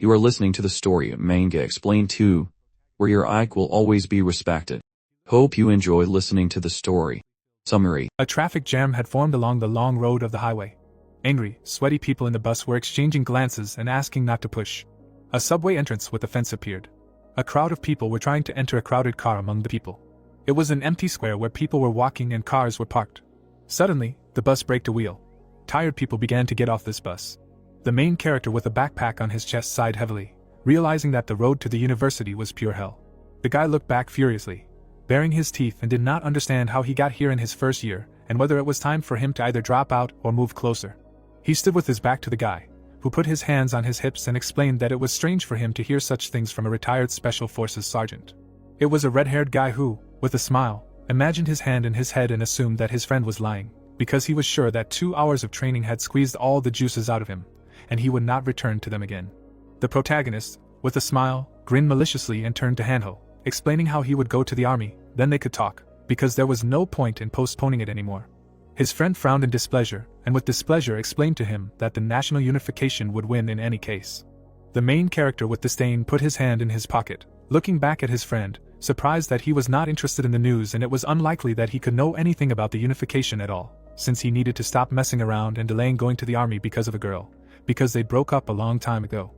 You are listening to the story of Manga Explained 2, where your ike will always be respected. Hope you enjoy listening to the story. Summary. A traffic jam had formed along the long road of the highway. Angry, sweaty people in the bus were exchanging glances and asking not to push. A subway entrance with a fence appeared. A crowd of people were trying to enter a crowded car among the people. It was an empty square where people were walking and cars were parked. Suddenly, the bus braked a wheel. Tired people began to get off this bus. The main character with a backpack on his chest sighed heavily, realizing that the road to the university was pure hell. The guy looked back furiously, baring his teeth, and did not understand how he got here in his first year and whether it was time for him to either drop out or move closer. He stood with his back to the guy, who put his hands on his hips and explained that it was strange for him to hear such things from a retired Special Forces sergeant. It was a red-haired guy who, with a smile, imagined his hand in his head and assumed that his friend was lying, because he was sure that 2 hours of training had squeezed all the juices out of him, and he would not return to them again. The protagonist, with a smile, grinned maliciously and turned to Hanho, explaining how he would go to the army, then they could talk, because there was no point in postponing it anymore. His friend frowned in displeasure, and with displeasure explained to him that the national unification would win in any case. The main character with disdain put his hand in his pocket, looking back at his friend, surprised that he was not interested in the news, and it was unlikely that he could know anything about the unification at all, since he needed to stop messing around and delaying going to the army because of a girl, because they broke up a long time ago.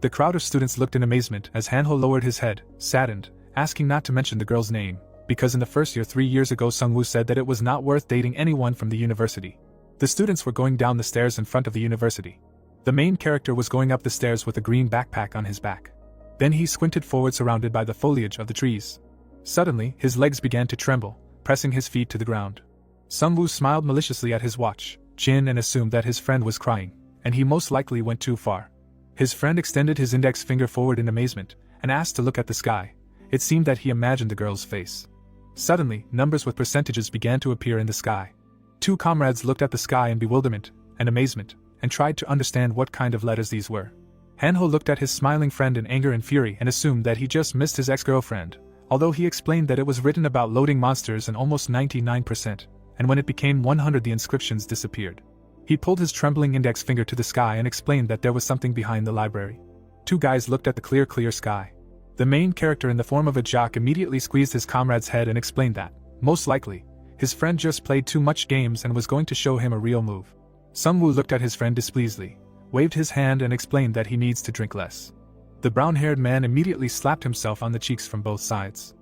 The crowd of students looked in amazement as Hanho lowered his head, saddened, asking not to mention the girl's name, because in the first year 3 years ago Sungwoo said that it was not worth dating anyone from the university. The students were going down the stairs in front of the university. The main character was going up the stairs with a green backpack on his back. Then he squinted forward, surrounded by the foliage of the trees. Suddenly, his legs began to tremble, pressing his feet to the ground. Sungwoo smiled maliciously at his watch, chin, and assumed that his friend was crying, and he most likely went too far. His friend extended his index finger forward in amazement, and asked to look at the sky. It seemed that he imagined the girl's face. Suddenly, numbers with percentages began to appear in the sky. 2 comrades looked at the sky in bewilderment and amazement, and tried to understand what kind of letters these were. Hanho looked at his smiling friend in anger and fury and assumed that he just missed his ex-girlfriend, although he explained that it was written about loading monsters and almost 99%, and when it became 100 the inscriptions disappeared. He pulled his trembling index finger to the sky and explained that there was something behind the library. 2 guys looked at the clear sky. The main character in the form of a jock immediately squeezed his comrade's head and explained that, most likely, his friend just played too much games and was going to show him a real move. Sungwoo looked at his friend displeasedly, waved his hand and explained that he needs to drink less. The brown-haired man immediately slapped himself on the cheeks from both sides.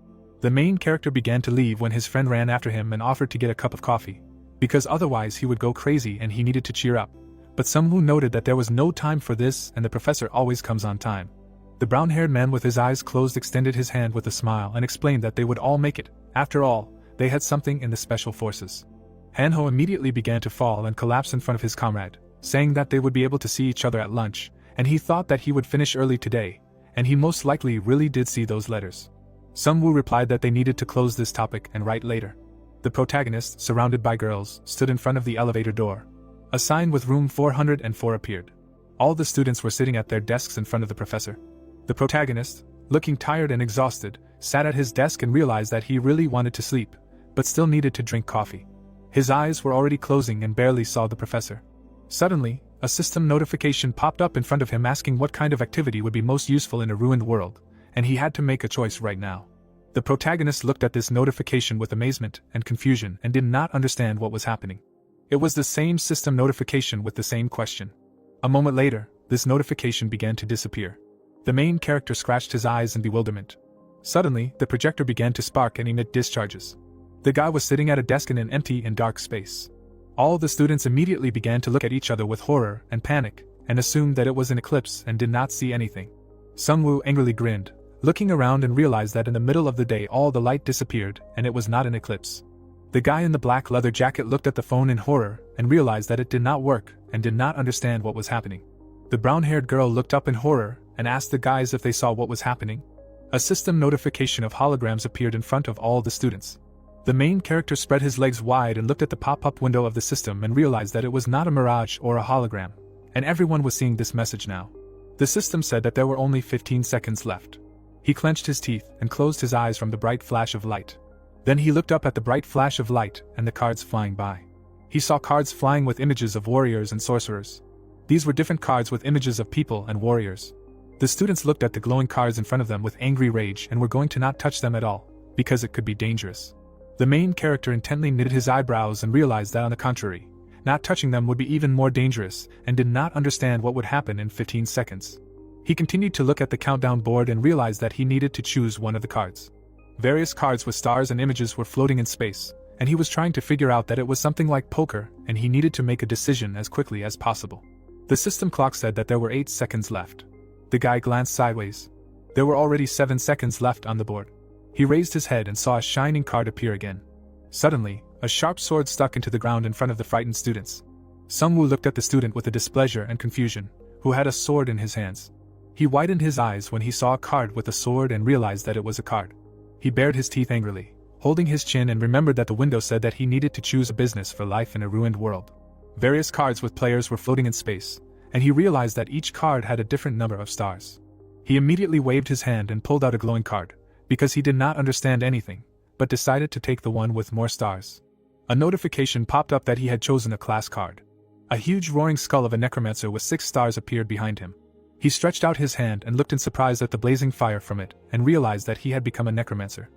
The main character began to leave when his friend ran after him and offered to get a cup of coffee, because otherwise he would go crazy and he needed to cheer up. But Sungwoo noted that there was no time for this and the professor always comes on time. The brown-haired man with his eyes closed extended his hand with a smile and explained that they would all make it. After all, they had something in the special forces. Hanho immediately began to fall and collapse in front of his comrade, saying that they would be able to see each other at lunch, and he thought that he would finish early today, and he most likely really did see those letters. Sungwoo replied that they needed to close this topic and write later. The protagonist, surrounded by girls, stood in front of the elevator door. A sign with room 404 appeared. All the students were sitting at their desks in front of the professor. The protagonist, looking tired and exhausted, sat at his desk and realized that he really wanted to sleep, but still needed to drink coffee. His eyes were already closing and barely saw the professor. Suddenly, a system notification popped up in front of him asking what kind of activity would be most useful in a ruined world, and he had to make a choice right now. The protagonist looked at this notification with amazement and confusion and did not understand what was happening. It was the same system notification with the same question. A moment later, this notification began to disappear. The main character scratched his eyes in bewilderment. Suddenly, the projector began to spark and emit discharges. The guy was sitting at a desk in an empty and dark space. All the students immediately began to look at each other with horror and panic, and assumed that it was an eclipse and did not see anything. Sungwoo angrily grinned, looking around and realized that in the middle of the day all the light disappeared and it was not an eclipse. The guy in the black leather jacket looked at the phone in horror and realized that it did not work and did not understand what was happening. The brown-haired girl looked up in horror and asked the guys if they saw what was happening. A system notification of holograms appeared in front of all the students. The main character spread his legs wide and looked at the pop-up window of the system and realized that it was not a mirage or a hologram, and everyone was seeing this message now. The system said that there were only 15 seconds left. He clenched his teeth and closed his eyes from the bright flash of light. Then he looked up at the bright flash of light and the cards flying by. He saw cards flying with images of warriors and sorcerers. These were different cards with images of people and warriors. The students looked at the glowing cards in front of them with angry rage and were going to not touch them at all, because it could be dangerous. The main character intently knitted his eyebrows and realized that on the contrary, not touching them would be even more dangerous, and did not understand what would happen in 15 seconds. He continued to look at the countdown board and realized that he needed to choose one of the cards. Various cards with stars and images were floating in space, and he was trying to figure out that it was something like poker, and he needed to make a decision as quickly as possible. The system clock said that there were 8 seconds left. The guy glanced sideways. There were already 7 seconds left on the board. He raised his head and saw a shining card appear again. Suddenly, a sharp sword stuck into the ground in front of the frightened students. Sungwoo looked at the student with a displeasure and confusion, who had a sword in his hands. He widened his eyes when he saw a card with a sword and realized that it was a card. He bared his teeth angrily, holding his chin, and remembered that the window said that he needed to choose a business for life in a ruined world. Various cards with players were floating in space, and he realized that each card had a different number of stars. He immediately waved his hand and pulled out a glowing card, because he did not understand anything, but decided to take the one with more stars. A notification popped up that he had chosen a class card. A huge roaring skull of a necromancer with 6 stars appeared behind him. He stretched out his hand and looked in surprise at the blazing fire from it, and realized that he had become a necromancer.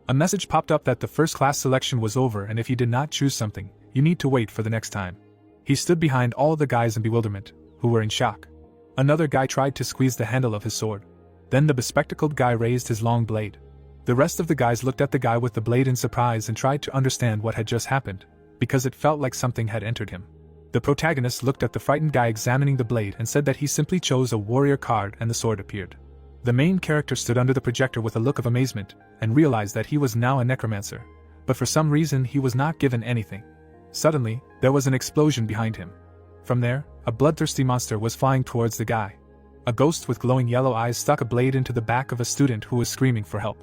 A message popped up that the first class selection was over, and if you did not choose something, you need to wait for the next time. He stood behind all the guys in bewilderment, who were in shock. Another guy tried to squeeze the handle of his sword. Then the bespectacled guy raised his long blade. The rest of the guys looked at the guy with the blade in surprise and tried to understand what had just happened, because it felt like something had entered him. The protagonist looked at the frightened guy examining the blade and said that he simply chose a warrior card, and the sword appeared. The main character stood under the projector with a look of amazement, and realized that he was now a necromancer, but for some reason he was not given anything. Suddenly, there was an explosion behind him. From there, a bloodthirsty monster was flying towards the guy. A ghost with glowing yellow eyes stuck a blade into the back of a student who was screaming for help.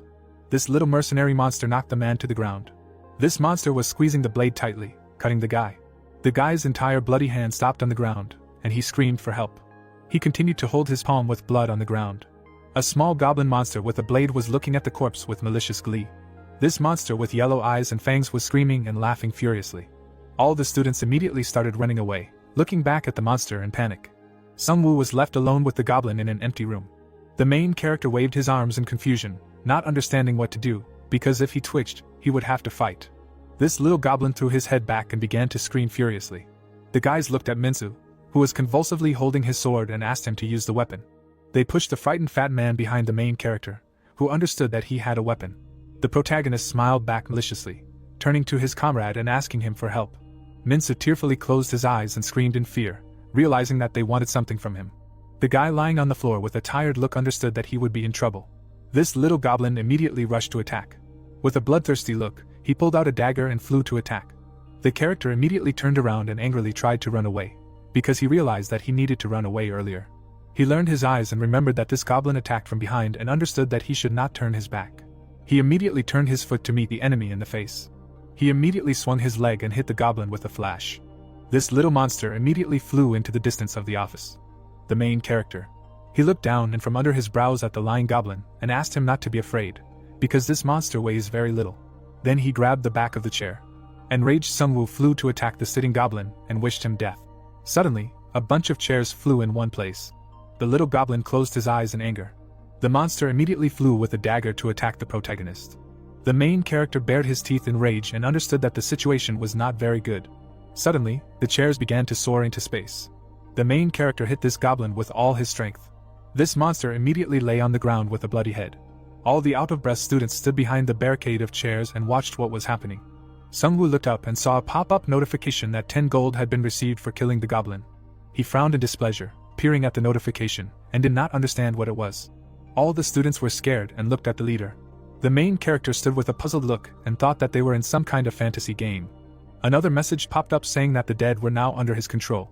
This little mercenary monster knocked the man to the ground. This monster was squeezing the blade tightly, cutting the guy. The guy's entire bloody hand stopped on the ground, and he screamed for help. He continued to hold his palm with blood on the ground. A small goblin monster with a blade was looking at the corpse with malicious glee. This monster with yellow eyes and fangs was screaming and laughing furiously. All the students immediately started running away, looking back at the monster in panic. Sungwoo was left alone with the goblin in an empty room. The main character waved his arms in confusion, not understanding what to do, because if he twitched, he would have to fight. This little goblin threw his head back and began to scream furiously. The guys looked at Minsu, who was convulsively holding his sword, and asked him to use the weapon. They pushed the frightened fat man behind the main character, who understood that he had a weapon. The protagonist smiled back maliciously, turning to his comrade and asking him for help. Minsu tearfully closed his eyes and screamed in fear, realizing that they wanted something from him. The guy lying on the floor with a tired look understood that he would be in trouble. This little goblin immediately rushed to attack. With a bloodthirsty look, he pulled out a dagger and flew to attack. The character immediately turned around and angrily tried to run away, because he realized that he needed to run away earlier. He learned his eyes and remembered that this goblin attacked from behind and understood that he should not turn his back. He immediately turned his foot to meet the enemy in the face. He immediately swung his leg and hit the goblin with a flash. This little monster immediately flew into the distance of the office. The main character. He looked down and from under his brows at the lying goblin and asked him not to be afraid, because this monster weighs very little. Then he grabbed the back of the chair. Enraged Sungwoo flew to attack the sitting goblin and wished him death. Suddenly, a bunch of chairs flew in one place. The little goblin closed his eyes in anger. The monster immediately flew with a dagger to attack the protagonist. The main character bared his teeth in rage and understood that the situation was not very good. Suddenly, the chairs began to soar into space. The main character hit this goblin with all his strength. This monster immediately lay on the ground with a bloody head. All the out-of-breath students stood behind the barricade of chairs and watched what was happening. Sungwoo looked up and saw a pop-up notification that 10 gold had been received for killing the goblin. He frowned in displeasure, peering at the notification, and did not understand what it was. All the students were scared and looked at the leader. The main character stood with a puzzled look and thought that they were in some kind of fantasy game. Another message popped up saying that the dead were now under his control.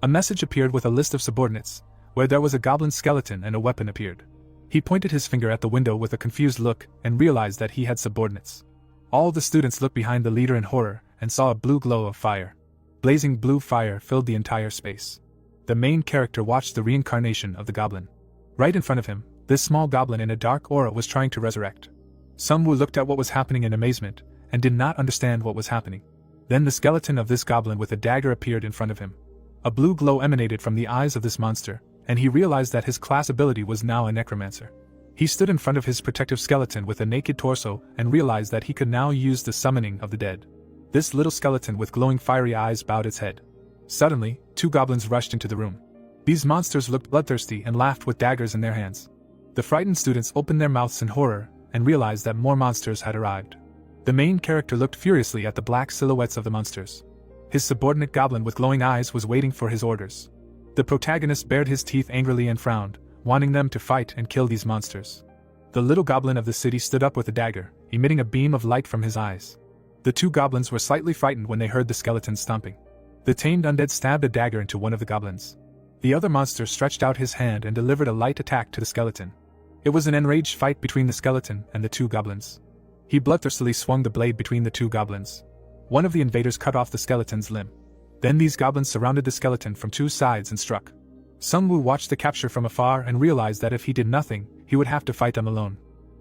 A message appeared with a list of subordinates, where there was a goblin skeleton and a weapon appeared. He pointed his finger at the window with a confused look and realized that he had subordinates. All the students looked behind the leader in horror and saw a blue glow of fire. Blazing blue fire filled the entire space. The main character watched the reincarnation of the goblin. Right in front of him, this small goblin in a dark aura was trying to resurrect. Sungwoo looked at what was happening in amazement and did not understand what was happening. Then the skeleton of this goblin with a dagger appeared in front of him. A blue glow emanated from the eyes of this monster, and he realized that his class ability was now a necromancer. He stood in front of his protective skeleton with a naked torso and realized that he could now use the summoning of the dead. This little skeleton with glowing fiery eyes bowed its head. Suddenly, 2 goblins rushed into the room. These monsters looked bloodthirsty and laughed with daggers in their hands. The frightened students opened their mouths in horror and realized that more monsters had arrived. The main character looked furiously at the black silhouettes of the monsters. His subordinate goblin with glowing eyes was waiting for his orders. The protagonist bared his teeth angrily and frowned, wanting them to fight and kill these monsters. The little goblin of the city stood up with a dagger, emitting a beam of light from his eyes. The 2 goblins were slightly frightened when they heard the skeleton stomping. The tamed undead stabbed a dagger into one of the goblins. The other monster stretched out his hand and delivered a light attack to the skeleton. It was an enraged fight between the skeleton and the 2 goblins. He bloodthirstily swung the blade between the 2 goblins. One of the invaders cut off the skeleton's limb. Then these goblins surrounded the skeleton from 2 sides and struck. Sungwoo watched the capture from afar and realized that if he did nothing, he would have to fight them alone.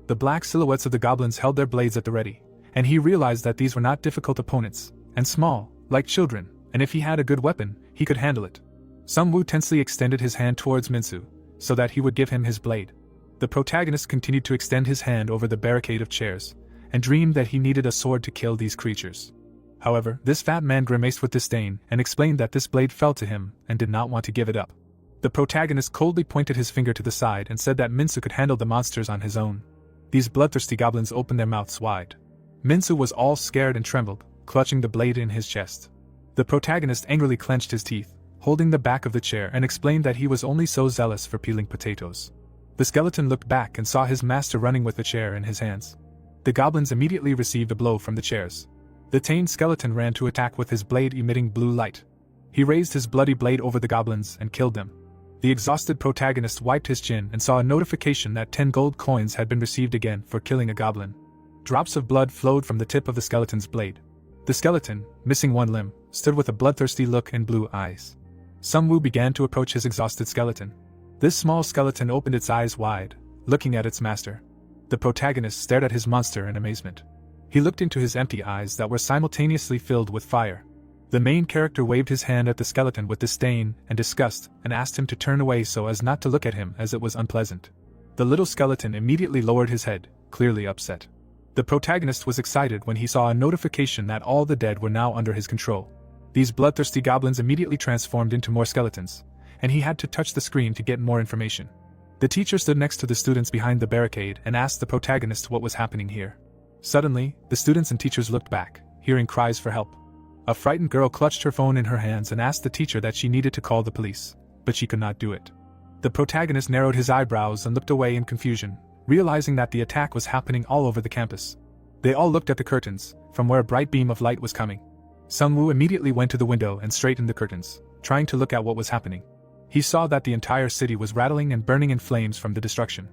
The black silhouettes of the goblins held their blades at the ready, and he realized that these were not difficult opponents, and small, like children, and if he had a good weapon, he could handle it. Sungwoo tensely extended his hand towards Minsu, so that he would give him his blade. The protagonist continued to extend his hand over the barricade of chairs, and dreamed that he needed a sword to kill these creatures. However, this fat man grimaced with disdain and explained that this blade fell to him and did not want to give it up. The protagonist coldly pointed his finger to the side and said that Minsu could handle the monsters on his own. These bloodthirsty goblins opened their mouths wide. Minsu was all scared and trembled, clutching the blade in his chest. The protagonist angrily clenched his teeth, holding the back of the chair, and explained that he was only so zealous for peeling potatoes. The skeleton looked back and saw his master running with the chair in his hands. The goblins immediately received a blow from the chairs. The tamed skeleton ran to attack with his blade emitting blue light. He raised his bloody blade over the goblins and killed them. The exhausted protagonist wiped his chin and saw a notification that 10 gold coins had been received again for killing a goblin. Drops of blood flowed from the tip of the skeleton's blade. The skeleton, missing one limb, stood with a bloodthirsty look and blue eyes. Sungwoo began to approach his exhausted skeleton. This small skeleton opened its eyes wide, looking at its master. The protagonist stared at his monster in amazement. He looked into his empty eyes that were simultaneously filled with fire. The main character waved his hand at the skeleton with disdain and disgust and asked him to turn away so as not to look at him, as it was unpleasant. The little skeleton immediately lowered his head, clearly upset. The protagonist was excited when he saw a notification that all the dead were now under his control. These bloodthirsty goblins immediately transformed into more skeletons, and he had to touch the screen to get more information. The teacher stood next to the students behind the barricade and asked the protagonist what was happening here. Suddenly, the students and teachers looked back, hearing cries for help. A frightened girl clutched her phone in her hands and asked the teacher that she needed to call the police, but she could not do it. The protagonist narrowed his eyebrows and looked away in confusion, realizing that the attack was happening all over the campus. They all looked at the curtains, from where a bright beam of light was coming. Sungwoo immediately went to the window and straightened the curtains, trying to look at what was happening. He saw that the entire city was rattling and burning in flames from the destruction.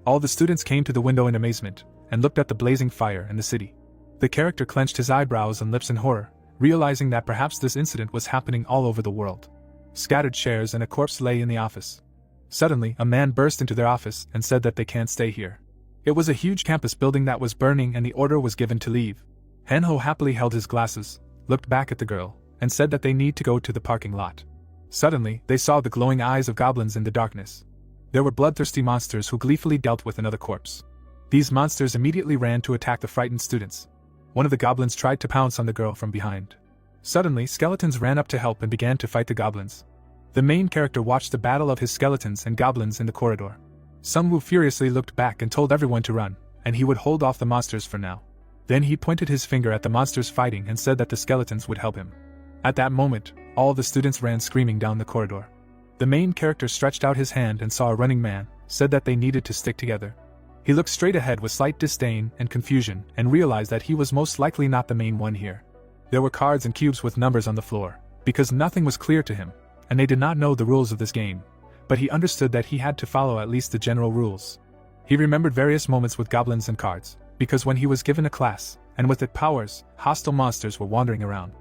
All the students came to the window in amazement, and looked at the blazing fire in the city. The character clenched his eyebrows and lips in horror, realizing that perhaps this incident was happening all over the world. Scattered chairs and a corpse lay in the office. Suddenly, a man burst into their office and said that they can't stay here. It was a huge campus building that was burning and the order was given to leave. Henho happily held his glasses, looked back at the girl, and said that they need to go to the parking lot. Suddenly, they saw the glowing eyes of goblins in the darkness. There were bloodthirsty monsters who gleefully dealt with another corpse. These monsters immediately ran to attack the frightened students. One of the goblins tried to pounce on the girl from behind. Suddenly, skeletons ran up to help and began to fight the goblins. The main character watched the battle of his skeletons and goblins in the corridor. Sungwoo furiously looked back and told everyone to run, and he would hold off the monsters for now. Then he pointed his finger at the monsters fighting and said that the skeletons would help him. At that moment, all the students ran screaming down the corridor. The main character stretched out his hand and saw a running man, said that they needed to stick together. He looked straight ahead with slight disdain and confusion and realized that he was most likely not the main one here. There were cards and cubes with numbers on the floor, because nothing was clear to him, and they did not know the rules of this game, but he understood that he had to follow at least the general rules. He remembered various moments with goblins and cards, because when he was given a class, and with it powers, hostile monsters were wandering around.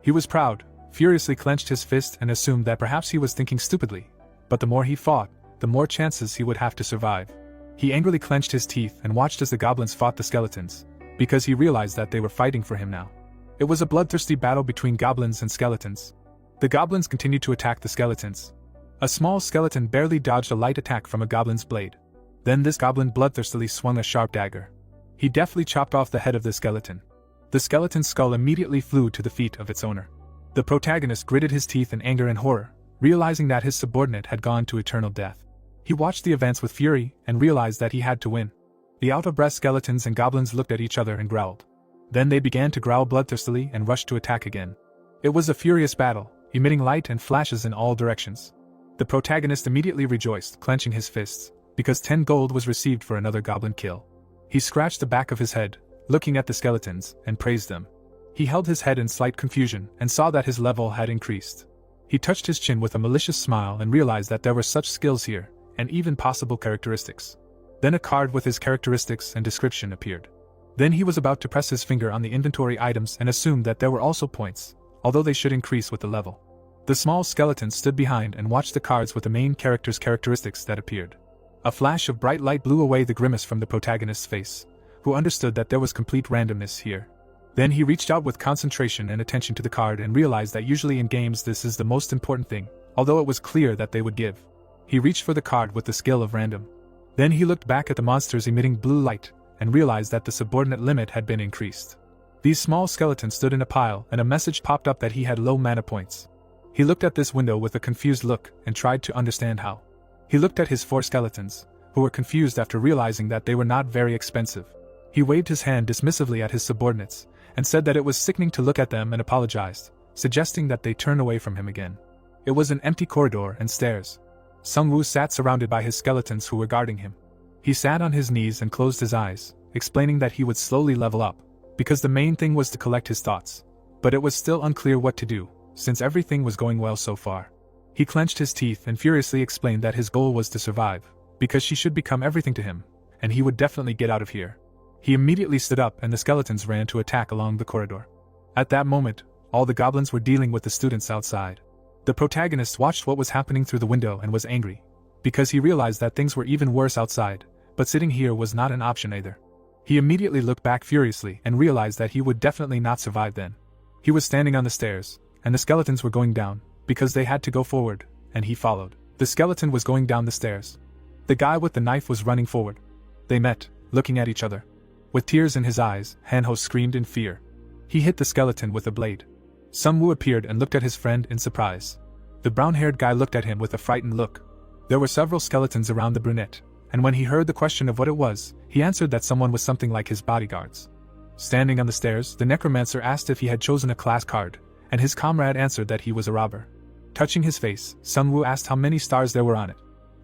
He was proud, furiously clenched his fist and assumed that perhaps he was thinking stupidly, but the more he fought, the more chances he would have to survive. He angrily clenched his teeth and watched as the goblins fought the skeletons, because he realized that they were fighting for him now. It was a bloodthirsty battle between goblins and skeletons. The goblins continued to attack the skeletons. A small skeleton barely dodged a light attack from a goblin's blade. Then this goblin bloodthirstily swung a sharp dagger. He deftly chopped off the head of the skeleton. The skeleton's skull immediately flew to the feet of its owner. The protagonist gritted his teeth in anger and horror, realizing that his subordinate had gone to eternal death. He watched the events with fury and realized that he had to win. The out-of-breath skeletons and goblins looked at each other and growled. Then they began to growl bloodthirstily and rushed to attack again. It was a furious battle, emitting light and flashes in all directions. The protagonist immediately rejoiced, clenching his fists, because 10 gold was received for another goblin kill. He scratched the back of his head, looking at the skeletons, and praised them. He held his head in slight confusion and saw that his level had increased. He touched his chin with a malicious smile and realized that there were such skills here, and even possible characteristics. Then a card with his characteristics and description appeared. Then he was about to press his finger on the inventory items and assumed that there were also points, although they should increase with the level. The small skeleton stood behind and watched the cards with the main character's characteristics that appeared. A flash of bright light blew away the grimace from the protagonist's face, who understood that there was complete randomness here. Then he reached out with concentration and attention to the card and realized that usually in games this is the most important thing, although it was clear that they would give. He reached for the card with the skill of random. Then he looked back at the monsters emitting blue light, and realized that the subordinate limit had been increased. These small skeletons stood in a pile and a message popped up that he had low mana points. He looked at this window with a confused look and tried to understand how. He looked at his 4 skeletons, who were confused after realizing that they were not very expensive. He waved his hand dismissively at his subordinates, and said that it was sickening to look at them and apologized, suggesting that they turn away from him again. It was an empty corridor and stairs. Sungwoo sat surrounded by his skeletons who were guarding him. He sat on his knees and closed his eyes, explaining that he would slowly level up, because the main thing was to collect his thoughts. But it was still unclear what to do, since everything was going well so far. He clenched his teeth and furiously explained that his goal was to survive, because she should become everything to him, and he would definitely get out of here. He immediately stood up and the skeletons ran to attack along the corridor. At that moment, all the goblins were dealing with the students outside. The protagonist watched what was happening through the window and was angry, because he realized that things were even worse outside, but sitting here was not an option either. He immediately looked back furiously and realized that he would definitely not survive then. He was standing on the stairs, and the skeletons were going down, because they had to go forward, and he followed. The skeleton was going down the stairs. The guy with the knife was running forward. They met, looking at each other. With tears in his eyes, Hanho screamed in fear. He hit the skeleton with a blade. Sungwoo appeared and looked at his friend in surprise. The brown-haired guy looked at him with a frightened look. There were several skeletons around the brunette, and when he heard the question of what it was, he answered that someone was something like his bodyguards. Standing on the stairs, the necromancer asked if he had chosen a class card, and his comrade answered that he was a robber. Touching his face, Sungwoo asked how many stars there were on it.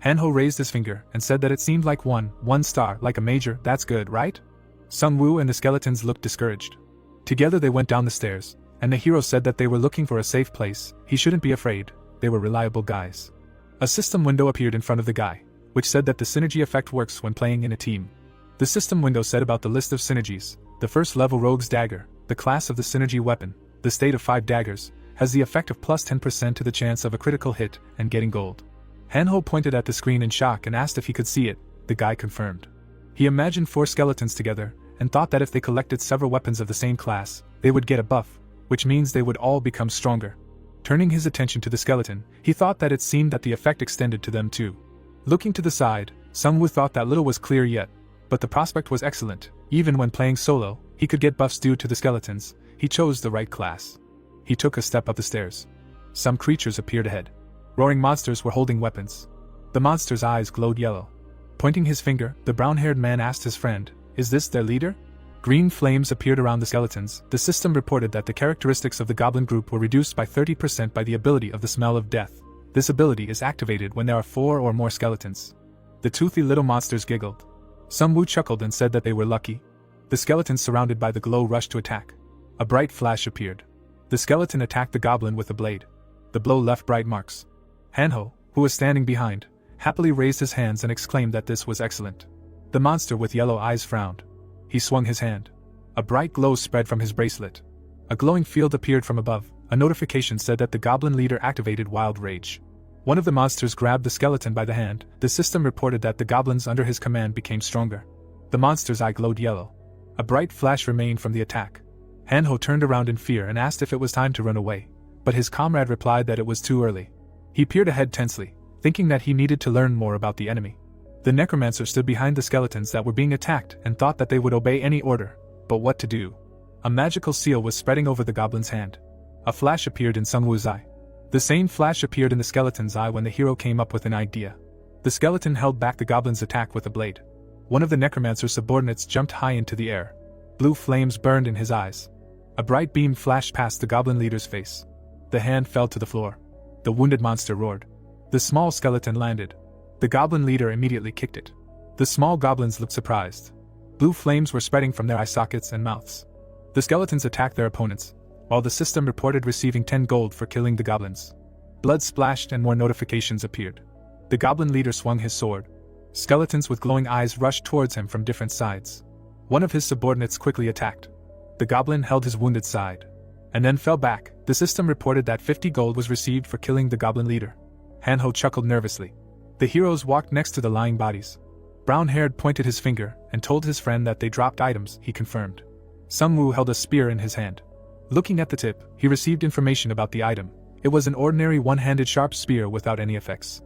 Hanho raised his finger and said that it seemed like one star, like a major. That's good, right? Sungwoo and the skeletons looked discouraged. Together they went down the stairs, and the hero said that they were looking for a safe place. He shouldn't be afraid, they were reliable guys. A system window appeared in front of the guy, which said that the synergy effect works when playing in a team. The system window said about the list of synergies: the first level Rogue's Dagger, the class of the synergy weapon, the state of 5 daggers, has the effect of plus 10% to the chance of a critical hit and getting gold. Hanho pointed at the screen in shock and asked if he could see it. The guy confirmed. He imagined 4 skeletons together, and thought that if they collected several weapons of the same class, they would get a buff, which means they would all become stronger. Turning his attention to the skeleton, he thought that it seemed that the effect extended to them too. Looking to the side, Sungwoo thought that little was clear yet, but the prospect was excellent. Even when playing solo, he could get buffs due to the skeletons. He chose the right class. He took a step up the stairs. Some creatures appeared ahead. Roaring monsters were holding weapons. The monsters' eyes glowed yellow. Pointing his finger, the brown-haired man asked his friend, "Is this their leader?" Green flames appeared around the skeletons. The system reported that the characteristics of the goblin group were reduced by 30% by the ability of the smell of death. This ability is activated when there are 4 or more skeletons. The toothy little monsters giggled. Sungwoo chuckled and said that they were lucky. The skeletons surrounded by the glow rushed to attack. A bright flash appeared. The skeleton attacked the goblin with a blade. The blow left bright marks. Hanho, who was standing behind, happily raised his hands and exclaimed that this was excellent. The monster with yellow eyes frowned. He swung his hand. A bright glow spread from his bracelet. A glowing field appeared from above. A notification said that the goblin leader activated Wild Rage. One of the monsters grabbed the skeleton by the hand. The system reported that the goblins under his command became stronger. The monster's eye glowed yellow. A bright flash remained from the attack. Hanho turned around in fear and asked if it was time to run away, but his comrade replied that it was too early. He peered ahead tensely, thinking that he needed to learn more about the enemy. The necromancer stood behind the skeletons that were being attacked and thought that they would obey any order, but what to do? A magical seal was spreading over the goblin's hand. A flash appeared in Sungwoo's eye. The same flash appeared in the skeleton's eye when the hero came up with an idea. The skeleton held back the goblin's attack with a blade. One of the necromancer's subordinates jumped high into the air. Blue flames burned in his eyes. A bright beam flashed past the goblin leader's face. The hand fell to the floor. The wounded monster roared. The small skeleton landed. The goblin leader immediately kicked it. The small goblins looked surprised. Blue flames were spreading from their eye sockets and mouths. The skeletons attacked their opponents, while the system reported receiving 10 gold for killing the goblins. Blood splashed and more notifications appeared. The goblin leader swung his sword. Skeletons with glowing eyes rushed towards him from different sides. One of his subordinates quickly attacked. The goblin held his wounded side, and then fell back. The system reported that 50 gold was received for killing the goblin leader. Hanho chuckled nervously. The heroes walked next to the lying bodies. Brown-haired pointed his finger and told his friend that they dropped items, he confirmed. Sungwoo held a spear in his hand. Looking at the tip, he received information about the item. It was an ordinary one-handed sharp spear without any effects.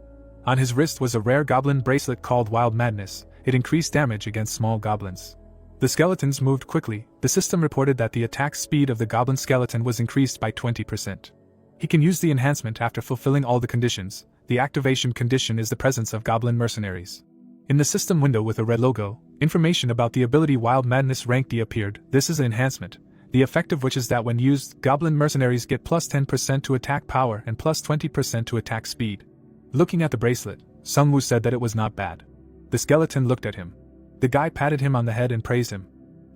On his wrist was a rare goblin bracelet called Wild Madness. It increased damage against small goblins. The skeletons moved quickly. The system reported that the attack speed of the goblin skeleton was increased by 20%. He can use the enhancement after fulfilling all the conditions. The activation condition is the presence of goblin mercenaries. In the system window with a red logo, information about the ability Wild Madness Rank D appeared. This is an enhancement, the effect of which is that when used, goblin mercenaries get plus 10% to attack power and plus 20% to attack speed. Looking at the bracelet, Sungwoo said that it was not bad. The skeleton looked at him. The guy patted him on the head and praised him.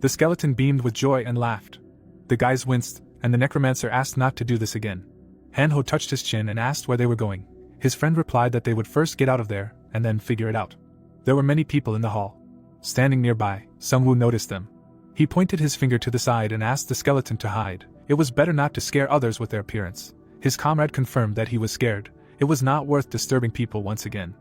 The skeleton beamed with joy and laughed. The guys winced, and the necromancer asked not to do this again. Hanho touched his chin and asked where they were going. His friend replied that they would first get out of there, and then figure it out. There were many people in the hall. Standing nearby, Sungwoo noticed them. He pointed his finger to the side and asked the skeleton to hide. It was better not to scare others with their appearance. His comrade confirmed that he was scared. It was not worth disturbing people once again.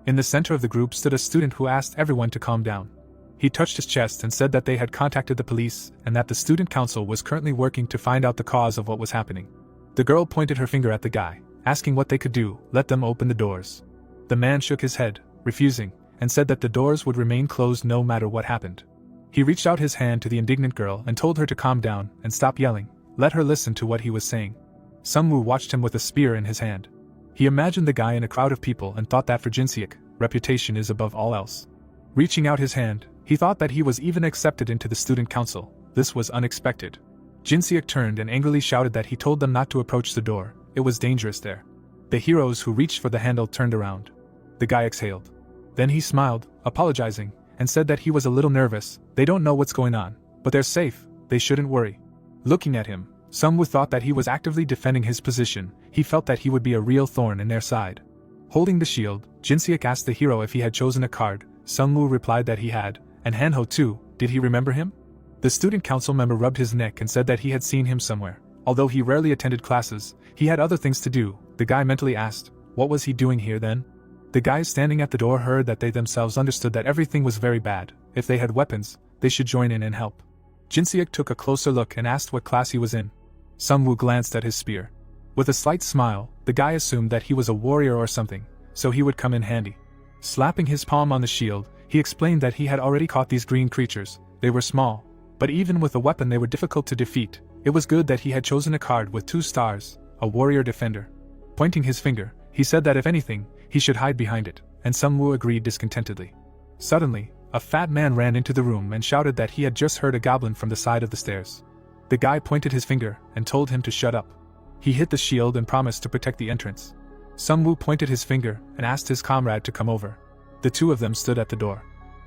In the center of the group stood a student who asked everyone to calm down. He touched his chest and said that they had contacted the police and that the student council was currently working to find out the cause of what was happening. The girl pointed her finger at the guy, asking what they could do. Let them open the doors. The man shook his head, refusing, and said that the doors would remain closed no matter what happened. He reached out his hand to the indignant girl and told her to calm down and stop yelling. Let her listen to what he was saying. Sungwoo watched him with a spear in his hand. He imagined the guy in a crowd of people and thought that for Jinseok, reputation is above all else. Reaching out his hand, he thought that he was even accepted into the student council. This was unexpected. Jinseok turned and angrily shouted that he told them not to approach the door. It was dangerous there. The heroes who reached for the handle turned around. The guy exhaled. Then he smiled, apologizing, and said that he was a little nervous. They don't know what's going on, but they're safe. They shouldn't worry. Looking at him, Sungwoo thought that he was actively defending his position. He felt that he would be a real thorn in their side. Holding the shield, Jinseok asked the hero if he had chosen a card. Sungwoo replied that he had, and Hanho too. Did he remember him? The student council member rubbed his neck and said that he had seen him somewhere. Although he rarely attended classes, he had other things to do. The guy mentally asked, what was he doing here then? The guys standing at the door heard that they themselves understood that everything was very bad. If they had weapons, they should join in and help. Jinseok took a closer look and asked what class he was in. Sungwoo glanced at his spear. With a slight smile, the guy assumed that he was a warrior or something, so he would come in handy. Slapping his palm on the shield, he explained that he had already caught these green creatures. They were small, but even with a weapon they were difficult to defeat. It was good that he had chosen a card with 2 stars, a warrior defender. Pointing his finger, he said that if anything, he should hide behind it, and Sungwoo agreed discontentedly. Suddenly, a fat man ran into the room and shouted that he had just heard a goblin from the side of the stairs. The guy pointed his finger and told him to shut up. He hit the shield and promised to protect the entrance. Sungwoo pointed his finger and asked his comrade to come over. The two of them stood at the door.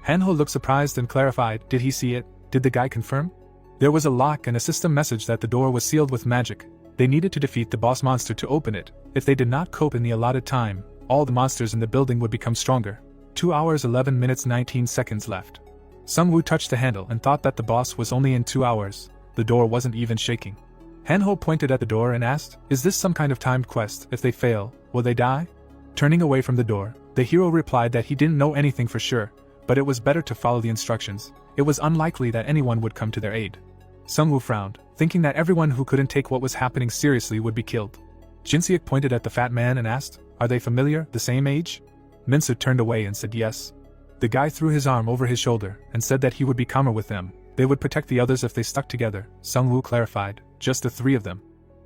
Hanho looked surprised and clarified, did he see it? Did the guy confirm? There was a lock and a system message that the door was sealed with magic. They needed to defeat the boss monster to open it. If they did not cope in the allotted time, all the monsters in the building would become stronger. 2 hours 11 minutes 19 seconds left. Sungwoo touched the handle and thought that the boss was only in 2 hours. The door wasn't even shaking. Hanho pointed at the door and asked, is this some kind of timed quest? If they fail, will they die? Turning away from the door, the hero replied that he didn't know anything for sure, but it was better to follow the instructions. It was unlikely that anyone would come to their aid. Sungwoo frowned, thinking that everyone who couldn't take what was happening seriously would be killed. Jinseok pointed at the fat man and asked, Are they familiar, the same age? Minsa turned away and said yes. The guy threw his arm over his shoulder and said that he would be calmer with them. They would protect the others if they stuck together, Sungwoo clarified, just the three of them.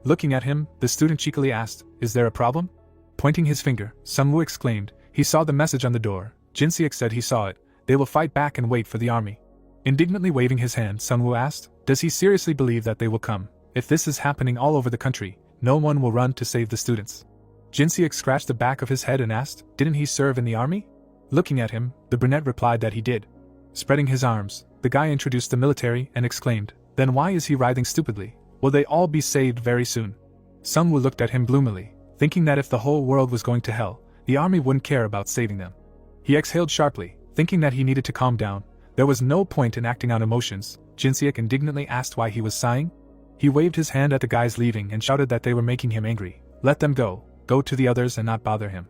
Looking at him, the student cheekily asked, is there a problem? Pointing his finger, Sungwoo exclaimed, he saw the message on the door. Jinseok said he saw it. They will fight back and wait for the army. Indignantly waving his hand, Sungwoo asked, does he seriously believe that they will come? If this is happening all over the country, no one will run to save the students. Jinseok scratched the back of his head and asked, didn't he serve in the army? Looking at him, the brunette replied that he did. Spreading his arms, the guy introduced the military and exclaimed, then why is he writhing stupidly? Will they all be saved very soon? Sungwoo looked at him gloomily, thinking that if the whole world was going to hell, the army wouldn't care about saving them. He exhaled sharply, thinking that he needed to calm down. There was no point in acting on emotions. Jinseok indignantly asked why he was sighing. He waved his hand at the guys leaving and shouted that they were making him angry. Let them go to the others and not bother him.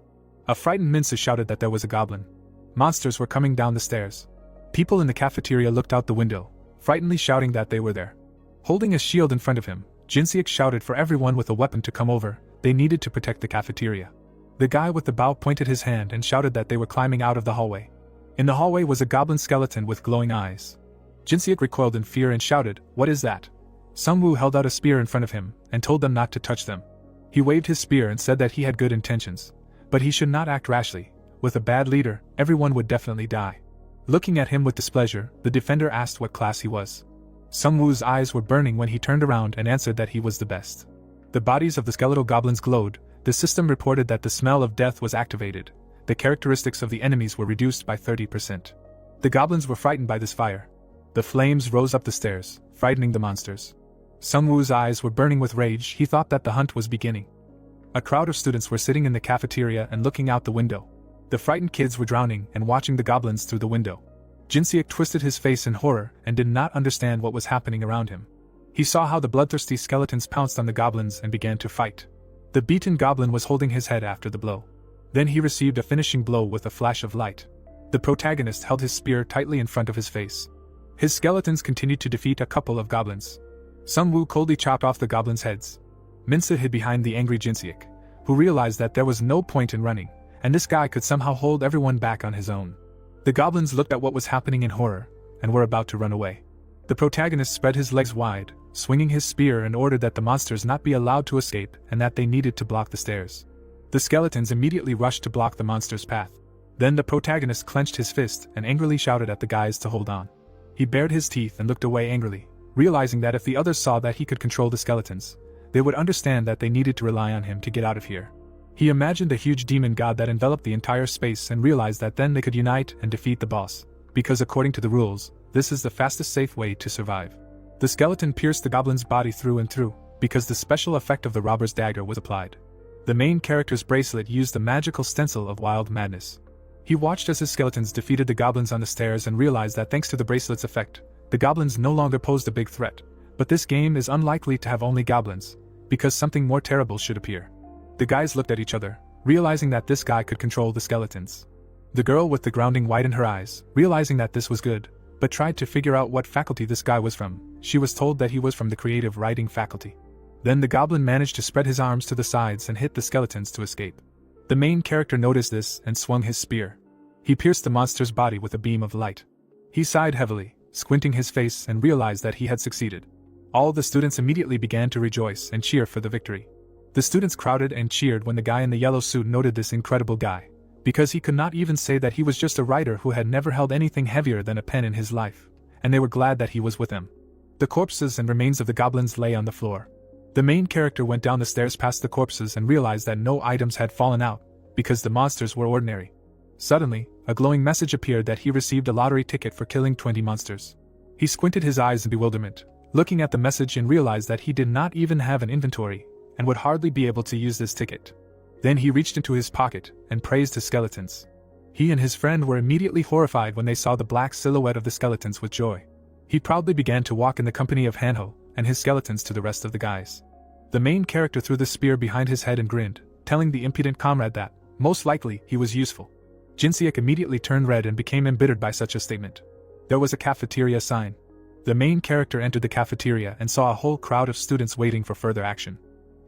A frightened Minsa shouted that there was a goblin. Monsters were coming down the stairs. People in the cafeteria looked out the window, frightenedly shouting that they were there. Holding a shield in front of him, Jinseok shouted for everyone with a weapon to come over. They needed to protect the cafeteria. The guy with the bow pointed his hand and shouted that they were climbing out of the hallway. In the hallway was a goblin skeleton with glowing eyes. Jinseok recoiled in fear and shouted, what is that? Sungwoo held out a spear in front of him and told them not to touch them. He waved his spear and said that he had good intentions, but he should not act rashly. With a bad leader, everyone would definitely die. Looking at him with displeasure, the defender asked what class he was. Sungwoo's eyes were burning when he turned around and answered that he was the best. The bodies of the skeletal goblins glowed. The system reported that the smell of death was activated. The characteristics of the enemies were reduced by 30%. The goblins were frightened by this fire. The flames rose up the stairs, frightening the monsters. Sungwoo's eyes were burning with rage. He thought that the hunt was beginning. A crowd of students were sitting in the cafeteria and looking out the window. The frightened kids were drowning and watching the goblins through the window. Jinseok twisted his face in horror and did not understand what was happening around him. He saw how the bloodthirsty skeletons pounced on the goblins and began to fight. The beaten goblin was holding his head after the blow. Then he received a finishing blow with a flash of light. The protagonist held his spear tightly in front of his face. His skeletons continued to defeat a couple of goblins. Sungwoo coldly chopped off the goblins' heads. Minsa hid behind the angry Jinseok, who realized that there was no point in running, and this guy could somehow hold everyone back on his own. The goblins looked at what was happening in horror, and were about to run away. The protagonist spread his legs wide, swinging his spear, and ordered that the monsters not be allowed to escape and that they needed to block the stairs. The skeletons immediately rushed to block the monster's path. Then the protagonist clenched his fist and angrily shouted at the guys to hold on. He bared his teeth and looked away angrily, realizing that if the others saw that he could control the skeletons, they would understand that they needed to rely on him to get out of here. He imagined a huge demon god that enveloped the entire space and realized that then they could unite and defeat the boss, because according to the rules, this is the fastest safe way to survive. The skeleton pierced the goblin's body through and through, because the special effect of the robber's dagger was applied. The main character's bracelet used the magical stencil of wild madness. He watched as his skeletons defeated the goblins on the stairs and realized that thanks to the bracelet's effect, the goblins no longer posed a big threat. But this game is unlikely to have only goblins, because something more terrible should appear. The guys looked at each other, realizing that this guy could control the skeletons. The girl with the grounding widened her eyes, realizing that this was good, but tried to figure out what faculty this guy was from. She was told that he was from the creative writing faculty. Then the goblin managed to spread his arms to the sides and hit the skeletons to escape. The main character noticed this and swung his spear. He pierced the monster's body with a beam of light. He sighed heavily, squinting his face, and realized that he had succeeded. All the students immediately began to rejoice and cheer for the victory. The students crowded and cheered when the guy in the yellow suit noted this incredible guy, because he could not even say that he was just a writer who had never held anything heavier than a pen in his life, and they were glad that he was with them. The corpses and remains of the goblins lay on the floor. The main character went down the stairs past the corpses and realized that no items had fallen out, because the monsters were ordinary. Suddenly, a glowing message appeared that he received a lottery ticket for killing 20 monsters. He squinted his eyes in bewilderment, looking at the message, and realized that he did not even have an inventory, and would hardly be able to use this ticket. Then he reached into his pocket and praised his skeletons. He and his friend were immediately horrified when they saw the black silhouette of the skeletons with joy. He proudly began to walk in the company of Hanho and his skeletons to the rest of the guys. The main character threw the spear behind his head and grinned, telling the impudent comrade that, most likely, he was useful. Jinseok immediately turned red and became embittered by such a statement. There was a cafeteria sign. The main character entered the cafeteria and saw a whole crowd of students waiting for further action.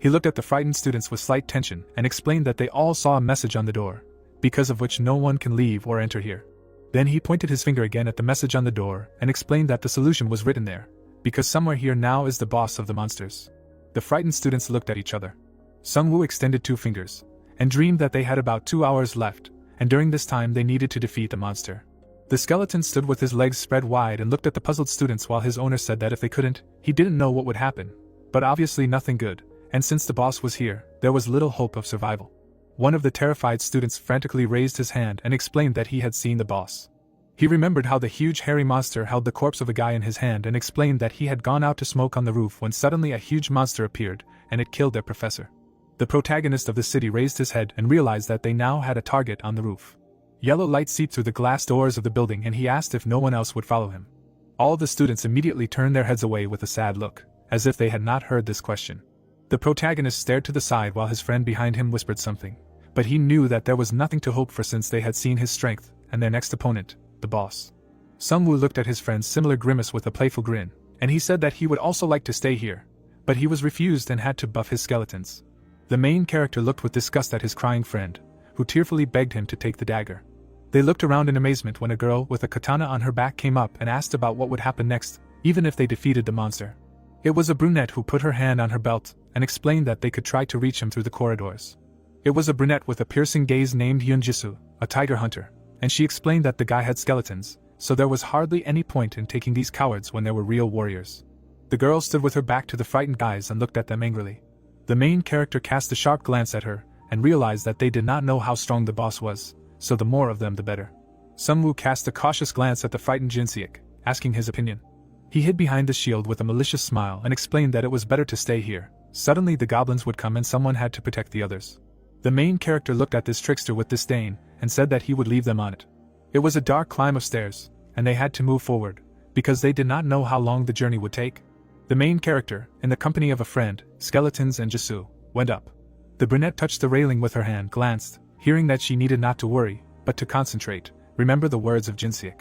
He looked at the frightened students with slight tension and explained that they all saw a message on the door, because of which no one can leave or enter here. Then he pointed his finger again at the message on the door and explained that the solution was written there, because somewhere here now is the boss of the monsters. The frightened students looked at each other. Sungwoo extended 2 fingers, and dreamed that they had about 2 hours left, and during this time they needed to defeat the monster. The skeleton stood with his legs spread wide and looked at the puzzled students while his owner said that if they couldn't, he didn't know what would happen, but obviously nothing good, and since the boss was here, there was little hope of survival. One of the terrified students frantically raised his hand and explained that he had seen the boss. He remembered how the huge hairy monster held the corpse of a guy in his hand and explained that he had gone out to smoke on the roof when suddenly a huge monster appeared, and it killed their professor. The protagonist of the city raised his head and realized that they now had a target on the roof. Yellow light seeped through the glass doors of the building and he asked if no one else would follow him. All the students immediately turned their heads away with a sad look, as if they had not heard this question. The protagonist stared to the side while his friend behind him whispered something, but he knew that there was nothing to hope for since they had seen his strength and their next opponent, the boss. Sungwoo looked at his friend's similar grimace with a playful grin, and he said that he would also like to stay here, but he was refused and had to buff his skeletons. The main character looked with disgust at his crying friend, who tearfully begged him to take the dagger. They looked around in amazement when a girl with a katana on her back came up and asked about what would happen next, even if they defeated the monster. It was a brunette who put her hand on her belt and explained that they could try to reach him through the corridors. It was a brunette with a piercing gaze named Yunjitsu, a tiger hunter, and she explained that the guy had skeletons, so there was hardly any point in taking these cowards when there were real warriors. The girl stood with her back to the frightened guys and looked at them angrily. The main character cast a sharp glance at her and realized that they did not know how strong the boss was, so the more of them the better. Sungwoo cast a cautious glance at the frightened Jinseok, asking his opinion. He hid behind the shield with a malicious smile and explained that it was better to stay here. Suddenly the goblins would come and someone had to protect the others. The main character looked at this trickster with disdain and said that he would leave them on it. It was a dark climb of stairs, and they had to move forward, because they did not know how long the journey would take. The main character, in the company of a friend, skeletons and Jisoo, went up. The brunette touched the railing with her hand, glanced, hearing that she needed not to worry, but to concentrate, remember the words of Jinseok.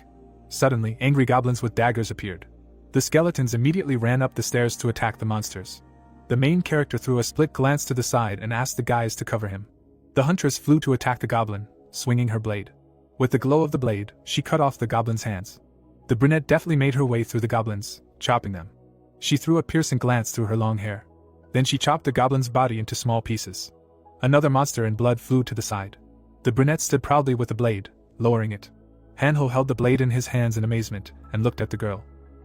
Suddenly, angry goblins with daggers appeared. The skeletons immediately ran up the stairs to attack the monsters. The main character threw a split glance to the side and asked the guys to cover him. The huntress flew to attack the goblin, swinging her blade. With the glow of the blade, she cut off the goblin's hands. The brunette deftly made her way through the goblins, chopping them. She threw a piercing glance through her long hair. Then she chopped the goblin's body into small pieces. Another monster in blood flew to the side. The brunette stood proudly with the blade, lowering it. Hanho held the blade in his hands in amazement and looked at the girl.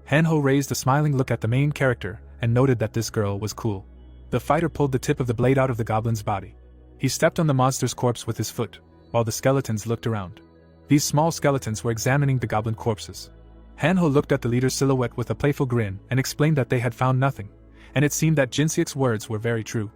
Hanho raised a smiling look at the main character and noted that this girl was cool. The fighter pulled the tip of the blade out of the goblin's body. He stepped on the monster's corpse with his foot, while the skeletons looked around. These small skeletons were examining the goblin corpses. Hanho looked at the leader's silhouette with a playful grin and explained that they had found nothing, and it seemed that Jinseok's words were very true.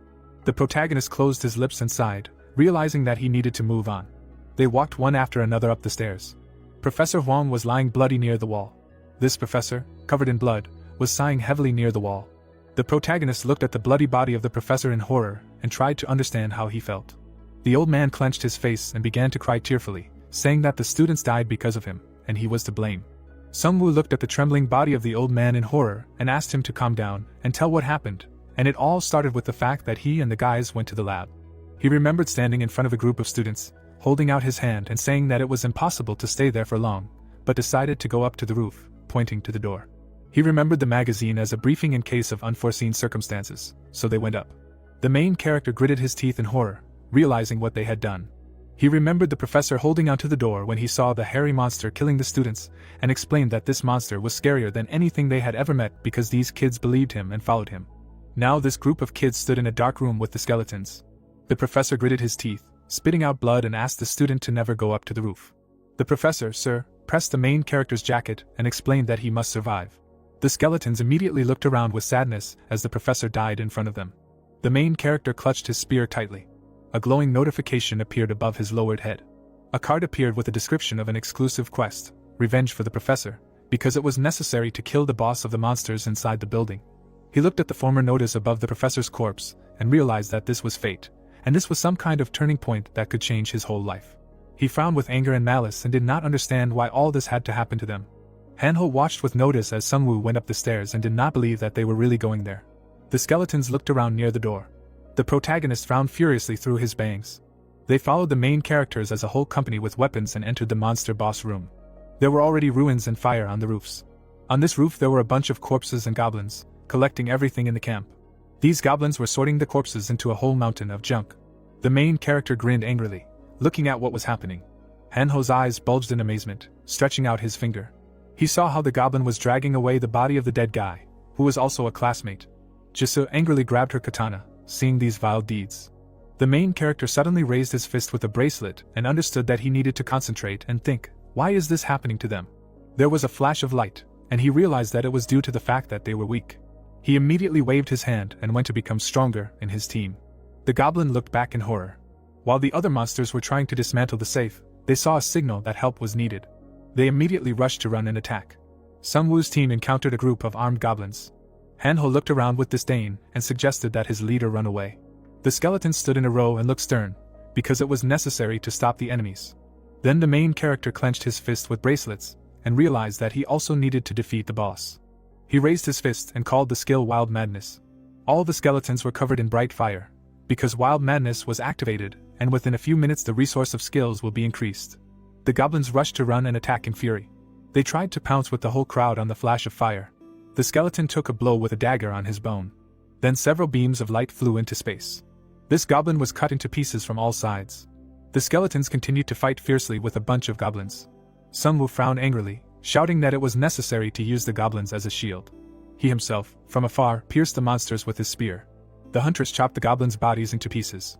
The protagonist closed his lips and sighed, realizing that he needed to move on. They walked one after another up the stairs. Professor Huang was lying bloody near the wall. This professor, covered in blood, was sighing heavily near the wall. The protagonist looked at the bloody body of the professor in horror and tried to understand how he felt. The old man clenched his face and began to cry tearfully, saying that the students died because of him, and he was to blame. Sungwoo looked at the trembling body of the old man in horror and asked him to calm down and tell what happened, and it all started with the fact that he and the guys went to the lab. He remembered standing in front of a group of students, holding out his hand and saying that it was impossible to stay there for long, but decided to go up to the roof, pointing to the door. He remembered the magazine as a briefing in case of unforeseen circumstances, so they went up. The main character gritted his teeth in horror, realizing what they had done. He remembered the professor holding onto the door when he saw the hairy monster killing the students, and explained that this monster was scarier than anything they had ever met because these kids believed him and followed him. Now this group of kids stood in a dark room with the skeletons. The professor gritted his teeth, spitting out blood, and asked the student to never go up to the roof. The professor, sir, pressed the main character's jacket and explained that he must survive. The skeletons immediately looked around with sadness as the professor died in front of them. The main character clutched his spear tightly. A glowing notification appeared above his lowered head. A card appeared with a description of an exclusive quest, revenge for the professor, because it was necessary to kill the boss of the monsters inside the building. He looked at the former notice above the professor's corpse and realized that this was fate, and this was some kind of turning point that could change his whole life. He frowned with anger and malice and did not understand why all this had to happen to them. Hanho watched with notice as Sungwoo went up the stairs and did not believe that they were really going there. The skeletons looked around near the door. The protagonist frowned furiously through his bangs. They followed the main characters as a whole company with weapons and entered the monster boss room. There were already ruins and fire on the roofs. On this roof there were a bunch of corpses and goblins, collecting everything in the camp. These goblins were sorting the corpses into a whole mountain of junk. The main character grinned angrily, looking at what was happening. Hanho's eyes bulged in amazement, stretching out his finger. He saw how the goblin was dragging away the body of the dead guy, who was also a classmate. Jisoo angrily grabbed her katana, seeing these vile deeds. The main character suddenly raised his fist with a bracelet and understood that he needed to concentrate and think, why is this happening to them? There was a flash of light, and he realized that it was due to the fact that they were weak. He immediately waved his hand and went to become stronger in his team. The goblin looked back in horror. While the other monsters were trying to dismantle the safe, they saw a signal that help was needed. They immediately rushed to run and attack. Sungwoo's team encountered a group of armed goblins. Hanho looked around with disdain and suggested that his leader run away. The skeletons stood in a row and looked stern, because it was necessary to stop the enemies. Then the main character clenched his fist with bracelets, and realized that he also needed to defeat the boss. He raised his fist and called the skill Wild Madness. All the skeletons were covered in bright fire, because Wild Madness was activated, and within a few minutes the resource of skills will be increased. The goblins rushed to run and attack in fury. They tried to pounce with the whole crowd on the flash of fire. The skeleton took a blow with a dagger on his bone. Then several beams of light flew into space. This goblin was cut into pieces from all sides. The skeletons continued to fight fiercely with a bunch of goblins. Sungwoo frowned angrily, shouting that it was necessary to use the goblins as a shield. He himself, from afar, pierced the monsters with his spear. The hunters chopped the goblins' bodies into pieces.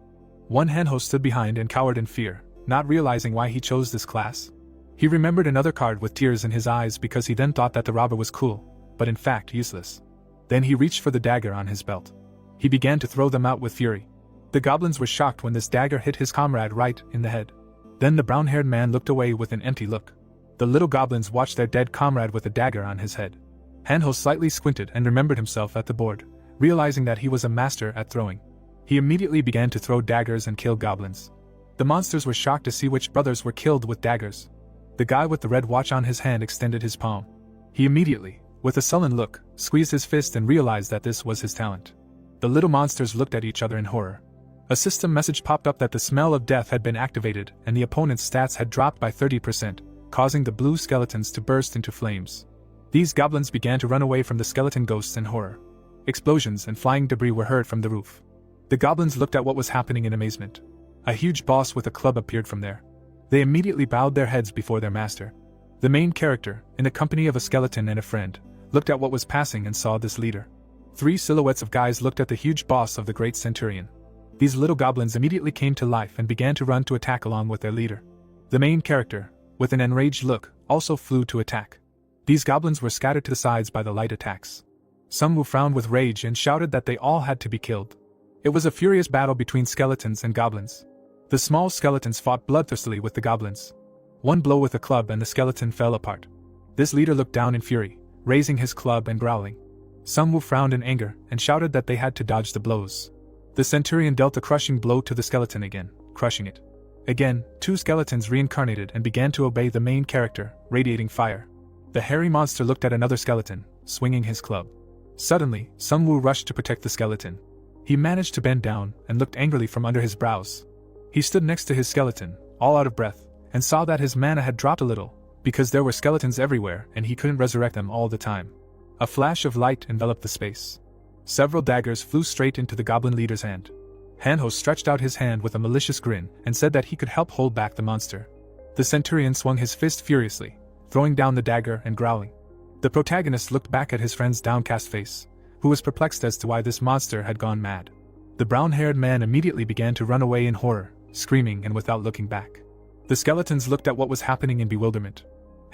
One Hanho stood behind and cowered in fear, not realizing why he chose this class. He remembered another card with tears in his eyes because he then thought that the robber was cool, but in fact useless. Then he reached for the dagger on his belt. He began to throw them out with fury. The goblins were shocked when this dagger hit his comrade right in the head. Then the brown-haired man looked away with an empty look. The little goblins watched their dead comrade with a dagger on his head. Hanho slightly squinted and remembered himself at the board, realizing that he was a master at throwing. He immediately began to throw daggers and kill goblins. The monsters were shocked to see which brothers were killed with daggers. The guy with the red watch on his hand extended his palm. He immediately, with a sullen look, squeezed his fist and realized that this was his talent. The little monsters looked at each other in horror. A system message popped up that the smell of death had been activated and the opponent's stats had dropped by 30%, causing the blue skeletons to burst into flames. These goblins began to run away from the skeleton ghosts in horror. Explosions and flying debris were heard from the roof. The goblins looked at what was happening in amazement. A huge boss with a club appeared from there. They immediately bowed their heads before their master. The main character, in the company of a skeleton and a friend, looked at what was passing and saw this leader. 3 silhouettes of guys looked at the huge boss of the great centurion. These little goblins immediately came to life and began to run to attack along with their leader. The main character, with an enraged look, also flew to attack. These goblins were scattered to the sides by the light attacks. Sungwoo frowned with rage and shouted that they all had to be killed. It was a furious battle between skeletons and goblins. The small skeletons fought bloodthirstily with the goblins. One blow with a club and the skeleton fell apart. This leader looked down in fury, raising his club and growling. Sungwoo frowned in anger and shouted that they had to dodge the blows. The centurion dealt a crushing blow to the skeleton again, crushing it. Again, 2 skeletons reincarnated and began to obey the main character, radiating fire. The hairy monster looked at another skeleton, swinging his club. Suddenly, Sungwoo rushed to protect the skeleton. He managed to bend down and looked angrily from under his brows. He stood next to his skeleton, all out of breath, and saw that his mana had dropped a little, because there were skeletons everywhere and he couldn't resurrect them all the time. A flash of light enveloped the space. Several daggers flew straight into the goblin leader's hand. Hanho stretched out his hand with a malicious grin and said that he could help hold back the monster. The centurion swung his fist furiously, throwing down the dagger and growling. The protagonist looked back at his friend's downcast face, who was perplexed as to why this monster had gone mad. The brown-haired man immediately began to run away in horror, screaming and without looking back. The skeletons looked at what was happening in bewilderment.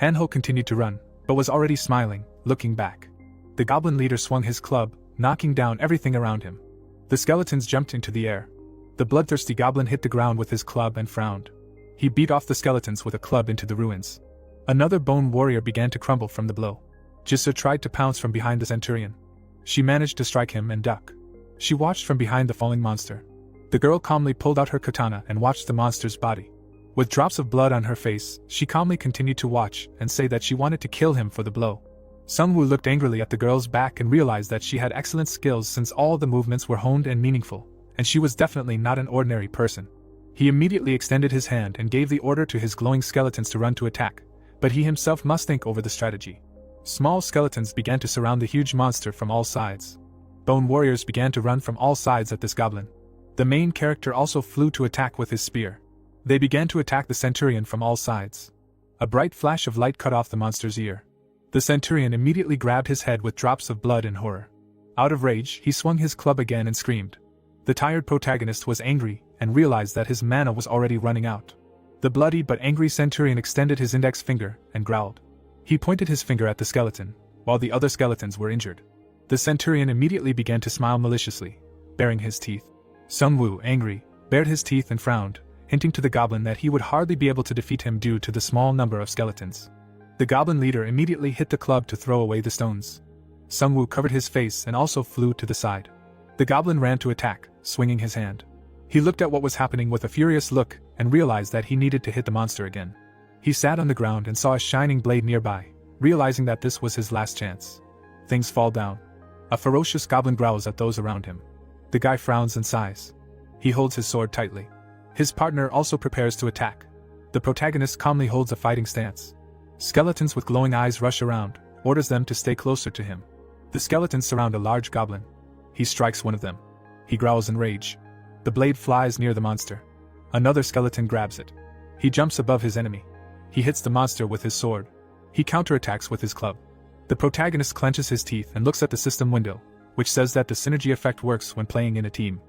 Hanho continued to run, but was already smiling, looking back. The goblin leader swung his club, knocking down everything around him. The skeletons jumped into the air. The bloodthirsty goblin hit the ground with his club and frowned. He beat off the skeletons with a club into the ruins. Another bone warrior began to crumble from the blow. Jisoo tried to pounce from behind the centurion. She managed to strike him and duck. She watched from behind the falling monster. The girl calmly pulled out her katana and watched the monster's body. With drops of blood on her face, she calmly continued to watch and say that she wanted to kill him for the blow. Sungwoo looked angrily at the girl's back and realized that she had excellent skills since all the movements were honed and meaningful, and she was definitely not an ordinary person. He immediately extended his hand and gave the order to his glowing skeletons to run to attack, but he himself must think over the strategy. Small skeletons began to surround the huge monster from all sides. Bone warriors began to run from all sides at this goblin. The main character also flew to attack with his spear. They began to attack the centurion from all sides. A bright flash of light cut off the monster's ear. The centurion immediately grabbed his head with drops of blood in horror. Out of rage, he swung his club again and screamed. The tired protagonist was angry and realized that his mana was already running out. The bloody but angry centurion extended his index finger and growled. He pointed his finger at the skeleton, while the other skeletons were injured. The centurion immediately began to smile maliciously, baring his teeth. Sungwoo, angry, bared his teeth and frowned, hinting to the goblin that he would hardly be able to defeat him due to the small number of skeletons. The goblin leader immediately hit the club to throw away the stones. Sungwoo covered his face and also flew to the side. The goblin ran to attack, swinging his hand. He looked at what was happening with a furious look and realized that he needed to hit the monster again. He sat on the ground and saw a shining blade nearby, realizing that this was his last chance. Things fall down. A ferocious goblin growls at those around him. The guy frowns and sighs. He holds his sword tightly. His partner also prepares to attack. The protagonist calmly holds a fighting stance. Skeletons with glowing eyes rush around, orders them to stay closer to him. The skeletons surround a large goblin. He strikes one of them. He growls in rage. The blade flies near the monster. Another skeleton grabs it. He jumps above his enemy. He hits the monster with his sword. He counterattacks with his club. The protagonist clenches his teeth and looks at the system window, which says that the synergy effect works when playing in a team.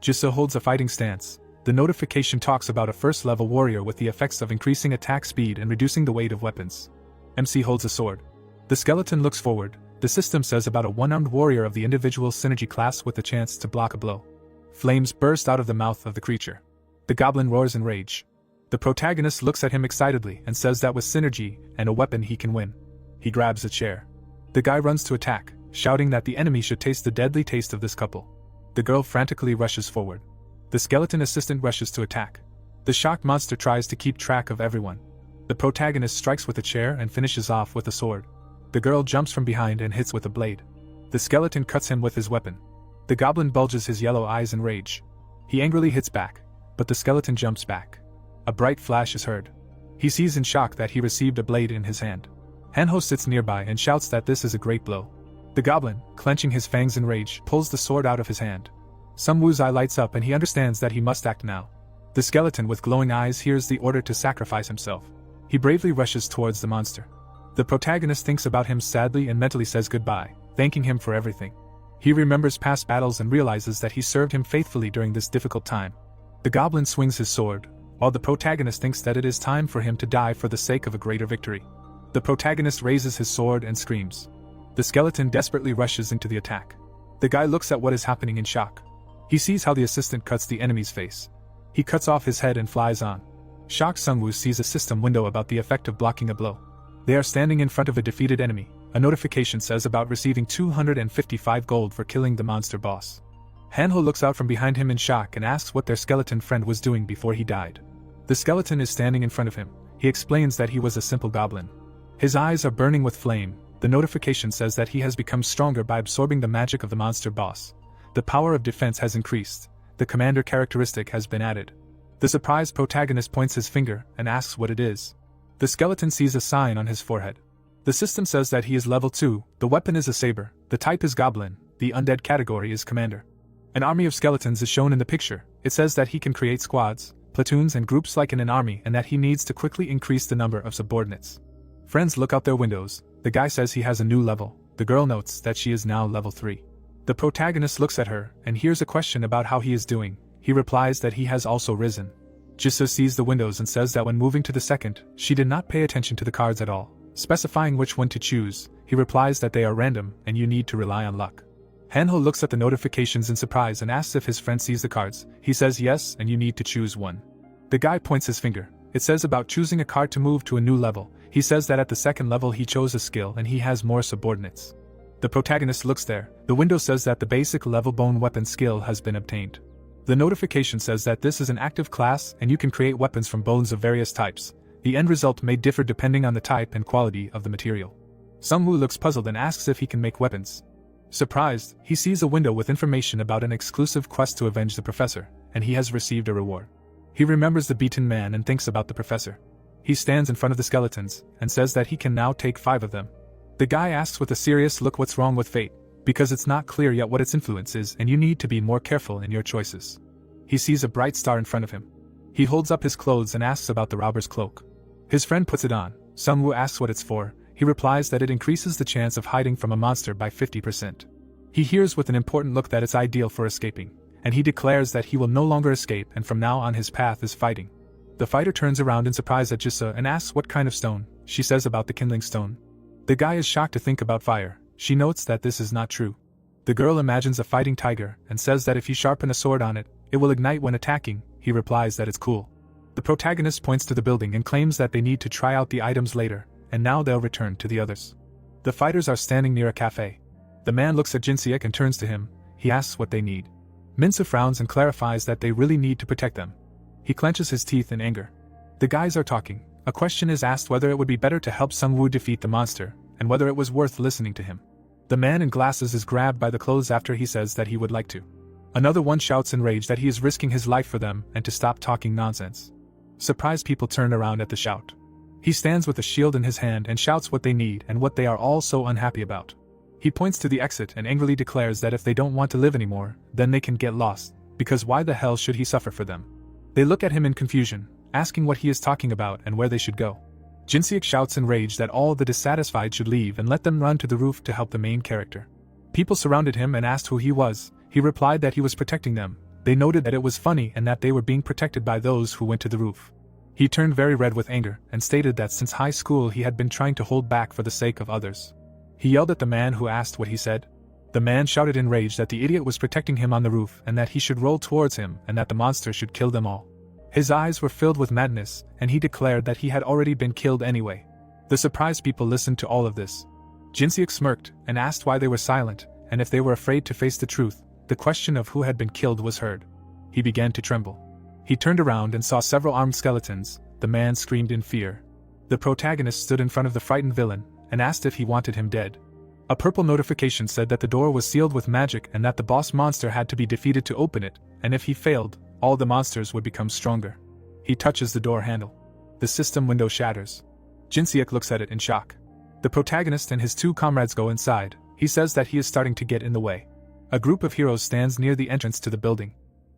Jisoo holds a fighting stance. The notification talks about a first-level warrior with the effects of increasing attack speed and reducing the weight of weapons. MC holds a sword. The skeleton looks forward. The system says about a one-armed warrior of the individual synergy class with the chance to block a blow. Flames burst out of the mouth of the creature. The goblin roars in rage. The protagonist looks at him excitedly and says that with synergy and a weapon he can win. He grabs a chair. The guy runs to attack, shouting that the enemy should taste the deadly taste of this couple. The girl frantically rushes forward. The skeleton assistant rushes to attack. The shocked monster tries to keep track of everyone. The protagonist strikes with a chair and finishes off with a sword. The girl jumps from behind and hits with a blade. The skeleton cuts him with his weapon. The goblin bulges his yellow eyes in rage. He angrily hits back, but the skeleton jumps back. A bright flash is heard. He sees in shock that he received a blade in his hand. Hanho sits nearby and shouts that this is a great blow. The goblin, clenching his fangs in rage, pulls the sword out of his hand. Sungwoo's eye lights up and he understands that he must act now. The skeleton with glowing eyes hears the order to sacrifice himself. He bravely rushes towards the monster. The protagonist thinks about him sadly and mentally says goodbye, thanking him for everything. He remembers past battles and realizes that he served him faithfully during this difficult time. The goblin swings his sword, while the protagonist thinks that it is time for him to die for the sake of a greater victory. The protagonist raises his sword and screams. The skeleton desperately rushes into the attack. The guy looks at what is happening in shock. He sees how the assistant cuts the enemy's face. He cuts off his head and flies on. Shocked Sungwoo sees a system window about the effect of blocking a blow. They are standing in front of a defeated enemy. A notification says about receiving 255 gold for killing the monster boss. Hanho looks out from behind him in shock and asks what their skeleton friend was doing before he died. The skeleton is standing in front of him. He explains that he was a simple goblin. His eyes are burning with flame. The notification says that he has become stronger by absorbing the magic of the monster boss. The power of defense has increased. The commander characteristic has been added. The surprised protagonist points his finger and asks what it is. The skeleton sees a sign on his forehead. The system says that he is level 2, the weapon is a saber, the type is goblin, the undead category is commander. An army of skeletons is shown in the picture. It says that he can create squads, platoons and groups like in an army and that he needs to quickly increase the number of subordinates. Friends look out their windows. The guy says he has a new level. The girl notes that she is now level 3. The protagonist looks at her and hears a question about how he is doing. He replies that he has also risen. Jisoo sees the windows and says that when moving to the second, she did not pay attention to the cards at all. Specifying which one to choose, he replies that they are random and you need to rely on luck. Hanho looks at the notifications in surprise and asks if his friend sees the cards. He says yes and you need to choose one. The guy points his finger. It says about choosing a card to move to a new level. He says that at the second level he chose a skill and he has more subordinates. The protagonist looks there. The window says that the basic level bone weapon skill has been obtained. The notification says that this is an active class and you can create weapons from bones of various types. The end result may differ depending on the type and quality of the material. Sungwoo looks puzzled and asks if he can make weapons. Surprised, he sees a window with information about an exclusive quest to avenge the professor, and he has received a reward. He remembers the beaten man and thinks about the professor. He stands in front of the skeletons, and says that he can now take 5 of them. The guy asks with a serious look what's wrong with fate, because it's not clear yet what its influence is and you need to be more careful in your choices. He sees a bright star in front of him. He holds up his clothes and asks about the robber's cloak. His friend puts it on. Sungwoo asks what it's for. He replies that it increases the chance of hiding from a monster by 50%. He hears with an important look that it's ideal for escaping, and he declares that he will no longer escape and from now on his path is fighting. The fighter turns around in surprise at Jisa and asks what kind of stone. She says about the kindling stone. The guy is shocked to think about fire. She notes that this is not true. The girl imagines a fighting tiger and says that if you sharpen a sword on it, it will ignite when attacking. He replies that it's cool. The protagonist points to the building and claims that they need to try out the items later, and now they'll return to the others. The fighters are standing near a cafe. The man looks at Jinseok and turns to him. He asks what they need. Minsu frowns and clarifies that they really need to protect them. He clenches his teeth in anger. The guys are talking. A question is asked whether it would be better to help Sungwoo defeat the monster, and whether it was worth listening to him. The man in glasses is grabbed by the clothes after he says that he would like to. Another one shouts in rage that he is risking his life for them and to stop talking nonsense. Surprised people turn around at the shout. He stands with a shield in his hand and shouts what they need and what they are all so unhappy about. He points to the exit and angrily declares that if they don't want to live anymore, then they can get lost, because why the hell should he suffer for them? They look at him in confusion, asking what he is talking about and where they should go. Jinseok shouts in rage that all the dissatisfied should leave and let them run to the roof to help the main character. People surrounded him and asked who he was. He replied that he was protecting them. They noted that it was funny and that they were being protected by those who went to the roof. He turned very red with anger and stated that since high school he had been trying to hold back for the sake of others. He yelled at the man who asked what he said. The man shouted in rage that the idiot was protecting him on the roof and that he should roll towards him and that the monster should kill them all. His eyes were filled with madness, and he declared that he had already been killed anyway. The surprised people listened to all of this. Jinseok smirked and asked why they were silent, and if they were afraid to face the truth. The question of who had been killed was heard. He began to tremble. He turned around and saw several armed skeletons. The man screamed in fear. The protagonist stood in front of the frightened villain and asked if he wanted him dead. A purple notification said that the door was sealed with magic and that the boss monster had to be defeated to open it, and if he failed, all the monsters would become stronger. He touches the door handle. The system window shatters. Jinseok looks at it in shock. The protagonist and his 2 comrades go inside. He says that he is starting to get in the way. A group of heroes stands near the entrance to the building.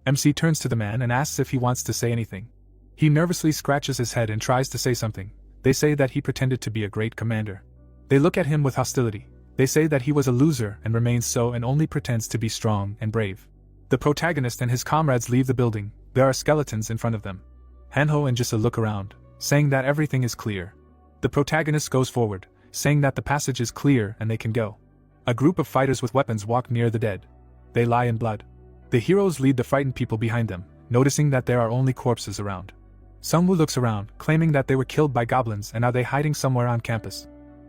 MC turns to the man and asks if he wants to say anything. He nervously scratches his head and tries to say something. They say that he pretended to be a great commander. They look at him with hostility. They say that he was a loser and remains so and only pretends to be strong and brave. The protagonist and his comrades leave the building. There are skeletons in front of them. Hanho and Jisa look around, saying that everything is clear. The protagonist goes forward, saying that the passage is clear and they can go. A group of fighters with weapons walk near the dead. They lie in blood. The heroes lead the frightened people behind them, noticing that there are only corpses around. Sungwoo looks around, claiming that they were killed by goblins and are they hiding somewhere on campus.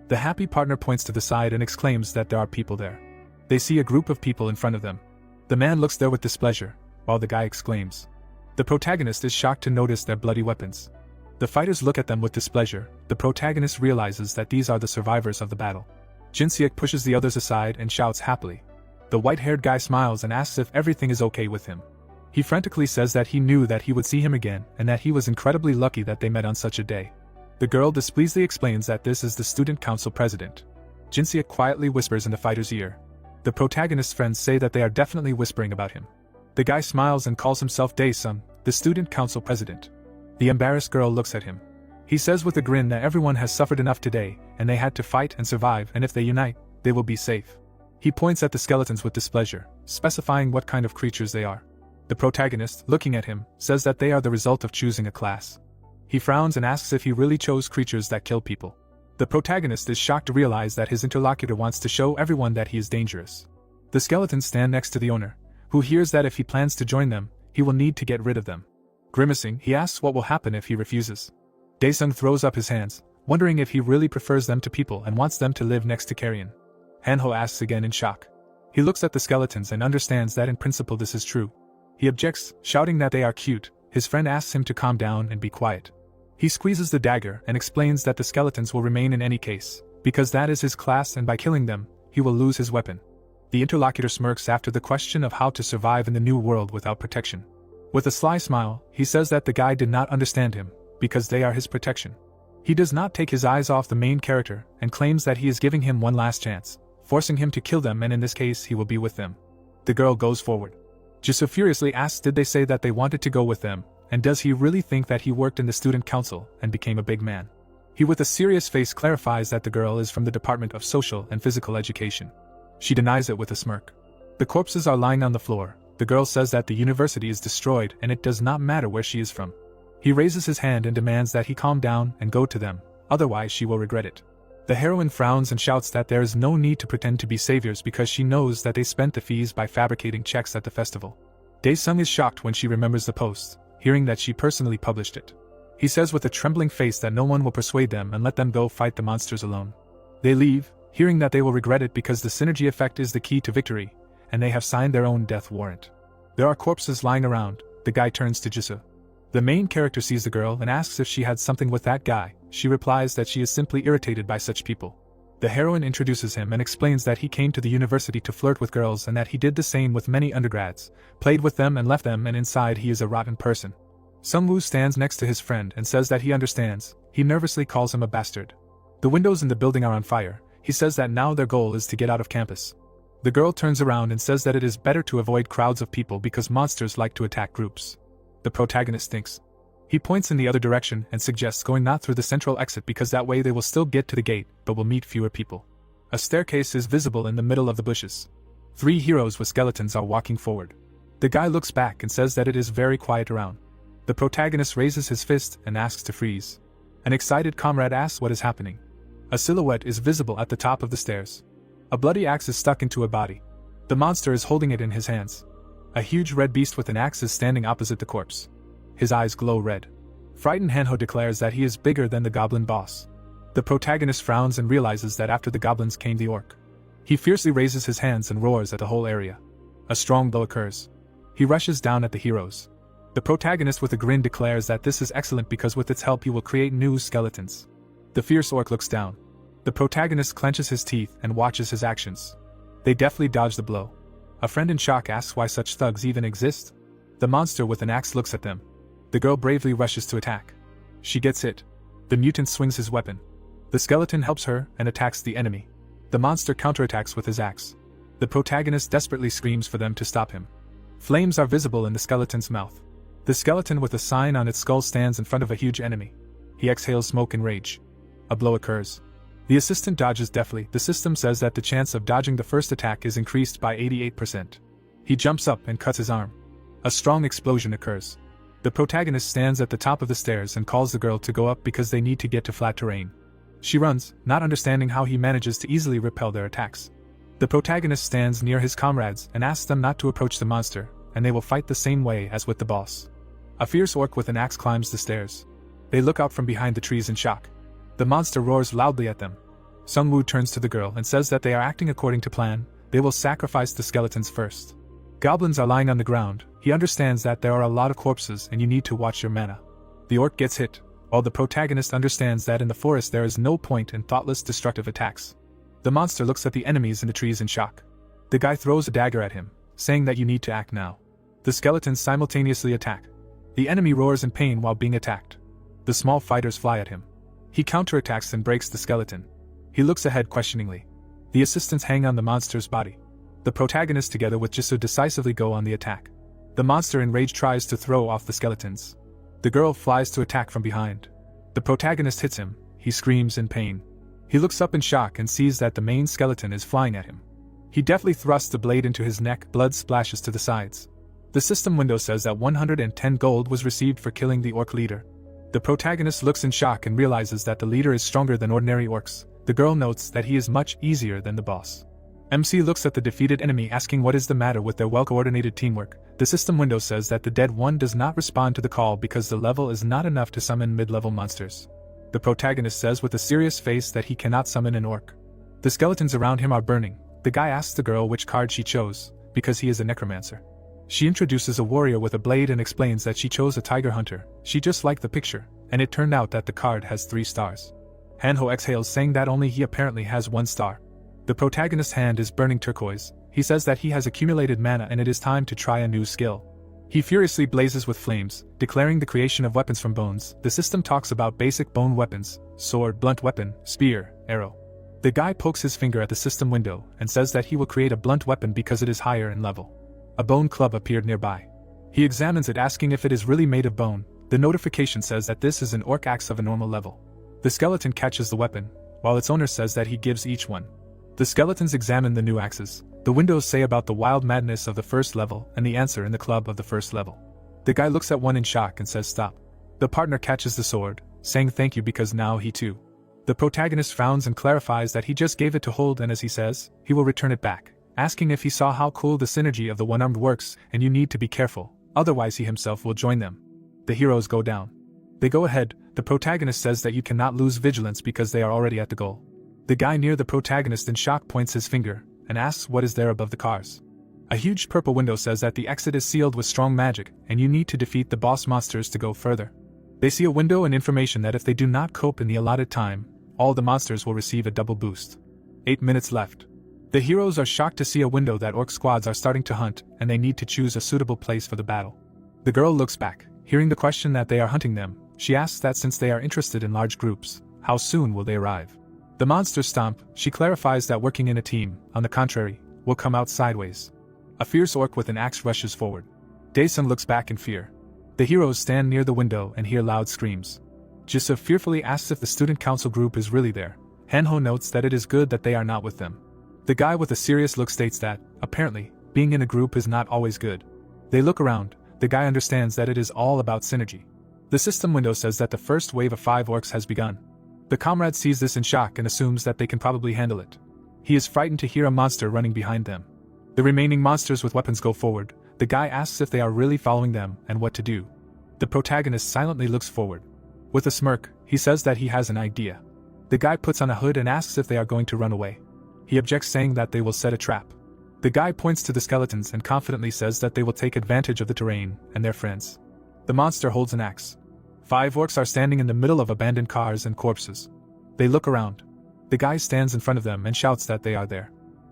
The happy partner points to the side and exclaims that there are people there. They see a group of people in front of them. The man looks there with displeasure, while the guy exclaims. The protagonist is shocked to notice their bloody weapons. The fighters look at them with displeasure. The protagonist realizes that these are the survivors of the battle. Jinseok pushes the others aside and shouts happily. The white-haired guy smiles and asks if everything is okay with him. He frantically says that he knew that he would see him again and that he was incredibly lucky that they met on such a day. The girl displeasedly explains that this is the student council president. Jinseok quietly whispers in the fighter's ear. The protagonist's friends say that they are definitely whispering about him. The guy smiles and calls himself Dae-sung, the student council president. The embarrassed girl looks at him. He says with a grin that everyone has suffered enough today, and they had to fight and survive, and if they unite, they will be safe. He points at the skeletons with displeasure, specifying what kind of creatures they are. The protagonist, looking at him, says that they are the result of choosing a class. He frowns and asks if he really chose creatures that kill people. The protagonist is shocked to realize that his interlocutor wants to show everyone that he is dangerous. The skeletons stand next to the owner, who hears that if he plans to join them, he will need to get rid of them. Grimacing, he asks what will happen if he refuses. Dae-sung throws up his hands, wondering if he really prefers them to people and wants them to live next to Carrion. Hanho asks again in shock. He looks at the skeletons and understands that in principle this is true. He objects, shouting that they are cute. His friend asks him to calm down and be quiet. He squeezes the dagger and explains that the skeletons will remain in any case, because that is his class and by killing them, he will lose his weapon. The interlocutor smirks after the question of how to survive in the new world without protection. With a sly smile, he says that the guy did not understand him, because they are his protection. He does not take his eyes off the main character and claims that he is giving him one last chance, forcing him to kill them, and in this case he will be with them. The girl goes forward. Jisoo furiously asks did they say that they wanted to go with them, and does he really think that he worked in the student council and became a big man? He with a serious face clarifies that the girl is from the Department of Social and Physical Education. She denies it with a smirk. The corpses are lying on the floor. The girl says that the university is destroyed and it does not matter where she is from. He raises his hand and demands that he calm down and go to them, otherwise she will regret it. The heroine frowns and shouts that there is no need to pretend to be saviors because she knows that they spent the fees by fabricating checks at the festival. Dae-sung is shocked when she remembers the post, hearing that she personally published it. He says with a trembling face that no one will persuade them and let them go fight the monsters alone. They leave, hearing that they will regret it because the synergy effect is the key to victory, and they have signed their own death warrant. There are corpses lying around. The guy turns to Jisoo. The main character sees the girl and asks if she had something with that guy. She replies that she is simply irritated by such people. The heroine introduces him and explains that he came to the university to flirt with girls and that he did the same with many undergrads, played with them and left them, and inside he is a rotten person. Sungwoo stands next to his friend and says that he understands. He nervously calls him a bastard. The windows in the building are on fire. He says that now their goal is to get out of campus. The girl turns around and says that it is better to avoid crowds of people because monsters like to attack groups. The protagonist thinks. He points in the other direction and suggests going not through the central exit because that way they will still get to the gate but will meet fewer people. A staircase is visible in the middle of the bushes. 3 heroes with skeletons are walking forward. The guy looks back and says that it is very quiet around. The protagonist raises his fist and asks to freeze. An excited comrade asks what is happening. A silhouette is visible at the top of the stairs. A bloody axe is stuck into a body. The monster is holding it in his hands. A huge red beast with an axe is standing opposite the corpse. His eyes glow red. Frightened Hanho declares that he is bigger than the goblin boss. The protagonist frowns and realizes that after the goblins came the orc. He fiercely raises his hands and roars at the whole area. A strong blow occurs. He rushes down at the heroes. The protagonist with a grin declares that this is excellent because with its help he will create new skeletons. The fierce orc looks down. The protagonist clenches his teeth and watches his actions. They deftly dodge the blow. A friend in shock asks why such thugs even exist. The monster with an axe looks at them. The girl bravely rushes to attack. She gets hit. The mutant swings his weapon. The skeleton helps her and attacks the enemy. The monster counterattacks with his axe. The protagonist desperately screams for them to stop him. Flames are visible in the skeleton's mouth. The skeleton with a sign on its skull stands in front of a huge enemy. He exhales smoke in rage. A blow occurs. The assistant dodges deftly. The system says that the chance of dodging the first attack is increased by 88%. He jumps up and cuts his arm. A strong explosion occurs. The protagonist stands at the top of the stairs and calls the girl to go up because they need to get to flat terrain. She runs, not understanding how he manages to easily repel their attacks. The protagonist stands near his comrades and asks them not to approach the monster, and they will fight the same way as with the boss. A fierce orc with an axe climbs the stairs. They look out from behind the trees in shock. The monster roars loudly at them. Sungwoo turns to the girl and says that they are acting according to plan. They will sacrifice the skeletons first. Goblins are lying on the ground. He understands that there are a lot of corpses and you need to watch your mana. The orc gets hit, while the protagonist understands that in the forest there is no point in thoughtless destructive attacks. The monster looks at the enemies in the trees in shock. The guy throws a dagger at him, saying that you need to act now. The skeletons simultaneously attack. The enemy roars in pain while being attacked. The small fighters fly at him. He counterattacks and breaks the skeleton. He looks ahead questioningly. The assistants hang on the monster's body. The protagonist together with Jisoo decisively go on the attack. The monster in rage tries to throw off the skeletons. The girl flies to attack from behind. The protagonist hits him. He screams in pain. He looks up in shock and sees that the main skeleton is flying at him. He deftly thrusts the blade into his neck. Blood splashes to the sides. The system window says that 110 gold was received for killing the orc leader. The protagonist looks in shock and realizes that the leader is stronger than ordinary orcs. The girl notes that he is much easier than the boss. MC looks at the defeated enemy asking what is the matter with their well-coordinated teamwork. The system window says that the dead one does not respond to the call because the level is not enough to summon mid-level monsters. The protagonist says with a serious face that he cannot summon an orc. The skeletons around him are burning. The guy asks the girl which card she chose, because he is a necromancer. She introduces a warrior with a blade and explains that she chose a tiger hunter. She just liked the picture, and it turned out that the card has 3 stars. Hanho exhales saying that only he apparently has 1 star. The protagonist's hand is burning turquoise. he says that he has accumulated mana and it is time to try a new skill. He furiously blazes with flames, declaring the creation of weapons from bones. The system talks about basic bone weapons: sword, blunt weapon, spear, arrow. The guy pokes his finger at the system window and says that he will create a blunt weapon because it is higher in level. A bone club appeared nearby. He examines it, asking if it is really made of bone. The notification says that this is an orc axe of a normal level. The skeleton catches the weapon, while its owner says that he gives each one. The skeletons examine the new axes. The windows say about the wild madness of the first level and the answer in the club of the first level. The guy looks at one in shock and says stop. The partner catches the sword, saying thank you because now he too. The protagonist frowns and clarifies that he just gave it to hold, and as he says, he will return it back, asking if he saw how cool the synergy of the one-armed works, and you need to be careful, otherwise he himself will join them. The heroes go down. They go ahead. The protagonist says that you cannot lose vigilance because they are already at the goal. The guy near the protagonist in shock points his finger and asks what is there above the cars. A huge purple window says that the exit is sealed with strong magic and you need to defeat the boss monsters to go further. They see a window and information that if they do not cope in the allotted time, all the monsters will receive a double boost. 8 minutes left. The heroes are shocked to see a window that orc squads are starting to hunt and they need to choose a suitable place for the battle. The girl looks back, hearing the question that they are hunting them. She asks that since they are interested in large groups, how soon will they arrive? The monsters stomp. She clarifies that working in a team, on the contrary, will come out sideways. A fierce orc with an axe rushes forward. Daesun looks back in fear. The heroes stand near the window and hear loud screams. Jisoo fearfully asks if the student council group is really there. Hanho notes that it is good that they are not with them. The guy with a serious look states that, apparently, being in a group is not always good. They look around. The guy understands that it is all about synergy. The system window says that the first wave of 5 orcs has begun. The comrade sees this in shock and assumes that they can probably handle it. He is frightened to hear a monster running behind them. The remaining monsters with weapons go forward. The guy asks if they are really following them and what to do. The protagonist silently looks forward. With a smirk, he says that he has an idea. The guy puts on a hood and asks if they are going to run away. He objects, saying that they will set a trap. The guy points to the skeletons and confidently says that they will take advantage of the terrain and their friends. The monster holds an axe. 5 orcs are standing in the middle of abandoned cars and corpses. They look around. The guy stands in front of them and shouts that they are there.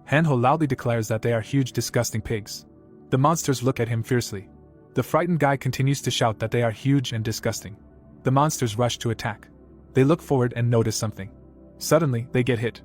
Hanho loudly declares that they are huge, disgusting pigs. The monsters look at him fiercely. The frightened guy continues to shout that they are huge and disgusting. The monsters rush to attack. They look forward and notice something. Suddenly, they get hit.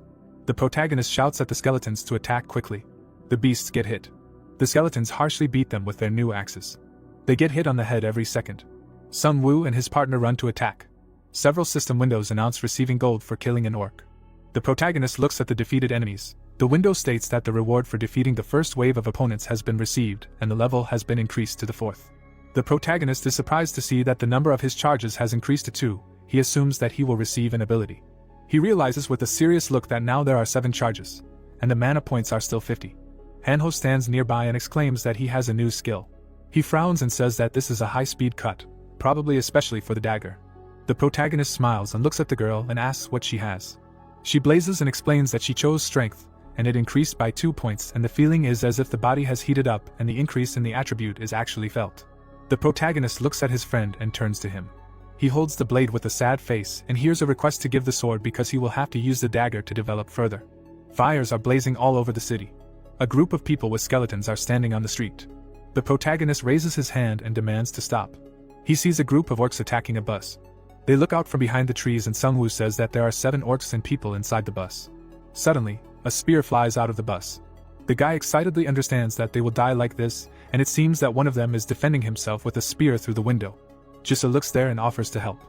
The protagonist shouts at the skeletons to attack quickly. The beasts get hit. The skeletons harshly beat them with their new axes. They get hit on the head every second. Sun Woo and his partner run to attack. Several system windows announce receiving gold for killing an orc. The protagonist looks at the defeated enemies. The window states that the reward for defeating the first wave of opponents has been received and the level has been increased to the 4th. The protagonist is surprised to see that the number of his charges has increased to 2. He assumes that he will receive an ability. He realizes with a serious look that now there are 7 charges, and the mana points are still 50. Hanho stands nearby and exclaims that he has a new skill. He frowns and says that this is a high-speed cut, probably especially for the dagger. The protagonist smiles and looks at the girl and asks what she has. She blazes and explains that she chose strength, and it increased by 2 points, and the feeling is as if the body has heated up and the increase in the attribute is actually felt. The protagonist looks at his friend and turns to him. He holds the blade with a sad face and hears a request to give the sword because he will have to use the dagger to develop further. Fires are blazing all over the city. A group of people with skeletons are standing on the street. The protagonist raises his hand and demands to stop. He sees a group of orcs attacking a bus. They look out from behind the trees and Sungwoo says that there are 7 orcs and people inside the bus. Suddenly, a spear flies out of the bus. The guy excitedly understands that they will die like this, and it seems that one of them is defending himself with a spear through the window. Jisoo looks there and offers to help.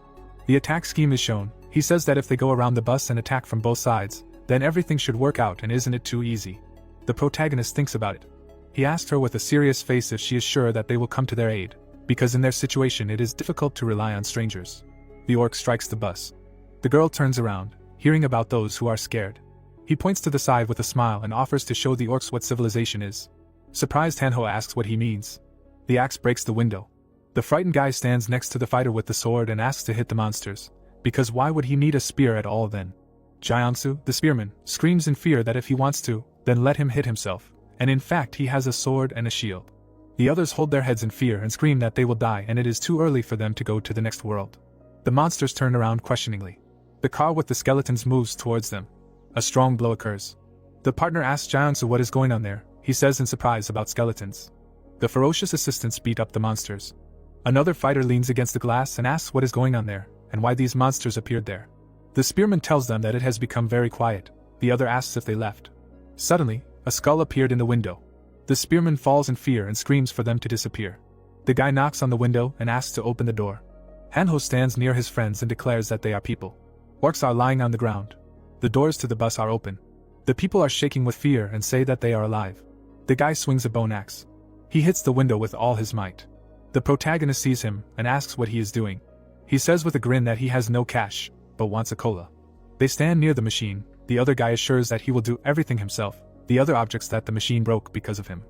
The attack scheme is shown. He says that if they go around the bus and attack from both sides, then everything should work out, and isn't it too easy? The protagonist thinks about it. He asks her with a serious face if she is sure that they will come to their aid, because in their situation it is difficult to rely on strangers. The orc strikes the bus. The girl turns around, hearing about those who are scared. He points to the side with a smile and offers to show the orcs what civilization is. Surprised, Hanho asks what he means. The axe breaks the window. The frightened guy stands next to the fighter with the sword and asks to hit the monsters, because why would he need a spear at all then? Jiangsu, the spearman, screams in fear that if he wants to, then let him hit himself, and in fact he has a sword and a shield. The others hold their heads in fear and scream that they will die and it is too early for them to go to the next world. The monsters turn around questioningly. The car with the skeletons moves towards them. A strong blow occurs. The partner asks Jiangsu what is going on there, he says in surprise about skeletons. The ferocious assistants beat up the monsters. Another fighter leans against the glass and asks what is going on there, and why these monsters appeared there. The spearman tells them that it has become very quiet. The other asks if they left. Suddenly, a skull appeared in the window. The spearman falls in fear and screams for them to disappear. The guy knocks on the window and asks to open the door. Hanho stands near his friends and declares that they are people. Orcs are lying on the ground. The doors to the bus are open. The people are shaking with fear and say that they are alive. The guy swings a bone axe. He hits the window with all his might. The protagonist sees him and asks what he is doing. He says with a grin that he has no cash, but wants a cola. They stand near the machine. The other guy assures that he will do everything himself, the other objects that the machine broke because of him.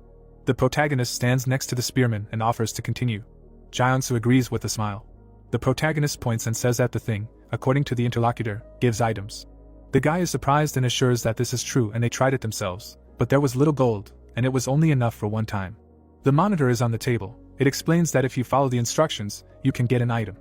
The protagonist stands next to the spearman and offers to continue. Jaeonsu agrees with a smile. The protagonist points and says that the thing, according to the interlocutor, gives items. The guy is surprised and assures that this is true and they tried it themselves, but there was little gold, and it was only enough for one time. The monitor is on the table. It explains that if you follow the instructions, you can get an item.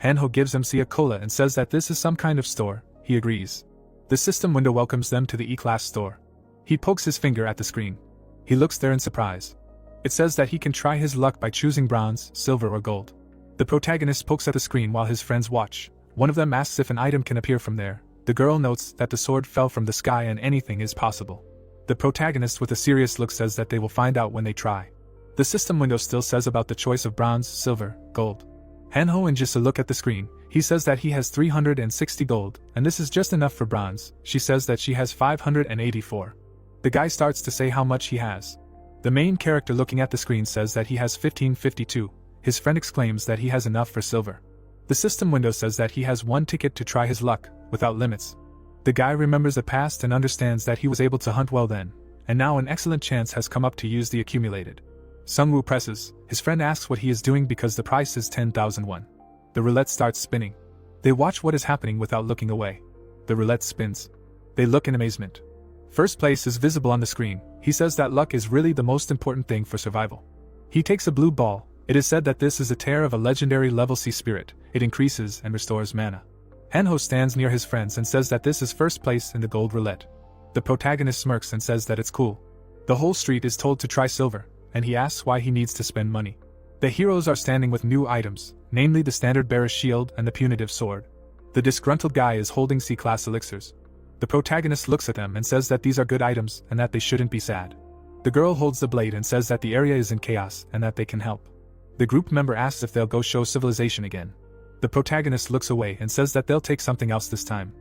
Hanho gives MC a cola and says that this is some kind of store. He agrees. The system window welcomes them to the E-class store. He pokes his finger at the screen. He looks there in surprise. It says that he can try his luck by choosing bronze, silver or gold. The protagonist pokes at the screen while his friends watch. One of them asks if an item can appear from there. The girl notes that the sword fell from the sky and anything is possible. The protagonist with a serious look says that they will find out when they try. The system window still says about the choice of bronze, silver, gold. Hanho and Jisa look at the screen. He says that he has 360 gold, and this is just enough for bronze. She says that she has 584. The guy starts to say how much he has. The main character looking at the screen says that he has 1552. His friend exclaims that he has enough for silver. The system window says that he has one ticket to try his luck, without limits. The guy remembers the past and understands that he was able to hunt well then, and now an excellent chance has come up to use the accumulated. Sungwoo presses. His friend asks what he is doing because the price is 10,000 won. The roulette starts spinning. They watch what is happening without looking away. The roulette spins. They look in amazement. First place is visible on the screen. He says that luck is really the most important thing for survival. He takes a blue ball. It is said that this is a tear of a legendary level C spirit. It increases and restores mana. Hanho stands near his friends and says that this is first place in the gold roulette. The protagonist smirks and says that it's cool. The whole street is told to try silver, and he asks why he needs to spend money. The heroes are standing with new items, namely the standard bearer's shield and the punitive sword. The disgruntled guy is holding C-class elixirs. The protagonist looks at them and says that these are good items and that they shouldn't be sad. The girl holds the blade and says that the area is in chaos and that they can help. The group member asks if they'll go show civilization again. The protagonist looks away and says that they'll take something else this time.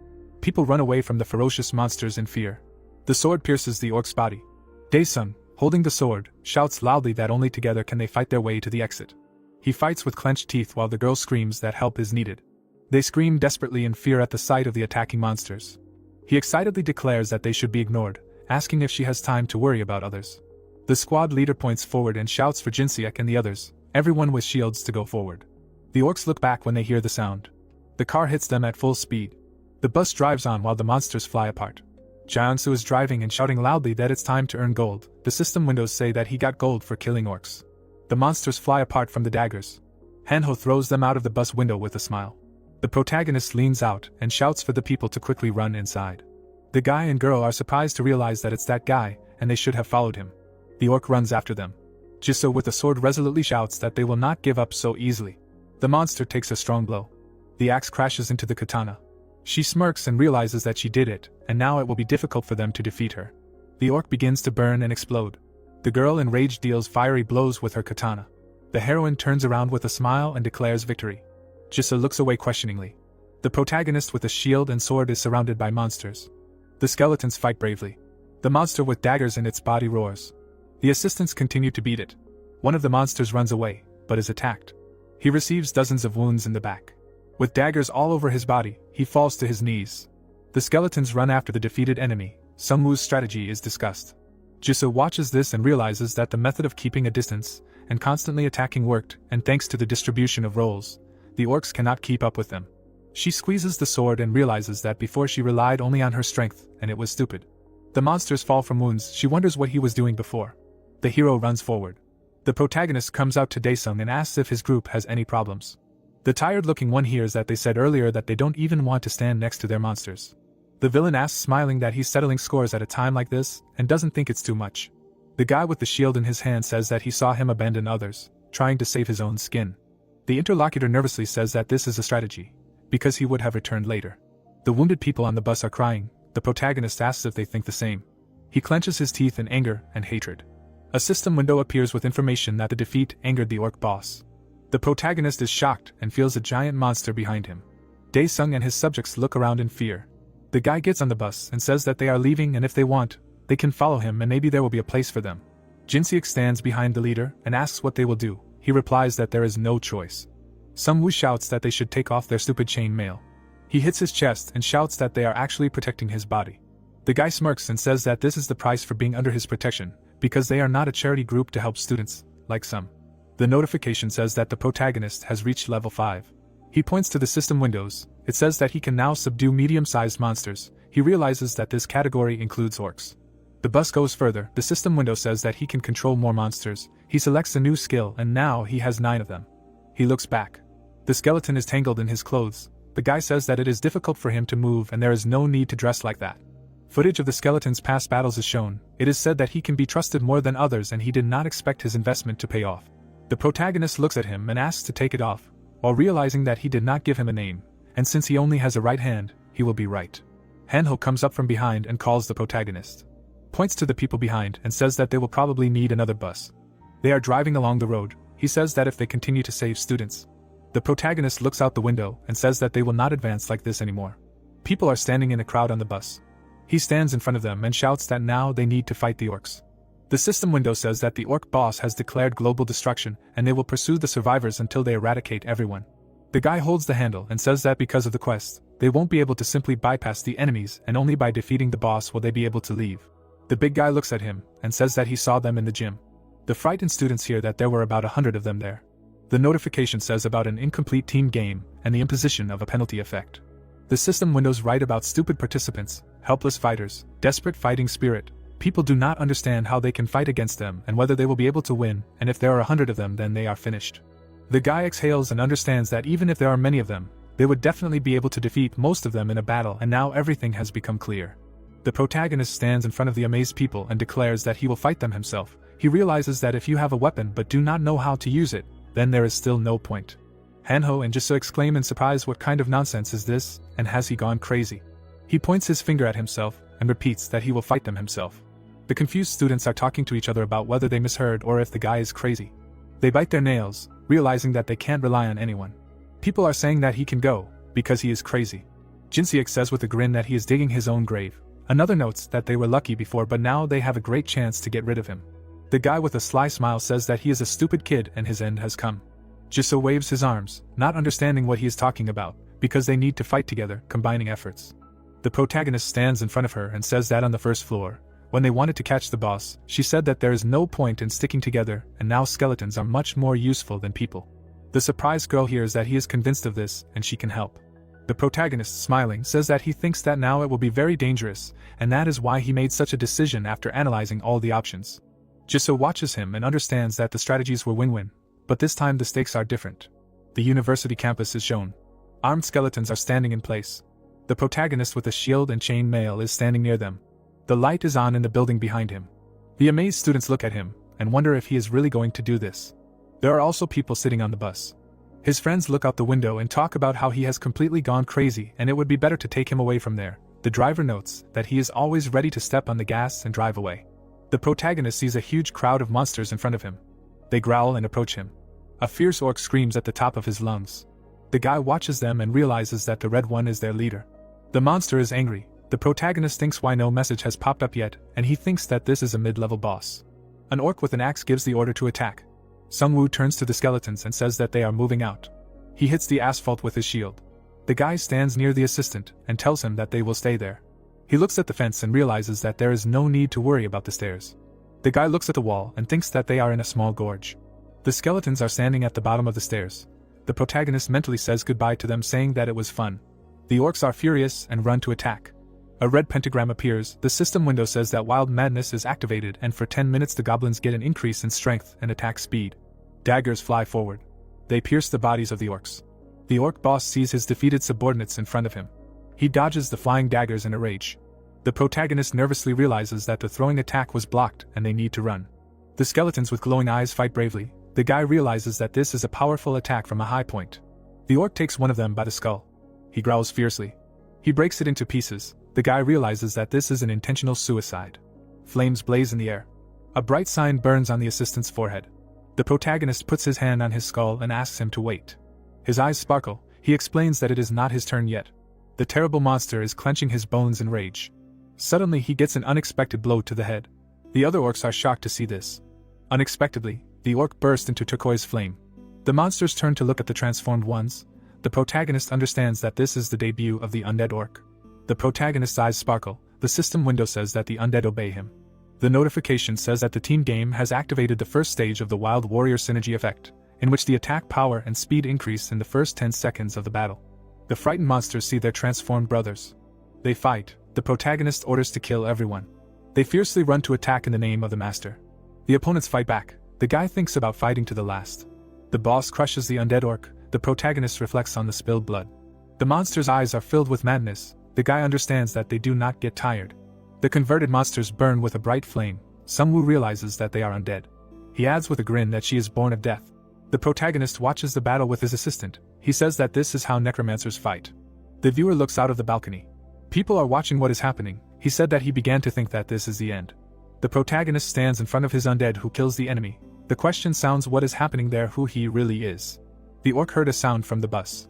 People run away from the ferocious monsters in fear. The sword pierces the orc's body. Daesung, holding the sword, shouts loudly that only together can they fight their way to the exit. He fights with clenched teeth while the girl screams that help is needed. They scream desperately in fear at the sight of the attacking monsters. He excitedly declares that they should be ignored, asking if she has time to worry about others. The squad leader points forward and shouts for Jinseok and the others, everyone with shields, to go forward. The orcs look back when they hear the sound. The car hits them at full speed. The bus drives on while the monsters fly apart. Jaeonsu is driving and shouting loudly that it's time to earn gold. The system windows say that he got gold for killing orcs. The monsters fly apart from the daggers. Hanho throws them out of the bus window with a smile. The protagonist leans out and shouts for the people to quickly run inside. The guy and girl are surprised to realize that it's that guy, and they should have followed him. The orc runs after them. Jisoo with the sword resolutely shouts that they will not give up so easily. The monster takes a strong blow. The axe crashes into the katana. She smirks and realizes that she did it, and now it will be difficult for them to defeat her. The orc begins to burn and explode. The girl enraged deals fiery blows with her katana. The heroine turns around with a smile and declares victory. Jisoo looks away questioningly. The protagonist with a shield and sword is surrounded by monsters. The skeletons fight bravely. The monster with daggers in its body roars. The assistants continue to beat it. One of the monsters runs away, but is attacked. He receives dozens of wounds in the back. With daggers all over his body, he falls to his knees. The skeletons run after the defeated enemy. Sungwoo's strategy is discussed. Jisoo watches this and realizes that the method of keeping a distance and constantly attacking worked, and thanks to the distribution of roles, the orcs cannot keep up with them. She squeezes the sword and realizes that before she relied only on her strength, and it was stupid. The monsters fall from wounds. She wonders what he was doing before. The hero runs forward. The protagonist comes out to Daesung and asks if his group has any problems. The tired-looking one hears that they said earlier that they don't even want to stand next to their monsters. The villain asks, smiling, that he's settling scores at a time like this and doesn't think it's too much. The guy with the shield in his hand says that he saw him abandon others, trying to save his own skin. The interlocutor nervously says that this is a strategy, because he would have returned later. The wounded people on the bus are crying. The protagonist asks if they think the same. He clenches his teeth in anger and hatred. A system window appears with information that the defeat angered the orc boss. The protagonist is shocked and feels a giant monster behind him. Dae-sung and his subjects look around in fear. The guy gets on the bus and says that they are leaving, and if they want, they can follow him and maybe there will be a place for them. Jinseok stands behind the leader and asks what they will do. He replies that there is no choice. Sungwoo shouts that they should take off their stupid chain mail. He hits his chest and shouts that they are actually protecting his body. The guy smirks and says that this is the price for being under his protection, because they are not a charity group to help students, like some. The notification says that the protagonist has reached level 5. He points to the system windows. It says that he can now subdue medium-sized monsters. He realizes that this category includes orcs. The bus goes further. The system window says that he can control more monsters. He selects a new skill and now he has 9 of them. He looks back. The skeleton is tangled in his clothes. The guy says that it is difficult for him to move and there is no need to dress like that. Footage of the skeleton's past battles is shown. It is said that he can be trusted more than others and he did not expect his investment to pay off. The protagonist looks at him and asks to take it off, while realizing that he did not give him a name, and since he only has a right hand, he will be right. Hanho comes up from behind and calls the protagonist. Points to the people behind and says that they will probably need another bus. They are driving along the road. He says that if they continue to save students. The protagonist looks out the window and says that they will not advance like this anymore. People are standing in a crowd on the bus. He stands in front of them and shouts that now they need to fight the orcs. The system window says that the orc boss has declared global destruction and they will pursue the survivors until they eradicate everyone. The guy holds the handle and says that because of the quest, they won't be able to simply bypass the enemies and only by defeating the boss will they be able to leave. The big guy looks at him and says that he saw them in the gym. The frightened students hear that there were about 100 of them there. The notification says about an incomplete team game and the imposition of a penalty effect. The system windows write about stupid participants, helpless fighters, desperate fighting spirit. People do not understand how they can fight against them and whether they will be able to win, and if there are 100 of them then they are finished. The guy exhales and understands that even if there are many of them, they would definitely be able to defeat most of them in a battle, and now everything has become clear. The protagonist stands in front of the amazed people and declares that he will fight them himself. He realizes that if you have a weapon but do not know how to use it, then there is still no point. Hanho and Jisoo exclaim in surprise, what kind of nonsense is this, and has he gone crazy? He points his finger at himself and repeats that he will fight them himself. The confused students are talking to each other about whether they misheard or if the guy is crazy. They bite their nails, realizing that they can't rely on anyone. People are saying that he can go, because he is crazy. Jinseok says with a grin that he is digging his own grave. Another notes that they were lucky before but now they have a great chance to get rid of him. The guy with a sly smile says that he is a stupid kid and his end has come. Jisoo waves his arms, not understanding what he is talking about, because they need to fight together, combining efforts. The protagonist stands in front of her and says that on the first floor, when they wanted to catch the boss, she said that there is no point in sticking together and now skeletons are much more useful than people. The surprised girl hears that he is convinced of this and she can help. The protagonist, smiling, says that he thinks that now it will be very dangerous, and that is why he made such a decision after analyzing all the options. Jisoo watches him and understands that the strategies were win-win, but this time the stakes are different. The university campus is shown. Armed skeletons are standing in place. The protagonist with a shield and chain mail is standing near them. The light is on in the building behind him. The amazed students look at him and wonder if he is really going to do this. There are also people sitting on the bus. His friends look out the window and talk about how he has completely gone crazy and it would be better to take him away from there. The driver notes that he is always ready to step on the gas and drive away. The protagonist sees a huge crowd of monsters in front of him. They growl and approach him. A fierce orc screams at the top of his lungs. The guy watches them and realizes that the red one is their leader. The monster is angry. The protagonist thinks why no message has popped up yet, and he thinks that this is a mid-level boss. An orc with an axe gives the order to attack. Sungwoo turns to the skeletons and says that they are moving out. He hits the asphalt with his shield. The guy stands near the assistant and tells him that they will stay there. He looks at the fence and realizes that there is no need to worry about the stairs. The guy looks at the wall and thinks that they are in a small gorge. The skeletons are standing at the bottom of the stairs. The protagonist mentally says goodbye to them, saying that it was fun. The orcs are furious and run to attack. A red pentagram appears. The system window says that wild madness is activated and for 10 minutes the goblins get an increase in strength and attack speed. Daggers fly forward. They pierce the bodies of the orcs. The orc boss sees his defeated subordinates in front of him. He dodges the flying daggers in a rage. The protagonist nervously realizes that the throwing attack was blocked and they need to run. The skeletons with glowing eyes fight bravely. The guy realizes that this is a powerful attack from a high point. The orc takes one of them by the skull. He growls fiercely. He breaks it into pieces. The guy realizes that this is an intentional suicide. Flames blaze in the air. A bright sign burns on the assistant's forehead. The protagonist puts his hand on his skull and asks him to wait. His eyes sparkle. He explains that it is not his turn yet. The terrible monster is clenching his bones in rage. Suddenly he gets an unexpected blow to the head. The other orcs are shocked to see this. Unexpectedly, the orc burst into turquoise flame. The monsters turn to look at the transformed ones. The protagonist understands that this is the debut of the undead orc. The protagonist's eyes sparkle. The system window says that the undead obey him. The notification says that the team game has activated the first stage of the Wild Warrior Synergy effect, in which the attack power and speed increase in the first 10 seconds of the battle. The frightened monsters see their transformed brothers. They fight. The protagonist orders to kill everyone. They fiercely run to attack in the name of the master. The opponents fight back. The guy thinks about fighting to the last. The boss crushes the undead orc. The protagonist reflects on the spilled blood. The monster's eyes are filled with madness. The guy understands that they do not get tired. The converted monsters burn with a bright flame. Sungwoo realizes that they are undead. He adds with a grin that she is born of death. The protagonist watches the battle with his assistant. He says that this is how necromancers fight. The viewer looks out of the balcony. People are watching what is happening. He said that he began to think that this is the end. The protagonist stands in front of his undead who kills the enemy. The question sounds what is happening there, who he really is. The orc heard a sound from the bus.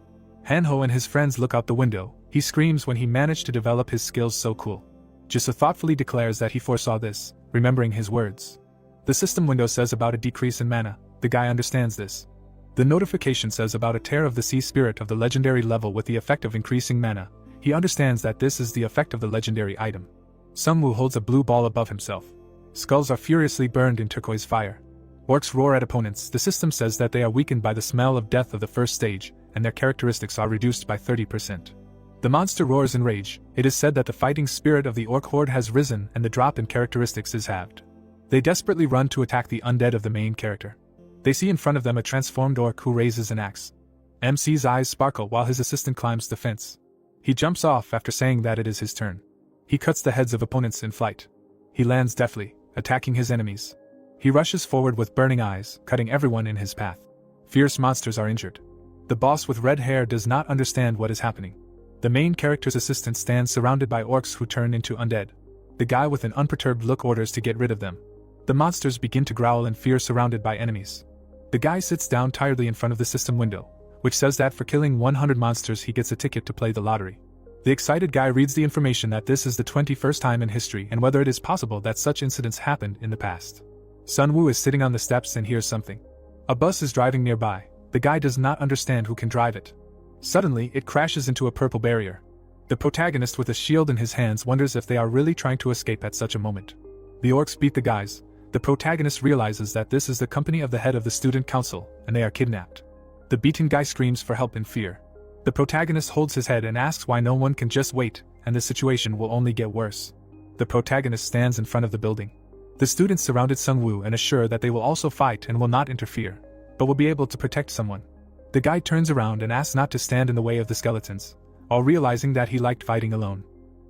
Hanho and his friends look out the window. He screams when he managed to develop his skills so cool. Jisoo thoughtfully declares that he foresaw this, remembering his words. The system window says about a decrease in mana. The guy understands this. The notification says about a tear of the sea spirit of the legendary level with the effect of increasing mana. He understands that this is the effect of the legendary item. Sungwoo holds a blue ball above himself. Skulls are furiously burned in turquoise fire. Orcs roar at opponents. The system says that they are weakened by the smell of death of the first stage, and their characteristics are reduced by 30%. The monster roars in rage. It is said that the fighting spirit of the orc horde has risen and the drop in characteristics is halved. They desperately run to attack the undead of the main character. They see in front of them a transformed orc who raises an axe. MC's eyes sparkle while his assistant climbs the fence. He jumps off after saying that it is his turn. He cuts the heads of opponents in flight. He lands deftly, attacking his enemies. He rushes forward with burning eyes, cutting everyone in his path. Fierce monsters are injured. The boss with red hair does not understand what is happening. The main character's assistant stands surrounded by orcs who turn into undead. The guy with an unperturbed look orders to get rid of them. The monsters begin to growl in fear surrounded by enemies. The guy sits down tiredly in front of the system window, which says that for killing 100 monsters he gets a ticket to play the lottery. The excited guy reads the information that this is the 21st time in history and whether it is possible that such incidents happened in the past. Sunwoo is sitting on the steps and hears something. A bus is driving nearby. The guy does not understand who can drive it. Suddenly, it crashes into a purple barrier. The protagonist with a shield in his hands wonders if they are really trying to escape at such a moment. The orcs beat the guys. The protagonist realizes that this is the company of the head of the student council, and they are kidnapped. The beaten guy screams for help in fear. The protagonist holds his head and asks why no one can just wait, and the situation will only get worse. The protagonist stands in front of the building. The students surrounded Sungwoo and assure that they will also fight and will not interfere, but will be able to protect someone. The guy turns around and asks not to stand in the way of the skeletons, while realizing that he liked fighting alone.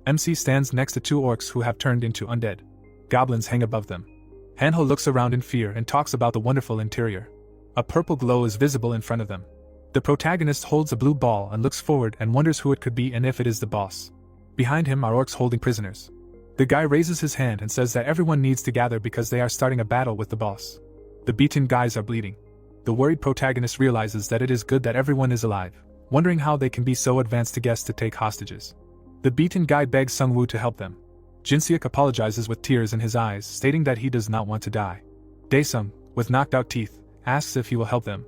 MC stands next to two orcs who have turned into undead. Goblins hang above them. Hanho looks around in fear and talks about the wonderful interior. A purple glow is visible in front of them. The protagonist holds a blue ball and looks forward and wonders who it could be and if it is the boss. Behind him are orcs holding prisoners. The guy raises his hand and says that everyone needs to gather because they are starting a battle with the boss. The beaten guys are bleeding. The worried protagonist realizes that it is good that everyone is alive, wondering how they can be so advanced to guess to take hostages. The beaten guy begs Sungwoo to help them. Jinseok apologizes with tears in his eyes, stating that he does not want to die. Daesung, with knocked out teeth, asks if he will help them.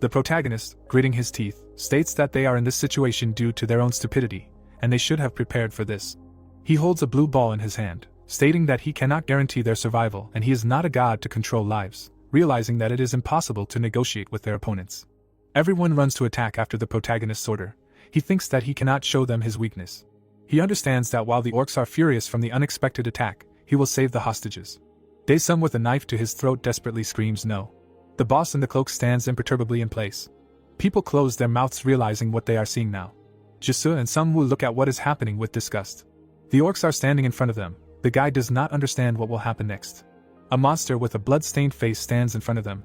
The protagonist, gritting his teeth, states that they are in this situation due to their own stupidity, and they should have prepared for this. He holds a blue ball in his hand, stating that he cannot guarantee their survival and he is not a god to control lives, realizing that it is impossible to negotiate with their opponents. Everyone runs to attack after the protagonist's order. He thinks that he cannot show them his weakness. He understands that while the orcs are furious from the unexpected attack, he will save the hostages. Daesung with a knife to his throat desperately screams no. The boss in the cloak stands imperturbably in place. People close their mouths realizing what they are seeing now. Jisoo and Sungwoo look at what is happening with disgust. The orcs are standing in front of them. The guy does not understand what will happen next. A monster with a blood-stained face stands in front of them.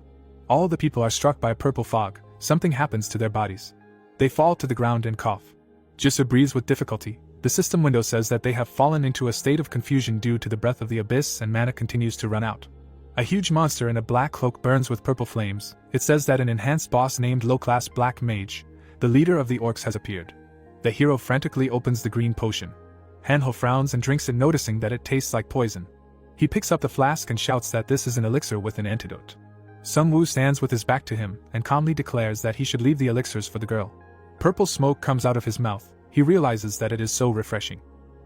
All the people are struck by a purple fog. Something happens to their bodies. They fall to the ground and cough. Jisoo breathes with difficulty. The system window says that they have fallen into a state of confusion due to the breath of the abyss and mana continues to run out. A huge monster in a black cloak burns with purple flames. It says that an enhanced boss named low-class Black Mage, the leader of the orcs, has appeared. The hero frantically opens the green potion. Hanho frowns and drinks it, noticing that it tastes like poison. He picks up the flask and shouts that this is an elixir with an antidote. Sungwoo stands with his back to him and calmly declares that he should leave the elixirs for the girl. Purple smoke comes out of his mouth. He realizes that it is so refreshing.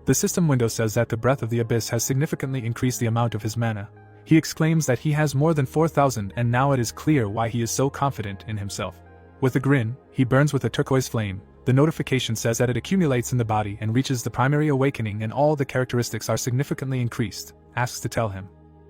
The system window says that the breath of the abyss has significantly increased the amount of his mana. He exclaims that he has more than 4,000 and now it is clear why he is so confident in himself. With a grin, he burns with a turquoise flame. The notification says that it accumulates in the body and reaches the primary awakening and all the characteristics are significantly increased, asks to tell him.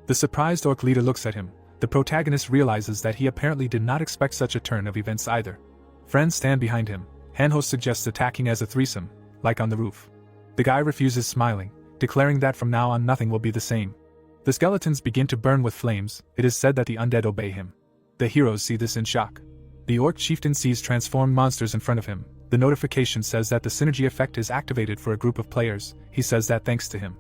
The surprised orc leader looks at him. The protagonist realizes that he apparently did not expect such a turn of events either. Friends stand behind him. Hanho suggests attacking as a threesome, like on the roof. The guy refuses, smiling, declaring that from now on nothing will be the same. The skeletons begin to burn with flames. It is said that the undead obey him. The heroes see this in shock. The orc chieftain sees transformed monsters in front of him. The notification says that the synergy effect is activated for a group of players. He says that thanks to him.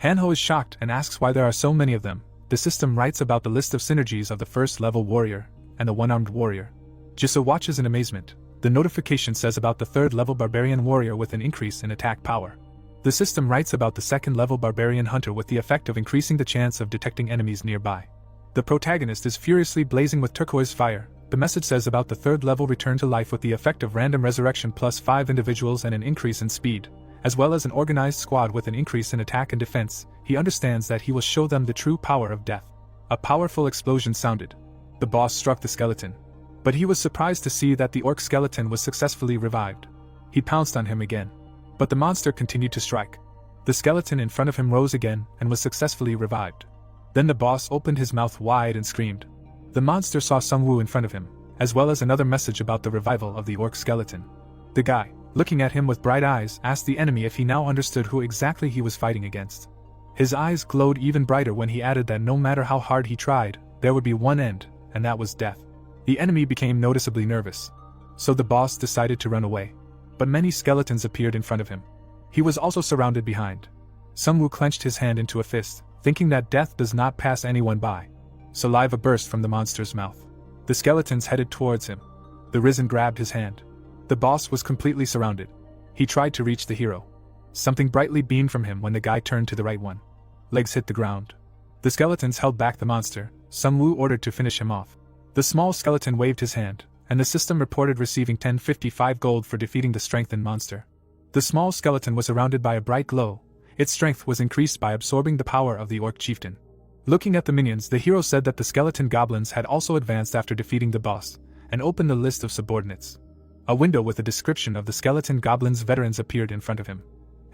Hanho is shocked and asks why there are so many of them. The system writes about the list of synergies of the first-level warrior and the one-armed warrior. Jisoo watches in amazement. The notification says about the third-level barbarian warrior with an increase in attack power. The system writes about the second-level barbarian hunter with the effect of increasing the chance of detecting enemies nearby. The protagonist is furiously blazing with turquoise fire. The message says about the third-level return to life with the effect of random resurrection plus 5 individuals and an increase in speed, as well as an organized squad with an increase in attack and defense. He understands that he will show them the true power of death. A powerful explosion sounded. The boss struck the skeleton. But he was surprised to see that the orc skeleton was successfully revived. He pounced on him again. But the monster continued to strike. The skeleton in front of him rose again and was successfully revived. Then the boss opened his mouth wide and screamed. The monster saw Sungwoo in front of him, as well as another message about the revival of the orc skeleton. The guy, looking at him with bright eyes, asked the enemy if he now understood who exactly he was fighting against. His eyes glowed even brighter when he added that no matter how hard he tried, there would be one end, and that was death. The enemy became noticeably nervous. So the boss decided to run away. But many skeletons appeared in front of him. He was also surrounded behind. Sungwoo clenched his hand into a fist, thinking that death does not pass anyone by. Saliva burst from the monster's mouth. The skeletons headed towards him. The Risen grabbed his hand. The boss was completely surrounded. He tried to reach the hero. Something brightly beamed from him when the guy turned to the right one. Legs hit the ground. The skeletons held back the monster. Sungwoo ordered to finish him off. The small skeleton waved his hand, and the system reported receiving 1055 gold for defeating the strengthened monster. The small skeleton was surrounded by a bright glow. Its strength was increased by absorbing the power of the orc chieftain. Looking at the minions, the hero said that the skeleton goblins had also advanced after defeating the boss, and opened a list of subordinates. A window with a description of the skeleton goblins' veterans appeared in front of him.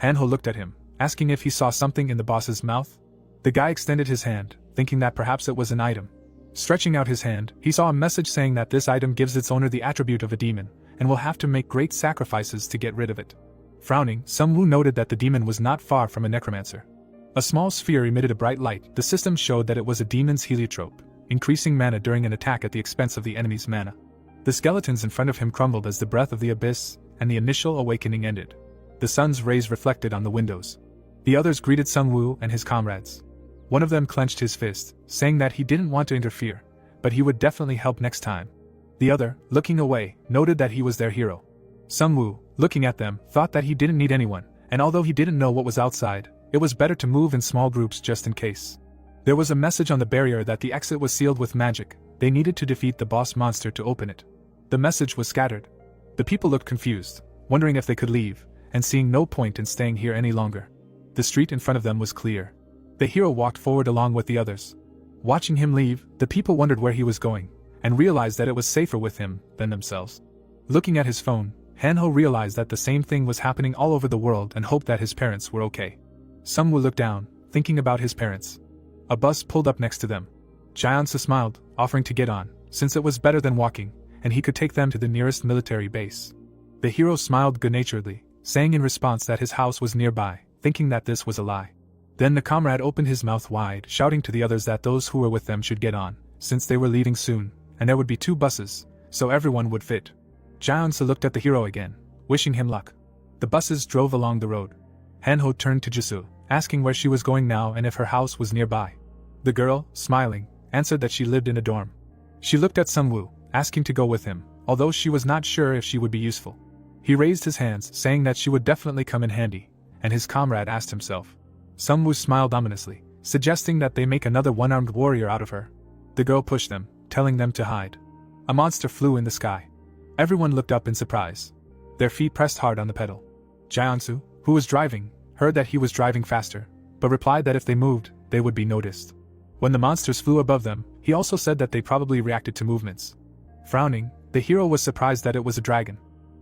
Hanho looked at him, asking if he saw something in the boss's mouth. The guy extended his hand, thinking that perhaps it was an item. Stretching out his hand, he saw a message saying that this item gives its owner the attribute of a demon, and will have to make great sacrifices to get rid of it. Frowning, Sungwoo noted that the demon was not far from a necromancer. A small sphere emitted a bright light. The system showed that it was a demon's heliotrope, increasing mana during an attack at the expense of the enemy's mana. The skeletons in front of him crumbled as the breath of the abyss and the initial awakening ended. The sun's rays reflected on the windows. The others greeted Sungwoo and his comrades. One of them clenched his fist, saying that he didn't want to interfere, but he would definitely help next time. The other, looking away, noted that he was their hero. Sungwoo, looking at them, thought that he didn't need anyone, and although he didn't know what was outside, it was better to move in small groups just in case. There was a message on the barrier that the exit was sealed with magic. They needed to defeat the boss monster to open it. The message was scattered. The people looked confused, wondering if they could leave, and seeing no point in staying here any longer. The street in front of them was clear. The hero walked forward along with the others. Watching him leave, the people wondered where he was going, and realized that it was safer with him than themselves. Looking at his phone, Hanho realized that the same thing was happening all over the world and hoped that his parents were okay. Sungwoo looked down, thinking about his parents. A bus pulled up next to them. Jaeonsa smiled, offering to get on, since it was better than walking, and he could take them to the nearest military base. The hero smiled good-naturedly, saying in response that his house was nearby, thinking that this was a lie. Then the comrade opened his mouth wide, shouting to the others that those who were with them should get on, since they were leaving soon, and there would be 2 buses, so everyone would fit. Jaeon-soo looked at the hero again, wishing him luck. The buses drove along the road. Hanho turned to Jisoo, asking where she was going now and if her house was nearby. The girl, smiling, answered that she lived in a dorm. She looked at Sungwoo, asking to go with him, although she was not sure if she would be useful. He raised his hands, saying that she would definitely come in handy, and his comrade asked himself. Sungwoo smiled ominously, suggesting that they make another one-armed warrior out of her. The girl pushed them, telling them to hide. A monster flew in the sky. Everyone looked up in surprise. Their feet pressed hard on the pedal. Jaeon-soo, who was driving, heard that he was driving faster, but replied that if they moved, they would be noticed. When the monsters flew above them, he also said that they probably reacted to movements. Frowning, the hero was surprised that it was a dragon.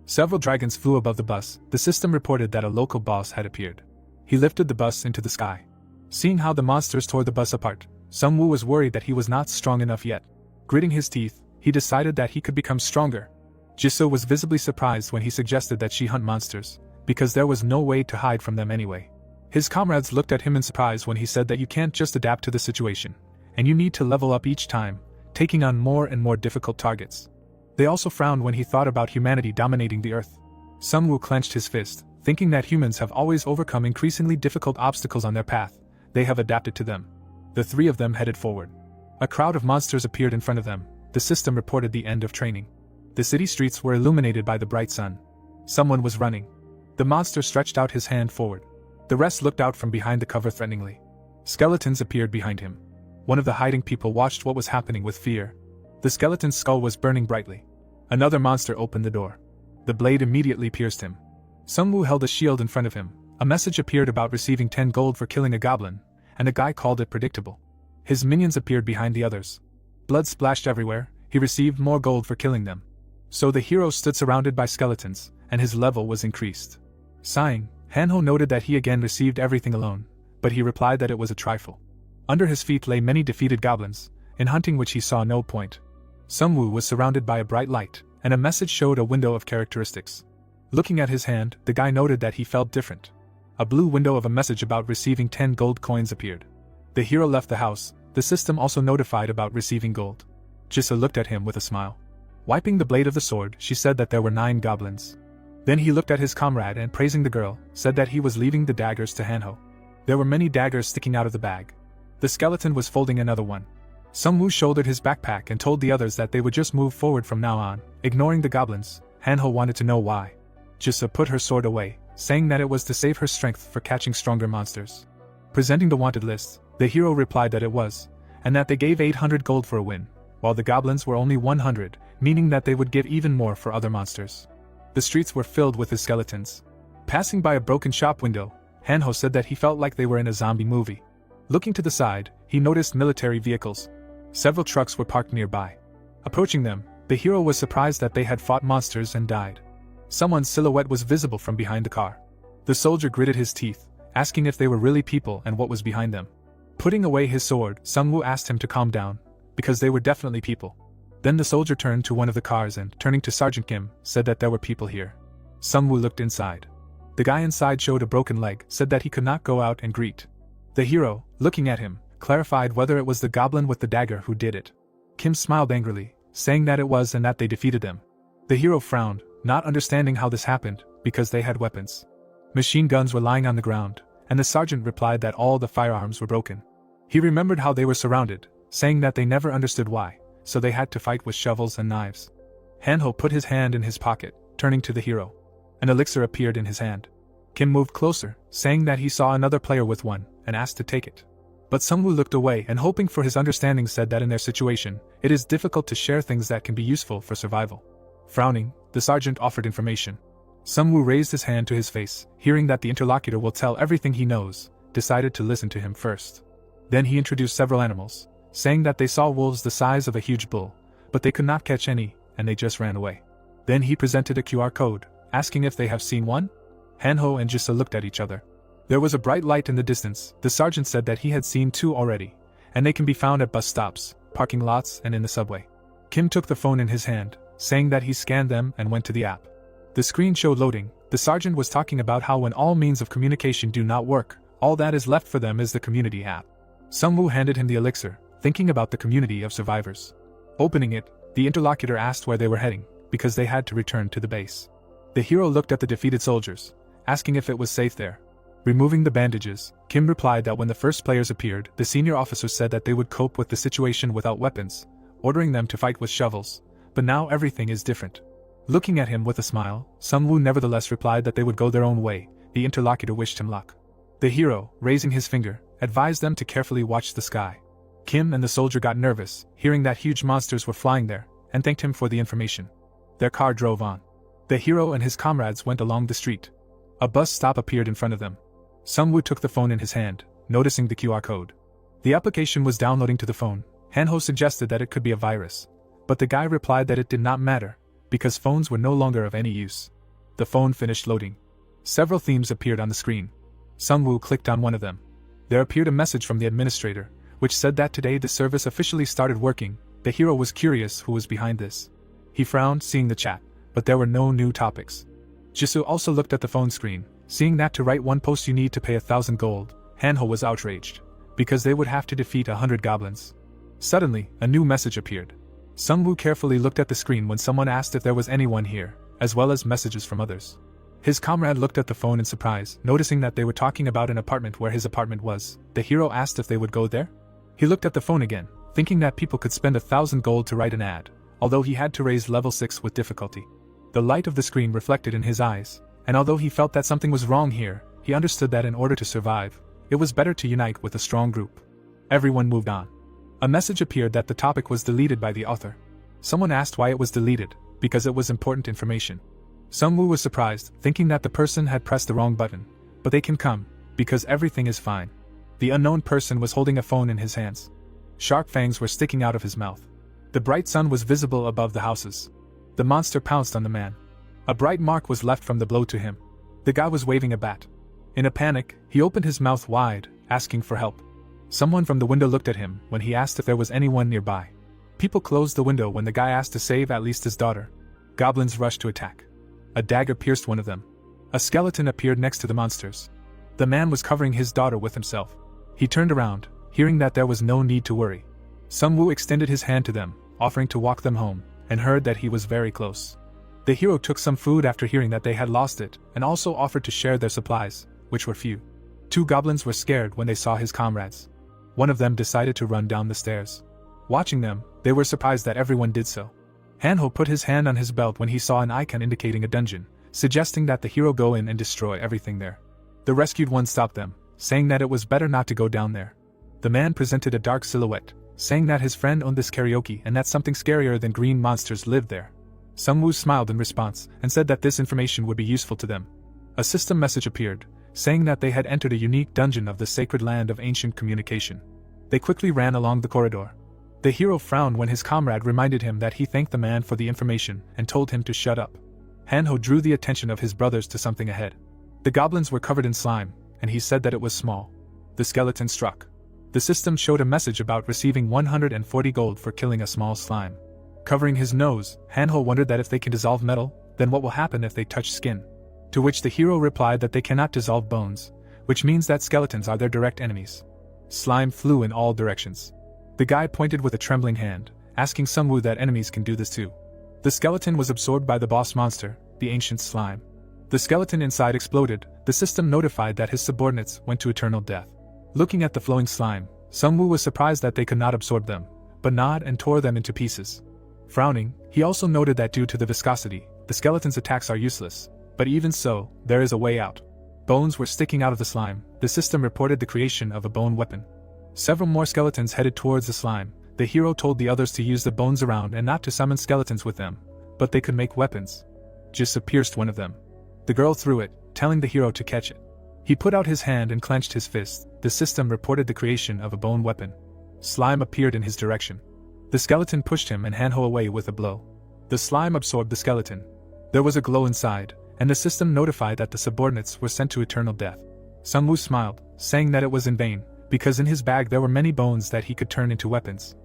Several dragons flew above the bus. The system reported that a local boss had appeared. He lifted the bus into the sky. Seeing how the monsters tore the bus apart, Sungwoo was worried that he was not strong enough yet. Gritting his teeth, he decided that he could become stronger. Jisoo was visibly surprised when he suggested that she hunt monsters, because there was no way to hide from them anyway. His comrades looked at him in surprise when he said that you can't just adapt to the situation, and you need to level up each time, taking on more and more difficult targets. They also frowned when he thought about humanity dominating the earth. Sungwoo clenched his fist, thinking that humans have always overcome increasingly difficult obstacles on their path. They have adapted to them. The 3 of them headed forward. A crowd of monsters appeared in front of them. The system reported the end of training. The city streets were illuminated by the bright sun. Someone was running. The monster stretched out his hand forward. The rest looked out from behind the cover threateningly. Skeletons appeared behind him. One of the hiding people watched what was happening with fear. The skeleton's skull was burning brightly. Another monster opened the door. The blade immediately pierced him. Sungwoo held a shield in front of him. A message appeared about receiving 10 gold for killing a goblin, and the guy called it predictable. His minions appeared behind the others. Blood splashed everywhere. He received more gold for killing them. So the hero stood surrounded by skeletons, and his level was increased. Sighing, Hanho noted that he again received everything alone, but he replied that it was a trifle. Under his feet lay many defeated goblins, in hunting which he saw no point. Sungwoo was surrounded by a bright light, and a message showed a window of characteristics. Looking at his hand, the guy noted that he felt different. A blue window of a message about receiving 10 gold coins appeared. The hero left the house. The system also notified about receiving gold. Jisoo looked at him with a smile. Wiping the blade of the sword, she said that there were 9 goblins. Then he looked at his comrade and, praising the girl, said that he was leaving the daggers to Hanho. There were many daggers sticking out of the bag. The skeleton was folding another one. Sungwoo shouldered his backpack and told the others that they would just move forward from now on, ignoring the goblins. Hanho wanted to know why. Jisoo put her sword away, saying that it was to save her strength for catching stronger monsters. Presenting the wanted list, the hero replied that it was, and that they gave 800 gold for a win, while the goblins were only 100, meaning that they would give even more for other monsters. The streets were filled with his skeletons. Passing by a broken shop window, Hanho said that he felt like they were in a zombie movie. Looking to the side, he noticed military vehicles. Several trucks were parked nearby. Approaching them, the hero was surprised that they had fought monsters and died. Someone's silhouette was visible from behind the car. The soldier gritted his teeth, asking if they were really people and what was behind them. Putting away his sword, Sungwoo asked him to calm down, because they were definitely people. Then the soldier turned to one of the cars and, turning to Sergeant Kim, said that there were people here. Sungwoo looked inside. The guy inside showed a broken leg, said that he could not go out and greet. The hero, looking at him, clarified whether it was the goblin with the dagger who did it. Kim smiled angrily, saying that it was and that they defeated them. The hero frowned, not understanding how this happened, because they had weapons. Machine guns were lying on the ground, and the sergeant replied that all the firearms were broken. He remembered how they were surrounded, saying that they never understood why, so they had to fight with shovels and knives. Hanho put his hand in his pocket, turning to the hero. An elixir appeared in his hand. Kim moved closer, saying that he saw another player with one, and asked to take it. But Sungwoo looked away and, hoping for his understanding, said that in their situation, it is difficult to share things that can be useful for survival. Frowning, the sergeant offered information. Sungwoo raised his hand to his face, hearing that the interlocutor will tell everything he knows, decided to listen to him first. Then he introduced several animals, saying that they saw wolves the size of a huge bull, but they could not catch any, and they just ran away. Then he presented a QR code, asking if they have seen one. Hanho and Jisoo looked at each other. There was a bright light in the distance. The sergeant said that he had seen 2 already, and they can be found at bus stops, parking lots, and in the subway. Kim took the phone in his hand, saying that he scanned them and went to the app. The screen showed loading. The The sergeant was talking about how when all means of communication do not work, all that is left for them is the community app. Sungwoo handed him the elixir, thinking about the community of survivors. Opening it, the interlocutor asked where they were heading, because they had to return to the base. The hero looked at the defeated soldiers, asking if it was safe there. Removing the bandages, Kim replied that when the first players appeared, the senior officer said that they would cope with the situation without weapons, ordering them to fight with shovels, but now everything is different. Looking at him with a smile, Sungwoo nevertheless replied that they would go their own way. The interlocutor wished him luck. The hero, raising his finger, advised them to carefully watch the sky. Kim and the soldier got nervous, hearing that huge monsters were flying there, and thanked him for the information. Their car drove on. The hero and his comrades went along the street. A bus stop appeared in front of them. Sungwoo took the phone in his hand, noticing the QR code. The application was downloading to the phone. Hanho suggested that it could be a virus, but the guy replied that it did not matter, because phones were no longer of any use. The phone finished loading. Several themes appeared on the screen. Sungwoo clicked on one of them. There appeared a message from the administrator, which said that today the service officially started working. The hero was curious who was behind this. He frowned seeing the chat, but there were no new topics. Jisoo also looked at the phone screen, seeing that to write one post you need to pay 1,000 gold. Hanho was outraged, because they would have to defeat 100 goblins. Suddenly, a new message appeared. Sungwoo carefully looked at the screen when someone asked if there was anyone here, as well as messages from others. His comrade looked at the phone in surprise, noticing that they were talking about an apartment where his apartment was. The hero asked if they would go there. He looked at the phone again, thinking that people could spend 1,000 gold to write an ad, although he had to raise level 6 with difficulty. The light of the screen reflected in his eyes, and although he felt that something was wrong here, he understood that in order to survive, it was better to unite with a strong group. Everyone moved on. A message appeared that the topic was deleted by the author. Someone asked why it was deleted, because it was important information. Sungwoo was surprised, thinking that the person had pressed the wrong button, but they can come, because everything is fine. The unknown person was holding a phone in his hands. Sharp fangs were sticking out of his mouth. The bright sun was visible above the houses. The monster pounced on the man. A bright mark was left from the blow to him. The guy was waving a bat. In a panic, he opened his mouth wide, asking for help. Someone from the window looked at him when he asked if there was anyone nearby. People closed the window when the guy asked to save at least his daughter. Goblins rushed to attack. A dagger pierced one of them. A skeleton appeared next to the monsters. The man was covering his daughter with himself. He turned around, hearing that there was no need to worry. Sungwoo extended his hand to them, offering to walk them home, and heard that he was very close. The hero took some food after hearing that they had lost it, and also offered to share their supplies, which were few. 2 goblins were scared when they saw his comrades. One of them decided to run down the stairs. Watching them, they were surprised that everyone did so. Hanho put his hand on his belt when he saw an icon indicating a dungeon, suggesting that the hero go in and destroy everything there. The rescued one stopped them, saying that it was better not to go down there. The man presented a dark silhouette, saying that his friend owned this karaoke and that something scarier than green monsters lived there. Sungwoo smiled in response and said that this information would be useful to them. A system message appeared, saying that they had entered a unique dungeon of the sacred land of ancient communication. They quickly ran along the corridor. The hero frowned when his comrade reminded him that he thanked the man for the information and told him to shut up. Hanho drew the attention of his brothers to something ahead. The goblins were covered in slime, and he said that it was small. The skeleton struck. The system showed a message about receiving 140 gold for killing a small slime. Covering his nose, Hanho wondered that if they can dissolve metal, then what will happen if they touch skin? To which the hero replied that they cannot dissolve bones, which means that skeletons are their direct enemies. Slime flew in all directions. The guy pointed with a trembling hand, asking Sungwoo that enemies can do this too. The skeleton was absorbed by the boss monster, the ancient slime. The skeleton inside exploded. The system notified that his subordinates went to eternal death. Looking at the flowing slime, Sungwoo was surprised that they could not absorb them, but gnawed and tore them into pieces. Frowning, he also noted that due to the viscosity, the skeleton's attacks are useless, but even so, there is a way out. Bones were sticking out of the slime. The system reported the creation of a bone weapon. Several more skeletons headed towards the slime. The hero told the others to use the bones around and not to summon skeletons with them, but they could make weapons. Jisoo pierced one of them. The girl threw it, telling the hero to catch it. He put out his hand and clenched his fist. The system reported the creation of a bone weapon. Slime appeared in his direction. The skeleton pushed him and Hanho away with a blow. The slime absorbed the skeleton. There was a glow inside, and the system notified that the subordinates were sent to eternal death. Sungwoo smiled, saying that it was in vain, because in his bag there were many bones that he could turn into weapons.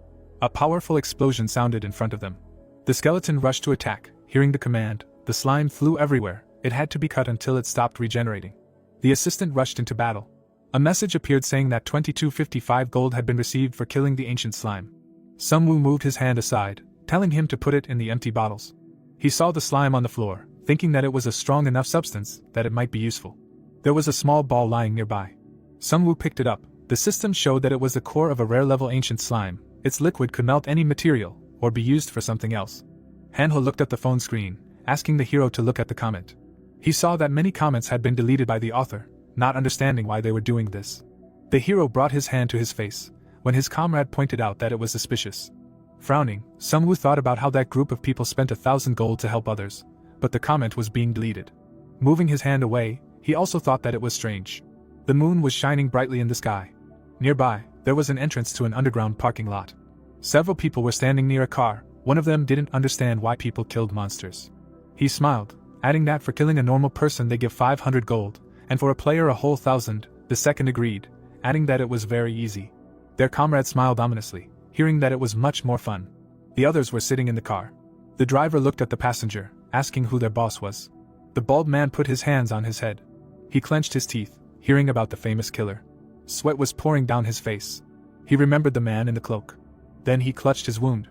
A powerful explosion sounded in front of them. The skeleton rushed to attack. Hearing the command, the slime flew everywhere, It had to be cut until it stopped regenerating. The assistant rushed into battle. A message appeared saying that 2255 gold had been received for killing the ancient slime. Sungwoo moved his hand aside, telling him to put it in the empty bottles. He saw the slime on the floor, thinking that it was a strong enough substance that it might be useful. There was a small ball lying nearby. Sungwoo picked it up. The system showed that it was the core of a rare-level ancient slime. Its liquid could melt any material, or be used for something else. Hanho looked at the phone screen, asking the hero to look at the comment. He saw that many comments had been deleted by the author, not understanding why they were doing this. The hero brought his hand to his face, when his comrade pointed out that it was suspicious. Frowning, Sungwoo thought about how that group of people spent 1,000 gold to help others, but the comment was being deleted. Moving his hand away, he also thought that it was strange. The moon was shining brightly in the sky. Nearby, there was an entrance to an underground parking lot. Several people were standing near a car. One of them didn't understand why people killed monsters. He smiled, adding that for killing a normal person they give 500 gold, and for a player a whole 1,000. The second agreed, adding that it was very easy. Their comrade smiled ominously, hearing that it was much more fun. The others were sitting in the car. The driver looked at the passenger, asking who their boss was. The bald man put his hands on his head. He clenched his teeth, hearing about the famous killer. Sweat was pouring down his face. He remembered the man in the cloak. Then he clutched his wound.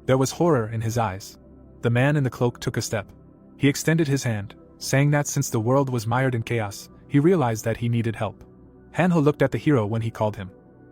There was horror in his eyes. The man in the cloak took a step. He extended his hand, saying that since the world was mired in chaos, he realized that he needed help. Hanho looked at the hero when he called him.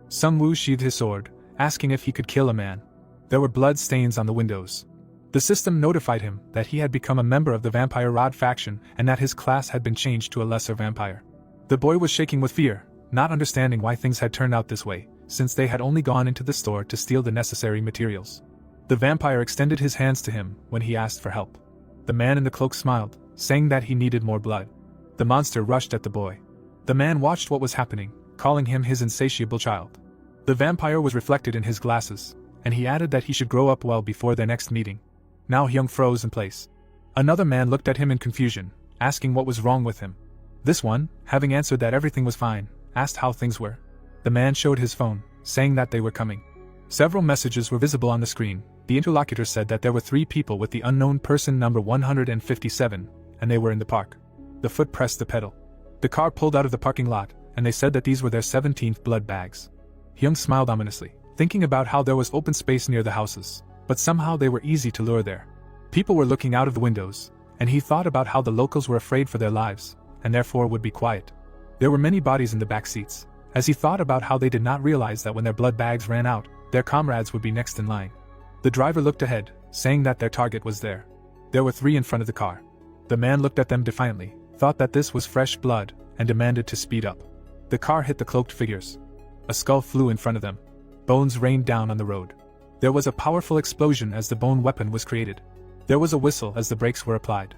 Sungwoo sheathed his sword, asking if he could kill a man. There were blood stains on the windows. The system notified him that he had become a member of the Vampire Rod faction and that his class had been changed to a lesser vampire. The boy was shaking with fear, not understanding why things had turned out this way, since they had only gone into the store to steal the necessary materials. The vampire extended his hands to him when he asked for help. The man in the cloak smiled, saying that he needed more blood. The monster rushed at the boy. The man watched what was happening, calling him his insatiable child. The vampire was reflected in his glasses, and he added that he should grow up well before their next meeting. Now Hyung froze in place. Another man looked at him in confusion, asking what was wrong with him. This one, having answered that everything was fine, asked how things were. The man showed his phone, saying that they were coming. Several messages were visible on the screen. The interlocutor said that there were 3 people with the unknown person number 157, and they were in the park. The foot pressed the pedal. The car pulled out of the parking lot, and they said that these were their 17th blood bags. Hyung smiled ominously, thinking about how there was open space near the houses, but somehow they were easy to lure there. People were looking out of the windows, and he thought about how the locals were afraid for their lives, and therefore would be quiet. There were many bodies in the back seats, as he thought about how they did not realize that when their blood bags ran out, their comrades would be next in line. The driver looked ahead, saying that their target was there. There were 3 in front of the car. The man looked at them defiantly, thought that this was fresh blood, and demanded to speed up. The car hit the cloaked figures. A skull flew in front of them. Bones rained down on the road. There was a powerful explosion as the bone weapon was created. There was a whistle as the brakes were applied.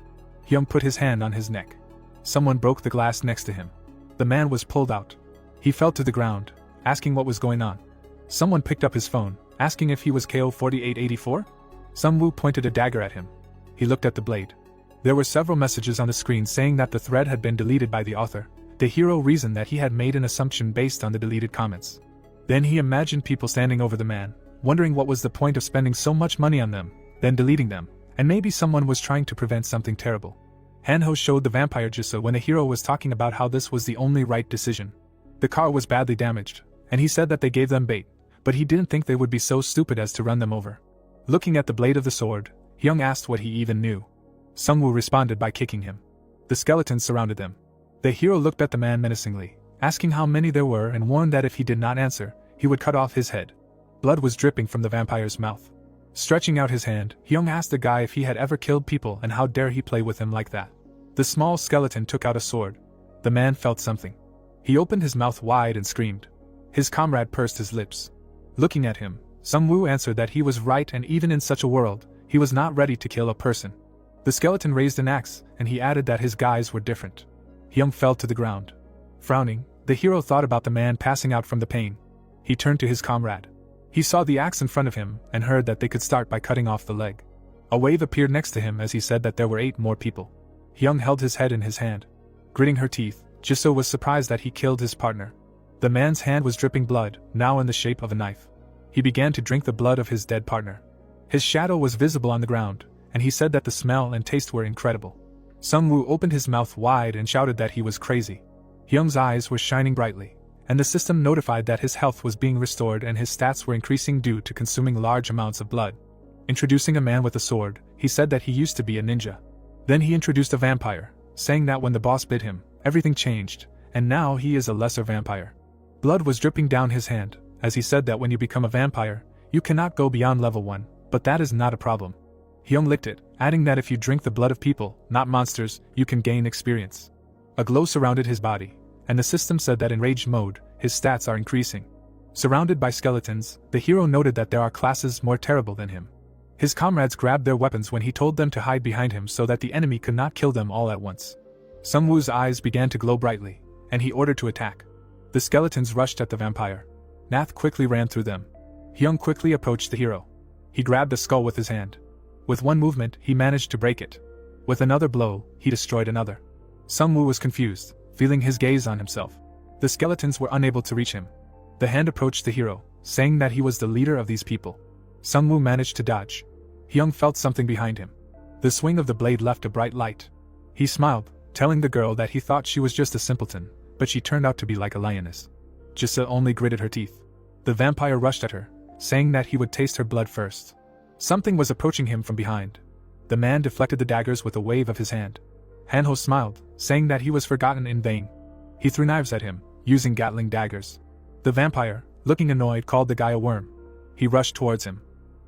Hyung put his hand on his neck. Someone broke the glass next to him. The man was pulled out. He fell to the ground, asking what was going on. Someone picked up his phone, asking if he was KO 4884? Sungwoo pointed a dagger at him. He looked at the blade. There were several messages on the screen saying that the thread had been deleted by the author. The hero reasoned that he had made an assumption based on the deleted comments. Then he imagined people standing over the man, wondering what was the point of spending so much money on them, then deleting them, and maybe someone was trying to prevent something terrible. Hanho showed the vampire Jisoo when the hero was talking about how this was the only right decision. The car was badly damaged, and he said that they gave them bait, but he didn't think they would be so stupid as to run them over. Looking at the blade of the sword, Hyung asked what he even knew. Sungwoo responded by kicking him. The skeletons surrounded them. The hero looked at the man menacingly, asking how many there were and warned that if he did not answer, he would cut off his head. Blood was dripping from the vampire's mouth. Stretching out his hand, Hyung asked the guy if he had ever killed people and how dare he play with him like that. The small skeleton took out a sword. The man felt something. He opened his mouth wide and screamed. His comrade pursed his lips. Looking at him, Sungwoo answered that he was right, and even in such a world, he was not ready to kill a person. The skeleton raised an axe, and he added that his guys were different. Hyung fell to the ground. Frowning, the hero thought about the man passing out from the pain. He turned to his comrade. He saw the axe in front of him and heard that they could start by cutting off the leg. A wave appeared next to him as he said that there were 8 more people. Hyung held his head in his hand. Gritting her teeth, Jisoo was surprised that he killed his partner. The man's hand was dripping blood, now in the shape of a knife. He began to drink the blood of his dead partner. His shadow was visible on the ground, and he said that the smell and taste were incredible. Sungwoo opened his mouth wide and shouted that he was crazy. Hyung's eyes were shining brightly, and the system notified that his health was being restored and his stats were increasing due to consuming large amounts of blood. Introducing a man with a sword, he said that he used to be a ninja. Then he introduced a vampire, saying that when the boss bit him, everything changed, and now he is a lesser vampire. Blood was dripping down his hand, as he said that when you become a vampire, you cannot go beyond level 1, but that is not a problem. Hyung licked it, adding that if you drink the blood of people, not monsters, you can gain experience. A glow surrounded his body, and the system said that in rage mode, his stats are increasing. Surrounded by skeletons, the hero noted that there are classes more terrible than him. His comrades grabbed their weapons when he told them to hide behind him so that the enemy could not kill them all at once. Sungwoo's eyes began to glow brightly, and he ordered to attack. The skeletons rushed at the vampire. Nath quickly ran through them. Hyung quickly approached the hero. He grabbed the skull with his hand. With one movement, he managed to break it. With another blow, he destroyed another. Sungwoo was confused, feeling his gaze on himself. The skeletons were unable to reach him. The hand approached the hero, saying that he was the leader of these people. Sungwoo managed to dodge. Hyung felt something behind him. The swing of the blade left a bright light. He smiled, telling the girl that he thought she was just a simpleton, but she turned out to be like a lioness. Jisa only gritted her teeth. The vampire rushed at her, saying that he would taste her blood first. Something was approaching him from behind. The man deflected the daggers with a wave of his hand. Hanho smiled, saying that he was forgotten in vain. He threw knives at him, using Gatling daggers. The vampire, looking annoyed, called the guy a worm. He rushed towards him.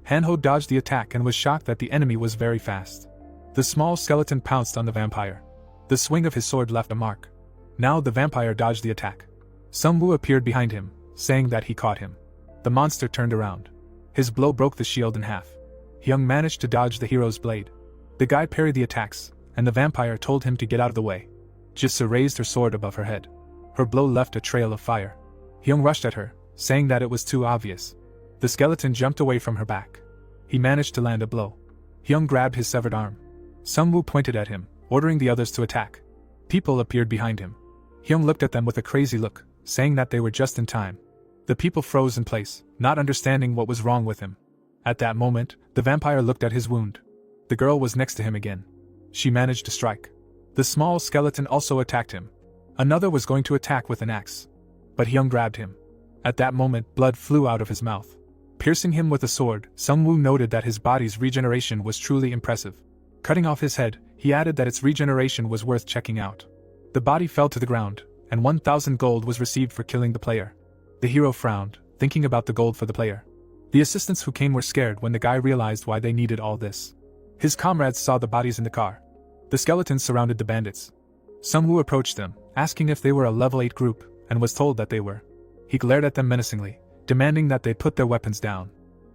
Hanho dodged the attack and was shocked that the enemy was very fast. The small skeleton pounced on the vampire. The swing of his sword left a mark. Now the vampire dodged the attack. Sungwoo appeared behind him, saying that he caught him. The monster turned around. His blow broke the shield in half. Hyung managed to dodge the hero's blade. The guy parried the attacks, and the vampire told him to get out of the way. Jisa raised her sword above her head. Her blow left a trail of fire. Hyung rushed at her, saying that it was too obvious. The skeleton jumped away from her back. He managed to land a blow. Hyung grabbed his severed arm. Sungwoo pointed at him, ordering the others to attack. People appeared behind him. Hyung looked at them with a crazy look, saying that they were just in time. The people froze in place, not understanding what was wrong with him. At that moment, the vampire looked at his wound. The girl was next to him again. She managed to strike. The small skeleton also attacked him. Another was going to attack with an axe. But Hyung grabbed him. At that moment, blood flew out of his mouth. Piercing him with a sword, Sungwoo noted that his body's regeneration was truly impressive. Cutting off his head, he added that its regeneration was worth checking out. The body fell to the ground, and 1,000 gold was received for killing the player. The hero frowned, thinking about the gold for the player. The assistants who came were scared when the guy realized why they needed all this. His comrades saw the bodies in the car. The skeletons surrounded the bandits. Sungwoo approached them, asking if they were a level 8 group, and was told that they were. He glared at them menacingly, demanding that they put their weapons down.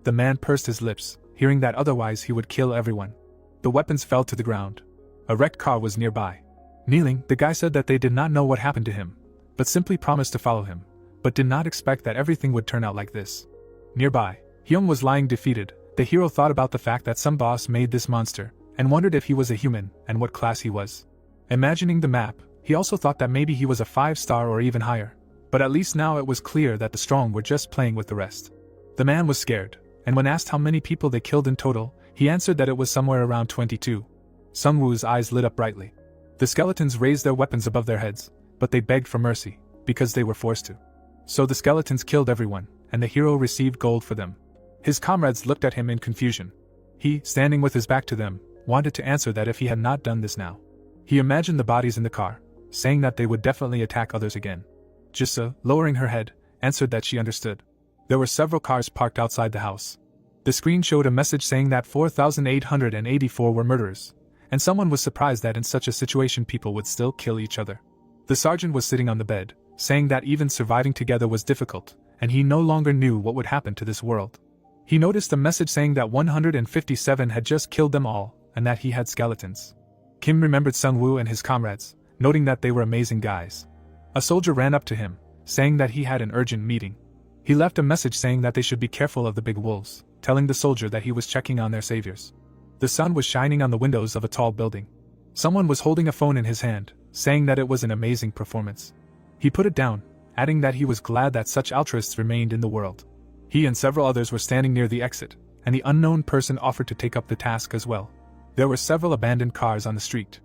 The man pursed his lips, hearing that otherwise he would kill everyone. The weapons fell to the ground. A wrecked car was nearby. Kneeling, the guy said that they did not know what happened to him, but simply promised to follow him, but did not expect that everything would turn out like this. Nearby, Hyung was lying defeated. The hero thought about the fact that some boss made this monster, and wondered if he was a human, and what class he was. Imagining the map, he also thought that maybe he was a 5-star or even higher. But at least now it was clear that the strong were just playing with the rest. The man was scared, and when asked how many people they killed in total, he answered that it was somewhere around 22. Sungwoo's eyes lit up brightly. The skeletons raised their weapons above their heads, but they begged for mercy, because they were forced to. So the skeletons killed everyone, and the hero received gold for them. His comrades looked at him in confusion. He, standing with his back to them, wanted to answer that if he had not done this now. He imagined the bodies in the car, saying that they would definitely attack others again. Jisa, lowering her head, answered that she understood. There were several cars parked outside the house. The screen showed a message saying that 4,884 were murderers, and someone was surprised that in such a situation people would still kill each other. The sergeant was sitting on the bed, saying that even surviving together was difficult, and he no longer knew what would happen to this world. He noticed a message saying that 157 had just killed them all, and that he had skeletons. Kim remembered Sungwoo and his comrades, noting that they were amazing guys. A soldier ran up to him, saying that he had an urgent meeting. He left a message saying that they should be careful of the big wolves, telling the soldier that he was checking on their saviors. The sun was shining on the windows of a tall building. Someone was holding a phone in his hand, saying that it was an amazing performance. He put it down, adding that he was glad that such altruists remained in the world. He and several others were standing near the exit, and the unknown person offered to take up the task as well. There were several abandoned cars on the street.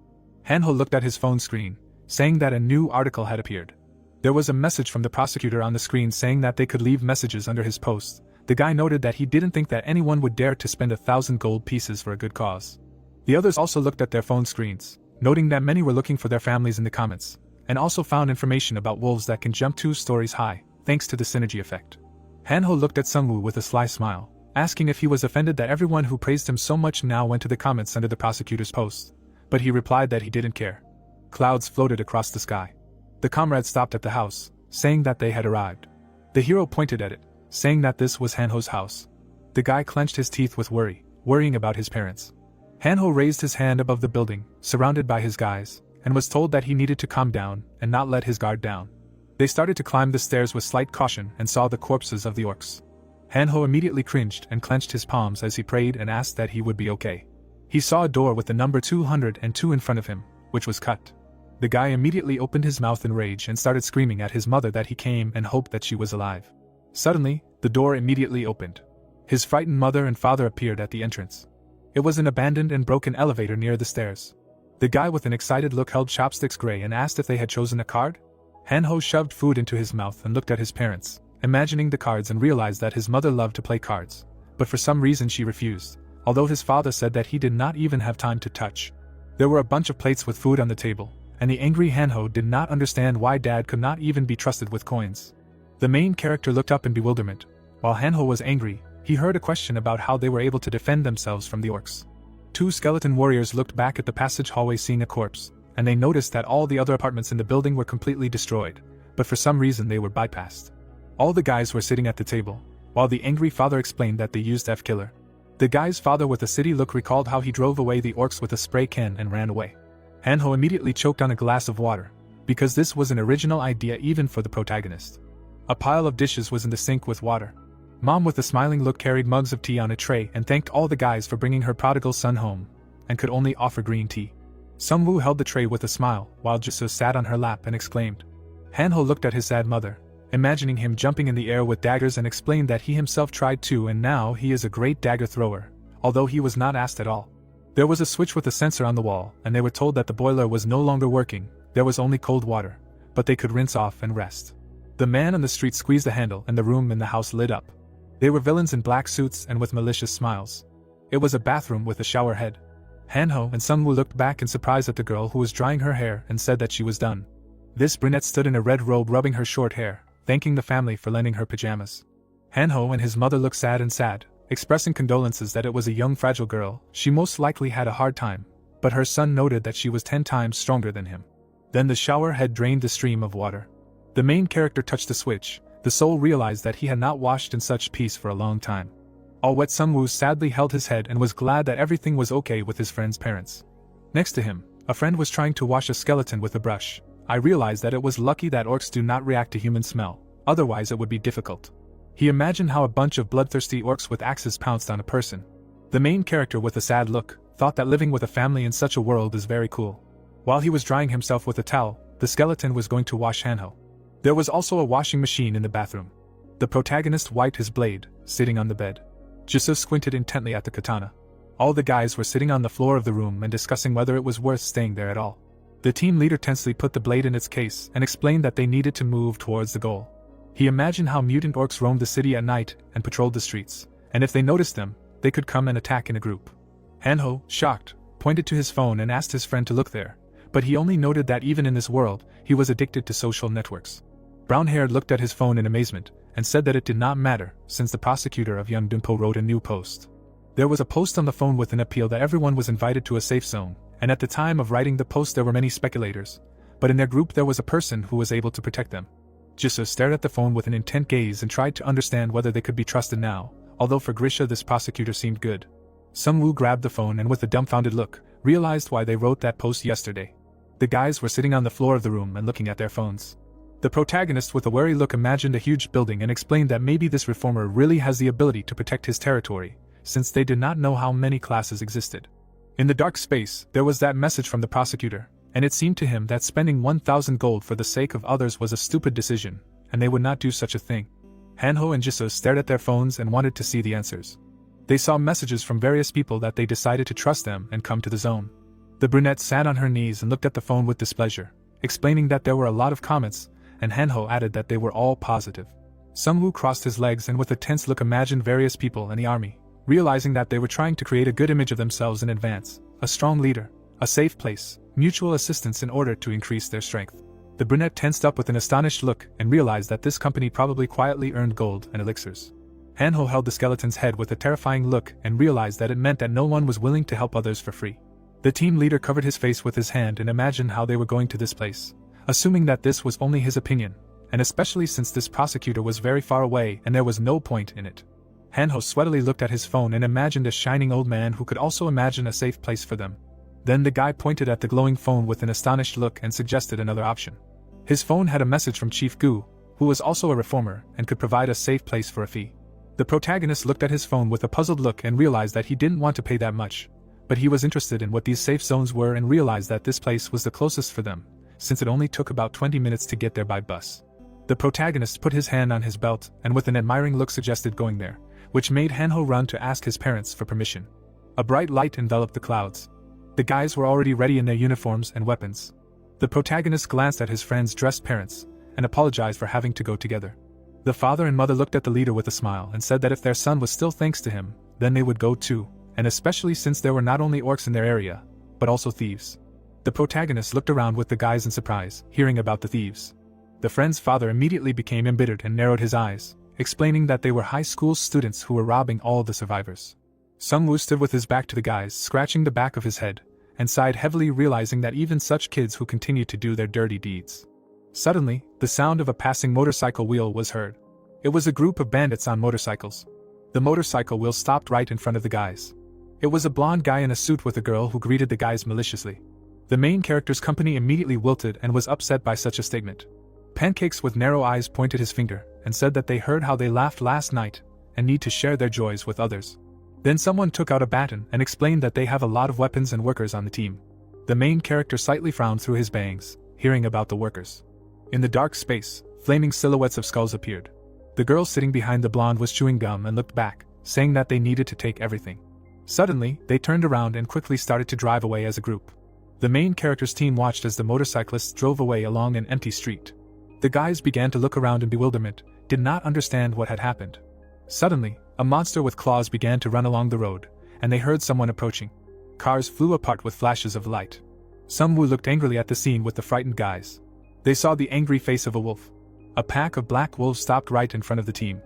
Hanho looked at his phone screen, saying that a new article had appeared. There was a message from the prosecutor on the screen saying that they could leave messages under his post. The guy noted that he didn't think that anyone would dare to spend 1,000 gold pieces for a good cause. The others also looked at their phone screens, noting that many were looking for their families in the comments, and also found information about wolves that can jump 2 stories high, thanks to the synergy effect. Hanho looked at Sungwoo with a sly smile, asking if he was offended that everyone who praised him so much now went to the comments under the prosecutor's post, but he replied that he didn't care. Clouds floated across the sky. The comrades stopped at the house, saying that they had arrived. The hero pointed at it, saying that this was Hanho's house. The guy clenched his teeth with worrying about his parents. Hanho raised his hand above the building, surrounded by his guys, and was told that he needed to calm down and not let his guard down. They started to climb the stairs with slight caution and saw the corpses of the orcs. Hanho immediately cringed and clenched his palms as he prayed and asked that he would be okay. He saw a door with the number 202 in front of him, which was cut. The guy immediately opened his mouth in rage and started screaming at his mother that he came and hoped that she was alive. Suddenly, the door immediately opened. His frightened mother and father appeared at the entrance. It was an abandoned and broken elevator near the stairs. The guy with an excited look held chopsticks gray and asked if they had chosen a card. Hanho shoved food into his mouth and looked at his parents, imagining the cards, and realized that his mother loved to play cards, but for some reason she refused, although his father said that he did not even have time to touch. There were a bunch of plates with food on the table, and the angry Hanho did not understand why dad could not even be trusted with coins. The main character looked up in bewilderment. While Hanho was angry, he heard a question about how they were able to defend themselves from the orcs. 2 skeleton warriors looked back at the passage hallway seeing a corpse, and they noticed that all the other apartments in the building were completely destroyed, but for some reason they were bypassed. All the guys were sitting at the table, while the angry father explained that they used F-killer. The guy's father with a city look recalled how he drove away the orcs with a spray can and ran away. Hanho immediately choked on a glass of water, because this was an original idea even for the protagonist. A pile of dishes was in the sink with water. Mom with a smiling look carried mugs of tea on a tray and thanked all the guys for bringing her prodigal son home, and could only offer green tea. Sungwoo held the tray with a smile, while Jisoo sat on her lap and exclaimed. Hanho looked at his sad mother, imagining him jumping in the air with daggers, and explained that he himself tried too and now he is a great dagger thrower, although he was not asked at all. There was a switch with a sensor on the wall, and they were told that the boiler was no longer working, there was only cold water, but they could rinse off and rest. The man on the street squeezed the handle and the room in the house lit up. They were villains in black suits and with malicious smiles. It was a bathroom with a shower head. Hanho and Sungwoo looked back in surprise at the girl who was drying her hair and said that she was done. This brunette stood in a red robe rubbing her short hair, thanking the family for lending her pajamas. Hanho and his mother looked sad, expressing condolences that it was a young fragile girl, she most likely had a hard time, but her son noted that she was 10 times stronger than him. Then the shower head drained the stream of water. The main character touched the switch. The soul realized that he had not washed in such peace for a long time. All wet Sungwoo sadly held his head and was glad that everything was okay with his friend's parents. Next to him, a friend was trying to wash a skeleton with a brush. I realized that it was lucky that orcs do not react to human smell, otherwise it would be difficult. He imagined how a bunch of bloodthirsty orcs with axes pounced on a person. The main character with a sad look thought that living with a family in such a world is very cool. While he was drying himself with a towel, the skeleton was going to wash Hanho. There was also a washing machine in the bathroom. The protagonist wiped his blade, sitting on the bed. Jisoo squinted intently at the katana. All the guys were sitting on the floor of the room and discussing whether it was worth staying there at all. The team leader tensely put the blade in its case and explained that they needed to move towards the goal. He imagined how mutant orcs roamed the city at night and patrolled the streets, and if they noticed them, they could come and attack in a group. Hanho, shocked, pointed to his phone and asked his friend to look there, but he only noted that even in this world, he was addicted to social networks. Brown-haired looked at his phone in amazement, and said that it did not matter, since the prosecutor of Yeongdunpo wrote a new post. There was a post on the phone with an appeal that everyone was invited to a safe zone, and at the time of writing the post there were many speculators, but in their group there was a person who was able to protect them. Jisoo stared at the phone with an intent gaze and tried to understand whether they could be trusted now, although for Grisha this prosecutor seemed good. Sungwoo grabbed the phone and with a dumbfounded look, realized why they wrote that post yesterday. The guys were sitting on the floor of the room and looking at their phones. The protagonist with a wary look imagined a huge building and explained that maybe this reformer really has the ability to protect his territory, since they did not know how many classes existed. In the dark space, there was that message from the prosecutor, and it seemed to him that spending 1,000 gold for the sake of others was a stupid decision, and they would not do such a thing. Hanho and Jisoo stared at their phones and wanted to see the answers. They saw messages from various people that they decided to trust them and come to the zone. The brunette sat on her knees and looked at the phone with displeasure, explaining that there were a lot of comments, and Hanho added that they were all positive. Sungwoo crossed his legs and with a tense look imagined various people in the army, realizing that they were trying to create a good image of themselves in advance, a strong leader, a safe place, mutual assistance in order to increase their strength. The brunette tensed up with an astonished look and realized that this company probably quietly earned gold and elixirs. Hanho held the skeleton's head with a terrifying look and realized that it meant that no one was willing to help others for free. The team leader covered his face with his hand and imagined how they were going to this place, assuming that this was only his opinion, and especially since this prosecutor was very far away and there was no point in it. Hanho sweatily looked at his phone and imagined a shining old man who could also imagine a safe place for them. Then the guy pointed at the glowing phone with an astonished look and suggested another option. His phone had a message from Chief Gu, who was also a reformer and could provide a safe place for a fee. The protagonist looked at his phone with a puzzled look and realized that he didn't want to pay that much, but he was interested in what these safe zones were and realized that this place was the closest for them, since it only took about 20 minutes to get there by bus. The protagonist put his hand on his belt and with an admiring look suggested going there, which made Hanho run to ask his parents for permission. A bright light enveloped the clouds. The guys were already ready in their uniforms and weapons. The protagonist glanced at his friend's dressed parents and apologized for having to go together. The father and mother looked at the leader with a smile and said that if their son was still thanks to him, then they would go too, and especially since there were not only orcs in their area, but also thieves. The protagonist looked around with the guys in surprise, hearing about the thieves. The friend's father immediately became embittered and narrowed his eyes, explaining that they were high school students who were robbing all the survivors. Sungwoo stood with his back to the guys, scratching the back of his head, and sighed heavily realizing that even such kids who continued to do their dirty deeds. Suddenly, the sound of a passing motorcycle wheel was heard. It was a group of bandits on motorcycles. The motorcycle wheel stopped right in front of the guys. It was a blonde guy in a suit with a girl who greeted the guys maliciously. The main character's company immediately wilted and was upset by such a statement. Pancakes with narrow eyes pointed his finger and said that they heard how they laughed last night and need to share their joys with others. Then someone took out a baton and explained that they have a lot of weapons and workers on the team. The main character slightly frowned through his bangs, hearing about the workers. In the dark space, flaming silhouettes of skulls appeared. The girl sitting behind the blonde was chewing gum and looked back, saying that they needed to take everything. Suddenly, they turned around and quickly started to drive away as a group. The main character's team watched as the motorcyclists drove away along an empty street. The guys began to look around in bewilderment, did not understand what had happened. Suddenly, a monster with claws began to run along the road, and they heard someone approaching. Cars flew apart with flashes of light. Sungwoo looked angrily at the scene with the frightened guys. They saw the angry face of a wolf. A pack of black wolves stopped right in front of the team.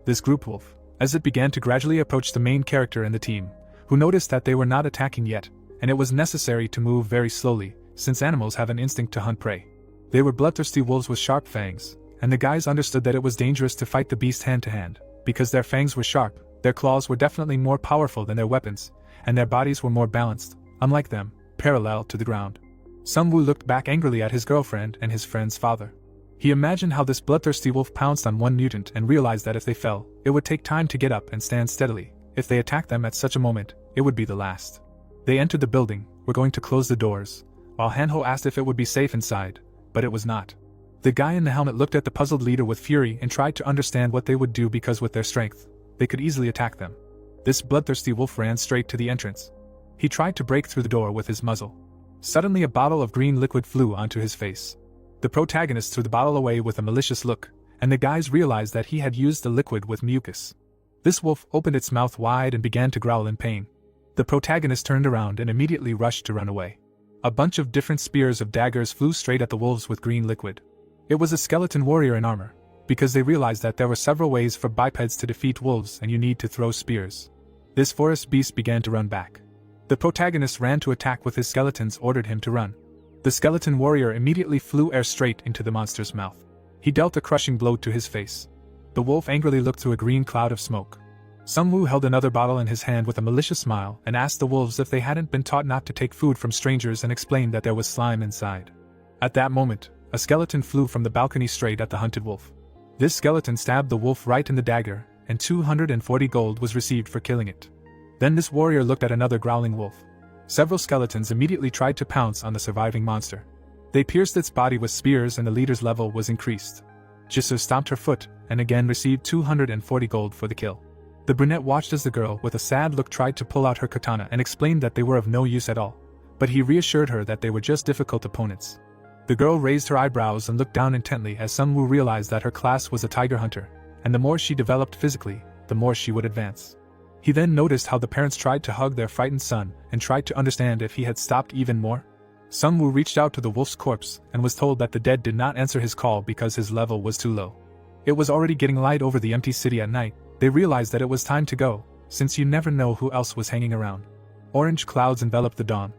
This group wolf, as it began to gradually approach the main character and the team, who noticed that they were not attacking yet, and it was necessary to move very slowly, since animals have an instinct to hunt prey. They were bloodthirsty wolves with sharp fangs, and the guys understood that it was dangerous to fight the beast hand to hand. Because their fangs were sharp, their claws were definitely more powerful than their weapons, and their bodies were more balanced, unlike them, parallel to the ground. Sungwoo looked back angrily at his girlfriend and his friend's father. He imagined how this bloodthirsty wolf pounced on one mutant and realized that if they fell, it would take time to get up and stand steadily. If they attacked them at such a moment, it would be the last. They entered the building, were going to close the doors, while Hanho asked if it would be safe inside, but it was not. The guy in the helmet looked at the puzzled leader with fury and tried to understand what they would do because with their strength, they could easily attack them. This bloodthirsty wolf ran straight to the entrance. He tried to break through the door with his muzzle. Suddenly a bottle of green liquid flew onto his face. The protagonist threw the bottle away with a malicious look, and the guys realized that he had used the liquid with mucus. This wolf opened its mouth wide and began to growl in pain. The protagonist turned around and immediately rushed to run away. A bunch of different spears of daggers flew straight at the wolves with green liquid. It was a skeleton warrior in armor, because they realized that there were several ways for bipeds to defeat wolves and you need to throw spears. This forest beast began to run back. The protagonist ran to attack with his skeletons ordered him to run. The skeleton warrior immediately flew air straight into the monster's mouth. He dealt a crushing blow to his face. The wolf angrily looked through a green cloud of smoke. Sungwoo held another bottle in his hand with a malicious smile and asked the wolves if they hadn't been taught not to take food from strangers and explained that there was slime inside. At that moment, a skeleton flew from the balcony straight at the hunted wolf. This skeleton stabbed the wolf right in the dagger, and 240 gold was received for killing it. Then this warrior looked at another growling wolf. Several skeletons immediately tried to pounce on the surviving monster. They pierced its body with spears and the leader's level was increased. Jisoo stomped her foot, and again received 240 gold for the kill. The brunette watched as the girl with a sad look tried to pull out her katana and explained that they were of no use at all, but he reassured her that they were just difficult opponents. The girl raised her eyebrows and looked down intently as Sunwoo realized that her class was a tiger hunter, and the more she developed physically, the more she would advance. He then noticed how the parents tried to hug their frightened son and tried to understand if he had stopped even more. Sunwoo reached out to the wolf's corpse and was told that the dead did not answer his call because his level was too low. It was already getting light over the empty city at night. They realized that it was time to go, since you never know who else was hanging around. Orange clouds enveloped the dawn.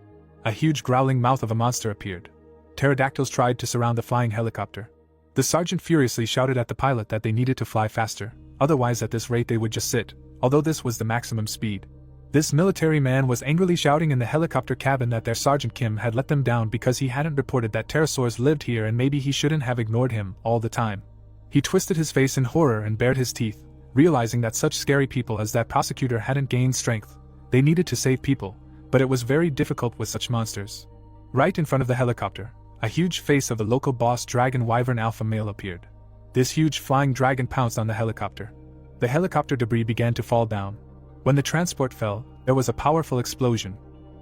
A huge growling mouth of a monster appeared. Pterodactyls tried to surround the flying helicopter. The sergeant furiously shouted at the pilot that they needed to fly faster, otherwise at this rate they would just sit, although this was the maximum speed. This military man was angrily shouting in the helicopter cabin that their Sergeant Kim had let them down because he hadn't reported that pterosaurs lived here and maybe he shouldn't have ignored him all the time. He twisted his face in horror and bared his teeth, realizing that such scary people as that prosecutor hadn't gained strength. They needed to save people, but it was very difficult with such monsters. Right in front of the helicopter, a huge face of the local boss dragon wyvern alpha male appeared. This huge flying dragon pounced on the helicopter. The helicopter debris began to fall down. When the transport fell, there was a powerful explosion.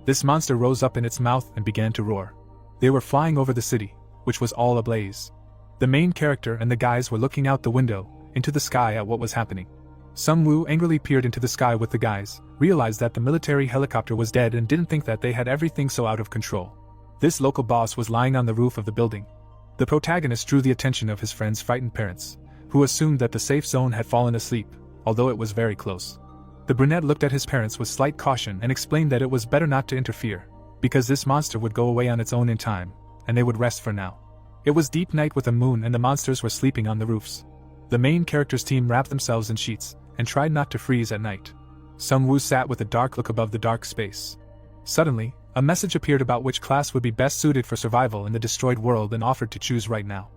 This monster rose up in its mouth and began to roar. They were flying over the city, which was all ablaze. The main character and the guys were looking out the window, into the sky at what was happening. Sunwoo angrily peered into the sky with the guys, realized that the military helicopter was dead and didn't think that they had everything so out of control. This local boss was lying on the roof of the building. The protagonist drew the attention of his friend's frightened parents, who assumed that the safe zone had fallen asleep, although it was very close. The brunette looked at his parents with slight caution and explained that it was better not to interfere, because this monster would go away on its own in time, and they would rest for now. It was deep night with a moon and the monsters were sleeping on the roofs. The main character's team wrapped themselves in sheets, and tried not to freeze at night. Sunwoo sat with a dark look above the dark space. Suddenly, a message appeared about which class would be best suited for survival in the destroyed world and offered to choose right now.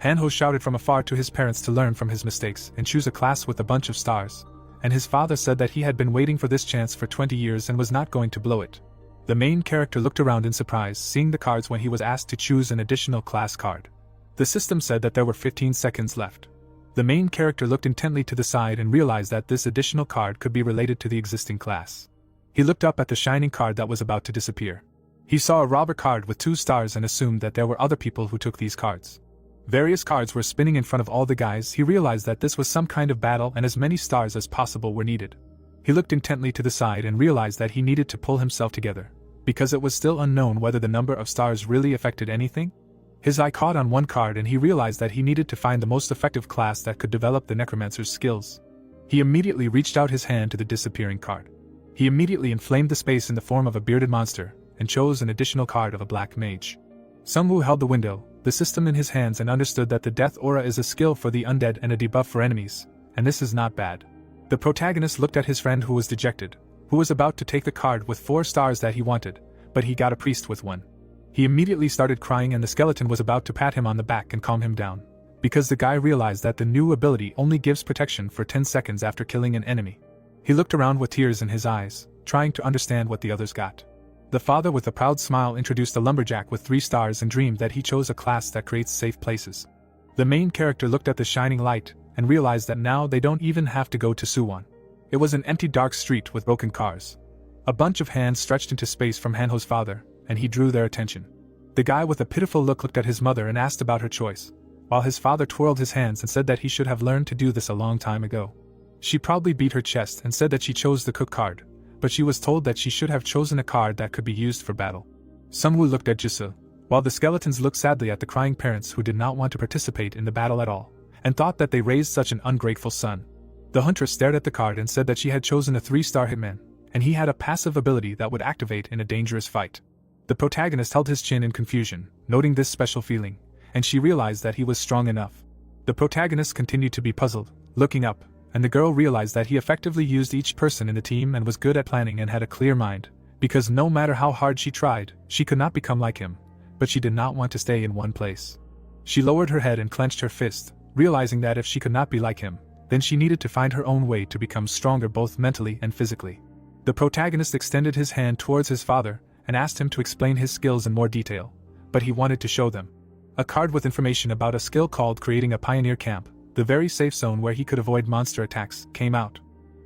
Hanho shouted from afar to his parents to learn from his mistakes and choose a class with a bunch of stars. And his father said that he had been waiting for this chance for 20 years and was not going to blow it. The main character looked around in surprise seeing the cards when he was asked to choose an additional class card. The system said that there were 15 seconds left. The main character looked intently to the side and realized that this additional card could be related to the existing class. He looked up at the shining card that was about to disappear. He saw a robber card with 2 stars and assumed that there were other people who took these cards. Various cards were spinning in front of all the guys. He realized that this was some kind of battle and as many stars as possible were needed. He looked intently to the side and realized that he needed to pull himself together, because it was still unknown whether the number of stars really affected anything. His eye caught on one card and he realized that he needed to find the most effective class that could develop the necromancer's skills. He immediately reached out his hand to the disappearing card. He immediately inflamed the space in the form of a bearded monster, and chose an additional card of a black mage. Sunwoo held the window, the system in his hands and understood that the death aura is a skill for the undead and a debuff for enemies, and this is not bad. The protagonist looked at his friend who was dejected, who was about to take the card with 4 stars that he wanted, but he got a priest with 1. He immediately started crying and the skeleton was about to pat him on the back and calm him down, because the guy realized that the new ability only gives protection for 10 seconds after killing an enemy. He looked around with tears in his eyes, trying to understand what the others got. The father with a proud smile introduced a lumberjack with 3 stars and dreamed that he chose a class that creates safe places. The main character looked at the shining light and realized that now they don't even have to go to Suwon. It was an empty dark street with broken cars. A bunch of hands stretched into space from Hanho's father, and he drew their attention. The guy with a pitiful look looked at his mother and asked about her choice, while his father twirled his hands and said that he should have learned to do this a long time ago. She proudly beat her chest and said that she chose the cook card, but she was told that she should have chosen a card that could be used for battle. Sunwoo looked at Jisoo, while the skeletons looked sadly at the crying parents who did not want to participate in the battle at all, and thought that they raised such an ungrateful son. The huntress stared at the card and said that she had chosen a 3-star hitman, and he had a passive ability that would activate in a dangerous fight. The protagonist held his chin in confusion, noting this special feeling, and she realized that he was strong enough. The protagonist continued to be puzzled, looking up, and the girl realized that he effectively used each person in the team and was good at planning and had a clear mind, because no matter how hard she tried, she could not become like him, but she did not want to stay in one place. She lowered her head and clenched her fist, realizing that if she could not be like him, then she needed to find her own way to become stronger both mentally and physically. The protagonist extended his hand towards his father and asked him to explain his skills in more detail, but he wanted to show them. A card with information about a skill called creating a pioneer camp, the very safe zone where he could avoid monster attacks, came out.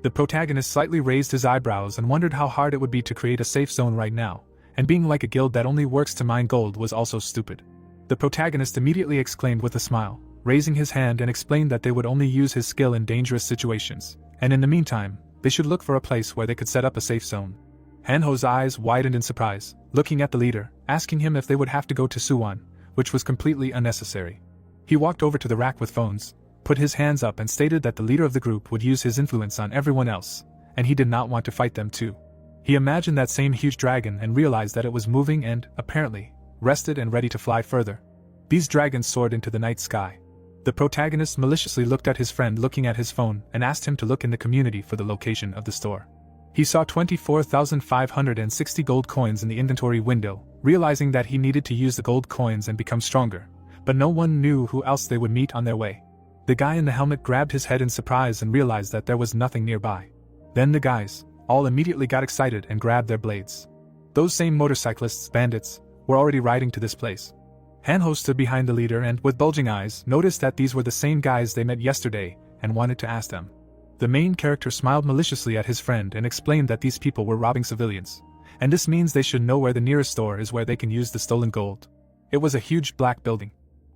The protagonist slightly raised his eyebrows and wondered how hard it would be to create a safe zone right now, and being like a guild that only works to mine gold was also stupid. The protagonist immediately exclaimed with a smile, raising his hand and explained that they would only use his skill in dangerous situations, and in the meantime, they should look for a place where they could set up a safe zone. Hanho's eyes widened in surprise, looking at the leader, asking him if they would have to go to Suwon, which was completely unnecessary. He walked over to the rack with phones, put his hands up and stated that the leader of the group would use his influence on everyone else, and he did not want to fight them too. He imagined that same huge dragon and realized that it was moving and, apparently, rested and ready to fly further. These dragons soared into the night sky. The protagonist maliciously looked at his friend looking at his phone and asked him to look in the community for the location of the store. He saw 24,560 gold coins in the inventory window, realizing that he needed to use the gold coins and become stronger, but no one knew who else they would meet on their way. The guy in the helmet grabbed his head in surprise and realized that there was nothing nearby. Then the guys all immediately got excited and grabbed their blades. Those same motorcyclists, bandits, were already riding to this place. Hanho stood behind the leader and, with bulging eyes, noticed that these were the same guys they met yesterday and wanted to ask them. The main character smiled maliciously at his friend and explained that these people were robbing civilians, and this means they should know where the nearest store is where they can use the stolen gold. It was a huge black building.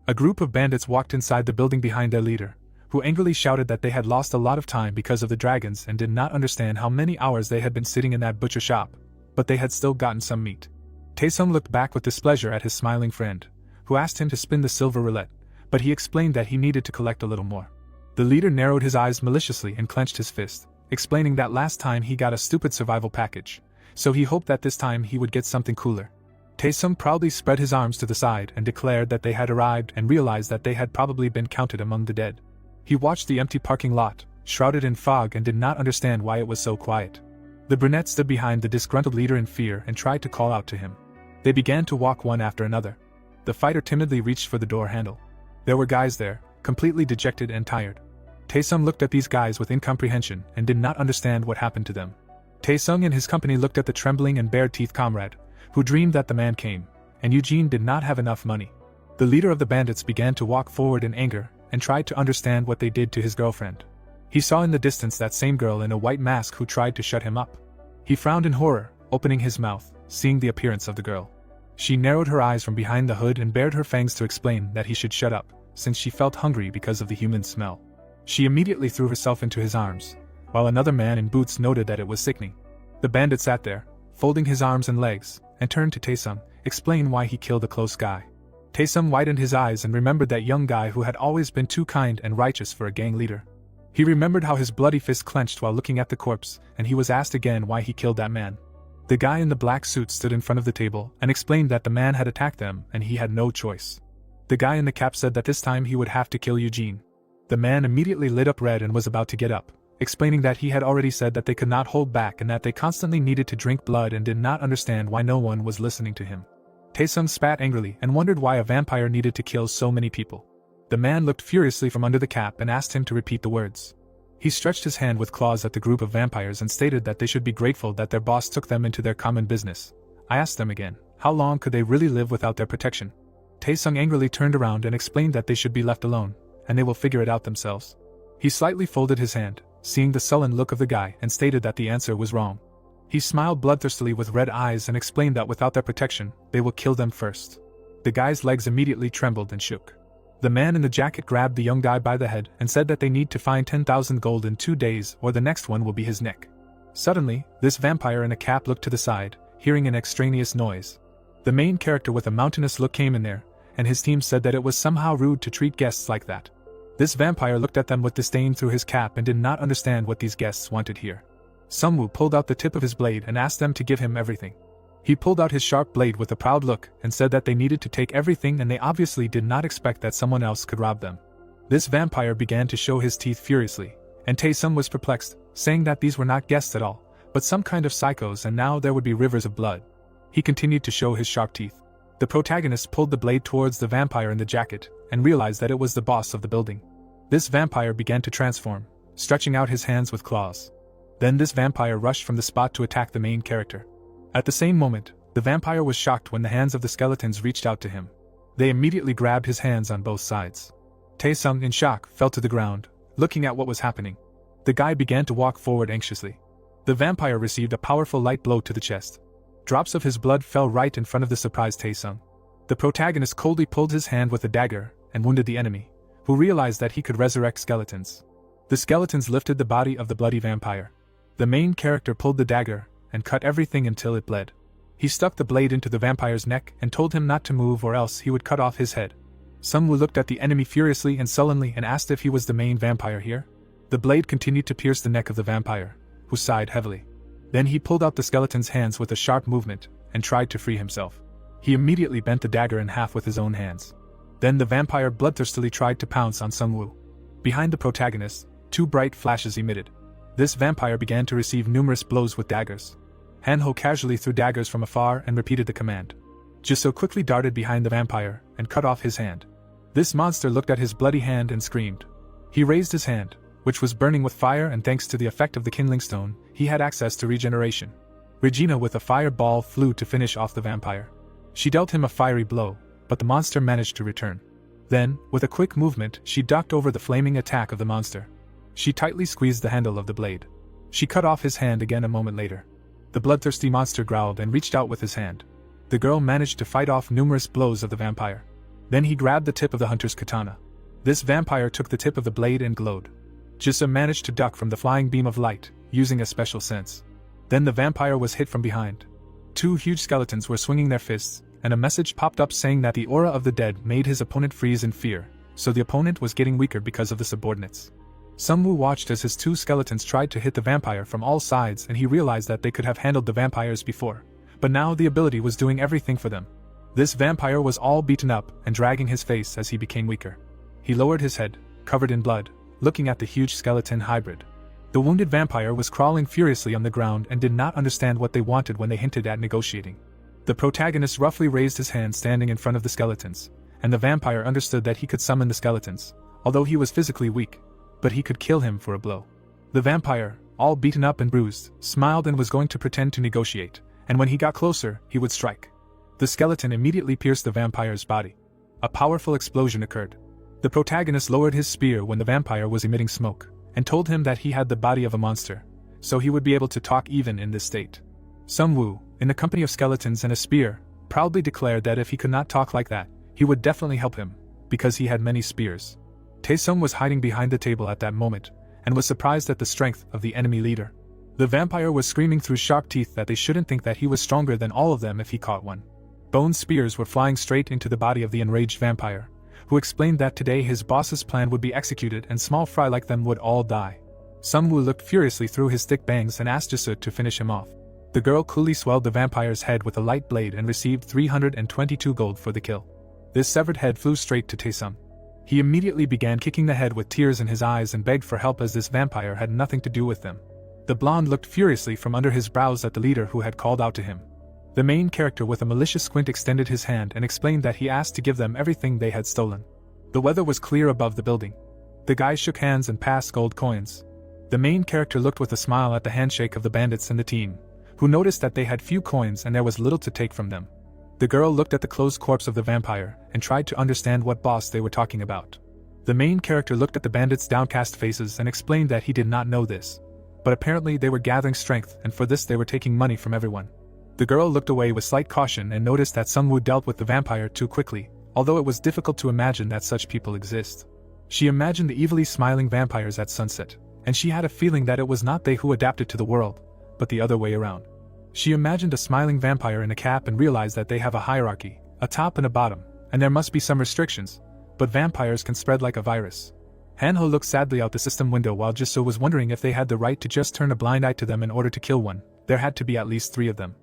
A group of bandits walked inside the building behind their leader, who angrily shouted that they had lost a lot of time because of the dragons and did not understand how many hours they had been sitting in that butcher shop, but they had still gotten some meat. Taesung looked back with displeasure at his smiling friend, who asked him to spin the silver roulette, but he explained that he needed to collect a little more. The leader narrowed his eyes maliciously and clenched his fist, explaining that last time he got a stupid survival package, so he hoped that this time he would get something cooler. Taesung proudly spread his arms to the side and declared that they had arrived and realized that they had probably been counted among the dead. He watched the empty parking lot, shrouded in fog, and did not understand why it was so quiet. The brunette stood behind the disgruntled leader in fear and tried to call out to him. They began to walk one after another. The fighter timidly reached for the door handle. There were guys there, completely dejected and tired. Taesung looked at these guys with incomprehension and did not understand what happened to them. Taesung and his company looked at the trembling and bare-teethed comrade, who dreamed that the man came, and Eugene did not have enough money. The leader of the bandits began to walk forward in anger and tried to understand what they did to his girlfriend. He saw in the distance that same girl in a white mask who tried to shut him up. He frowned in horror, opening his mouth, seeing the appearance of the girl. She narrowed her eyes from behind the hood and bared her fangs to explain that he should shut up, since she felt hungry because of the human smell. She immediately threw herself into his arms, while another man in boots noted that it was sickening. The bandit sat there, folding his arms and legs, and turned to Taesung, explaining why he killed a close guy. Taesung widened his eyes and remembered that young guy who had always been too kind and righteous for a gang leader. He remembered how his bloody fist clenched while looking at the corpse, and he was asked again why he killed that man. The guy in the black suit stood in front of the table and explained that the man had attacked them and he had no choice. The guy in the cap said that this time he would have to kill Eugene. The man immediately lit up red and was about to get up, explaining that he had already said that they could not hold back and that they constantly needed to drink blood and did not understand why no one was listening to him. Taesung spat angrily and wondered why a vampire needed to kill so many people. The man looked furiously from under the cap and asked him to repeat the words. He stretched his hand with claws at the group of vampires and stated that they should be grateful that their boss took them into their common business. I asked them again, how long could they really live without their protection? Taesung angrily turned around and explained that they should be left alone, and they will figure it out themselves. He slightly folded his hand, seeing the sullen look of the guy, and stated that the answer was wrong. He smiled bloodthirstily with red eyes and explained that without their protection, they will kill them first. The guy's legs immediately trembled and shook. The man in the jacket grabbed the young guy by the head and said that they need to find 10,000 gold in 2 days or the next one will be his neck. Suddenly, this vampire in a cap looked to the side, hearing an extraneous noise. The main character with a mountainous look came in there, and his team said that it was somehow rude to treat guests like that. This vampire looked at them with disdain through his cap and did not understand what these guests wanted here. Sungwoo pulled out the tip of his blade and asked them to give him everything. He pulled out his sharp blade with a proud look and said that they needed to take everything and they obviously did not expect that someone else could rob them. This vampire began to show his teeth furiously, and Taesung was perplexed, saying that these were not guests at all, but some kind of psychos and now there would be rivers of blood. He continued to show his sharp teeth. The protagonist pulled the blade towards the vampire in the jacket and realized that it was the boss of the building. This vampire began to transform, stretching out his hands with claws. Then this vampire rushed from the spot to attack the main character. At the same moment, the vampire was shocked when the hands of the skeletons reached out to him. They immediately grabbed his hands on both sides. Taesung, in shock, fell to the ground, looking at what was happening. The guy began to walk forward anxiously. The vampire received a powerful light blow to the chest. Drops of his blood fell right in front of the surprised Taesung. The protagonist coldly pulled his hand with a dagger and wounded the enemy, who realized that he could resurrect skeletons. The skeletons lifted the body of the bloody vampire. The main character pulled the dagger and cut everything until it bled. He stuck the blade into the vampire's neck and told him not to move or else he would cut off his head. Sungwoo looked at the enemy furiously and sullenly and asked if he was the main vampire here. The blade continued to pierce the neck of the vampire, who sighed heavily. Then he pulled out the skeleton's hands with a sharp movement and tried to free himself. He immediately bent the dagger in half with his own hands. Then the vampire bloodthirstily tried to pounce on Sungwoo. Behind the protagonist, 2 bright flashes emitted. This vampire began to receive numerous blows with daggers. Hanho casually threw daggers from afar and repeated the command. Jisoo quickly darted behind the vampire and cut off his hand. This monster looked at his bloody hand and screamed. He raised his hand, which was burning with fire, and thanks to the effect of the kindling stone, he had access to regeneration. Regina with a fireball flew to finish off the vampire. She dealt him a fiery blow, but the monster managed to return. Then, with a quick movement, she ducked over the flaming attack of the monster. She tightly squeezed the handle of the blade. She cut off his hand again a moment later. The bloodthirsty monster growled and reached out with his hand. The girl managed to fight off numerous blows of the vampire. Then he grabbed the tip of the hunter's katana. This vampire took the tip of the blade and glowed. Jisoo managed to duck from the flying beam of light, using a special sense. Then the vampire was hit from behind. 2 huge skeletons were swinging their fists, and a message popped up saying that the aura of the dead made his opponent freeze in fear, so the opponent was getting weaker because of the subordinates. Sungwoo watched as his 2 skeletons tried to hit the vampire from all sides, and he realized that they could have handled the vampires before, but now the ability was doing everything for them. This vampire was all beaten up and dragging his face as he became weaker. He lowered his head, covered in blood, looking at the huge skeleton hybrid. The wounded vampire was crawling furiously on the ground and did not understand what they wanted when they hinted at negotiating. The protagonist roughly raised his hand standing in front of the skeletons, and the vampire understood that he could summon the skeletons, although he was physically weak, but he could kill him for a blow. The vampire, all beaten up and bruised, smiled and was going to pretend to negotiate, and when he got closer, he would strike. The skeleton immediately pierced the vampire's body. A powerful explosion occurred. The protagonist lowered his spear when the vampire was emitting smoke, and told him that he had the body of a monster, so he would be able to talk even in this state. Sungwoo, in the company of skeletons and a spear, proudly declared that if he could not talk like that, he would definitely help him, because he had many spears. Taesung was hiding behind the table at that moment, and was surprised at the strength of the enemy leader. The vampire was screaming through sharp teeth that they shouldn't think that he was stronger than all of them if he caught one. Bone spears were flying straight into the body of the enraged vampire, who explained that today his boss's plan would be executed and small fry like them would all die. Sungwoo looked furiously through his thick bangs and asked Jisoo to finish him off. The girl coolly swelled the vampire's head with a light blade and received 322 gold for the kill. This severed head flew straight to Taesung. He immediately began kicking the head with tears in his eyes and begged for help as this vampire had nothing to do with them. The blonde looked furiously from under his brows at the leader who had called out to him. The main character with a malicious squint extended his hand and explained that he asked to give them everything they had stolen. The weather was clear above the building. The guys shook hands and passed gold coins. The main character looked with a smile at the handshake of the bandits and the team, who noticed that they had few coins and there was little to take from them. The girl looked at the closed corpse of the vampire and tried to understand what boss they were talking about. The main character looked at the bandits' downcast faces and explained that he did not know this, but apparently they were gathering strength and for this they were taking money from everyone. The girl looked away with slight caution and noticed that Sungwoo dealt with the vampire too quickly, although it was difficult to imagine that such people exist. She imagined the evilly smiling vampires at sunset, and she had a feeling that it was not they who adapted to the world, but the other way around. She imagined a smiling vampire in a cap and realized that they have a hierarchy, a top and a bottom, and there must be some restrictions, but vampires can spread like a virus. Hanho looked sadly out the system window while Jisoo was wondering if they had the right to just turn a blind eye to them in order to kill one. There had to be at least 3 of them.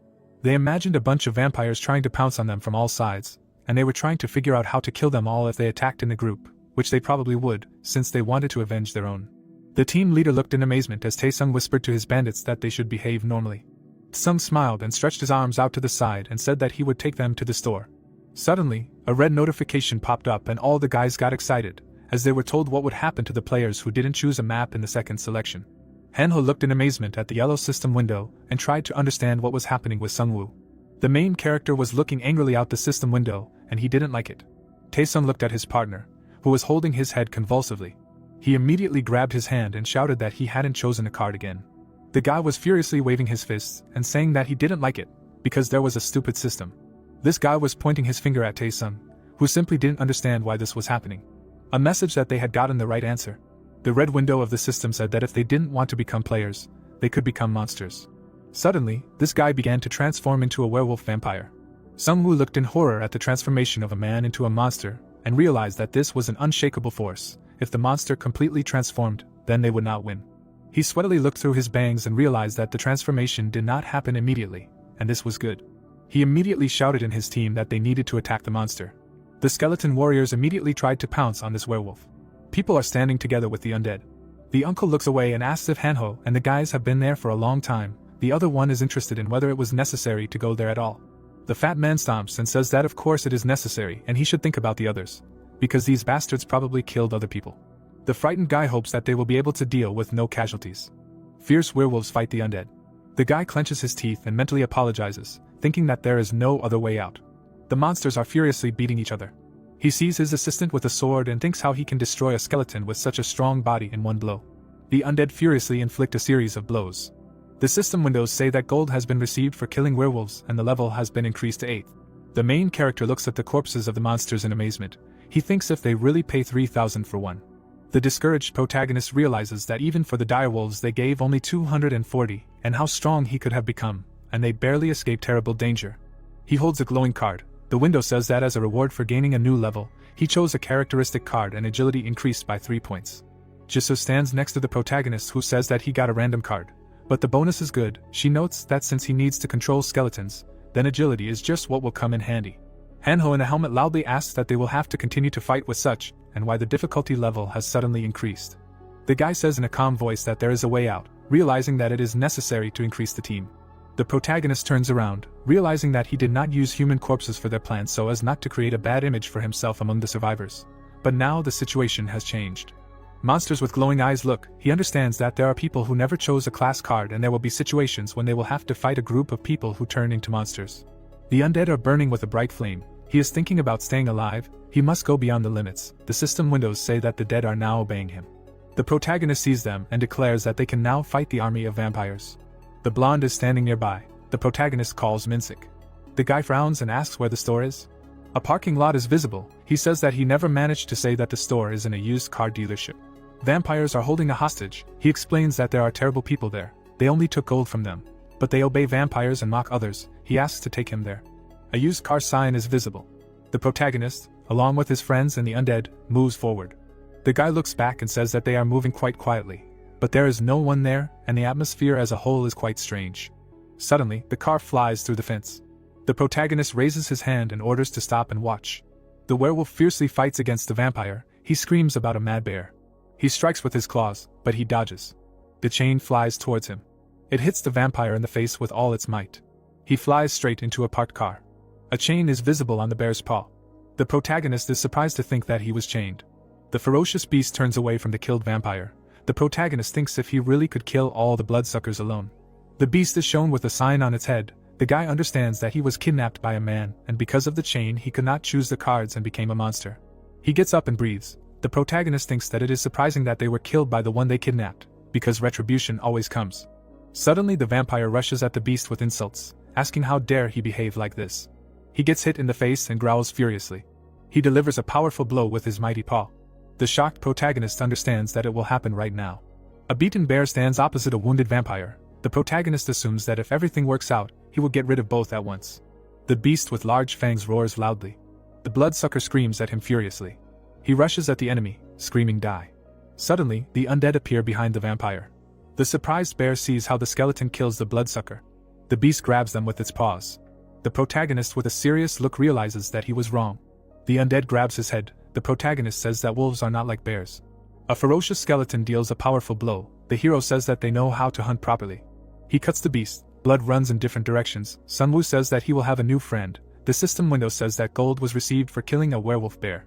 They imagined a bunch of vampires trying to pounce on them from all sides, and they were trying to figure out how to kill them all if they attacked in a group, which they probably would, since they wanted to avenge their own. The team leader looked in amazement as Taesung whispered to his bandits that they should behave normally. Sung smiled and stretched his arms out to the side and said that he would take them to the store. Suddenly, a red notification popped up and all the guys got excited, as they were told what would happen to the players who didn't choose a map in the second selection. Hanho looked in amazement at the yellow system window and tried to understand what was happening with Sungwoo. The main character was looking angrily out the system window, and he didn't like it. Taesung looked at his partner, who was holding his head convulsively. He immediately grabbed his hand and shouted that he hadn't chosen a card again. The guy was furiously waving his fists and saying that he didn't like it, Because there was a stupid system. This guy was pointing his finger at Tae-sung, who simply didn't understand why this was happening. A message that they had gotten the right answer. The red window of the system said that if they didn't want to become players, they could become monsters. Suddenly, this guy began to transform into a werewolf vampire. Sung-woo looked in horror at the transformation of a man into a monster, and realized that this was an unshakable force. If the monster completely transformed, then they would not win. He sweatily looked through his bangs and realized that the transformation did not happen immediately, and this was good. He immediately shouted in his team that they needed to attack the monster. The skeleton warriors immediately tried to pounce on this werewolf. People are standing together with the undead. The uncle looks away and asks if Hanho and the guys have been there for a long time. The other one is interested in whether it was necessary to go there at all. The fat man stomps and says that of course it is necessary and he should think about the others, because these bastards probably killed other people. The frightened guy hopes that they will be able to deal with no casualties. Fierce werewolves fight the undead. The guy clenches his teeth and mentally apologizes, thinking that there is no other way out. The monsters are furiously beating each other. He sees his assistant with a sword and thinks how he can destroy a skeleton with such a strong body in one blow. The undead furiously inflict a series of blows. The system windows say that gold has been received for killing werewolves and the level has been increased to 8th. The main character looks at the corpses of the monsters in amazement. He thinks if they really pay 3,000 for one. The discouraged protagonist realizes that even for the direwolves they gave only 240, and how strong he could have become, and they barely escape terrible danger. He holds a glowing card. The window says that as a reward for gaining a new level, he chose a characteristic card and agility increased by 3 points. Jisoo stands next to the protagonist who says that he got a random card. But the bonus is good. She notes that since he needs to control skeletons, then agility is just what will come in handy. Hanho in a helmet loudly asks that they will have to continue to fight with such, and why the difficulty level has suddenly increased. The guy says in a calm voice that there is a way out, realizing that it is necessary to increase the team. The protagonist turns around, realizing that he did not use human corpses for their plan so as not to create a bad image for himself among the survivors. But now the situation has changed. Monsters with glowing eyes look. He understands that there are people who never chose a class card and there will be situations when they will have to fight a group of people who turn into monsters. The undead are burning with a bright flame. He is thinking about staying alive. He must go beyond the limits. The system windows say that the dead are now obeying him. The protagonist sees them and declares that they can now fight the army of vampires. The blonde is standing nearby. The protagonist calls Minsik. The guy frowns and asks where the store is. A parking lot is visible. He says that he never managed to say that the store is in a used car dealership. Vampires are holding a hostage. He explains that there are terrible people there. They only took gold from them. But they obey vampires and mock others. He asks to take him there. A used car sign is visible. The protagonist, along with his friends and the undead, moves forward. The guy looks back and says that they are moving quite quietly. But there is no one there, and the atmosphere as a whole is quite strange. Suddenly, the car flies through the fence. The protagonist raises his hand and orders to stop and watch. The werewolf fiercely fights against the vampire. He screams about a mad bear. He strikes with his claws, but he dodges. The chain flies towards him. It hits the vampire in the face with all its might. He flies straight into a parked car. A chain is visible on the bear's paw. The protagonist is surprised to think that he was chained. The ferocious beast turns away from the killed vampire. The protagonist thinks if he really could kill all the bloodsuckers alone. The beast is shown with a sign on its head. The guy understands that he was kidnapped by a man, and because of the chain he could not choose the cards and became a monster. He gets up and breathes. The protagonist thinks that it is surprising that they were killed by the one they kidnapped, because retribution always comes. Suddenly the vampire rushes at the beast with insults, asking how dare he behave like this. He gets hit in the face and growls furiously. He delivers a powerful blow with his mighty paw. The shocked protagonist understands that it will happen right now. A beaten bear stands opposite a wounded vampire. The protagonist assumes that if everything works out, he will get rid of both at once. The beast with large fangs roars loudly. The bloodsucker screams at him furiously. He rushes at the enemy, screaming die. Suddenly, the undead appear behind the vampire. The surprised bear sees how the skeleton kills the bloodsucker. The beast grabs them with its paws. The protagonist with a serious look realizes that he was wrong. The undead grabs his head. The protagonist says that wolves are not like bears. A ferocious skeleton deals a powerful blow. The hero says that they know how to hunt properly. He cuts the beast. Blood runs in different directions. Sunwoo says that he will have a new friend. The system window says that gold was received for killing a werewolf bear.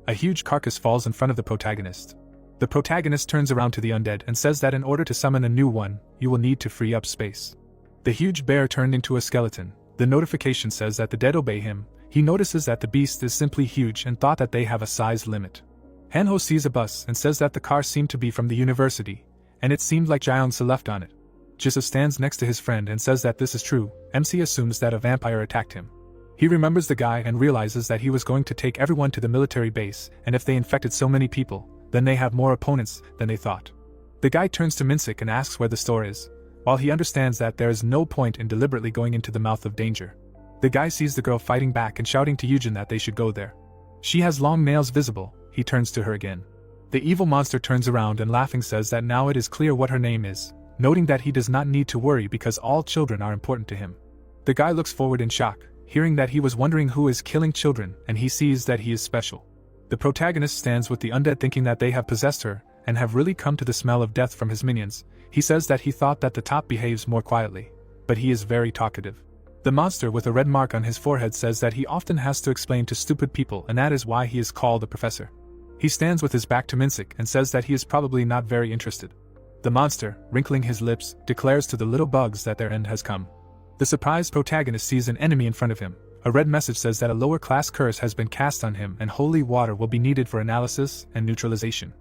A huge carcass falls in front of the protagonist. The protagonist turns around to the undead and says that in order to summon a new one, you will need to free up space. The huge bear turned into a skeleton. The notification says that the dead obey him. He notices that the beast is simply huge and thought that they have a size limit. Hanho sees a bus and says that the car seemed to be from the university, and it seemed like Jeongse left on it. Jisoo stands next to his friend and says that this is true. MC assumes that a vampire attacked him. He remembers the guy and realizes that he was going to take everyone to the military base, and if they infected so many people, then they have more opponents than they thought. The guy turns to Minsik and asks where the store is, while he understands that there is no point in deliberately going into the mouth of danger. The guy sees the girl fighting back and shouting to Yujin that they should go there. She has long nails visible. He turns to her again. The evil monster turns around and laughing says that now it is clear what her name is, noting that he does not need to worry because all children are important to him. The guy looks forward in shock, hearing that he was wondering who is killing children, and he sees that he is special. The protagonist stands with the undead thinking that they have possessed her, and have really come to the smell of death from his minions. He says that he thought that the top behaves more quietly, but he is very talkative. The monster with a red mark on his forehead says that he often has to explain to stupid people, and that is why he is called a professor. He stands with his back to Minsik and says that he is probably not very interested. The monster, wrinkling his lips, declares to the little bugs that their end has come. The surprised protagonist sees an enemy in front of him. A red message says that a lower class curse has been cast on him and holy water will be needed for analysis and neutralization.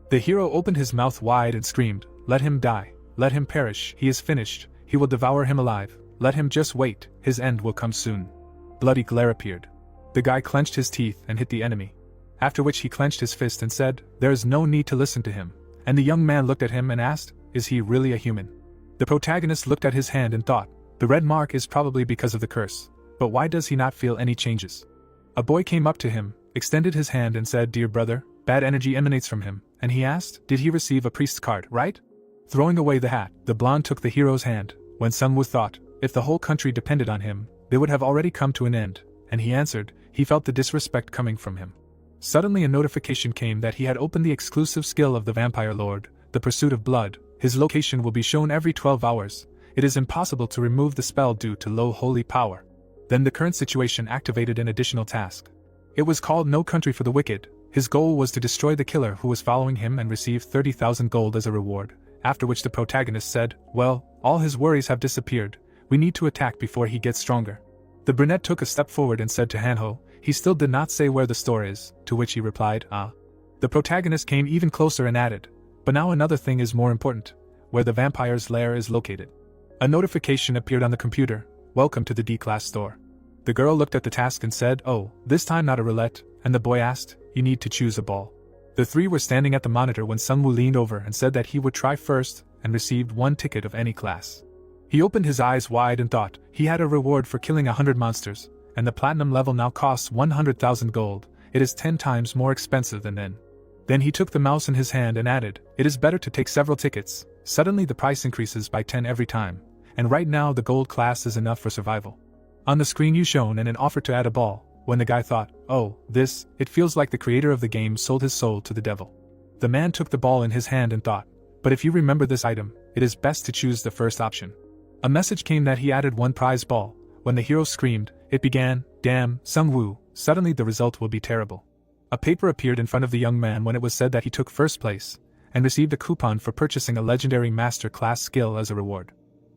The hero opened his mouth wide and screamed, "Let him die, let him perish, he is finished, he will devour him alive, let him just wait, his end will come soon." Bloody glare appeared. The guy clenched his teeth and hit the enemy. After which he clenched his fist and said, "There is no need to listen to him." And the young man looked at him and asked, "Is he really a human?" The protagonist looked at his hand and thought, the red mark is probably because of the curse, but why does he not feel any changes? A boy came up to him, extended his hand and said, "Dear brother," bad energy emanates from him, and he asked, did he receive a priest's card, right? Throwing away the hat, the blonde took the hero's hand, when Sungwoo thought, if the whole country depended on him, they would have already come to an end, and he answered, he felt the disrespect coming from him. Suddenly a notification came that he had opened the exclusive skill of the Vampire Lord, the Pursuit of Blood. His location will be shown every 12 hours. It is impossible to remove the spell due to low holy power. Then the current situation activated an additional task. It was called No Country for the Wicked. His goal was to destroy the killer who was following him and receive 30,000 gold as a reward, after which the protagonist said, well, all his worries have disappeared, we need to attack before he gets stronger. The brunette took a step forward and said to Hanho, he still did not say where the store is, to which he replied, ah. The protagonist came even closer and added, but now another thing is more important, where the vampire's lair is located. A notification appeared on the computer, welcome to the D-Class store. The girl looked at the task and said, oh, this time not a roulette, and the boy asked, you need to choose a ball. The three were standing at the monitor when Sungwoo leaned over and said that he would try first, and received one ticket of any class. He opened his eyes wide and thought, he had a reward for killing 100 monsters, and the platinum level now costs 100,000 gold, it is 10 times more expensive than then. Then he took the mouse in his hand and added, it is better to take several tickets, suddenly the price increases by 10 every time, and right now the gold class is enough for survival. On the screen you shown and an offer to add a ball, when the guy thought, oh, it feels like the creator of the game sold his soul to the devil. The man took the ball in his hand and thought, but if you remember this item, it is best to choose the first option. A message came that he added one prize ball. When the hero screamed, it began, damn, Sungwoo, suddenly the result will be terrible. A paper appeared in front of the young man when it was said that he took first place, and received a coupon for purchasing a legendary master class skill as a reward.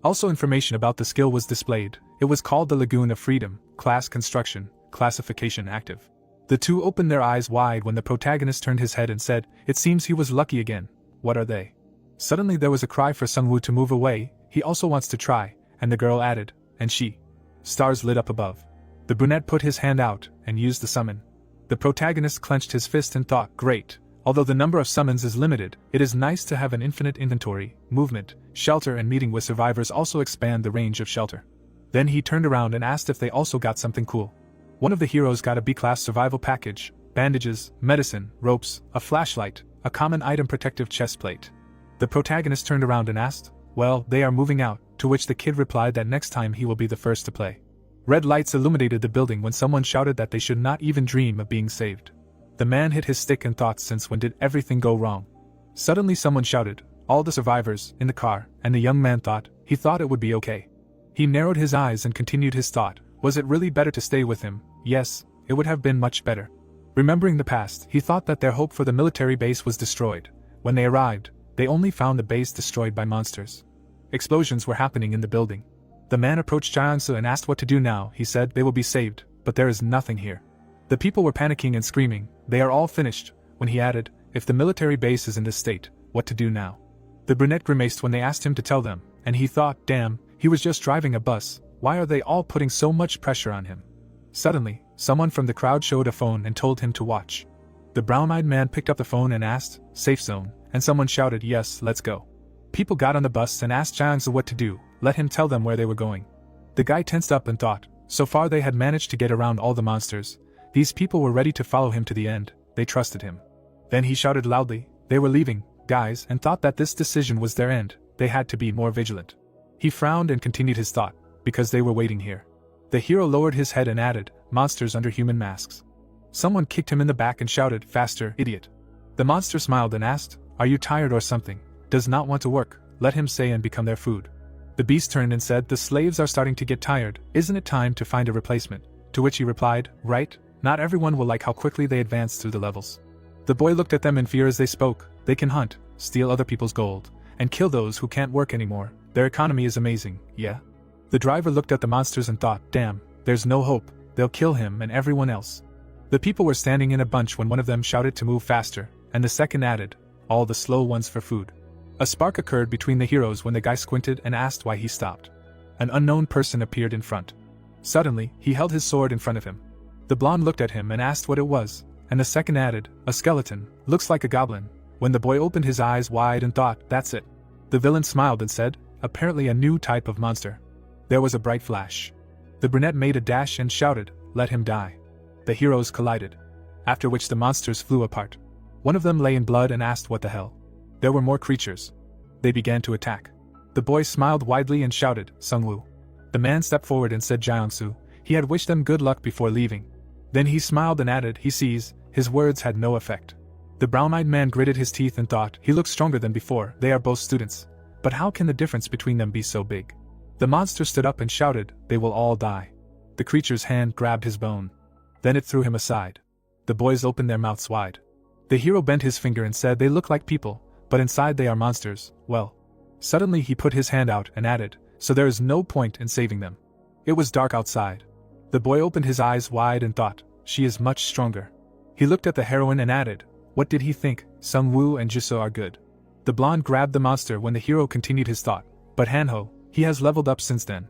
Also information about the skill was displayed. It was called the Lagoon of Freedom, class construction, classification active. The two opened their eyes wide when the protagonist turned his head and said, it seems he was lucky again. What are they? Suddenly there was a cry for Sungwoo to move away, he also wants to try, and the girl added, and she. Stars lit up above. The brunette put his hand out, and used the summon. The protagonist clenched his fist and thought, great, although the number of summons is limited, it is nice to have an infinite inventory, movement, shelter and meeting with survivors also expand the range of shelter. Then he turned around and asked if they also got something cool. One of the heroes got a B-class survival package, bandages, medicine, ropes, a flashlight, a common item protective chest plate. The protagonist turned around and asked, well, they are moving out, to which the kid replied that next time he will be the first to play. Red lights illuminated the building when someone shouted that they should not even dream of being saved. The man hit his stick and thought, since when did everything go wrong? Suddenly someone shouted, all the survivors, in the car, and the young man thought, he thought it would be okay. He narrowed his eyes and continued his thought, was it really better to stay with him? Yes, it would have been much better. Remembering the past, he thought that their hope for the military base was destroyed. When they arrived, they only found the base destroyed by monsters. Explosions were happening in the building. The man approached Jaeonsu and asked what to do now. He said, they will be saved, but there is nothing here. The people were panicking and screaming, they are all finished, when he added, if the military base is in this state, what to do now? The brunette grimaced when they asked him to tell them, and he thought, damn, he was just driving a bus, why are they all putting so much pressure on him? Suddenly, someone from the crowd showed a phone and told him to watch. The brown-eyed man picked up the phone and asked, "Safe zone," and someone shouted, "Yes, let's go." People got on the bus and asked Jiangsu what to do, let him tell them where they were going. The guy tensed up and thought, so far they had managed to get around all the monsters. These people were ready to follow him to the end, they trusted him. Then he shouted loudly, they were leaving, guys, and thought that this decision was their end, they had to be more vigilant. He frowned and continued his thought, because they were waiting here. The hero lowered his head and added, monsters under human masks. Someone kicked him in the back and shouted, faster, idiot. The monster smiled and asked, are you tired or something? Does not want to work, let him say and become their food. The beast turned and said, the slaves are starting to get tired, isn't it time to find a replacement? To which he replied, right, not everyone will like how quickly they advance through the levels. The boy looked at them in fear as they spoke, they can hunt, steal other people's gold, and kill those who can't work anymore, their economy is amazing, yeah? The driver looked at the monsters and thought, damn, there's no hope, they'll kill him and everyone else. The people were standing in a bunch when one of them shouted to move faster, and the second added, all the slow ones for food. A spark occurred between the heroes when the guy squinted and asked why he stopped. An unknown person appeared in front. Suddenly, he held his sword in front of him. The blonde looked at him and asked what it was, and the second added, a skeleton, looks like a goblin. When the boy opened his eyes wide and thought, that's it. The villain smiled and said, apparently a new type of monster. There was a bright flash. The brunette made a dash and shouted, let him die. The heroes collided. After which the monsters flew apart. One of them lay in blood and asked what the hell. There were more creatures. They began to attack. The boy smiled widely and shouted, Sungwoo. The man stepped forward and said Jiangsu. He had wished them good luck before leaving. Then he smiled and added, he sees, his words had no effect. The brown-eyed man gritted his teeth and thought, he looks stronger than before, they are both students. But how can the difference between them be so big? The monster stood up and shouted, they will all die. The creature's hand grabbed his bone. Then it threw him aside. The boys opened their mouths wide. The hero bent his finger and said they look like people, but inside they are monsters, well. Suddenly he put his hand out and added, so there is no point in saving them. It was dark outside. The boy opened his eyes wide and thought, she is much stronger. He looked at the heroine and added, what did he think, Sungwoo and Jisoo are good. The blonde grabbed the monster when the hero continued his thought, but Hanho, he has leveled up since then.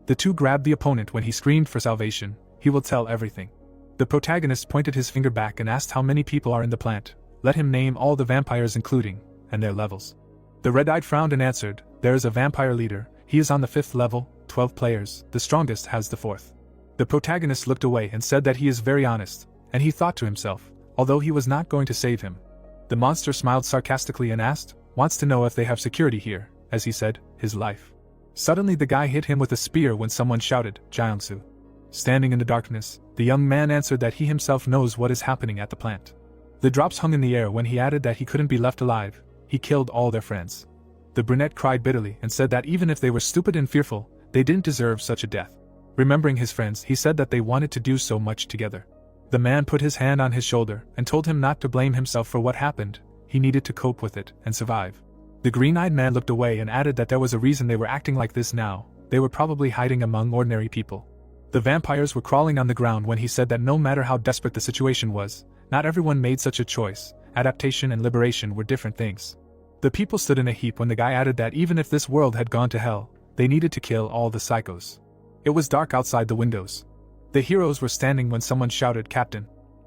The two grabbed the opponent when he screamed for salvation, he will tell everything. The protagonist pointed his finger back and asked how many people are in the plant, let him name all the vampires including, and their levels. The red-eyed frowned and answered, there is a vampire leader, he is on the 5th level, 12 players, the strongest has the 4th. The protagonist looked away and said that he is very honest, and he thought to himself, although he was not going to save him. The monster smiled sarcastically and asked, wants to know if they have security here, as he said, his life. Suddenly the guy hit him with a spear when someone shouted, Jiangsu. Standing in the darkness, the young man answered that he himself knows what is happening at the plant. The drops hung in the air when he added that he couldn't be left alive, he killed all their friends. The brunette cried bitterly and said that even if they were stupid and fearful, they didn't deserve such a death. Remembering his friends, he said that they wanted to do so much together. The man put his hand on his shoulder and told him not to blame himself for what happened, he needed to cope with it and survive. The green-eyed man looked away and added that there was a reason they were acting like this now, they were probably hiding among ordinary people. The vampires were crawling on the ground when he said that no matter how desperate the situation was, not everyone made such a choice, adaptation and liberation were different things. The people stood in a heap when the guy added that even if this world had gone to hell, they needed to kill all the psychos. It was dark outside the windows. The heroes were standing when someone shouted, Captain.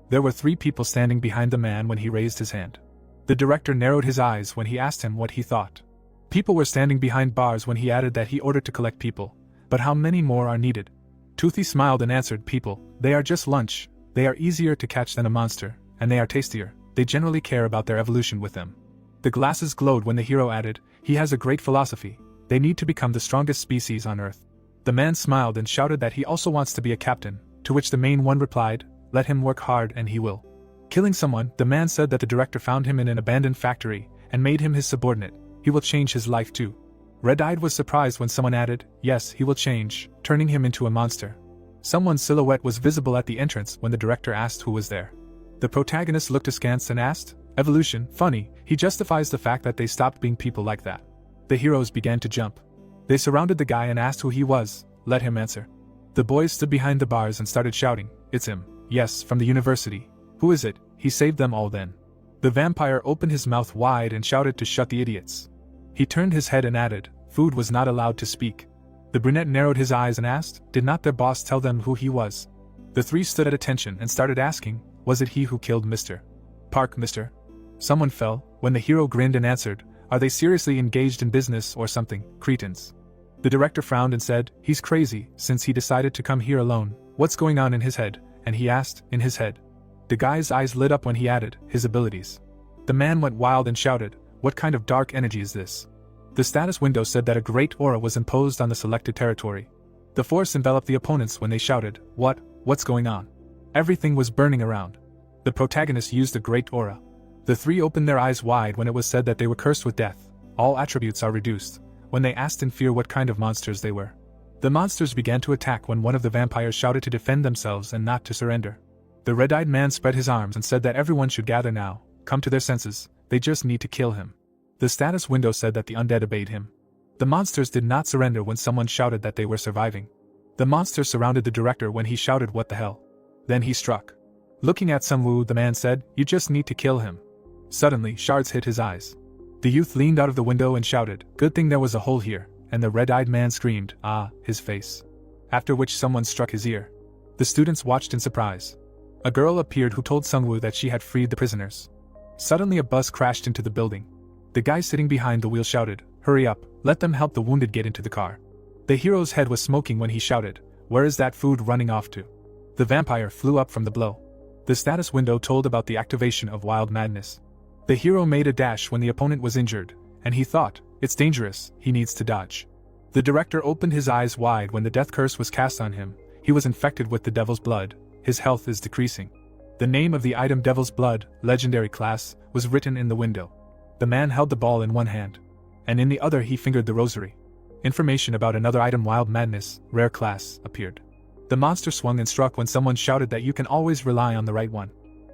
There were 3 people standing behind the man when he raised his hand. The director narrowed his eyes when he asked him what he thought. People were standing behind bars when he added that he ordered to collect people, but how many more are needed? Toothy smiled and answered, people, they are just lunch, they are easier to catch than a monster, and they are tastier, they generally care about their evolution with them. The glasses glowed when the hero added, he has a great philosophy, they need to become the strongest species on Earth. The man smiled and shouted that he also wants to be a captain, to which the main one replied, let him work hard and he will. Killing someone, the man said that the director found him in an abandoned factory, and made him his subordinate, he will change his life too. Red-eyed was surprised when someone added, yes, he will change, turning him into a monster. Someone's silhouette was visible at the entrance when the director asked who was there. The protagonist looked askance and asked, evolution, funny, he justifies the fact that they stopped being people like that. The heroes began to jump. They surrounded the guy and asked who he was, let him answer. The boys stood behind the bars and started shouting, it's him, yes, from the university. Who is it? He saved them all then. The vampire opened his mouth wide and shouted to shut the idiots. He turned his head and added, Food was not allowed to speak. The brunette narrowed his eyes and asked, did not their boss tell them who he was? The three stood at attention and started asking, was it he who killed Mr. Park, Mr. Someone fell, when the hero grinned and answered, are they seriously engaged in business or something, cretins? The director frowned and said, he's crazy, since he decided to come here alone, what's going on in his head? And he asked, in his head. The guy's eyes lit up when he added, his abilities. The man went wild and shouted, what kind of dark energy is this? The status window said that a great aura was imposed on the selected territory. The force enveloped the opponents when they shouted, what's going on? Everything was burning around. The protagonist used a great aura. The three opened their eyes wide when it was said that they were cursed with death. All attributes are reduced. When they asked in fear what kind of monsters they were. The monsters began to attack when one of the vampires shouted to defend themselves and not to surrender. The red-eyed man spread his arms and said that everyone should gather now, come to their senses, they just need to kill him. The status window said that the undead obeyed him. The monsters did not surrender when someone shouted that they were surviving. The monsters surrounded the director when he shouted what the hell. Then he struck. Looking at Sungwoo, the man said, you just need to kill him. Suddenly, shards hit his eyes. The youth leaned out of the window and shouted, good thing there was a hole here, and the red-eyed man screamed, his face. After which someone struck his ear. The students watched in surprise. A girl appeared who told Sungwoo that she had freed the prisoners. Suddenly a bus crashed into the building. The guy sitting behind the wheel shouted, hurry up, let them help the wounded get into the car. The hero's head was smoking when he shouted, where is that food running off to? The vampire flew up from the blow. The status window told about the activation of wild madness. The hero made a dash when the opponent was injured, and he thought, it's dangerous, he needs to dodge. The director opened his eyes wide when the death curse was cast on him. He was infected with the devil's blood, his health is decreasing. The name of the item Devil's Blood, legendary class, was written in the window. The man held the ball in one hand, and in the other he fingered the rosary. Information about another item Wild Madness, rare class, appeared. The monster swung and struck when someone shouted that you can always rely on the right one.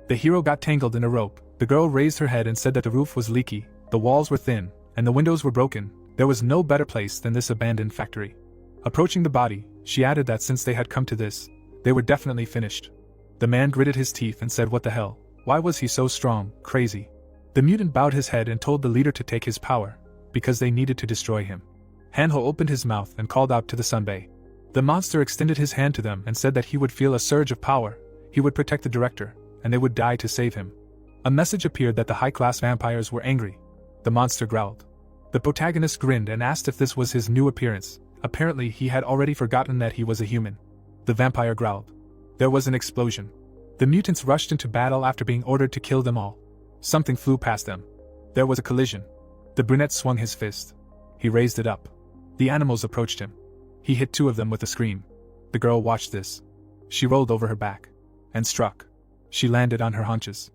The hero got tangled in a rope. The girl raised her head and said that the roof was leaky, the walls were thin, and the windows were broken. There was no better place than this abandoned factory. Approaching the body, she added that since they had come to this, they were definitely finished. The man gritted his teeth and said what the hell, why was he so strong, crazy? The mutant bowed his head and told the leader to take his power, because they needed to destroy him. Hanho opened his mouth and called out to the Sunbae. The monster extended his hand to them and said that he would feel a surge of power, he would protect the director, and they would die to save him. A message appeared that the high-class vampires were angry. The monster growled. The protagonist grinned and asked if this was his new appearance. Apparently he had already forgotten that he was a human. The vampire growled. There was an explosion. The mutants rushed into battle after being ordered to kill them all. Something flew past them. There was a collision. The brunette swung his fist. He raised it up. The animals approached him. He hit two of them with a scream. The girl watched this. She rolled over her back. And struck. She landed on her haunches.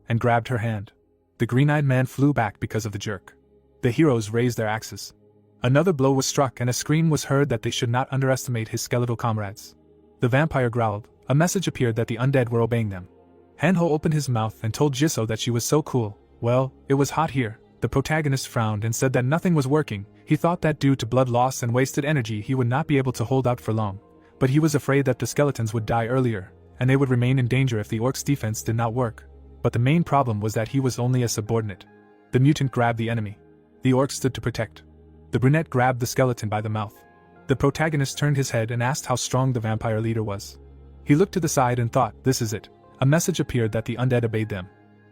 And grabbed her hand. The green-eyed man flew back because of the jerk. The heroes raised their axes. Another blow was struck and a scream was heard that they should not underestimate his skeletal comrades. The vampire growled. A message appeared that the undead were obeying them. Hanho opened his mouth and told Jisoo that she was so cool. Well, it was hot here. The protagonist frowned and said that nothing was working. He thought that due to blood loss and wasted energy he would not be able to hold out for long. But he was afraid that the skeletons would die earlier, and they would remain in danger if the orc's defense did not work. But the main problem was that he was only a subordinate. The mutant grabbed the enemy. The orc stood to protect. The brunette grabbed the skeleton by the mouth. The protagonist turned his head and asked how strong the vampire leader was. He looked to the side and thought, this is it. A message appeared that the undead obeyed them.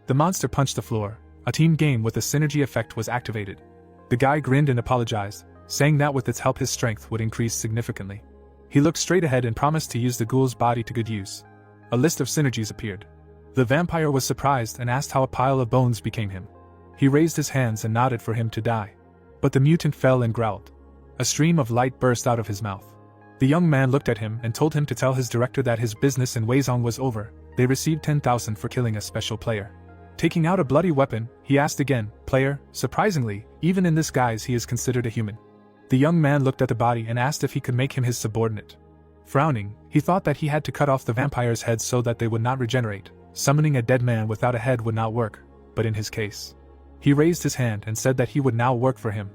The monster punched the floor. A team game with a synergy effect was activated. The guy grinned and apologized, saying that with its help his strength would increase significantly. He looked straight ahead and promised to use the ghoul's body to good use. A list of synergies appeared. The vampire was surprised and asked how a pile of bones became him. He raised his hands and nodded for him to die. But the mutant fell and growled. A stream of light burst out of his mouth. The young man looked at him and told him to tell his director that his business in Weizong was over. They received 10,000 for killing a special player. Taking out a bloody weapon, he asked again, player, surprisingly, even in this guise he is considered a human. The young man looked at the body and asked if he could make him his subordinate. Frowning, he thought that he had to cut off the vampire's head so that they would not regenerate. Summoning a dead man without a head would not work, but in his case. He raised his hand and said that he would now work for him.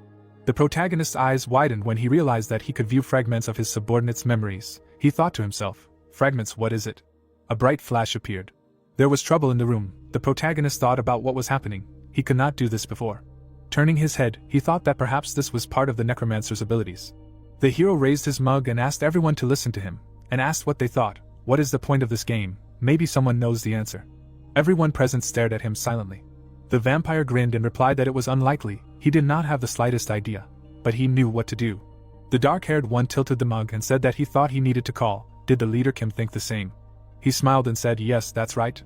The protagonist's eyes widened when he realized that he could view fragments of his subordinate's memories. He thought to himself, fragments, what is it? A bright flash appeared. There was trouble in the room. The protagonist thought about what was happening. He could not do this before. Turning his head, he thought that perhaps this was part of the necromancer's abilities. The hero raised his mug and asked everyone to listen to him, and asked what they thought. What is the point of this game? Maybe someone knows the answer. Everyone present stared at him silently. The vampire grinned and replied that it was unlikely. He did not have the slightest idea, but he knew what to do. The dark-haired one tilted the mug and said that he thought he needed to call. Did the leader Kim think the same? He smiled and said, yes, that's right.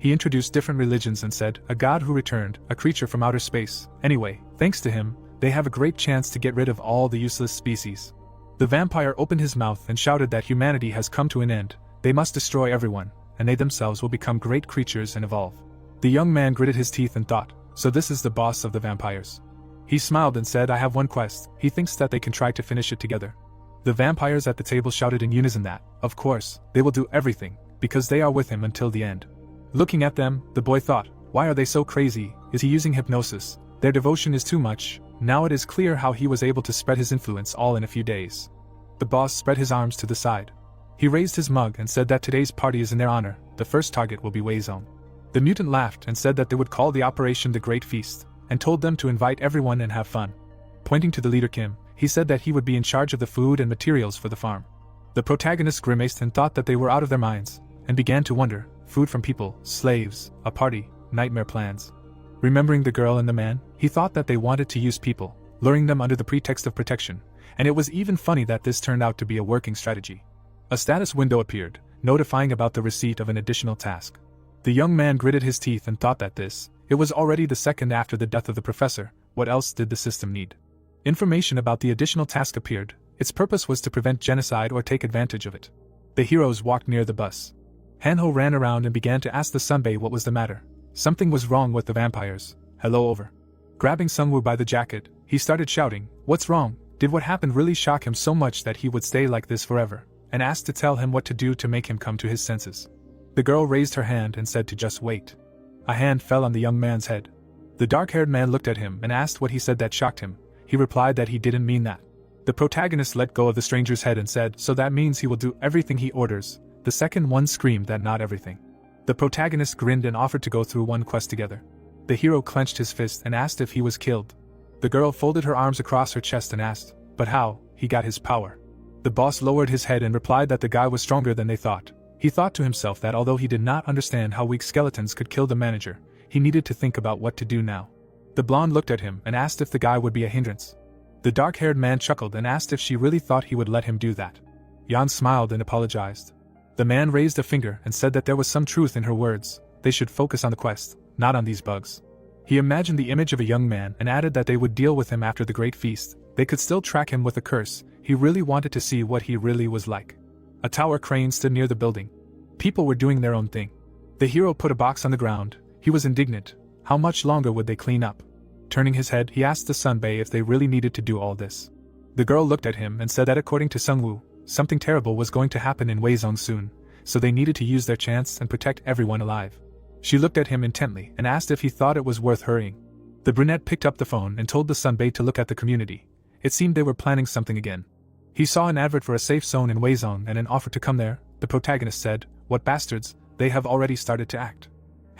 He introduced different religions and said, a god who returned, a creature from outer space. Anyway, thanks to him, they have a great chance to get rid of all the useless species. The vampire opened his mouth and shouted that humanity has come to an end. They must destroy everyone, and they themselves will become great creatures and evolve. The young man gritted his teeth and thought, so this is the boss of the vampires. He smiled and said, I have one quest. He thinks that they can try to finish it together. The vampires at the table shouted in unison that, of course, they will do everything, because they are with him until the end. Looking at them, the boy thought, why are they so crazy? Is he using hypnosis? Their devotion is too much. Now it is clear how he was able to spread his influence all in a few days. The boss spread his arms to the side. He raised his mug and said that today's party is in their honor. The first target will be Weizong. The mutant laughed and said that they would call the operation the Great Feast, and told them to invite everyone and have fun. Pointing to the leader Kim, he said that he would be in charge of the food and materials for the farm. The protagonists grimaced and thought that they were out of their minds, and began to wonder, food from people, slaves, a party, nightmare plans. Remembering the girl and the man, he thought that they wanted to use people, luring them under the pretext of protection, and it was even funny that this turned out to be a working strategy. A status window appeared, notifying about the receipt of an additional task. The young man gritted his teeth and thought that it was already the second after the death of the professor. What else did the system need? Information about the additional task appeared. Its purpose was to prevent genocide or take advantage of it. The heroes walked near the bus. Hanho ran around and began to ask the Sunbae what was the matter. Something was wrong with the vampires. Hello, over. Grabbing Sungwoo by the jacket, he started shouting, what's wrong? Did what happened really shock him so much that he would stay like this forever? And asked to tell him what to do to make him come to his senses. The girl raised her hand and said to just wait. A hand fell on the young man's head. The dark-haired man looked at him and asked what he said that shocked him. He replied that he didn't mean that. The protagonist let go of the stranger's head and said, so that means he will do everything he orders. The second one screamed that not everything. The protagonist grinned and offered to go through one quest together. The hero clenched his fist and asked if he was killed. The girl folded her arms across her chest and asked, but how? He got his power. The boss lowered his head and replied that the guy was stronger than they thought. He thought to himself that although he did not understand how weak skeletons could kill the manager, he needed to think about what to do now. The blonde looked at him and asked if the guy would be a hindrance. The dark-haired man chuckled and asked if she really thought he would let him do that. Yan smiled and apologized. The man raised a finger and said that there was some truth in her words. They should focus on the quest, not on these bugs. He imagined the image of a young man and added that they would deal with him after the Great Feast. They could still track him with a curse. He really wanted to see what he really was like. A tower crane stood near the building. People were doing their own thing. The hero put a box on the ground. He was indignant. How much longer would they clean up? Turning his head, he asked the Sunbae if they really needed to do all this. The girl looked at him and said that according to Sungwoo, something terrible was going to happen in Weizong soon, so they needed to use their chance and protect everyone alive. She looked at him intently and asked if he thought it was worth hurrying. The brunette picked up the phone and told the Sunbae to look at the community. It seemed they were planning something again. He saw an advert for a safe zone in Weizong and an offer to come there. The protagonist said, what bastards, they have already started to act.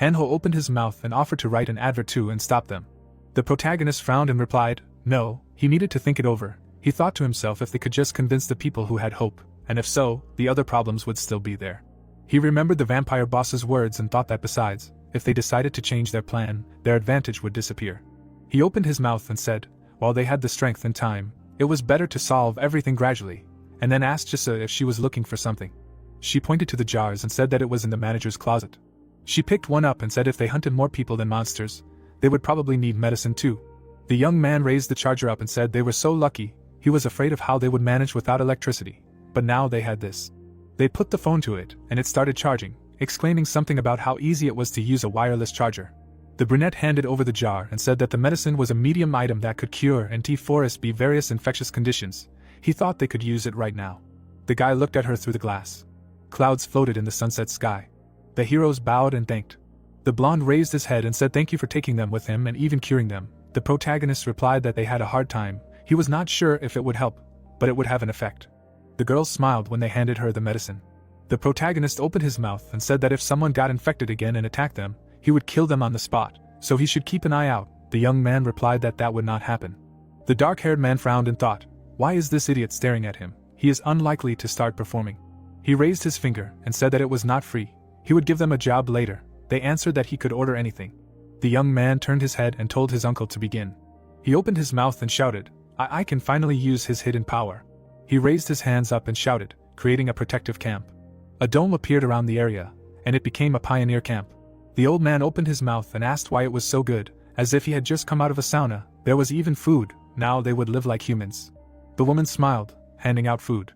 Hanho opened his mouth and offered to write an advert too and stop them. The protagonist frowned and replied, no, he needed to think it over. He thought to himself if they could just convince the people who had hope, and if so, the other problems would still be there. He remembered the vampire boss's words and thought that besides, if they decided to change their plan, their advantage would disappear. He opened his mouth and said, while they had the strength and time, it was better to solve everything gradually, and then asked Jisa if she was looking for something. She pointed to the jars and said that it was in the manager's closet. She picked one up and said if they hunted more people than monsters, they would probably need medicine too. The young man raised the charger up and said they were so lucky. He was afraid of how they would manage without electricity, but now they had this. They put the phone to it, and it started charging, exclaiming something about how easy it was to use a wireless charger. The brunette handed over the jar and said that the medicine was a medium item that could cure and T4SB various infectious conditions. He thought they could use it right now. The guy looked at her through the glass. Clouds floated in the sunset sky. The heroes bowed and thanked. The blonde raised his head and said thank you for taking them with him and even curing them. The protagonist replied that they had a hard time. He was not sure if it would help, but it would have an effect. The girl smiled when they handed her the medicine. The protagonist opened his mouth and said that if someone got infected again and attacked them, he would kill them on the spot, so he should keep an eye out. The young man replied that that would not happen. The dark-haired man frowned and thought, why is this idiot staring at him? He is unlikely to start performing. He raised his finger and said that it was not free. He would give them a job later. They answered that he could order anything. The young man turned his head and told his uncle to begin. He opened his mouth and shouted, I can finally use his hidden power. He raised his hands up and shouted, creating a protective camp. A dome appeared around the area, and it became a pioneer camp. The old man opened his mouth and asked why it was so good, as if he had just come out of a sauna. There was even food. Now they would live like humans. The woman smiled, handing out food.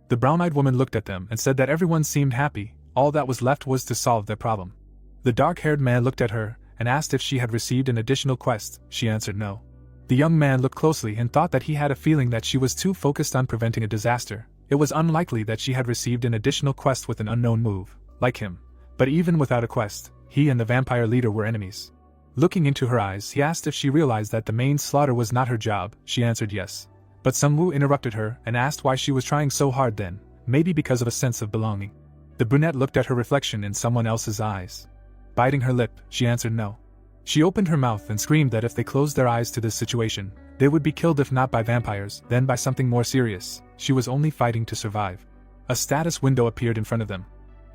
The brown-eyed woman looked at them and said that everyone seemed happy. All that was left was to solve their problem. The dark-haired man looked at her and asked if she had received an additional quest. She answered no. The young man looked closely and thought that he had a feeling that she was too focused on preventing a disaster. It was unlikely that she had received an additional quest with an unknown move, like him. But even without a quest, he and the vampire leader were enemies. Looking into her eyes, he asked if she realized that the main slaughter was not her job. She answered yes. But Sungwoo interrupted her and asked why she was trying so hard then, maybe because of a sense of belonging. The brunette looked at her reflection in someone else's eyes. Biting her lip, she answered no. She opened her mouth and screamed that if they closed their eyes to this situation, they would be killed, if not by vampires, then by something more serious. She was only fighting to survive. A status window appeared in front of them.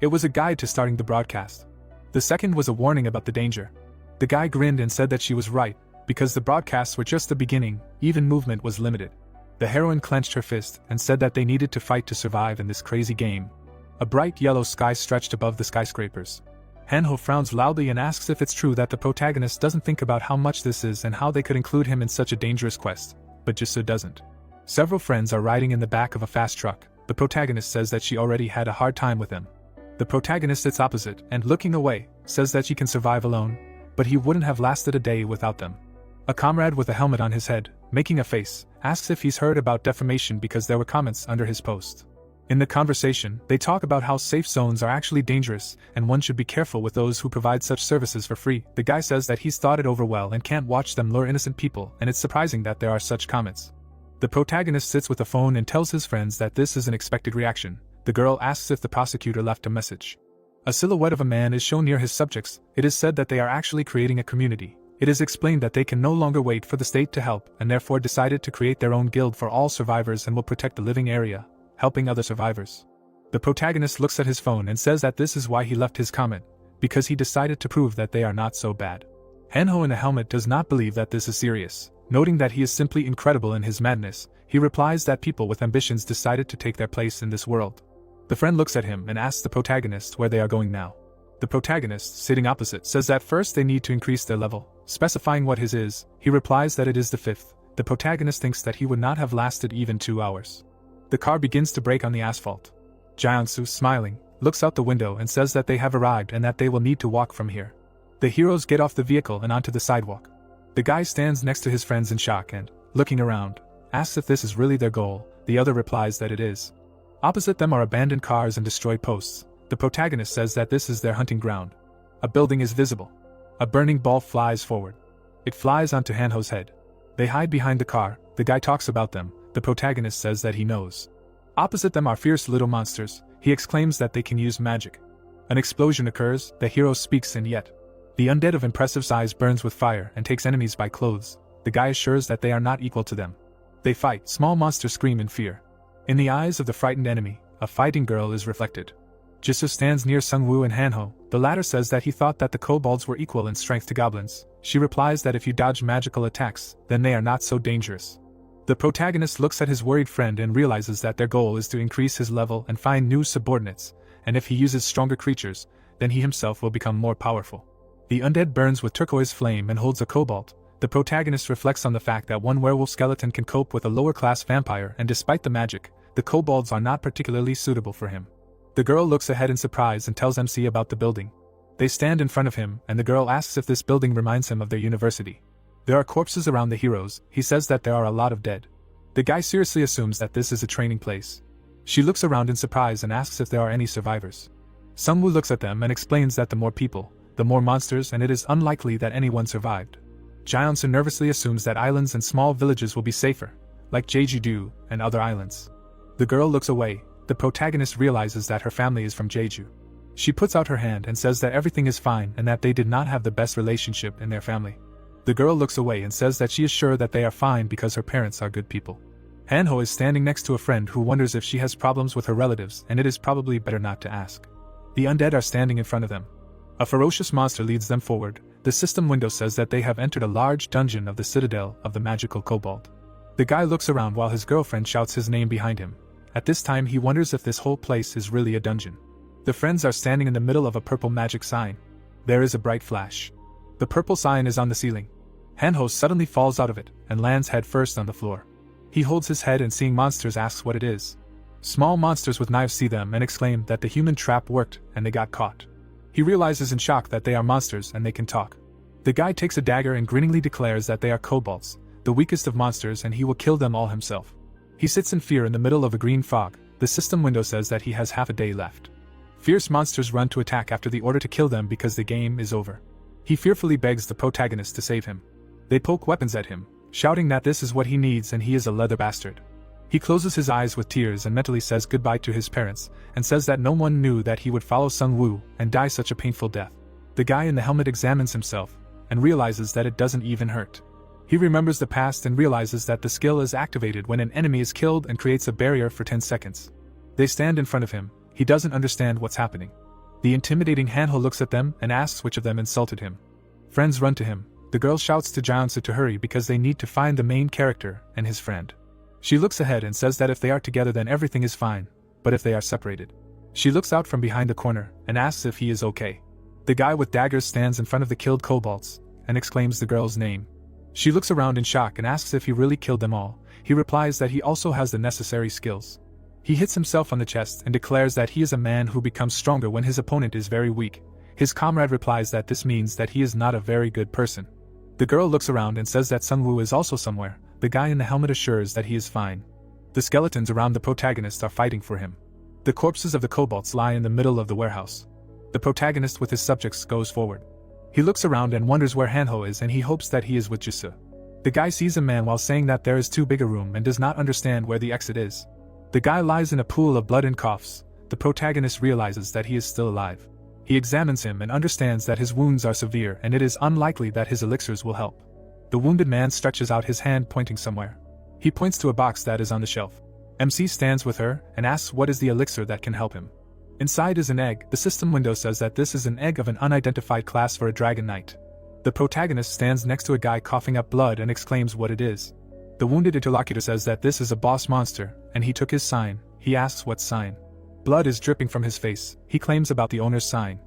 It was a guide to starting the broadcast. The second was a warning about the danger. The guy grinned and said that she was right, because the broadcasts were just the beginning, even movement was limited. The heroine clenched her fist and said that they needed to fight to survive in this crazy game. A bright yellow sky stretched above the skyscrapers. Hanho frowns loudly and asks if it's true that the protagonist doesn't think about how much this is and how they could include him in such a dangerous quest, but Jisoo doesn't. Several friends are riding in the back of a fast truck. The protagonist says that she already had a hard time with him. The protagonist sits opposite and, looking away, says that she can survive alone, but he wouldn't have lasted a day without them. A comrade with a helmet on his head, making a face, asks if he's heard about defamation because there were comments under his post. In the conversation, they talk about how safe zones are actually dangerous, and one should be careful with those who provide such services for free. The guy says that he's thought it over well and can't watch them lure innocent people, and it's surprising that there are such comments. The protagonist sits with a phone and tells his friends that this is an expected reaction. The girl asks if the prosecutor left a message. A silhouette of a man is shown near his subjects. It is said that they are actually creating a community. It is explained that they can no longer wait for the state to help, and therefore decided to create their own guild for all survivors and will protect the living area, helping other survivors. The protagonist looks at his phone and says that this is why he left his comment, because he decided to prove that they are not so bad. Hanho in a helmet does not believe that this is serious. Noting that he is simply incredible in his madness, he replies that people with ambitions decided to take their place in this world. The friend looks at him and asks the protagonist where they are going now. The protagonist, sitting opposite, says that first they need to increase their level. Specifying what his is, he replies that it is the 5th. The protagonist thinks that he would not have lasted even 2 hours. The car begins to brake on the asphalt. Jiangsu, smiling, looks out the window and says that they have arrived and that they will need to walk from here. The heroes get off the vehicle and onto the sidewalk. The guy stands next to his friends in shock and, looking around, asks if this is really their goal. The other replies that it is. Opposite them are abandoned cars and destroyed posts. The protagonist says that this is their hunting ground. A building is visible. A burning ball flies forward. It flies onto Hanho's head. They hide behind the car. The guy talks about them. The protagonist says that he knows. Opposite them are fierce little monsters. He exclaims that they can use magic. An explosion occurs. The hero speaks, and yet the undead of impressive size burns with fire and takes enemies by clothes. The guy assures that they are not equal to them. They fight. Small monsters scream in fear. In the eyes of the frightened enemy, a fighting girl is reflected. Jisoo stands near Sungwoo and Hanho. The latter says that he thought that the kobolds were equal in strength to goblins. She replies that if you dodge magical attacks, then they are not so dangerous. The protagonist looks at his worried friend and realizes that their goal is to increase his level and find new subordinates, and if he uses stronger creatures, then he himself will become more powerful. The undead burns with turquoise flame and holds a kobold. The protagonist reflects on the fact that one werewolf skeleton can cope with a lower-class vampire, and despite the magic, the kobolds are not particularly suitable for him. The girl looks ahead in surprise and tells MC about the building. They stand in front of him, and the girl asks if this building reminds him of their university. There are corpses around the heroes. He says that there are a lot of dead. The guy seriously assumes that this is a training place. She looks around in surprise and asks if there are any survivors. Sungwoo looks at them and explains that the more people, the more monsters, and it is unlikely that anyone survived. Jiangsu nervously assumes that islands and small villages will be safer, like Jeju-do and other islands. The girl looks away. The protagonist realizes that her family is from Jeju. She puts out her hand and says that everything is fine and that they did not have the best relationship in their family. The girl looks away and says that she is sure that they are fine because her parents are good people. Hanho is standing next to a friend who wonders if she has problems with her relatives, and it is probably better not to ask. The undead are standing in front of them. A ferocious monster leads them forward. The system window says that they have entered a large dungeon of the citadel of the magical kobold. The guy looks around while his girlfriend shouts his name behind him. At this time he wonders if this whole place is really a dungeon. The friends are standing in the middle of a purple magic sign. There is a bright flash. The purple sign is on the ceiling. Hanho suddenly falls out of it and lands head first on the floor. He holds his head and seeing monsters asks what it is. Small monsters with knives see them and exclaim that the human trap worked and they got caught. He realizes in shock that they are monsters and they can talk. The guy takes a dagger and grinningly declares that they are kobolds, the weakest of monsters, and he will kill them all himself. He sits in fear in the middle of a green fog. The system window says that he has half a day left. Fierce monsters run to attack after the order to kill them because the game is over. He fearfully begs the protagonist to save him. They poke weapons at him, shouting that this is what he needs and he is a leather bastard. He closes his eyes with tears and mentally says goodbye to his parents, and says that no one knew that he would follow Sung Woo and die such a painful death. The guy in the helmet examines himself, and realizes that it doesn't even hurt. He remembers the past and realizes that the skill is activated when an enemy is killed and creates a barrier for 10 seconds. They stand in front of him. He doesn't understand what's happening. The intimidating Hanho looks at them and asks which of them insulted him. Friends run to him. The girl shouts to Jeonsu to hurry because they need to find the main character and his friend. She looks ahead and says that if they are together then everything is fine, but if they are separated. She looks out from behind the corner and asks if he is okay. The guy with daggers stands in front of the killed kobolds and exclaims the girl's name. She looks around in shock and asks if he really killed them all. He replies that he also has the necessary skills. He hits himself on the chest and declares that he is a man who becomes stronger when his opponent is very weak. His comrade replies that this means that he is not a very good person. The girl looks around and says that Sung Woo is also somewhere. The guy in the helmet assures that he is fine. The skeletons around the protagonist are fighting for him. The corpses of the kobolds lie in the middle of the warehouse. The protagonist with his subjects goes forward. He looks around and wonders where Hanho is and he hopes that he is with Jisoo. The guy sees a man while saying that there is too big a room and does not understand where the exit is. The guy lies in a pool of blood and coughs. The protagonist realizes that he is still alive. He examines him and understands that his wounds are severe and it is unlikely that his elixirs will help. The wounded man stretches out his hand pointing somewhere. He points to a box that is on the shelf. MC stands with her and asks what is the elixir that can help him. Inside is an egg. The system window says that this is an egg of an unidentified class for a dragon knight. The protagonist stands next to a guy coughing up blood and exclaims what it is. The wounded interlocutor says that this is a boss monster, and he took his sign. He asks what sign. Blood is dripping from his face. He claims about the owner's sign.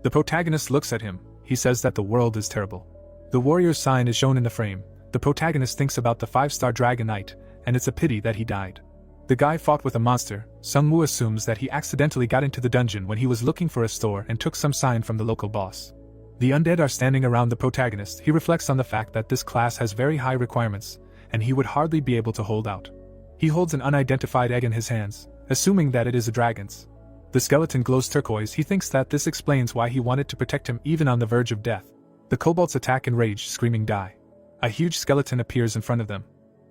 The protagonist looks at him. He says that the world is terrible. The warrior's sign is shown in the frame. The protagonist thinks about the 5-star dragon knight, and it's a pity that he died. The guy fought with a monster. Sung Woo assumes that he accidentally got into the dungeon when he was looking for a store and took some sign from the local boss. The undead are standing around the protagonist. He reflects on the fact that this class has very high requirements, and he would hardly be able to hold out. He holds an unidentified egg in his hands, assuming that it is a dragon's. The skeleton glows turquoise. He thinks that this explains why he wanted to protect him even on the verge of death. The kobolds attack in rage, screaming die. A huge skeleton appears in front of them.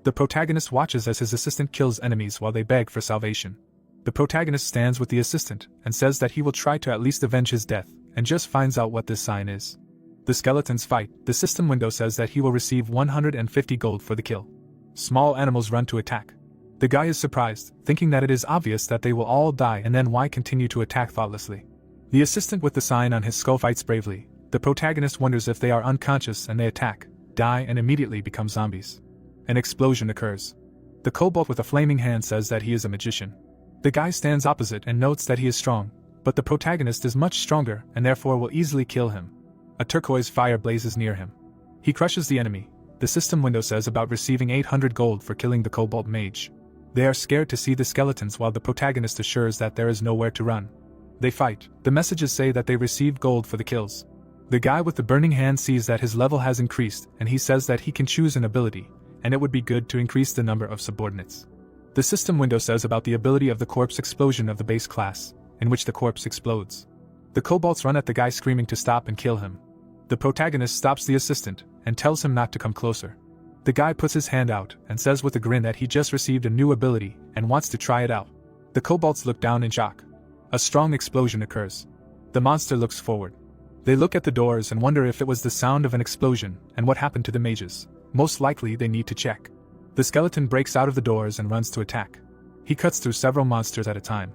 The protagonist watches as his assistant kills enemies while they beg for salvation. The protagonist stands with the assistant and says that he will try to at least avenge his death, and just finds out what this sign is. The skeletons fight. The system window says that he will receive 150 gold for the kill. Small animals run to attack. The guy is surprised, thinking that it is obvious that they will all die, and then why continue to attack thoughtlessly. The assistant with the sign on his skull fights bravely. The protagonist wonders if they are unconscious and they attack, die and immediately become zombies. An explosion occurs. The kobold with a flaming hand says that he is a magician. The guy stands opposite and notes that he is strong, but the protagonist is much stronger and therefore will easily kill him. A turquoise fire blazes near him. He crushes the enemy. The system window says about receiving 800 gold for killing the kobold mage. They are scared to see the skeletons while the protagonist assures that there is nowhere to run. They fight. The messages say that they received gold for the kills. The guy with the burning hand sees that his level has increased and he says that he can choose an ability, and it would be good to increase the number of subordinates. The system window says about the ability of the corpse explosion of the base class, in which the corpse explodes. The kobolds run at the guy screaming to stop and kill him. The protagonist stops the assistant and tells him not to come closer. The guy puts his hand out and says with a grin that he just received a new ability and wants to try it out. The kobolds look down in shock. A strong explosion occurs. The monster looks forward. They look at the doors and wonder if it was the sound of an explosion and what happened to the mages. Most likely they need to check. The skeleton breaks out of the doors and runs to attack. He cuts through several monsters at a time.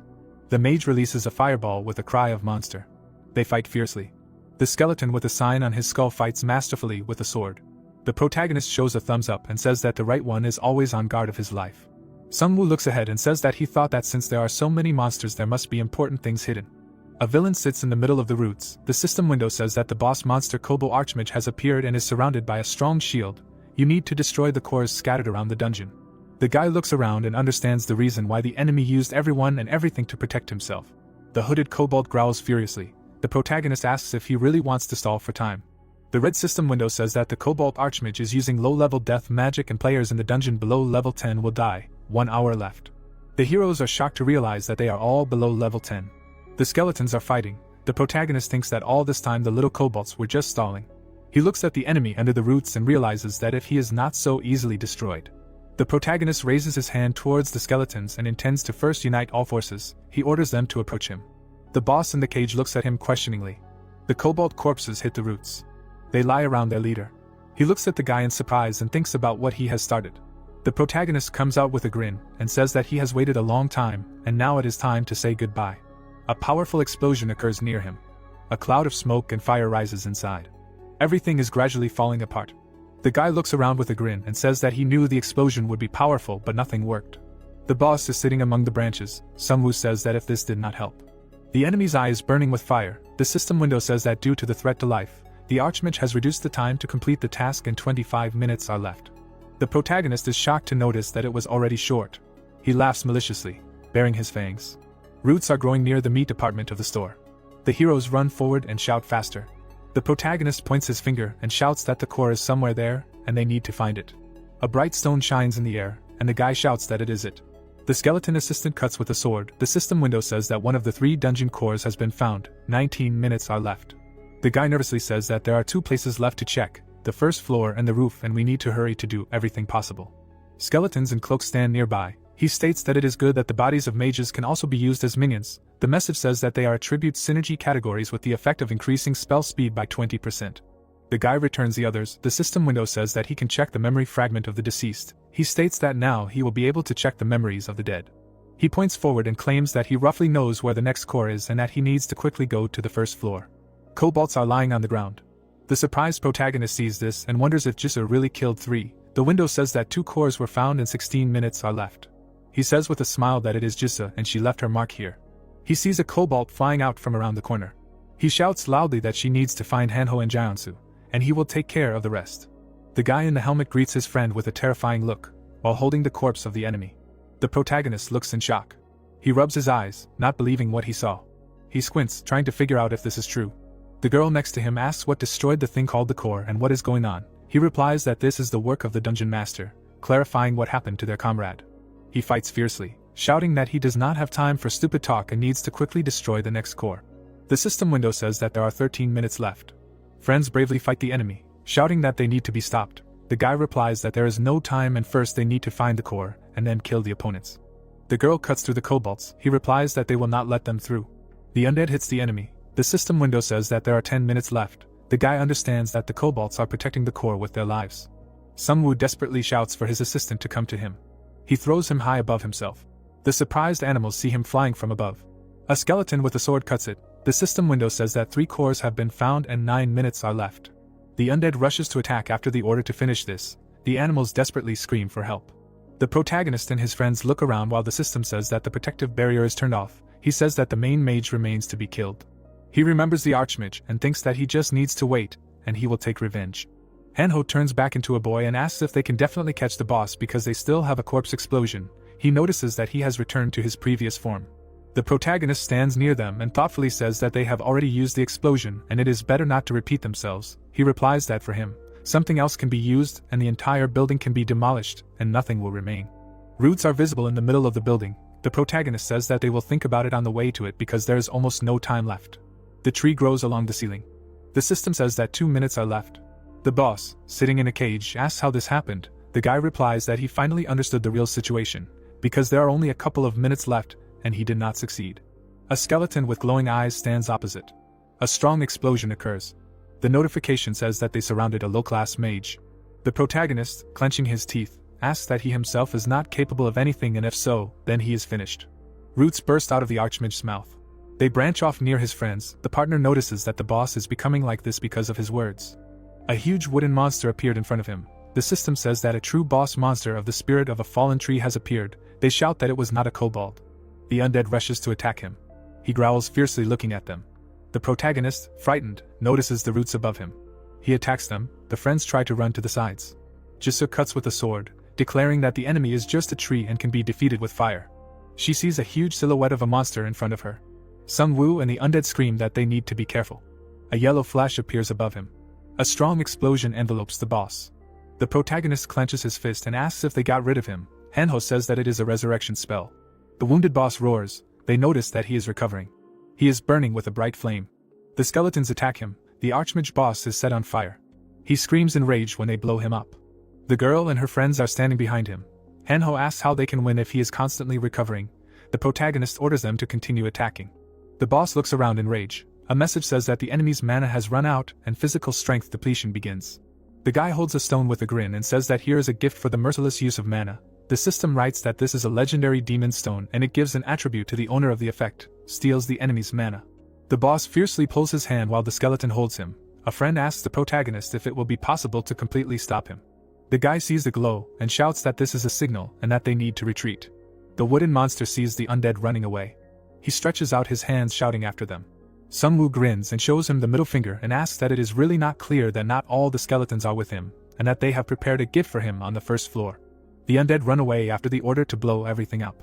The mage releases a fireball with a cry of monster. They fight fiercely. The skeleton with a sign on his skull fights masterfully with a sword. The protagonist shows a thumbs up and says that the right one is always on guard of his life. Sungwoo looks ahead and says that he thought that since there are so many monsters there must be important things hidden. A villain sits in the middle of the roots. The system window says that the boss monster Kobo Archmage has appeared and is surrounded by a strong shield. You need to destroy the cores scattered around the dungeon. The guy looks around and understands the reason why the enemy used everyone and everything to protect himself. The hooded kobold growls furiously. The protagonist asks if he really wants to stall for time. The red system window says that the Kobold Archmage is using low-level death magic and players in the dungeon below level 10 will die. 1 hour left. The heroes are shocked to realize that they are all below level 10. The skeletons are fighting. The protagonist thinks that all this time the little kobolds were just stalling. He looks at the enemy under the roots and realizes that if he is not so easily destroyed. The protagonist raises his hand towards the skeletons and intends to first unite all forces. He orders them to approach him. The boss in the cage looks at him questioningly. The kobold corpses hit the roots. They lie around their leader. He looks at the guy in surprise and thinks about what he has started. The protagonist comes out with a grin and says that he has waited a long time and now it is time to say goodbye. A powerful explosion occurs near him. A cloud of smoke and fire rises inside. Everything is gradually falling apart. The guy looks around with a grin and says that he knew the explosion would be powerful but nothing worked. The boss is sitting among the branches. Sungwoo says that if this did not help. The enemy's eye is burning with fire. The system window says that due to the threat to life, the Archmage has reduced the time to complete the task and 25 minutes are left. The protagonist is shocked to notice that it was already short. He laughs maliciously, baring his fangs. Roots are growing near the meat department of the store. The heroes run forward and shout faster. The protagonist points his finger and shouts that the core is somewhere there, and they need to find it. A bright stone shines in the air, and the guy shouts that it is it. The skeleton assistant cuts with a sword. The system window says that one of the 3 dungeon cores has been found. 19 minutes are left. The guy nervously says that there are 2 places left to check, the first floor and the roof, and we need to hurry to do everything possible. Skeletons in cloaks stand nearby. He states that it is good that the bodies of mages can also be used as minions. The message says that they are attribute synergy categories with the effect of increasing spell speed by 20%. The guy returns the others. The system window says that he can check the memory fragment of the deceased. He states that now he will be able to check the memories of the dead. He points forward and claims that he roughly knows where the next core is and that he needs to quickly go to the first floor. Kobolds are lying on the ground. The surprised protagonist sees this and wonders if Jisoo really killed 3. The window says that 2 cores were found and 16 minutes are left. He says with a smile that it is Jisoo and she left her mark here. He sees a kobold flying out from around the corner. He shouts loudly that she needs to find Hanho and Jaeonsu, and he will take care of the rest. The guy in the helmet greets his friend with a terrifying look, while holding the corpse of the enemy. The protagonist looks in shock. He rubs his eyes, not believing what he saw. He squints, trying to figure out if this is true. The girl next to him asks what destroyed the thing called the core and what is going on. He replies that this is the work of the dungeon master, clarifying what happened to their comrade. He fights fiercely, shouting that he does not have time for stupid talk and needs to quickly destroy the next core. The system window says that there are 13 minutes left. Friends bravely fight the enemy, shouting that they need to be stopped. The guy replies that there is no time and first they need to find the core, and then kill the opponents. The girl cuts through the kobolds. He replies that they will not let them through. The undead hits the enemy. The system window says that there are 10 minutes left. The guy understands that the kobolds are protecting the core with their lives. Sungwoo desperately shouts for his assistant to come to him. He throws him high above himself. The surprised animals see him flying from above. A skeleton with a sword cuts it. The system window says that 3 cores have been found and 9 minutes are left. The undead rushes to attack after the order to finish this. The animals desperately scream for help. The protagonist and his friends look around while the system says that the protective barrier is turned off. He says that the main mage remains to be killed. He remembers the Archmage and thinks that he just needs to wait, and he will take revenge. Hanho turns back into a boy and asks if they can definitely catch the boss because they still have a corpse explosion. He notices that he has returned to his previous form. The protagonist stands near them and thoughtfully says that they have already used the explosion and it is better not to repeat themselves. He replies that for him, something else can be used and the entire building can be demolished and nothing will remain. Roots are visible in the middle of the building. The protagonist says that they will think about it on the way to it because there is almost no time left. The tree grows along the ceiling. The system says that 2 minutes are left. The boss, sitting in a cage, asks how this happened. The guy replies that he finally understood the real situation, because there are only a couple of minutes left, and he did not succeed. A skeleton with glowing eyes stands opposite. A strong explosion occurs. The notification says that they surrounded a low-class mage. The protagonist, clenching his teeth, asks that he himself is not capable of anything, and if so, then he is finished. Roots burst out of the archmage's mouth. They branch off near his friends. The partner notices that the boss is becoming like this because of his words. A huge wooden monster appeared in front of him. The system says that a true boss monster of the spirit of a fallen tree has appeared. They shout that it was not a kobold. The undead rushes to attack him. He growls fiercely, looking at them. The protagonist, frightened, notices the roots above him. He attacks them. The friends try to run to the sides. Jisoo cuts with a sword, declaring that the enemy is just a tree and can be defeated with fire. She sees a huge silhouette of a monster in front of her. Sun Woo and the undead scream that they need to be careful. A yellow flash appears above him. A strong explosion envelopes the boss. The protagonist clenches his fist and asks if they got rid of him. Hanho says that it is a resurrection spell. The wounded boss roars. They notice that he is recovering. He is burning with a bright flame. The skeletons attack him. The archmage boss is set on fire. He screams in rage when they blow him up. The girl and her friends are standing behind him. Hanho asks how they can win if he is constantly recovering. The protagonist orders them to continue attacking. The boss looks around in rage. A message says that the enemy's mana has run out and physical strength depletion begins. The guy holds a stone with a grin and says that here is a gift for the merciless use of mana. The system writes that this is a legendary demon stone and it gives an attribute to the owner of the effect, steals the enemy's mana. The boss fiercely pulls his hand while the skeleton holds him. A friend asks the protagonist if it will be possible to completely stop him. The guy sees the glow and shouts that this is a signal and that they need to retreat. The wooden monster sees the undead running away. He stretches out his hands, shouting after them. Sun Woo grins and shows him the middle finger and asks that it is really not clear that not all the skeletons are with him, and that they have prepared a gift for him on the first floor. The undead run away after the order to blow everything up.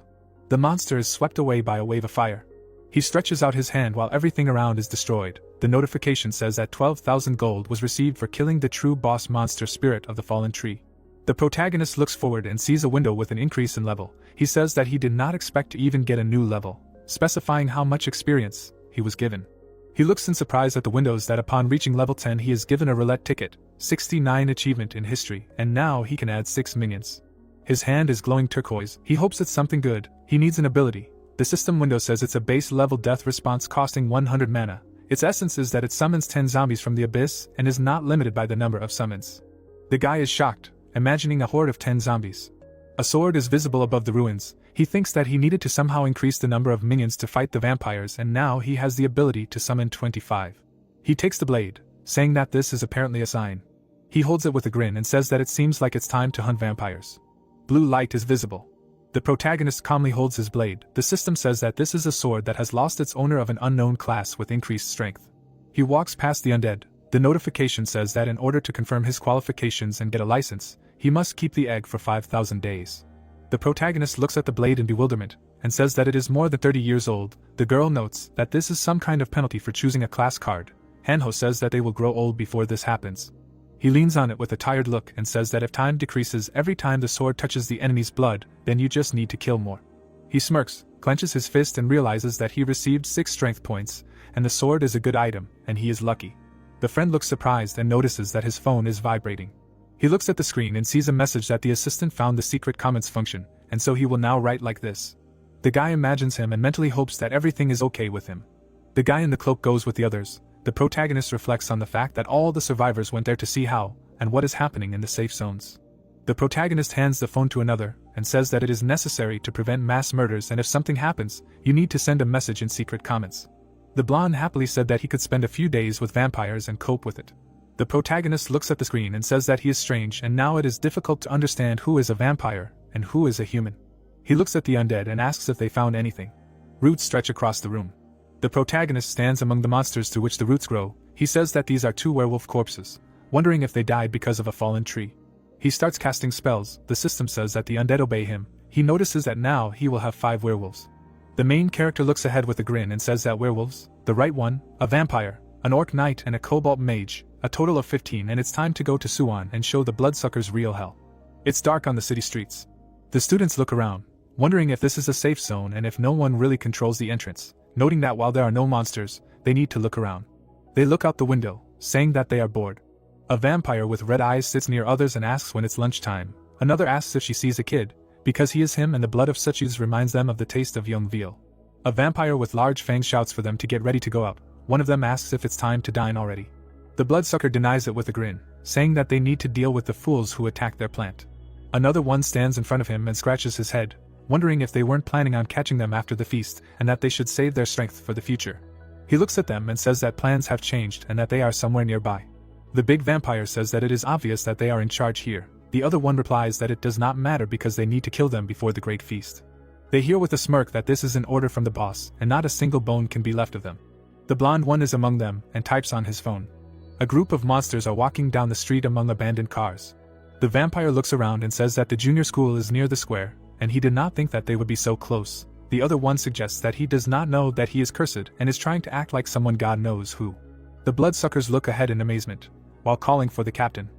The monster is swept away by a wave of fire. He stretches out his hand while everything around is destroyed. The notification says that 12,000 gold was received for killing the true boss monster spirit of the fallen tree. The protagonist looks forward and sees a window with an increase in level. He says that he did not expect to even get a new level, specifying how much experience he was given. He looks in surprise at the windows that upon reaching level 10 he is given a roulette ticket, 69 achievement in history, and now he can add 6 minions. His hand is glowing turquoise. He hopes it's something good. He needs an ability. The system window says it's a base level death response costing 100 mana. Its essence is that it summons 10 zombies from the abyss and is not limited by the number of summons. The guy is shocked, imagining a horde of 10 zombies. A sword is visible above the ruins. He thinks that he needed to somehow increase the number of minions to fight the vampires, and now he has the ability to summon 25. He takes the blade, saying that this is apparently a sign. He holds it with a grin and says that it seems like it's time to hunt vampires. Blue light is visible. The protagonist calmly holds his blade. The system says that this is a sword that has lost its owner of an unknown class with increased strength. He walks past the undead. The notification says that in order to confirm his qualifications and get a license, he must keep the egg for 5,000 days. The protagonist looks at the blade in bewilderment, and says that it is more than 30 years old. The girl notes that this is some kind of penalty for choosing a class card. Hanho says that they will grow old before this happens. He leans on it with a tired look and says that if time decreases every time the sword touches the enemy's blood, then you just need to kill more. He smirks, clenches his fist and realizes that he received 6 strength points, and the sword is a good item, and he is lucky. The friend looks surprised and notices that his phone is vibrating. He looks at the screen and sees a message that the assistant found the secret comments function, and so he will now write like this. The guy imagines him and mentally hopes that everything is okay with him. The guy in the cloak goes with the others. The protagonist reflects on the fact that all the survivors went there to see how and what is happening in the safe zones. The protagonist hands the phone to another and says that it is necessary to prevent mass murders, and if something happens, you need to send a message in secret comments. The blonde happily said that he could spend a few days with vampires and cope with it. The protagonist looks at the screen and says that he is strange and now it is difficult to understand who is a vampire and who is a human. He looks at the undead and asks if they found anything. Roots stretch across the room. The protagonist stands among the monsters through which the roots grow. He says that these are 2 werewolf corpses, wondering if they died because of a fallen tree. He starts casting spells. The system says that the undead obey him. He notices that now he will have 5 werewolves. The main character looks ahead with a grin and says that werewolves, the right one, a vampire, an orc knight and a cobalt mage, a total of 15, and it's time to go to Suwon and show the bloodsuckers real hell. It's dark on the city streets. The students look around, wondering if this is a safe zone and if no one really controls the entrance, noting that while there are no monsters, they need to look around. They look out the window, saying that they are bored. A vampire with red eyes sits near others and asks when it's lunchtime. Another asks if she sees a kid, because he is him and the blood of such youths reminds them of the taste of young veal. A vampire with large fangs shouts for them to get ready to go up. One of them asks if it's time to dine already. The bloodsucker denies it with a grin, saying that they need to deal with the fools who attacked their plant. Another one stands in front of him and scratches his head, wondering if they weren't planning on catching them after the feast and that they should save their strength for the future. He looks at them and says that plans have changed and that they are somewhere nearby. The big vampire says that it is obvious that they are in charge here. The other one replies that it does not matter because they need to kill them before the great feast. They hear with a smirk that this is an order from the boss and not a single bone can be left of them. The blonde one is among them and types on his phone. A group of monsters are walking down the street among abandoned cars. The vampire looks around and says that the junior school is near the square, and he did not think that they would be so close. The other one suggests that he does not know that he is cursed and is trying to act like someone God knows who. The bloodsuckers look ahead in amazement, while calling for the captain.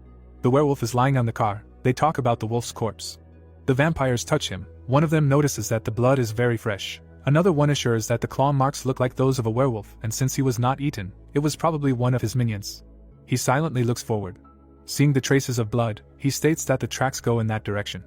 The werewolf is lying on the car. They talk about the wolf's corpse. The vampires touch him. One of them notices that the blood is very fresh. Another one assures that the claw marks look like those of a werewolf, and since he was not eaten, it was probably one of his minions. He silently looks forward. Seeing the traces of blood, he states that the tracks go in that direction.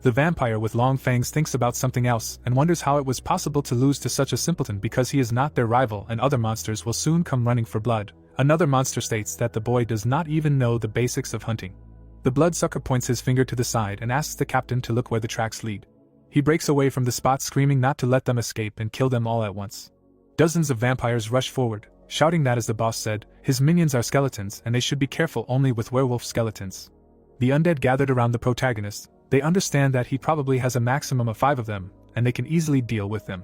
The vampire with long fangs thinks about something else and wonders how it was possible to lose to such a simpleton because he is not their rival and other monsters will soon come running for blood. Another monster states that the boy does not even know the basics of hunting. The bloodsucker points his finger to the side and asks the captain to look where the tracks lead. He breaks away from the spot screaming not to let them escape and kill them all at once. Dozens of vampires rush forward, shouting that as the boss said, his minions are skeletons and they should be careful only with werewolf skeletons. The undead gathered around the protagonist. They understand that he probably has a maximum of 5 of them, and they can easily deal with them.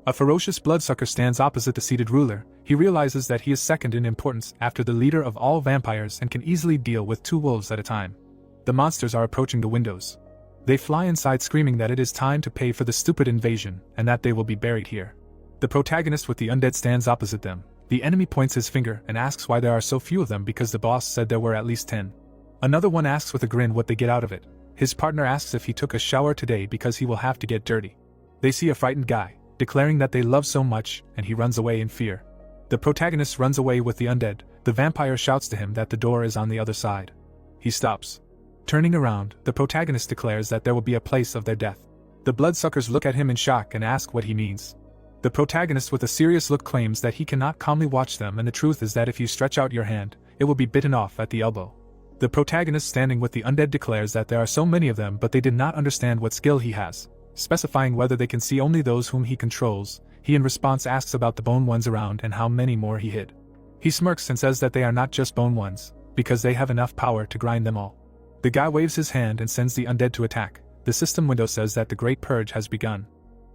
A ferocious bloodsucker stands opposite the seated ruler. He realizes that he is second in importance after the leader of all vampires and can easily deal with 2 wolves at a time. The monsters are approaching the windows. They fly inside screaming that it is time to pay for the stupid invasion and that they will be buried here. The protagonist with the undead stands opposite them. The enemy points his finger and asks why there are so few of them because the boss said there were at least 10. Another one asks with a grin what they get out of it. His partner asks if he took a shower today because he will have to get dirty. They see a frightened guy, declaring that they love so much, and he runs away in fear. The protagonist runs away with the undead. The vampire shouts to him that the door is on the other side. He stops. Turning around, the protagonist declares that there will be a place of their death. The bloodsuckers look at him in shock and ask what he means. The protagonist with a serious look claims that he cannot calmly watch them and the truth is that if you stretch out your hand, it will be bitten off at the elbow. The protagonist standing with the undead declares that there are so many of them but they did not understand what skill he has, specifying whether they can see only those whom he controls. He in response asks about the bone ones around and how many more he hid. He smirks and says that they are not just bone ones, because they have enough power to grind them all. The guy waves his hand and sends the undead to attack. The system window says that the Great Purge has begun.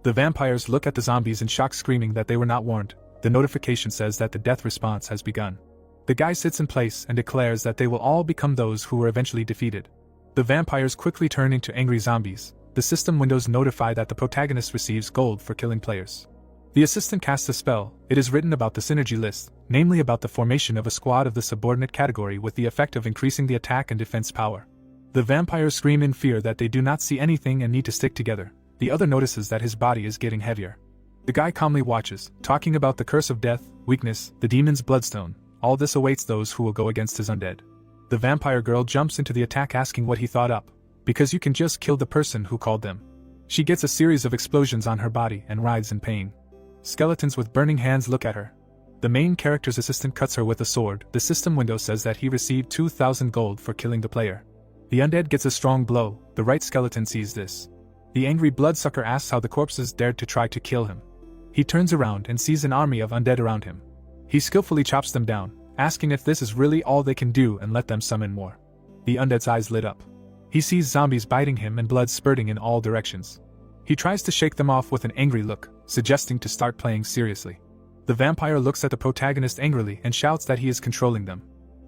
The vampires look at the zombies in shock screaming that they were not warned. The notification says that the death response has begun. The guy sits in place and declares that they will all become those who were eventually defeated. The vampires quickly turn into angry zombies. The system windows notify that the protagonist receives gold for killing players. The assistant casts a spell. It is written about the synergy list, namely about the formation of a squad of the subordinate category with the effect of increasing the attack and defense power. The vampires scream in fear that they do not see anything and need to stick together. The other notices that his body is getting heavier. The guy calmly watches, talking about the curse of death, weakness, the demon's bloodstone. All this awaits those who will go against his undead. The vampire girl jumps into the attack asking what he thought up. Because you can just kill the person who called them. She gets a series of explosions on her body and writhes in pain. Skeletons with burning hands look at her. The main character's assistant cuts her with a sword. The system window says that he received 2,000 gold for killing the player. The undead gets a strong blow. The right skeleton sees this. The angry bloodsucker asks how the corpses dared to try to kill him. He turns around and sees an army of undead around him. He skillfully chops them down, asking if this is really all they can do and let them summon more. The undead's eyes lit up. He sees zombies biting him and blood spurting in all directions. He tries to shake them off with an angry look, suggesting to start playing seriously. The vampire looks at the protagonist angrily and shouts that he is controlling them.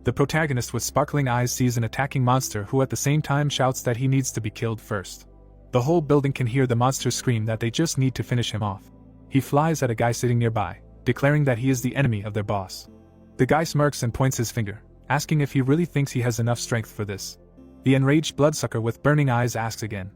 The protagonist with sparkling eyes sees an attacking monster who at the same time shouts that he needs to be killed first. The whole building can hear the monster scream that they just need to finish him off. He flies at a guy sitting nearby, declaring that he is the enemy of their boss. The guy smirks and points his finger, asking if he really thinks he has enough strength for this. The enraged bloodsucker with burning eyes asks again.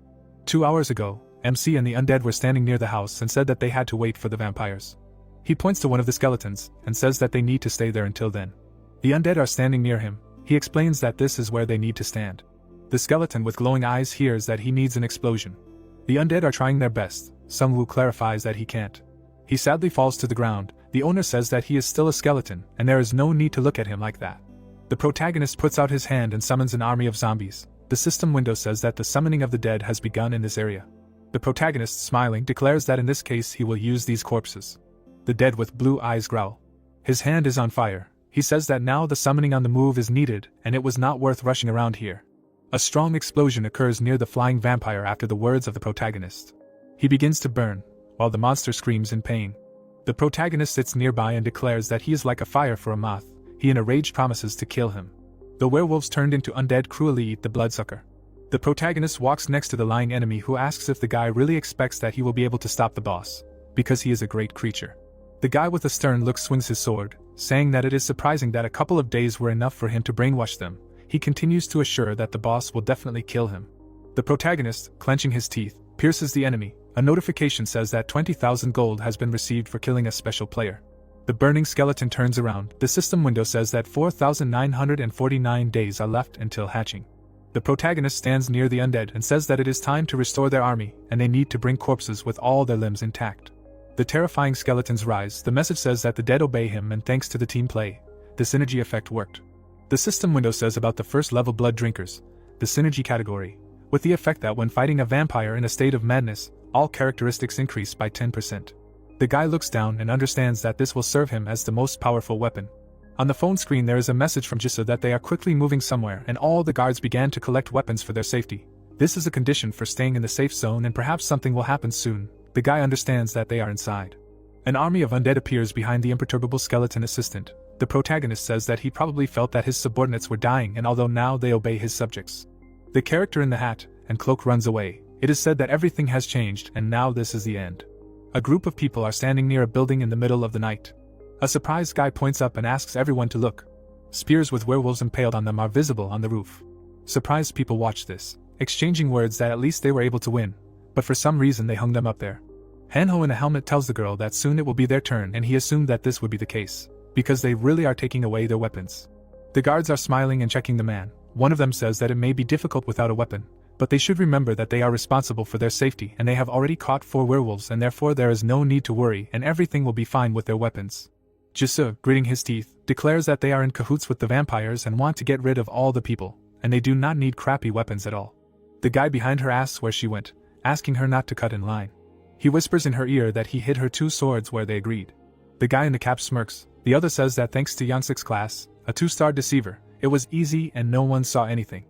2 hours ago, MC and the undead were standing near the house and said that they had to wait for the vampires. He points to one of the skeletons and says that they need to stay there until then. The undead are standing near him. He explains that this is where they need to stand. The skeleton with glowing eyes hears that he needs an explosion. The undead are trying their best. Sungwoo clarifies that he can't. He sadly falls to the ground, The owner says that he is still a skeleton, and there is no need to look at him like that. The protagonist puts out his hand and summons an army of zombies. The system window says that the summoning of the dead has begun in this area. The protagonist, smiling, declares that in this case he will use these corpses. The dead with blue eyes growl. His hand is on fire. He says that now the summoning on the move is needed, and it was not worth rushing around here. A strong explosion occurs near the flying vampire after the words of the protagonist. He begins to burn, while the monster screams in pain. The protagonist sits nearby and declares that he is like a fire for a moth. He in a rage promises to kill him. The werewolves turned into undead cruelly eat the bloodsucker. The protagonist walks next to the lying enemy who asks if the guy really expects that he will be able to stop the boss, because he is a great creature. The guy with a stern look swings his sword, saying that it is surprising that a couple of days were enough for him to brainwash them. He continues to assure that the boss will definitely kill him. The protagonist, clenching his teeth, pierces the enemy. A notification says that 20,000 gold has been received for killing a special player. The burning skeleton turns around. The system window says that 4,949 days are left until hatching. The protagonist stands near the undead and says that it is time to restore their army, and they need to bring corpses with all their limbs intact. The terrifying skeletons rise. The message says that the dead obey him, and thanks to the team play, the synergy effect worked. The system window says about the first level blood drinkers, the synergy category, with the effect that when fighting a vampire in a state of madness, all characteristics increase by 10%. The guy looks down and understands that this will serve him as the most powerful weapon. On the phone screen there is a message from Jisoo that they are quickly moving somewhere, and all the guards began to collect weapons for their safety. This is a condition for staying in the safe zone, and perhaps something will happen soon. The guy understands that they are inside. An army of undead appears behind the imperturbable skeleton assistant. The protagonist says that he probably felt that his subordinates were dying, and although now they obey his subjects. The character in the hat and cloak runs away. It is said that everything has changed, and now this is the end. A group of people are standing near a building in the middle of the night. A surprised guy points up and asks everyone to look. Spears with werewolves impaled on them are visible on the roof. Surprised people watch this, exchanging words that at least they were able to win, but for some reason they hung them up there. Hanho in a helmet tells the girl that soon it will be their turn, and he assumed that this would be the case, because they really are taking away their weapons. The guards are smiling and checking the man. One of them says that it may be difficult without a weapon, but they should remember that they are responsible for their safety, and they have already caught 4 werewolves, and therefore there is no need to worry, and everything will be fine with their weapons. Jisoo, gritting his teeth, declares that they are in cahoots with the vampires and want to get rid of all the people, and they do not need crappy weapons at all. The guy behind her asks where she went, asking her not to cut in line. He whispers in her ear that he hid her 2 swords where they agreed. The guy in the cap smirks. The other says that thanks to Youngsik's class, a 2-star deceiver, it was easy and no one saw anything.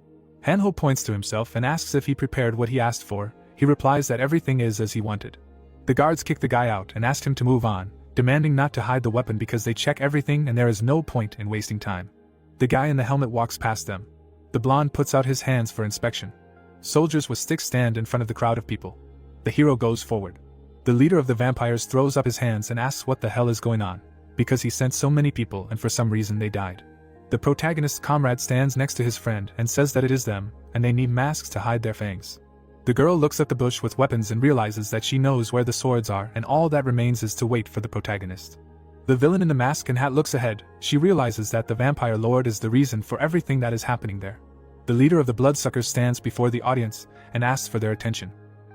Hanho points to himself and asks if he prepared what he asked for. He replies that everything is as he wanted. The guards kick the guy out and ask him to move on, demanding not to hide the weapon because they check everything and there is no point in wasting time. The guy in the helmet walks past them. The blonde puts out his hands for inspection. Soldiers with sticks stand in front of the crowd of people. The hero goes forward. The leader of the vampires throws up his hands and asks what the hell is going on, because he sent so many people and for some reason they died. The protagonist's comrade stands next to his friend and says that it is them, and they need masks to hide their fangs. The girl looks at the bush with weapons and realizes that she knows where the swords are, and all that remains is to wait for the protagonist. The villain in the mask and hat looks ahead. She realizes that the vampire lord is the reason for everything that is happening there. The leader of the bloodsuckers stands before the audience and asks for their attention.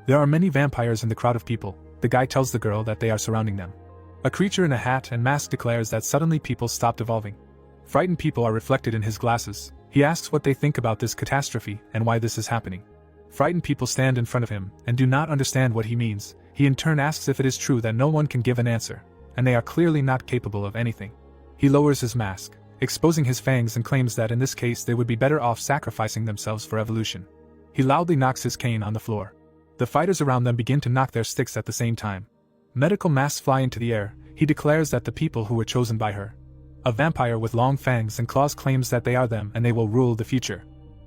There are many vampires in the crowd of people. The guy tells the girl that they are surrounding them. A creature in a hat and mask declares that suddenly people stopped evolving. Frightened people are reflected in his glasses. He asks what they think about this catastrophe and why this is happening. Frightened people stand in front of him and do not understand what he means. He in turn asks if it is true that no one can give an answer, and they are clearly not capable of anything. He lowers his mask, exposing his fangs, and claims that in this case they would be better off sacrificing themselves for evolution. He loudly knocks his cane on the floor. The fighters around them begin to knock their sticks at the same time. Medical masks fly into the air. He declares that the people who were chosen by her, a vampire with long fangs and claws, claims that they are them and they will rule the future.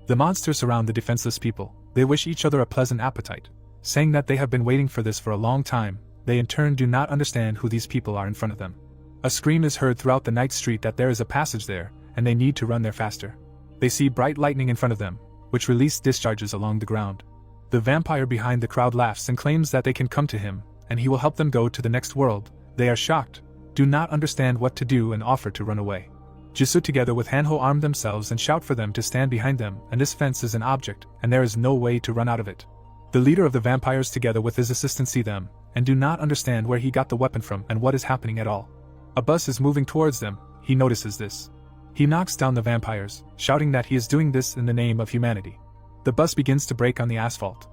The monsters surround the defenseless people. They wish each other a pleasant appetite, saying that they have been waiting for this for a long time. They in turn do not understand who these people are in front of them. A scream is heard throughout the night street that there is a passage there, and they need to run there faster. They see bright lightning in front of them, which release discharges along the ground. The vampire behind the crowd laughs and claims that they can come to him, and he will help them go to the next world. They are shocked, do not understand what to do, and offer to run away. Jisoo together with Hanho arm themselves and shout for them to stand behind them, and this fence is an object, and there is no way to run out of it. The leader of the vampires together with his assistant see them, and do not understand where he got the weapon from and what is happening at all. A bus is moving towards them. He notices this. He knocks down the vampires, shouting that he is doing this in the name of humanity. The bus begins to brake on the asphalt.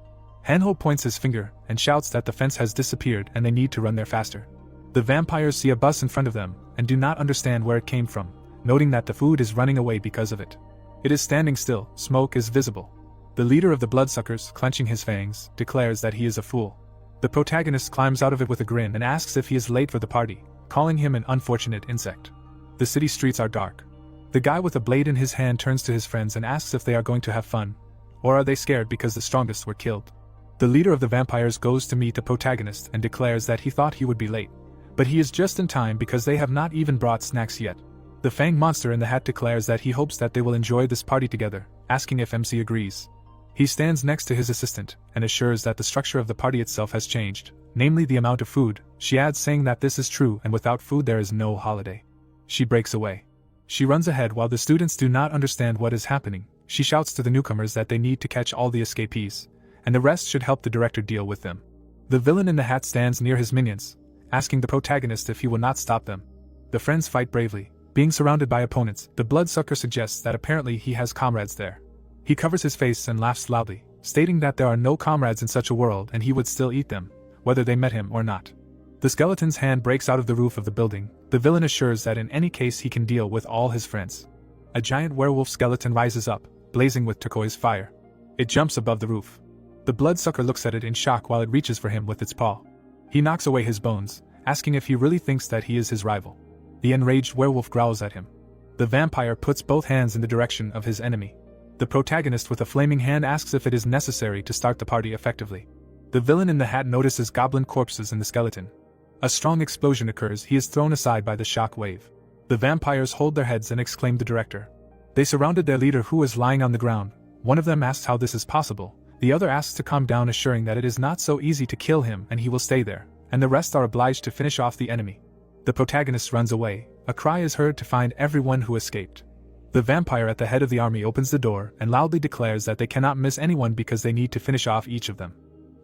Hanho points his finger and shouts that the fence has disappeared and they need to run there faster. The vampires see a bus in front of them and do not understand where it came from, noting that the food is running away because of it. It is standing still, smoke is visible. The leader of the bloodsuckers, clenching his fangs, declares that he is a fool. The protagonist climbs out of it with a grin and asks if he is late for the party, calling him an unfortunate insect. The city streets are dark. The guy with a blade in his hand turns to his friends and asks if they are going to have fun, or are they scared because the strongest were killed. The leader of the vampires goes to meet the protagonist and declares that he thought he would be late, but he is just in time because they have not even brought snacks yet. The Fang monster in the hat declares that he hopes that they will enjoy this party together, asking if MC agrees. He stands next to his assistant and assures that the structure of the party itself has changed, namely the amount of food. She adds saying that this is true and without food there is no holiday. She breaks away. She runs ahead while the students do not understand what is happening. She shouts to the newcomers that they need to catch all the escapees, and the rest should help the director deal with them. The villain in the hat stands near his minions, asking the protagonist if he will not stop them. The friends fight bravely. Being surrounded by opponents, the bloodsucker suggests that apparently he has comrades there. He covers his face and laughs loudly, stating that there are no comrades in such a world and he would still eat them, whether they met him or not. The skeleton's hand breaks out of the roof of the building. The villain assures that in any case he can deal with all his friends. A giant werewolf skeleton rises up, blazing with turquoise fire. It jumps above the roof. The bloodsucker looks at it in shock while it reaches for him with its paw. He knocks away his bones, asking if he really thinks that he is his rival. The enraged werewolf growls at him. The vampire puts both hands in the direction of his enemy. The protagonist with a flaming hand asks if it is necessary to start the party effectively. The villain in the hat notices goblin corpses in the skeleton. A strong explosion occurs. He is thrown aside by the shock wave. The vampires hold their heads and exclaim the director. They surrounded their leader who is lying on the ground. One of them asks how this is possible. The other asks to calm down, assuring that it is not so easy to kill him and he will stay there, and the rest are obliged to finish off the enemy. The protagonist runs away. A cry is heard to find everyone who escaped. The vampire at the head of the army opens the door and loudly declares that they cannot miss anyone because they need to finish off each of them.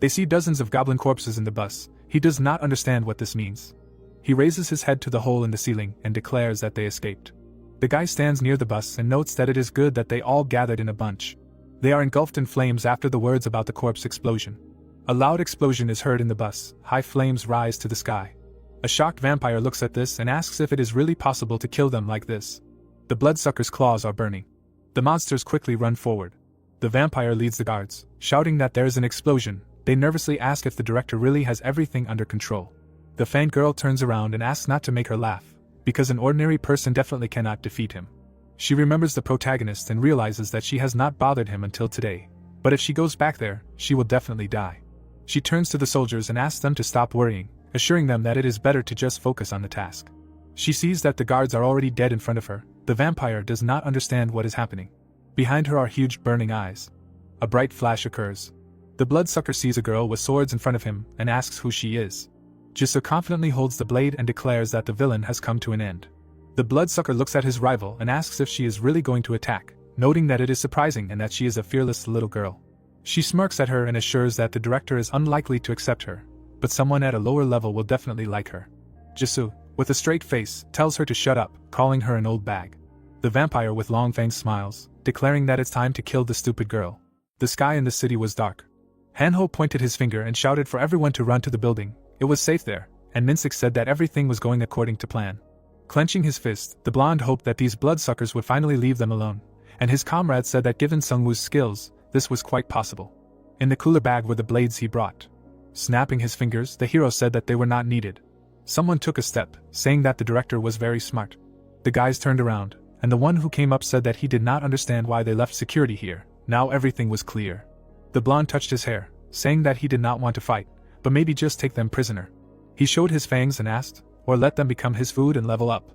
They see dozens of goblin corpses in the bus. He does not understand what this means. He raises his head to the hole in the ceiling and declares that they escaped. The guy stands near the bus and notes that it is good that they all gathered in a bunch. They are engulfed in flames after the words about the corpse explosion. A loud explosion is heard in the bus. High flames rise to the sky. A shocked vampire looks at this and asks if it is really possible to kill them like this. The bloodsucker's claws are burning. The monsters quickly run forward. The vampire leads the guards, shouting that there is an explosion. They nervously ask if the director really has everything under control. The fangirl turns around and asks not to make her laugh, because an ordinary person definitely cannot defeat him. She remembers the protagonist and realizes that she has not bothered him until today, but if she goes back there, she will definitely die. She turns to the soldiers and asks them to stop worrying, assuring them that it is better to just focus on the task. She sees that the guards are already dead in front of her. The vampire does not understand what is happening. Behind her are huge burning eyes. A bright flash occurs. The bloodsucker sees a girl with swords in front of him and asks who she is. Jisoo confidently holds the blade and declares that the villain has come to an end. The bloodsucker looks at his rival and asks if she is really going to attack, noting that it is surprising and that she is a fearless little girl. She smirks at her and assures that the director is unlikely to accept her, but someone at a lower level will definitely like her. Jisoo, with a straight face, tells her to shut up, calling her an old bag. The vampire with long fangs smiles, declaring that it's time to kill the stupid girl. The sky in the city was dark. Hanho pointed his finger and shouted for everyone to run to the building. It was safe there, and Minsik said that everything was going according to plan. Clenching his fist, the blonde hoped that these bloodsuckers would finally leave them alone, and his comrade said that given Sungwoo's skills, this was quite possible. In the cooler bag were the blades he brought. Snapping his fingers, the hero said that they were not needed. Someone took a step, saying that the director was very smart. The guys turned around, and the one who came up said that he did not understand why they left security here. Now everything was clear. The blonde touched his hair, saying that he did not want to fight, but maybe just take them prisoner. He showed his fangs and asked, or let them become his food and level up.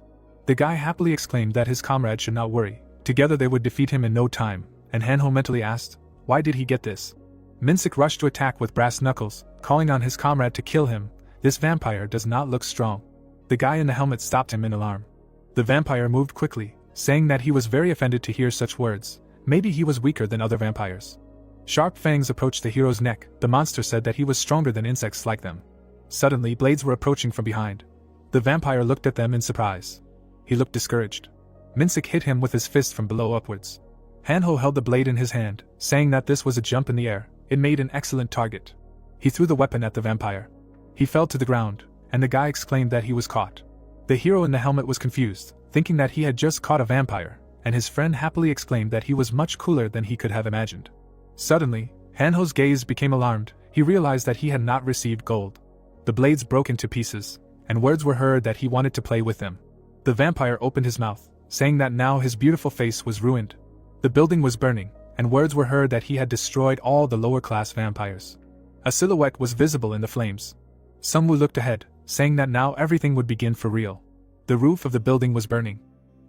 The guy happily exclaimed that his comrade should not worry. Together they would defeat him in no time, and Hanho mentally asked, why did he get this? Minsik rushed to attack with brass knuckles, calling on his comrade to kill him. This vampire does not look strong. The guy in the helmet stopped him in alarm. The vampire moved quickly, saying that he was very offended to hear such words. Maybe he was weaker than other vampires. Sharp fangs approached the hero's neck. The monster said that he was stronger than insects like them. Suddenly blades were approaching from behind. The vampire looked at them in surprise. He looked discouraged. Minsik hit him with his fist from below upwards. Hanho held the blade in his hand, saying that this was a jump in the air. It made an excellent target. He threw the weapon at the vampire. He fell to the ground, and the guy exclaimed that he was caught. The hero in the helmet was confused, thinking that he had just caught a vampire, and his friend happily exclaimed that he was much cooler than he could have imagined. Suddenly, Hanho's gaze became alarmed. He realized that he had not received gold. The blades broke into pieces, and words were heard that he wanted to play with them. The vampire opened his mouth, saying that now his beautiful face was ruined. The building was burning, and words were heard that he had destroyed all the lower-class vampires. A silhouette was visible in the flames. Sungwoo looked ahead, saying that now everything would begin for real. The roof of the building was burning.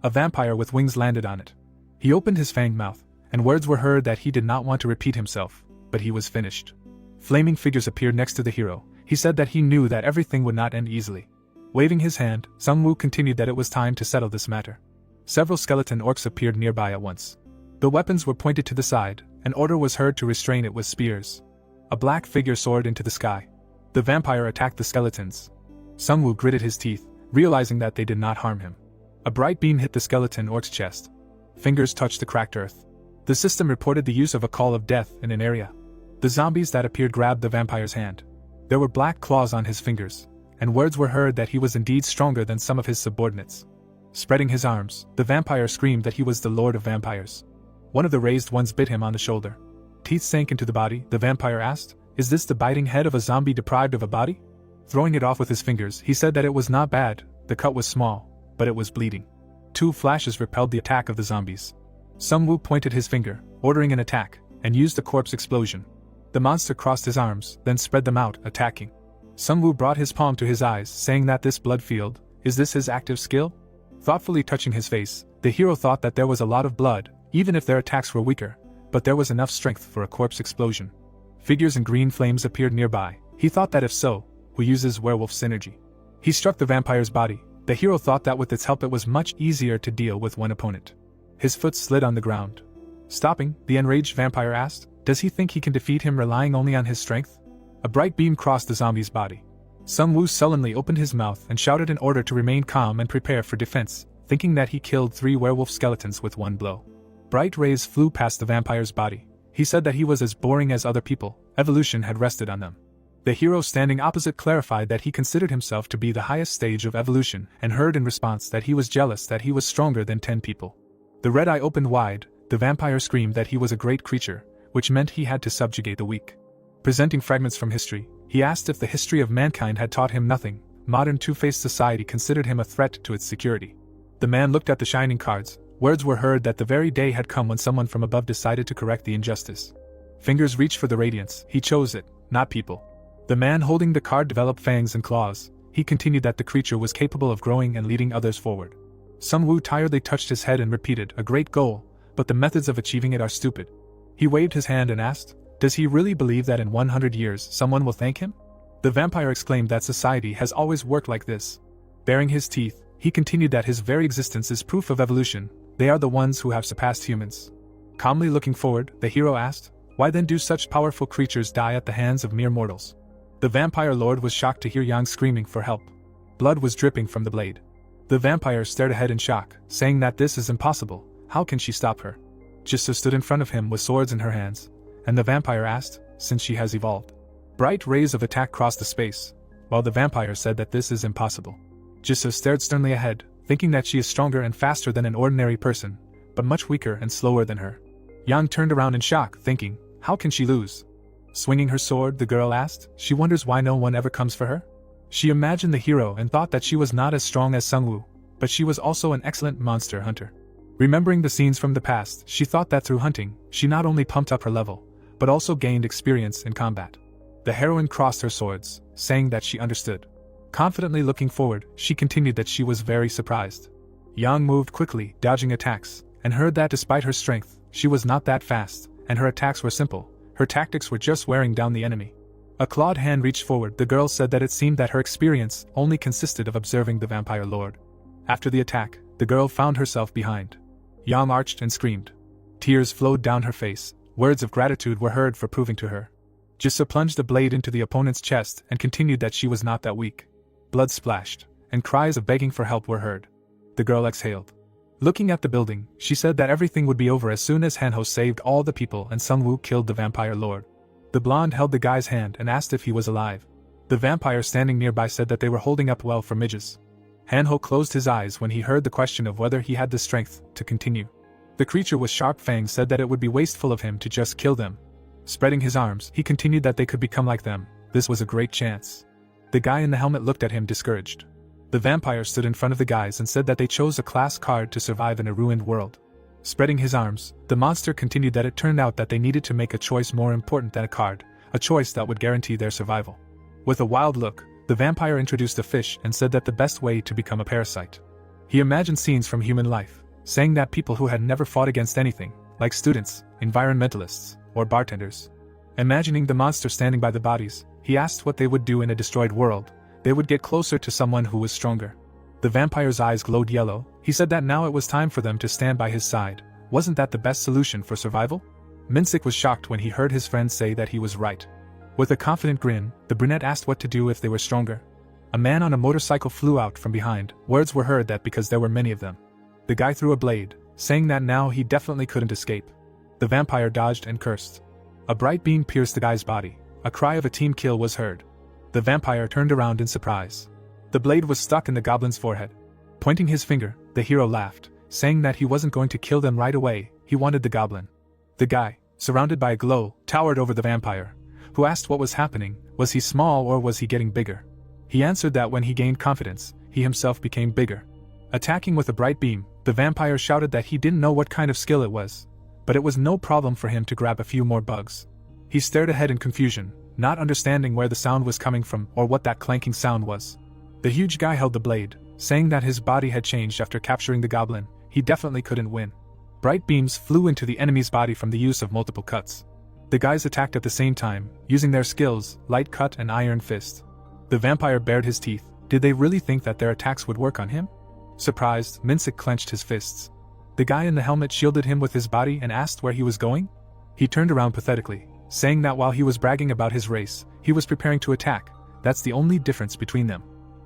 A vampire with wings landed on it. He opened his fanged mouth, and words were heard that he did not want to repeat himself, but he was finished. Flaming figures appeared next to the hero. He said that he knew that everything would not end easily. Waving his hand, Sungwoo continued that it was time to settle this matter. Several skeleton orcs appeared nearby at once. The weapons were pointed to the side, an order was heard to restrain it with spears. A black figure soared into the sky. The vampire attacked the skeletons. Sungwoo gritted his teeth, realizing that they did not harm him. A bright beam hit the skeleton orc's chest. Fingers touched the cracked earth. The system reported the use of a call of death in an area. The zombies that appeared grabbed the vampire's hand. There were black claws on his fingers, and words were heard that he was indeed stronger than some of his subordinates. Spreading his arms, the vampire screamed that he was the lord of vampires. One of the raised ones bit him on the shoulder. Teeth sank into the body. The vampire asked, "Is this the biting head of a zombie deprived of a body?" Throwing it off with his fingers, he said that it was not bad. The cut was small, but it was bleeding. 2 flashes repelled the attack of the zombies. Sungwoo pointed his finger, ordering an attack, and used a corpse explosion. The monster crossed his arms, then spread them out, attacking. Sungwoo brought his palm to his eyes, saying that this blood field, is this his active skill? Thoughtfully touching his face, the hero thought that there was a lot of blood, even if their attacks were weaker, but there was enough strength for a corpse explosion. Figures in green flames appeared nearby. He thought that if so, who uses werewolf synergy? He struck the vampire's body. The hero thought that with its help it was much easier to deal with one opponent. His foot slid on the ground. Stopping, the enraged vampire asked, does he think he can defeat him relying only on his strength? A bright beam crossed the zombie's body. Sungwoo sullenly opened his mouth and shouted an order to remain calm and prepare for defense, thinking that he killed 3 werewolf skeletons with one blow. Bright rays flew past the vampire's body. He said that he was as boring as other people. Evolution had rested on them. The hero standing opposite clarified that he considered himself to be the highest stage of evolution and heard in response that he was jealous that he was stronger than 10 people. The red eye opened wide. The vampire screamed that he was a great creature, which meant he had to subjugate the weak. Presenting fragments from history, he asked if the history of mankind had taught him nothing. Modern two-faced society considered him a threat to its security. The man looked at the shining cards. Words were heard that the very day had come when someone from above decided to correct the injustice. Fingers reached for the radiance. He chose it, not people. The man holding the card developed fangs and claws. He continued that the creature was capable of growing and leading others forward. Sungwoo tiredly touched his head and repeated, a great goal, but the methods of achieving it are stupid. He waved his hand and asked, does he really believe that in 100 years someone will thank him? The vampire exclaimed that society has always worked like this. Baring his teeth, he continued that his very existence is proof of evolution. They are the ones who have surpassed humans. Calmly looking forward, the hero asked, why then do such powerful creatures die at the hands of mere mortals? The vampire lord was shocked to hear Yang screaming for help. Blood was dripping from the blade. The vampire stared ahead in shock, saying that this is impossible. How can she stop her? Jisoo stood in front of him with swords in her hands, and the vampire asked, since she has evolved. Bright rays of attack crossed the space, while the vampire said that this is impossible. Jisoo stared sternly ahead, thinking that she is stronger and faster than an ordinary person, but much weaker and slower than her. Yang turned around in shock, thinking, how can she lose? Swinging her sword, the girl asked, she wonders why no one ever comes for her? She imagined the hero and thought that she was not as strong as Sungwoo, but she was also an excellent monster hunter. Remembering the scenes from the past, she thought that through hunting, she not only pumped up her level, but also gained experience in combat. The heroine crossed her swords, saying that she understood. Confidently looking forward, she continued that she was very surprised. Yang moved quickly, dodging attacks, and heard that despite her strength, she was not that fast, and her attacks were simple. Her tactics were just wearing down the enemy. A clawed hand reached forward. The girl said that it seemed that her experience only consisted of observing the vampire lord. After the attack, the girl found herself behind. Yang arched and screamed. Tears flowed down her face. Words of gratitude were heard for proving to her. Jisoo plunged the blade into the opponent's chest and continued that she was not that weak. Blood splashed, and cries of begging for help were heard. The girl exhaled. Looking at the building, she said that everything would be over as soon as Hanho saved all the people and Sungwoo killed the vampire lord. The blonde held the guy's hand and asked if he was alive. The vampire standing nearby said that they were holding up well for midges. Hanho closed his eyes when he heard the question of whether he had the strength to continue. The creature with sharp fangs said that it would be wasteful of him to just kill them. Spreading his arms, he continued that they could become like them. This was a great chance. The guy in the helmet looked at him discouraged. The vampire stood in front of the guys and said that they chose a class card to survive in a ruined world. Spreading his arms, the monster continued that it turned out that they needed to make a choice more important than a card, a choice that would guarantee their survival. With a wild look, the vampire introduced a fish and said that the best way to become a parasite. He imagined scenes from human life, saying that people who had never fought against anything, like students, environmentalists, or bartenders. Imagining the monster standing by the bodies, he asked what they would do in a destroyed world. They would get closer to someone who was stronger. The vampire's eyes glowed yellow. He said that now it was time for them to stand by his side. Wasn't that the best solution for survival? Minsik was shocked when he heard his friend say that he was right. With a confident grin, the brunette asked what to do if they were stronger. A man on a motorcycle flew out from behind. Words were heard that because there were many of them. The guy threw a blade, saying that now he definitely couldn't escape. The vampire dodged and cursed. A bright beam pierced the guy's body. A cry of a team kill was heard. The vampire turned around in surprise. The blade was stuck in the goblin's forehead. Pointing his finger, the hero laughed, saying that he wasn't going to kill them right away, he wanted the goblin. The guy, surrounded by a glow, towered over the vampire, who asked what was happening. Was he small or was he getting bigger? He answered that when he gained confidence, he himself became bigger. Attacking with a bright beam, the vampire shouted that he didn't know what kind of skill it was, but it was no problem for him to grab a few more bugs. He stared ahead in confusion, not understanding where the sound was coming from or what that clanking sound was. The huge guy held the blade, saying that his body had changed after capturing the goblin. He definitely couldn't win. Bright beams flew into the enemy's body from the use of multiple cuts. The guys attacked at the same time, using their skills, light cut and iron fist. The vampire bared his teeth. Did they really think that their attacks would work on him? Surprised, Minsik clenched his fists. The guy in the helmet shielded him with his body and asked where he was going? He turned around pathetically, saying that while he was bragging about his race, he was preparing to attack. That's the only difference between them.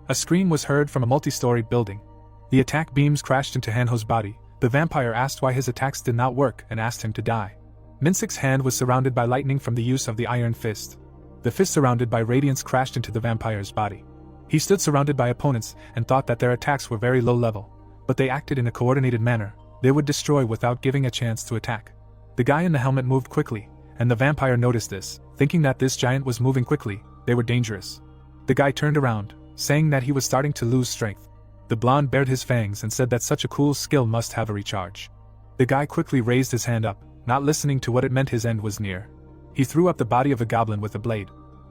A scream was heard from a multi-story building. The attack beams crashed into Hanho's body. The vampire asked why his attacks did not work and asked him to die. Minsik's hand was surrounded by lightning from the use of the iron fist. The fist surrounded by radiance crashed into the vampire's body. He stood surrounded by opponents and thought that their attacks were very low level, but they acted in a coordinated manner. They would destroy without giving a chance to attack. The guy in the helmet moved quickly, and the vampire noticed this, thinking that this giant was moving quickly. They were dangerous. The guy turned around, saying that he was starting to lose strength. The blonde bared his fangs and said that such a cool skill must have a recharge. The guy quickly raised his hand up, not listening to what it meant his end was near. He threw up the body of a goblin with a blade.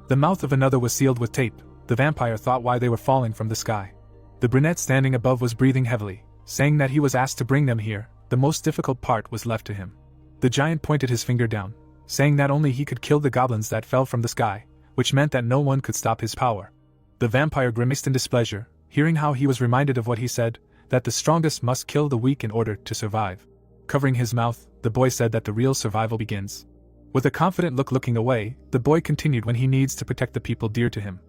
The mouth of another was sealed with tape. The vampire thought why they were falling from the sky. The brunette standing above was breathing heavily, saying that he was asked to bring them here. The most difficult part was left to him. The giant pointed his finger down, saying that only he could kill the goblins that fell from the sky, which meant that no one could stop his power. The vampire grimaced in displeasure, hearing how he was reminded of what he said, that the strongest must kill the weak in order to survive. Covering his mouth, the boy said that the real survival begins. With a confident look looking away, the boy continued when he needs to protect the people dear to him.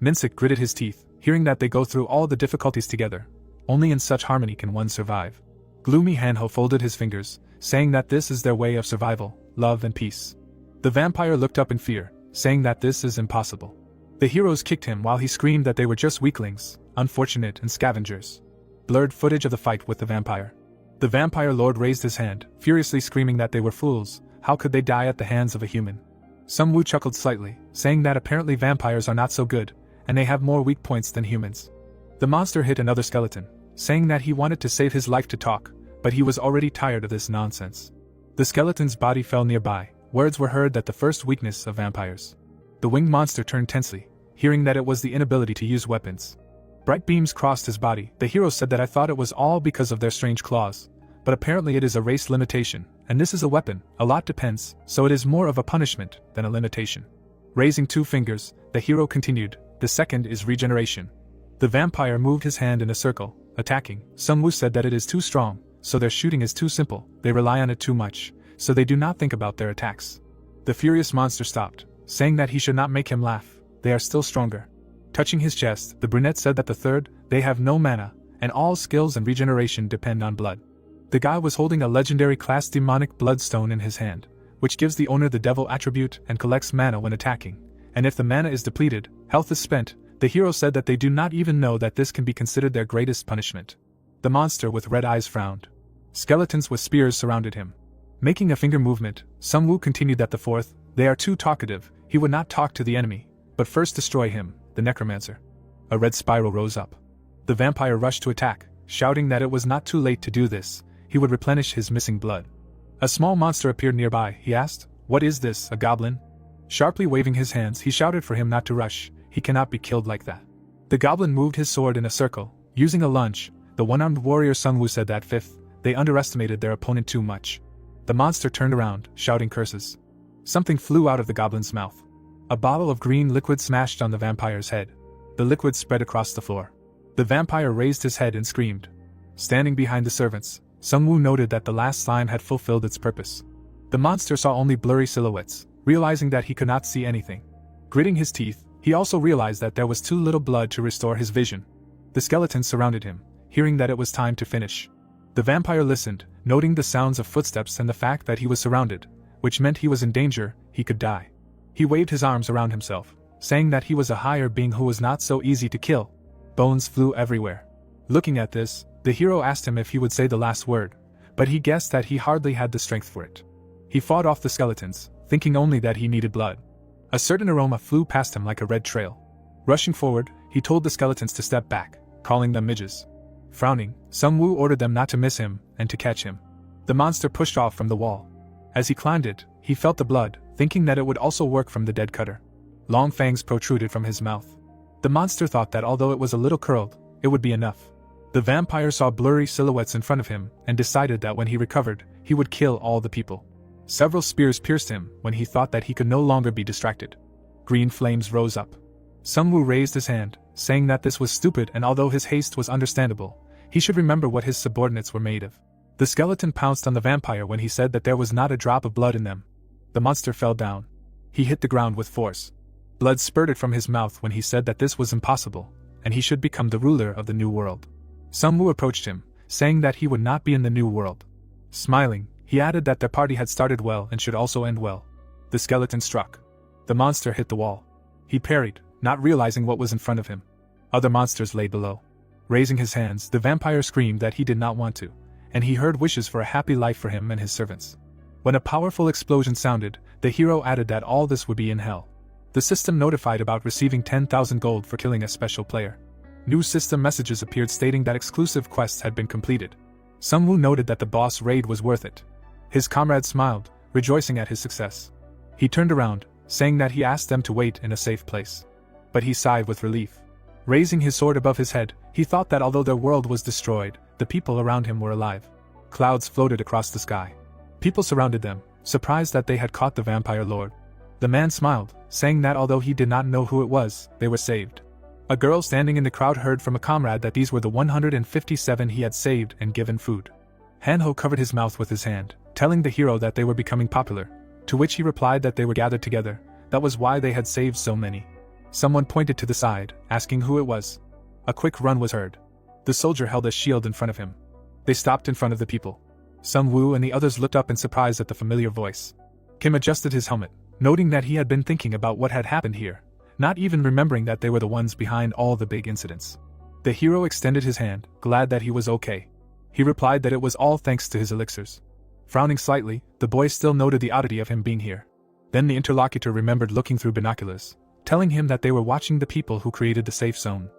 Minsik gritted his teeth, hearing that they go through all the difficulties together. Only in such harmony can one survive. Gloomy Hanho folded his fingers, saying that this is their way of survival, love and peace. The vampire looked up in fear, saying that this is impossible. The heroes kicked him while he screamed that they were just weaklings, unfortunate and scavengers. Blurred footage of the fight with the vampire. The vampire lord raised his hand, furiously screaming that they were fools. How could they die at the hands of a human? Sungwoo chuckled slightly, saying that apparently vampires are not so good, and they have more weak points than humans. The monster hit another skeleton, saying that he wanted to save his life to talk, but he was already tired of this nonsense. The skeleton's body fell nearby. Words were heard that the first weakness of vampires. The winged monster turned tensely, hearing that it was the inability to use weapons. Bright beams crossed his body. The hero said that I thought it was all because of their strange claws, but apparently it is a race limitation, and this is a weapon. A lot depends, so it is more of a punishment than a limitation. Raising two fingers, the hero continued, the second is regeneration. The vampire moved his hand in a circle, attacking. Sungwoo said that it is too strong, so their shooting is too simple. They rely on it too much, so they do not think about their attacks. The furious monster stopped, saying that he should not make him laugh. They are still stronger. Touching his chest, the brunette said that the third, they have no mana, and all skills and regeneration depend on blood. The guy was holding a legendary class demonic bloodstone in his hand, which gives the owner the devil attribute and collects mana when attacking, and if the mana is depleted, health is spent. The hero said that they do not even know that this can be considered their greatest punishment. The monster with red eyes frowned. Skeletons with spears surrounded him. Making a finger movement, Sungwoo continued that the fourth, they are too talkative, he would not talk to the enemy, but first destroy him, the necromancer. A red spiral rose up. The vampire rushed to attack, shouting that it was not too late to do this, he would replenish his missing blood. A small monster appeared nearby. He asked, "What is this, a goblin?" Sharply waving his hands, he shouted for him not to rush, he cannot be killed like that. The goblin moved his sword in a circle, using a lunge. The one-armed warrior Sungwoo said that fifth, they underestimated their opponent too much. The monster turned around, shouting curses. Something flew out of the goblin's mouth. A bottle of green liquid smashed on the vampire's head. The liquid spread across the floor. The vampire raised his head and screamed. Standing behind the servants, Sungwoo noted that the last slime had fulfilled its purpose. The monster saw only blurry silhouettes, realizing that he could not see anything. Gritting his teeth, he also realized that there was too little blood to restore his vision. The skeletons surrounded him, hearing that it was time to finish. The vampire listened, noting the sounds of footsteps and the fact that he was surrounded, which meant he was in danger, he could die. He waved his arms around himself, saying that he was a higher being who was not so easy to kill. Bones flew everywhere. Looking at this, the hero asked him if he would say the last word, but he guessed that he hardly had the strength for it. He fought off the skeletons, thinking only that he needed blood. A certain aroma flew past him like a red trail. Rushing forward, he told the skeletons to step back, calling them midges. Frowning, Sungwoo ordered them not to miss him and to catch him. The monster pushed off from the wall. As he climbed it, he felt the blood, thinking that it would also work from the dead cutter. Long fangs protruded from his mouth. The monster thought that although it was a little curled, it would be enough. The vampire saw blurry silhouettes in front of him and decided that when he recovered, he would kill all the people. Several spears pierced him when he thought that he could no longer be distracted. Green flames rose up. Sungwoo raised his hand, saying that this was stupid, and although his haste was understandable, he should remember what his subordinates were made of. The skeleton pounced on the vampire when he said that there was not a drop of blood in them. The monster fell down. He hit the ground with force. Blood spurted from his mouth when he said that this was impossible, and he should become the ruler of the new world. Sungwoo approached him, saying that he would not be in the new world. Smiling, he added that their party had started well and should also end well. The skeleton struck. The monster hit the wall. He parried, not realizing what was in front of him. Other monsters lay below. Raising his hands, the vampire screamed that he did not want to, and he heard wishes for a happy life for him and his servants. When a powerful explosion sounded, the hero added that all this would be in hell. The system notified about receiving 10,000 gold for killing a special player. New system messages appeared stating that exclusive quests had been completed. Sungwoo noted that the boss raid was worth it. His comrades smiled, rejoicing at his success. He turned around, saying that he asked them to wait in a safe place. But he sighed with relief. Raising his sword above his head, he thought that although their world was destroyed, the people around him were alive. Clouds floated across the sky. People surrounded them, surprised that they had caught the vampire lord. The man smiled, saying that although he did not know who it was, they were saved. A girl standing in the crowd heard from a comrade that these were the 157 he had saved and given food. Hanho covered his mouth with his hand, telling the hero that they were becoming popular, to which he replied that they were gathered together, that was why they had saved so many. Someone pointed to the side, asking who it was. A quick run was heard. The soldier held a shield in front of him. They stopped in front of the people. Sungwoo and the others looked up in surprise at the familiar voice. Kim adjusted his helmet, noting that he had been thinking about what had happened here, not even remembering that they were the ones behind all the big incidents. The hero extended his hand, glad that he was okay. He replied that it was all thanks to his elixirs. Frowning slightly, the boy still noted the oddity of him being here. Then the interlocutor remembered looking through binoculars, telling him that they were watching the people who created the safe zone.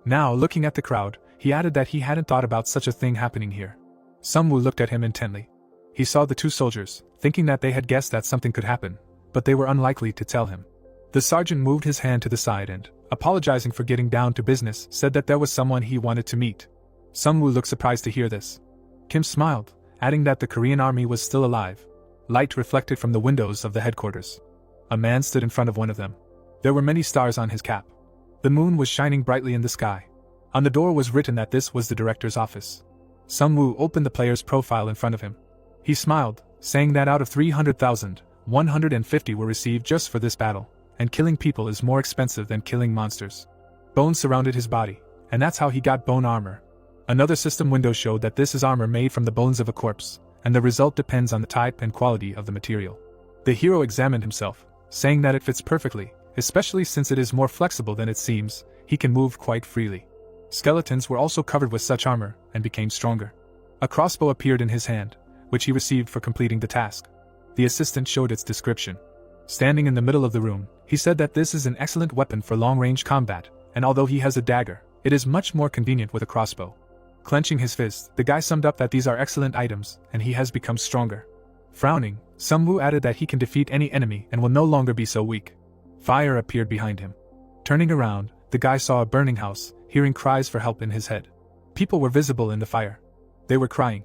Now, looking at the crowd, he added that he hadn't thought about such a thing happening here. Sungwoo looked at him intently. He saw the two soldiers, thinking that they had guessed that something could happen, but they were unlikely to tell him. The sergeant moved his hand to the side and, apologizing for getting down to business, said that there was someone he wanted to meet. Sungwoo looked surprised to hear this. Kim smiled, adding that the Korean army was still alive. Light reflected from the windows of the headquarters. A man stood in front of one of them. There were many stars on his cap. The moon was shining brightly in the sky. On the door was written that this was the director's office. Sungwoo opened the player's profile in front of him. He smiled, saying that out of 300,000, 150 were received just for this battle, and killing people is more expensive than killing monsters. Bones surrounded his body, and that's how he got bone armor. Another system window showed that this is armor made from the bones of a corpse, and the result depends on the type and quality of the material. The hero examined himself, saying that it fits perfectly, especially since it is more flexible than it seems. He can move quite freely. Skeletons were also covered with such armor, and became stronger. A crossbow appeared in his hand, which he received for completing the task. The assistant showed its description. Standing in the middle of the room, he said that this is an excellent weapon for long-range combat, and although he has a dagger, it is much more convenient with a crossbow. Clenching his fist, the guy summed up that these are excellent items, and he has become stronger. Frowning, Sunwoo added that he can defeat any enemy and will no longer be so weak. Fire appeared behind him. Turning around, the guy saw a burning house, hearing cries for help in his head. People were visible in the fire. They were crying.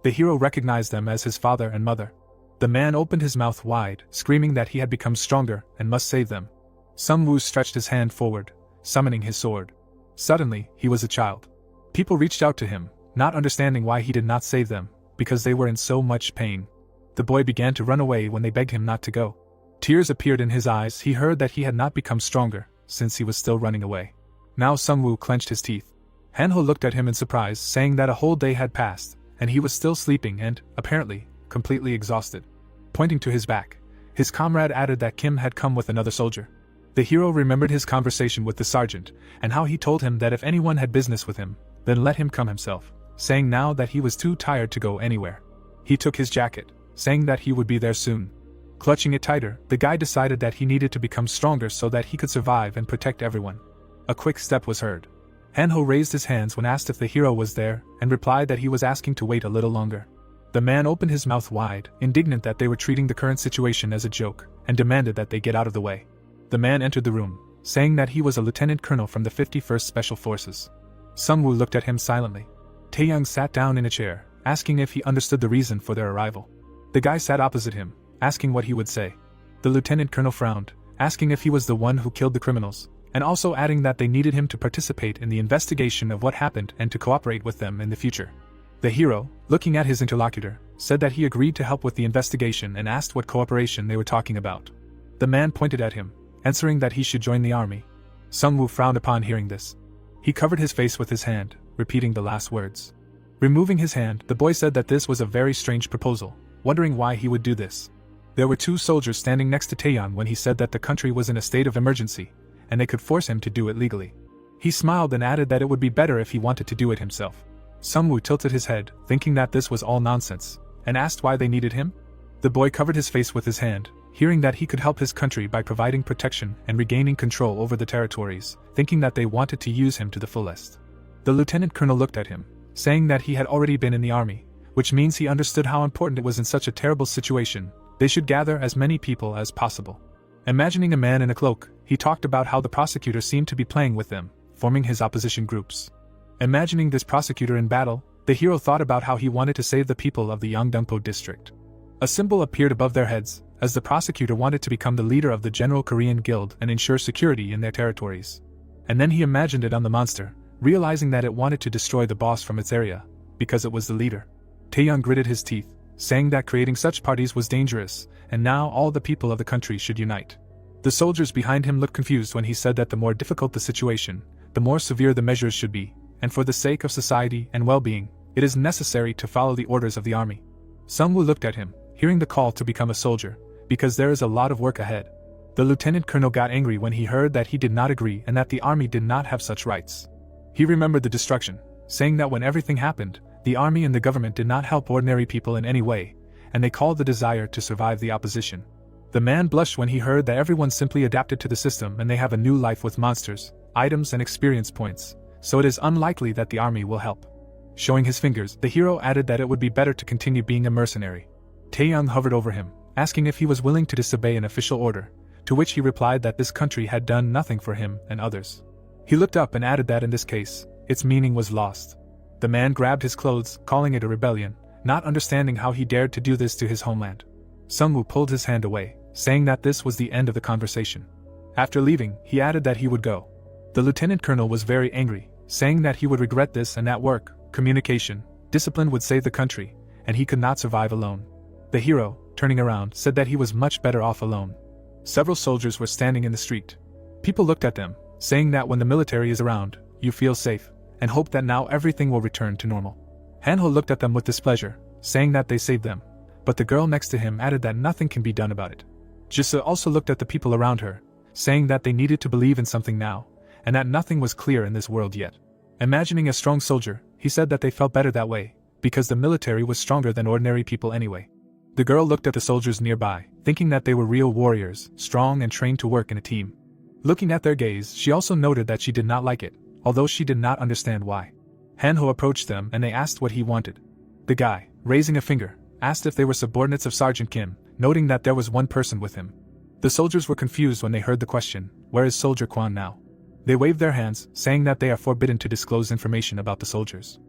The hero recognized them as his father and mother. The man opened his mouth wide, screaming that he had become stronger and must save them. Sunwoo stretched his hand forward, summoning his sword. Suddenly, he was a child. People reached out to him, not understanding why he did not save them, because they were in so much pain. The boy began to run away when they begged him not to go. Tears appeared in his eyes. He heard that he had not become stronger, since he was still running away. Now Sunwoo clenched his teeth. Hanho looked at him in surprise, saying that a whole day had passed, and he was still sleeping and, apparently, completely exhausted. Pointing to his back, his comrade added that Kim had come with another soldier. The hero remembered his conversation with the sergeant, and how he told him that if anyone had business with him, then let him come himself, saying now that he was too tired to go anywhere. He took his jacket, saying that he would be there soon. Clutching it tighter, the guy decided that he needed to become stronger so that he could survive and protect everyone. A quick step was heard. Hanho raised his hands when asked if the hero was there, and replied that he was asking to wait a little longer. The man opened his mouth wide, indignant that they were treating the current situation as a joke, and demanded that they get out of the way. The man entered the room, saying that he was a lieutenant colonel from the 51st Special Forces. Sunwoo looked at him silently. Taeyoung sat down in a chair, asking if he understood the reason for their arrival. The guy sat opposite him, asking what he would say. The lieutenant colonel frowned, asking if he was the one who killed the criminals, and also adding that they needed him to participate in the investigation of what happened and to cooperate with them in the future. The hero, looking at his interlocutor, said that he agreed to help with the investigation and asked what cooperation they were talking about. The man pointed at him, answering that he should join the army. Sunwoo frowned upon hearing this. He covered his face with his hand, repeating the last words. Removing his hand, the boy said that this was a very strange proposal, wondering why he would do this. There were two soldiers standing next to Taeyeon when he said that the country was in a state of emergency, and they could force him to do it legally. He smiled and added that it would be better if he wanted to do it himself. Sunwoo tilted his head, thinking that this was all nonsense, and asked why they needed him. The boy covered his face with his hand, hearing that he could help his country by providing protection and regaining control over the territories, thinking that they wanted to use him to the fullest. The lieutenant colonel looked at him, saying that he had already been in the army, which means he understood how important it was in such a terrible situation. They should gather as many people as possible. Imagining a man in a cloak, he talked about how the prosecutor seemed to be playing with them, forming his opposition groups. Imagining this prosecutor in battle, the hero thought about how he wanted to save the people of the Yongdongpo district. A symbol appeared above their heads, as the prosecutor wanted to become the leader of the General Korean Guild and ensure security in their territories. And then he imagined it on the monster, realizing that it wanted to destroy the boss from its area, because it was the leader. Taeyoung gritted his teeth, saying that creating such parties was dangerous, and now all the people of the country should unite. The soldiers behind him looked confused when he said that the more difficult the situation, the more severe the measures should be, and for the sake of society and well-being, it is necessary to follow the orders of the army. Sunwoo looked at him, hearing the call to become a soldier, because there is a lot of work ahead. The lieutenant colonel got angry when he heard that he did not agree and that the army did not have such rights. He remembered the destruction, saying that when everything happened, the army and the government did not help ordinary people in any way, and they called the desire to survive the opposition. The man blushed when he heard that everyone simply adapted to the system and they have a new life with monsters, items and experience points, so it is unlikely that the army will help. Showing his fingers, the hero added that it would be better to continue being a mercenary. Taeyoung hovered over him, asking if he was willing to disobey an official order, to which he replied that this country had done nothing for him and others. He looked up and added that in this case, its meaning was lost. The man grabbed his clothes, calling it a rebellion, not understanding how he dared to do this to his homeland. Sunwoo pulled his hand away, saying that this was the end of the conversation. After leaving, he added that he would go. The lieutenant colonel was very angry, saying that he would regret this and that work, communication, discipline would save the country, and he could not survive alone. The hero, turning around, said that he was much better off alone. Several soldiers were standing in the street. People looked at them, saying that when the military is around, you feel safe, and hope that now everything will return to normal. Hanho looked at them with displeasure, saying that they saved them, but the girl next to him added that nothing can be done about it. Jisoo also looked at the people around her, saying that they needed to believe in something now, and that nothing was clear in this world yet. Imagining a strong soldier, he said that they felt better that way, because the military was stronger than ordinary people anyway. The girl looked at the soldiers nearby, thinking that they were real warriors, strong and trained to work in a team. Looking at their gaze, she also noted that she did not like it, although she did not understand why. Hanho approached them and they asked what he wanted. The guy, raising a finger, asked if they were subordinates of Sergeant Kim, noting that there was one person with him. The soldiers were confused when they heard the question, "Where is Soldier Kwan now?" They waved their hands, saying that they are forbidden to disclose information about the soldiers.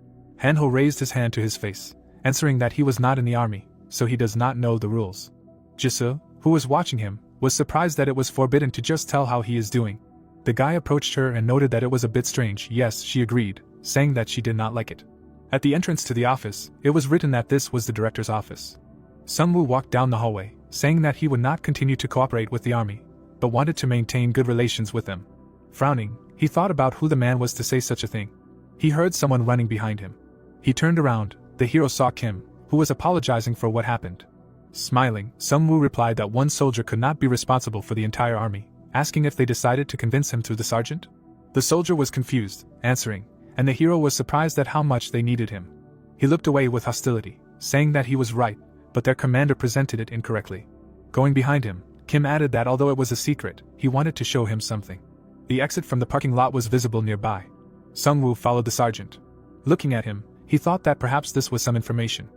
Hanho raised his hand to his face, answering that he was not in the army, so he does not know the rules. Jisoo, who was watching him, was surprised that it was forbidden to just tell how he is doing. The guy approached her and noted that it was a bit strange. Yes, she agreed, saying that she did not like it. At the entrance to the office, it was written that this was the director's office. Sungwoo walked down the hallway, saying that he would not continue to cooperate with the army, but wanted to maintain good relations with them. Frowning, he thought about who the man was to say such a thing. He heard someone running behind him. He turned around. The hero saw Kim, who was apologizing for what happened. Smiling, Sungwoo replied that one soldier could not be responsible for the entire army, asking if they decided to convince him through the sergeant. The soldier was confused, answering, and the hero was surprised at how much they needed him. He looked away with hostility, saying that he was right, but their commander presented it incorrectly. Going behind him, Kim added that although it was a secret, he wanted to show him something. The exit from the parking lot was visible nearby. Sungwoo followed the sergeant. Looking at him, he thought that perhaps this was some information.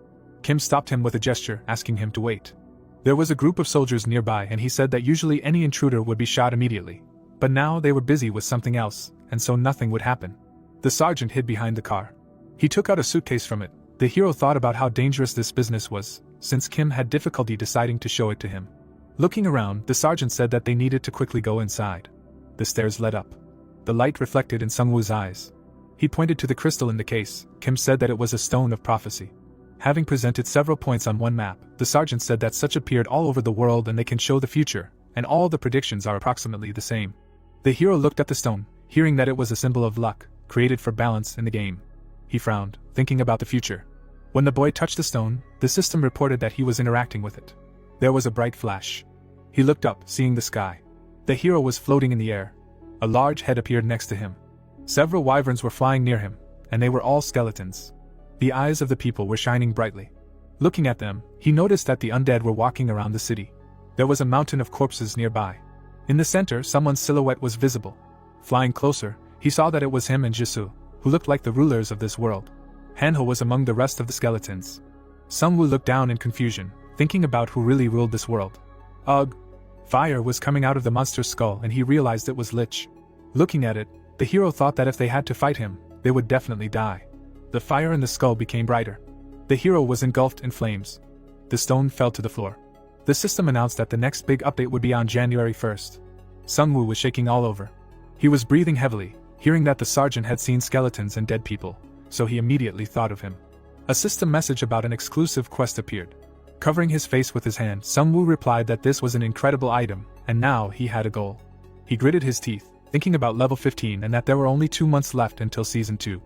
Kim stopped him with a gesture, asking him to wait. There was a group of soldiers nearby and he said that usually any intruder would be shot immediately. But now they were busy with something else, and so nothing would happen. The sergeant hid behind the car. He took out a suitcase from it. The hero thought about how dangerous this business was, since Kim had difficulty deciding to show it to him. Looking around, the sergeant said that they needed to quickly go inside. The stairs led up. The light reflected in Sungwoo's eyes. He pointed to the crystal in the case. Kim said that it was a stone of prophecy. Having presented several points on one map, the sergeant said that such appeared all over the world and they can show the future, and all the predictions are approximately the same. The hero looked at the stone, hearing that it was a symbol of luck, created for balance in the game. He frowned, thinking about the future. When the boy touched the stone, the system reported that he was interacting with it. There was a bright flash. He looked up, seeing the sky. The hero was floating in the air. A large head appeared next to him. Several wyverns were flying near him, and they were all skeletons. The eyes of the people were shining brightly. Looking at them, he noticed that the undead were walking around the city. There was a mountain of corpses nearby. In the center, someone's silhouette was visible. Flying closer, he saw that it was him and Jisoo, who looked like the rulers of this world. Hanho was among the rest of the skeletons. Sungwoo looked down in confusion, thinking about who really ruled this world. Ugh! Fire was coming out of the monster's skull and he realized it was Lich. Looking at it, the hero thought that if they had to fight him, they would definitely die. The fire in the skull became brighter. The hero was engulfed in flames. The stone fell to the floor. The system announced that the next big update would be on January 1st. Sungwoo was shaking all over. He was breathing heavily, hearing that the sergeant had seen skeletons and dead people, so he immediately thought of him. A system message about an exclusive quest appeared. Covering his face with his hand, Sungwoo replied that this was an incredible item, and now he had a goal. He gritted his teeth, thinking about level 15 and that there were only 2 months left until Season 2.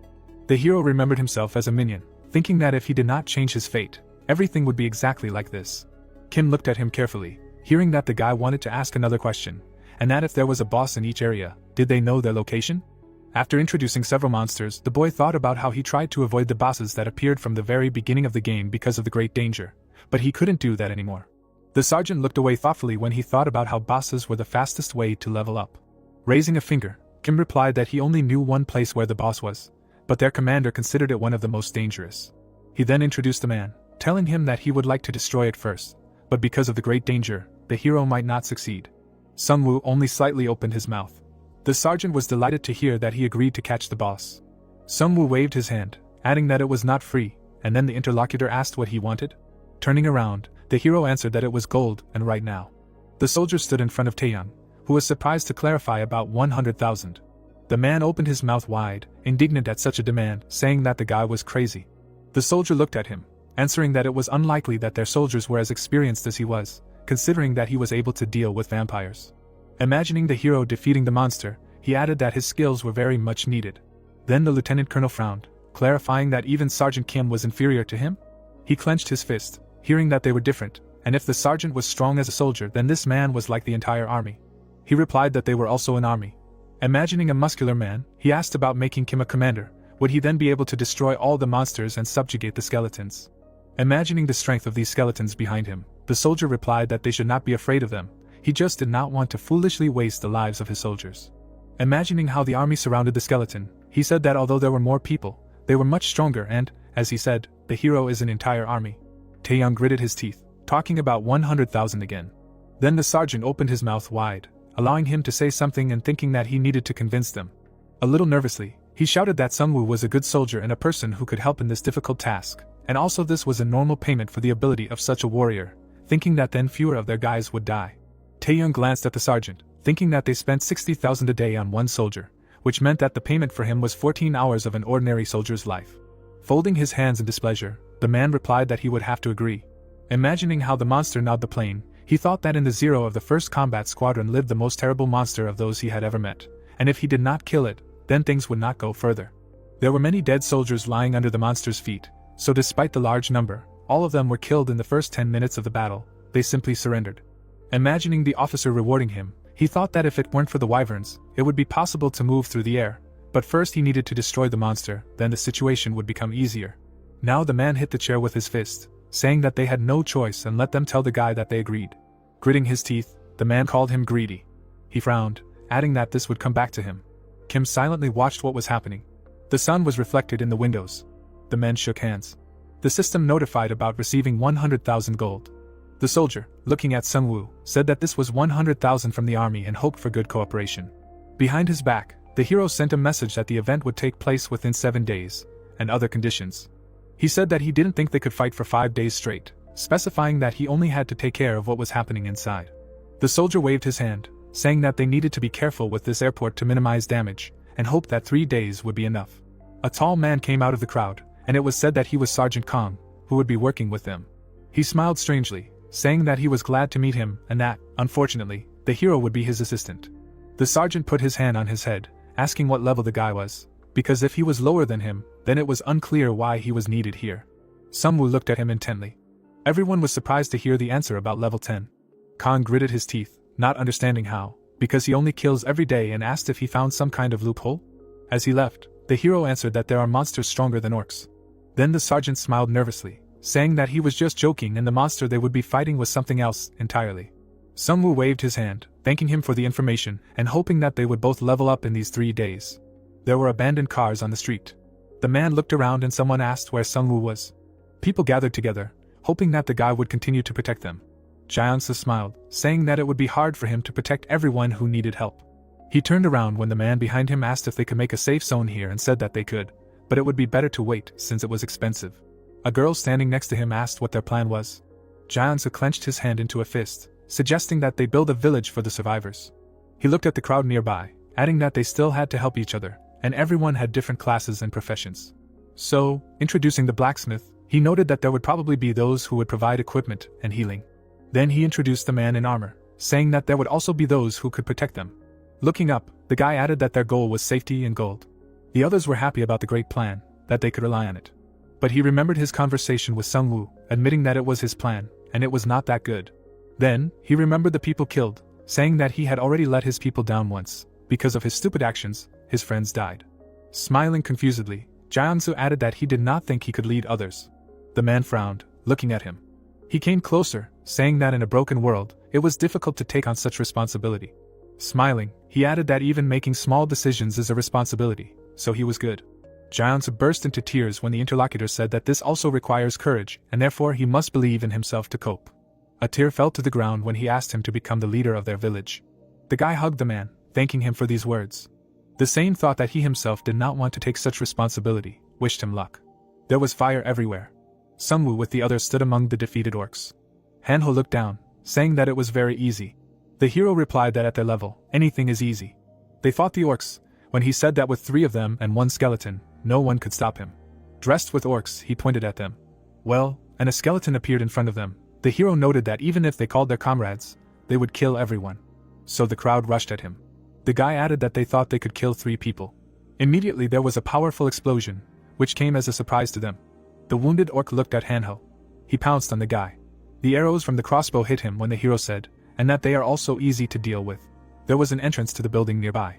The hero remembered himself as a minion, thinking that if he did not change his fate, everything would be exactly like this. Kim looked at him carefully, hearing that the guy wanted to ask another question, and that if there was a boss in each area, did they know their location? After introducing several monsters, the boy thought about how he tried to avoid the bosses that appeared from the very beginning of the game because of the great danger, but he couldn't do that anymore. The sergeant looked away thoughtfully when he thought about how bosses were the fastest way to level up. Raising a finger, Kim replied that he only knew one place where the boss was, but their commander considered it one of the most dangerous. He then introduced the man, telling him that he would like to destroy it first, but because of the great danger, the hero might not succeed. Sungwoo only slightly opened his mouth. The sergeant was delighted to hear that he agreed to catch the boss. Sungwoo waved his hand, adding that it was not free, and then the interlocutor asked what he wanted. Turning around, the hero answered that it was gold, and right now. The soldier stood in front of Taeyang, who was surprised to clarify about 100,000. The man opened his mouth wide, indignant at such a demand, saying that the guy was crazy. The soldier looked at him, answering that it was unlikely that their soldiers were as experienced as he was, considering that he was able to deal with vampires. Imagining the hero defeating the monster, he added that his skills were very much needed. Then the lieutenant colonel frowned, clarifying that even Sergeant Kim was inferior to him. He clenched his fist, hearing that they were different, and if the sergeant was strong as a soldier, then this man was like the entire army. He replied that they were also an army. Imagining a muscular man, he asked about making Kim a commander. Would he then be able to destroy all the monsters and subjugate the skeletons? Imagining the strength of these skeletons behind him, the soldier replied that they should not be afraid of them. He just did not want to foolishly waste the lives of his soldiers. Imagining how the army surrounded the skeleton, he said that although there were more people, they were much stronger and, as he said, the hero is an entire army. Taeyong gritted his teeth, talking about 100,000 again. Then the sergeant opened his mouth wide, allowing him to say something and thinking that he needed to convince them. A little nervously, he shouted that Sungwoo was a good soldier and a person who could help in this difficult task, and also this was a normal payment for the ability of such a warrior, thinking that then fewer of their guys would die. Taeyong glanced at the sergeant, thinking that they spent 60,000 a day on one soldier, which meant that the payment for him was 14 hours of an ordinary soldier's life. Folding his hands in displeasure, the man replied that he would have to agree. Imagining how the monster gnawed the plane, he thought that in the Zero of the first combat squadron lived the most terrible monster of those he had ever met, and if he did not kill it, then things would not go further. There were many dead soldiers lying under the monster's feet, so despite the large number, all of them were killed in the first 10 minutes of the battle. They simply surrendered. Imagining the officer rewarding him, he thought that if it weren't for the wyverns, it would be possible to move through the air, but first he needed to destroy the monster, then the situation would become easier. Now the man hit the chair with his fist, saying that they had no choice and let them tell the guy that they agreed. Gritting his teeth, the man called him greedy. He frowned, adding that this would come back to him. Kim silently watched what was happening. The sun was reflected in the windows. The men shook hands. The system notified about receiving 100,000 gold. The soldier, looking at Sungwoo, said that this was 100,000 from the army and hoped for good cooperation. Behind his back, the hero sent a message that the event would take place within 7 days, and other conditions. He said that he didn't think they could fight for 5 days straight, specifying that he only had to take care of what was happening inside. The soldier waved his hand, saying that they needed to be careful with this airport to minimize damage, and hoped that 3 days would be enough. A tall man came out of the crowd, and it was said that he was Sergeant Kong, who would be working with them. He smiled strangely, saying that he was glad to meet him and that, unfortunately, the hero would be his assistant. The sergeant put his hand on his head, asking what level the guy was, because if he was lower than him, then it was unclear why he was needed here. Sungwoo looked at him intently. Everyone was surprised to hear the answer about level 10. Kong gritted his teeth, not understanding how, because he only kills every day, and asked if he found some kind of loophole. As he left, the hero answered that there are monsters stronger than orcs. Then the sergeant smiled nervously, saying that he was just joking and the monster they would be fighting was something else entirely. Sungwoo waved his hand, thanking him for the information and hoping that they would both level up in these 3 days. There were abandoned cars on the street. The man looked around and someone asked where Sungwoo was. People gathered together, hoping that the guy would continue to protect them. Jaeonsu smiled, saying that it would be hard for him to protect everyone who needed help. He turned around when the man behind him asked if they could make a safe zone here and said that they could, but it would be better to wait since it was expensive. A girl standing next to him asked what their plan was. Jaeonsu clenched his hand into a fist, suggesting that they build a village for the survivors. He looked at the crowd nearby, adding that they still had to help each other, and everyone had different classes and professions. So, introducing the blacksmith, he noted that there would probably be those who would provide equipment and healing. Then he introduced the man in armor, saying that there would also be those who could protect them. Looking up, the guy added that their goal was safety and gold. The others were happy about the great plan, that they could rely on it. But he remembered his conversation with Sungwoo, admitting that it was his plan, and it was not that good. Then, he remembered the people killed, saying that he had already let his people down once. Because of his stupid actions, his friends died. Smiling confusedly, Jaeonsu added that he did not think he could lead others. The man frowned, looking at him. He came closer, saying that in a broken world, it was difficult to take on such responsibility. Smiling, he added that even making small decisions is a responsibility, so he was good. Jaeonsu burst into tears when the interlocutor said that this also requires courage, and therefore he must believe in himself to cope. A tear fell to the ground when he asked him to become the leader of their village. The guy hugged the man, thanking him for these words. The same thought that he himself did not want to take such responsibility, wished him luck. There was fire everywhere. Sungwoo with the others stood among the defeated orcs. Hanho looked down, saying that it was very easy. The hero replied that at their level, anything is easy. They fought the orcs. When he said that with 3 of them and 1 skeleton, no one could stop him. Dressed with orcs, he pointed at them. Well, and a skeleton appeared in front of them. The hero noted that even if they called their comrades, they would kill everyone. So the crowd rushed at him. The guy added that they thought they could kill 3 people. Immediately there was a powerful explosion, which came as a surprise to them. The wounded orc looked at Hanho. He pounced on the guy. The arrows from the crossbow hit him when the hero said, and that they are also easy to deal with. There was an entrance to the building nearby.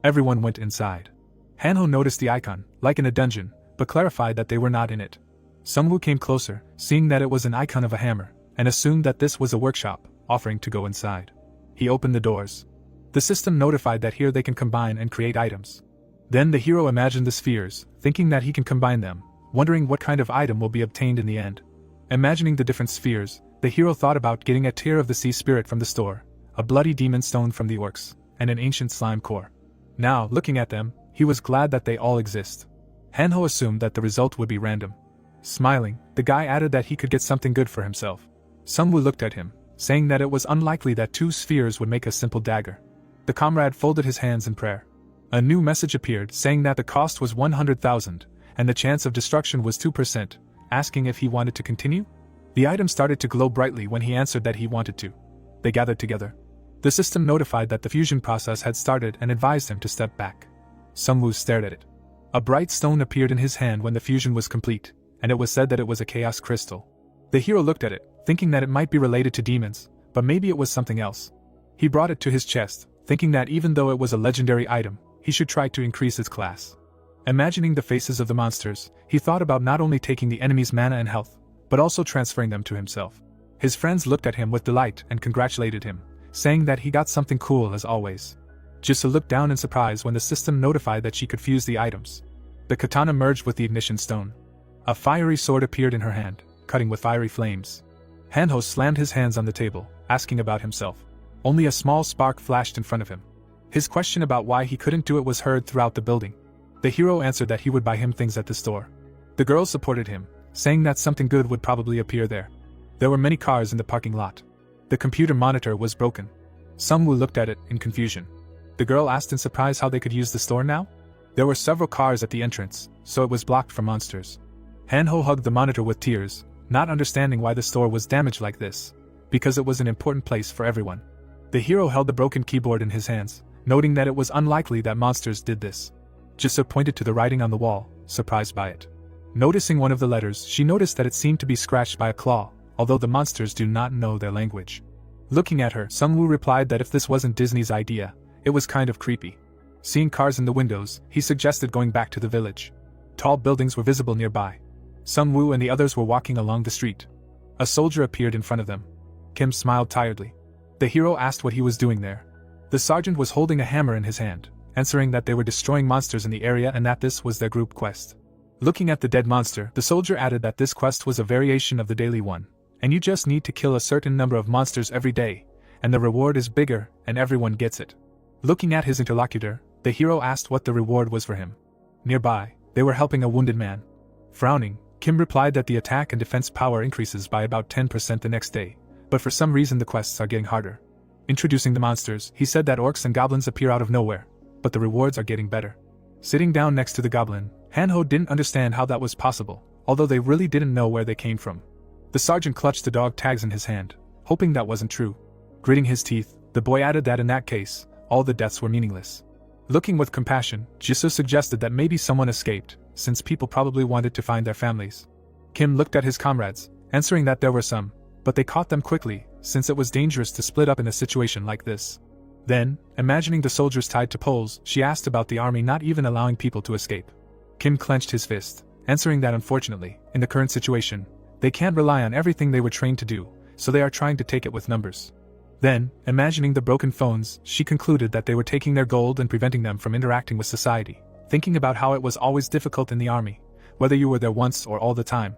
Everyone went inside. Hanho noticed the icon, like in a dungeon, but clarified that they were not in it. Sungwoo came closer, seeing that it was an icon of a hammer, and assumed that this was a workshop, offering to go inside. He opened the doors. The system notified that here they can combine and create items. Then the hero imagined the spheres, thinking that he can combine them, wondering what kind of item will be obtained in the end. Imagining the different spheres, the hero thought about getting a tear of the sea spirit from the store, a bloody demon stone from the orcs, and an ancient slime core. Now, looking at them, he was glad that they all exist. Hanho assumed that the result would be random. Smiling, the guy added that he could get something good for himself. Sungwoo looked at him, saying that it was unlikely that 2 spheres would make a simple dagger. The comrade folded his hands in prayer. A new message appeared saying that the cost was 100,000, and the chance of destruction was 2%, asking if he wanted to continue? The item started to glow brightly when he answered that he wanted to. They gathered together. The system notified that the fusion process had started and advised him to step back. Sungwoo stared at it. A bright stone appeared in his hand when the fusion was complete, and it was said that it was a chaos crystal. The hero looked at it, thinking that it might be related to demons, but maybe it was something else. He brought it to his chest, thinking that even though it was a legendary item, he should try to increase its class. Imagining the faces of the monsters, he thought about not only taking the enemy's mana and health, but also transferring them to himself. His friends looked at him with delight and congratulated him, saying that he got something cool as always. Jisa looked down in surprise when the system notified that she could fuse the items. The katana merged with the ignition stone. A fiery sword appeared in her hand, cutting with fiery flames. Hanho slammed his hands on the table, asking about himself. Only a small spark flashed in front of him. His question about why he couldn't do it was heard throughout the building. The hero answered that he would buy him things at the store. The girls supported him, saying that something good would probably appear there. There were many cars in the parking lot. The computer monitor was broken. Sungwoo looked at it in confusion. The girl asked in surprise how they could use the store now? There were several cars at the entrance, so it was blocked from monsters. Hanho hugged the monitor with tears, not understanding why the store was damaged like this, because it was an important place for everyone. The hero held the broken keyboard in his hands, noting that it was unlikely that monsters did this. Jisa pointed to the writing on the wall, surprised by it. Noticing one of the letters, she noticed that it seemed to be scratched by a claw, although the monsters do not know their language. Looking at her, Sungwoo replied that if this wasn't Disney's idea, it was kind of creepy. Seeing cars in the windows, he suggested going back to the village. Tall buildings were visible nearby. Sungwoo and the others were walking along the street. A soldier appeared in front of them. Kim smiled tiredly. The hero asked what he was doing there. The sergeant was holding a hammer in his hand, answering that they were destroying monsters in the area and that this was their group quest. Looking at the dead monster, the soldier added that this quest was a variation of the daily one, and you just need to kill a certain number of monsters every day, and the reward is bigger, and everyone gets it. Looking at his interlocutor, the hero asked what the reward was for him. Nearby, they were helping a wounded man. Frowning, Kim replied that the attack and defense power increases by about 10% the next day, but for some reason the quests are getting harder. Introducing the monsters, he said that orcs and goblins appear out of nowhere, but the rewards are getting better. Sitting down next to the goblin, Hanho didn't understand how that was possible, although they really didn't know where they came from. The sergeant clutched the dog tags in his hand, hoping that wasn't true. Gritting his teeth, the boy added that in that case, all the deaths were meaningless. Looking with compassion, Jisoo suggested that maybe someone escaped, since people probably wanted to find their families. Kim looked at his comrades, answering that there were some, but they caught them quickly, since it was dangerous to split up in a situation like this. Then, imagining the soldiers tied to poles, she asked about the army not even allowing people to escape. Kim clenched his fist, answering that unfortunately, in the current situation, they can't rely on everything they were trained to do, so they are trying to take it with numbers. Then, imagining the broken phones, she concluded that they were taking their gold and preventing them from interacting with society, thinking about how it was always difficult in the army, whether you were there once or all the time.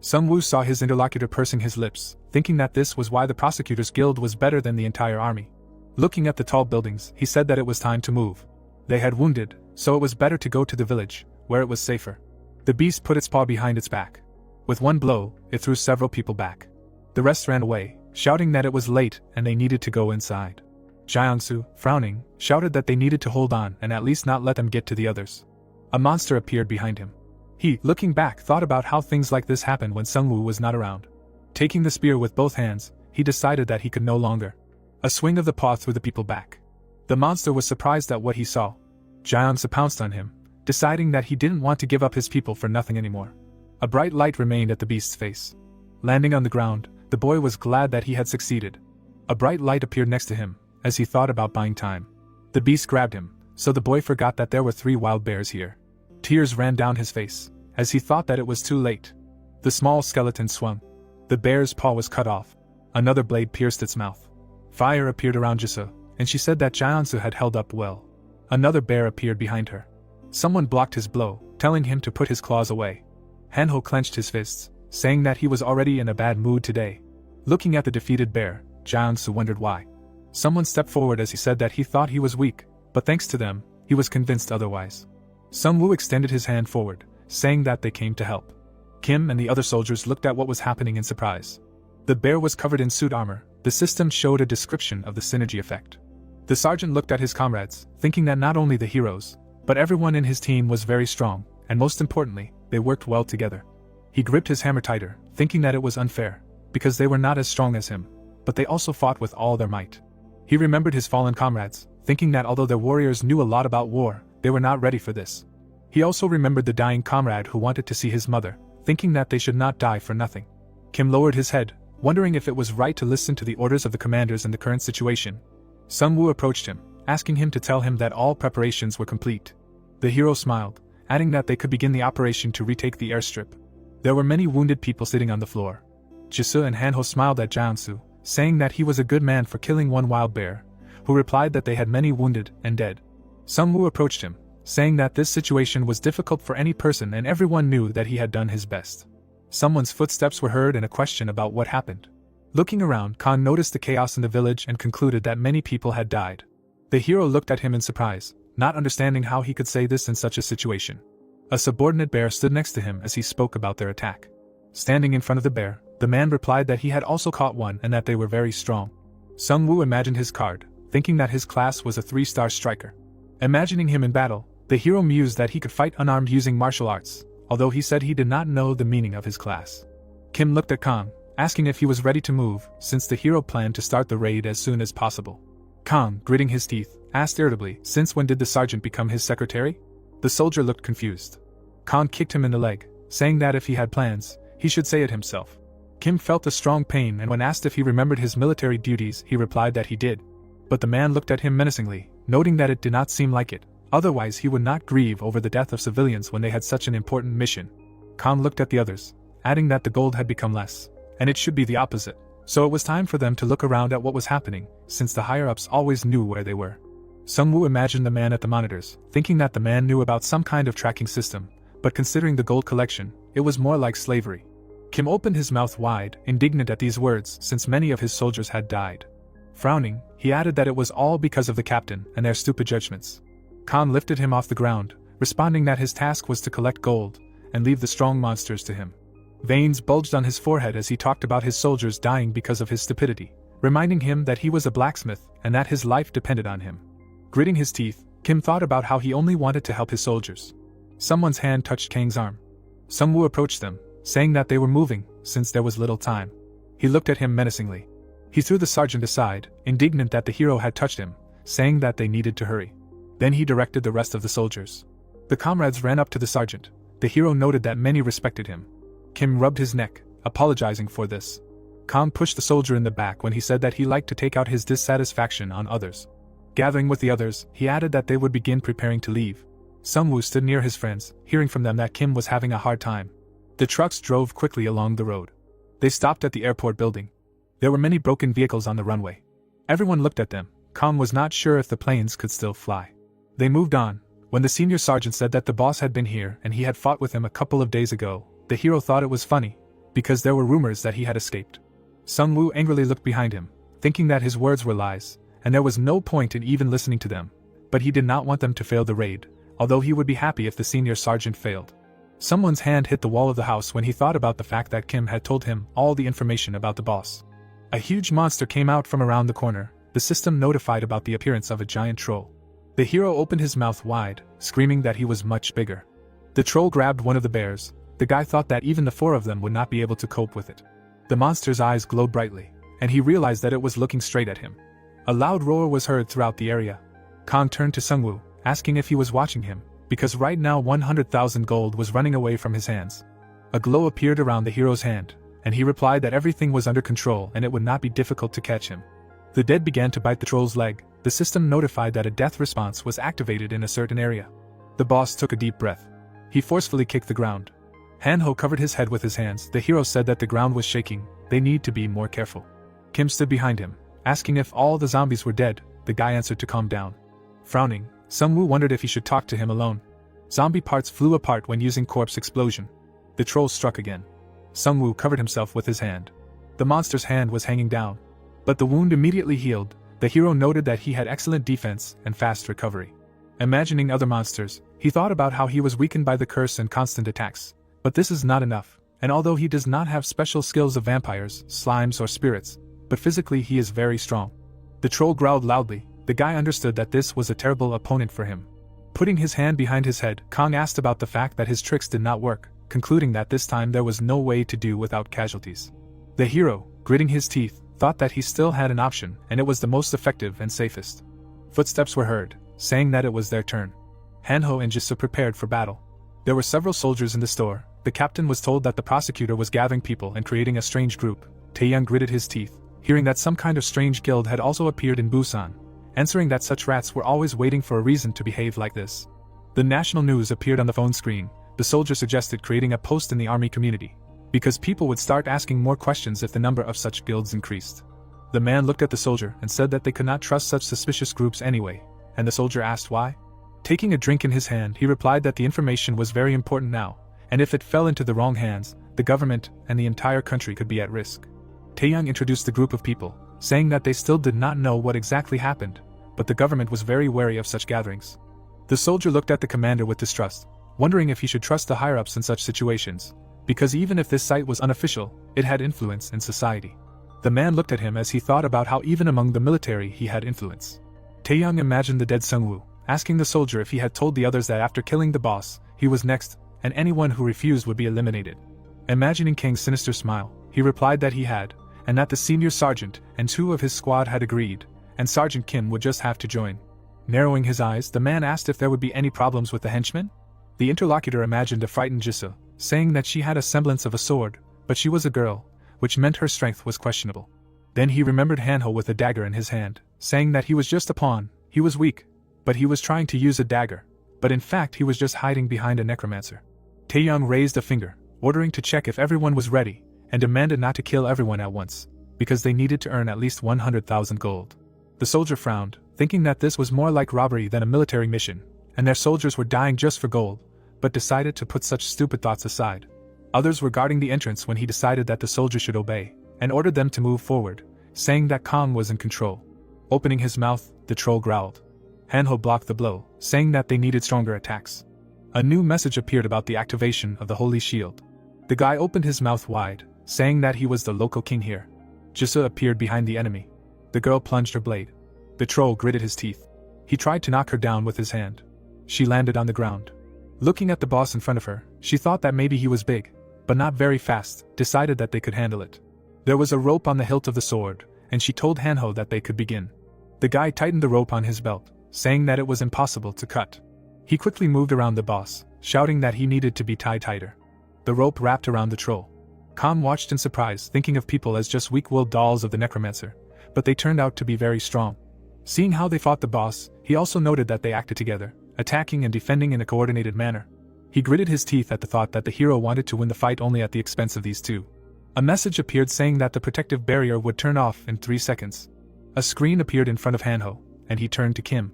Sungwoo saw his interlocutor pursing his lips, thinking that this was why the Prosecutors Guild was better than the entire army. Looking at the tall buildings, he said that it was time to move. They had wounded, so it was better to go to the village, where it was safer. The beast put its paw behind its back. With one blow, it threw several people back. The rest ran away, shouting that it was late and they needed to go inside. Jiangsu, frowning, shouted that they needed to hold on and at least not let them get to the others. A monster appeared behind him. He, looking back, thought about how things like this happened when Sungwoo was not around. Taking the spear with both hands, he decided that he could no longer. A swing of the paw threw the people back. The monster was surprised at what he saw. Jaeonsu pounced on him, deciding that he didn't want to give up his people for nothing anymore. A bright light remained at the beast's face. Landing on the ground, the boy was glad that he had succeeded. A bright light appeared next to him, as he thought about buying time. The beast grabbed him, so the boy forgot that there were 3 wild bears here. Tears ran down his face, as he thought that it was too late. The small skeleton swung. The bear's paw was cut off. Another blade pierced its mouth. Fire appeared around Jisoo, and she said that Jaeonsu had held up well. Another bear appeared behind her. Someone blocked his blow, telling him to put his claws away. Hanho clenched his fists, saying that he was already in a bad mood today. Looking at the defeated bear, Jaeonsu wondered why. Someone stepped forward as he said that he thought he was weak, but thanks to them, he was convinced otherwise. Sungwoo extended his hand forward, saying that they came to help. Kim and the other soldiers looked at what was happening in surprise. The bear was covered in suit armor. The system showed a description of the synergy effect. The sergeant looked at his comrades, thinking that not only the heroes, but everyone in his team was very strong, and most importantly, they worked well together. He gripped his hammer tighter, thinking that it was unfair, because they were not as strong as him, but they also fought with all their might. He remembered his fallen comrades, thinking that although their warriors knew a lot about war, they were not ready for this. He also remembered the dying comrade who wanted to see his mother, thinking that they should not die for nothing. Kim lowered his head, wondering if it was right to listen to the orders of the commanders in the current situation. Sungwoo approached him, asking him to tell him that all preparations were complete. The hero smiled, adding that they could begin the operation to retake the airstrip. There were many wounded people sitting on the floor. Jisoo and Hanho smiled at Jaeonsu, saying that he was a good man for killing 1 wild bear, who replied that they had many wounded and dead. Sungwoo approached him, saying that this situation was difficult for any person and everyone knew that he had done his best. Someone's footsteps were heard and a question about what happened. Looking around, Khan noticed the chaos in the village and concluded that many people had died. The hero looked at him in surprise, not understanding how he could say this in such a situation. A subordinate bear stood next to him as he spoke about their attack. Standing in front of the bear, the man replied that he had also caught one and that they were very strong. Sungwoo imagined his card, thinking that his class was a 3-star striker. Imagining him in battle, the hero mused that he could fight unarmed using martial arts, although he said he did not know the meaning of his class. Kim looked at Kang, asking if he was ready to move, since the hero planned to start the raid as soon as possible. Kang, gritting his teeth, asked irritably, "Since when did the sergeant become his secretary?" The soldier looked confused. Kang kicked him in the leg, saying that if he had plans, he should say it himself. Kim felt a strong pain, and when asked if he remembered his military duties, he replied that he did. But the man looked at him menacingly, noting that it did not seem like it, otherwise he would not grieve over the death of civilians when they had such an important mission. Khan looked at the others, adding that the gold had become less, and it should be the opposite, so it was time for them to look around at what was happening, since the higher-ups always knew where they were. Sungwoo imagined the man at the monitors, thinking that the man knew about some kind of tracking system, but considering the gold collection, it was more like slavery. Kim opened his mouth wide, indignant at these words, since many of his soldiers had died. Frowning, he added that it was all because of the captain and their stupid judgments. Khan lifted him off the ground, responding that his task was to collect gold and leave the strong monsters to him. Veins bulged on his forehead as he talked about his soldiers dying because of his stupidity, reminding him that he was a blacksmith and that his life depended on him. Gritting his teeth, Kim thought about how he only wanted to help his soldiers. Someone's hand touched Kang's arm. Sungwoo approached them, saying that they were moving, since there was little time. He looked at him menacingly. He threw the sergeant aside, indignant that the hero had touched him, saying that they needed to hurry. Then he directed the rest of the soldiers. The comrades ran up to the sergeant. The hero noted that many respected him. Kim rubbed his neck, apologizing for this. Khan pushed the soldier in the back when he said that he liked to take out his dissatisfaction on others. Gathering with the others, he added that they would begin preparing to leave. Sungwoo stood near his friends, hearing from them that Kim was having a hard time. The trucks drove quickly along the road. They stopped at the airport building. There were many broken vehicles on the runway. Everyone looked at them. Khan was not sure if the planes could still fly. They moved on. When the senior sergeant said that the boss had been here and he had fought with him a couple of days ago, the hero thought it was funny, because there were rumors that he had escaped. Sungwoo angrily looked behind him, thinking that his words were lies, and there was no point in even listening to them, but he did not want them to fail the raid, although he would be happy if the senior sergeant failed. Someone's hand hit the wall of the house when he thought about the fact that Kim had told him all the information about the boss. A huge monster came out from around the corner. The system notified about the appearance of a giant troll. The hero opened his mouth wide, screaming that he was much bigger. The troll grabbed one of the bears. The guy thought that even the 4 of them would not be able to cope with it. The monster's eyes glowed brightly, and he realized that it was looking straight at him. A loud roar was heard throughout the area. Kang turned to Sungwoo, asking if he was watching him, because right now 100,000 gold was running away from his hands. A glow appeared around the hero's hand, and he replied that everything was under control and it would not be difficult to catch him. The dead began to bite the troll's leg. The system notified that a death response was activated in a certain area. The boss took a deep breath. He forcefully kicked the ground. Hanho covered his head with his hands. The hero said that the ground was shaking. They need to be more careful. Kim stood behind him, asking if all the zombies were dead. The guy answered to calm down. Frowning, Sungwoo wondered if he should talk to him alone. Zombie parts flew apart when using corpse explosion. The troll struck again. Sungwoo covered himself with his hand. The monster's hand was hanging down. But the wound immediately healed. The hero noted that he had excellent defense and fast recovery. Imagining other monsters, he thought about how he was weakened by the curse and constant attacks. But this is not enough, and although he does not have special skills of vampires, slimes or spirits, but physically he is very strong. The troll growled loudly. The guy understood that this was a terrible opponent for him. Putting his hand behind his head, Kang asked about the fact that his tricks did not work, concluding that this time there was no way to do without casualties. The hero, gritting his teeth, thought that he still had an option, and it was the most effective and safest. Footsteps were heard, saying that it was their turn. Hanho and Jisoo prepared for battle. There were several soldiers in the store. The captain was told that the prosecutor was gathering people and creating a strange group. Taeyang gritted his teeth, hearing that some kind of strange guild had also appeared in Busan, answering that such rats were always waiting for a reason to behave like this. The national news appeared on the phone screen. The soldier suggested creating a post in the army community, because people would start asking more questions if the number of such guilds increased. The man looked at the soldier and said that they could not trust such suspicious groups anyway, and the soldier asked why. Taking a drink in his hand, he replied that the information was very important now, and if it fell into the wrong hands, the government and the entire country could be at risk. Taeyang introduced the group of people, saying that they still did not know what exactly happened, but the government was very wary of such gatherings. The soldier looked at the commander with distrust, wondering if he should trust the higher-ups in such situations, because even if this site was unofficial, it had influence in society. The man looked at him as he thought about how even among the military he had influence. Taeyang imagined the dead Sungwoo, asking the soldier if he had told the others that after killing the boss, he was next, and anyone who refused would be eliminated. Imagining Kang's sinister smile, he replied that he had, and that the senior sergeant and 2 of his squad had agreed, and Sergeant Kim would just have to join. Narrowing his eyes, the man asked if there would be any problems with the henchmen. The interlocutor imagined a frightened Jisoo, saying that she had a semblance of a sword, but she was a girl, which meant her strength was questionable. Then he remembered Hanho with a dagger in his hand, saying that he was just a pawn. He was weak, but he was trying to use a dagger, but in fact he was just hiding behind a necromancer. Taeyang raised a finger, ordering to check if everyone was ready, and demanded not to kill everyone at once, because they needed to earn at least 100,000 gold. The soldier frowned, thinking that this was more like robbery than a military mission, and their soldiers were dying just for gold, but decided to put such stupid thoughts aside. Others were guarding the entrance when he decided that the soldier should obey, and ordered them to move forward, saying that Kang was in control. Opening his mouth, the troll growled. Hanho blocked the blow, saying that they needed stronger attacks. A new message appeared about the activation of the Holy Shield. The guy opened his mouth wide, saying that he was the local king here. Jisoo appeared behind the enemy. The girl plunged her blade. The troll gritted his teeth. He tried to knock her down with his hand. She landed on the ground. Looking at the boss in front of her, she thought that maybe he was big, but not very fast, decided that they could handle it. There was a rope on the hilt of the sword, and she told Hanho that they could begin. The guy tightened the rope on his belt, saying that it was impossible to cut. He quickly moved around the boss, shouting that he needed to be tied tighter. The rope wrapped around the troll. Kang watched in surprise, thinking of people as just weak-willed dolls of the necromancer, but they turned out to be very strong. Seeing how they fought the boss, he also noted that they acted together, attacking and defending in a coordinated manner. He gritted his teeth at the thought that the hero wanted to win the fight only at the expense of these two. A message appeared saying that the protective barrier would turn off in 3 seconds. A screen appeared in front of Hanho, and he turned to Kim.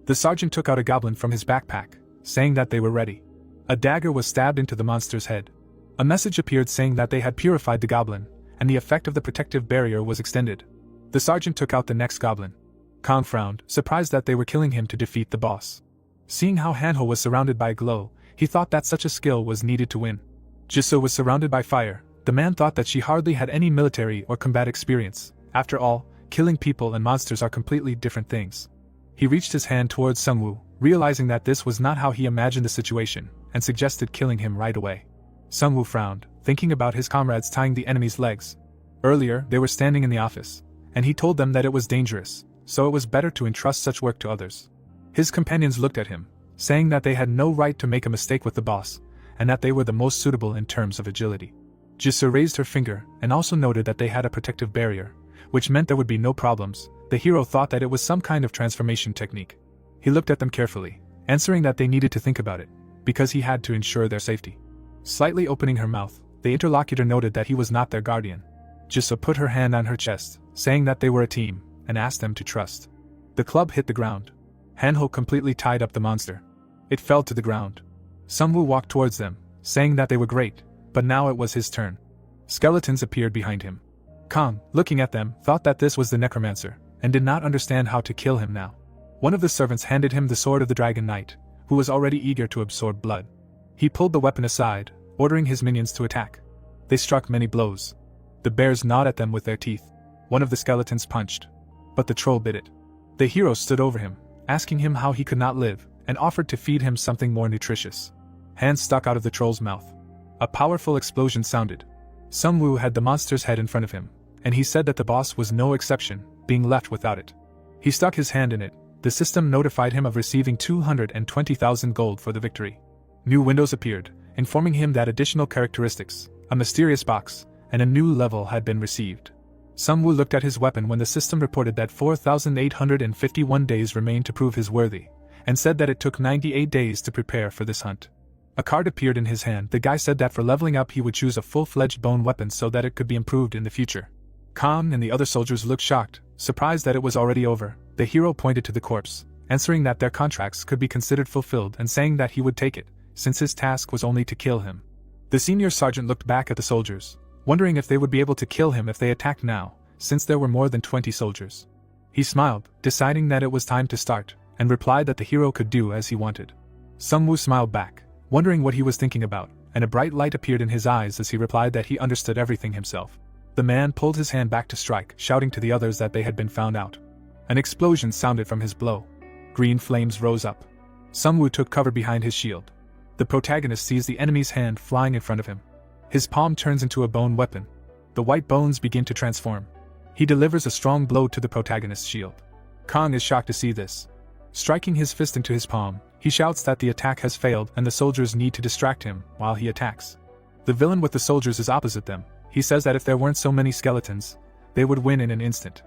The sergeant took out a goblin from his backpack, saying that they were ready. A dagger was stabbed into the monster's head. A message appeared saying that they had purified the goblin, and the effect of the protective barrier was extended. The sergeant took out the next goblin. Kang frowned, surprised that they were killing him to defeat the boss. Seeing how Hanho was surrounded by a glow, he thought that such a skill was needed to win. Jisoo was surrounded by fire. The man thought that she hardly had any military or combat experience. After all, killing people and monsters are completely different things. He reached his hand towards Sungwoo, realizing that this was not how he imagined the situation, and suggested killing him right away. Sungwoo frowned, thinking about his comrades tying the enemy's legs. Earlier, they were standing in the office, and he told them that it was dangerous, so it was better to entrust such work to others. His companions looked at him, saying that they had no right to make a mistake with the boss, and that they were the most suitable in terms of agility. Jisoo raised her finger and also noted that they had a protective barrier, which meant there would be no problems. The hero thought that it was some kind of transformation technique. He looked at them carefully, answering that they needed to think about it, because he had to ensure their safety. Slightly opening her mouth, the interlocutor noted that he was not their guardian. Jisoo put her hand on her chest, saying that they were a team, and asked them to trust. The club hit the ground. Hanho completely tied up the monster. It fell to the ground. Sungwoo walked towards them, saying that they were great, but now it was his turn. Skeletons appeared behind him. Kang, looking at them, thought that this was the necromancer, and did not understand how to kill him now. One of the servants handed him the sword of the Dragon Knight, who was already eager to absorb blood. He pulled the weapon aside, ordering his minions to attack. They struck many blows. The bears gnawed at them with their teeth. One of the skeletons punched, but the troll bit it. The hero stood over him, asking him how he could not live, and offered to feed him something more nutritious. Hands stuck out of the troll's mouth. A powerful explosion sounded. Sungwoo had the monster's head in front of him, and he said that the boss was no exception, being left without it. He stuck his hand in it. The system notified him of receiving 220,000 gold for the victory. New windows appeared, informing him that additional characteristics, a mysterious box, and a new level had been received. Sungwoo looked at his weapon when the system reported that 4,851 days remained to prove his worthy, and said that it took 98 days to prepare for this hunt. A card appeared in his hand. The guy said that for leveling up he would choose a full-fledged bone weapon so that it could be improved in the future. Khan and the other soldiers looked shocked, surprised that it was already over. The hero pointed to the corpse, answering that their contracts could be considered fulfilled and saying that he would take it, since his task was only to kill him. The senior sergeant looked back at the soldiers, wondering if they would be able to kill him if they attacked now, since there were more than 20 soldiers. He smiled, deciding that it was time to start, and replied that the hero could do as he wanted. Sungwoo smiled back, wondering what he was thinking about, and a bright light appeared in his eyes as he replied that he understood everything himself. The man pulled his hand back to strike, shouting to the others that they had been found out. An explosion sounded from his blow. Green flames rose up. Sungwoo took cover behind his shield. The protagonist sees the enemy's hand flying in front of him. His palm turns into a bone weapon. The white bones begin to transform. He delivers a strong blow to the protagonist's shield. Kang is shocked to see this. Striking his fist into his palm, he shouts that the attack has failed and the soldiers need to distract him while he attacks. The villain with the soldiers is opposite them. He says that if there weren't so many skeletons, they would win in an instant.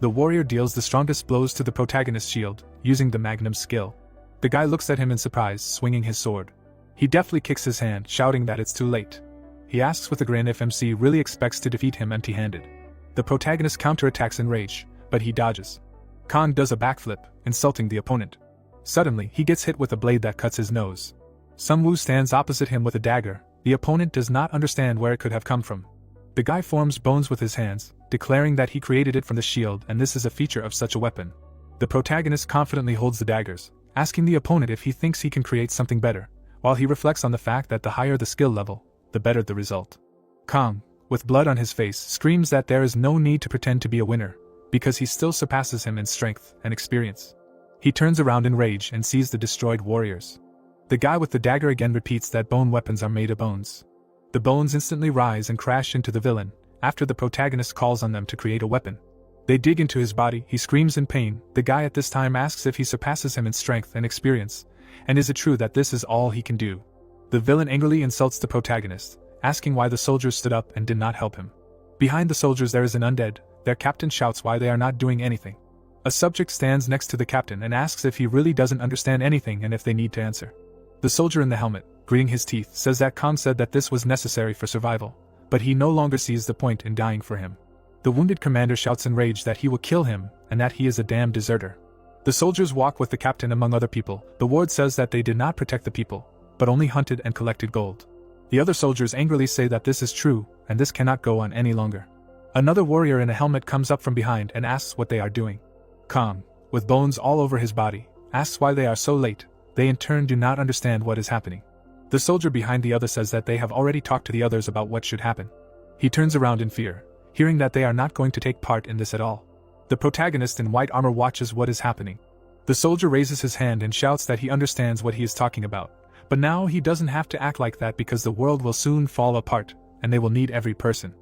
The warrior deals the strongest blows to the protagonist's shield, using the magnum skill. The guy looks at him in surprise, swinging his sword. He deftly kicks his hand, shouting that it's too late. He asks with a grin if MC really expects to defeat him empty-handed. The protagonist counterattacks in rage, but he dodges. Kang does a backflip, insulting the opponent. Suddenly, he gets hit with a blade that cuts his nose. Sungwoo stands opposite him with a dagger. The opponent does not understand where it could have come from. The guy forms bones with his hands, declaring that he created it from the shield and this is a feature of such a weapon. The protagonist confidently holds the daggers, asking the opponent if he thinks he can create something better, while he reflects on the fact that the higher the skill level, the better the result. Kang, with blood on his face, screams that there is no need to pretend to be a winner, because he still surpasses him in strength and experience. He turns around in rage and sees the destroyed warriors. The guy with the dagger again repeats that bone weapons are made of bones. The bones instantly rise and crash into the villain, after the protagonist calls on them to create a weapon. They dig into his body, he screams in pain. The guy at this time asks if he surpasses him in strength and experience, and is it true that this is all he can do. The villain angrily insults the protagonist, asking why the soldiers stood up and did not help him. Behind the soldiers there is an undead. Their captain shouts why they are not doing anything. A subject stands next to the captain and asks if he really doesn't understand anything and if they need to answer. The soldier in the helmet, gritting his teeth, says that Kang said that this was necessary for survival, but he no longer sees the point in dying for him. The wounded commander shouts in rage that he will kill him and that he is a damn deserter. The soldiers walk with the captain among other people. The ward says that they did not protect the people, but only hunted and collected gold. The other soldiers angrily say that this is true, and this cannot go on any longer. Another warrior in a helmet comes up from behind and asks what they are doing. Kang, with bones all over his body, asks why they are so late. They in turn do not understand what is happening. The soldier behind the other says that they have already talked to the others about what should happen. He turns around in fear, hearing that they are not going to take part in this at all. The protagonist in white armor watches what is happening. The soldier raises his hand and shouts that he understands what he is talking about, but now he doesn't have to act like that because the world will soon fall apart, and they will need every person.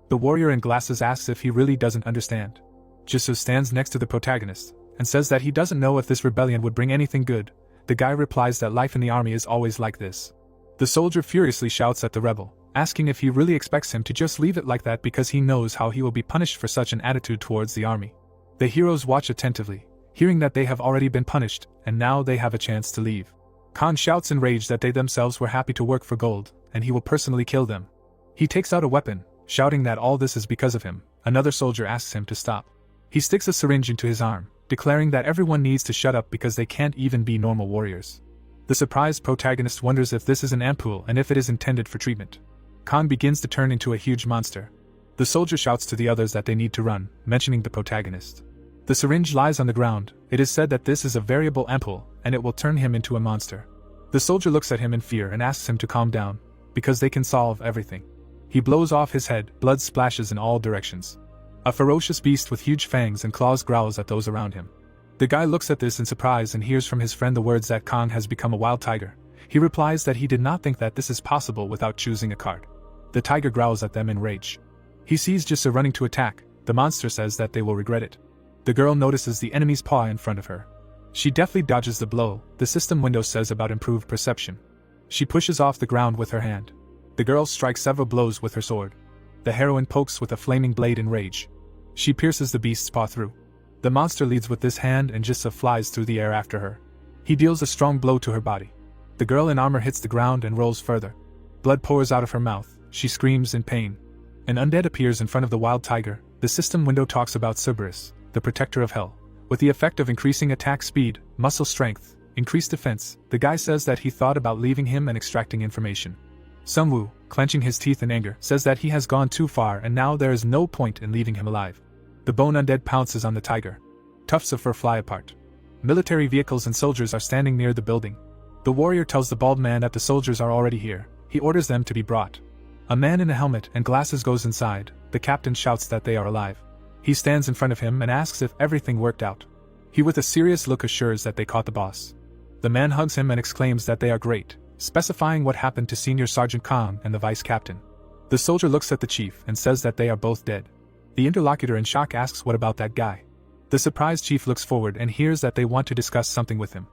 The warrior in glasses asks if he really doesn't understand. Jisoo stands next to the protagonist, and says that he doesn't know if this rebellion would bring anything good. The guy replies that life in the army is always like this. The soldier furiously shouts at the rebel, asking if he really expects him to just leave it like that because he knows how he will be punished for such an attitude towards the army. The heroes watch attentively, hearing that they have already been punished, and now they have a chance to leave. Khan shouts in rage that they themselves were happy to work for gold, and he will personally kill them. He takes out a weapon, shouting that all this is because of him. Another soldier asks him to stop. He sticks a syringe into his arm, declaring that everyone needs to shut up because they can't even be normal warriors. The surprised protagonist wonders if this is an ampoule and if it is intended for treatment. Khan begins to turn into a huge monster. The soldier shouts to the others that they need to run, mentioning the protagonist. The syringe lies on the ground. It is said that this is a variable ampoule, and it will turn him into a monster. The soldier looks at him in fear and asks him to calm down, because they can solve everything. He blows off his head, blood splashes in all directions. A ferocious beast with huge fangs and claws growls at those around him. The guy looks at this in surprise and hears from his friend the words that Khan has become a wild tiger. He replies that he did not think that this is possible without choosing a card. The tiger growls at them in rage. He sees Jisa running to attack. The monster says that they will regret it. The girl notices the enemy's paw in front of her. She deftly dodges the blow. The system window says about improved perception. She pushes off the ground with her hand. The girl strikes several blows with her sword. The heroine pokes with a flaming blade in rage. She pierces the beast's paw through. The monster leads with this hand and Jisa flies through the air after her. He deals a strong blow to her body. The girl in armor hits the ground and rolls further. Blood pours out of her mouth. She screams in pain. An undead appears in front of the wild tiger. The system window talks about Cerberus, the protector of hell, with the effect of increasing attack speed, muscle strength, increased defense. The guy says that he thought about leaving him and extracting information. Sunwoo, clenching his teeth in anger, says that he has gone too far and now there is no point in leaving him alive. The bone undead pounces on the tiger. Tufts of fur fly apart. Military vehicles and soldiers are standing near the building. The warrior tells the bald man that the soldiers are already here. He orders them to be brought. A man in a helmet and glasses goes inside. The captain shouts that they are alive. He stands in front of him and asks if everything worked out. He with a serious look assures that they caught the boss. The man hugs him and exclaims that they are great, specifying what happened to Senior Sergeant Kong and the vice captain. The soldier looks at the chief and says that they are both dead. The interlocutor in shock asks what about that guy. The surprised chief looks forward and hears that they want to discuss something with him.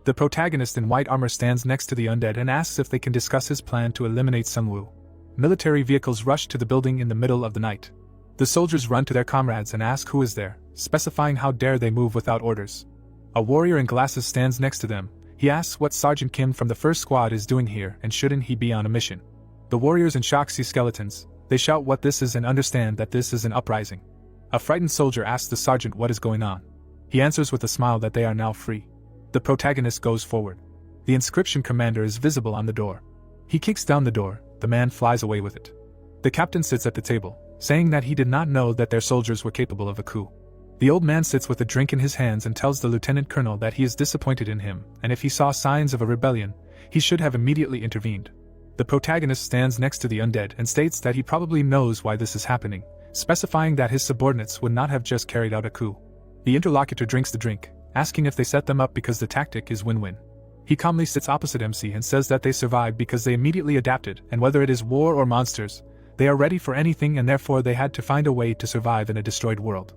The protagonist in white armor stands next to the undead and asks if they can discuss his plan to eliminate Sunwoo. Military vehicles rush to the building in the middle of the night. The soldiers run to their comrades and ask who is there, specifying how dare they move without orders. A warrior in glasses stands next to them. He asks what Sergeant Kim from the first squad is doing here and shouldn't he be on a mission. The warriors in shock see skeletons. They shout what this is and understand that this is an uprising. A frightened soldier asks the sergeant what is going on. He answers with a smile that they are now free. The protagonist goes forward. The inscription commander is visible on the door. He kicks down the door. The man flies away with it. The captain sits at the table, saying that he did not know that their soldiers were capable of a coup. The old man sits with a drink in his hands and tells the lieutenant colonel that he is disappointed in him, and if he saw signs of a rebellion, he should have immediately intervened. The protagonist stands next to the undead and states that he probably knows why this is happening, specifying that his subordinates would not have just carried out a coup. The interlocutor drinks the drink, asking if they set them up because the tactic is win-win. He calmly sits opposite MC and says that they survived because they immediately adapted, and whether it is war or monsters, they are ready for anything and therefore they had to find a way to survive in a destroyed world.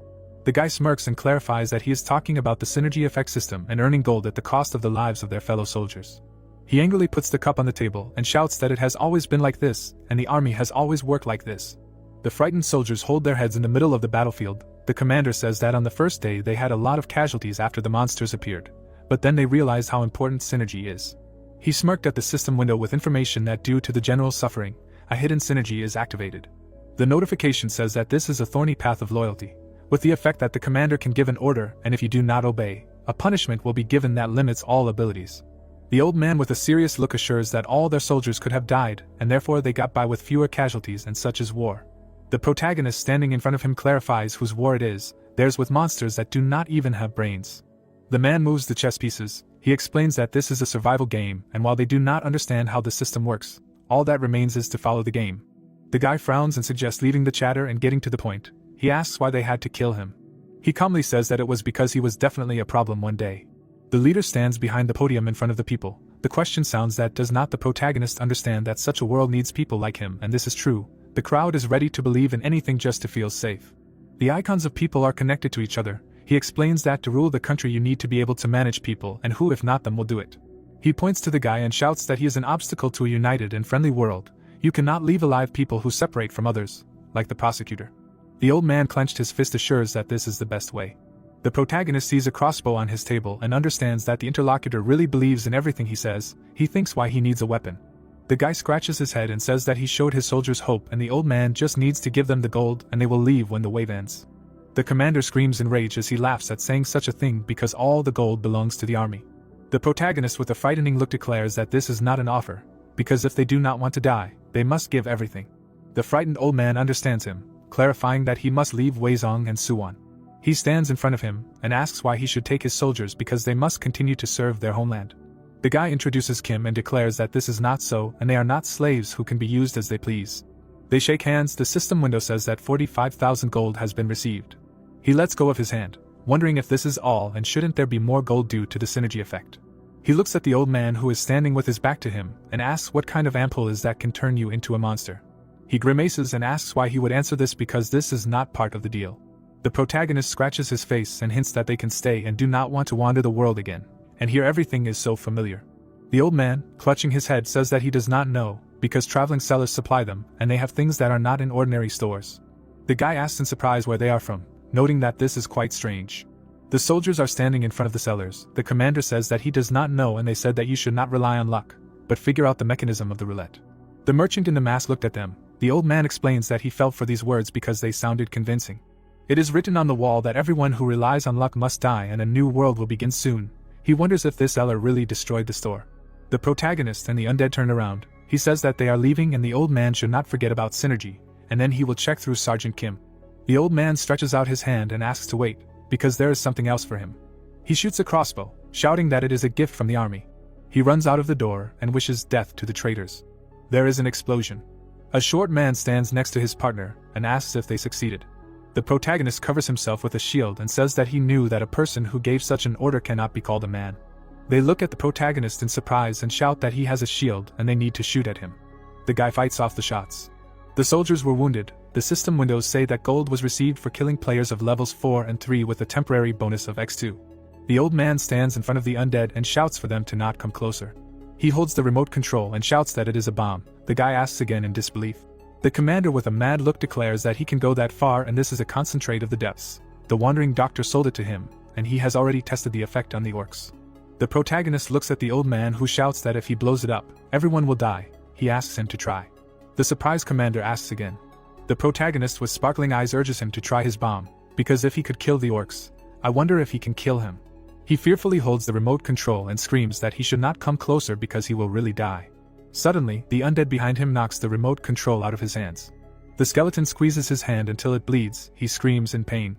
The guy smirks and clarifies that he is talking about the synergy effect system and earning gold at the cost of the lives of their fellow soldiers. He angrily puts the cup on the table and shouts that it has always been like this, and the army has always worked like this. The frightened soldiers hold their heads in the middle of the battlefield. The commander says that on the first day they had a lot of casualties after the monsters appeared, but then they realized how important synergy is. He smirked at the system window with information that due to the general suffering, a hidden synergy is activated. The notification says that this is a thorny path of loyalty, with the effect that the commander can give an order and if you do not obey, a punishment will be given that limits all abilities. The old man with a serious look assures that all their soldiers could have died and therefore they got by with fewer casualties and such is war. The protagonist standing in front of him clarifies whose war it is, theirs with monsters that do not even have brains. The man moves the chess pieces. He explains that this is a survival game and while they do not understand how the system works, all that remains is to follow the game. The guy frowns and suggests leaving the chatter and getting to the point. He asks why they had to kill him. He calmly says that it was because he was definitely a problem one day. The leader stands behind the podium in front of the people. The question sounds that does not the protagonist understand that such a world needs people like him, and this is true. The crowd is ready to believe in anything just to feel safe. The icons of people are connected to each other. He explains that to rule the country you need to be able to manage people, and who if not them will do it. He points to the guy and shouts that he is an obstacle to a united and friendly world. You cannot leave alive people who separate from others, like the prosecutor. The old man clenched his fist, assures that this is the best way. The protagonist sees a crossbow on his table and understands that the interlocutor really believes in everything he says. He thinks why he needs a weapon. The guy scratches his head and says that he showed his soldiers hope and the old man just needs to give them the gold and they will leave when the wave ends. The commander screams in rage as he laughs at saying such a thing because all the gold belongs to the army. The protagonist with a frightening look declares that this is not an offer, because if they do not want to die, they must give everything. The frightened old man understands him, clarifying that he must leave Weizong and Suwon. He stands in front of him and asks why he should take his soldiers because they must continue to serve their homeland. The guy introduces Kim and declares that this is not so and they are not slaves who can be used as they please. They shake hands. The system window says that 45,000 gold has been received. He lets go of his hand, wondering if this is all and shouldn't there be more gold due to the synergy effect. He looks at the old man who is standing with his back to him and asks what kind of ampoule is that can turn you into a monster. He grimaces and asks why he would answer this because this is not part of the deal. The protagonist scratches his face and hints that they can stay and do not want to wander the world again, and here everything is so familiar. The old man, clutching his head, says that he does not know, because traveling sellers supply them and they have things that are not in ordinary stores. The guy asks in surprise where they are from, noting that this is quite strange. The soldiers are standing in front of the sellers. The commander says that he does not know and they said that you should not rely on luck, but figure out the mechanism of the roulette. The merchant in the mask looked at them. The old man explains that he fell for these words because they sounded convincing. It is written on the wall that everyone who relies on luck must die and a new world will begin soon. He wonders if this seller really destroyed the store. The protagonist and the undead turn around. He says that they are leaving and the old man should not forget about synergy, and then he will check through Sergeant Kim. The old man stretches out his hand and asks to wait, because there is something else for him. He shoots a crossbow, shouting that it is a gift from the army. He runs out of the door and wishes death to the traitors. There is an explosion. A short man stands next to his partner and asks if they succeeded. The protagonist covers himself with a shield and says that he knew that a person who gave such an order cannot be called a man. They look at the protagonist in surprise and shout that he has a shield and they need to shoot at him. The guy fights off the shots. The soldiers were wounded. The system windows say that gold was received for killing players of levels 4 and 3 with a temporary bonus of X2. The old man stands in front of the undead and shouts for them to not come closer. He holds the remote control and shouts that it is a bomb. The guy asks again in disbelief. The commander with a mad look declares that he can go that far and this is a concentrate of the depths. The wandering doctor sold it to him, and he has already tested the effect on the orcs. The protagonist looks at the old man who shouts that if he blows it up, everyone will die. He asks him to try. The surprised commander asks again. The protagonist with sparkling eyes urges him to try his bomb, because if he could kill the orcs, I wonder if he can kill him. He fearfully holds the remote control and screams that he should not come closer because he will really die. Suddenly, the undead behind him knocks the remote control out of his hands. The skeleton squeezes his hand until it bleeds. He screams in pain.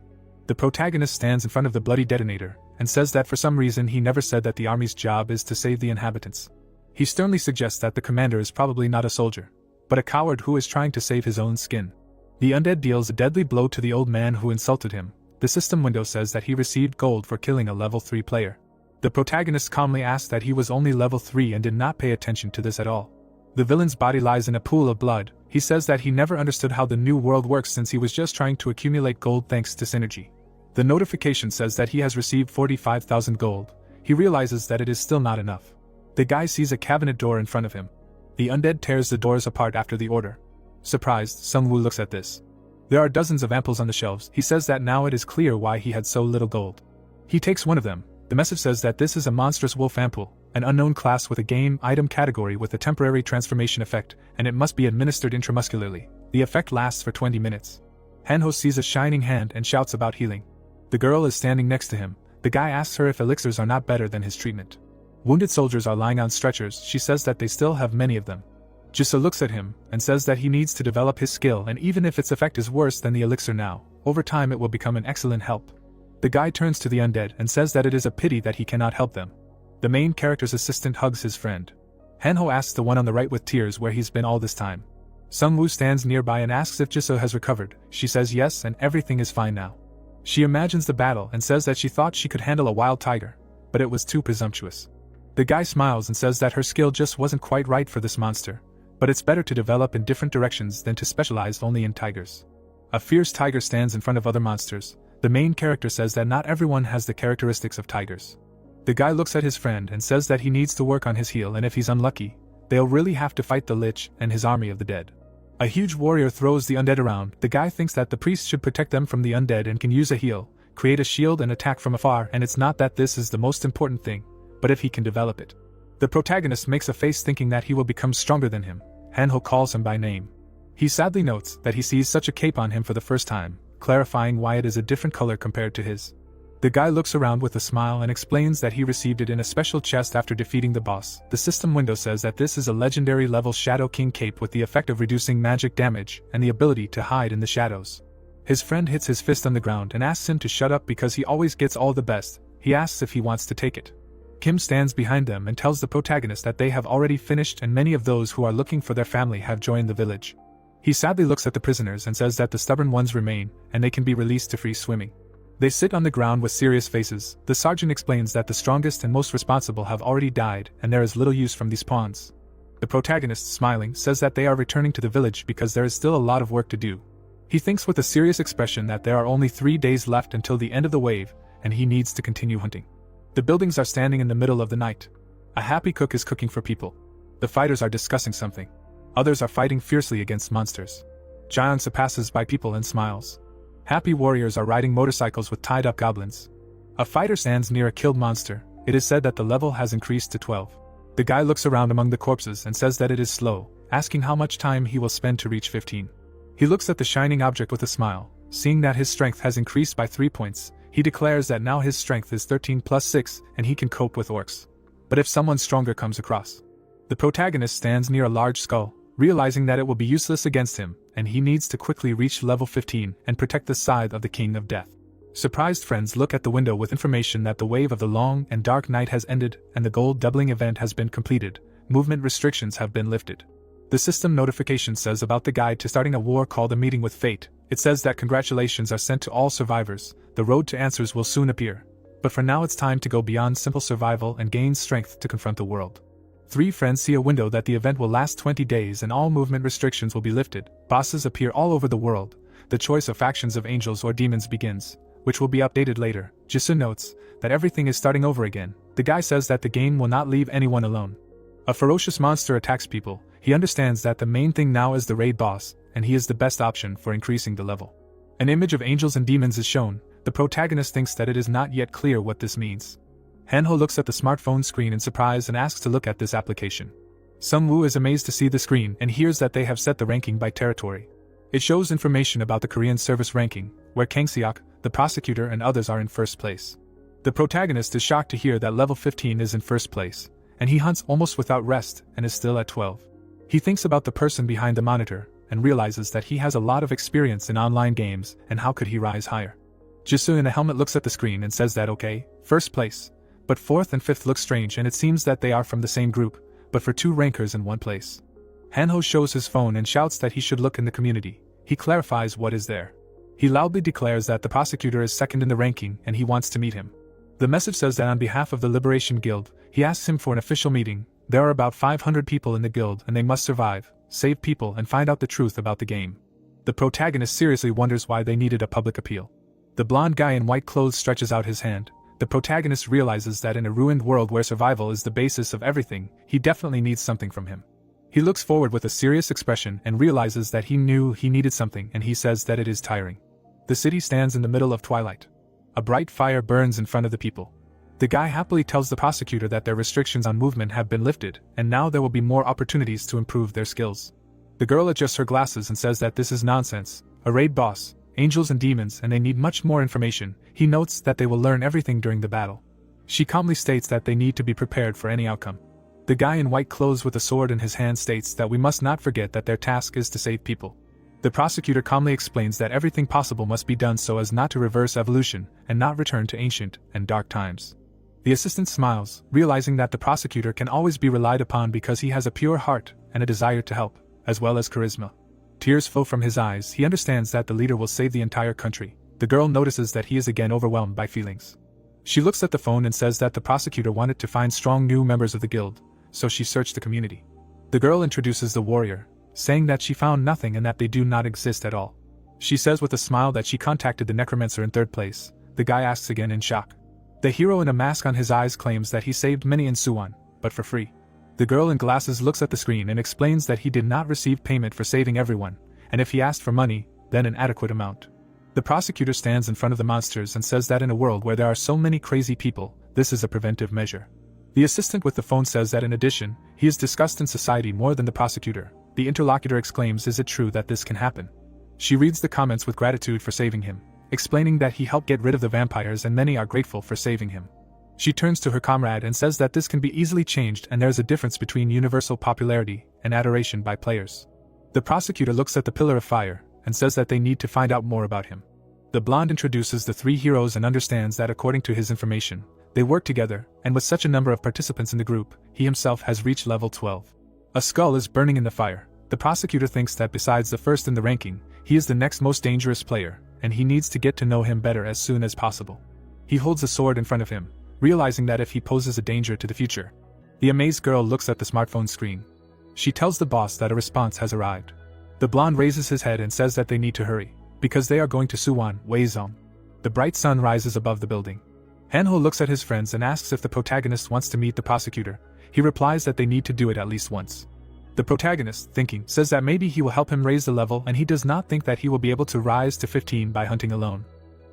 The protagonist stands in front of the bloody detonator and says that for some reason he never said that the army's job is to save the inhabitants. He sternly suggests that the commander is probably not a soldier, but a coward who is trying to save his own skin. The undead deals a deadly blow to the old man who insulted him. The system window says that he received gold for killing a level 3 player. The protagonist calmly asks that he was only level 3 and did not pay attention to this at all. The villain's body lies in a pool of blood. He says that he never understood how the new world works since he was just trying to accumulate gold thanks to synergy. The notification says that he has received 45,000 gold. He realizes that it is still not enough. The guy sees a cabinet door in front of him. The undead tears the doors apart after the order. Surprised, Sungwoo looks at this. There are dozens of ampoules on the shelves. He says that now it is clear why he had so little gold. He takes one of them. The message says that this is a monstrous wolf ampoule, an unknown class with a game item category with a temporary transformation effect, and it must be administered intramuscularly. The effect lasts for 20 minutes. Hanho sees a shining hand and shouts about healing. The girl is standing next to him. The guy asks her if elixirs are not better than his treatment. Wounded soldiers are lying on stretchers. She says that they still have many of them. Jisa looks at him and says that he needs to develop his skill, and even if its effect is worse than the elixir now, over time it will become an excellent help. The guy turns to the undead and says that it is a pity that he cannot help them. The main character's assistant hugs his friend. Hanho asks the one on the right with tears where he's been all this time. Sungwoo stands nearby and asks if Jisoo has recovered. She says yes and everything is fine now. She imagines the battle and says that she thought she could handle a wild tiger, but it was too presumptuous. The guy smiles and says that her skill just wasn't quite right for this monster, but it's better to develop in different directions than to specialize only in tigers. A fierce tiger stands in front of other monsters. The main character says that not everyone has the characteristics of tigers. The guy looks at his friend and says that he needs to work on his heal, and if he's unlucky, they'll really have to fight the Lich and his army of the dead. A huge warrior throws the undead around. The guy thinks that the priest should protect them from the undead and can use a heal, create a shield and attack from afar, and it's not that this is the most important thing, but if he can develop it. The protagonist makes a face thinking that he will become stronger than him. Hanho calls him by name. He sadly notes that he sees such a cape on him for the first time, clarifying why it is a different color compared to his. The guy looks around with a smile and explains that he received it in a special chest after defeating the boss. The system window says that this is a legendary level Shadow King cape with the effect of reducing magic damage and the ability to hide in the shadows. His friend hits his fist on the ground and asks him to shut up because he always gets all the best. He asks if he wants to take it. Kim stands behind them and tells the protagonist that they have already finished and many of those who are looking for their family have joined the village. He sadly looks at the prisoners and says that the stubborn ones remain and they can be released to free swimming. They sit on the ground with serious faces. The sergeant explains that the strongest and most responsible have already died and there is little use from these pawns. The protagonist, smiling, says that they are returning to the village because there is still a lot of work to do. He thinks with a serious expression that there are only 3 days left until the end of the wave and he needs to continue hunting. The buildings are standing in the middle of the night. A happy cook is cooking for people. The fighters are discussing something. Others are fighting fiercely against monsters. Jiangsa passes by people and smiles. Happy warriors are riding motorcycles with tied-up goblins. A fighter stands near a killed monster. It is said that the level has increased to 12. The guy looks around among the corpses and says that it is slow, asking how much time he will spend to reach 15. He looks at the shining object with a smile. Seeing that his strength has increased by 3 points, he declares that now his strength is 13 plus 6 and he can cope with orcs. But if someone stronger comes across. The protagonist stands near a large skull, realizing that it will be useless against him, and he needs to quickly reach level 15 and protect the side of the King of Death. Surprised friends look at the window with information that the wave of the long and dark night has ended and the gold doubling event has been completed. Movement restrictions have been lifted. The system notification says about the guide to starting a war called A Meeting with Fate. It says that congratulations are sent to all survivors. The road to answers will soon appear. But for now it's time to go beyond simple survival and gain strength to confront the world. 3 friends see a window that the event will last 20 days and all movement restrictions will be lifted. Bosses appear all over the world. The choice of factions of angels or demons begins, which will be updated later. Jisoo notes that everything is starting over again. The guy says that the game will not leave anyone alone. A ferocious monster attacks people. He understands that the main thing now is the raid boss, and he is the best option for increasing the level. An image of angels and demons is shown. The protagonist thinks that it is not yet clear what this means. Hanho looks at the smartphone screen in surprise and asks to look at this application. Sungwoo is amazed to see the screen and hears that they have set the ranking by territory. It shows information about the Korean service ranking, where Kangseok, the prosecutor and others are in first place. The protagonist is shocked to hear that level 15 is in first place, and he hunts almost without rest and is still at 12. He thinks about the person behind the monitor, and realizes that he has a lot of experience in online games and how could he rise higher. Jisoo in a helmet looks at the screen and says that okay, first place. But 4th and 5th look strange and it seems that they are from the same group, but for 2 rankers in one place. Hanho shows his phone and shouts that he should look in the community. He clarifies what is there. He loudly declares that the prosecutor is second in the ranking and he wants to meet him. The message says that on behalf of the Liberation Guild, he asks him for an official meeting. There are about 500 people in the guild and they must survive, save people and find out the truth about the game. The protagonist seriously wonders why they needed a public appeal. The blonde guy in white clothes stretches out his hand. The protagonist realizes that in a ruined world where survival is the basis of everything, he definitely needs something from him. He looks forward with a serious expression and realizes that he knew he needed something and he says that it is tiring. The city stands in the middle of twilight. A bright fire burns in front of the people. The guy happily tells the prosecutor that their restrictions on movement have been lifted and now there will be more opportunities to improve their skills. The girl adjusts her glasses and says that this is nonsense. A raid boss, angels and demons, and they need much more information. He notes that they will learn everything during the battle. She calmly states that they need to be prepared for any outcome. The guy in white clothes with a sword in his hand states that we must not forget that their task is to save people. The prosecutor calmly explains that everything possible must be done so as not to reverse evolution and not return to ancient and dark times. The assistant smiles, realizing that the prosecutor can always be relied upon because he has a pure heart and a desire to help, as well as charisma. Tears flow from his eyes. He understands that the leader will save the entire country. The girl notices that he is again overwhelmed by feelings. She looks at the phone and says that the prosecutor wanted to find strong new members of the guild, so she searched the community. The girl introduces the warrior, saying that she found nothing and that they do not exist at all. She says with a smile that she contacted the necromancer in third place. The guy asks again in shock. The hero in a mask on his eyes claims that he saved many in Suwon, but for free. The girl in glasses looks at the screen and explains that he did not receive payment for saving everyone, and if he asked for money, then an adequate amount. The prosecutor stands in front of the monsters and says that in a world where there are so many crazy people, this is a preventive measure. The assistant with the phone says that in addition, he is discussed in society more than the prosecutor. The interlocutor exclaims, "Is it true that this can happen?" She reads the comments with gratitude for saving him, explaining that he helped get rid of the vampires and many are grateful for saving him. She turns to her comrade and says that this can be easily changed and there's a difference between universal popularity and adoration by players. The prosecutor looks at the Pillar of Fire and says that they need to find out more about him. The blonde introduces the three heroes and understands that according to his information, they work together, and with such a number of participants in the group, he himself has reached level 12. A skull is burning in the fire. The prosecutor thinks that besides the first in the ranking, he is the next most dangerous player, and he needs to get to know him better as soon as possible. He holds a sword in front of him, realizing that if he poses a danger to the future. The amazed girl looks at the smartphone screen. She tells the boss that a response has arrived. The blonde raises his head and says that they need to hurry, because they are going to Suwon, Weizong. The bright sun rises above the building. Hanho looks at his friends and asks if the protagonist wants to meet the prosecutor. He replies that they need to do it at least once. The protagonist, thinking, says that maybe he will help him raise the level and he does not think that he will be able to rise to 15 by hunting alone.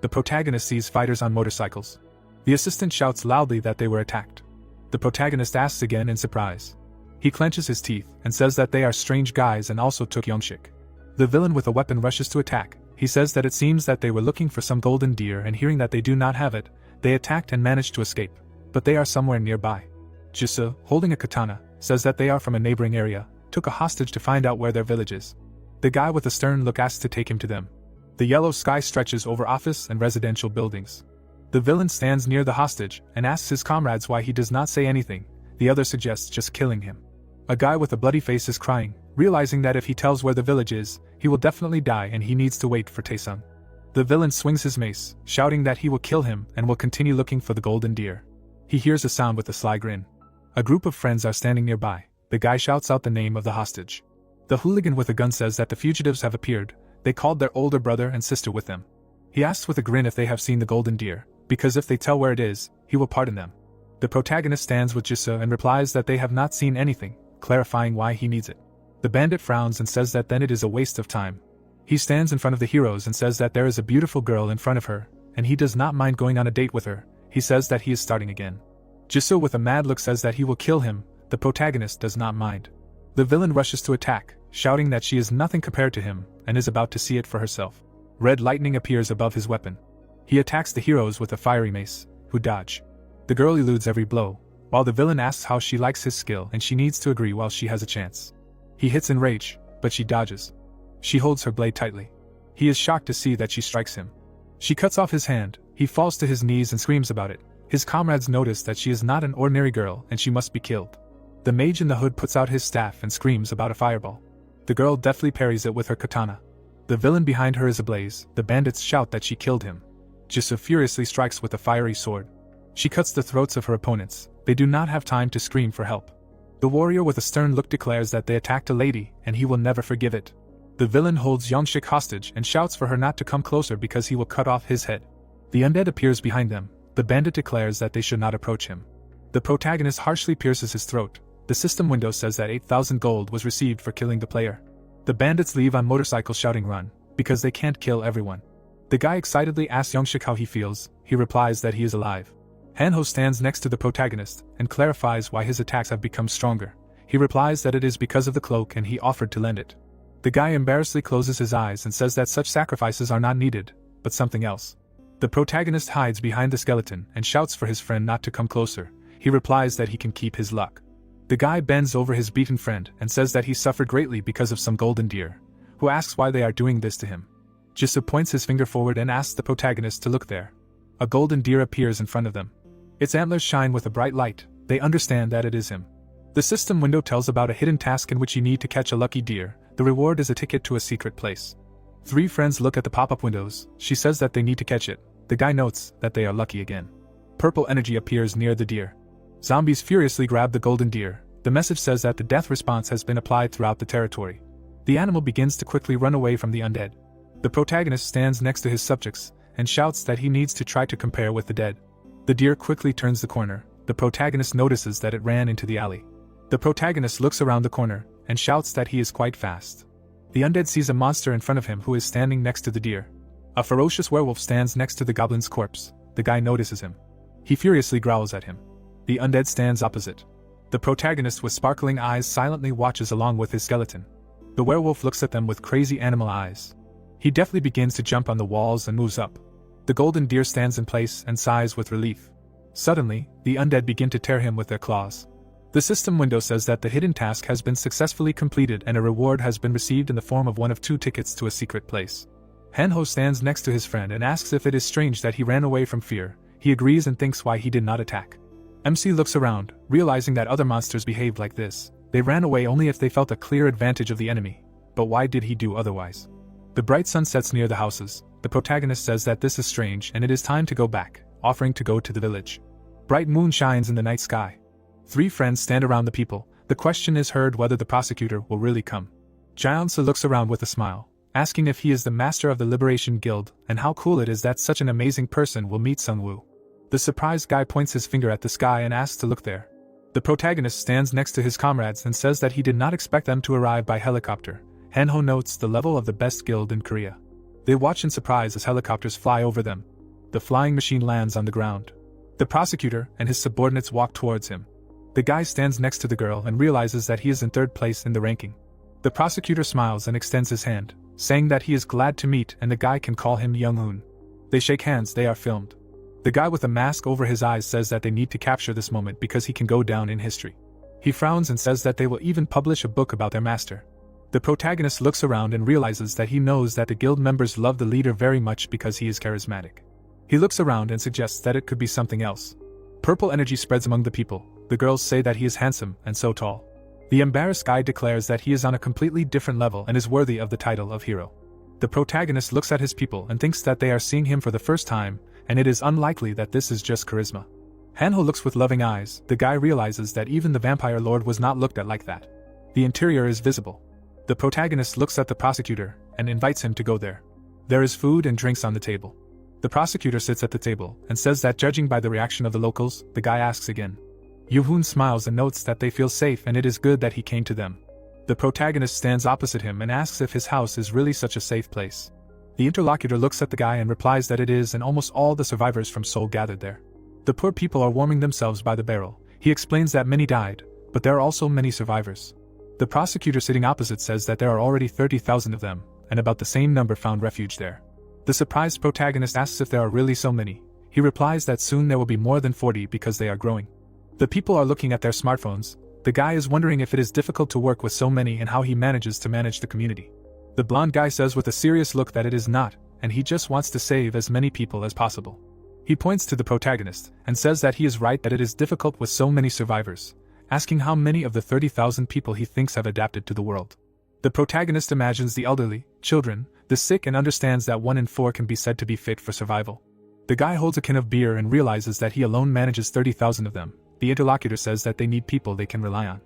The protagonist sees fighters on motorcycles. The assistant shouts loudly that they were attacked. The protagonist asks again in surprise. He clenches his teeth and says that they are strange guys and also took Yongshik. The villain with a weapon rushes to attack. He says that it seems that they were looking for some golden deer and hearing that they do not have it, they attacked and managed to escape, but they are somewhere nearby. Jisoo, holding a katana, says that they are from a neighboring area, took a hostage to find out where their village is. The guy with a stern look asks to take him to them. The yellow sky stretches over office and residential buildings. The villain stands near the hostage and asks his comrades why he does not say anything. The other suggests just killing him. A guy with a bloody face is crying, realizing that if he tells where the village is, he will definitely die and he needs to wait for Taesung. The villain swings his mace, shouting that he will kill him and will continue looking for the golden deer. He hears a sound with a sly grin. A group of friends are standing nearby. The guy shouts out the name of the hostage. The hooligan with a gun says that the fugitives have appeared. They called their older brother and sister with them. He asks with a grin if they have seen the golden deer, because if they tell where it is, he will pardon them. The protagonist stands with Jisoo and replies that they have not seen anything, clarifying why he needs it. The bandit frowns and says that then it is a waste of time. He stands in front of the heroes and says that there is a beautiful girl in front of her, and he does not mind going on a date with her. He says that he is starting again. Jisoo with a mad look says that he will kill him. The protagonist does not mind. The villain rushes to attack, shouting that she is nothing compared to him, and is about to see it for herself. Red lightning appears above his weapon. He attacks the heroes with a fiery mace, who dodge. The girl eludes every blow, while the villain asks how she likes his skill and she needs to agree while she has a chance. He hits in rage, but she dodges. She holds her blade tightly. He is shocked to see that she strikes him. She cuts off his hand. He falls to his knees and screams about it. His comrades notice that she is not an ordinary girl and she must be killed. The mage in the hood puts out his staff and screams about a fireball. The girl deftly parries it with her katana. The villain behind her is ablaze. The bandits shout that she killed him. Jisoo furiously strikes with a fiery sword. She cuts the throats of her opponents. They do not have time to scream for help. The warrior with a stern look declares that they attacked a lady and he will never forgive it. The villain holds Yongshik hostage and shouts for her not to come closer because he will cut off his head. The undead appears behind them. The bandit declares that they should not approach him. The protagonist harshly pierces his throat. The system window says that 8,000 gold was received for killing the player. The bandits leave on motorcycles shouting run, because they can't kill everyone. The guy excitedly asks Yongshik how he feels. He replies that he is alive. Hanho stands next to the protagonist and clarifies why his attacks have become stronger. He replies that it is because of the cloak and he offered to lend it. The guy embarrassedly closes his eyes and says that such sacrifices are not needed, but something else. The protagonist hides behind the skeleton and shouts for his friend not to come closer. He replies that he can keep his luck. The guy bends over his beaten friend and says that he suffered greatly because of some golden deer, who asks why they are doing this to him. Jisoo points his finger forward and asks the protagonist to look there. A golden deer appears in front of them. Its antlers shine with a bright light. They understand that it is him. The system window tells about a hidden task in which you need to catch a lucky deer. The reward is a ticket to a secret place. 3 friends look at the pop-up windows. She says that they need to catch it. The guy notes that they are lucky again. Purple energy appears near the deer. Zombies furiously grab the golden deer. The message says that the death response has been applied throughout the territory. The animal begins to quickly run away from the undead. The protagonist stands next to his subjects and shouts that he needs to try to compare with the dead. The deer quickly turns the corner. The protagonist notices that it ran into the alley. The protagonist looks around the corner and shouts that he is quite fast. The undead sees a monster in front of him who is standing next to the deer. A ferocious werewolf stands next to the goblin's corpse. The guy notices him. He furiously growls at him. The undead stands opposite. The protagonist with sparkling eyes silently watches along with his skeleton. The werewolf looks at them with crazy animal eyes. He deftly begins to jump on the walls and moves up. The golden deer stands in place and sighs with relief. Suddenly, the undead begin to tear him with their claws. The system window says that the hidden task has been successfully completed and a reward has been received in the form of one of 2 tickets to a secret place. Hanho stands next to his friend and asks if it is strange that he ran away from fear. He agrees and thinks why he did not attack. MC looks around, realizing that other monsters behaved like this. They ran away only if they felt a clear advantage of the enemy. But why did he do otherwise? The bright sun sets near the houses. The protagonist says that this is strange and it is time to go back, offering to go to the village. Bright moon shines in the night sky. 3 friends stand around the people. The question is heard whether the prosecutor will really come. Jaeonsa looks around with a smile, asking if he is the master of the Liberation Guild and how cool it is that such an amazing person will meet Sungwoo. The surprised guy points his finger at the sky and asks to look there. The protagonist stands next to his comrades and says that he did not expect them to arrive by helicopter. Hanho notes the level of the best guild in Korea. They watch in surprise as helicopters fly over them. The flying machine lands on the ground. The prosecutor and his subordinates walk towards him. The guy stands next to the girl and realizes that he is in 3rd place in the ranking. The prosecutor smiles and extends his hand, saying that he is glad to meet and the guy can call him Young-hoon. They shake hands. They are filmed. The guy with a mask over his eyes says that they need to capture this moment because he can go down in history. He frowns and says that they will even publish a book about their master. The protagonist looks around and realizes that he knows that the guild members love the leader very much because he is charismatic. He looks around and suggests that it could be something else. Purple energy spreads among the people. The girls say that he is handsome and so tall. The embarrassed guy declares that he is on a completely different level and is worthy of the title of hero. The protagonist looks at his people and thinks that they are seeing him for the first time, and it is unlikely that this is just charisma. Hanho looks with loving eyes. The guy realizes that even the vampire lord was not looked at like that. The interior is visible. The protagonist looks at the prosecutor and invites him to go there. There is food and drinks on the table. The prosecutor sits at the table and says that judging by the reaction of the locals, the guy asks again. Yoo-hoon smiles and notes that they feel safe and it is good that he came to them. The protagonist stands opposite him and asks if his house is really such a safe place. The interlocutor looks at the guy and replies that it is, and almost all the survivors from Seoul gathered there. The poor people are warming themselves by the barrel. He explains that many died, but there are also many survivors. The prosecutor sitting opposite says that there are already 30,000 of them, and about the same number found refuge there. The surprised protagonist asks if there are really so many. He replies that soon there will be more than 40 because they are growing. The people are looking at their smartphones. The guy is wondering if it is difficult to work with so many and how he manages to manage the community. The blonde guy says with a serious look that it is not, and he just wants to save as many people as possible. He points to the protagonist and says that he is right that it is difficult with so many survivors, asking how many of the 30,000 people he thinks have adapted to the world. The protagonist imagines the elderly, children, the sick and understands that 1 in 4 can be said to be fit for survival. The guy holds a can of beer and realizes that he alone manages 30,000 of them. The interlocutor says that they need people they can rely on.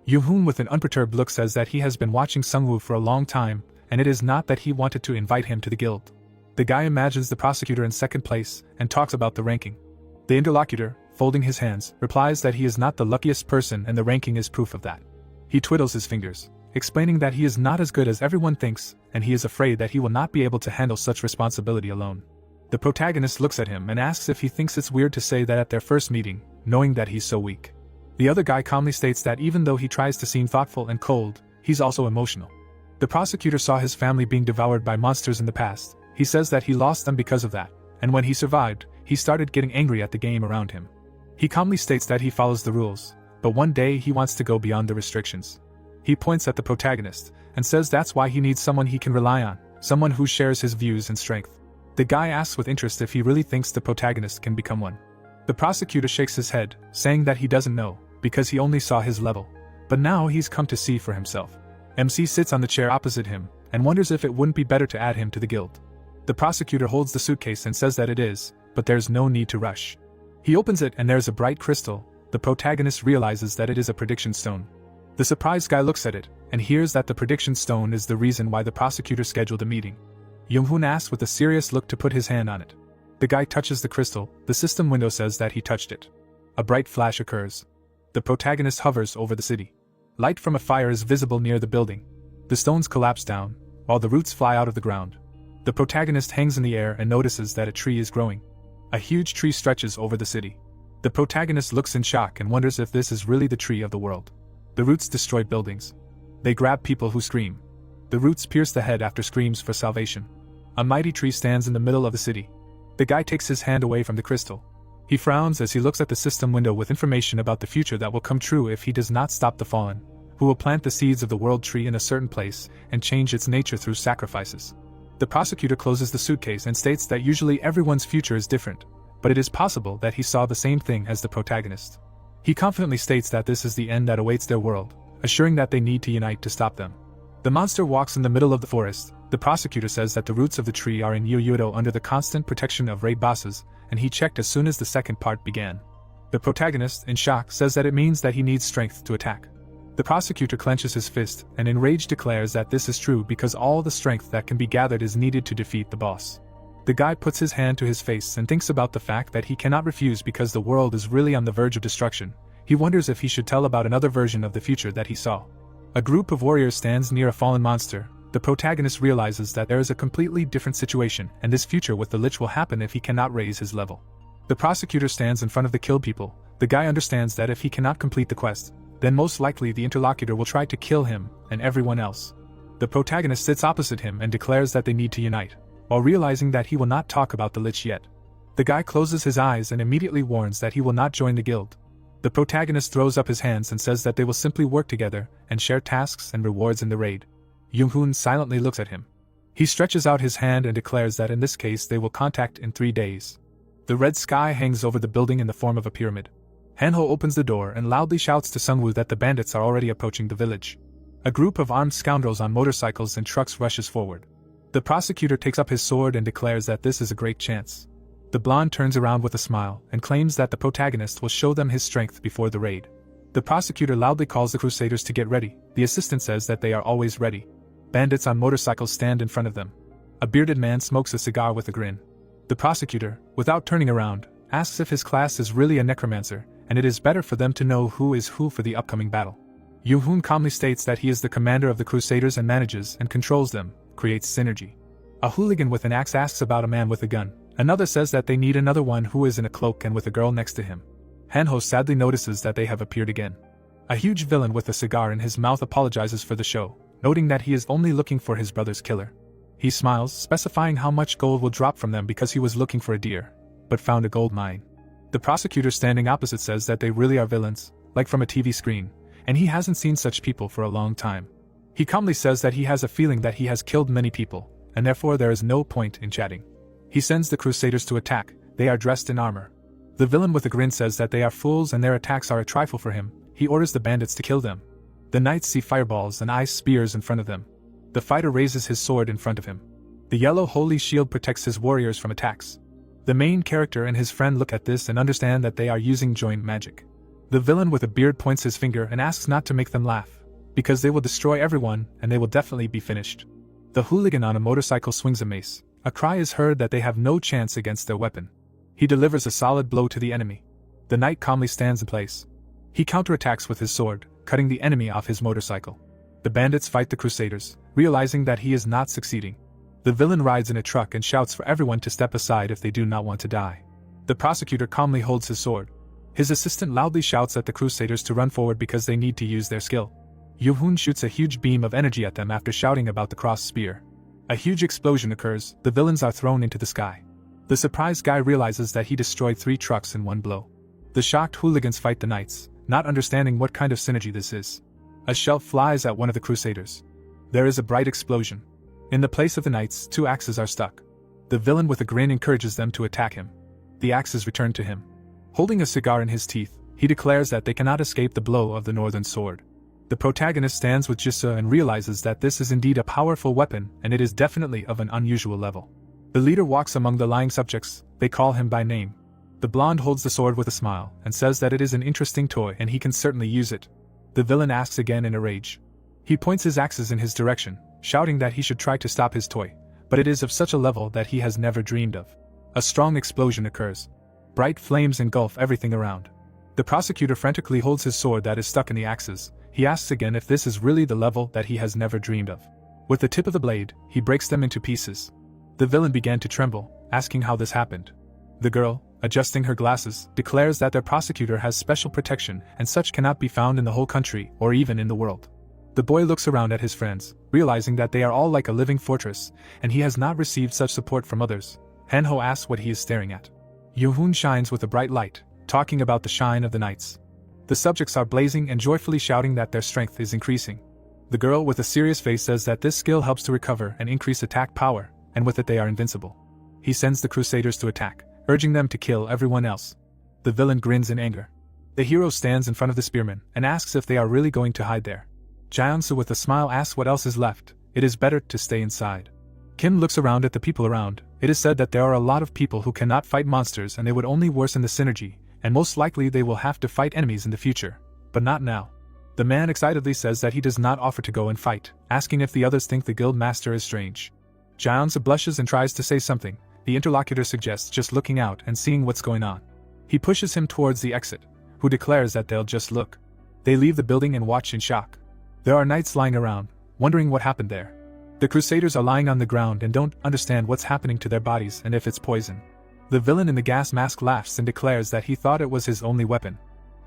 Yoo-hoon with an unperturbed look says that he has been watching Sungwoo for a long time, and it is not that he wanted to invite him to the guild. The guy imagines the prosecutor in 2nd place and talks about the ranking. The interlocutor, folding his hands, replies that he is not the luckiest person and the ranking is proof of that. He twiddles his fingers, explaining that he is not as good as everyone thinks, and he is afraid that he will not be able to handle such responsibility alone. The protagonist looks at him and asks if he thinks it's weird to say that at their first meeting, knowing that he's so weak. The other guy calmly states that even though he tries to seem thoughtful and cold, he's also emotional. The prosecutor saw his family being devoured by monsters in the past. He says that he lost them because of that, and when he survived, he started getting angry at the game around him. He calmly states that he follows the rules, but one day he wants to go beyond the restrictions. He points at the protagonist and says that's why he needs someone he can rely on, someone who shares his views and strength. The guy asks with interest if he really thinks the protagonist can become one. The prosecutor shakes his head, saying that he doesn't know, because he only saw his level. But now he's come to see for himself. MC sits on the chair opposite him, and wonders if it wouldn't be better to add him to the guild. The prosecutor holds the suitcase and says that it is, but there's no need to rush. He opens it and there's a bright crystal. The protagonist realizes that it is a prediction stone. The surprised guy looks at it, and hears that the prediction stone is the reason why the prosecutor scheduled a meeting. Young-hoon asks with a serious look to put his hand on it. The guy touches the crystal. The system window says that he touched it. A bright flash occurs. The protagonist hovers over the city. Light from a fire is visible near the building. The stones collapse down, while the roots fly out of the ground. The protagonist hangs in the air and notices that a tree is growing. A huge tree stretches over the city. The protagonist looks in shock and wonders if this is really the tree of the world. The roots destroy buildings. They grab people who scream. The roots pierce the head after screams for salvation. A mighty tree stands in the middle of the city. The guy takes his hand away from the crystal. He frowns as he looks at the system window with information about the future that will come true if he does not stop the fallen, who will plant the seeds of the world tree in a certain place and change its nature through sacrifices. The prosecutor closes the suitcase and states that usually everyone's future is different, but it is possible that he saw the same thing as the protagonist. He confidently states that this is the end that awaits their world, assuring that they need to unite to stop them. The monster walks in the middle of the forest. The prosecutor says that the roots of the tree are in Yoyodo under the constant protection of raid bosses, and he checked as soon as the second part began. The protagonist, in shock, says that it means that he needs strength to attack. The prosecutor clenches his fist and enraged declares that this is true because all the strength that can be gathered is needed to defeat the boss. The guy puts his hand to his face and thinks about the fact that he cannot refuse because the world is really on the verge of destruction. He wonders if he should tell about another version of the future that he saw. A group of warriors stands near a fallen monster. The protagonist realizes that there is a completely different situation and this future with the lich will happen if he cannot raise his level. The prosecutor stands in front of the killed people. The guy understands that if he cannot complete the quest, then most likely the interlocutor will try to kill him and everyone else. The protagonist sits opposite him and declares that they need to unite, while realizing that he will not talk about the lich yet. The guy closes his eyes and immediately warns that he will not join the guild. The protagonist throws up his hands and says that they will simply work together and share tasks and rewards in the raid. Young-hoon silently looks at him. He stretches out his hand and declares that in this case they will contact in 3 days. The red sky hangs over the building in the form of a pyramid. Hanho opens the door and loudly shouts to Sungwoo that the bandits are already approaching the village. A group of armed scoundrels on motorcycles and trucks rushes forward. The prosecutor takes up his sword and declares that this is a great chance. The blonde turns around with a smile and claims that the protagonist will show them his strength before the raid. The prosecutor loudly calls the crusaders to get ready. The assistant says that they are always ready. Bandits on motorcycles stand in front of them. A bearded man smokes a cigar with a grin. The prosecutor, without turning around, asks if his class is really a necromancer, and it is better for them to know who is who for the upcoming battle. Young-hoon calmly states that he is the commander of the Crusaders and manages and controls them, creates synergy. A hooligan with an axe asks about a man with a gun. Another says that they need another one who is in a cloak and with a girl next to him. Hanho sadly notices that they have appeared again. A huge villain with a cigar in his mouth apologizes for the show, noting that he is only looking for his brother's killer. He smiles, specifying how much gold will drop from them because he was looking for a deer, but found a gold mine. The prosecutor standing opposite says that they really are villains, like from a TV screen, and he hasn't seen such people for a long time. He calmly says that he has a feeling that he has killed many people, and therefore there is no point in chatting. He sends the Crusaders to attack. They are dressed in armor. The villain with a grin says that they are fools and their attacks are a trifle for him. He orders the bandits to kill them. The knights see fireballs and ice spears in front of them. The fighter raises his sword in front of him. The yellow holy shield protects his warriors from attacks. The main character and his friend look at this and understand that they are using joint magic. The villain with a beard points his finger and asks not to make them laugh, because they will destroy everyone and they will definitely be finished. The hooligan on a motorcycle swings a mace. A cry is heard that they have no chance against their weapon. He delivers a solid blow to the enemy. The knight calmly stands in place. He counterattacks with his sword, cutting the enemy off his motorcycle. The bandits fight the Crusaders, realizing that he is not succeeding. The villain rides in a truck and shouts for everyone to step aside if they do not want to die. The prosecutor calmly holds his sword. His assistant loudly shouts at the Crusaders to run forward because they need to use their skill. Young-hoon shoots a huge beam of energy at them after shouting about the cross spear. A huge explosion occurs. The villains are thrown into the sky. The surprised guy realizes that he destroyed 3 trucks in one blow. The shocked hooligans fight the knights, not understanding what kind of synergy this is. A shell flies at one of the Crusaders. There is a bright explosion. In the place of the knights, 2 axes are stuck. The villain with a grin encourages them to attack him. The axes return to him. Holding a cigar in his teeth, he declares that they cannot escape the blow of the northern sword. The protagonist stands with Jisa and realizes that this is indeed a powerful weapon and it is definitely of an unusual level. The leader walks among the lying subjects. They call him by name. The blonde holds the sword with a smile and says that it is an interesting toy and he can certainly use it. The villain asks again in a rage. He points his axes in his direction, shouting that he should try to stop his toy, but it is of such a level that he has never dreamed of. A strong explosion occurs. Bright flames engulf everything around. The prosecutor frantically holds his sword that is stuck in the axes. He asks again if this is really the level that he has never dreamed of. With the tip of the blade, he breaks them into pieces. The villain began to tremble, asking how this happened. The girl, adjusting her glasses, declares that their prosecutor has special protection and such cannot be found in the whole country or even in the world. The boy looks around at his friends, realizing that they are all like a living fortress, and he has not received such support from others. Hanho asks what he is staring at. Yoon shines with a bright light, talking about the shine of the knights. The subjects are blazing and joyfully shouting that their strength is increasing. The girl with a serious face says that this skill helps to recover and increase attack power, and with it they are invincible. He sends the crusaders to attack, urging them to kill everyone else. The villain grins in anger. The hero stands in front of the spearmen and asks if they are really going to hide there. Jaeonsu with a smile asks what else is left. It is better to stay inside. Kim looks around at the people around. It is said that there are a lot of people who cannot fight monsters and they would only worsen the synergy, and most likely they will have to fight enemies in the future. But not now. The man excitedly says that he does not offer to go and fight, asking if the others think the guild master is strange. Jaeonsu blushes and tries to say something. The interlocutor suggests just looking out and seeing what's going on. He pushes him towards the exit, who declares that they'll just look. They leave the building and watch in shock. There are knights lying around, wondering what happened there. The crusaders are lying on the ground and don't understand what's happening to their bodies and if it's poison. The villain in the gas mask laughs and declares that he thought it was his only weapon.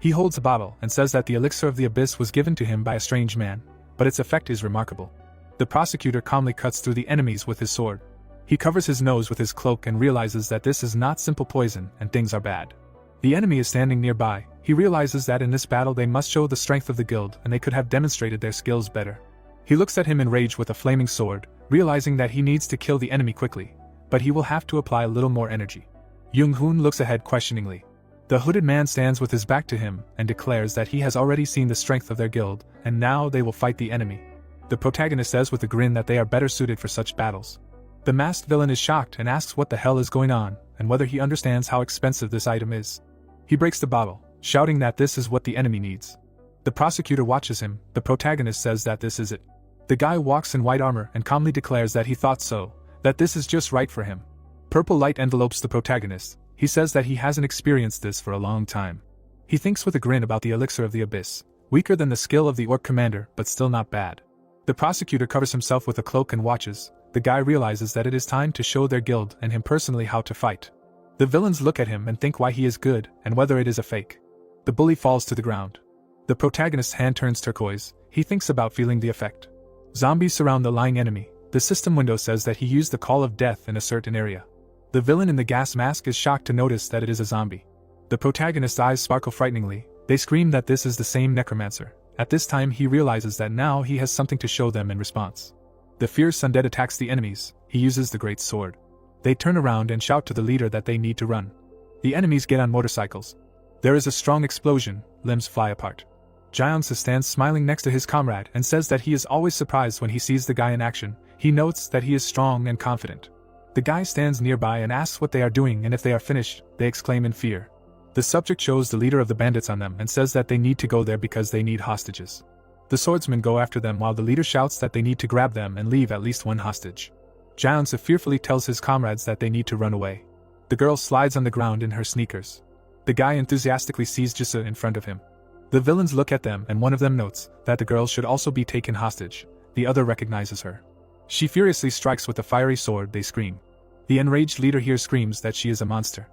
He holds a bottle and says that the elixir of the abyss was given to him by a strange man, but its effect is remarkable. The prosecutor calmly cuts through the enemies with his sword. He covers his nose with his cloak and realizes that this is not simple poison and things are bad. The enemy is standing nearby. He realizes that in this battle they must show the strength of the guild and they could have demonstrated their skills better. He looks at him in rage with a flaming sword, realizing that he needs to kill the enemy quickly, but he will have to apply a little more energy. Yoon looks ahead questioningly. The hooded man stands with his back to him and declares that he has already seen the strength of their guild, and now they will fight the enemy. The protagonist says with a grin that they are better suited for such battles. The masked villain is shocked and asks what the hell is going on, and whether he understands how expensive this item is. He breaks the bottle, shouting that this is what the enemy needs. The prosecutor watches him. The protagonist says that this is it. The guy walks in white armor and calmly declares that he thought so, that this is just right for him. Purple light envelopes the protagonist. He says that he hasn't experienced this for a long time. He thinks with a grin about the elixir of the abyss, weaker than the skill of the orc commander but still not bad. The prosecutor covers himself with a cloak and watches. The guy realizes that it is time to show their guild and him personally how to fight. The villains look at him and think why he is good and whether it is a fake. The bully falls to the ground. The protagonist's hand turns turquoise. He thinks about feeling the effect. Zombies surround the lying enemy. The system window says that he used the call of death in a certain area. The villain in the gas mask is shocked to notice that it is a zombie. The protagonist's eyes sparkle frighteningly. They scream that this is the same necromancer. At this time he realizes that now he has something to show them in response. The fierce undead attacks the enemies. He uses the great sword. They turn around and shout to the leader that they need to run. The enemies get on motorcycles. There is a strong explosion. Limbs fly apart. Jaeonsu stands smiling next to his comrade and says that he is always surprised when he sees the guy in action. He notes that he is strong and confident. The guy stands nearby and asks what they are doing, and if they are finished, they exclaim in fear. The subject shows the leader of the bandits on them and says that they need to go there because they need hostages. The swordsmen go after them while the leader shouts that they need to grab them and leave at least one hostage. Jaeonsu fearfully tells his comrades that they need to run away. The girl slides on the ground in her sneakers. The guy enthusiastically sees Jisoo in front of him. The villains look at them and one of them notes that the girl should also be taken hostage. The other recognizes her. She furiously strikes with a fiery sword. They scream. The enraged leader here screams that she is a monster.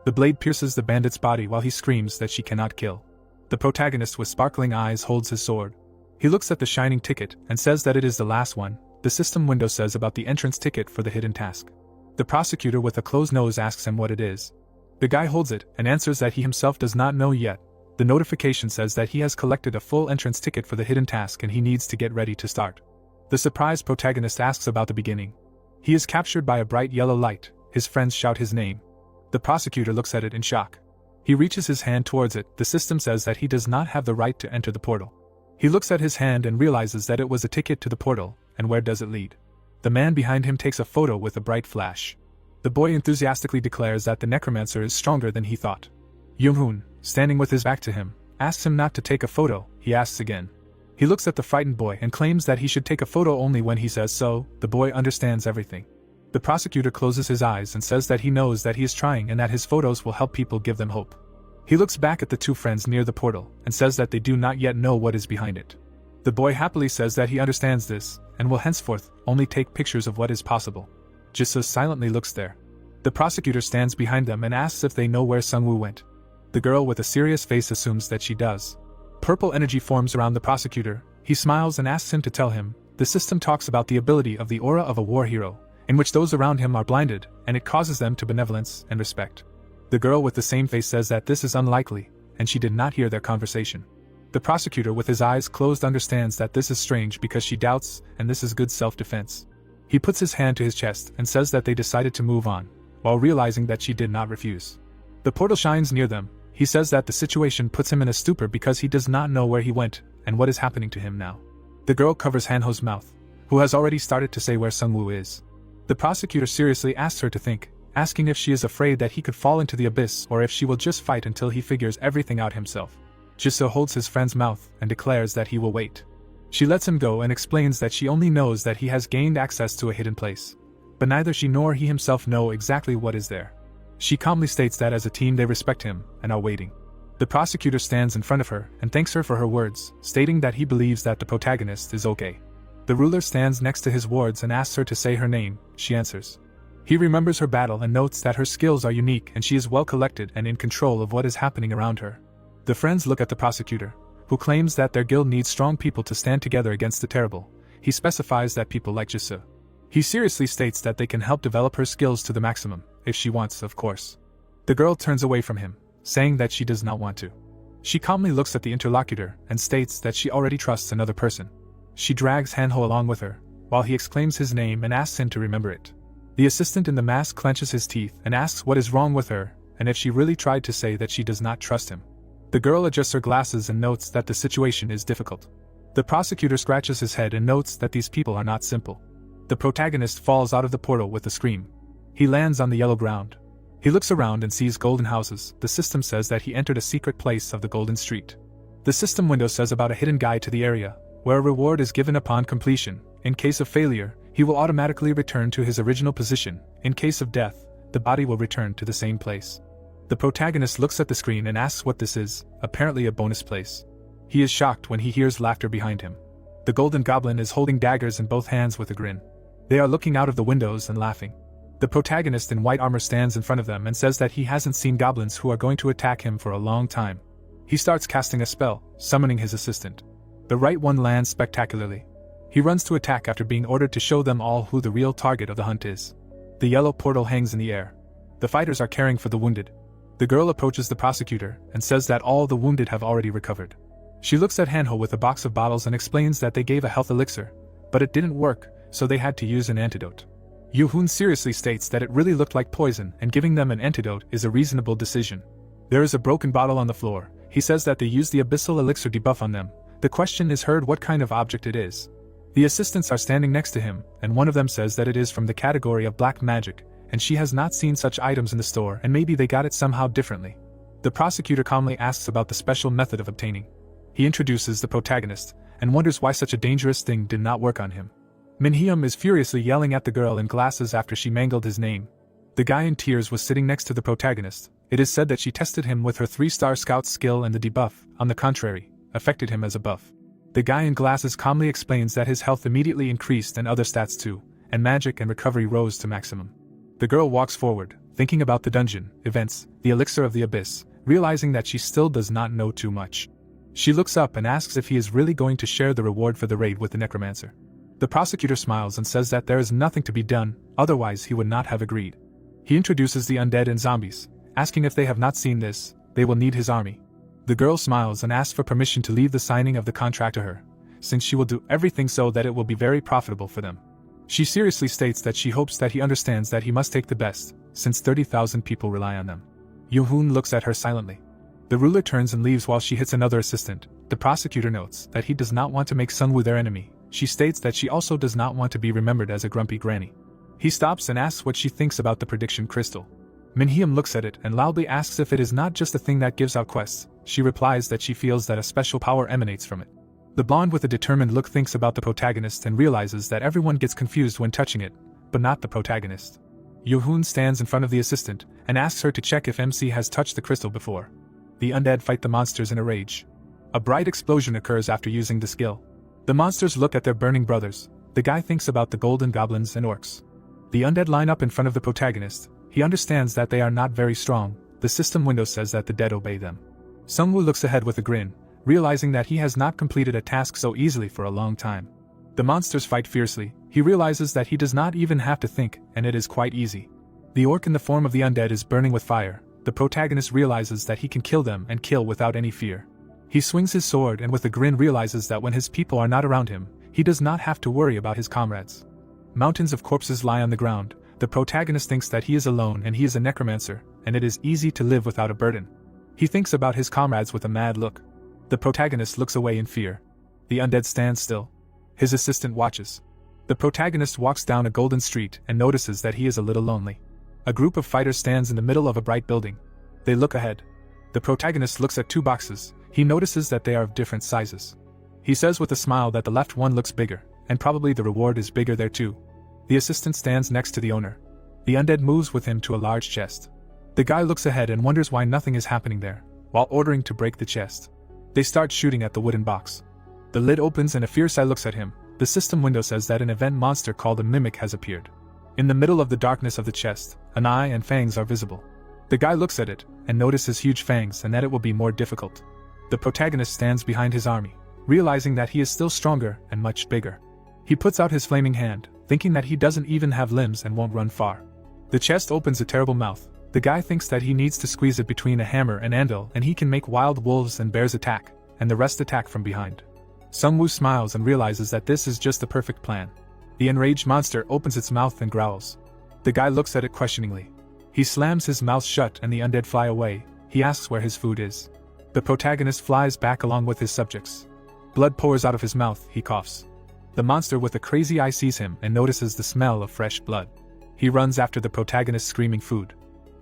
The blade pierces the bandit's body while he screams that she cannot kill. The protagonist with sparkling eyes holds his sword. He looks at the shining ticket and says that it is the last one. The system window says about the entrance ticket for the hidden task. The prosecutor with a closed nose asks him what it is. The guy holds it and answers that he himself does not know yet. The notification says that he has collected a full entrance ticket for the hidden task and he needs to get ready to start. The surprised protagonist asks about the beginning. He is captured by a bright yellow light. His friends shout his name. The prosecutor looks at it in shock. He reaches his hand towards it. The system says that he does not have the right to enter the portal. He looks at his hand and realizes that it was a ticket to the portal, and where does it lead? The man behind him takes a photo with a bright flash. The boy enthusiastically declares that the necromancer is stronger than he thought. Yoon, standing with his back to him, asks him not to take a photo. He asks again. He looks at the frightened boy and claims that he should take a photo only when he says so. The boy understands everything. The prosecutor closes his eyes and says that he knows that he is trying and that his photos will help people give them hope. He looks back at the two friends near the portal and says that they do not yet know what is behind it. The boy happily says that he understands this and will henceforth only take pictures of what is possible. Jisoo silently looks there. The prosecutor stands behind them and asks if they know where Sungwoo went. The girl with a serious face assumes that she does. Purple energy forms around the prosecutor. He smiles and asks him to tell him. The system talks about the ability of the aura of a war hero, in which those around him are blinded, and it causes them to benevolence and respect. The girl with the same face says that this is unlikely, and she did not hear their conversation. The prosecutor with his eyes closed understands that this is strange because she doubts, and this is good self-defense. He puts his hand to his chest and says that they decided to move on, while realizing that she did not refuse. The portal shines near them. He says that the situation puts him in a stupor because he does not know where he went and what is happening to him now. The girl covers Hanho's mouth, who has already started to say where Sungwoo is. The prosecutor seriously asks her to think, asking if she is afraid that he could fall into the abyss or if she will just fight until he figures everything out himself. Jisoo holds his friend's mouth and declares that he will wait. She lets him go and explains that she only knows that he has gained access to a hidden place. But neither she nor he himself know exactly what is there. She calmly states that as a team they respect him and are waiting. The prosecutor stands in front of her and thanks her for her words, stating that he believes that the protagonist is okay. The ruler stands next to his wards and asks her to say her name. She answers. He remembers her battle and notes that her skills are unique and she is well collected and in control of what is happening around her. The friends look at the prosecutor, who claims that their guild needs strong people to stand together against the terrible. He specifies that people like Jisoo. He seriously states that they can help develop her skills to the maximum, if she wants, of course. The girl turns away from him, saying that she does not want to. She calmly looks at the interlocutor and states that she already trusts another person. She drags Hanho along with her, while he exclaims his name and asks him to remember it. The assistant in the mask clenches his teeth and asks what is wrong with her, and if she really tried to say that she does not trust him. The girl adjusts her glasses and notes that the situation is difficult. The prosecutor scratches his head and notes that these people are not simple. The protagonist falls out of the portal with a scream. He lands on the yellow ground. He looks around and sees golden houses. The system says that he entered a secret place of the Golden Street. The system window says about a hidden guide to the area, where a reward is given upon completion. In case of failure, he will automatically return to his original position. In case of death, the body will return to the same place. The protagonist looks at the screen and asks what this is, apparently a bonus place. He is shocked when he hears laughter behind him. The golden goblin is holding daggers in both hands with a grin. They are looking out of the windows and laughing. The protagonist in white armor stands in front of them and says that he hasn't seen goblins who are going to attack him for a long time. He starts casting a spell, summoning his assistant. The right one lands spectacularly. He runs to attack after being ordered to show them all who the real target of the hunt is. The yellow portal hangs in the air. The fighters are caring for the wounded. The girl approaches the prosecutor and says that all the wounded have already recovered. She looks at Hanho with a box of bottles and explains that they gave a health elixir, but it didn't work, so they had to use an antidote. Yoo-hoon seriously states that it really looked like poison and giving them an antidote is a reasonable decision. There is a broken bottle on the floor. He says that they used the abyssal elixir debuff on them. The question is heard what kind of object it is. The assistants are standing next to him, and one of them says that it is from the category of black magic, and she has not seen such items in the store and maybe they got it somehow differently. The prosecutor calmly asks about the special method of obtaining. He introduces the protagonist, and wonders why such a dangerous thing did not work on him. Minhyum is furiously yelling at the girl in glasses after she mangled his name. The guy in tears was sitting next to the protagonist. It is said that she tested him with her 3-star scout skill and the debuff, on the contrary, affected him as a buff. The guy in glasses calmly explains that his health immediately increased and other stats too, and magic and recovery rose to maximum. The girl walks forward, thinking about the dungeon, events, the elixir of the abyss, realizing that she still does not know too much. She looks up and asks if he is really going to share the reward for the raid with the necromancer. The prosecutor smiles and says that there is nothing to be done, otherwise he would not have agreed. He introduces the undead and zombies, asking if they have not seen this, they will need his army. The girl smiles and asks for permission to leave the signing of the contract to her, since she will do everything so that it will be very profitable for them. She seriously states that she hopes that he understands that he must take the best, since 30,000 people rely on them. Yoo-hoon looks at her silently. The ruler turns and leaves while she hits another assistant. The prosecutor notes that he does not want to make Sungwoo their enemy. She states that she also does not want to be remembered as a grumpy granny. He stops and asks what she thinks about the prediction crystal. Minhyum looks at it and loudly asks if it is not just a thing that gives out quests. She replies that she feels that a special power emanates from it. The blonde with a determined look thinks about the protagonist and realizes that everyone gets confused when touching it, but not the protagonist. Yoo-hoon stands in front of the assistant and asks her to check if MC has touched the crystal before. The undead fight the monsters in a rage. A bright explosion occurs after using the skill. The monsters look at their burning brothers. The guy thinks about the golden goblins and orcs. The undead line up in front of the protagonist. He understands that they are not very strong. The system window says that the dead obey them. Sungwoo looks ahead with a grin, realizing that he has not completed a task so easily for a long time. The monsters fight fiercely. He realizes that he does not even have to think, and it is quite easy. The orc in the form of the undead is burning with fire. The protagonist realizes that he can kill them and kill without any fear. He swings his sword and with a grin realizes that when his people are not around him, he does not have to worry about his comrades. Mountains of corpses lie on the ground. The protagonist thinks that he is alone and he is a necromancer, and it is easy to live without a burden. He thinks about his comrades with a mad look. The protagonist looks away in fear. The undead stands still. His assistant watches. The protagonist walks down a golden street and notices that he is a little lonely. A group of fighters stands in the middle of a bright building. They look ahead. The protagonist looks at two boxes. He notices that they are of different sizes. He says with a smile that the left one looks bigger, and probably the reward is bigger there too. The assistant stands next to the owner. The undead moves with him to a large chest. The guy looks ahead and wonders why nothing is happening there, while ordering to break the chest. They start shooting at the wooden box. The lid opens and a fierce eye looks at him. The system window says that an event monster called a mimic has appeared. In the middle of the darkness of the chest, an eye and fangs are visible. The guy looks at it and notices huge fangs and that it will be more difficult. The protagonist stands behind his army, realizing that he is still stronger and much bigger. He puts out his flaming hand, thinking that he doesn't even have limbs and won't run far. The chest opens a terrible mouth. The guy thinks that he needs to squeeze it between a hammer and anvil and he can make wild wolves and bears attack, and the rest attack from behind. Sungwoo smiles and realizes that this is just the perfect plan. The enraged monster opens its mouth and growls. The guy looks at it questioningly. He slams his mouth shut and the undead fly away. He asks where his food is. The protagonist flies back along with his subjects. Blood pours out of his mouth. He coughs. The monster with a crazy eye sees him and notices the smell of fresh blood. He runs after the protagonist screaming food.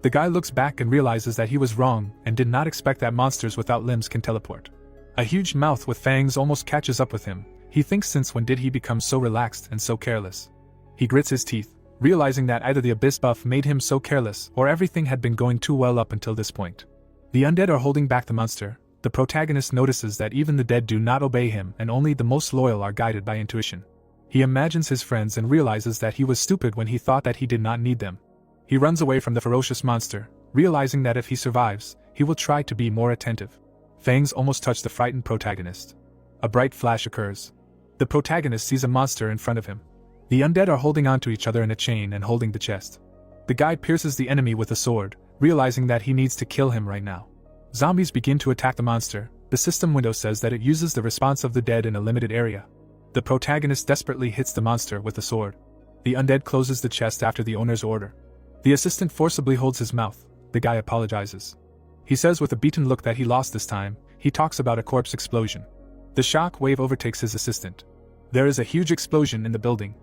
The guy looks back and realizes that he was wrong and did not expect that monsters without limbs can teleport. A huge mouth with fangs almost catches up with him. He thinks since when did he become so relaxed and so careless? He grits his teeth, realizing that either the abyss buff made him so careless or everything had been going too well up until this point. The undead are holding back the monster. The protagonist notices that even the dead do not obey him and only the most loyal are guided by intuition. He imagines his friends and realizes that he was stupid when he thought that he did not need them. He runs away from the ferocious monster, realizing that if he survives, he will try to be more attentive. Fangs almost touch the frightened protagonist. A bright flash occurs. The protagonist sees a monster in front of him. The undead are holding onto each other in a chain and holding the chest. The guy pierces the enemy with a sword, realizing that he needs to kill him right now. Zombies begin to attack the monster. The system window says that it uses the response of the dead in a limited area. The protagonist desperately hits the monster with a sword. The undead closes the chest after the owner's order. The assistant forcibly holds his mouth. The guy apologizes. He says with a beaten look that he lost this time. He talks about a corpse explosion. The shock wave overtakes his assistant. There is a huge explosion in the building.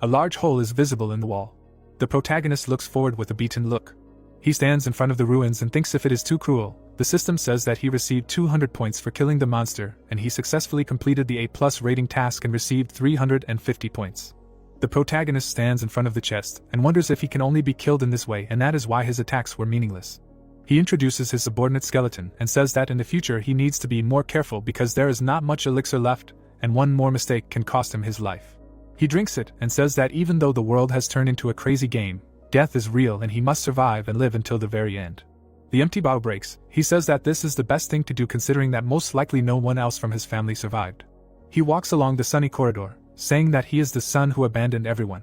A large hole is visible in the wall. The protagonist looks forward with a beaten look. He stands in front of the ruins and thinks if it is too cruel. The system says that he received 200 points for killing the monster, and he successfully completed the A+ rating task and received 350 points. The protagonist stands in front of the chest and wonders if he can only be killed in this way, and that is why his attacks were meaningless. He introduces his subordinate skeleton and says that in the future he needs to be more careful because there is not much elixir left, and one more mistake can cost him his life. He drinks it and says that even though the world has turned into a crazy game, death is real and he must survive and live until the very end. The empty bottle breaks. He says that this is the best thing to do considering that most likely no one else from his family survived. He walks along the sunny corridor, saying that he is the son who abandoned everyone.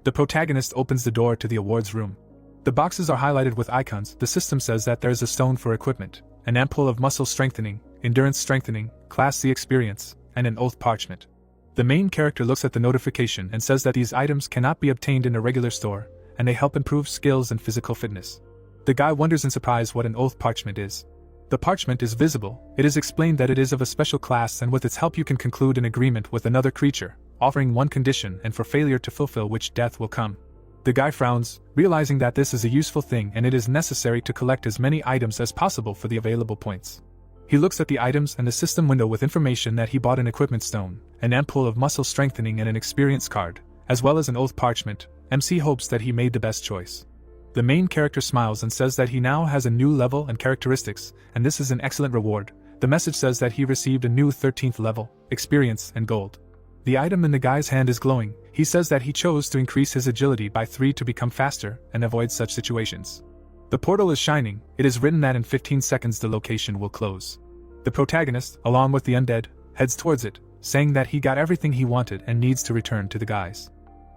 The protagonist opens the door to the awards room. The boxes are highlighted with icons. The system says that there is a stone for equipment, an ampoule of muscle strengthening, endurance strengthening, class C experience, and an oath parchment. The main character looks at the notification and says that these items cannot be obtained in a regular store, and they help improve skills and physical fitness. The guy wonders in surprise what an oath parchment is. The parchment is visible. It is explained that it is of a special class and with its help you can conclude an agreement with another creature, offering one condition and for failure to fulfill which death will come. The guy frowns, realizing that this is a useful thing and it is necessary to collect as many items as possible for the available points. He looks at the items and the system window with information that he bought an equipment stone, an ampoule of muscle strengthening and an experience card, as well as an oath parchment, MC hopes that he made the best choice. The main character smiles and says that he now has a new level and characteristics, and this is an excellent reward. The message says that he received a new 13th level, experience and gold. The item in the guy's hand is glowing. He says that he chose to increase his agility by 3 to become faster and avoid such situations. The portal is shining. It is written that in 15 seconds the location will close. The protagonist, along with the undead, heads towards it, saying that he got everything he wanted and needs to return to the guys.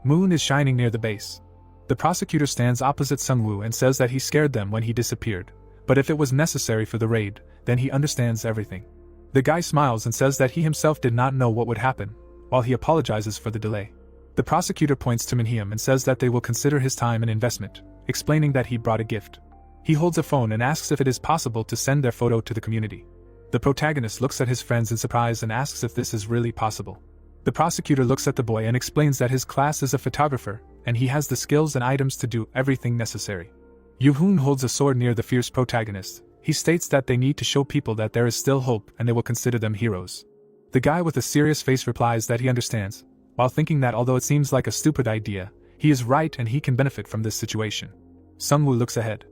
Moon is shining near the base. The prosecutor stands opposite Sungwoo and says that he scared them when he disappeared, but if it was necessary for the raid, then he understands everything. The guy smiles and says that he himself did not know what would happen, while he apologizes for the delay. The prosecutor points to Minhyam and says that they will consider his time an investment, explaining that he brought a gift. He holds a phone and asks if it is possible to send their photo to the community. The protagonist looks at his friends in surprise and asks if this is really possible. The prosecutor looks at the boy and explains that his class is a photographer, and he has the skills and items to do everything necessary. Yoo-hoon holds a sword near the fierce protagonist. He states that they need to show people that there is still hope and they will consider them heroes. The guy with a serious face replies that he understands, while thinking that although it seems like a stupid idea, he is right and he can benefit from this situation. Sungwoo looks ahead.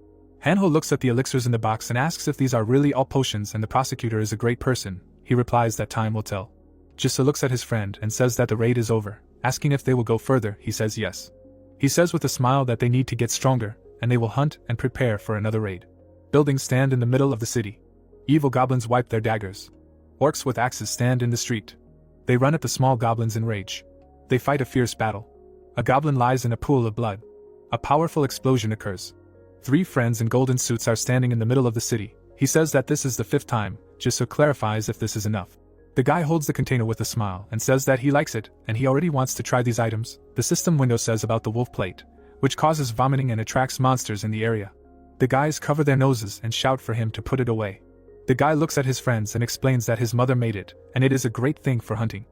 Hanho looks at the elixirs in the box and asks if these are really all potions, and the prosecutor is a great person. He replies that time will tell. Jisoo looks at his friend and says that the raid is over, asking if they will go further. He says yes. He says with a smile that they need to get stronger, and they will hunt and prepare for another raid. Buildings stand in the middle of the city. Evil goblins wipe their daggers. Orcs with axes stand in the street. They run at the small goblins in rage. They fight a fierce battle. A goblin lies in a pool of blood. A powerful explosion occurs. 3 friends in golden suits are standing in the middle of the city. He says that this is the 5th time. Jisoo clarifies if this is enough. The guy holds the container with a smile and says that he likes it and he already wants to try these items. The system window says about the wolf plate, which causes vomiting and attracts monsters in the area. The guys cover their noses and shout for him to put it away. The guy looks at his friends and explains that his mother made it, and it is a great thing for hunting.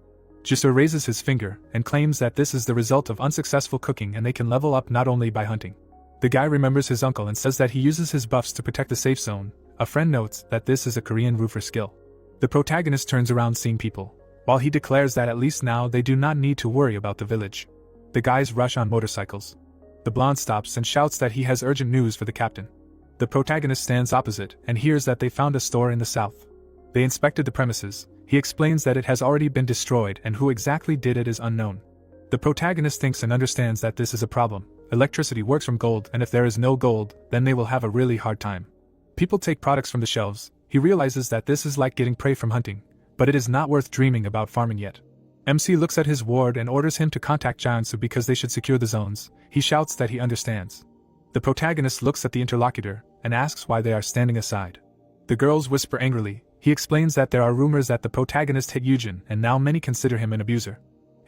Jisoo raises his finger and claims that this is the result of unsuccessful cooking and they can level up not only by hunting. The guy remembers his uncle and says that he uses his buffs to protect the safe zone. A friend notes that this is a Korean roofer skill. The protagonist turns around seeing people, while he declares that at least now they do not need to worry about the village. The guys rush on motorcycles. The blonde stops and shouts that he has urgent news for the captain. The protagonist stands opposite and hears that they found a store in the south. They inspected the premises. He explains that it has already been destroyed and who exactly did it is unknown. The protagonist thinks and understands that this is a problem. Electricity works from gold, and if there is no gold, then they will have a really hard time. People take products from the shelves. He realizes that this is like getting prey from hunting, but it is not worth dreaming about farming yet. MC looks at his ward and orders him to contact Jiansu because they should secure the zones. He shouts that he understands. The protagonist looks at the interlocutor and asks why they are standing aside. The girls whisper angrily. He explains that there are rumors that the protagonist hit Yujin and now many consider him an abuser.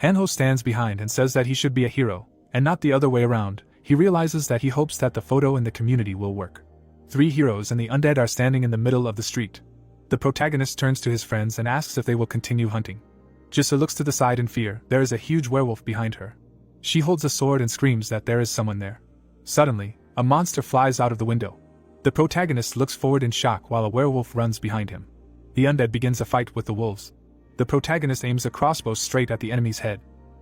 Hanho stands behind and says that he should be a hero, and not the other way around. He realizes that he hopes that the photo in the community will work. 3 heroes and the undead are standing in the middle of the street. The protagonist turns to his friends and asks if they will continue hunting. Jisoo looks to the side in fear. There is a huge werewolf behind her. She holds a sword and screams that there is someone there. Suddenly, a monster flies out of the window. The protagonist looks forward in shock while a werewolf runs behind him. The undead begins a fight with the wolves. The protagonist aims a crossbow straight at the enemy's head.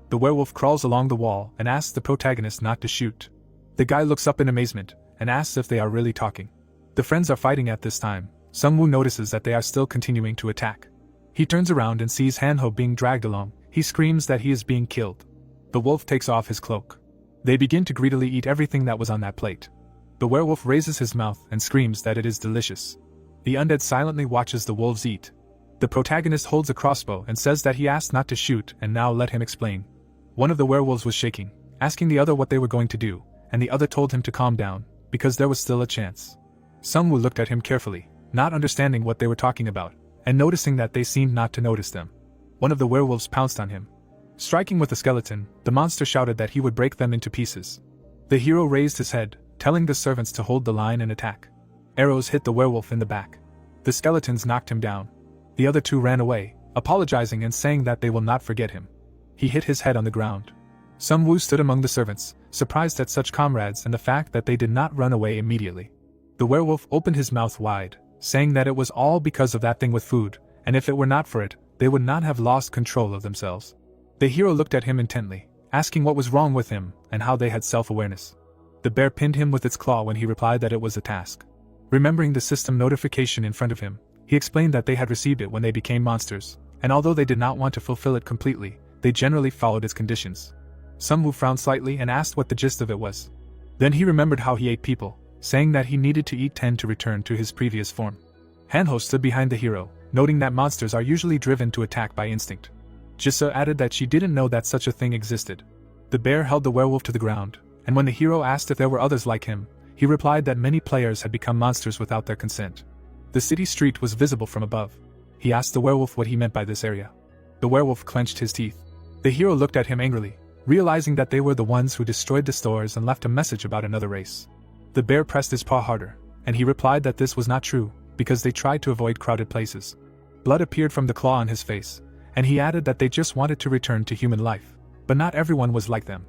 The werewolf crawls along the wall and asks the protagonist not to shoot. The guy looks up in amazement and asks if they are really talking. The friends are fighting at this time. Sungwoo notices that they are still continuing to attack. He turns around and sees Hanho being dragged along. He screams that he is being killed. The wolf takes off his cloak. They begin to greedily eat everything that was on that plate. The werewolf raises his mouth and screams that it is delicious. The undead silently watches the wolves eat. The protagonist holds a crossbow and says that he asked not to shoot and now let him explain. One of the werewolves was shaking, asking the other what they were going to do, and the other told him to calm down, because there was still a chance. Sungwoo looked at him carefully, not understanding what they were talking about, and noticing that they seemed not to notice them. One of the werewolves pounced on him. Striking with a skeleton, the monster shouted that he would break them into pieces. The hero raised his head, telling the servants to hold the line and attack. Arrows hit the werewolf in the back. The skeletons knocked him down. The other 2 ran away, apologizing and saying that they will not forget him. He hit his head on the ground. Sungwoo stood among the servants, surprised at such comrades and the fact that they did not run away immediately. The werewolf opened his mouth wide, saying that it was all because of that thing with food, and if it were not for it, they would not have lost control of themselves. The hero looked at him intently, asking what was wrong with him and how they had self-awareness. The bear pinned him with its claw when he replied that it was a task. Remembering the system notification in front of him, he explained that they had received it when they became monsters, and although they did not want to fulfill it completely, they generally followed its conditions. Sunwoo frowned slightly and asked what the gist of it was. Then he remembered how he ate people, saying that he needed to eat 10 to return to his previous form. Hanho stood behind the hero, noting that monsters are usually driven to attack by instinct. Jisa added that she didn't know that such a thing existed. The bear held the werewolf to the ground, and when the hero asked if there were others like him, he replied that many players had become monsters without their consent. The city street was visible from above. He asked the werewolf what he meant by this area. The werewolf clenched his teeth. The hero looked at him angrily, realizing that they were the ones who destroyed the stores and left a message about another race. The bear pressed his paw harder, and he replied that this was not true, because they tried to avoid crowded places. Blood appeared from the claw on his face, and he added that they just wanted to return to human life, but not everyone was like them.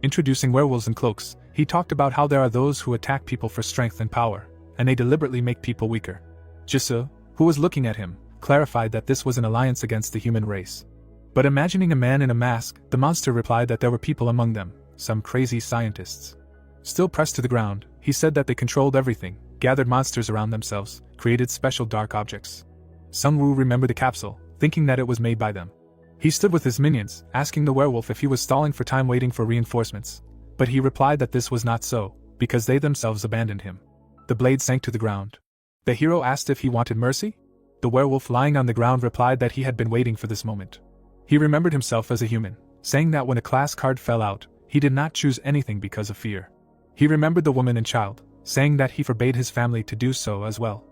Introducing werewolves in cloaks, he talked about how there are those who attack people for strength and power, and they deliberately make people weaker. Jisoo, who was looking at him, clarified that this was an alliance against the human race. But imagining a man in a mask, the monster replied that there were people among them, some crazy scientists. Still pressed to the ground, he said that they controlled everything, gathered monsters around themselves, created special dark objects. Sunwoo remembered the capsule, thinking that it was made by them. He stood with his minions, asking the werewolf if he was stalling for time waiting for reinforcements, but he replied that this was not so, because they themselves abandoned him. The blade sank to the ground. The hero asked if he wanted mercy? The werewolf lying on the ground replied that he had been waiting for this moment. He remembered himself as a human, saying that when a class card fell out, he did not choose anything because of fear. He remembered the woman and child, saying that he forbade his family to do so as well.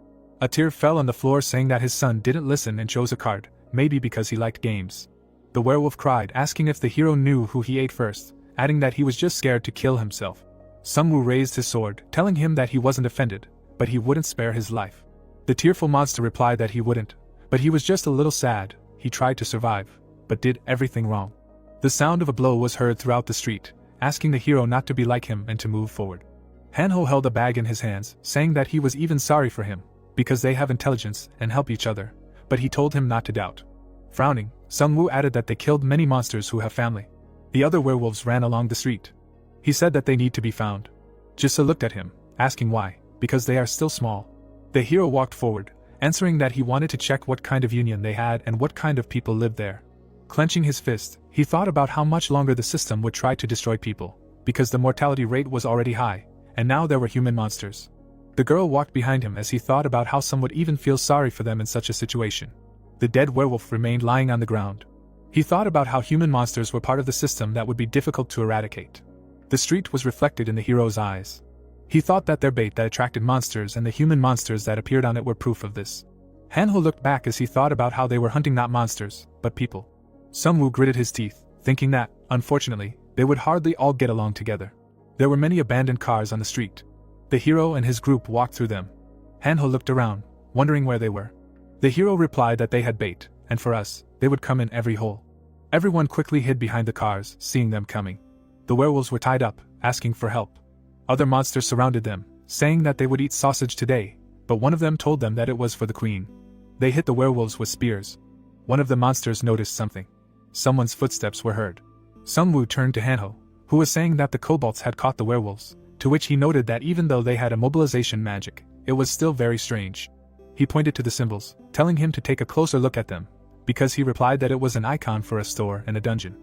A tear fell on the floor saying that his son didn't listen and chose a card, maybe because he liked games. The werewolf cried, asking if the hero knew who he ate first, adding that he was just scared to kill himself. Sunwoo raised his sword, telling him that he wasn't offended, but he wouldn't spare his life. The tearful monster replied that he wouldn't, but he was just a little sad. He tried to survive, but did everything wrong. The sound of a blow was heard throughout the street, asking the hero not to be like him and to move forward. Hanho held a bag in his hands, saying that he was even sorry for him, because they have intelligence and help each other, but he told him not to doubt. Frowning, Sunwoo added that they killed many monsters who have family. The other werewolves ran along the street. He said that they need to be found. Jisa looked at him, asking why, because they are still small. The hero walked forward, answering that he wanted to check what kind of union they had and what kind of people lived there. Clenching his fist, he thought about how much longer the system would try to destroy people, because the mortality rate was already high, and now there were human monsters. The girl walked behind him as he thought about how some would even feel sorry for them in such a situation. The dead werewolf remained lying on the ground. He thought about how human monsters were part of the system that would be difficult to eradicate. The street was reflected in the hero's eyes. He thought that their bait that attracted monsters and the human monsters that appeared on it were proof of this. Hanho looked back as he thought about how they were hunting not monsters, but people. Sunwoo gritted his teeth, thinking that, unfortunately, they would hardly all get along together. There were many abandoned cars on the street. The hero and his group walked through them. Hanho looked around, wondering where they were. The hero replied that they had bait, and for us, they would come in every hole. Everyone quickly hid behind the cars, seeing them coming. The werewolves were tied up, asking for help. Other monsters surrounded them, saying that they would eat sausage today, but one of them told them that it was for the queen. They hit the werewolves with spears. One of the monsters noticed something. Someone's footsteps were heard. Sunwoo turned to Hanho, who was saying that the kobolds had caught the werewolves, to which he noted that even though they had immobilization magic, it was still very strange. He pointed to the symbols, telling him to take a closer look at them, because he replied that it was an icon for a store and a dungeon.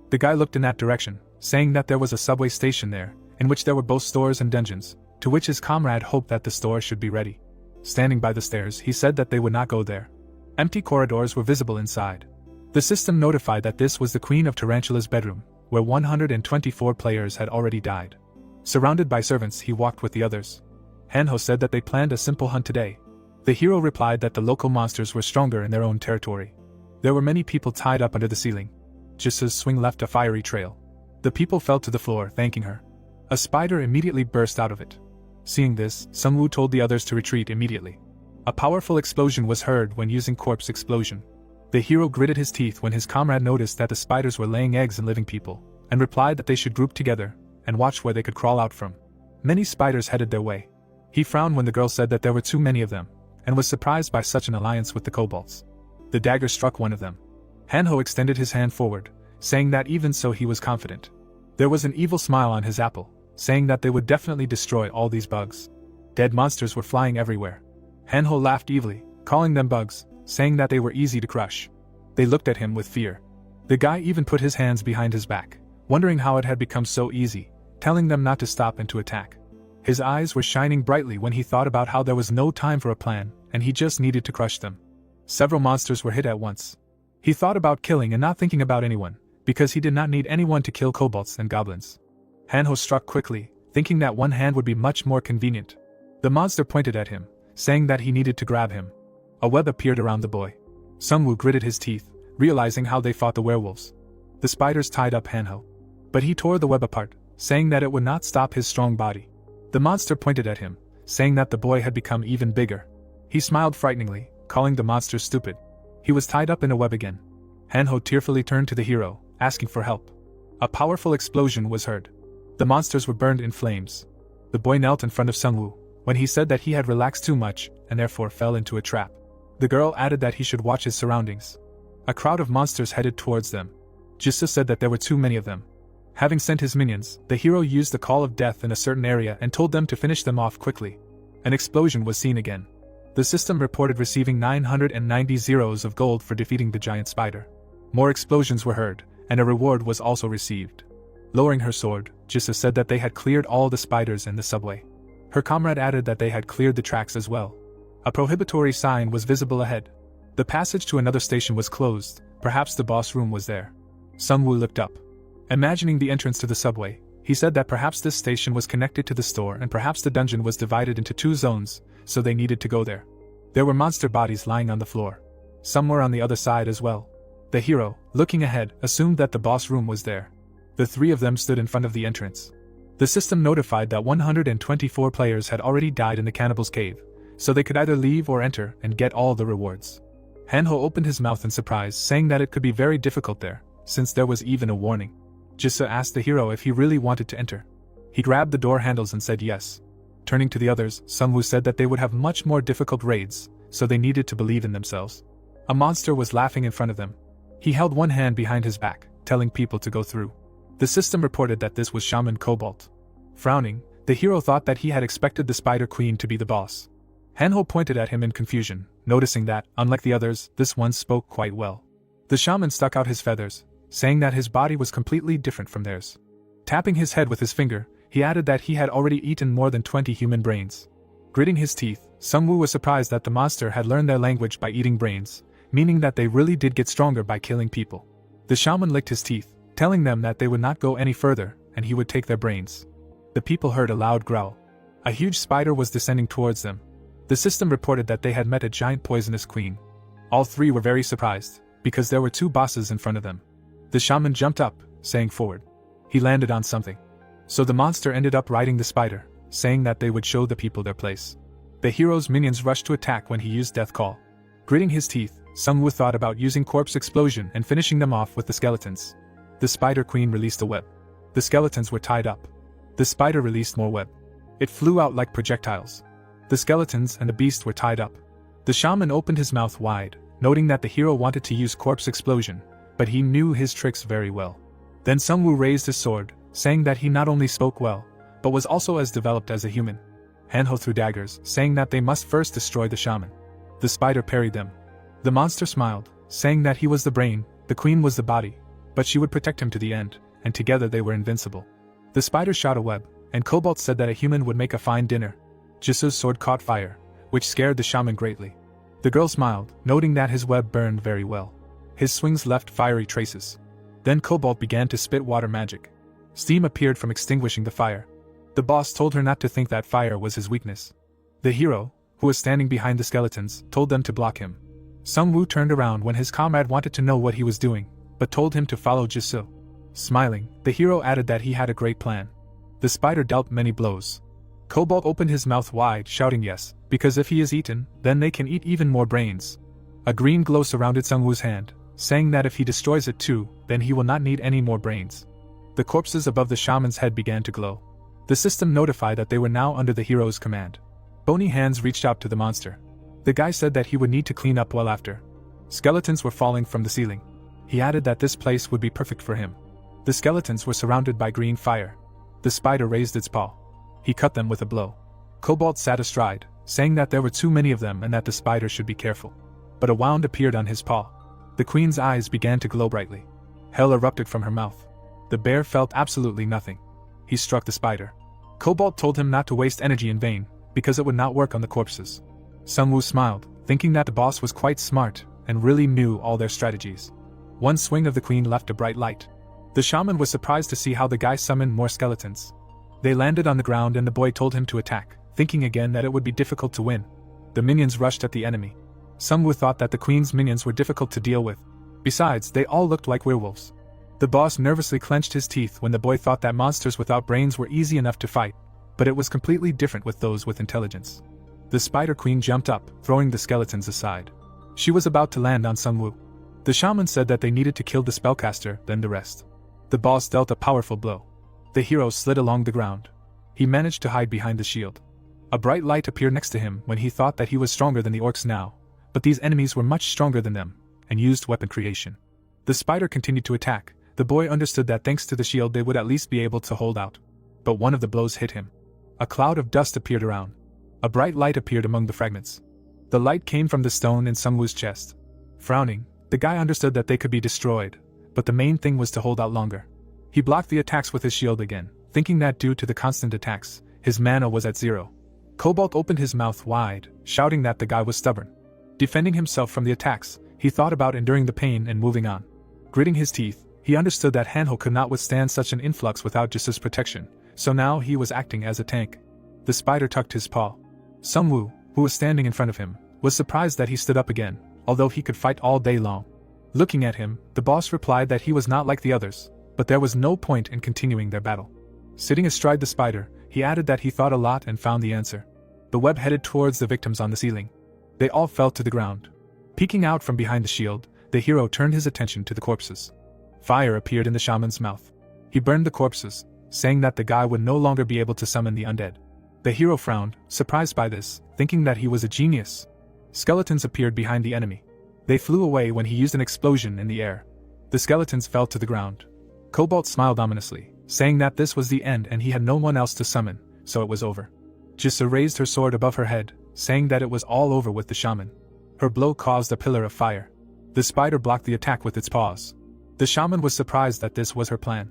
The guy looked in that direction, saying that there was a subway station there, in which there were both stores and dungeons, to which his comrade hoped that the store should be ready. Standing by the stairs, he said that they would not go there. Empty corridors were visible inside. The system notified that this was the Queen of Tarantula's bedroom, where 124 players had already died. Surrounded by servants, he walked with the others. Hanho said that they planned a simple hunt today. The hero replied that the local monsters were stronger in their own territory. There were many people tied up under the ceiling. Jisoo's swing left a fiery trail. The people fell to the floor, thanking her. A spider immediately burst out of it. Seeing this, Sunwoo told the others to retreat immediately. A powerful explosion was heard when using corpse explosion. The hero gritted his teeth when his comrade noticed that the spiders were laying eggs in living people, and replied that they should group together and watch where they could crawl out from. Many spiders headed their way. He frowned when the girl said that there were too many of them, and was surprised by such an alliance with the kobolds. The dagger struck one of them. Hanho extended his hand forward, saying that even so he was confident. There was an evil smile on his apple, saying that they would definitely destroy all these bugs. Dead monsters were flying everywhere. Hanho laughed evilly, calling them bugs, saying that they were easy to crush. They looked at him with fear. The guy even put his hands behind his back, wondering how it had become so easy, telling them not to stop and to attack. His eyes were shining brightly when he thought about how there was no time for a plan, and he just needed to crush them. Several monsters were hit at once. He thought about killing and not thinking about anyone, because he did not need anyone to kill kobolds and goblins. Hanho struck quickly, thinking that one hand would be much more convenient. The monster pointed at him, saying that he needed to grab him. A web appeared around the boy. Sungwoo gritted his teeth, realizing how they fought the werewolves. The spiders tied up Hanho. But he tore the web apart, saying that it would not stop his strong body. The monster pointed at him, saying that the boy had become even bigger. He smiled frighteningly, calling the monster stupid. He was tied up in a web again. Hanho tearfully turned to the hero, asking for help. A powerful explosion was heard. The monsters were burned in flames. The boy knelt in front of Sungwoo, when he said that he had relaxed too much, and therefore fell into a trap. The girl added that he should watch his surroundings. A crowd of monsters headed towards them. Jisoo said that there were too many of them. Having sent his minions, the hero used the call of death in a certain area and told them to finish them off quickly. An explosion was seen again. The system reported receiving 990 zeros of gold for defeating the giant spider. More explosions were heard, and a reward was also received. Lowering her sword, Jisoo said that they had cleared all the spiders in the subway. Her comrade added that they had cleared the tracks as well. A prohibitory sign was visible ahead. The passage to another station was closed, perhaps the boss room was there. Sungwoo looked up. Imagining the entrance to the subway, he said that perhaps this station was connected to the store and perhaps the dungeon was divided into 2 zones, so they needed to go there. There were monster bodies lying on the floor. Some were on the other side as well. The hero, looking ahead, assumed that the boss room was there. The 3 of them stood in front of the entrance. The system notified that 124 players had already died in the cannibal's cave, so they could either leave or enter and get all the rewards. Hanho opened his mouth in surprise, saying that it could be very difficult there, since there was even a warning. Jisoo asked the hero if he really wanted to enter. He grabbed the door handles and said yes. Turning to the others, Sungwoo said that they would have much more difficult raids, so they needed to believe in themselves. A monster was laughing in front of them. He held one hand behind his back, telling people to go through. The system reported that this was Shaman Cobalt. Frowning, the hero thought that he had expected the Spider Queen to be the boss. Hanho pointed at him in confusion, noticing that, unlike the others, this one spoke quite well. The shaman stuck out his feathers, saying that his body was completely different from theirs. Tapping his head with his finger, he added that he had already eaten more than 20 human brains. Gritting his teeth, Sungwoo was surprised that the monster had learned their language by eating brains, meaning that they really did get stronger by killing people. The shaman licked his teeth, telling them that they would not go any further, and he would take their brains. The people heard a loud growl. A huge spider was descending towards them. The system reported that they had met a giant poisonous queen. All 3 were very surprised, because there were 2 bosses in front of them. The shaman jumped up, saying forward. He landed on something. So the monster ended up riding the spider, saying that they would show the people their place. The hero's minions rushed to attack when he used Death Call. Gritting his teeth, Sungwoo thought about using Corpse Explosion and finishing them off with the skeletons. The Spider Queen released a web. The skeletons were tied up. The spider released more web. It flew out like projectiles. The skeletons and the beast were tied up. The shaman opened his mouth wide, noting that the hero wanted to use Corpse Explosion, but he knew his tricks very well. Then Sungwoo raised his sword, saying that he not only spoke well, but was also as developed as a human. Hanho threw daggers, saying that they must first destroy the shaman. The spider parried them. The monster smiled, saying that he was the brain, the queen was the body, but she would protect him to the end, and together they were invincible. The spider shot a web, and Cobalt said that a human would make a fine dinner. Jisoo's sword caught fire, which scared the shaman greatly. The girl smiled, noting that his web burned very well. His swings left fiery traces. Then Cobalt began to spit water magic. Steam appeared from extinguishing the fire. The boss told her not to think that fire was his weakness. The hero, who was standing behind the skeletons, told them to block him. Sungwoo turned around when his comrade wanted to know what he was doing, but told him to follow Jisoo. Smiling, the hero added that he had a great plan. The spider dealt many blows. Cobalt opened his mouth wide, shouting yes, because if he is eaten, then they can eat even more brains. A green glow surrounded Sungwoo's hand, saying that if he destroys it too, then he will not need any more brains. The corpses above the shaman's head began to glow. The system notified that they were now under the hero's command. Bony hands reached out to the monster. The guy said that he would need to clean up well after. Skeletons were falling from the ceiling. He added that this place would be perfect for him. The skeletons were surrounded by green fire. The spider raised its paw. He cut them with a blow. Cobalt sat astride, saying that there were too many of them and that the spider should be careful. But a wound appeared on his paw. The queen's eyes began to glow brightly. Hell erupted from her mouth. The bear felt absolutely nothing. He struck the spider. Cobalt told him not to waste energy in vain, because it would not work on the corpses. Sungwoo smiled, thinking that the boss was quite smart and really knew all their strategies. One swing of the queen left a bright light. The shaman was surprised to see how the guy summoned more skeletons. They landed on the ground and the boy told him to attack, thinking again that it would be difficult to win. The minions rushed at the enemy. Sungwoo thought that the queen's minions were difficult to deal with. Besides, they all looked like werewolves. The boss nervously clenched his teeth when the boy thought that monsters without brains were easy enough to fight, but it was completely different with those with intelligence. The spider queen jumped up, throwing the skeletons aside. She was about to land on Sungwoo. The shaman said that they needed to kill the spellcaster, then the rest. The boss dealt a powerful blow. The hero slid along the ground. He managed to hide behind the shield. A bright light appeared next to him when he thought that he was stronger than the orcs now, but these enemies were much stronger than them, and used weapon creation. The spider continued to attack. The boy understood that thanks to the shield they would at least be able to hold out. But one of the blows hit him. A cloud of dust appeared around. A bright light appeared among the fragments. The light came from the stone in Sungwoo's chest. Frowning, the guy understood that they could be destroyed, but the main thing was to hold out longer. He blocked the attacks with his shield again, thinking that due to the constant attacks, his mana was at 0. Cobalt opened his mouth wide, shouting that the guy was stubborn. Defending himself from the attacks, he thought about enduring the pain and moving on. Gritting his teeth, he understood that Hanho could not withstand such an influx without just his protection, so now he was acting as a tank. The spider tucked his paw. Sungwoo, who was standing in front of him, was surprised that he stood up again, although he could fight all day long. Looking at him, the boss replied that he was not like the others, but there was no point in continuing their battle. Sitting astride the spider, he added that he thought a lot and found the answer. The web headed towards the victims on the ceiling. They all fell to the ground. Peeking out from behind the shield, the hero turned his attention to the corpses. Fire appeared in the shaman's mouth. He burned the corpses, saying that the guy would no longer be able to summon the undead. The hero frowned, surprised by this, thinking that he was a genius. Skeletons appeared behind the enemy. They flew away when he used an explosion in the air. The skeletons fell to the ground. Cobalt smiled ominously, saying that this was the end and he had no one else to summon, so it was over. Jisa raised her sword above her head, saying that it was all over with the shaman. Her blow caused a pillar of fire. The spider blocked the attack with its paws. The shaman was surprised that this was her plan.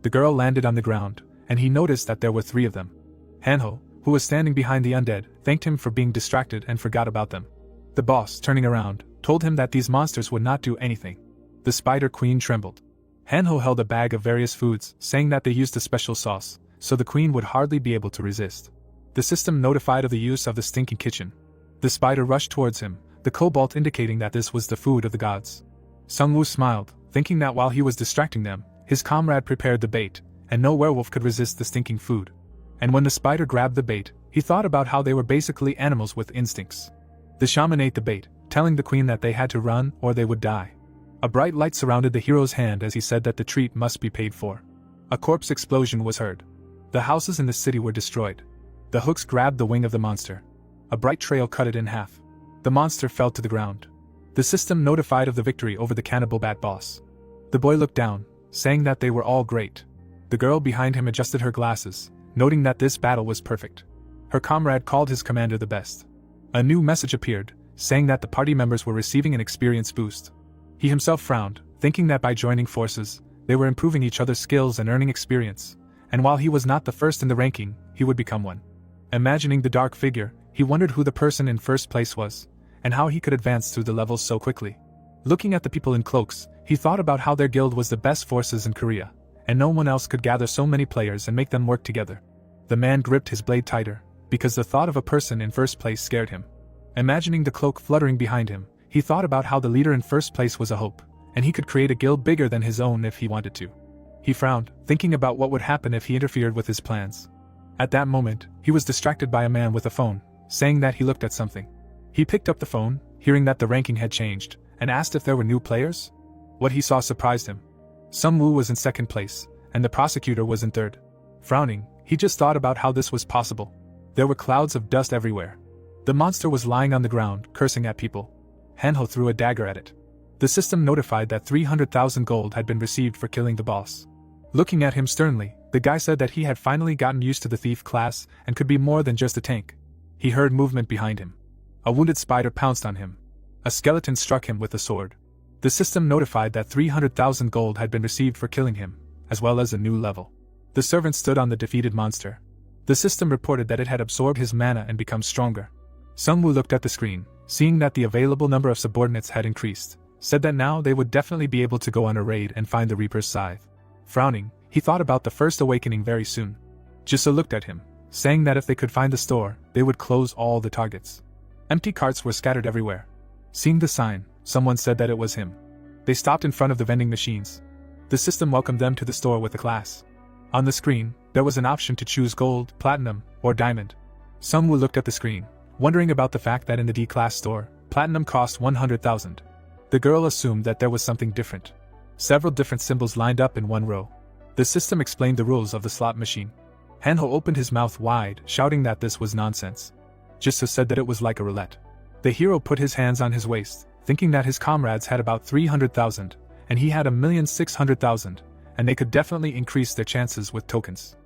The girl landed on the ground, and he noticed that there were 3 of them. Hanho, who was standing behind the undead, thanked him for being distracted and forgot about them. The boss, turning around, told him that these monsters would not do anything. The spider queen trembled. Hanho held a bag of various foods, saying that they used a special sauce, so the queen would hardly be able to resist. The system notified of the use of the stinking kitchen. The spider rushed towards him, the cobalt indicating that this was the food of the gods. Sungwoo smiled, thinking that while he was distracting them, his comrade prepared the bait, and no werewolf could resist the stinking food. And when the spider grabbed the bait, he thought about how they were basically animals with instincts. The shaman ate the bait, telling the queen that they had to run or they would die. A bright light surrounded the hero's hand as he said that the treat must be paid for. A corpse explosion was heard. The houses in the city were destroyed. The hooks grabbed the wing of the monster. A bright trail cut it in half. The monster fell to the ground. The system notified of the victory over the cannibal bat boss. The boy looked down, saying that they were all great. The girl behind him adjusted her glasses, noting that this battle was perfect. Her comrade called his commander the best. A new message appeared, saying that the party members were receiving an experience boost. He himself frowned, thinking that by joining forces, they were improving each other's skills and earning experience, and while he was not the first in the ranking, he would become one. Imagining the dark figure, he wondered who the person in first place was, and how he could advance through the levels so quickly. Looking at the people in cloaks, he thought about how their guild was the best forces in Korea, and no one else could gather so many players and make them work together. The man gripped his blade tighter, because the thought of a person in first place scared him. Imagining the cloak fluttering behind him, he thought about how the leader in first place was a hope, and he could create a guild bigger than his own if he wanted to. He frowned, thinking about what would happen if he interfered with his plans. At that moment, he was distracted by a man with a phone, saying that he looked at something. He picked up the phone, hearing that the ranking had changed, and asked if there were new players. What he saw surprised him. Sungwoo was in second place, and the prosecutor was in third. Frowning, he just thought about how this was possible. There were clouds of dust everywhere. The monster was lying on the ground, cursing at people. Hanho threw a dagger at it. The system notified that 300,000 gold had been received for killing the boss. Looking at him sternly, the guy said that he had finally gotten used to the thief class and could be more than just a tank. He heard movement behind him. A wounded spider pounced on him. A skeleton struck him with a sword. The system notified that 300,000 gold had been received for killing him, as well as a new level. The servant stood on the defeated monster. The system reported that it had absorbed his mana and become stronger. Sungwoo looked at the screen, seeing that the available number of subordinates had increased, said that now they would definitely be able to go on a raid and find the Reaper's scythe. Frowning, he thought about the first awakening very soon. Jisoo looked at him, saying that if they could find the store, they would close all the targets. Empty carts were scattered everywhere. Seeing the sign, someone said that it was him. They stopped in front of the vending machines. The system welcomed them to the store with a class. On the screen, there was an option to choose gold, platinum, or diamond. Sungwoo looked at the screen, wondering about the fact that in the D-class store, platinum cost 100,000. The girl assumed that there was something different. Several different symbols lined up in one row. The system explained the rules of the slot machine. Hanho opened his mouth wide, shouting that this was nonsense. Jisoo said that it was like a roulette. The hero put his hands on his waist, thinking that his comrades had about 300,000, and he had 1,600,000, and they could definitely increase their chances with tokens.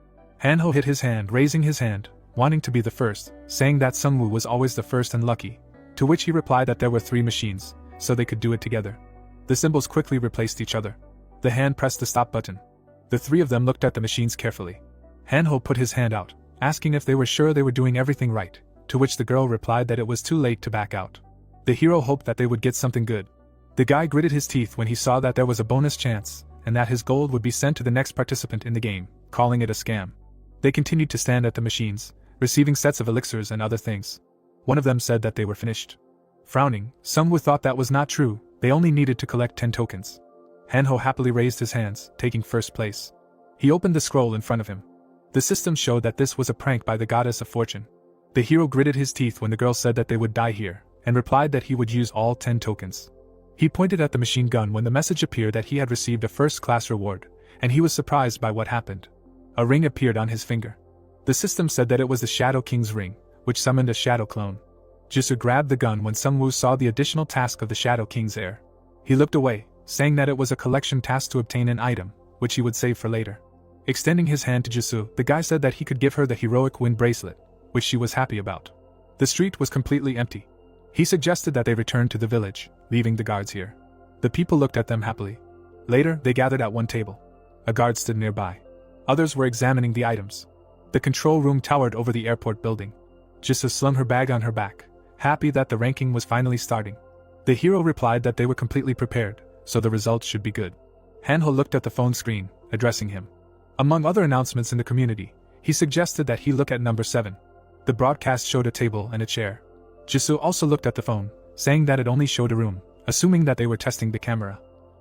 Hanho hit his hand, raising his hand, wanting to be the first, saying that Sungwoo was always the first and lucky, to which he replied that there were 3 machines, so they could do it together. The symbols quickly replaced each other. The hand pressed the stop button. The 3 of them looked at the machines carefully. Hanho put his hand out, asking if they were sure they were doing everything right, to which the girl replied that it was too late to back out. The hero hoped that they would get something good. The guy gritted his teeth when he saw that there was a bonus chance, and that his gold would be sent to the next participant in the game, calling it a scam. They continued to stand at the machines, receiving sets of elixirs and other things. One of them said that they were finished. Frowning, Sungwoo thought that was not true, they only needed to collect 10 tokens. Hanho happily raised his hands, taking first place. He opened the scroll in front of him. The system showed that this was a prank by the goddess of fortune. The hero gritted his teeth when the girl said that they would die here, and replied that he would use all 10 tokens. He pointed at the machine gun when the message appeared that he had received a first-class reward, and he was surprised by what happened. A ring appeared on his finger. The system said that it was the Shadow King's ring, which summoned a shadow clone. Jisoo grabbed the gun when Sungwoo saw the additional task of the Shadow King's heir. He looked away, saying that it was a collection task to obtain an item, which he would save for later. Extending his hand to Jisoo, the guy said that he could give her the heroic wind bracelet, which she was happy about. The street was completely empty. He suggested that they return to the village, leaving the guards here. The people looked at them happily. Later, they gathered at one table. A guard stood nearby. Others were examining the items. The control room towered over the airport building. Jisoo slung her bag on her back, happy that the ranking was finally starting. The hero replied that they were completely prepared, so the results should be good. Hanho looked at the phone screen, addressing him. Among other announcements in the community, he suggested that he look at number 7. The broadcast showed a table and a chair. Jisoo also looked at the phone, saying that it only showed a room, assuming that they were testing the camera.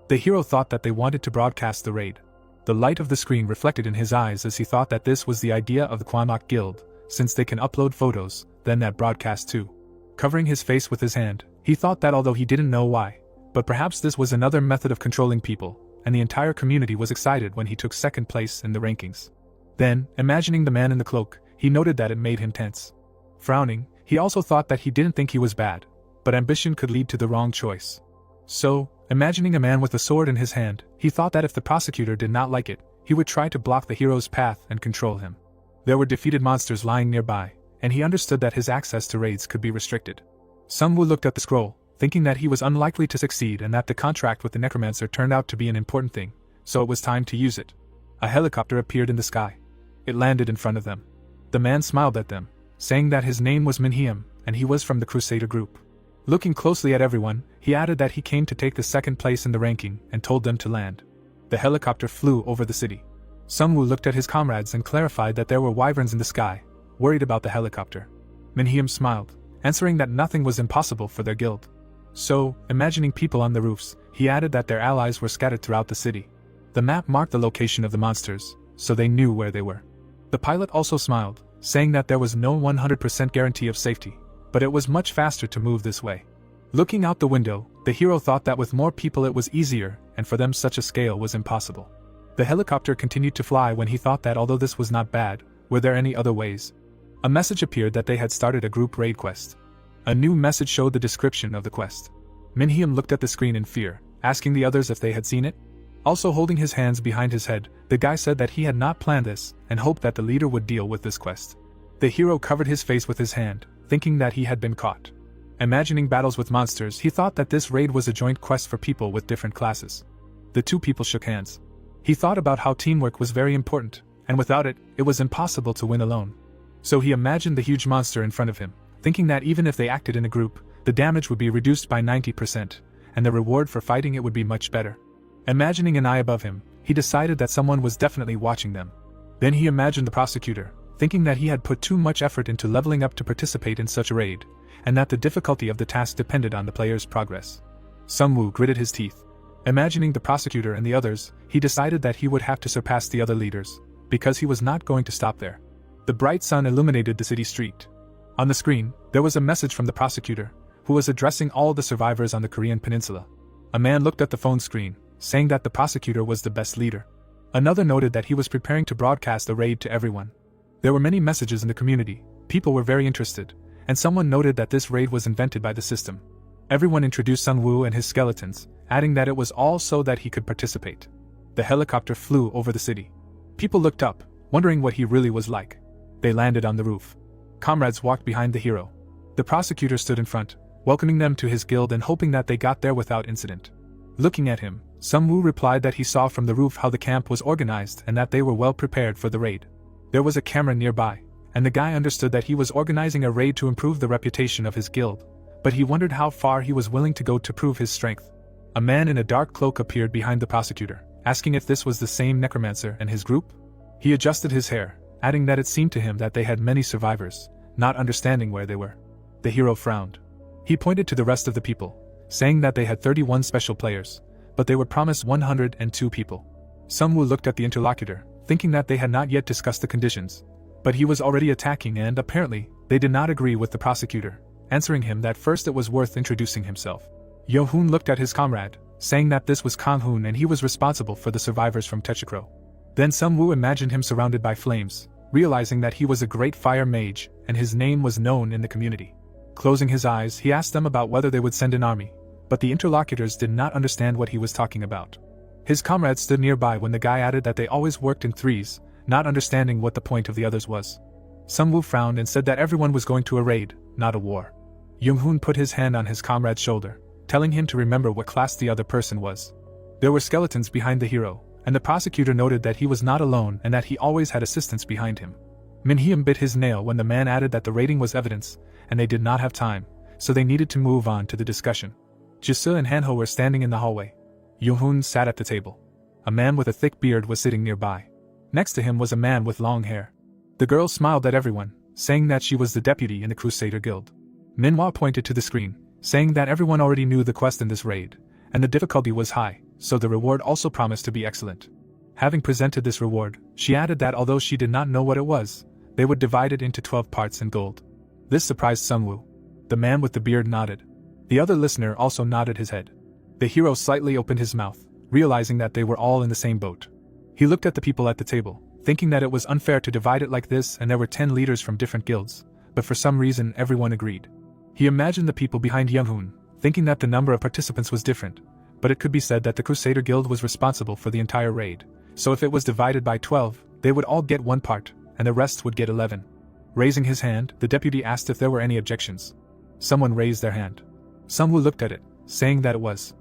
The hero thought that they wanted to broadcast the raid. The light of the screen reflected in his eyes as he thought that this was the idea of the Quanok Guild, since they can upload photos, then that broadcast too. Covering his face with his hand, he thought that although he didn't know why, but perhaps this was another method of controlling people, and the entire community was excited when he took second place in the rankings. Then, imagining the man in the cloak, he noted that it made him tense. Frowning, he also thought that he didn't think he was bad, but ambition could lead to the wrong choice. So, imagining a man with a sword in his hand, he thought that if the prosecutor did not like it, he would try to block the hero's path and control him. There were defeated monsters lying nearby, and he understood that his access to raids could be restricted. Sungwoo looked at the scroll, thinking that he was unlikely to succeed and that the contract with the necromancer turned out to be an important thing, so it was time to use it. A helicopter appeared in the sky. It landed in front of them. The man smiled at them, saying that his name was Manhwa, and he was from the Crusader group. Looking closely at everyone, he added that he came to take the second place in the ranking and told them to land. The helicopter flew over the city. Sungwoo looked at his comrades and clarified that there were wyverns in the sky, worried about the helicopter. Manhwa smiled, answering that nothing was impossible for their guild. So, imagining people on the roofs, he added that their allies were scattered throughout the city. The map marked the location of the monsters, so they knew where they were. The pilot also smiled, saying that there was no 100% guarantee of safety, but it was much faster to move this way. Looking out the window, the hero thought that with more people it was easier, and for them such a scale was impossible. The helicopter continued to fly when he thought that although this was not bad, were there any other ways? A message appeared that they had started a group raid quest. A new message showed the description of the quest. Manhwa looked at the screen in fear, asking the others if they had seen it. Also holding his hands behind his head, the guy said that he had not planned this and hoped that the leader would deal with this quest. The hero covered his face with his hand, thinking that he had been caught. Imagining battles with monsters, he thought that this raid was a joint quest for people with different classes. The two people shook hands. He thought about how teamwork was very important, and without it, it was impossible to win alone. So he imagined the huge monster in front of him, thinking that even if they acted in a group, the damage would be reduced by 90%, and the reward for fighting it would be much better. Imagining an eye above him, he decided that someone was definitely watching them. Then he imagined the prosecutor, thinking that he had put too much effort into leveling up to participate in such a raid, and that the difficulty of the task depended on the player's progress. Sungwoo gritted his teeth. Imagining the prosecutor and the others, he decided that he would have to surpass the other leaders, because he was not going to stop there. The bright sun illuminated the city street. On the screen, there was a message from the prosecutor, who was addressing all the survivors on the Korean peninsula. A man looked at the phone screen, saying that the prosecutor was the best leader. Another noted that he was preparing to broadcast the raid to everyone. There were many messages in the community, people were very interested, and someone noted that this raid was invented by the system. Everyone introduced Sungwoo and his skeletons, adding that it was all so that he could participate. The helicopter flew over the city. People looked up, wondering what he really was like. They landed on the roof. Comrades walked behind the hero. The prosecutor stood in front, welcoming them to his guild and hoping that they got there without incident. Looking at him, Sungwoo replied that he saw from the roof how the camp was organized and that they were well prepared for the raid. There was a camera nearby, and the guy understood that he was organizing a raid to improve the reputation of his guild, but he wondered how far he was willing to go to prove his strength. A man in a dark cloak appeared behind the prosecutor, asking if this was the same necromancer and his group. He adjusted his hair, adding that it seemed to him that they had many survivors, not understanding where they were. The hero frowned. He pointed to the rest of the people, saying that they had 31 special players, but they were promised 102 people. Sungwoo looked at the interlocutor, thinking that they had not yet discussed the conditions, but he was already attacking and apparently, they did not agree with the prosecutor, answering him that first it was worth introducing himself. Yo-hoon looked at his comrade, saying that this was Kang-hoon and he was responsible for the survivors from Techikro. Then Sungwoo imagined him surrounded by flames, realizing that he was a great fire mage and his name was known in the community. Closing his eyes, he asked them about whether they would send an army, but the interlocutors did not understand what he was talking about. His comrades stood nearby when the guy added that they always worked in threes, not understanding what the point of the others was. Sungwoo frowned and said that everyone was going to a raid, not a war. Young-hoon put his hand on his comrade's shoulder, telling him to remember what class the other person was. There were skeletons behind the hero, and the prosecutor noted that he was not alone and that he always had assistants behind him. Min-hyum bit his nail when the man added that the raiding was evidence, and they did not have time, so they needed to move on to the discussion. Jisoo and Hanho were standing in the hallway. Yoon-hoon sat at the table. A man with a thick beard was sitting nearby. Next to him was a man with long hair. The girl smiled at everyone, saying that she was the deputy in the Crusader Guild. Manhwa pointed to the screen, saying that everyone already knew the quest in this raid, and the difficulty was high, so the reward also promised to be excellent. Having presented this reward, she added that although she did not know what it was, they would divide it into 12 parts in gold. This surprised Sungwoo. The man with the beard nodded. The other listener also nodded his head. The hero slightly opened his mouth, realizing that they were all in the same boat. He looked at the people at the table, thinking that it was unfair to divide it like this and there were 10 leaders from different guilds, but for some reason everyone agreed. He imagined the people behind Young-hoon, thinking that the number of participants was different, but it could be said that the Crusader Guild was responsible for the entire raid, so if it was divided by 12, they would all get one part, and the rest would get 11. Raising his hand, the deputy asked if there were any objections. Someone raised their hand. Sungwoo looked at it, saying that it was.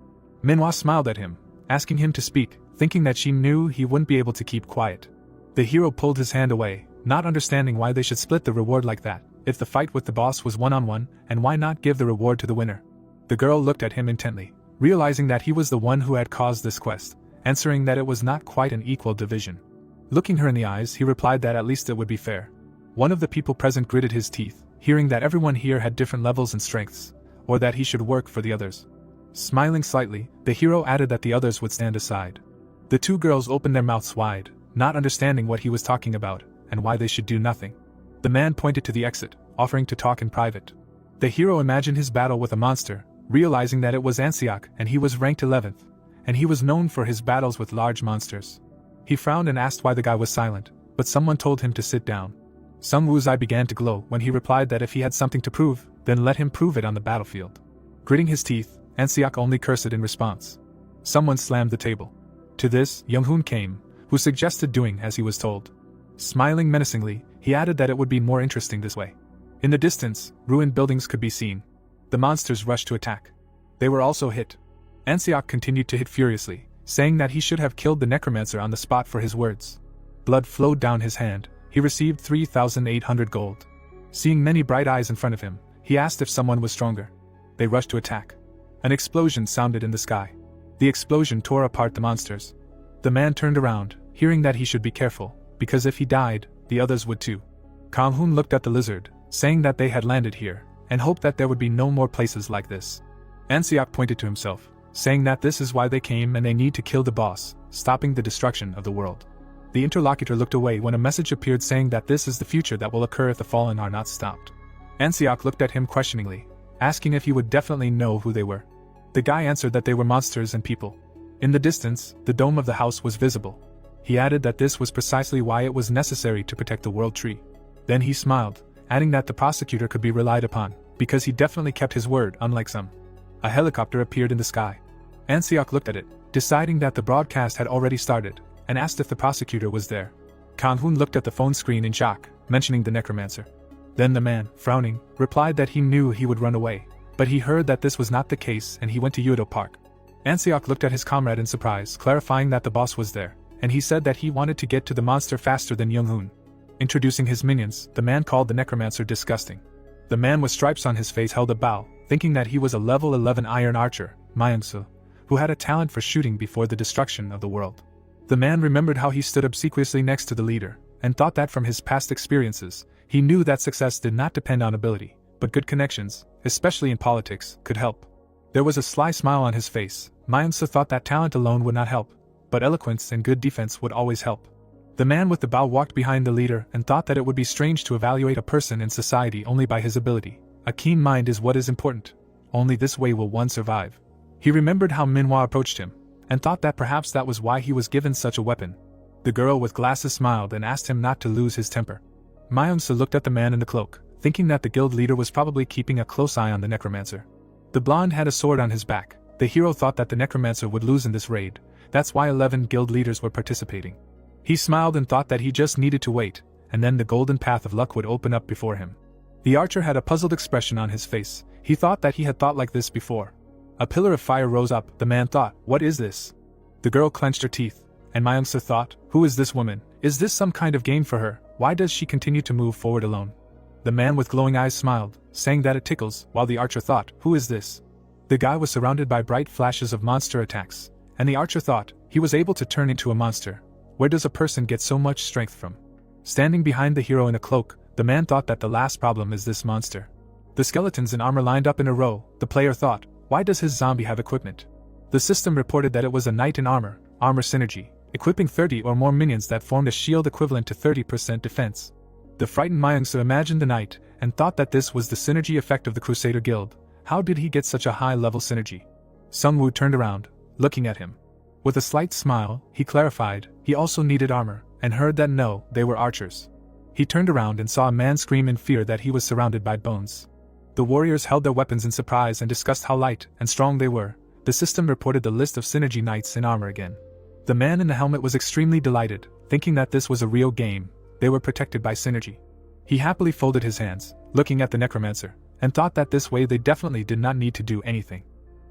Manhwa smiled at him, asking him to speak, thinking that she knew he wouldn't be able to keep quiet. The hero pulled his hand away, not understanding why they should split the reward like that, if the fight with the boss was one-on-one, and why not give the reward to the winner. The girl looked at him intently, realizing that he was the one who had caused this quest, answering that it was not quite an equal division. Looking her in the eyes, he replied that at least it would be fair. One of the people present gritted his teeth, hearing that everyone here had different levels and strengths, or that he should work for the others. Smiling slightly, the hero added that the others would stand aside. The two girls opened their mouths wide, not understanding what he was talking about, and why they should do nothing. The man pointed to the exit, offering to talk in private. The hero imagined his battle with a monster, realizing that it was Anseok and he was ranked 11th, and he was known for his battles with large monsters. He frowned and asked why the guy was silent, but someone told him to sit down. Sungwoo's eye began to glow when he replied that if he had something to prove, then let him prove it on the battlefield. Gritting his teeth, Anseok only cursed in response. Someone slammed the table. To this, Young-hoon came, who suggested doing as he was told. Smiling menacingly, he added that it would be more interesting this way. In the distance, ruined buildings could be seen. The monsters rushed to attack. They were also hit. Anseok continued to hit furiously, saying that he should have killed the necromancer on the spot for his words. Blood flowed down his hand. He received 3,800 gold. Seeing many bright eyes in front of him, he asked if someone was stronger. They rushed to attack. An explosion sounded in the sky. The explosion tore apart the monsters. The man turned around, hearing that he should be careful, because if he died, the others would too. Kang-hoon looked at the lizard, saying that they had landed here, and hoped that there would be no more places like this. Anseok pointed to himself, saying that this is why they came and they need to kill the boss, stopping the destruction of the world. The interlocutor looked away when a message appeared saying that this is the future that will occur if the fallen are not stopped. Anseok looked at him questioningly, asking if he would definitely know who they were. The guy answered that they were monsters and people. In the distance, the dome of the house was visible. He added that this was precisely why it was necessary to protect the world tree. Then he smiled, adding that the prosecutor could be relied upon, because he definitely kept his word, unlike some. A helicopter appeared in the sky. Anseok looked at it, deciding that the broadcast had already started, and asked if the prosecutor was there. Kang-hoon looked at the phone screen in shock, mentioning the necromancer. Then the man, frowning, replied that he knew he would run away, but he heard that this was not the case and he went to Yudo Park. Anseok looked at his comrade in surprise, clarifying that the boss was there, and he said that he wanted to get to the monster faster than Young-hoon. Introducing his minions, the man called the necromancer disgusting. The man with stripes on his face held a bow, thinking that he was a level 11 iron archer, Myung-soo, who had a talent for shooting before the destruction of the world. The man remembered how he stood obsequiously next to the leader, and thought that from his past experiences, he knew that success did not depend on ability, but good connections, especially in politics, could help. There was a sly smile on his face. Myung-soo thought that talent alone would not help, but eloquence and good defense would always help. The man with the bow walked behind the leader and thought that it would be strange to evaluate a person in society only by his ability. A keen mind is what is important. Only this way will one survive. He remembered how Manhwa approached him, and thought that perhaps that was why he was given such a weapon. The girl with glasses smiled and asked him not to lose his temper. Myung-soo looked at the man in the cloak, thinking that the guild leader was probably keeping a close eye on the necromancer. The blonde had a sword on his back. The hero thought that the necromancer would lose in this raid. That's why 11 guild leaders were participating. He smiled and thought that he just needed to wait, and then the golden path of luck would open up before him. The archer had a puzzled expression on his face. He thought that he had thought like this before. A pillar of fire rose up. The man thought, "What is this?" The girl clenched her teeth, and Myung-soo thought, "Who is this woman? Is this some kind of game for her? Why does she continue to move forward alone?" The man with glowing eyes smiled, saying that it tickles, while the archer thought, "Who is this?" The guy was surrounded by bright flashes of monster attacks, and the archer thought, he was able to turn into a monster. Where does a person get so much strength from? Standing behind the hero in a cloak, the man thought that the last problem is this monster. The skeletons in armor lined up in a row. The player thought, why does his zombie have equipment? The system reported that it was a knight in armor synergy, equipping 30 or more minions that formed a shield equivalent to 30% defense. The frightened Myung-soo imagined the knight, and thought that this was the synergy effect of the Crusader Guild. How did he get such a high-level synergy? Sung-woo turned around, looking at him. With a slight smile, he clarified, he also needed armor, and heard that no, they were archers. He turned around and saw a man scream in fear that he was surrounded by bones. The warriors held their weapons in surprise and discussed how light and strong they were. The system reported the list of synergy knights in armor again. The man in the helmet was extremely delighted, thinking that this was a real game. They were protected by synergy. He happily folded his hands, looking at the necromancer, and thought that this way they definitely did not need to do anything.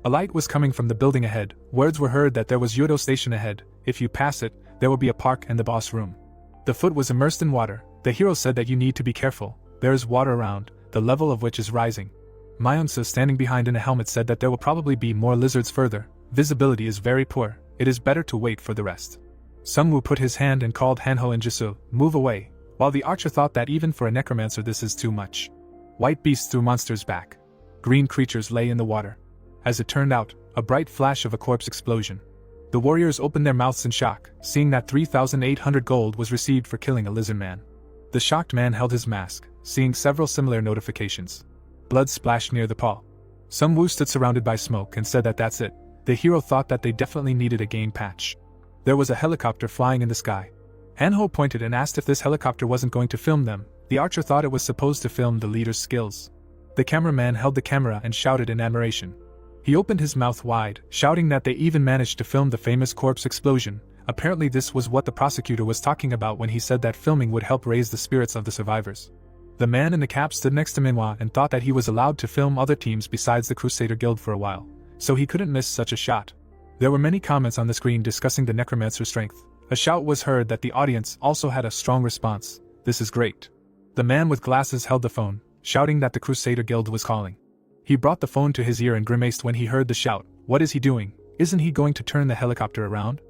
A light was coming from the building ahead. Words were heard that there was Yudo Station ahead. If you pass it, there will be a park and the boss room. The foot was immersed in water. The hero said that you need to be careful. There is water around, the level of which is rising. Myung-soo standing behind in a helmet said that there will probably be more lizards further. Visibility is very poor. It is better to wait for the rest. Sung-woo put his hand and called Hanho and Jisoo, move away, while the archer thought that even for a necromancer this is too much. White beasts threw monsters back. Green creatures lay in the water. As it turned out, a bright flash of a corpse explosion. The warriors opened their mouths in shock, seeing that 3,800 gold was received for killing a lizard man. The shocked man held his mask, seeing several similar notifications. Blood splashed near the paw. Sung-woo stood surrounded by smoke and said that that's it. The hero thought that they definitely needed a game patch. There was a helicopter flying in the sky. Hanho pointed and asked if this helicopter wasn't going to film them. The archer thought it was supposed to film the leader's skills. The cameraman held the camera and shouted in admiration. He opened his mouth wide, shouting that they even managed to film the famous corpse explosion. Apparently this was what the prosecutor was talking about when he said that filming would help raise the spirits of the survivors. The man in the cap stood next to Manhwa and thought that he was allowed to film other teams besides the Crusader Guild for a while, so he couldn't miss such a shot. There were many comments on the screen discussing the necromancer's strength. A shout was heard that the audience also had a strong response. "This is great." The man with glasses held the phone, shouting that the Crusader Guild was calling. He brought the phone to his ear and grimaced when he heard the shout. "What is he doing? Isn't he going to turn the helicopter around?"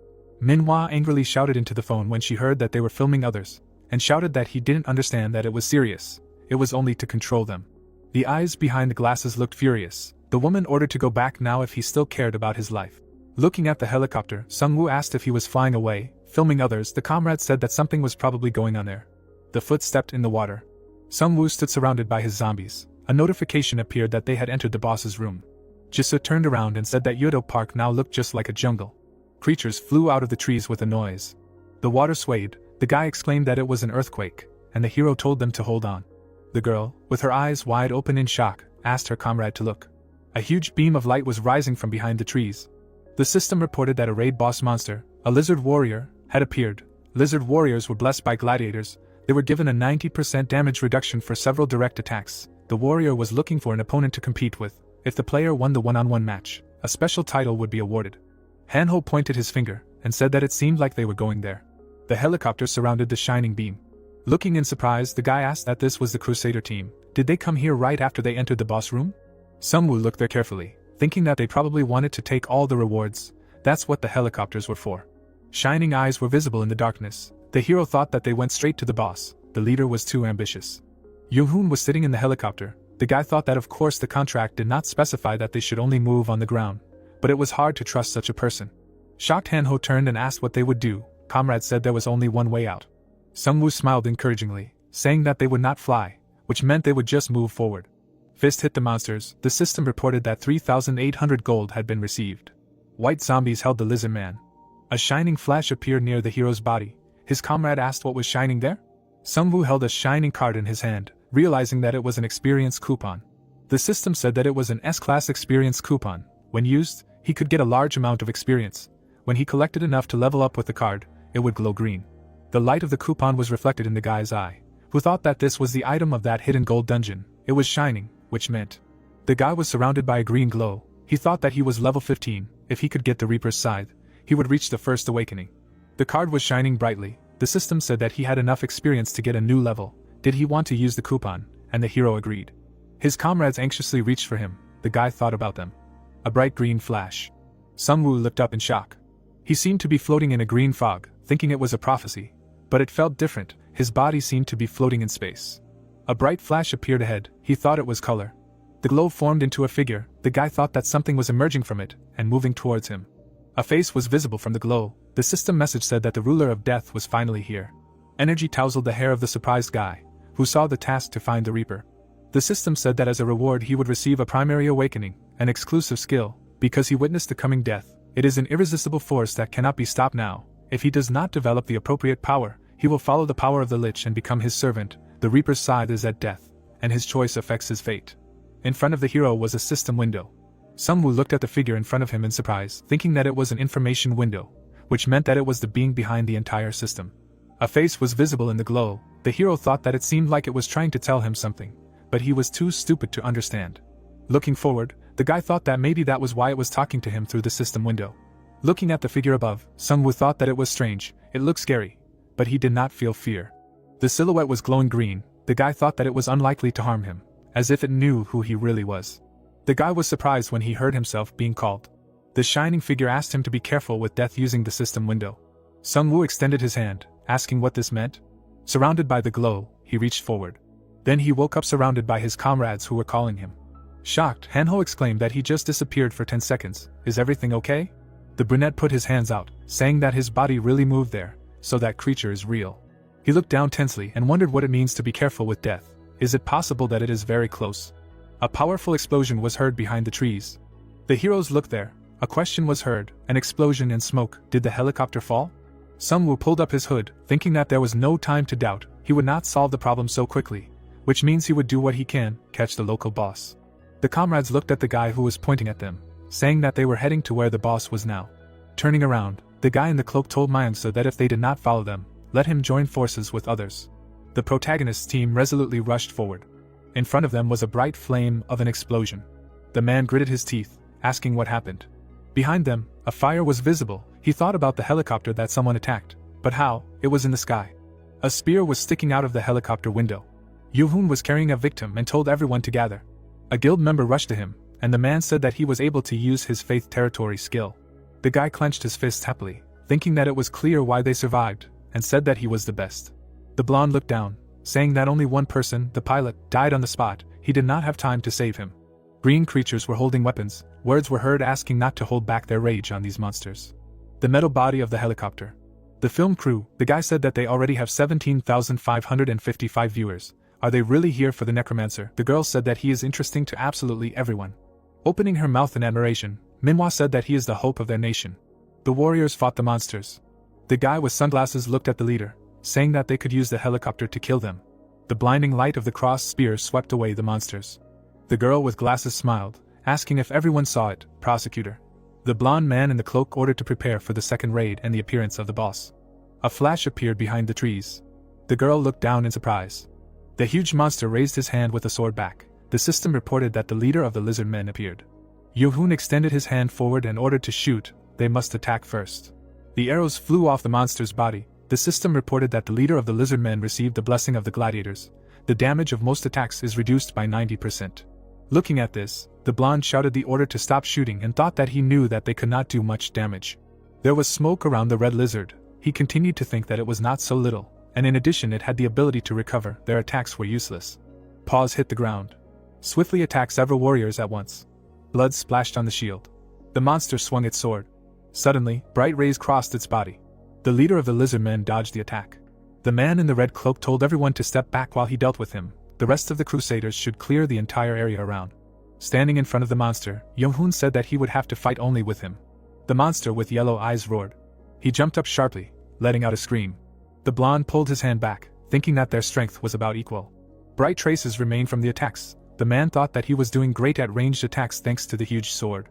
Manhwa angrily shouted into the phone when she heard that they were filming others, and shouted that he didn't understand that it was serious. It was only to control them. The eyes behind the glasses looked furious. The woman ordered to go back now if he still cared about his life. Looking at the helicopter, Sungwoo asked if he was flying away. Filming others, the comrade said that something was probably going on there. The foot stepped in the water. Sungwoo stood surrounded by his zombies. A notification appeared that they had entered the boss's room. Jisoo turned around and said that Yodo Park now looked just like a jungle. Creatures flew out of the trees with a noise. The water swayed. The guy exclaimed that it was an earthquake, and the hero told them to hold on. The girl, with her eyes wide open in shock, asked her comrade to look. A huge beam of light was rising from behind the trees. The system reported that a raid boss monster, a lizard warrior, had appeared. Lizard warriors were blessed by gladiators. They were given a 90% damage reduction for several direct attacks. The warrior was looking for an opponent to compete with. If the player won the one-on-one match, a special title would be awarded. Hanho pointed his finger and said that it seemed like they were going there. The helicopter surrounded the shining beam. Looking in surprise, the guy asked that this was the Crusader team. Did they come here right after they entered the boss room? Sungwoo looked there carefully, thinking that they probably wanted to take all the rewards. That's what the helicopters were for. Shining eyes were visible in the darkness. The hero thought that they went straight to the boss. The leader was too ambitious. Yoon-hoon was sitting in the helicopter. The guy thought that of course the contract did not specify that they should only move on the ground, but it was hard to trust such a person. Shocked, Hanho turned and asked what they would do. Comrade said there was only one way out. Sungwoo smiled encouragingly, saying that they would not fly, which meant they would just move forward. Fist hit the monsters. The system reported that 3,800 gold had been received. White zombies held the lizard man. A shining flash appeared near the hero's body. His comrade asked what was shining there? Sungwoo held a shining card in his hand, realizing that it was an experience coupon. The system said that it was an S-class experience coupon. When used, he could get a large amount of experience. When he collected enough to level up with the card, it would glow green. The light of the coupon was reflected in the guy's eye, who thought that this was the item of that hidden gold dungeon. It was shining, which meant the guy was surrounded by a green glow. He thought that he was level 15. If he could get the Reaper's Scythe, he would reach the first awakening. The card was shining brightly. The system said that he had enough experience to get a new level. Did he want to use the coupon? And the hero agreed. His comrades anxiously reached for him. The guy thought about them. A bright green flash. Sungwoo looked up in shock. He seemed to be floating in a green fog, thinking it was a prophecy. But it felt different. His body seemed to be floating in space. A bright flash appeared ahead. He thought it was color. The glow formed into a figure. The guy thought that something was emerging from it and moving towards him. A face was visible from the glow. The system message said that the ruler of death was finally here. Energy tousled the hair of the surprised guy, who saw the task to find the Reaper. The system said that as a reward he would receive a primary awakening, an exclusive skill, because he witnessed the coming death. It is an irresistible force that cannot be stopped now. If he does not develop the appropriate power, he will follow the power of the Lich and become his servant. The Reaper's Scythe is at death, and his choice affects his fate. In front of the hero was a system window. Sungwoo looked at the figure in front of him in surprise, thinking that it was an information window, which meant that it was the being behind the entire system. A face was visible in the glow. The hero thought that it seemed like it was trying to tell him something, but he was too stupid to understand. Looking forward, the guy thought that maybe that was why it was talking to him through the system window. Looking at the figure above, Sungwoo thought that it was strange. It looked scary, but he did not feel fear. The silhouette was glowing green. The guy thought that it was unlikely to harm him, as if it knew who he really was. The guy was surprised when he heard himself being called. The shining figure asked him to be careful with death using the system window. Sungwoo extended his hand, asking what this meant. Surrounded by the glow, he reached forward. Then he woke up surrounded by his comrades who were calling him. Shocked, Hanho exclaimed that he just disappeared for 10 seconds. Is everything okay? The brunette put his hands out, saying that his body really moved there, so that creature is real. He looked down tensely and wondered what it means to be careful with death. Is it possible that it is very close? A powerful explosion was heard behind the trees. The heroes looked there. A question was heard, an explosion and smoke. Did the helicopter fall? Sungwoo pulled up his hood, thinking that there was no time to doubt. He would not solve the problem so quickly, which means he would do what he can, catch the local boss. The comrades looked at the guy who was pointing at them. saying that they were heading to where the boss was now. Turning around, the guy in the cloak told Manga that if they did not follow them, let him join forces with others. The protagonist's team resolutely rushed forward. In front of them was a bright flame of an explosion. The man gritted his teeth, asking what happened. Behind them, a fire was visible. He thought about the helicopter that someone attacked, but how? It was in the sky. A spear was sticking out of the helicopter window. Yoo-hoon was carrying a victim and told everyone to gather. A guild member rushed to him, and the man said that he was able to use his faith territory skill. The guy clenched his fists happily, thinking that it was clear why they survived, and said that he was the best. The blonde looked down, saying that only one person, the pilot, died on the spot. He did not have time to save him. Green creatures were holding weapons. Words were heard asking not to hold back their rage on these monsters. The metal body of the helicopter. The film crew, the guy said that they already have 17,555 viewers. Are they really here for the necromancer? The girl said that he is interesting to absolutely everyone. Opening her mouth in admiration, Manhwa said that he is the hope of their nation. The warriors fought the monsters. The guy with sunglasses looked at the leader, saying that they could use the helicopter to kill them. The blinding light of the crossed spear swept away the monsters. The girl with glasses smiled, asking if everyone saw it. Prosecutor. The blonde man in the cloak ordered to prepare for the second raid and the appearance of the boss. A flash appeared behind the trees. The girl looked down in surprise. The huge monster raised his hand with a sword back. The system reported that the leader of the lizard men appeared. Yoo-hoon extended his hand forward and ordered to shoot. They must attack first. The arrows flew off the monster's body. The system reported that the leader of the lizard men received the blessing of the gladiators. The damage of most attacks is reduced by 90%. Looking at this, the blonde shouted the order to stop shooting and thought that he knew that they could not do much damage. There was smoke around the red lizard. He continued to think that it was not so little, and in addition it had the ability to recover. Their attacks were useless. Paws hit the ground. Swiftly attacked several warriors at once. Blood splashed on the shield. The monster swung its sword. Suddenly, bright rays crossed its body. The leader of the lizard men dodged the attack. The man in the red cloak told everyone to step back while he dealt with him. The rest of the crusaders should clear the entire area around. Standing in front of the monster, Yoo-hoon said that he would have to fight only with him. The monster with yellow eyes roared. He jumped up sharply, letting out a scream. The blonde pulled his hand back, thinking that their strength was about equal. Bright traces remained from the attacks. The man thought that he was doing great at ranged attacks thanks to the huge sword.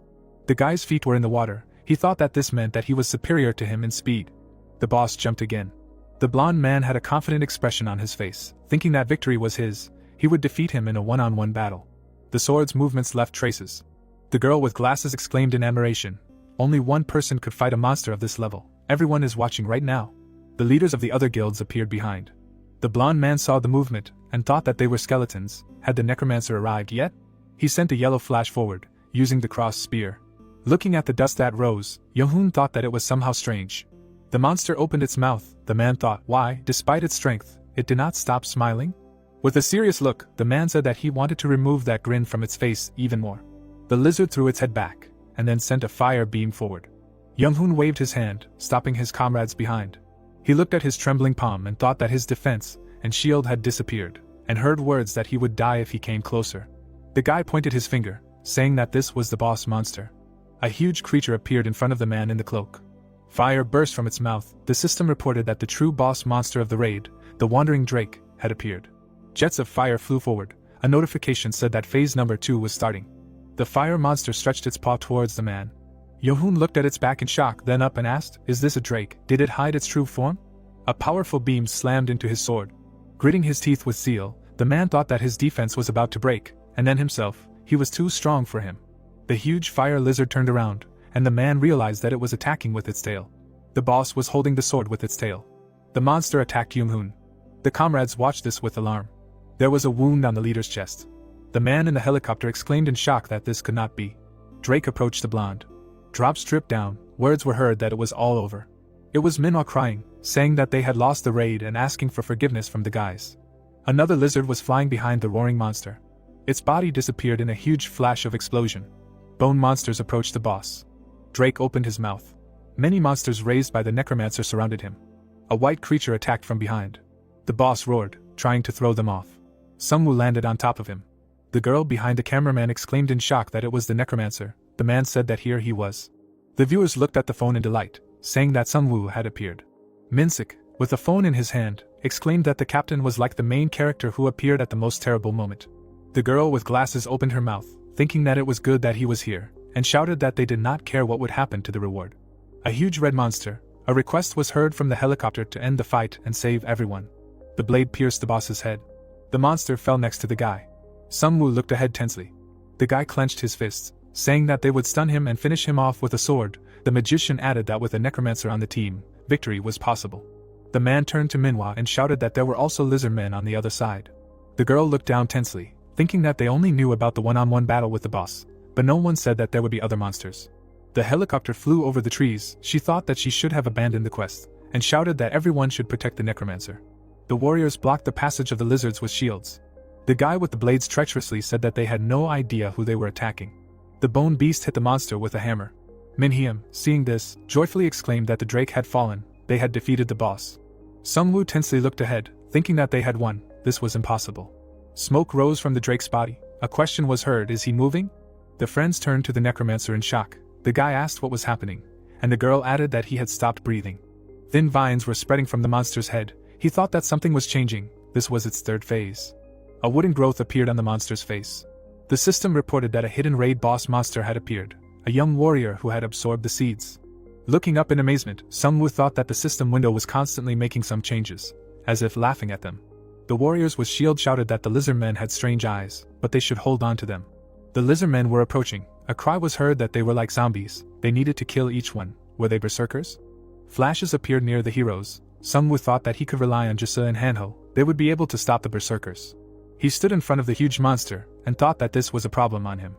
The guy's feet were in the water. He thought that this meant that he was superior to him in speed. The boss jumped again. The blonde man had a confident expression on his face, thinking that victory was his. He would defeat him in a one-on-one battle. The sword's movements left traces. The girl with glasses exclaimed in admiration. Only one person could fight a monster of this level. Everyone is watching right now. The leaders of the other guilds appeared behind. The blonde man saw the movement, and thought that they were skeletons. Had the necromancer arrived yet? He sent a yellow flash forward, using the crossed spear. Looking at the dust that rose, Yoo-hoon thought that it was somehow strange. The monster opened its mouth. The man thought, why, despite its strength, it did not stop smiling? With a serious look, the man said that he wanted to remove that grin from its face even more. The lizard threw its head back, and then sent a fire beam forward. Yoo-hoon waved his hand, stopping his comrades behind. He looked at his trembling palm and thought that his defense and shield had disappeared, and heard words that he would die if he came closer. The guy pointed his finger, saying that this was the boss monster. A huge creature appeared in front of the man in the cloak. Fire burst from its mouth. The system reported that the true boss monster of the raid, the wandering drake, had appeared. Jets of fire flew forward. A notification said that phase number 2 was starting. The fire monster stretched its paw towards the man. Yoo-hoon looked at its back in shock, then up and asked, is this a drake? Did it hide its true form? A powerful beam slammed into his sword. Gritting his teeth with zeal, the man thought that his defense was about to break, and then himself, he was too strong for him. The huge fire lizard turned around, and the man realized that it was attacking with its tail. The boss was holding the sword with its tail. The monster attacked Yoo-hoon. The comrades watched this with alarm. There was a wound on the leader's chest. The man in the helicopter exclaimed in shock that this could not be. Drake approached the blonde. Drops dripped down. Words were heard that it was all over. It was Manhwa crying, saying that they had lost the raid and asking for forgiveness from the guys. Another lizard was flying behind the roaring monster. Its body disappeared in a huge flash of explosion. Bone monsters approached the boss. Drake opened his mouth. Many monsters raised by the necromancer surrounded him. A white creature attacked from behind. The boss roared, trying to throw them off. Sunwoo landed on top of him. The girl behind the cameraman exclaimed in shock that it was the necromancer. The man said that here he was. The viewers looked at the phone in delight, saying that Sunwoo had appeared. Minsik, with a phone in his hand, exclaimed that the captain was like the main character who appeared at the most terrible moment. The girl with glasses opened her mouth, thinking that it was good that he was here, and shouted that they did not care what would happen to the reward. A huge red monster. A request was heard from the helicopter to end the fight and save everyone. The blade pierced the boss's head. The monster fell next to the guy. Sungwoo looked ahead tensely. The guy clenched his fists, saying that they would stun him and finish him off with a sword. The magician added that with a necromancer on the team, victory was possible. The man turned to Manhwa and shouted that there were also lizard men on the other side. The girl looked down tensely, thinking that they only knew about the one-on-one battle with the boss, but no one said that there would be other monsters. The helicopter flew over the trees. She thought that she should have abandoned the quest, and shouted that everyone should protect the necromancer. The warriors blocked the passage of the lizards with shields. The guy with the blades treacherously said that they had no idea who they were attacking. The bone beast hit the monster with a hammer. Minhyam, seeing this, joyfully exclaimed that the drake had fallen. They had defeated the boss. Sungwoo tensely looked ahead, thinking that they had won. This was impossible. Smoke rose from the drake's body. A question was heard: is he moving? The friends turned to the necromancer in shock. The guy asked what was happening, and the girl added that he had stopped breathing. Thin vines were spreading from the monster's head. He thought that something was changing. This was its third phase. A wooden growth appeared on the monster's face. The system reported that a hidden raid boss monster had appeared, a young warrior who had absorbed the seeds. Looking up in amazement, Sungwoo thought that the system window was constantly making some changes, as if laughing at them. The warriors with shield shouted that the lizard men had strange eyes, but they should hold on to them. The lizard men were approaching. A cry was heard that they were like zombies. They needed to kill each one. Were they berserkers? Flashes appeared near the heroes. Sungwoo thought that he could rely on Jisa and Hanho. They would be able to stop the berserkers. He stood in front of the huge monster, and thought that this was a problem on him.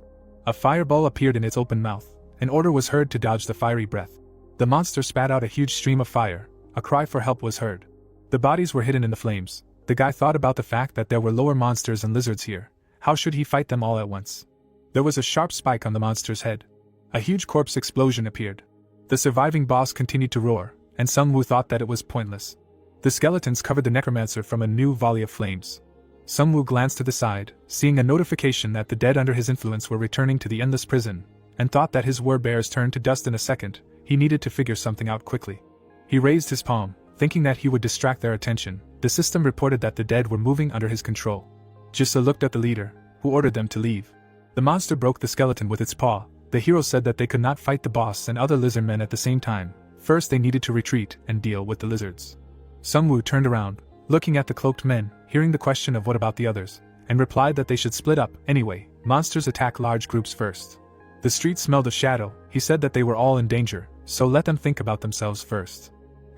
A fireball appeared in its open mouth. An order was heard to dodge the fiery breath. The monster spat out a huge stream of fire. A cry for help was heard. The bodies were hidden in the flames. The guy thought about the fact that there were lower monsters and lizards here. How should he fight them all at once? There was a sharp spike on the monster's head. A huge corpse explosion appeared. The surviving boss continued to roar, and Sungwoo thought that it was pointless. The skeletons covered the necromancer from a new volley of flames. Sungwoo glanced to the side, seeing a notification that the dead under his influence were returning to the endless prison, and thought that his word bears turned to dust in a second. He needed to figure something out quickly. He raised his palm, thinking that he would distract their attention. The system reported that the dead were moving under his control. Jisa looked at the leader, who ordered them to leave. The monster broke the skeleton with its paw. The hero said that they could not fight the boss and other lizard men at the same time. First they needed to retreat and deal with the lizards. Sungwoo turned around, looking at the cloaked men, hearing the question of what about the others, and replied that they should split up. Anyway, monsters attack large groups first. The street smelled of shadow. He said that they were all in danger, so let them think about themselves first.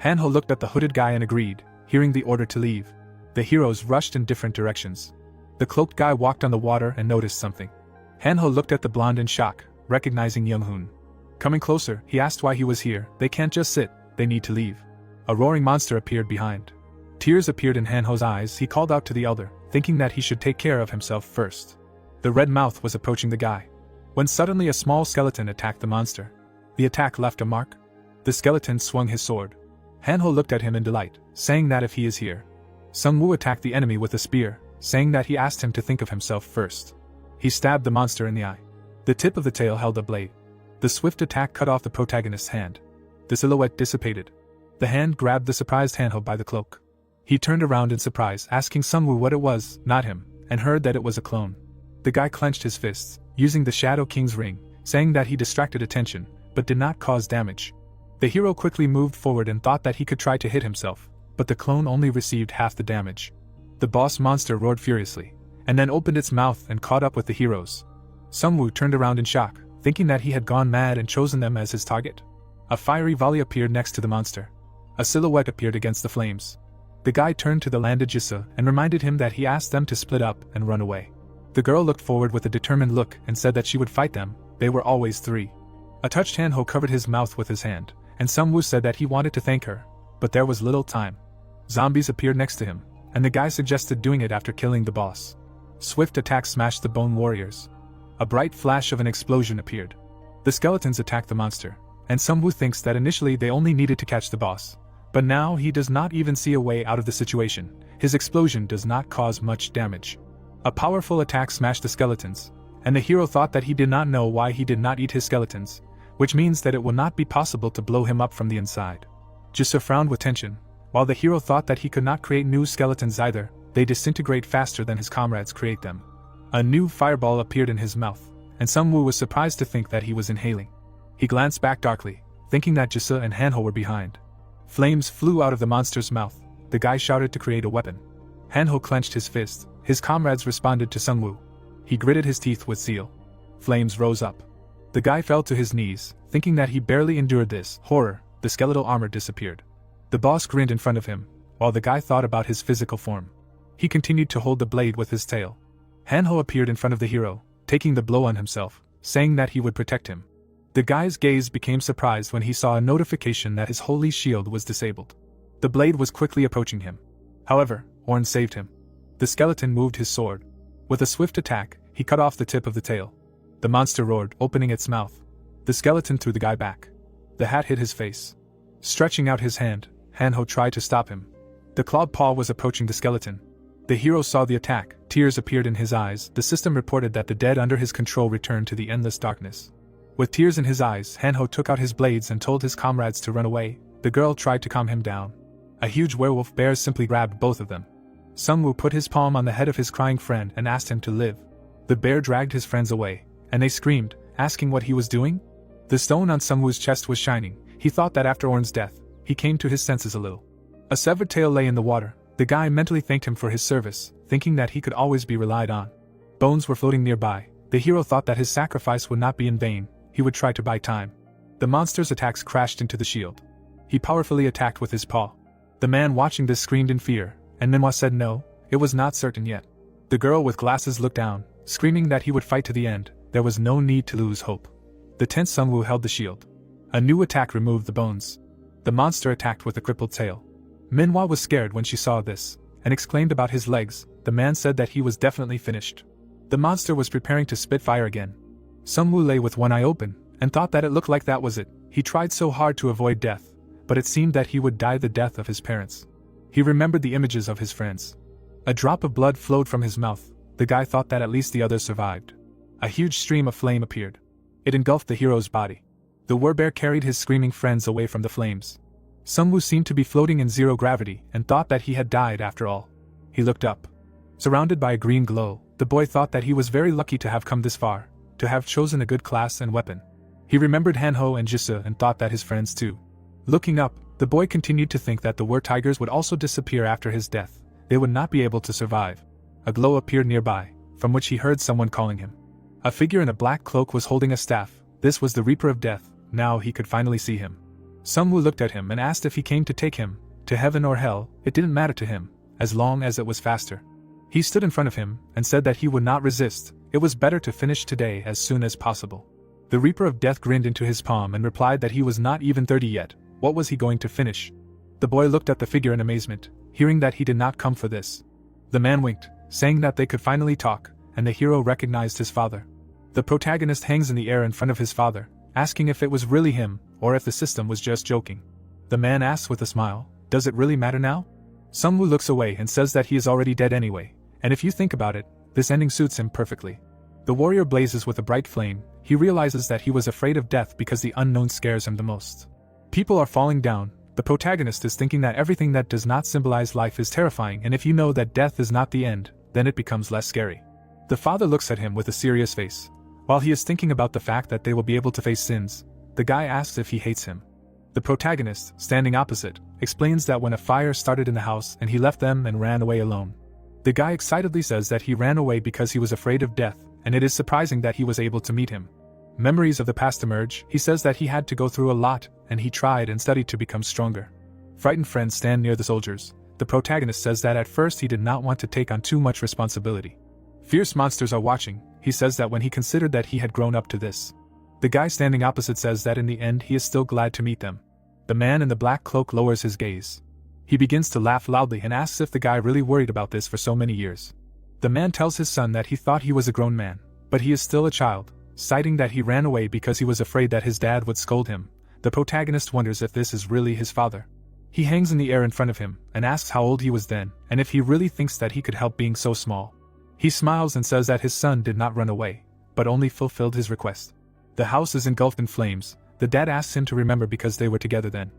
Hanho looked at the hooded guy and agreed, hearing the order to leave. The heroes rushed in different directions. The cloaked guy walked on the water and noticed something. Hanho looked at the blonde in shock, recognizing Young-hoon. Coming closer, he asked why he was here. They can't just sit, they need to leave. A roaring monster appeared behind. Tears appeared in Hanho's eyes. He called out to the elder, thinking that he should take care of himself first. The red mouth was approaching the guy, when suddenly a small skeleton attacked the monster. The attack left a mark. The skeleton swung his sword. Hanho looked at him in delight, saying that if he is here. Sungwoo attacked the enemy with a spear, saying that he asked him to think of himself first. He stabbed the monster in the eye. The tip of the tail held a blade. The swift attack cut off the protagonist's hand. The silhouette dissipated. The hand grabbed the surprised Hanho by the cloak. He turned around in surprise, asking Sungwoo what it was, not him, and heard that it was a clone. The guy clenched his fists, using the Shadow King's ring, saying that he distracted attention, but did not cause damage. The hero quickly moved forward and thought that he could try to hit himself, but the clone only received half the damage. The boss monster roared furiously, and then opened its mouth and caught up with the heroes. Sungwoo turned around in shock, thinking that he had gone mad and chosen them as his target. A fiery volley appeared next to the monster. A silhouette appeared against the flames. The guy turned to the landed Jisa and reminded him that he asked them to split up and run away. The girl looked forward with a determined look and said that she would fight them. They were always three. A touched Hanho covered his mouth with his hand, and Sungwoo said that he wanted to thank her, but there was little time. Zombies appeared next to him, and the guy suggested doing it after killing the boss. Swift attacks smashed the bone warriors. A bright flash of an explosion appeared. The skeletons attacked the monster, and Sungwoo thinks that initially they only needed to catch the boss, but now he does not even see a way out of the situation. His explosion does not cause much damage. A powerful attack smashed the skeletons, and the hero thought that he did not know why he did not eat his skeletons, which means that it will not be possible to blow him up from the inside. Jisa frowned with tension. While the hero thought that he could not create new skeletons either, they disintegrate faster than his comrades create them. A new fireball appeared in his mouth, and Sungwoo was surprised to think that he was inhaling. He glanced back darkly, thinking that Jisa and Hanho were behind. Flames flew out of the monster's mouth. The guy shouted to create a weapon. Hanho clenched his fist. His comrades responded to Sungwoo. He gritted his teeth with zeal. Flames rose up. The guy fell to his knees, thinking that he barely endured this horror. The skeletal armor disappeared. The boss grinned in front of him, while the guy thought about his physical form. He continued to hold the blade with his tail. Hanho appeared in front of the hero, taking the blow on himself, saying that he would protect him. The guy's gaze became surprised when he saw a notification that his holy shield was disabled. The blade was quickly approaching him. However, Orn saved him. The skeleton moved his sword. With a swift attack, he cut off the tip of the tail. The monster roared, opening its mouth. The skeleton threw the guy back. The hat hit his face. Stretching out his hand, Hanho tried to stop him. The clawed paw was approaching the skeleton. The hero saw the attack. Tears appeared in his eyes. The system reported that the dead under his control returned to the endless darkness. With tears in his eyes, Hanho took out his blades and told his comrades to run away. The girl tried to calm him down. A huge werewolf bear simply grabbed both of them. Sungwoo put his palm on the head of his crying friend and asked him to live. The bear dragged his friends away, and they screamed, asking what he was doing. The stone on Sungwoo's chest was shining. He thought that after Orn's death, he came to his senses a little. A severed tail lay in the water. The guy mentally thanked him for his service, thinking that he could always be relied on. Bones were floating nearby. The hero thought that his sacrifice would not be in vain. He would try to buy time. The monster's attacks crashed into the shield. He powerfully attacked with his paw. The man watching this screamed in fear, and Manhwa said no, it was not certain yet. The girl with glasses looked down, screaming that he would fight to the end. There was no need to lose hope. The tense Sungwoo held the shield. A new attack removed the bones. The monster attacked with a crippled tail. Manhwa was scared when she saw this, and exclaimed about his legs. The man said that he was definitely finished. The monster was preparing to spit fire again. Sungwoo lay with one eye open, and thought that it looked like that was it. He tried so hard to avoid death, but it seemed that he would die the death of his parents. He remembered the images of his friends. A drop of blood flowed from his mouth. The guy thought that at least the others survived. A huge stream of flame appeared. It engulfed the hero's body. The werbear carried his screaming friends away from the flames. Sungwoo seemed to be floating in zero gravity and thought that he had died after all. He looked up. Surrounded by a green glow, the boy thought that he was very lucky to have come this far, to have chosen a good class and weapon. He remembered Hanho and Jisa and thought that his friends too. Looking up, the boy continued to think that the tigers would also disappear after his death. They would not be able to survive. A glow appeared nearby, from which he heard someone calling him. A figure in a black cloak was holding a staff. This was the Reaper of Death. Now he could finally see him. Sungwoo looked at him and asked if he came to take him to heaven or hell. It didn't matter to him, as long as it was faster. He stood in front of him and said that he would not resist. It was better to finish today as soon as possible. The Reaper of Death grinned into his palm and replied that he was not even 30 yet. What was he going to finish? The boy looked at the figure in amazement, hearing that he did not come for this. The man winked, saying that they could finally talk, and the hero recognized his father. The protagonist hangs in the air in front of his father, asking if it was really him, or if the system was just joking. The man asks with a smile, "Does it really matter now?" Sungwoo looks away and says that he is already dead anyway, and if you think about it, this ending suits him perfectly. The warrior blazes with a bright flame. He realizes that he was afraid of death because the unknown scares him the most. People are falling down. The protagonist is thinking that everything that does not symbolize life is terrifying, and if you know that death is not the end, then it becomes less scary. The father looks at him with a serious face. While he is thinking about the fact that they will be able to face sins, the guy asks if he hates him. The protagonist, standing opposite, explains that when a fire started in the house and he left them and ran away alone. The guy excitedly says that he ran away because he was afraid of death, and it is surprising that he was able to meet him. Memories of the past emerge. He says that he had to go through a lot, and he tried and studied to become stronger. Frightened friends stand near the soldiers. The protagonist says that at first he did not want to take on too much responsibility. Fierce monsters are watching. He says that when he considered that he had grown up to this. The guy standing opposite says that in the end he is still glad to meet them. The man in the black cloak lowers his gaze. He begins to laugh loudly and asks if the guy really worried about this for so many years. The man tells his son that he thought he was a grown man, but he is still a child, citing that he ran away because he was afraid that his dad would scold him. The protagonist wonders if this is really his father. He hangs in the air in front of him and asks how old he was then, and if he really thinks that he could help being so small. He smiles and says that his son did not run away, but only fulfilled his request. The house is engulfed in flames. The dad asks him to remember because they were together then.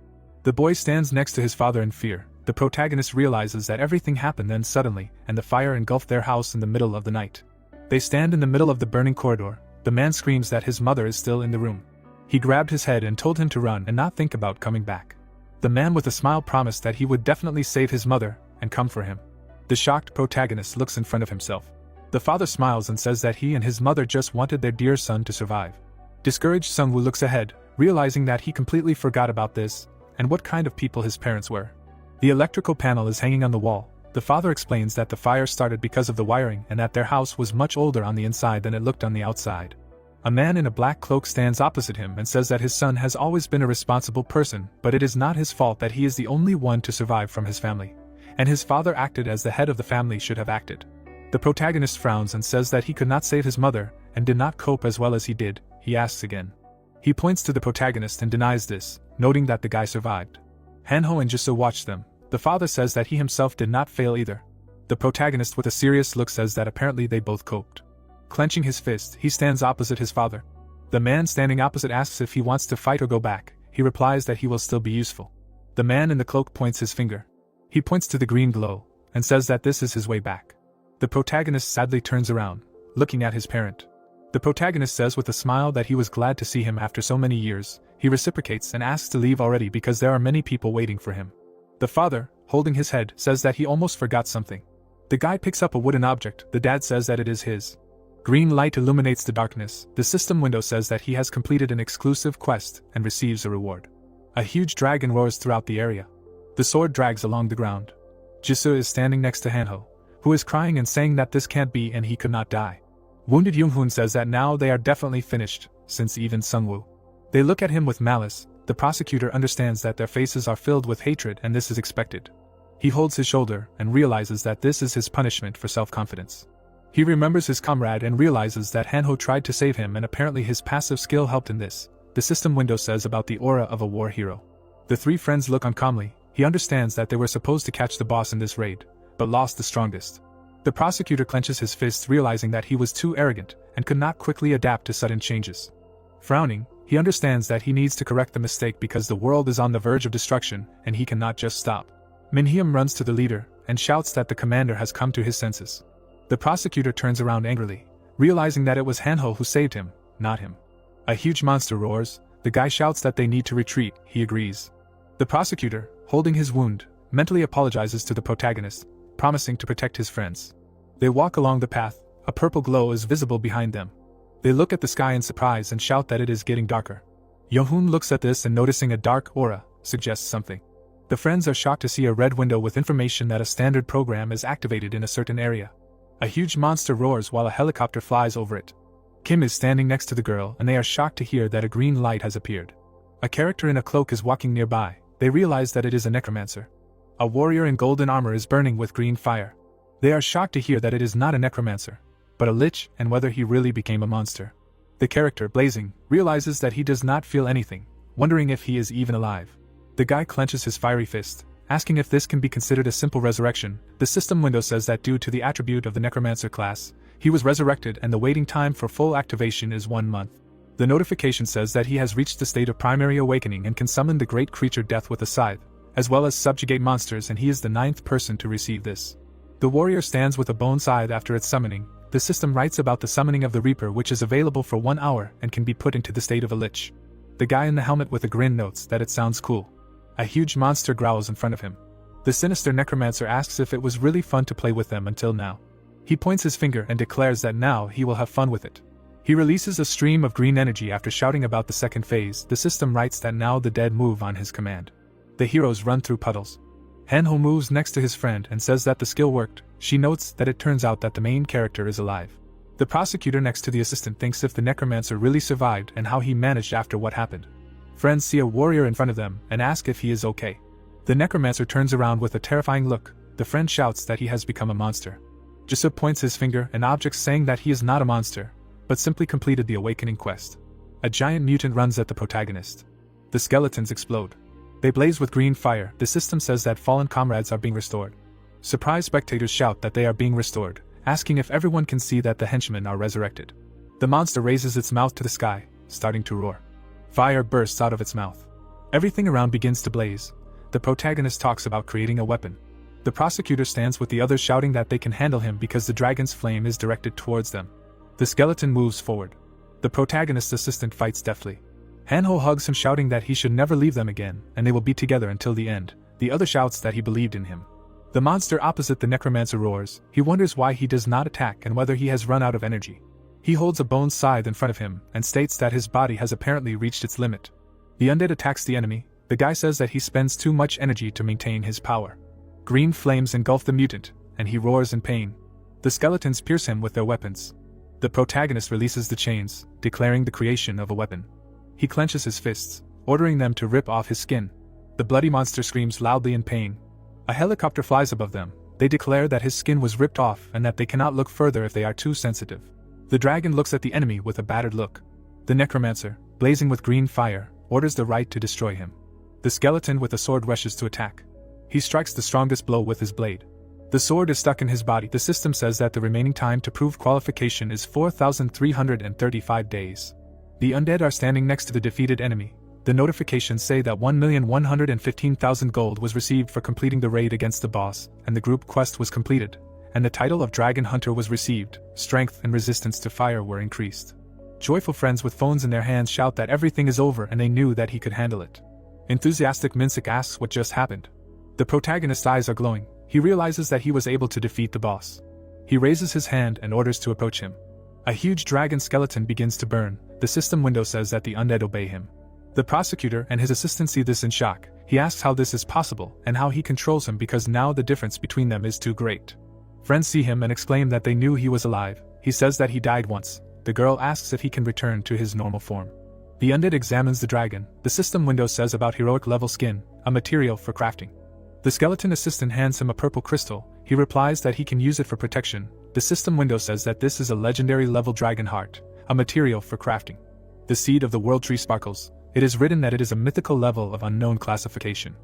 The boy stands next to his father in fear. The protagonist realizes that everything happened then suddenly, and the fire engulfed their house in the middle of the night. They stand in the middle of the burning corridor. The man screams that his mother is still in the room. He grabbed his head and told him to run and not think about coming back. The man with a smile promised that he would definitely save his mother and come for him. The shocked protagonist looks in front of himself. The father smiles and says that he and his mother just wanted their dear son to survive. Discouraged, Sungwoo looks ahead, realizing that he completely forgot about this and what kind of people his parents were. The electrical panel is hanging on the wall. The father explains that the fire started because of the wiring and that their house was much older on the inside than it looked on the outside. A man in a black cloak stands opposite him and says that his son has always been a responsible person, but it is not his fault that he is the only one to survive from his family, and his father acted as the head of the family should have acted. The protagonist frowns and says that he could not save his mother and did not cope as well as he did. He asks again. He points to the protagonist and denies this, noting that the guy survived. Hanho and Jisoo watch them. The father says that he himself did not fail either. The protagonist with a serious look says that apparently they both coped. Clenching his fist, he stands opposite his father. The man standing opposite asks if he wants to fight or go back. He replies that he will still be useful. The man in the cloak points his finger. He points to the green glow and says that this is his way back. The protagonist sadly turns around, looking at his parent. The protagonist says with a smile that he was glad to see him after so many years. He reciprocates and asks to leave already because there are many people waiting for him. The father, holding his head, says that he almost forgot something. The guy picks up a wooden object. The dad says that it is his. Green light illuminates the darkness. The system window says that he has completed an exclusive quest and receives a reward. A huge dragon roars throughout the area. The sword drags along the ground. Jisoo is standing next to Hanho, who is crying and saying that this can't be and he could not die. Wounded Yoonhoon says that now they are definitely finished, since even Sungwoo. They look at him with malice. The prosecutor understands that their faces are filled with hatred and this is expected. He holds his shoulder and realizes that this is his punishment for self-confidence. He remembers his comrade and realizes that Hanho tried to save him and apparently his passive skill helped in this. The system window says about the aura of a war hero. The three friends look on calmly. He understands that they were supposed to catch the boss in this raid, but lost the strongest. The prosecutor clenches his fists, realizing that he was too arrogant and could not quickly adapt to sudden changes. Frowning, he understands that he needs to correct the mistake because the world is on the verge of destruction and he cannot just stop. Minhyum runs to the leader and shouts that the commander has come to his senses. The prosecutor turns around angrily, realizing that it was Hanho who saved him, not him. A huge monster roars. The guy shouts that they need to retreat. He agrees. The prosecutor, holding his wound, mentally apologizes to the protagonist, promising to protect his friends. They walk along the path. A purple glow is visible behind them. They look at the sky in surprise and shout that it is getting darker. Yoonhoon looks at this and noticing a dark aura, suggests something. The friends are shocked to see a red window with information that a standard program is activated in a certain area. A huge monster roars while a helicopter flies over it. Kim is standing next to the girl and they are shocked to hear that a green light has appeared. A character in a cloak is walking nearby. They realize that it is a necromancer. A warrior in golden armor is burning with green fire. They are shocked to hear that it is not a necromancer, but a lich, and whether he really became a monster. The character, blazing, realizes that he does not feel anything, wondering if he is even alive. The guy clenches his fiery fist, asking if this can be considered a simple resurrection. The system window says that due to the attribute of the necromancer class, he was resurrected and the waiting time for full activation is 1 month. The notification says that he has reached the state of primary awakening and can summon the great creature Death with a scythe, as well as subjugate monsters, and he is the 9th person to receive this. The warrior stands with a bone scythe after its summoning. The system writes about the summoning of the Reaper, which is available for 1 hour and can be put into the state of a lich. The guy in the helmet with a grin notes that it sounds cool. A huge monster growls in front of him. The sinister necromancer asks if it was really fun to play with them until now. He points his finger and declares that now he will have fun with it. He releases a stream of green energy after shouting about the second phase. The system writes that now the dead move on his command. The heroes run through puddles. Hanho moves next to his friend and says that the skill worked. She notes that it turns out that the main character is alive. The prosecutor next to the assistant thinks if the necromancer really survived and how he managed after what happened. Friends see a warrior in front of them and ask if he is okay. The necromancer turns around with a terrifying look. The friend shouts that he has become a monster. Jisoo points his finger and objects, saying that he is not a monster, but simply completed the awakening quest. A giant mutant runs at the protagonist. The skeletons explode. They blaze with green fire. The system says that fallen comrades are being restored. Surprised spectators shout that they are being restored, asking if everyone can see that the henchmen are resurrected. The monster raises its mouth to the sky, starting to roar. Fire bursts out of its mouth. Everything around begins to blaze. The protagonist talks about creating a weapon. The prosecutor stands with the others, shouting that they can handle him because the dragon's flame is directed towards them. The skeleton moves forward. The protagonist's assistant fights deftly. Hanho hugs him, shouting that he should never leave them again, and they will be together until the end. The other shouts that he believed in him. The monster opposite the necromancer roars. He wonders why he does not attack and whether he has run out of energy. He holds a bone scythe in front of him and states that his body has apparently reached its limit. The undead attacks the enemy. The guy says that he spends too much energy to maintain his power. Green flames engulf the mutant, and he roars in pain. The skeletons pierce him with their weapons. The protagonist releases the chains, declaring the creation of a weapon. He clenches his fists, ordering them to rip off his skin. The bloody monster screams loudly in pain. A helicopter flies above them. They declare that his skin was ripped off and that they cannot look further if they are too sensitive. The dragon looks at the enemy with a battered look. The necromancer, blazing with green fire, orders the right to destroy him. The skeleton with a sword rushes to attack. He strikes the strongest blow with his blade. The sword is stuck in his body. The system says that the remaining time to prove qualification is 4,335 days. The undead are standing next to the defeated enemy. The notifications say that 1,115,000 gold was received for completing the raid against the boss, and the group quest was completed, and the title of Dragon Hunter was received. Strength and resistance to fire were increased. Joyful friends with phones in their hands shout that everything is over and they knew that he could handle it. Enthusiastic Minsik asks what just happened. The protagonist's eyes are glowing. He realizes that he was able to defeat the boss. He raises his hand and orders to approach him. A huge dragon skeleton begins to burn. The system window says that the undead obey him. The prosecutor and his assistant see this in shock. He asks how this is possible and how he controls him because now the difference between them is too great. Friends see him and exclaim that they knew he was alive. He says that he died once. The girl asks if he can return to his normal form. The undead examines the dragon. The system window says about heroic level skin, a material for crafting. The skeleton assistant hands him a purple crystal. He replies that he can use it for protection. The system window says that this is a legendary level dragon heart, a material for crafting. The seed of the world tree sparkles. It is written that it is a mythical level of unknown classification.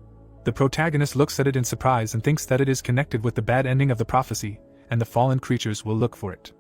The protagonist looks at it in surprise and thinks that it is connected with the bad ending of the prophecy, and the fallen creatures will look for it.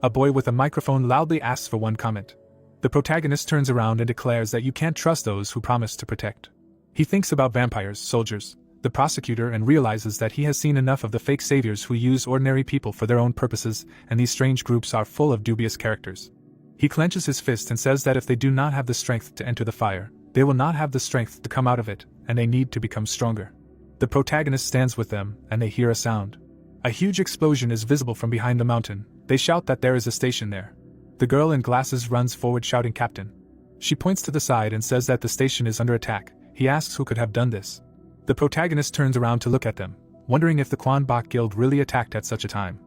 A boy with a microphone loudly asks for one comment. The protagonist turns around and declares that you can't trust those who promise to protect. He thinks about vampires, soldiers, the prosecutor, and realizes that he has seen enough of the fake saviors who use ordinary people for their own purposes, and these strange groups are full of dubious characters. He clenches his fist and says that if they do not have the strength to enter the fire, they will not have the strength to come out of it, and they need to become stronger. The protagonist stands with them, and they hear a sound. A huge explosion is visible from behind the mountain. They shout that there is a station there. The girl in glasses runs forward shouting "Captain." She points to the side and says that the station is under attack. He asks who could have done this. The protagonist turns around to look at them, wondering if the Kwanbak Guild really attacked at such a time.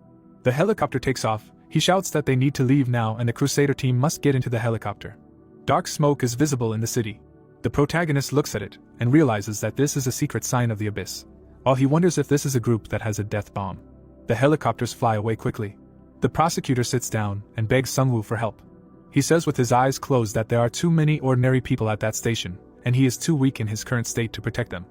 The helicopter takes off. He shouts that they need to leave now and the Crusader team must get into the helicopter. Dark smoke is visible in the city. The protagonist looks at it and realizes that this is a secret sign of the abyss. While he wonders if this is a group that has a death bomb. The helicopters fly away quickly. The prosecutor sits down and begs Sungwoo for help. He says with his eyes closed that there are too many ordinary people at that station, and he is too weak in his current state to protect them.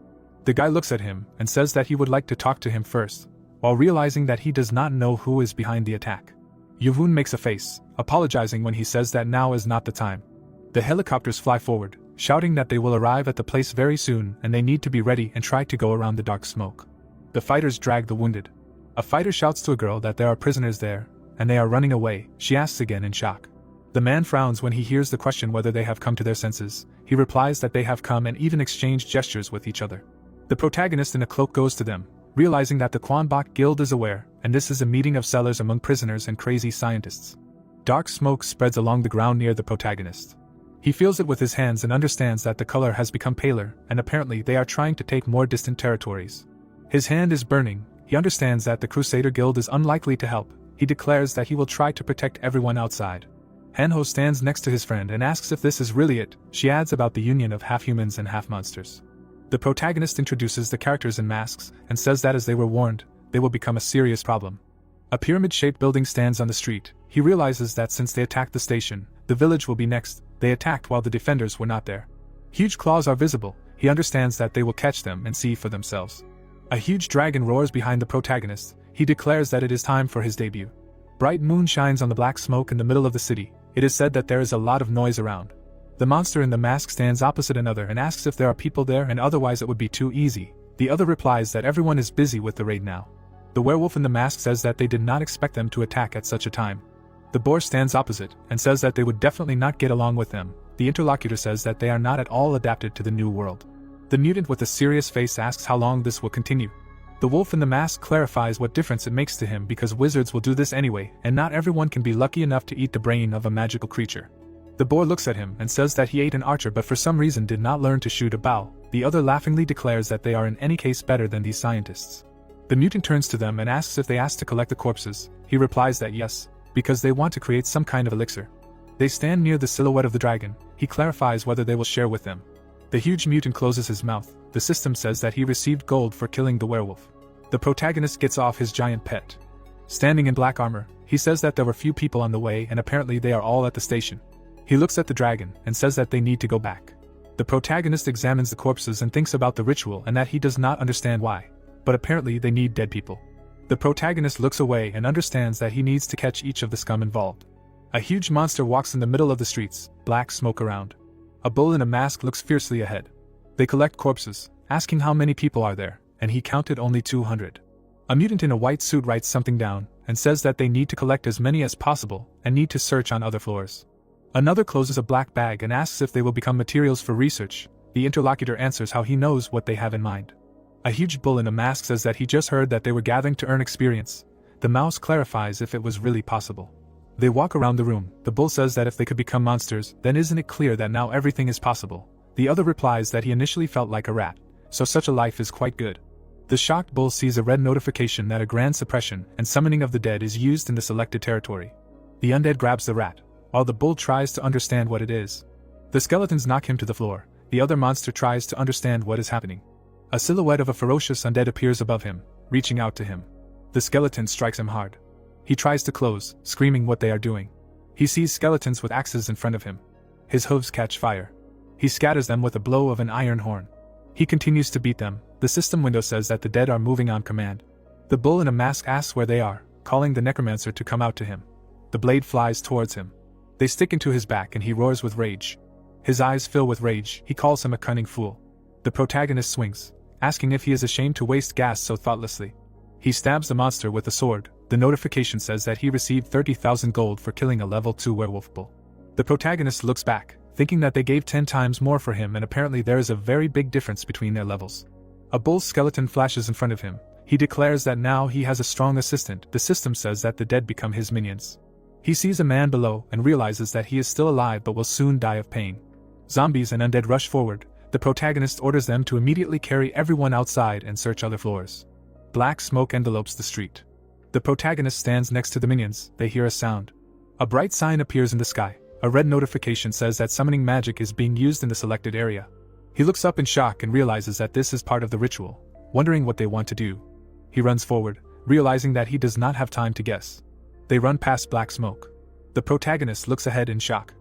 The guy looks at him and says that he would like to talk to him first, while realizing that he does not know who is behind the attack. Yevon makes a face, apologizing when he says that now is not the time. The helicopters fly forward, shouting that they will arrive at the place very soon and they need to be ready and try to go around the dark smoke. The fighters drag the wounded. A fighter shouts to a girl that there are prisoners there, and they are running away. She asks again in shock. The man frowns when he hears the question whether they have come to their senses. He replies that they have come and even exchanged gestures with each other. The protagonist in a cloak goes to them, realizing that the Kwanbak Guild is aware, and this is a meeting of sellers among prisoners and crazy scientists. Dark smoke spreads along the ground near the protagonist. He feels it with his hands and understands that the color has become paler, and apparently they are trying to take more distant territories. His hand is burning. He understands that the Crusader Guild is unlikely to help. He declares that he will try to protect everyone outside. Hanho stands next to his friend and asks if this is really it. She adds about the union of half-humans and half-monsters. The protagonist introduces the characters in masks and says that as they were warned, they will become a serious problem. A pyramid-shaped building stands on the street. He realizes that since they attacked the station, the village will be next. They attacked while the defenders were not there. Huge claws are visible. He understands that they will catch them and see for themselves. A huge dragon roars behind the protagonist. He declares that it is time for his debut. Bright moon shines on the black smoke in the middle of the city. It is said that there is a lot of noise around. The monster in the mask stands opposite another and asks if there are people there and otherwise it would be too easy. The other replies that everyone is busy with the raid now. The werewolf in the mask says that they did not expect them to attack at such a time. The boar stands opposite and says that they would definitely not get along with them. The interlocutor says that they are not at all adapted to the new world. The mutant with a serious face asks how long this will continue. The wolf in the mask clarifies what difference it makes to him because wizards will do this anyway, and not everyone can be lucky enough to eat the brain of a magical creature. The boar looks at him and says that he ate an archer but for some reason did not learn to shoot a bow. The other laughingly declares that they are in any case better than these scientists. The mutant turns to them and asks if they asked to collect the corpses. He replies that yes, because they want to create some kind of elixir. They stand near the silhouette of the dragon. He clarifies whether they will share with them. The huge mutant closes his mouth. The system says that he received gold for killing the werewolf. The protagonist gets off his giant pet. Standing in black armor, he says that there were few people on the way and apparently they are all at the station. He looks at the dragon and says that they need to go back. The protagonist examines the corpses and thinks about the ritual and that he does not understand why. But apparently they need dead people. The protagonist looks away and understands that he needs to catch each of the scum involved. A huge monster walks in the middle of the streets, black smoke around. A bull in a mask looks fiercely ahead. They collect corpses, asking how many people are there, and he counted only 200. A mutant in a white suit writes something down, and says that they need to collect as many as possible, and need to search on other floors. Another closes a black bag and asks if they will become materials for research. The interlocutor answers how he knows what they have in mind. A huge bull in a mask says that he just heard that they were gathering to earn experience. The mouse clarifies if it was really possible. They walk around the room. The bull says that if they could become monsters, then isn't it clear that now everything is possible? The other replies that he initially felt like a rat, so such a life is quite good. The shocked bull sees a red notification that a grand suppression and summoning of the dead is used in the selected territory. The undead grabs the rat, while the bull tries to understand what it is. The skeletons knock him to the floor. The other monster tries to understand what is happening. A silhouette of a ferocious undead appears above him, reaching out to him. The skeleton strikes him hard. He tries to close, screaming what they are doing. He sees skeletons with axes in front of him. His hooves catch fire. He scatters them with a blow of an iron horn. He continues to beat them. The system window says that the dead are moving on command. The bull in a mask asks where they are, calling the necromancer to come out to him. The blade flies towards him. They stick into his back and he roars with rage. His eyes fill with rage. He calls him a cunning fool. The protagonist swings, asking if he is ashamed to waste gas so thoughtlessly. He stabs the monster with a sword. The notification says that he received 30,000 gold for killing a level 2 werewolf bull. The protagonist looks back, thinking that they gave 10 times more for him and apparently there is a very big difference between their levels. A bull's skeleton flashes in front of him. He declares that now he has a strong assistant. The system says that the dead become his minions. He sees a man below and realizes that he is still alive but will soon die of pain. Zombies and undead rush forward. The protagonist orders them to immediately carry everyone outside and search other floors. Black smoke envelopes the street. The protagonist stands next to the minions. They hear a sound. A bright sign appears in the sky. A red notification says that summoning magic is being used in the selected area. He looks up in shock and realizes that this is part of the ritual, wondering what they want to do. He runs forward, realizing that he does not have time to guess. They run past black smoke. The protagonist looks ahead in shock.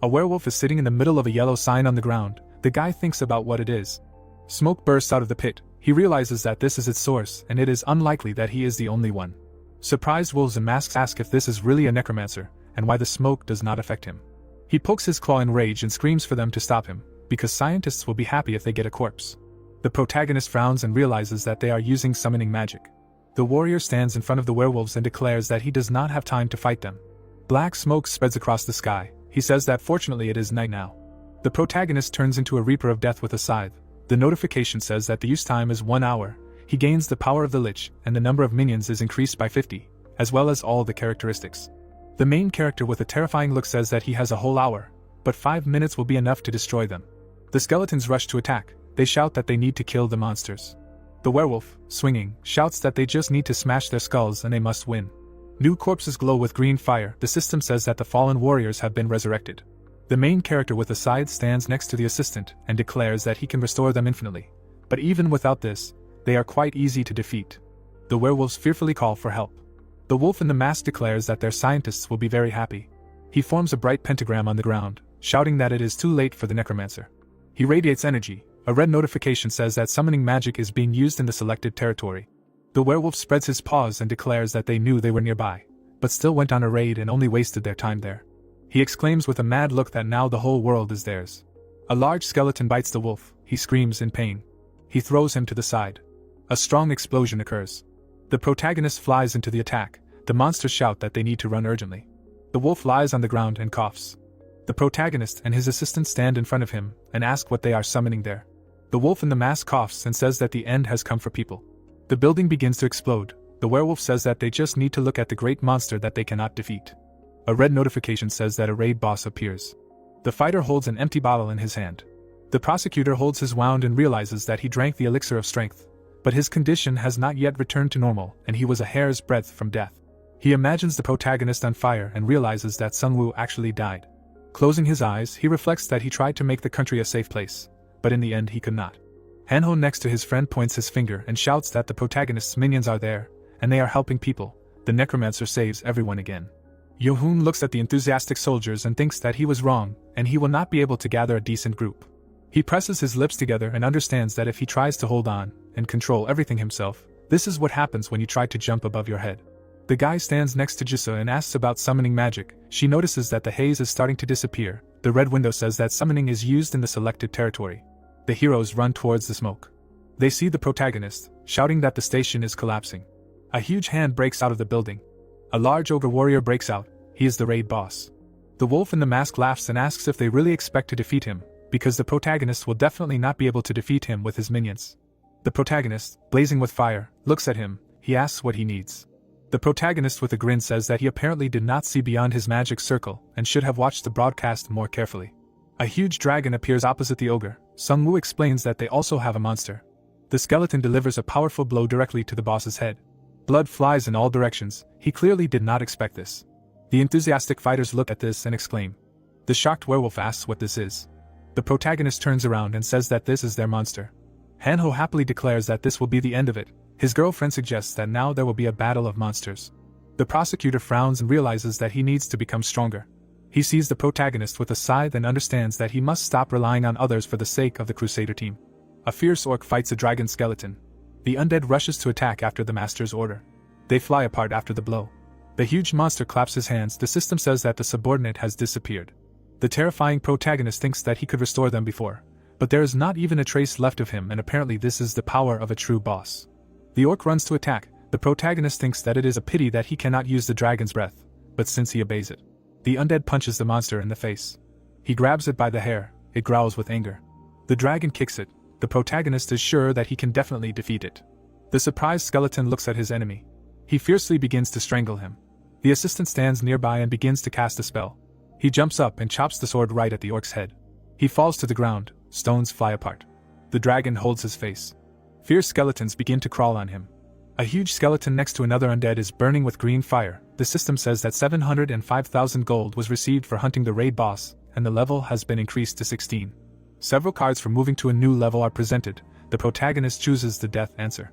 A werewolf is sitting in the middle of a yellow sign on the ground. The guy thinks about what it is. Smoke bursts out of the pit. He realizes that this is its source and it is unlikely that he is the only one. Surprised wolves in masks ask if this is really a necromancer, and why the smoke does not affect him. He pokes his claw in rage and screams for them to stop him, because scientists will be happy if they get a corpse. The protagonist frowns and realizes that they are using summoning magic. The warrior stands in front of the werewolves and declares that he does not have time to fight them. Black smoke spreads across the sky. He says that fortunately it is night now. The protagonist turns into a reaper of death with a scythe. The notification says that the use time is 1 hour. He gains the power of the Lich, and the number of minions is increased by 50, as well as all the characteristics. The main character with a terrifying look says that he has a whole hour, but 5 minutes will be enough to destroy them. The skeletons rush to attack. They shout that they need to kill the monsters. The werewolf, swinging, shouts that they just need to smash their skulls and they must win. New corpses glow with green fire. The system says that the fallen warriors have been resurrected. The main character with a scythe stands next to the assistant and declares that he can restore them infinitely. But even without this, they are quite easy to defeat. The werewolves fearfully call for help. The wolf in the mask declares that their scientists will be very happy. He forms a bright pentagram on the ground, shouting that it is too late for the necromancer. He radiates energy. A red notification says that summoning magic is being used in the selected territory. The werewolf spreads his paws and declares that they knew they were nearby, but still went on a raid and only wasted their time there. He exclaims with a mad look that now the whole world is theirs. A large skeleton bites the wolf. He screams in pain. He throws him to the side. A strong explosion occurs. The protagonist flies into the attack. The monsters shout that they need to run urgently. The wolf lies on the ground and coughs. The protagonist and his assistant stand in front of him and ask what they are summoning there. The wolf in the mask coughs and says that the end has come for people. The building begins to explode. The werewolf says that they just need to look at the great monster that they cannot defeat. A red notification says that a raid boss appears. The fighter holds an empty bottle in his hand. The prosecutor holds his wand and realizes that he drank the elixir of strength, but his condition has not yet returned to normal and he was a hair's breadth from death. He imagines the protagonist on fire and realizes that Sungwoo actually died. Closing his eyes, he reflects that he tried to make the country a safe place, but in the end he could not. Hanho next to his friend points his finger and shouts that the protagonist's minions are there, and they are helping people. The necromancer saves everyone again. Yohoon looks at the enthusiastic soldiers and thinks that he was wrong, and he will not be able to gather a decent group. He presses his lips together and understands that if he tries to hold on and control everything himself, this is what happens when you try to jump above your head. The guy stands next to Jisa and asks about summoning magic. She notices that the haze is starting to disappear. The red window says that summoning is used in the selected territory. The heroes run towards the smoke. They see the protagonist, shouting that the station is collapsing. A huge hand breaks out of the building. A large ogre warrior breaks out. He is the raid boss. The wolf in the mask laughs and asks if they really expect to defeat him, because the protagonist will definitely not be able to defeat him with his minions. The protagonist, blazing with fire, looks at him. He asks what he needs. The protagonist with a grin says that he apparently did not see beyond his magic circle and should have watched the broadcast more carefully. A huge dragon appears opposite the ogre. Sungwoo explains that they also have a monster. The skeleton delivers a powerful blow directly to the boss's head. Blood flies in all directions. He clearly did not expect this. The enthusiastic fighters look at this and exclaim. The shocked werewolf asks what this is. The protagonist turns around and says that this is their monster. Hanho happily declares that this will be the end of it. His girlfriend suggests that now there will be a battle of monsters. The prosecutor frowns and realizes that he needs to become stronger. He sees the protagonist with a scythe and understands that he must stop relying on others for the sake of the Crusader team. A fierce orc fights a dragon skeleton. The undead rushes to attack after the master's order. They fly apart after the blow. The huge monster claps his hands. The system says that the subordinate has disappeared. The terrifying protagonist thinks that he could restore them before, but there is not even a trace left of him, and apparently this is the power of a true boss. The orc runs to attack. The protagonist thinks that it is a pity that he cannot use the dragon's breath, but since he obeys it, the undead punches the monster in the face. He grabs it by the hair. It growls with anger. The dragon kicks it. The protagonist is sure that he can definitely defeat it. The surprised skeleton looks at his enemy. He fiercely begins to strangle him. The assistant stands nearby and begins to cast a spell. He jumps up and chops the sword right at the orc's head. He falls to the ground. Stones fly apart. The dragon holds his face. Fierce skeletons begin to crawl on him. A huge skeleton next to another undead is burning with green fire. The system says that 705,000 gold was received for hunting the raid boss, and the level has been increased to 16. Several cards for moving to a new level are presented. The protagonist chooses the death answer.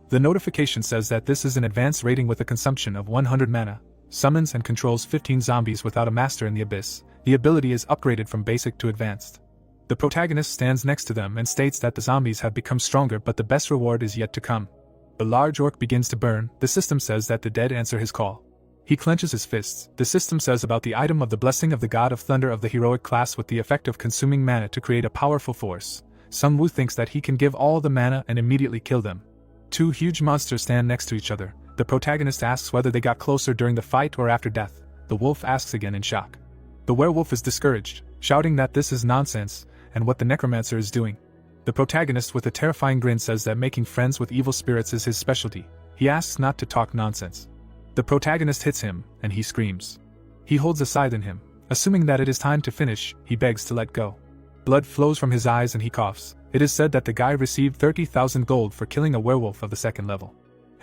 The notification says that this is an advanced rating with a consumption of 100 mana, summons and controls 15 zombies without a master in the abyss. The ability is upgraded from basic to advanced. The protagonist stands next to them and states that the zombies have become stronger, but the best reward is yet to come. The large orc begins to burn. The system says that the dead answer his call. He clenches his fists. The system says about the item of the blessing of the god of thunder of the heroic class with the effect of consuming mana to create a powerful force. Sungwoo thinks that he can give all the mana and immediately kill them. Two huge monsters stand next to each other. The protagonist asks whether they got closer during the fight or after death. The wolf asks again in shock. The werewolf is discouraged, shouting that this is nonsense, and what the necromancer is doing. The protagonist with a terrifying grin says that making friends with evil spirits is his specialty. He asks not to talk nonsense. The protagonist hits him, and he screams. He holds a scythe in him. Assuming that it is time to finish, he begs to let go. Blood flows from his eyes and he coughs. It is said that the guy received 30,000 gold for killing a werewolf of the second level.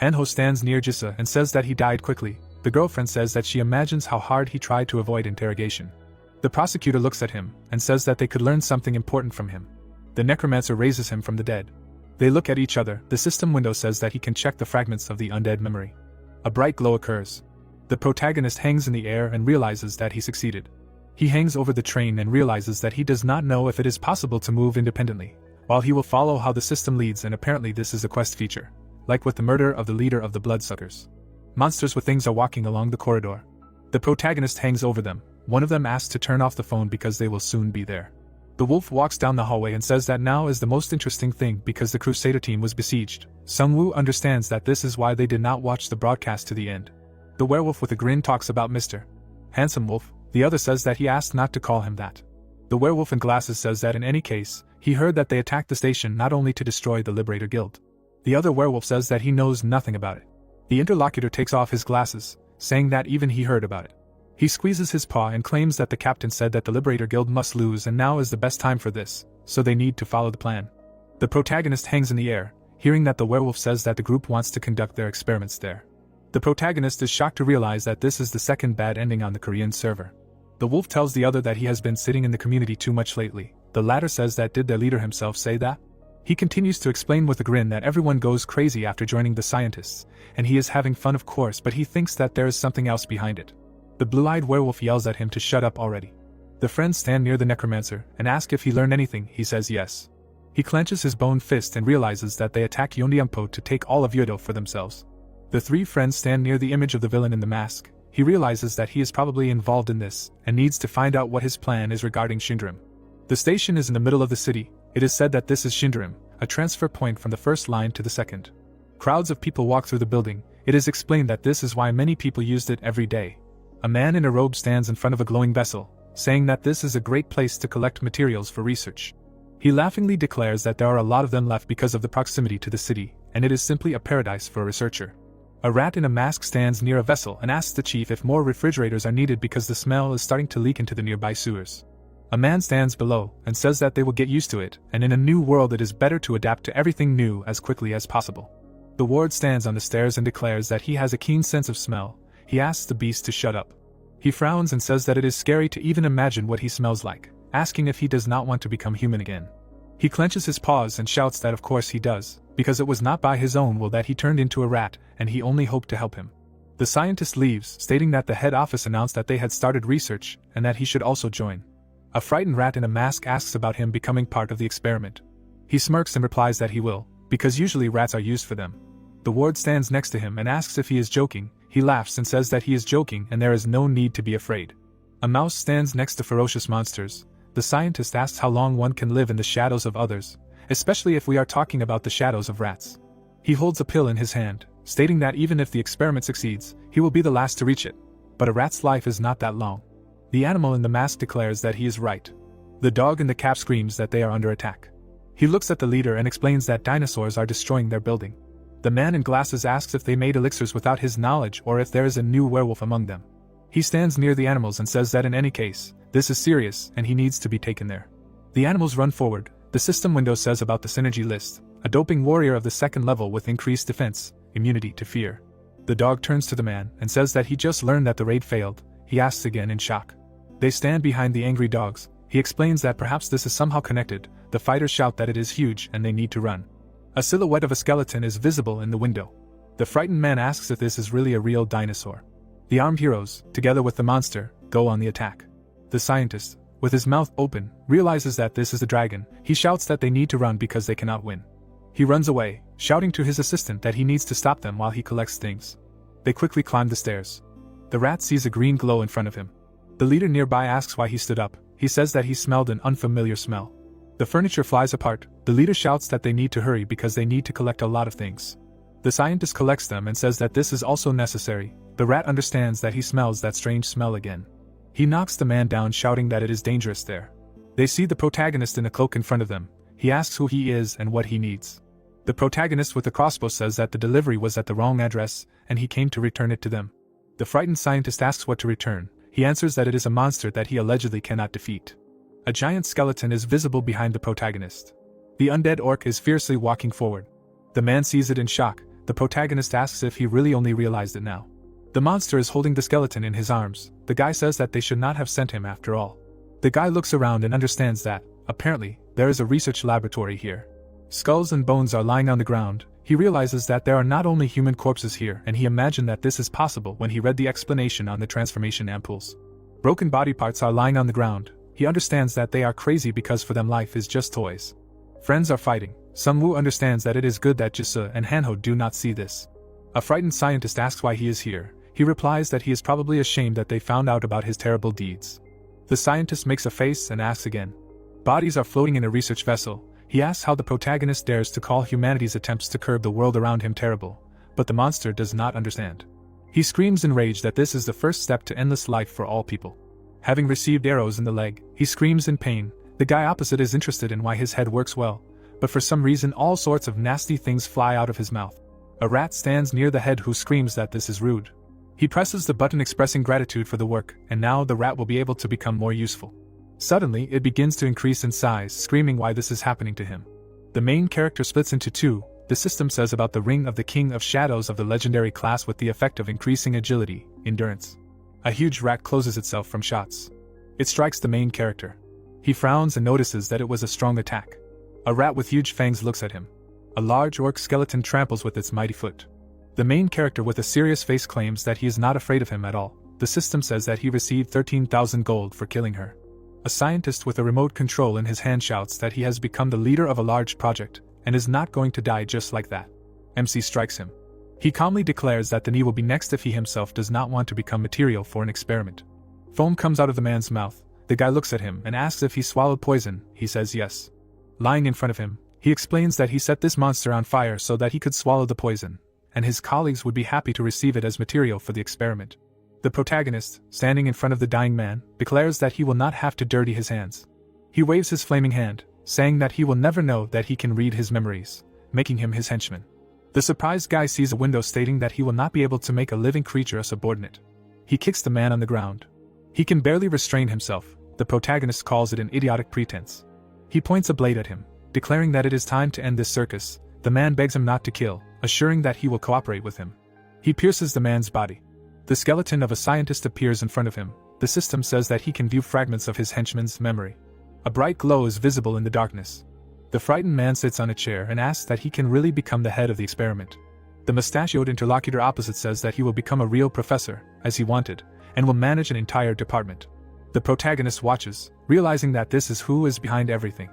Hanho stands near Jisa and says that he died quickly. The girlfriend says that she imagines how hard he tried to avoid interrogation. The prosecutor looks at him and says that they could learn something important from him. The necromancer raises him from the dead. They look at each other. The system window says that he can check the fragments of the undead memory. A bright glow occurs. The protagonist hangs in the air and realizes that he succeeded. He hangs over the train and realizes that he does not know if it is possible to move independently, while he will follow how the system leads, and apparently this is a quest feature, like with the murder of the leader of the bloodsuckers. Monsters with things are walking along the corridor. The protagonist hangs over them. One of them asks to turn off the phone because they will soon be there. The wolf walks down the hallway and says that now is the most interesting thing because the Crusader team was besieged. Sungwoo understands that this is why they did not watch the broadcast to the end. The werewolf with a grin talks about Mr. handsome wolf, the other says that he asked not to call him that. The werewolf in glasses says that in any case, he heard that they attacked the station not only to destroy the Liberator Guild. The other werewolf says that he knows nothing about it. The interlocutor takes off his glasses, saying that even he heard about it. He squeezes his paw and claims that the captain said that the Liberator Guild must lose and now is the best time for this, so they need to follow the plan. The protagonist hangs in the air, hearing that the werewolf says that the group wants to conduct their experiments there. The protagonist is shocked to realize that this is the second bad ending on the Korean server. The wolf tells the other that he has been sitting in the community too much lately. The latter says that did their leader himself say that? He continues to explain with a grin that everyone goes crazy after joining the scientists, and he is having fun of course, but he thinks that there is something else behind it. The blue-eyed werewolf yells at him to shut up already. The friends stand near the necromancer and ask if he learned anything. He says yes. He clenches his bone fist and realizes that they attack Yondiampo to take all of Yodo for themselves. The three friends stand near the image of the villain in the mask. He realizes that he is probably involved in this and needs to find out what his plan is regarding Shindarim. The station is in the middle of the city. It is said that this is Shindarim, a transfer point from the first line to the second. Crowds of people walk through the building. It is explained that this is why many people used it every day. A man in a robe stands in front of a glowing vessel, saying that this is a great place to collect materials for research. He laughingly declares that there are a lot of them left because of the proximity to the city, and it is simply a paradise for a researcher. A rat in a mask stands near a vessel and asks the chief if more refrigerators are needed because the smell is starting to leak into the nearby sewers. A man stands below and says that they will get used to it, and in a new world it is better to adapt to everything new as quickly as possible. The ward stands on the stairs and declares that he has a keen sense of smell. He asks the beast to shut up. He frowns and says that it is scary to even imagine what he smells like, asking if he does not want to become human again. He clenches his paws and shouts that of course he does, because it was not by his own will that he turned into a rat, and he only hoped to help him. The scientist leaves, stating that the head office announced that they had started research, and that he should also join. A frightened rat in a mask asks about him becoming part of the experiment. He smirks and replies that he will, because usually rats are used for them. The ward stands next to him and asks if he is joking. He laughs and says that he is joking and there is no need to be afraid. A mouse stands next to ferocious monsters. The scientist asks how long one can live in the shadows of others, especially if we are talking about the shadows of rats. He holds a pill in his hand, stating that even if the experiment succeeds, he will be the last to reach it. But a rat's life is not that long. The animal in the mask declares that he is right. The dog in the cap screams that they are under attack. He looks at the leader and explains that dinosaurs are destroying their building. The man in glasses asks if they made elixirs without his knowledge or if there is a new werewolf among them. He stands near the animals and says that in any case, this is serious and he needs to be taken there. The animals run forward. The system window says about the synergy list, a doping warrior of the second level with increased defense, immunity to fear. The dog turns to the man and says that he just learned that the raid failed. He asks again in shock. They stand behind the angry dogs. He explains that perhaps this is somehow connected. The fighters shout that it is huge and they need to run. A silhouette of a skeleton is visible in the window. The frightened man asks if this is really a real dinosaur. The armed heroes, together with the monster, go on the attack. The scientist, with his mouth open, realizes that this is the dragon. He shouts that they need to run because they cannot win. He runs away, shouting to his assistant that he needs to stop them while he collects things. They quickly climb the stairs. The rat sees a green glow in front of him. The leader nearby asks why he stood up. He says that he smelled an unfamiliar smell. The furniture flies apart. The leader shouts that they need to hurry because they need to collect a lot of things. The scientist collects them and says that this is also necessary. The rat understands that he smells that strange smell again. He knocks the man down, shouting that it is dangerous there. They see the protagonist in a cloak in front of them. He asks who he is and what he needs. The protagonist with the crossbow says that the delivery was at the wrong address and he came to return it to them. The frightened scientist asks what to return. He answers that it is a monster that he allegedly cannot defeat. A giant skeleton is visible behind the protagonist. The undead orc is fiercely walking forward. The man sees it in shock. The protagonist asks if he really only realized it now. The monster is holding the skeleton in his arms. The guy says that they should not have sent him after all. The guy looks around and understands that, apparently, there is a research laboratory here. Skulls and bones are lying on the ground. He realizes that there are not only human corpses here, and he imagined that this is possible when he read the explanation on the transformation ampoules. Broken body parts are lying on the ground. He understands that they are crazy because for them life is just toys. Friends are fighting. Sungwoo understands that it is good that Jisoo and Hanho do not see this. A frightened scientist asks why he is here. He replies that he is probably ashamed that they found out about his terrible deeds. The scientist makes a face and asks again. Bodies are floating in a research vessel. He asks how the protagonist dares to call humanity's attempts to curb the world around him terrible, but the monster does not understand. He screams in rage that this is the first step to endless life for all people. Having received arrows in the leg, he screams in pain. The guy opposite is interested in why his head works well, but for some reason all sorts of nasty things fly out of his mouth. A rat stands near the head who screams that this is rude. He presses the button expressing gratitude for the work, and now the rat will be able to become more useful. Suddenly, it begins to increase in size, screaming why this is happening to him. The main character splits into two. The system says about the Ring of the King of Shadows of the legendary class with the effect of increasing agility, endurance. A huge rat closes itself from shots. It strikes the main character. He frowns and notices that it was a strong attack. A rat with huge fangs looks at him. A large orc skeleton tramples with its mighty foot. The main character with a serious face claims that he is not afraid of him at all. The system says that he received 13,000 gold for killing her. A scientist with a remote control in his hand shouts that he has become the leader of a large project, and is not going to die just like that. MC strikes him. He calmly declares that the knee will be next if he himself does not want to become material for an experiment. Foam comes out of the man's mouth. The guy looks at him and asks if he swallowed poison. He says yes. Lying in front of him, he explains that he set this monster on fire so that he could swallow the poison, and his colleagues would be happy to receive it as material for the experiment. The protagonist, standing in front of the dying man, declares that he will not have to dirty his hands. He waves his flaming hand, saying that he will never know that he can read his memories, making him his henchman. The surprised guy sees a window stating that he will not be able to make a living creature a subordinate. He kicks the man on the ground. He can barely restrain himself. The protagonist calls it an idiotic pretense. He points a blade at him, declaring that it is time to end this circus. The man begs him not to kill, assuring that he will cooperate with him. He pierces the man's body. The skeleton of a scientist appears in front of him. The system says that he can view fragments of his henchman's memory. A bright glow is visible in the darkness. The frightened man sits on a chair and asks that he can really become the head of the experiment. The mustachioed interlocutor opposite says that he will become a real professor, as he wanted, and will manage an entire department. The protagonist watches, realizing that this is who is behind everything.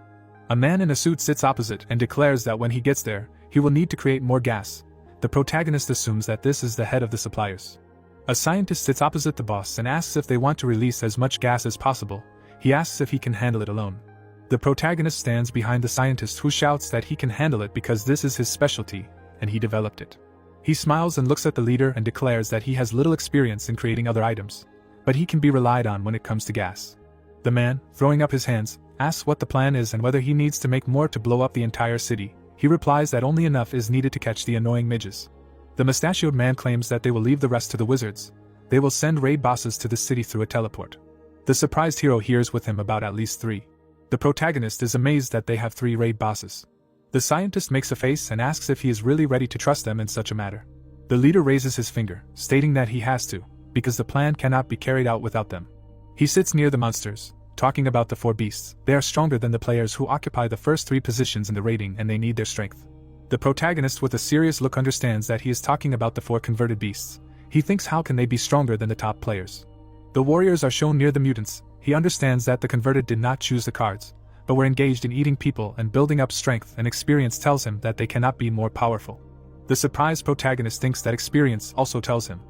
A man in a suit sits opposite and declares that when he gets there, he will need to create more gas. The protagonist assumes that this is the head of the suppliers. A scientist sits opposite the boss and asks if they want to release as much gas as possible. He asks if he can handle it alone. The protagonist stands behind the scientist who shouts that he can handle it because this is his specialty, and he developed it. He smiles and looks at the leader and declares that he has little experience in creating other items, but he can be relied on when it comes to gas. The man, throwing up his hands, asks what the plan is and whether he needs to make more to blow up the entire city. He replies that only enough is needed to catch the annoying midges. The mustachioed man claims that they will leave the rest to the wizards. They will send raid bosses to the city through a teleport. The surprised hero hears with him about at least 3. The protagonist is amazed that they have 3 raid bosses. The scientist makes a face and asks if he is really ready to trust them in such a matter. The leader raises his finger, stating that he has to, because the plan cannot be carried out without them. He sits near the monsters, talking about the 4 beasts. They are stronger than the players who occupy the first 3 positions in the rating and they need their strength. The protagonist with a serious look understands that he is talking about the 4 converted beasts. He thinks how can they be stronger than the top players. The warriors are shown near the mutants. He understands that the converted did not choose the cards, but were engaged in eating people and building up strength, and experience tells him that they cannot be more powerful. The surprised protagonist thinks that experience also tells him.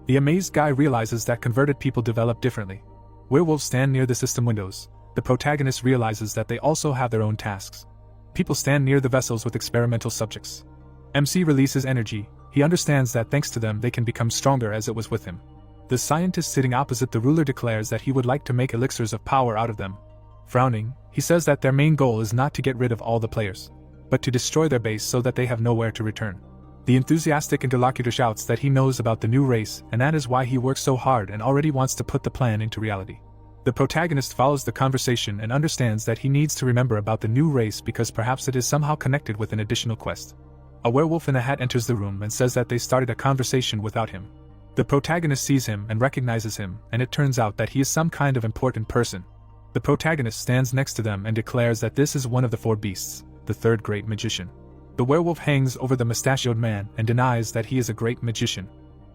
The amazed guy realizes that converted people develop differently. Werewolves stand near the system windows. The protagonist realizes that they also have their own tasks. People stand near the vessels with experimental subjects. MC releases energy. He understands that thanks to them they can become stronger as it was with him. The scientist sitting opposite the ruler declares that he would like to make elixirs of power out of them. Frowning, he says that their main goal is not to get rid of all the players, but to destroy their base so that they have nowhere to return. The enthusiastic interlocutor shouts that he knows about the new race and that is why he works so hard and already wants to put the plan into reality. The protagonist follows the conversation and understands that he needs to remember about the new race because perhaps it is somehow connected with an additional quest. A werewolf in a hat enters the room and says that they started a conversation without him. The protagonist sees him and recognizes him, and it turns out that he is some kind of important person. The protagonist stands next to them and declares that this is one of the 4 beasts, the 3rd great magician. The werewolf hangs over the mustachioed man and denies that he is a great magician.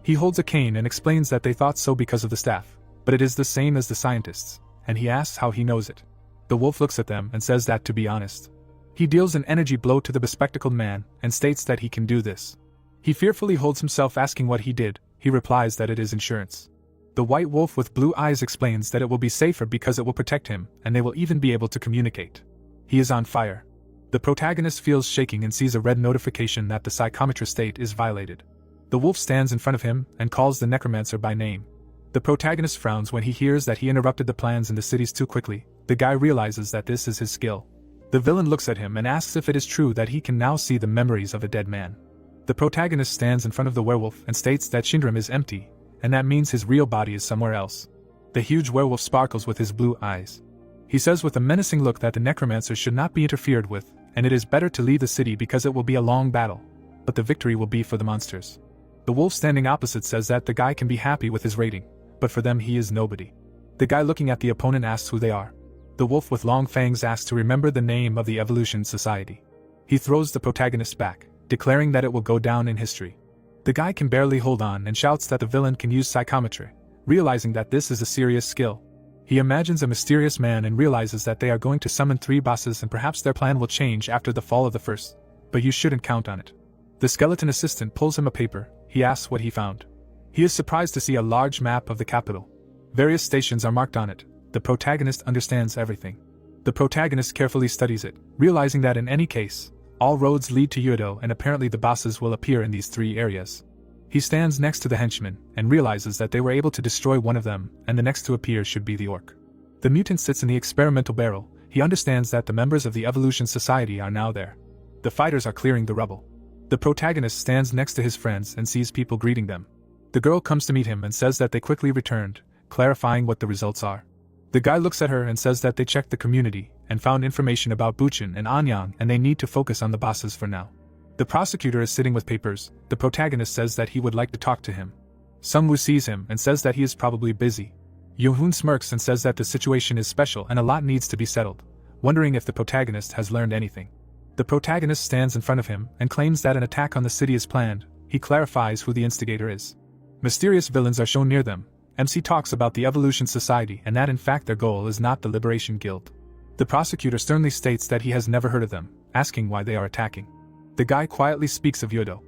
He holds a cane and explains that they thought so because of the staff, but it is the same as the scientists, and he asks how he knows it. The wolf looks at them and says that to be honest. He deals an energy blow to the bespectacled man and states that he can do this. He fearfully holds himself asking what he did. He replies that it is insurance. The white wolf with blue eyes explains that it will be safer because it will protect him and they will even be able to communicate. He is on fire. The protagonist feels shaking and sees a red notification that the psychometrist state is violated. The wolf stands in front of him and calls the necromancer by name. The protagonist frowns when he hears that he interrupted the plans in the cities too quickly. The guy realizes that this is his skill. The villain looks at him and asks if it is true that he can now see the memories of a dead man. The protagonist stands in front of the werewolf and states that Shinram is empty, and that means his real body is somewhere else. The huge werewolf sparkles with his blue eyes. He says with a menacing look that the necromancer should not be interfered with, and it is better to leave the city because it will be a long battle, but the victory will be for the monsters. The wolf standing opposite says that the guy can be happy with his rating, but for them he is nobody. The guy looking at the opponent asks who they are. The wolf with long fangs asks to remember the name of the Evolution Society. He throws the protagonist back, declaring that it will go down in history. The guy can barely hold on and shouts that the villain can use psychometry, realizing that this is a serious skill. He imagines a mysterious man and realizes that they are going to summon 3 bosses and perhaps their plan will change after the fall of the first, but you shouldn't count on it. The skeleton assistant pulls him a paper. He asks what he found. He is surprised to see a large map of the capital. Various stations are marked on it. The protagonist understands everything. The protagonist carefully studies it, realizing that in any case, all roads lead to Yodo and apparently the bosses will appear in these 3 areas. He stands next to the henchman and realizes that they were able to destroy one of them, and the next to appear should be the orc. The mutant sits in the experimental barrel. He understands that the members of the Evolution Society are now there. The fighters are clearing the rubble. The protagonist stands next to his friends and sees people greeting them. The girl comes to meet him and says that they quickly returned, clarifying what the results are. The guy looks at her and says that they checked the community and found information about Buchin and Anyang and they need to focus on the bosses for now. The prosecutor is sitting with papers. The protagonist says that he would like to talk to him. Sungwoo sees him and says that he is probably busy. Yohoon smirks and says that the situation is special and a lot needs to be settled, wondering if the protagonist has learned anything. The protagonist stands in front of him and claims that an attack on the city is planned. He clarifies who the instigator is. Mysterious villains are shown near them. MC talks about the Evolution Society and that in fact their goal is not the Liberation Guild. The prosecutor sternly states that he has never heard of them, asking why they are attacking. The guy quietly speaks of Yodo.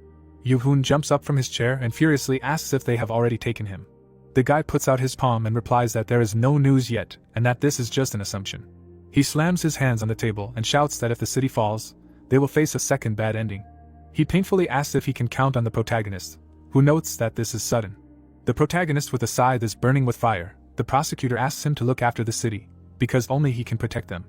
Yohoon jumps up from his chair and furiously asks if they have already taken him. The guy puts out his palm and replies that there is no news yet and that this is just an assumption. He slams his hands on the table and shouts that if the city falls, they will face a second bad ending. He painfully asks if he can count on the protagonist, who notes that this is sudden. The protagonist with a scythe is burning with fire. The prosecutor asks him to look after the city, because only he can protect them.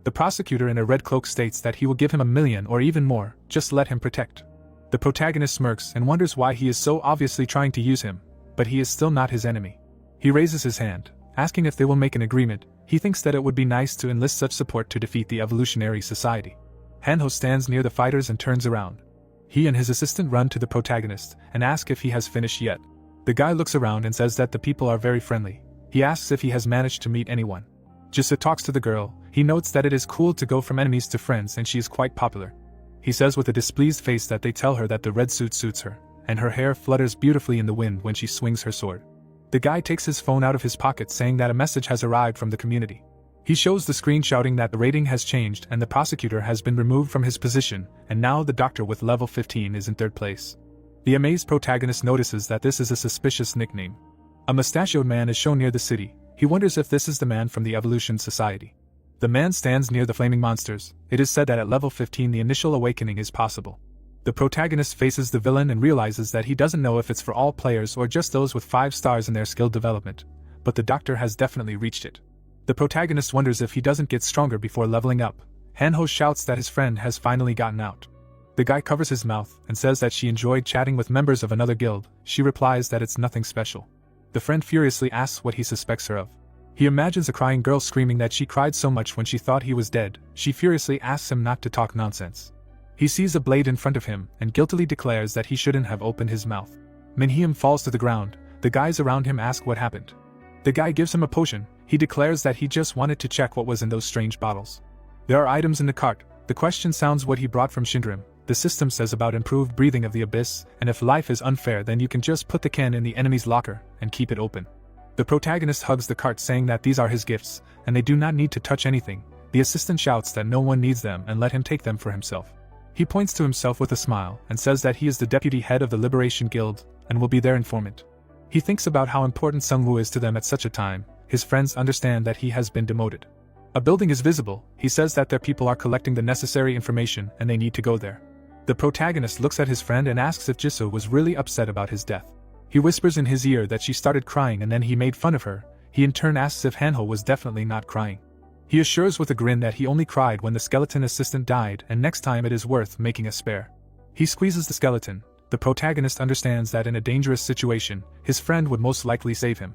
The prosecutor in a red cloak states that he will give him 1 million or even more, just let him protect. The protagonist smirks and wonders why he is so obviously trying to use him, but he is still not his enemy. He raises his hand, asking if they will make an agreement. He thinks that it would be nice to enlist such support to defeat the Evolutionary Society. Hanho stands near the fighters and turns around. He and his assistant run to the protagonist and ask if he has finished yet. The guy looks around and says that the people are very friendly. He asks if he has managed to meet anyone. Jisa talks to the girl. He notes that it is cool to go from enemies to friends and she is quite popular. He says with a displeased face that they tell her that the red suit suits her, and her hair flutters beautifully in the wind when she swings her sword. The guy takes his phone out of his pocket saying that a message has arrived from the community. He shows the screen shouting that the rating has changed and the prosecutor has been removed from his position, and now the doctor with level 15 is in 3rd place. The amazed protagonist notices that this is a suspicious nickname. A mustachioed man is shown near the city. He wonders if this is the man from the Evolution Society. The man stands near the flaming monsters. It is said that at level 15 the initial awakening is possible. The protagonist faces the villain and realizes that he doesn't know if it's for all players or just those with 5 stars in their skill development, but the doctor has definitely reached it. The protagonist wonders if he doesn't get stronger before leveling up. Hanho shouts that his friend has finally gotten out. The guy covers his mouth and says that she enjoyed chatting with members of another guild. She replies that it's nothing special. The friend furiously asks what he suspects her of. He imagines a crying girl screaming that she cried so much when she thought he was dead. She furiously asks him not to talk nonsense. He sees a blade in front of him and guiltily declares that he shouldn't have opened his mouth. Minhyam falls to the ground. The guys around him ask what happened. The guy gives him a potion. He declares that he just wanted to check what was in those strange bottles. There are items in the cart. The question sounds what he brought from Shinram. The system says about improved breathing of the abyss, and if life is unfair then you can just put the can in the enemy's locker and keep it open. The protagonist hugs the cart saying that these are his gifts, and they do not need to touch anything. The assistant shouts that no one needs them and let him take them for himself. He points to himself with a smile and says that he is the deputy head of the Liberation Guild and will be their informant. He thinks about how important Sungwoo is to them at such a time. His friends understand that he has been demoted. A building is visible. He says that their people are collecting the necessary information and they need to go there. The protagonist looks at his friend and asks if Jisoo was really upset about his death. He whispers in his ear that she started crying and then he made fun of her. He in turn asks if Hanho was definitely not crying. He assures with a grin that he only cried when the skeleton assistant died and next time it is worth making a spare. He squeezes the skeleton. The protagonist understands that in a dangerous situation, his friend would most likely save him.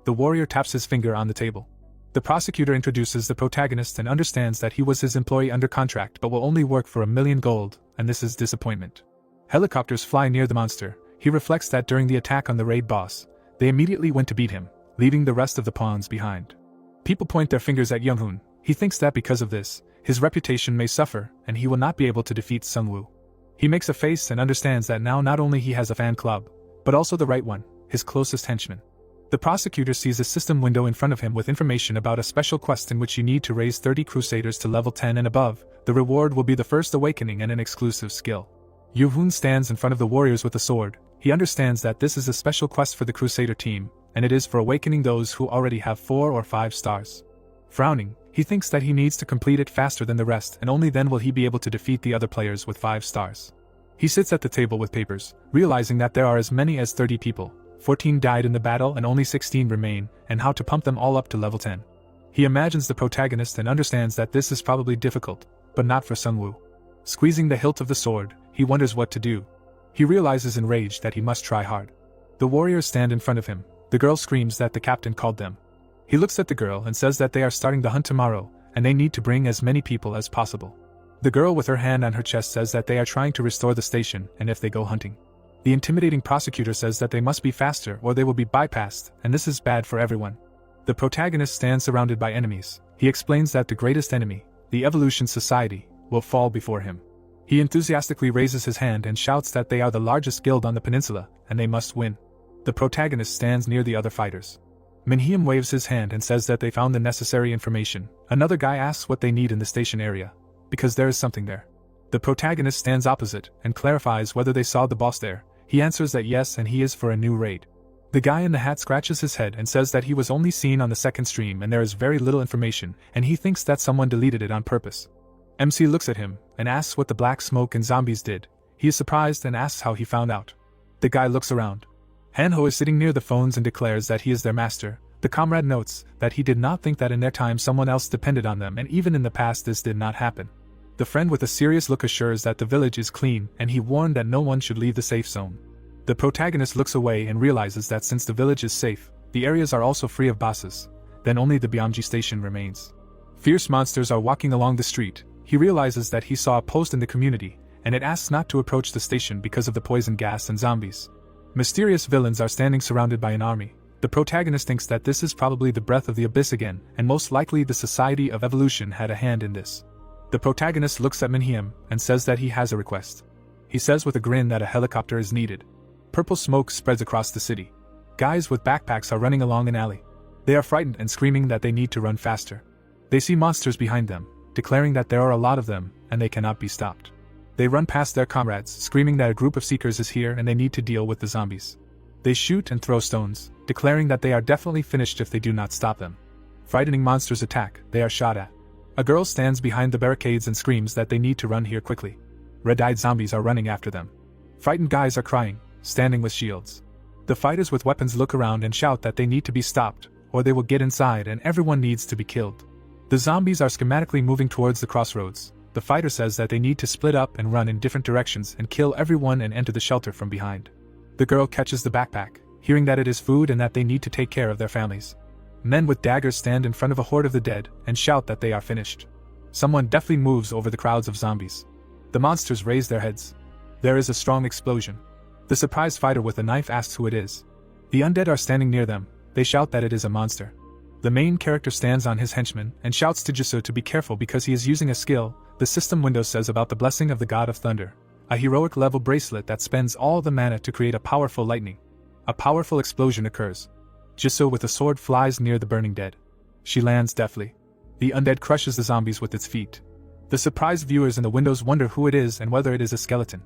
The warrior taps his finger on the table. The prosecutor introduces the protagonist and understands that he was his employee under contract but will only work for 1,000,000 gold, and this is disappointment. Helicopters fly near the monster. He reflects that during the attack on the raid boss, they immediately went to beat him, leaving the rest of the pawns behind. People point their fingers at Younghoon. He thinks that because of this, his reputation may suffer and he will not be able to defeat Sungwoo. He makes a face and understands that now not only he has a fan club, but also the right one, his closest henchman. The prosecutor sees a system window in front of him with information about a special quest in which you need to raise 30 crusaders to level 10 and above. The reward will be the first awakening and an exclusive skill. Younghoon stands in front of the warriors with a sword. He understands that this is a special quest for the crusader team, and it is for awakening those who already have 4 or 5 stars. Frowning, he thinks that he needs to complete it faster than the rest and only then will he be able to defeat the other players with 5 stars. He sits at the table with papers, realizing that there are as many as 30 people. 14 died in the battle and only 16 remain, and how to pump them all up to level 10. He imagines the protagonist and understands that this is probably difficult, but not for Sungwoo. Squeezing the hilt of the sword, he wonders what to do. He realizes enraged that he must try hard. The warriors stand in front of him. The girl screams that the captain called them. He looks at the girl and says that they are starting the hunt tomorrow, and they need to bring as many people as possible. The girl with her hand on her chest says that they are trying to restore the station, and if they go hunting. The intimidating prosecutor says that they must be faster or they will be bypassed, and this is bad for everyone. The protagonist stands surrounded by enemies. He explains that the greatest enemy, the Evolution Society, will fall before him. He enthusiastically raises his hand and shouts that they are the largest guild on the peninsula, and they must win. The protagonist stands near the other fighters. Minhyam waves his hand and says that they found the necessary information. Another guy asks what they need in the station area, because there is something there. The protagonist stands opposite and clarifies whether they saw the boss there. He answers that yes and he is for a new raid. The guy in the hat scratches his head and says that he was only seen on the second stream and there is very little information and he thinks that someone deleted it on purpose. MC looks at him and asks what the black smoke and zombies did. He is surprised and asks how he found out. The guy looks around. Hanho is sitting near the phones and declares that he is their master. The comrade notes that he did not think that in their time someone else depended on them and even in the past this did not happen. The friend with a serious look assures that the village is clean and he warned that no one should leave the safe zone. The protagonist looks away and realizes that since the village is safe, the areas are also free of bosses. Then only the Byamji station remains. Fierce monsters are walking along the street. He realizes that he saw a post in the community, and it asks not to approach the station because of the poison gas and zombies. Mysterious villains are standing surrounded by an army. The protagonist thinks that this is probably the breath of the abyss again, and most likely the Society of Evolution had a hand in this. The protagonist looks at Minhyam and says that he has a request. He says with a grin that a helicopter is needed. Purple smoke spreads across the city. Guys with backpacks are running along an alley. They are frightened and screaming that they need to run faster. They see monsters behind them, declaring that there are a lot of them and they cannot be stopped. They run past their comrades, screaming that a group of seekers is here and they need to deal with the zombies. They shoot and throw stones, declaring that they are definitely finished if they do not stop them. Frightening monsters attack, they are shot at. A girl stands behind the barricades and screams that they need to run here quickly. Red-eyed zombies are running after them. Frightened guys are crying, standing with shields. The fighters with weapons look around and shout that they need to be stopped, or they will get inside and everyone needs to be killed. The zombies are schematically moving towards the crossroads. The fighter says that they need to split up and run in different directions and kill everyone and enter the shelter from behind. The girl catches the backpack, hearing that it is food and that they need to take care of their families. Men with daggers stand in front of a horde of the dead and shout that they are finished. Someone deftly moves over the crowds of zombies. The monsters raise their heads. There is a strong explosion. The surprised fighter with a knife asks who it is. The undead are standing near them. They shout that it is a monster. The main character stands on his henchman and shouts to Jisoo to be careful because he is using a skill. The system window says about the blessing of the god of thunder, a heroic level bracelet that spends all the mana to create a powerful lightning. A powerful explosion occurs. Jisoo with a sword flies near the burning dead. She lands deftly. The undead crushes the zombies with its feet. The surprised viewers in the windows wonder who it is and whether it is a skeleton.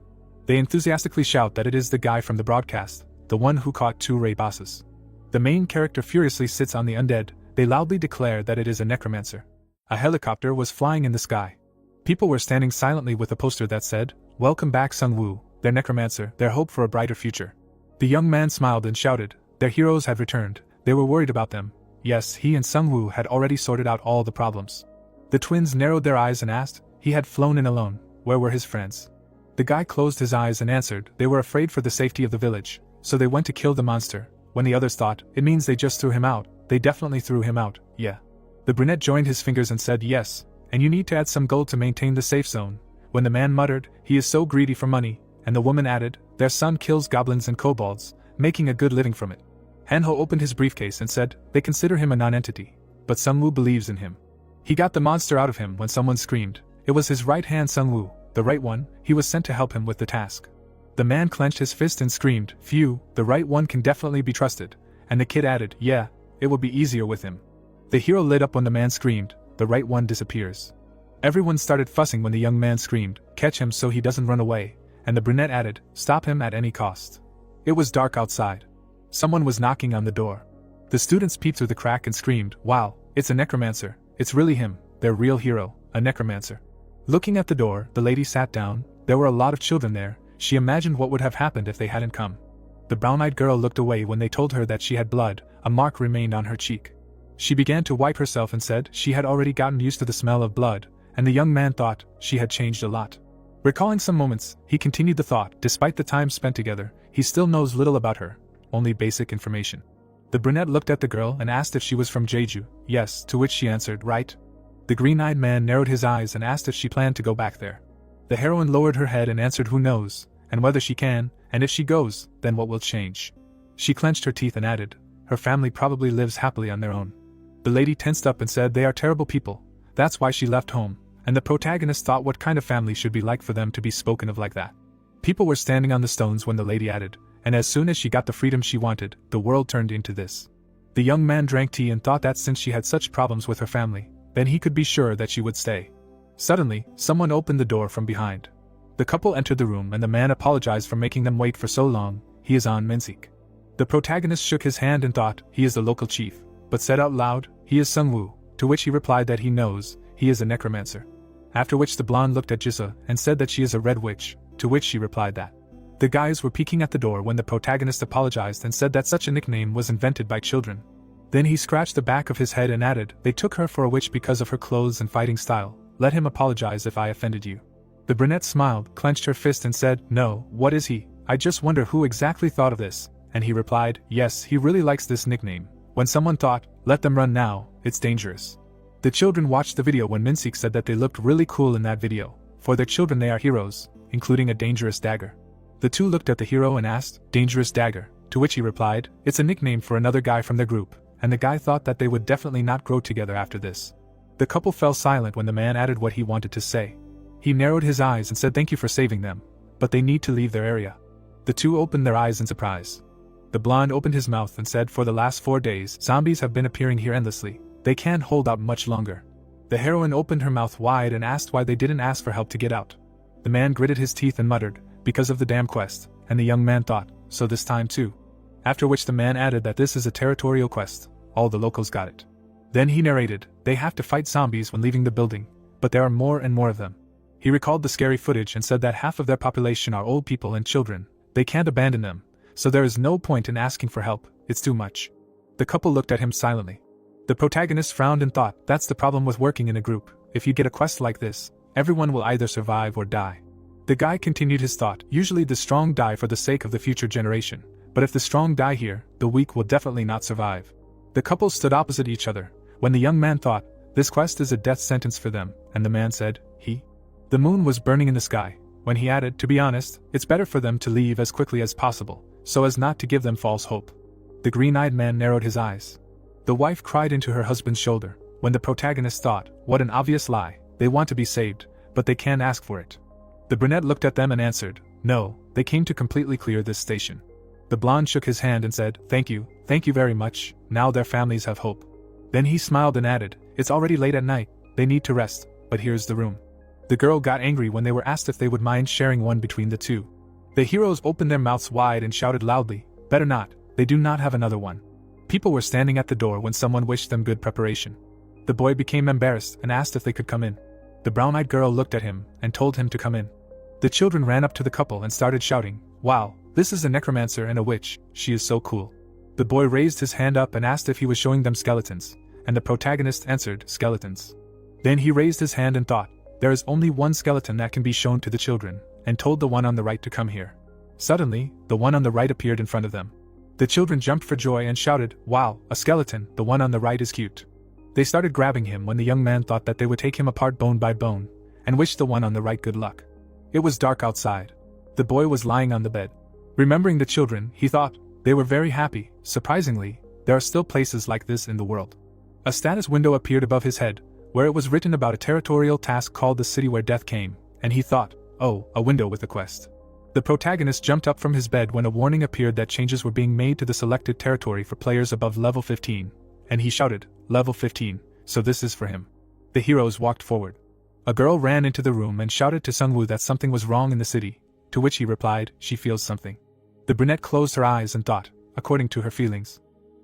They enthusiastically shout that it is the guy from the broadcast, the one who caught 2 raid bosses. The main character furiously sits on the undead. They loudly declare that it is a necromancer. A helicopter was flying in the sky. People were standing silently with a poster that said, "Welcome back Sung-woo, their necromancer, their hope for a brighter future." The young man smiled and shouted, their heroes had returned, they were worried about them. Yes, he and Sung-woo had already sorted out all the problems. The twins narrowed their eyes and asked, he had flown in alone, where were his friends? The guy closed his eyes and answered, they were afraid for the safety of the village, so they went to kill the monster. When the others thought, it means they just threw him out, they definitely threw him out, yeah. The brunette joined his fingers and said yes, and you need to add some gold to maintain the safe zone. When the man muttered, he is so greedy for money, and the woman added, their son kills goblins and kobolds, making a good living from it. Hanho opened his briefcase and said, they consider him a non-entity, but Sung-woo believes in him. He got the monster out of him when someone screamed. It was his right hand Sung-woo, the right one, he was sent to help him with the task. The man clenched his fist and screamed, phew, the right one can definitely be trusted, and the kid added, yeah, it will be easier with him. The hero lit up when the man screamed, the right one disappears. Everyone started fussing when the young man screamed, catch him so he doesn't run away, and the brunette added, stop him at any cost. It was dark outside. Someone was knocking on the door. The students peeped through the crack and screamed, wow, it's a necromancer, it's really him, their real hero, a necromancer. Looking at the door, the lady sat down, there were a lot of children there, she imagined what would have happened if they hadn't come. The brown-eyed girl looked away when they told her that she had blood, a mark remained on her cheek. She began to wipe herself and said she had already gotten used to the smell of blood, and the young man thought she had changed a lot. Recalling some moments, he continued the thought, despite the time spent together, he still knows little about her, only basic information. The brunette looked at the girl and asked if she was from Jeju, yes, to which she answered, right. The green-eyed man narrowed his eyes and asked if she planned to go back there. The heroine lowered her head and answered who knows, and whether she can, and if she goes, then what will change. She clenched her teeth and added, her family probably lives happily on their own. The lady tensed up and said they are terrible people, that's why she left home, and the protagonist thought what kind of family should be like for them to be spoken of like that. People were standing on the stones when the lady added, and as soon as she got the freedom she wanted, the world turned into this. The young man drank tea and thought that since she had such problems with her family, then he could be sure that she would stay. Suddenly, someone opened the door from behind. The couple entered the room and the man apologized for making them wait for so long, he is on Minsik. The protagonist shook his hand and thought, he is the local chief, but said out loud, he is Sung-woo, to which he replied that he knows, he is a necromancer. After which the blonde looked at Jisa and said that she is a red witch, to which she replied that. The guys were peeking at the door when the protagonist apologized and said that such a nickname was invented by children. Then he scratched the back of his head and added, they took her for a witch because of her clothes and fighting style, let him apologize if I offended you. The brunette smiled, clenched her fist and said, no, what is he? I just wonder who exactly thought of this, and he replied, yes, he really likes this nickname. When someone thought, let them run now, it's dangerous. The children watched the video when Minsik said that they looked really cool in that video. For their children they are heroes, including a dangerous dagger. The two looked at the hero and asked, dangerous dagger, to which he replied, it's a nickname for another guy from their group, and the guy thought that they would definitely not grow together after this. The couple fell silent when the man added what he wanted to say. He narrowed his eyes and said thank you for saving them, but they need to leave their area. The two opened their eyes in surprise. The blonde opened his mouth and said for the last 4 days zombies have been appearing here endlessly, they can't hold out much longer. The heroine opened her mouth wide and asked why they didn't ask for help to get out. The man gritted his teeth and muttered, because of the damn quest, and the young man thought, so this time too. After which the man added that this is a territorial quest, all the locals got it. Then he narrated, they have to fight zombies when leaving the building, but there are more and more of them. He recalled the scary footage and said that half of their population are old people and children, they can't abandon them, so there is no point in asking for help, it's too much. The couple looked at him silently. The protagonist frowned and thought, that's the problem with working in a group, if you get a quest like this, everyone will either survive or die. The guy continued his thought, usually the strong die for the sake of the future generation, but if the strong die here, the weak will definitely not survive. The couple stood opposite each other, when the young man thought, this quest is a death sentence for them, and the man said, he. The moon was burning in the sky, when he added, to be honest, it's better for them to leave as quickly as possible, so as not to give them false hope. The green-eyed man narrowed his eyes. The wife cried into her husband's shoulder, when the protagonist thought, what an obvious lie, they want to be saved, but they can't ask for it. The brunette looked at them and answered, no, they came to completely clear this station. The blonde shook his hand and said, thank you very much, now their families have hope. Then he smiled and added, it's already late at night, they need to rest, but here's the room. The girl got angry when they were asked if they would mind sharing one between the two. The heroes opened their mouths wide and shouted loudly, better not, they do not have another one. People were standing at the door when someone wished them good preparation. The boy became embarrassed and asked if they could come in. The brown-eyed girl looked at him and told him to come in. The children ran up to the couple and started shouting, "Wow, this is a necromancer and a witch, she is so cool." The boy raised his hand up and asked if he was showing them skeletons, and the protagonist answered, "Skeletons." Then he raised his hand and thought, "There is only one skeleton that can be shown to the children," and told the one on the right to come here. Suddenly, the one on the right appeared in front of them. The children jumped for joy and shouted, "Wow, a skeleton, the one on the right is cute." They started grabbing him when the young man thought that they would take him apart bone by bone, and wished the one on the right good luck. It was dark outside. The boy was lying on the bed. Remembering the children, he thought, they were very happy. Surprisingly, there are still places like this in the world. A status window appeared above his head, where it was written about a territorial task called the city where death came, and he thought, oh, a window with a quest. The protagonist jumped up from his bed when a warning appeared that changes were being made to the selected territory for players above level 15, and he shouted, "Level 15, so this is for him." The heroes walked forward. A girl ran into the room and shouted to Sungwoo that something was wrong in the city, to which he replied, "She feels something." The brunette closed her eyes and thought, according to her feelings.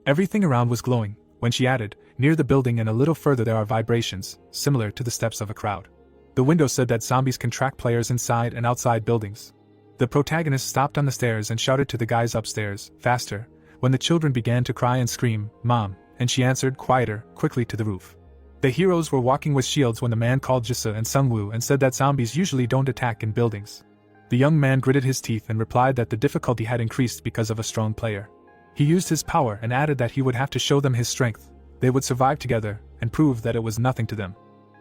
Everything around was glowing, when she added, "Near the building and a little further there are vibrations, similar to the steps of a crowd." The window said that zombies can track players inside and outside buildings. The protagonist stopped on the stairs and shouted to the guys upstairs, "Faster," when the children began to cry and scream, "Mom," and she answered, "Quieter," quickly to the roof. The heroes were walking with shields when the man called Jisa and Sungwoo and said that zombies usually don't attack in buildings. The young man gritted his teeth and replied that the difficulty had increased because of a strong player. He used his power and added that he would have to show them his strength. They would survive together and prove that it was nothing to them.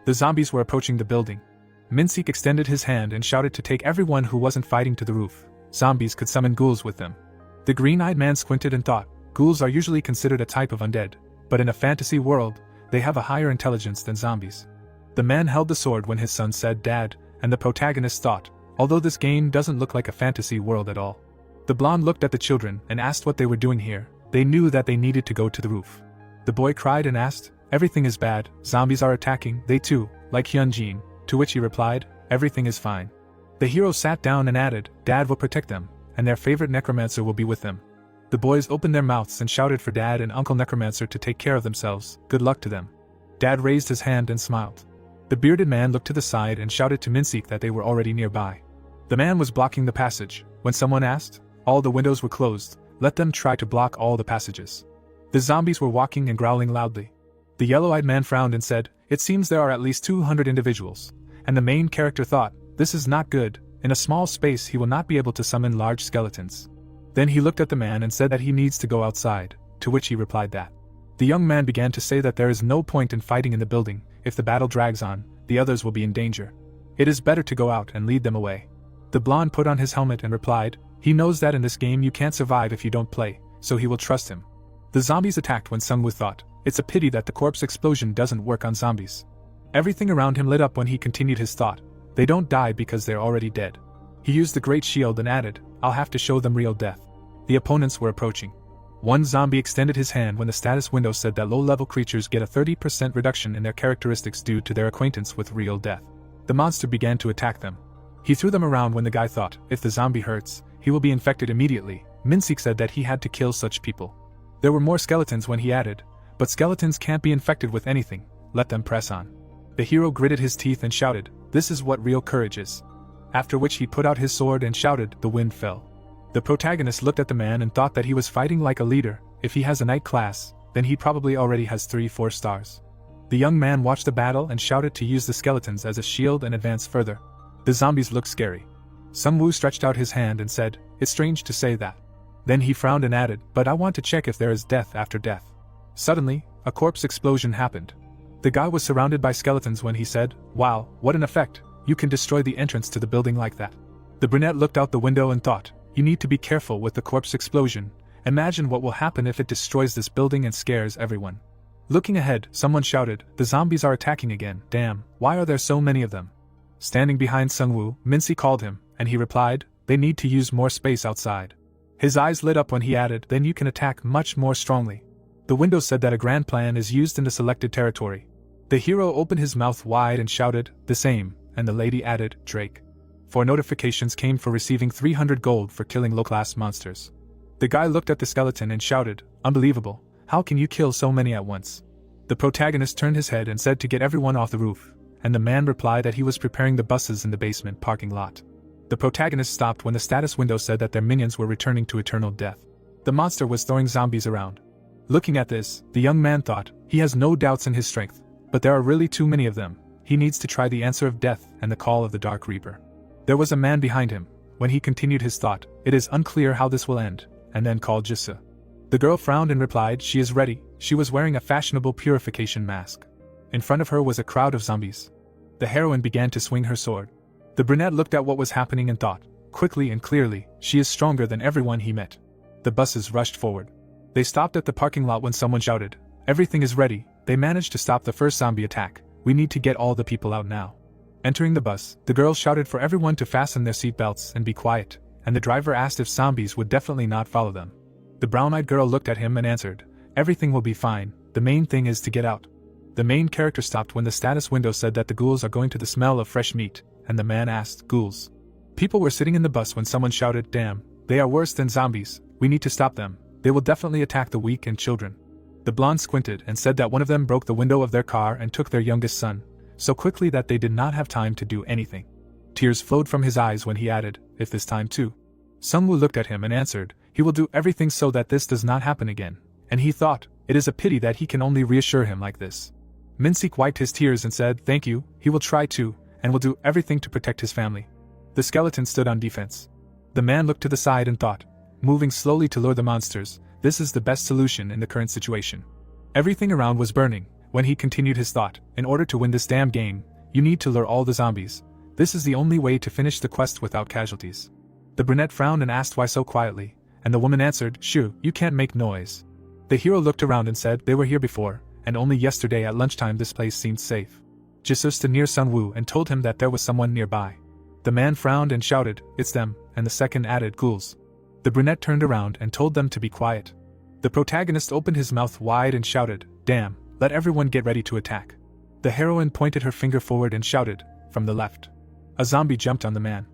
The zombies were approaching the building. Minsik extended his hand and shouted to take everyone who wasn't fighting to the roof. Zombies could summon ghouls with them. The green-eyed man squinted and thought, ghouls are usually considered a type of undead, but in a fantasy world, they have a higher intelligence than zombies. The man held the sword when his son said, "Dad," and the protagonist thought, although this game doesn't look like a fantasy world at all. The blonde looked at the children and asked what they were doing here. They knew that they needed to go to the roof. The boy cried and asked, "Everything is bad, zombies are attacking, they too, like Hyunjin," to which he replied, "Everything is fine." The hero sat down and added, "Dad will protect them, and their favorite necromancer will be with them." The boys opened their mouths and shouted for Dad and Uncle Necromancer to take care of themselves, good luck to them. Dad raised his hand and smiled. The bearded man looked to the side and shouted to Minsik that they were already nearby. The man was blocking the passage, when someone asked, "All the windows were closed, let them try to block all the passages." The zombies were walking and growling loudly. The yellow-eyed man frowned and said, "It seems there are at least 200 individuals, and the main character thought, this is not good, in a small space he will not be able to summon large skeletons." Then he looked at the man and said that he needs to go outside, to which he replied that. The young man began to say that there is no point in fighting in the building, if the battle drags on, the others will be in danger. It is better to go out and lead them away. The blonde put on his helmet and replied, he knows that in this game you can't survive if you don't play, so he will trust him. The zombies attacked when Sungwoo thought, it's a pity that the corpse explosion doesn't work on zombies. Everything around him lit up when he continued his thought, they don't die because they're already dead. He used the great shield and added, I'll have to show them real death. The opponents were approaching. One zombie extended his hand when the status window said that low-level creatures get a 30% reduction in their characteristics due to their acquaintance with real death. The monster began to attack them. He threw them around when the guy thought, if the zombie hurts, he will be infected immediately. Minsik said that he had to kill such people. There were more skeletons when he added, but skeletons can't be infected with anything, let them press on. The hero gritted his teeth and shouted, this is what real courage is. After which he put out his sword and shouted, the wind fell. The protagonist looked at the man and thought that he was fighting like a leader. If he has a knight class, then he probably already has 3-4 stars. The young man watched the battle and shouted to use the skeletons as a shield and advance further. The zombies looked scary. Sungwoo stretched out his hand and said, it's strange to say that. Then he frowned and added, but I want to check if there is death after death. Suddenly, a corpse explosion happened. The guy was surrounded by skeletons when he said, wow, what an effect, you can destroy the entrance to the building like that. The brunette looked out the window and thought, you need to be careful with the corpse explosion. Imagine what will happen if it destroys this building and scares everyone. Looking ahead, someone shouted, the zombies are attacking again, damn, why are there so many of them? Standing behind Sungwoo, Minsik called him, and he replied, they need to use more space outside. His eyes lit up when he added, then you can attack much more strongly. The window said that a grand plan is used in the selected territory. The hero opened his mouth wide and shouted, the same, and the lady added, Drake. 4 notifications came for receiving 300 gold for killing low-class monsters. The guy looked at the skeleton and shouted, unbelievable, how can you kill so many at once? The protagonist turned his head and said to get everyone off the roof, and the man replied that he was preparing the buses in the basement parking lot. The protagonist stopped when the status window said that their minions were returning to eternal death. The monster was throwing zombies around. Looking at this, the young man thought, he has no doubts in his strength, but there are really too many of them. He needs to try the answer of death and the call of the Dark Reaper. There was a man behind him. When he continued his thought, it is unclear how this will end, and then called Jisoo. The girl frowned and replied, she is ready. She was wearing a fashionable purification mask. In front of her was a crowd of zombies. The heroine began to swing her sword. The brunette looked at what was happening and thought, quickly and clearly, she is stronger than everyone he met. The buses rushed forward. They stopped at the parking lot when someone shouted, everything is ready. They managed to stop the first zombie attack. We need to get all the people out now. Entering the bus, the girl shouted for everyone to fasten their seatbelts and be quiet, and the driver asked if zombies would definitely not follow them. The brown-eyed girl looked at him and answered, everything will be fine, the main thing is to get out. The main character stopped when the status window said that the ghouls are going to the smell of fresh meat, and the man asked, ghouls? People were sitting in the bus when someone shouted, damn, they are worse than zombies, we need to stop them, they will definitely attack the weak and children. The blonde squinted and said that one of them broke the window of their car and took their youngest son, so quickly that they did not have time to do anything. Tears flowed from his eyes when he added, if this time too. Sungwoo looked at him and answered, he will do everything so that this does not happen again, and he thought, it is a pity that he can only reassure him like this. Minsik wiped his tears and said, thank you, he will try to, and will do everything to protect his family. The skeleton stood on defense. The man looked to the side and thought, moving slowly to lure the monsters, this is the best solution in the current situation. Everything around was burning. When he continued his thought, in order to win this damn game, you need to lure all the zombies. This is the only way to finish the quest without casualties. The brunette frowned and asked why so quietly, and the woman answered, shoo, you can't make noise. The hero looked around and said, they were here before, and only yesterday at lunchtime this place seemed safe. Jisoo stood near Sunwoo and told him that there was someone nearby. The man frowned and shouted, it's them, and the second added, ghouls. The brunette turned around and told them to be quiet. The protagonist opened his mouth wide and shouted, damn, let everyone get ready to attack. The heroine pointed her finger forward and shouted, from the left. A zombie jumped on the man.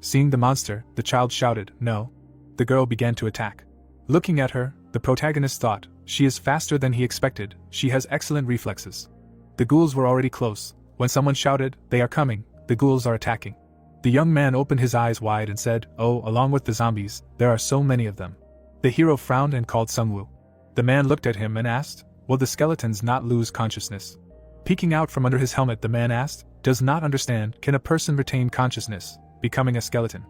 Seeing the monster, the child shouted, no. The girl began to attack. Looking at her, the protagonist thought, she is faster than he expected, she has excellent reflexes. The ghouls were already close. When someone shouted, they are coming, the ghouls are attacking. The young man opened his eyes wide and said, oh, along with the zombies, there are so many of them. The hero frowned and called Sungwoo. The man looked at him and asked, will the skeletons not lose consciousness? Peeking out from under his helmet, the man asked, does not understand, can a person retain consciousness, becoming a skeleton?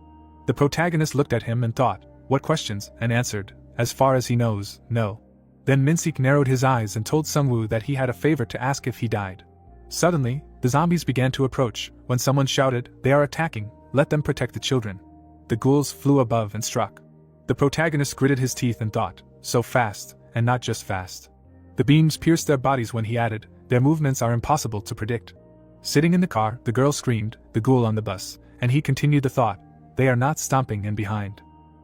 The protagonist looked at him and thought, what questions, and answered, as far as he knows, no. Then Minsik narrowed his eyes and told Sungwoo that he had a favor to ask if he died. Suddenly, the zombies began to approach. When someone shouted, they are attacking, let them protect the children. The ghouls flew above and struck. The protagonist gritted his teeth and thought, so fast, and not just fast. The beams pierced their bodies when he added, their movements are impossible to predict. Sitting in the car, the girl screamed, the ghoul on the bus, and he continued the thought, they are not stomping in behind.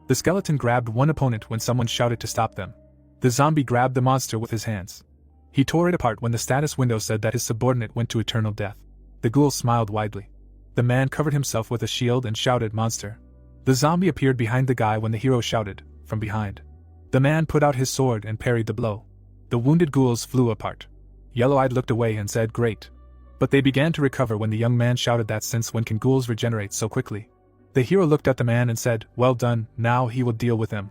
The skeleton grabbed one opponent when someone shouted to stop them. The zombie grabbed the monster with his hands. He tore it apart when the status window said that his subordinate went to eternal death. The ghoul smiled widely. The man covered himself with a shield and shouted, monster. The zombie appeared behind the guy when the hero shouted, from behind. The man put out his sword and parried the blow. The wounded ghouls flew apart. Yellow-Eyed looked away and said, great. But they began to recover when the young man shouted that since when can ghouls regenerate so quickly? The hero looked at the man and said, well done, now he will deal with them.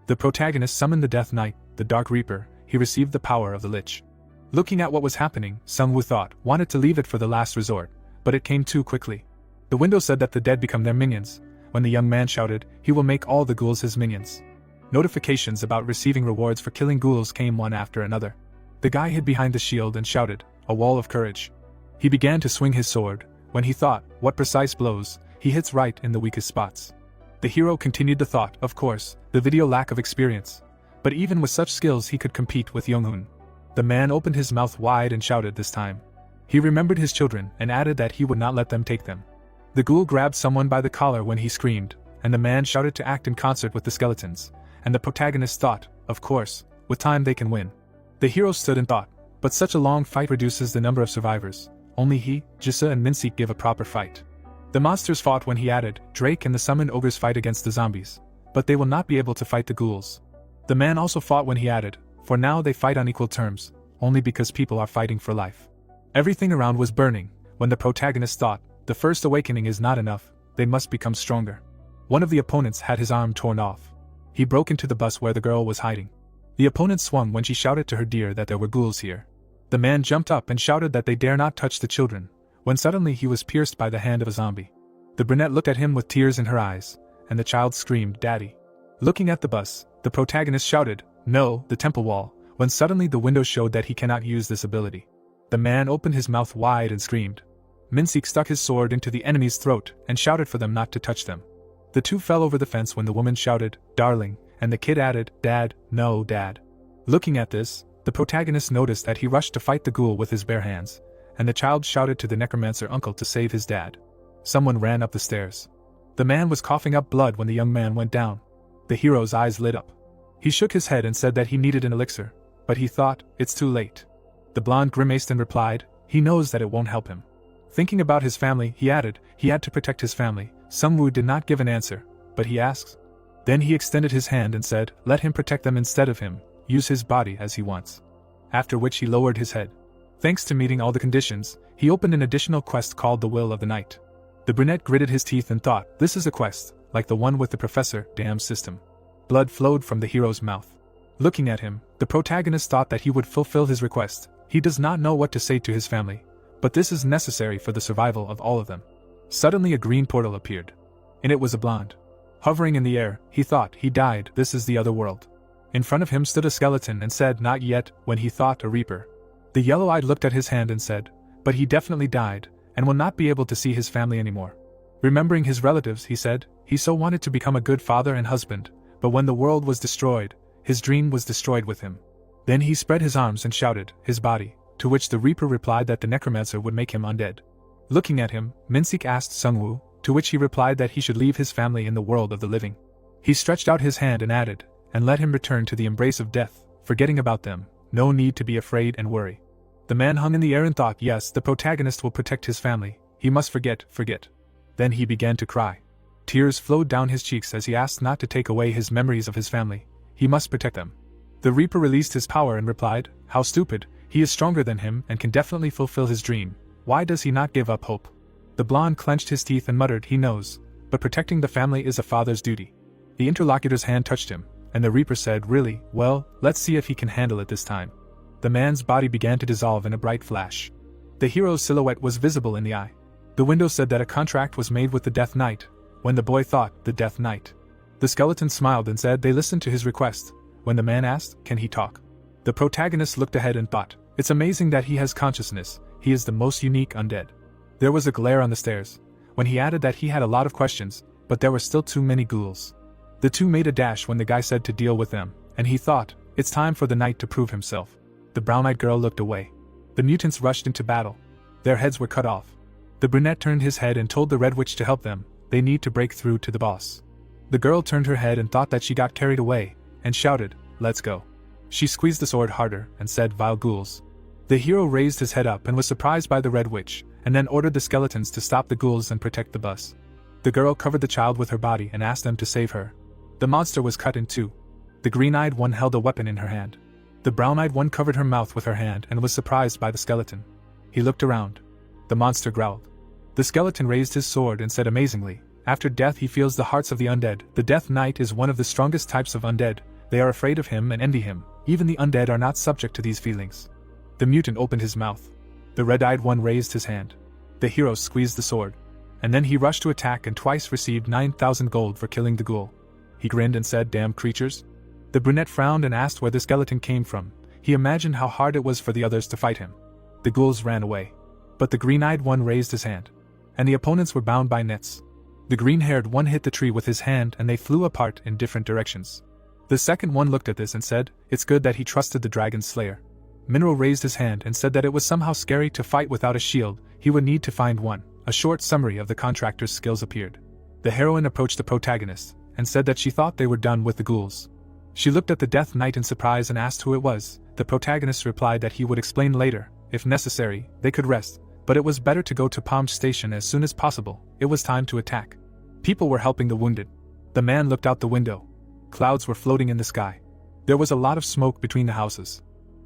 The protagonist summoned the Death Knight, the Dark Reaper, he received the power of the Lich. Looking at what was happening, Sungwoo thought, wanted to leave it for the last resort, but it came too quickly. The window said that the dead become their minions. When the young man shouted, he will make all the ghouls his minions. Notifications about receiving rewards for killing ghouls came one after another. The guy hid behind the shield and shouted, a wall of courage. He began to swing his sword. When he thought, what precise blows, he hits right in the weakest spots. The hero continued the thought, of course, the video lack of experience. But even with such skills he could compete with Yonghoon. The man opened his mouth wide and shouted this time. He remembered his children and added that he would not let them take them. The ghoul grabbed someone by the collar when he screamed, and the man shouted to act in concert with the skeletons, and the protagonist thought, of course, with time they can win. The hero stood and thought, but such a long fight reduces the number of survivors. Only he, Jisoo and Minsik give a proper fight. The monsters fought when he added, Drake and the summoned ogres fight against the zombies, but they will not be able to fight the ghouls. The man also fought when he added, for now they fight on equal terms, only because people are fighting for life. Everything around was burning. when the protagonist thought, the first awakening is not enough, they must become stronger. One of the opponents had his arm torn off. He broke into the bus where the girl was hiding. The opponent swung when she shouted to her dear that there were ghouls here. The man jumped up and shouted that they dare not touch the children, when suddenly he was pierced by the hand of a zombie. The brunette looked at him with tears in her eyes, and the child screamed, "Daddy." Looking at the bus, the protagonist shouted, "No, the temple wall," when suddenly the window showed that he cannot use this ability. The man opened his mouth wide and screamed. Minsik stuck his sword into the enemy's throat and shouted for them not to touch them. The two fell over the fence when the woman shouted, "Darling," and the kid added, "Dad, no, Dad." Looking at this, the protagonist noticed that he rushed to fight the ghoul with his bare hands, and the child shouted to the necromancer uncle to save his dad. Someone ran up the stairs. The man was coughing up blood when the young man went down. The hero's eyes lit up. He shook his head and said that he needed an elixir, but he thought, it's too late. The blonde grimaced and replied, he knows that it won't help him. Thinking about his family, he added, he had to protect his family. Sungwoo did not give an answer, but he asked. Then he extended his hand and said, let him protect them instead of him, use his body as he wants. After which he lowered his head. Thanks to meeting all the conditions, he opened an additional quest called the Will of the Night. The brunette gritted his teeth and thought, this is a quest, like the one with the professor, damn system. Blood flowed from the hero's mouth. Looking at him, the protagonist thought that he would fulfill his request. He does not know what to say to his family, but this is necessary for the survival of all of them. Suddenly a green portal appeared. In it was a blonde. Hovering in the air, he thought, he died, this is the other world. In front of him stood a skeleton and said, not yet, when he thought a reaper. The yellow-eyed looked at his hand and said, but he definitely died, and will not be able to see his family anymore. Remembering his relatives, he said, he so wanted to become a good father and husband, but when the world was destroyed, his dream was destroyed with him. Then he spread his arms and shouted, his body, to which the reaper replied that the necromancer would make him undead. Looking at him, Minsik asked Sungwoo, to which he replied that he should leave his family in the world of the living. He stretched out his hand and added, and let him return to the embrace of death, forgetting about them, no need to be afraid and worry. The man hung in the air and thought, yes, the protagonist will protect his family, he must forget. Then he began to cry. Tears flowed down his cheeks as he asked not to take away his memories of his family, he must protect them. The reaper released his power and replied, how stupid, he is stronger than him and can definitely fulfill his dream, why does he not give up hope? The blonde clenched his teeth and muttered, he knows, but protecting the family is a father's duty. The interlocutor's hand touched him, and the reaper said, really, well, let's see if he can handle it this time. The man's body began to dissolve in a bright flash. The hero's silhouette was visible in the eye. The window said that a contract was made with the Death Knight, when the boy thought, the Death Knight. The skeleton smiled and said they listened to his request. When the man asked, can he talk? The protagonist looked ahead and thought, it's amazing that he has consciousness, he is the most unique undead. There was a glare on the stairs, when he added that he had a lot of questions, but there were still too many ghouls. The two made a dash when the guy said to deal with them, and he thought, it's time for the knight to prove himself. The brown-eyed girl looked away. The mutants rushed into battle. Their heads were cut off. The brunette turned his head and told the red witch to help them, they need to break through to the boss. The girl turned her head and thought that she got carried away, and shouted, let's go. She squeezed the sword harder and said, vile ghouls. The hero raised his head up and was surprised by the red witch, and then ordered the skeletons to stop the ghouls and protect the bus. The girl covered the child with her body and asked them to save her. The monster was cut in two. The green-eyed one held a weapon in her hand. The brown-eyed one covered her mouth with her hand and was surprised by the skeleton. He looked around. The monster growled. The skeleton raised his sword and said amazingly, after death he feels the hearts of the undead. The Death Knight is one of the strongest types of undead. They are afraid of him and envy him. Even the undead are not subject to these feelings. The mutant opened his mouth. The red-eyed one raised his hand. The hero squeezed the sword. And then he rushed to attack and twice received 9,000 gold for killing the ghoul. He grinned and said, damn creatures. The brunette frowned and asked where the skeleton came from. He imagined how hard it was for the others to fight him. The ghouls ran away. But the green-eyed one raised his hand. And the opponents were bound by nets. The green-haired one hit the tree with his hand and they flew apart in different directions. The second one looked at this and said, it's good that he trusted the dragon slayer. Mineral raised his hand and said that it was somehow scary to fight without a shield, he would need to find one. A short summary of the contractor's skills appeared. The heroine approached the protagonist, and said that she thought they were done with the ghouls. She looked at the Death Knight in surprise and asked who it was. The protagonist replied that he would explain later, if necessary, they could rest, but it was better to go to Palm Station as soon as possible, it was time to attack. People were helping the wounded. The man looked out the window. Clouds were floating in the sky. There was a lot of smoke between the houses.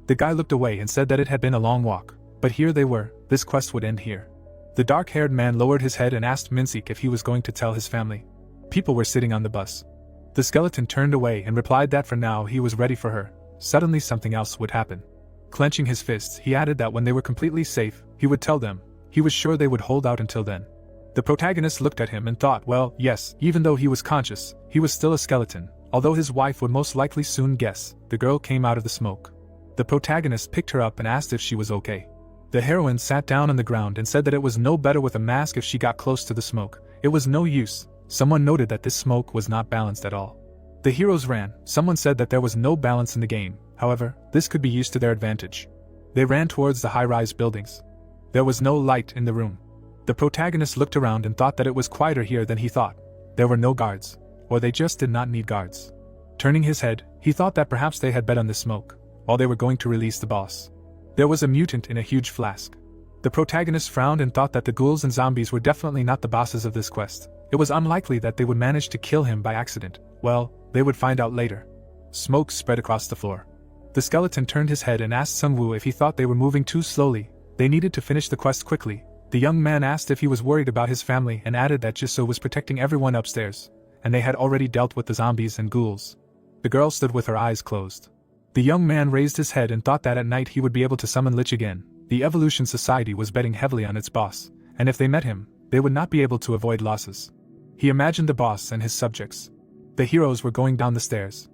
The guy looked away and said that it had been a long walk, but here they were, this quest would end here. The dark-haired man lowered his head and asked Minsik if he was going to tell his family. People were sitting on the bus. The skeleton turned away and replied that for now he was ready for her. Suddenly something else would happen. Clenching his fists, he added that when they were completely safe, he would tell them. He was sure they would hold out until then. The protagonist looked at him and thought, well, yes, even though he was conscious, he was still a skeleton, although his wife would most likely soon guess. The girl came out of the smoke. The protagonist picked her up and asked if she was okay. The heroine sat down on the ground and said that it was no better with a mask if she got close to the smoke. It was no use. Someone noted that this smoke was not balanced at all. The heroes ran. Someone said that there was no balance in the game. However, this could be used to their advantage. They ran towards the high-rise buildings. There was no light in the room. The protagonist looked around and thought that it was quieter here than he thought. There were no guards. Or they just did not need guards. Turning his head, he thought that perhaps they had bet on the smoke, while they were going to release the boss. There was a mutant in a huge flask. The protagonist frowned and thought that the ghouls and zombies were definitely not the bosses of this quest. It was unlikely that they would manage to kill him by accident. Well, they would find out later. Smoke spread across the floor. The skeleton turned his head and asked Sungwoo if he thought they were moving too slowly. They needed to finish the quest quickly. The young man asked if he was worried about his family and added that Jisoo was protecting everyone upstairs, and they had already dealt with the zombies and ghouls. The girl stood with her eyes closed. The young man raised his head and thought that at night he would be able to summon Lich again. The Evolution Society was betting heavily on its boss, and if they met him, they would not be able to avoid losses. He imagined the boss and his subjects. The heroes were going down the stairs.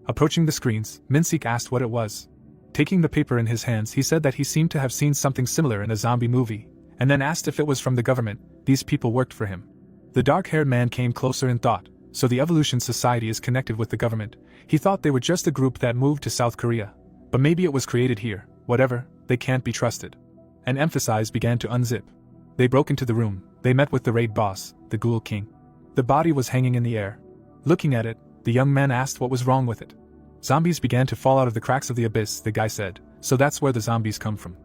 Approaching the screens, Minsik asked what it was. Taking the paper in his hands, he said that he seemed to have seen something similar in a zombie movie, and then asked if it was from the government. These people worked for him. The dark-haired man came closer and thought, so the Evolution Society is connected with the government. He thought they were just a group that moved to South Korea. But maybe it was created here. Whatever, they can't be trusted. An emphasis began to unzip. They broke into the room. They met with the raid boss, the Ghoul King. The body was hanging in the air. Looking at it, the young man asked what was wrong with it. Zombies began to fall out of the cracks of the abyss, the guy said, so that's where the zombies come from.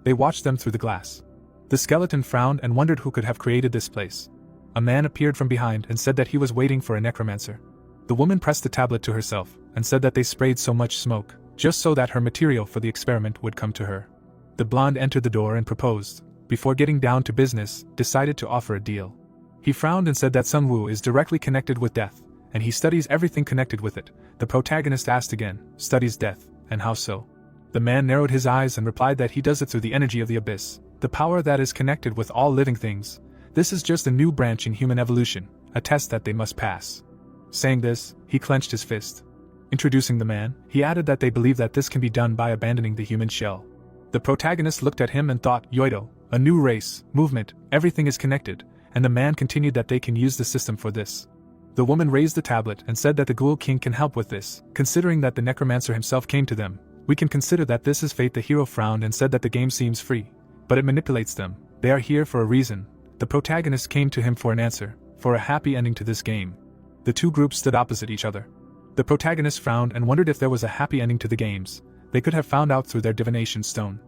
They watched them through the glass. The skeleton frowned and wondered who could have created this place. A man appeared from behind and said that he was waiting for a necromancer. The woman pressed the tablet to herself and said that they sprayed so much smoke, just so that her material for the experiment would come to her. The blonde entered the door and proposed. Before getting down to business, decided to offer a deal. He frowned and said that Sungwoo is directly connected with death, and he studies everything connected with it. The protagonist asked again, studies death, and how so? The man narrowed his eyes and replied that he does it through the energy of the abyss, the power that is connected with all living things. This is just a new branch in human evolution, a test that they must pass. Saying this, he clenched his fist. Introducing the man, he added that they believe that this can be done by abandoning the human shell. The protagonist looked at him and thought, Yoido, a new race, movement, everything is connected, and the man continued that they can use the system for this. The woman raised the tablet and said that the Ghoul King can help with this, considering that the necromancer himself came to them. We can consider that this is fate. The hero frowned and said that the game seems free, but it manipulates them. They are here for a reason. The protagonist came to him for an answer, for a happy ending to this game. The two groups stood opposite each other. The protagonist frowned and wondered if there was a happy ending to the games. They could have found out through their divination stone.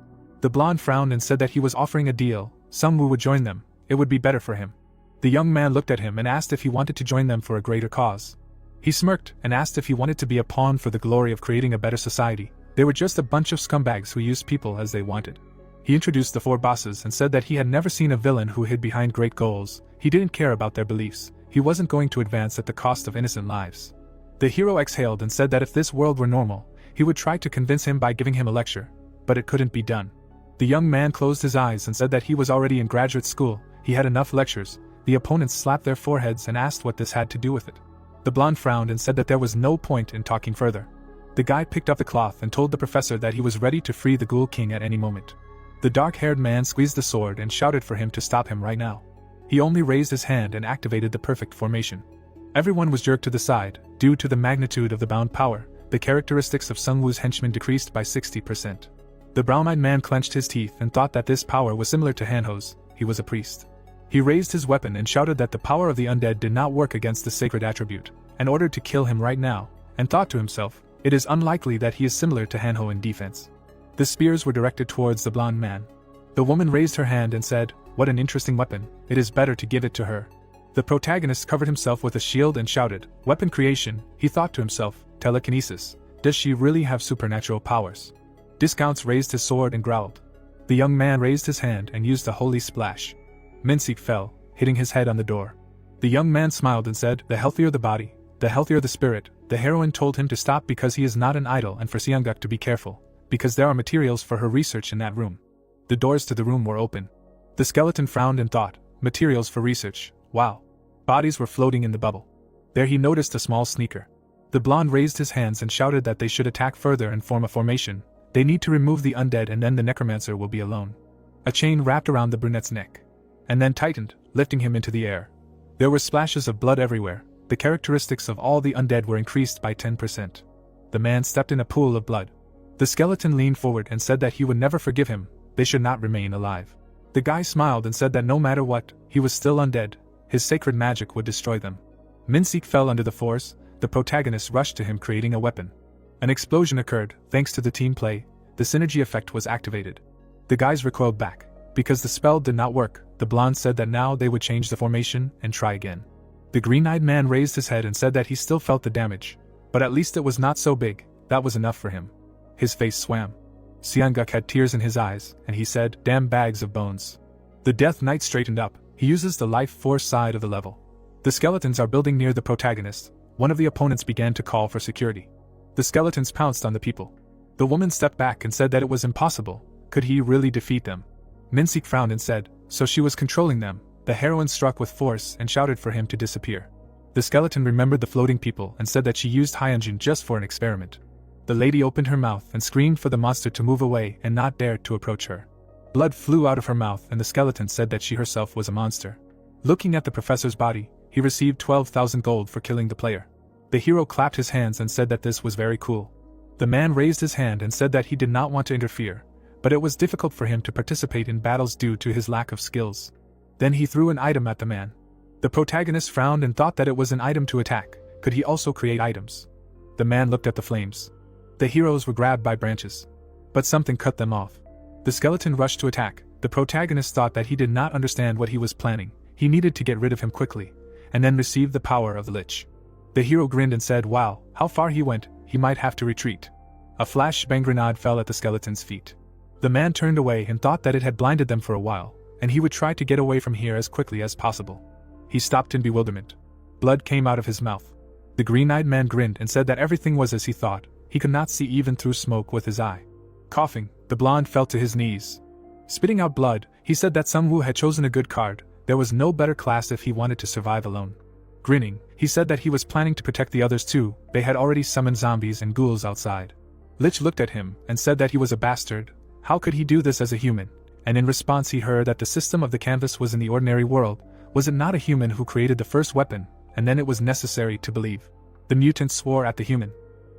The blonde frowned and said that he was offering a deal. Sungwoo would join them. It would be better for him. The young man looked at him and asked if he wanted to join them for a greater cause. He smirked and asked if he wanted to be a pawn for the glory of creating a better society. They were just a bunch of scumbags who used people as they wanted. He introduced the four bosses and said that he had never seen a villain who hid behind great goals. He didn't care about their beliefs. He wasn't going to advance at the cost of innocent lives. The hero exhaled and said that if this world were normal, he would try to convince him by giving him a lecture, but it couldn't be done. The young man closed his eyes and said that he was already in graduate school. He had enough lectures. The opponents slapped their foreheads and asked what this had to do with it. The blonde frowned and said that there was no point in talking further. The guy picked up the cloth and told the professor that he was ready to free the Ghoul King at any moment. The dark-haired man squeezed the sword and shouted for him to stop him right now. He only raised his hand and activated the perfect formation. Everyone was jerked to the side. Due to the magnitude of the bound power, the characteristics of Sungwoo's henchmen decreased by 60%. The brown-eyed man clenched his teeth and thought that this power was similar to Hanho's. He was a priest. He raised his weapon and shouted that the power of the undead did not work against the sacred attribute, and ordered to kill him right now, and thought to himself, it is unlikely that he is similar to Hanho in defense. The spears were directed towards the blonde man. The woman raised her hand and said, "What an interesting weapon, it is better to give it to her." The protagonist covered himself with a shield and shouted, "Weapon creation," he thought to himself, telekinesis, does she really have supernatural powers? Discounts raised his sword and growled. The young man raised his hand and used a holy splash. Minseek fell, hitting his head on the door. The young man smiled and said, "The healthier the body, the healthier the spirit." The heroine told him to stop because he is not an idol and for Seongguk to be careful, because there are materials for her research in that room. The doors to the room were open. The skeleton frowned and thought, materials for research, wow. Bodies were floating in the bubble. There he noticed a small sneaker. The blonde raised his hands and shouted that they should attack further and form a formation. They need to remove the undead and then the necromancer will be alone. A chain wrapped around the brunette's neck, and then tightened, lifting him into the air. There were splashes of blood everywhere. The characteristics of all the undead were increased by 10%. The man stepped in a pool of blood. The skeleton leaned forward and said that he would never forgive him, they should not remain alive. The guy smiled and said that no matter what, he was still undead, his sacred magic would destroy them. Minseek fell under the force, the protagonist rushed to him creating a weapon. An explosion occurred, thanks to the team play, the synergy effect was activated. The guys recoiled back. Because the spell did not work, the blonde said that now they would change the formation and try again. The green-eyed man raised his head and said that he still felt the damage, but at least it was not so big, that was enough for him. His face swam. Seongguk had tears in his eyes, and he said, "Damn bags of bones." The Death Knight straightened up, he uses the life force side of the level. The skeletons are building near the protagonist. One of the opponents began to call for security. The skeletons pounced on the people. The woman stepped back and said that it was impossible, could he really defeat them? Minseek frowned and said, so she was controlling them. The heroine struck with force and shouted for him to disappear. The skeleton remembered the floating people and said that she used Hyunjin just for an experiment. The lady opened her mouth and screamed for the monster to move away and not dare to approach her. Blood flew out of her mouth and the skeleton said that she herself was a monster. Looking at the professor's body, he received 12,000 gold for killing the player. The hero clapped his hands and said that this was very cool. The man raised his hand and said that he did not want to interfere, but it was difficult for him to participate in battles due to his lack of skills. Then he threw an item at the man. The protagonist frowned and thought that it was an item to attack. Could he also create items? The man looked at the flames. The heroes were grabbed by branches, but something cut them off. The skeleton rushed to attack. The protagonist thought that he did not understand what he was planning. He needed to get rid of him quickly, and then receive the power of the Lich. The hero grinned and said, wow, how far he went, he might have to retreat. A flashbang grenade fell at the skeleton's feet. The man turned away and thought that it had blinded them for a while, and he would try to get away from here as quickly as possible. He stopped in bewilderment. Blood came out of his mouth. The green-eyed man grinned and said that everything was as he thought. He could not see even through smoke with his eye. Coughing, the blonde fell to his knees. Spitting out blood, he said that Sungwoo had chosen a good card. There was no better class if he wanted to survive alone. Grinning, he said that he was planning to protect the others too. They had already summoned zombies and ghouls outside. Lich looked at him and said that he was a bastard. How could he do this as a human? And in response he heard that the system of the canvas was in the ordinary world. Was it not a human who created the first weapon, and then it was necessary to believe? The mutant swore at the human.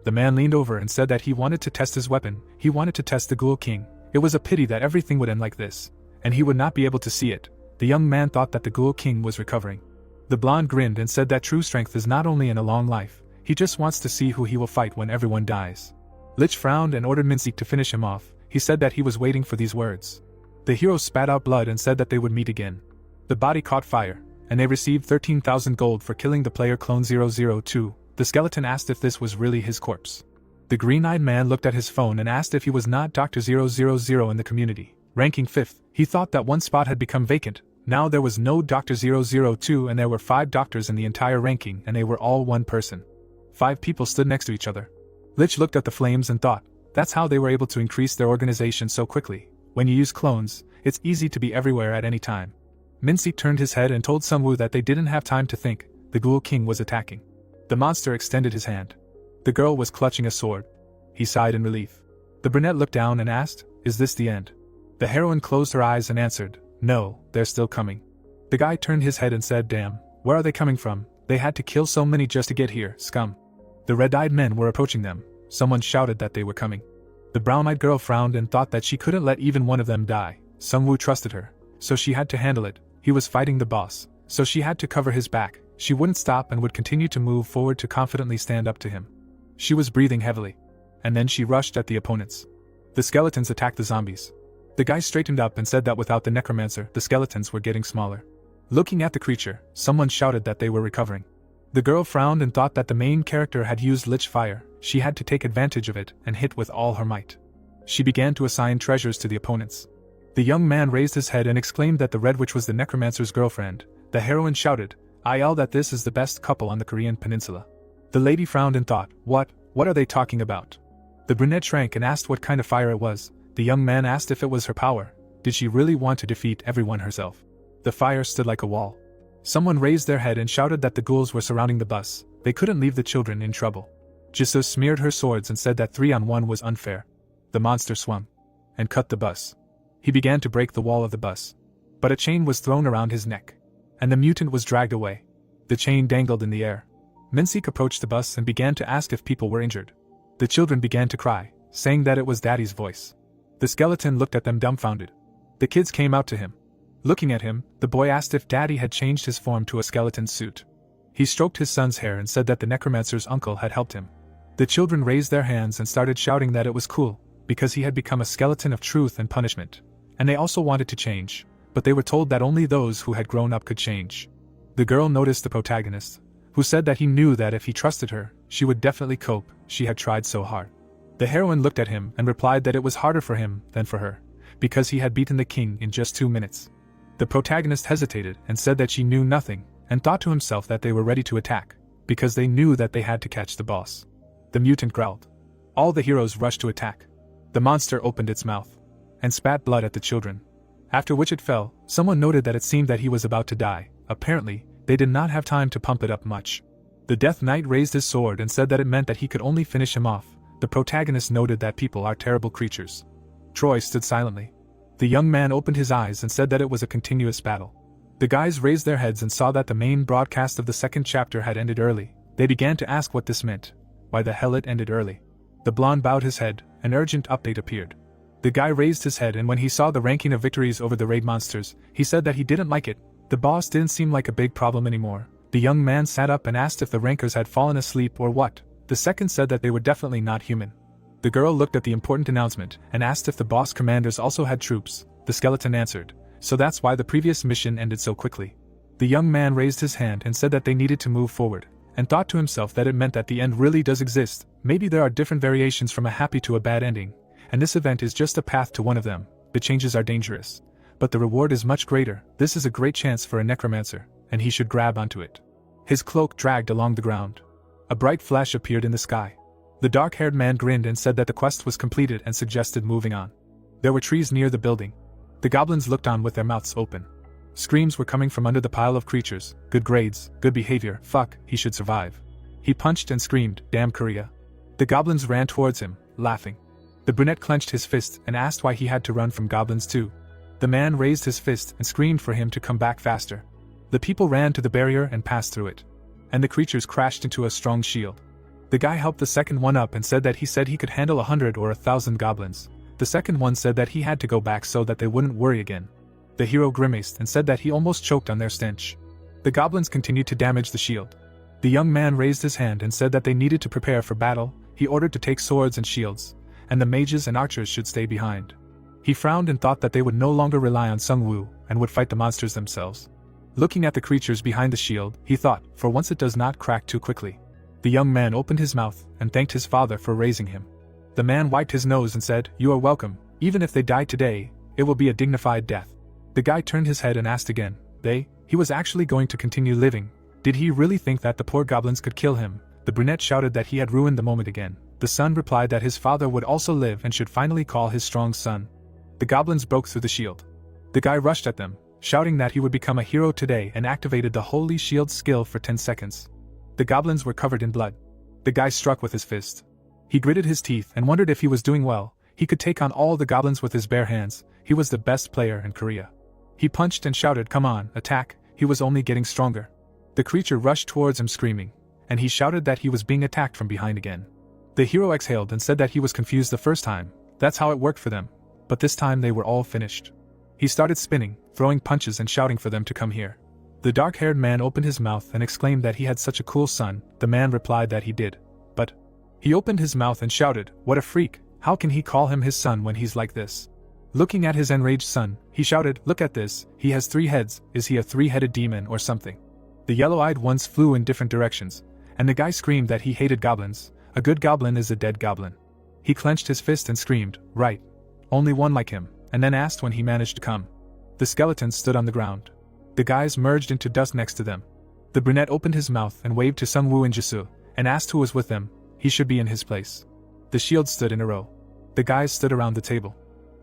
The man leaned over and said that he wanted to test his weapon. He wanted to test the Ghoul King. It was a pity that everything would end like this, and he would not be able to see it. The young man thought that the Ghoul King was recovering. The blonde grinned and said that true strength is not only in a long life, he just wants to see who he will fight when everyone dies. Lich frowned and ordered Minseek to finish him off. He said that he was waiting for these words. The hero spat out blood and said that they would meet again. The body caught fire, and they received 13,000 gold for killing the player clone 002. The skeleton asked if this was really his corpse. The green-eyed man looked at his phone and asked if he was not Dr. 000 in the community. Ranking 5th, he thought that one spot had become vacant. Now there was no Dr. 002 and there were 5 doctors in the entire ranking and they were all one person. 5 people stood next to each other. Lich looked at the flames and thought, that's how they were able to increase their organization so quickly. When you use clones, it's easy to be everywhere at any time. Minseek turned his head and told Sungwoo that they didn't have time to think. The Ghoul King was attacking. The monster extended his hand. The girl was clutching a sword. He sighed in relief. The brunette looked down and asked, is this the end? The heroine closed her eyes and answered, no, they're still coming. The guy turned his head and said, damn, where are they coming from? They had to kill so many just to get here, scum. The red-eyed men were approaching them. Someone shouted that they were coming. The brown-eyed girl frowned and thought that she couldn't let even one of them die. Sungwoo trusted her, so she had to handle it. He was fighting the boss, so she had to cover his back. She wouldn't stop and would continue to move forward to confidently stand up to him. She was breathing heavily. And then she rushed at the opponents. The skeletons attacked the zombies. The guy straightened up and said that without the necromancer, the skeletons were getting smaller. Looking at the creature, someone shouted that they were recovering. The girl frowned and thought that the main character had used Lich Fire. She had to take advantage of it and hit with all her might. She began to assign treasures to the opponents. The young man raised his head and exclaimed that the Red Witch was the necromancer's girlfriend. The heroine shouted, "I yell that this is the best couple on the Korean peninsula." The lady frowned and thought, What are they talking about? The brunette shrank and asked what kind of fire it was. The young man asked if it was her power. Did she really want to defeat everyone herself? The fire stood like a wall. Someone raised their head and shouted that the ghouls were surrounding the bus. They couldn't leave the children in trouble. Jisoo smeared her swords and said that 3-on-1 was unfair. The monster swung and cut the bus. He began to break the wall of the bus. But a chain was thrown around his neck, and the mutant was dragged away. The chain dangled in the air. Minsik approached the bus and began to ask if people were injured. The children began to cry, saying that it was Daddy's voice. The skeleton looked at them dumbfounded. The kids came out to him. Looking at him, the boy asked if Daddy had changed his form to a skeleton suit. He stroked his son's hair and said that the necromancer's uncle had helped him. The children raised their hands and started shouting that it was cool, because he had become a skeleton of truth and punishment. And they also wanted to change, but they were told that only those who had grown up could change. The girl noticed the protagonist, who said that he knew that if he trusted her, she would definitely cope. She had tried so hard. The heroine looked at him and replied that it was harder for him than for her, because he had beaten the king in just 2 minutes. The protagonist hesitated and said that she knew nothing, and thought to himself that they were ready to attack, because they knew that they had to catch the boss. The mutant growled. All the heroes rushed to attack. The monster opened its mouth and spat blood at the children. After which it fell. Someone noted that it seemed that he was about to die. Apparently, they did not have time to pump it up much. The Death Knight raised his sword and said that it meant that he could only finish him off. The protagonist noted that people are terrible creatures. Troy stood silently. The young man opened his eyes and said that it was a continuous battle. The guys raised their heads and saw that the main broadcast of the second chapter had ended early. They began to ask what this meant. Why the hell it ended early? The blonde bowed his head. An urgent update appeared. The guy raised his head and when he saw the ranking of victories over the raid monsters, he said that he didn't like it. The boss didn't seem like a big problem anymore. The young man sat up and asked if the rankers had fallen asleep or what. The second said that they were definitely not human. The girl looked at the important announcement and asked if the boss commanders also had troops. The skeleton answered, so that's why the previous mission ended so quickly. The young man raised his hand and said that they needed to move forward, and thought to himself that it meant that the end really does exist. Maybe there are different variations from a happy to a bad ending, and this event is just a path to one of them. The changes are dangerous, but the reward is much greater. This is a great chance for a necromancer, and he should grab onto it. His cloak dragged along the ground. A bright flash appeared in the sky. The dark-haired man grinned and said that the quest was completed and suggested moving on. There were trees near the building. The goblins looked on with their mouths open. Screams were coming from under the pile of creatures. Good grades, good behavior, fuck, he should survive. He punched and screamed, damn Korea. The goblins ran towards him, laughing. The brunette clenched his fist and asked why he had to run from goblins too. The man raised his fist and screamed for him to come back faster. The people ran to the barrier and passed through it. And the creatures crashed into a strong shield. The guy helped the second one up and said that he could handle 100 or 1,000 goblins. The second one said that he had to go back so that they wouldn't worry again. The hero grimaced and said that he almost choked on their stench. The goblins continued to damage the shield. The young man raised his hand and said that they needed to prepare for battle. He ordered to take swords and shields, and the mages and archers should stay behind. He frowned and thought that they would no longer rely on Sungwoo and would fight the monsters themselves. Looking at the creatures behind the shield, he thought, for once it does not crack too quickly. The young man opened his mouth and thanked his father for raising him. The man wiped his nose and said, "You are welcome. Even if they die today, it will be a dignified death." The guy turned his head and asked again, he was actually going to continue living. Did he really think that the poor goblins could kill him? The brunette shouted that he had ruined the moment again. The son replied that his father would also live and should finally call his strong son. The goblins broke through the shield. The guy rushed at them, shouting that he would become a hero today and activated the Holy Shield skill for 10 seconds. The goblins were covered in blood. The guy struck with his fist. He gritted his teeth and wondered if he was doing well. He could take on all the goblins with his bare hands. He was the best player in Korea. He punched and shouted, "Come on, attack." He was only getting stronger. The creature rushed towards him screaming, and he shouted that he was being attacked from behind again. The hero exhaled and said that he was confused the first time. That's how it worked for them. But this time they were all finished. He started spinning, throwing punches and shouting for them to come here. The dark-haired man opened his mouth and exclaimed that he had such a cool son. The man replied that he did. But he opened his mouth and shouted, "What a freak, how can he call him his son when he's like this?" Looking at his enraged son, he shouted, "Look at this, he has 3 heads, is he a 3-headed demon or something?" The yellow-eyed ones flew in different directions, and the guy screamed that he hated goblins. A good goblin is a dead goblin. He clenched his fist and screamed, "Right. Only one like him." and then asked when he managed to come. The skeletons stood on the ground. The guys merged into dust next to them. The brunette opened his mouth and waved to Sungwoo and Jisoo, and asked who was with them. He should be in his place. The shields stood in a row. The guys stood around the table.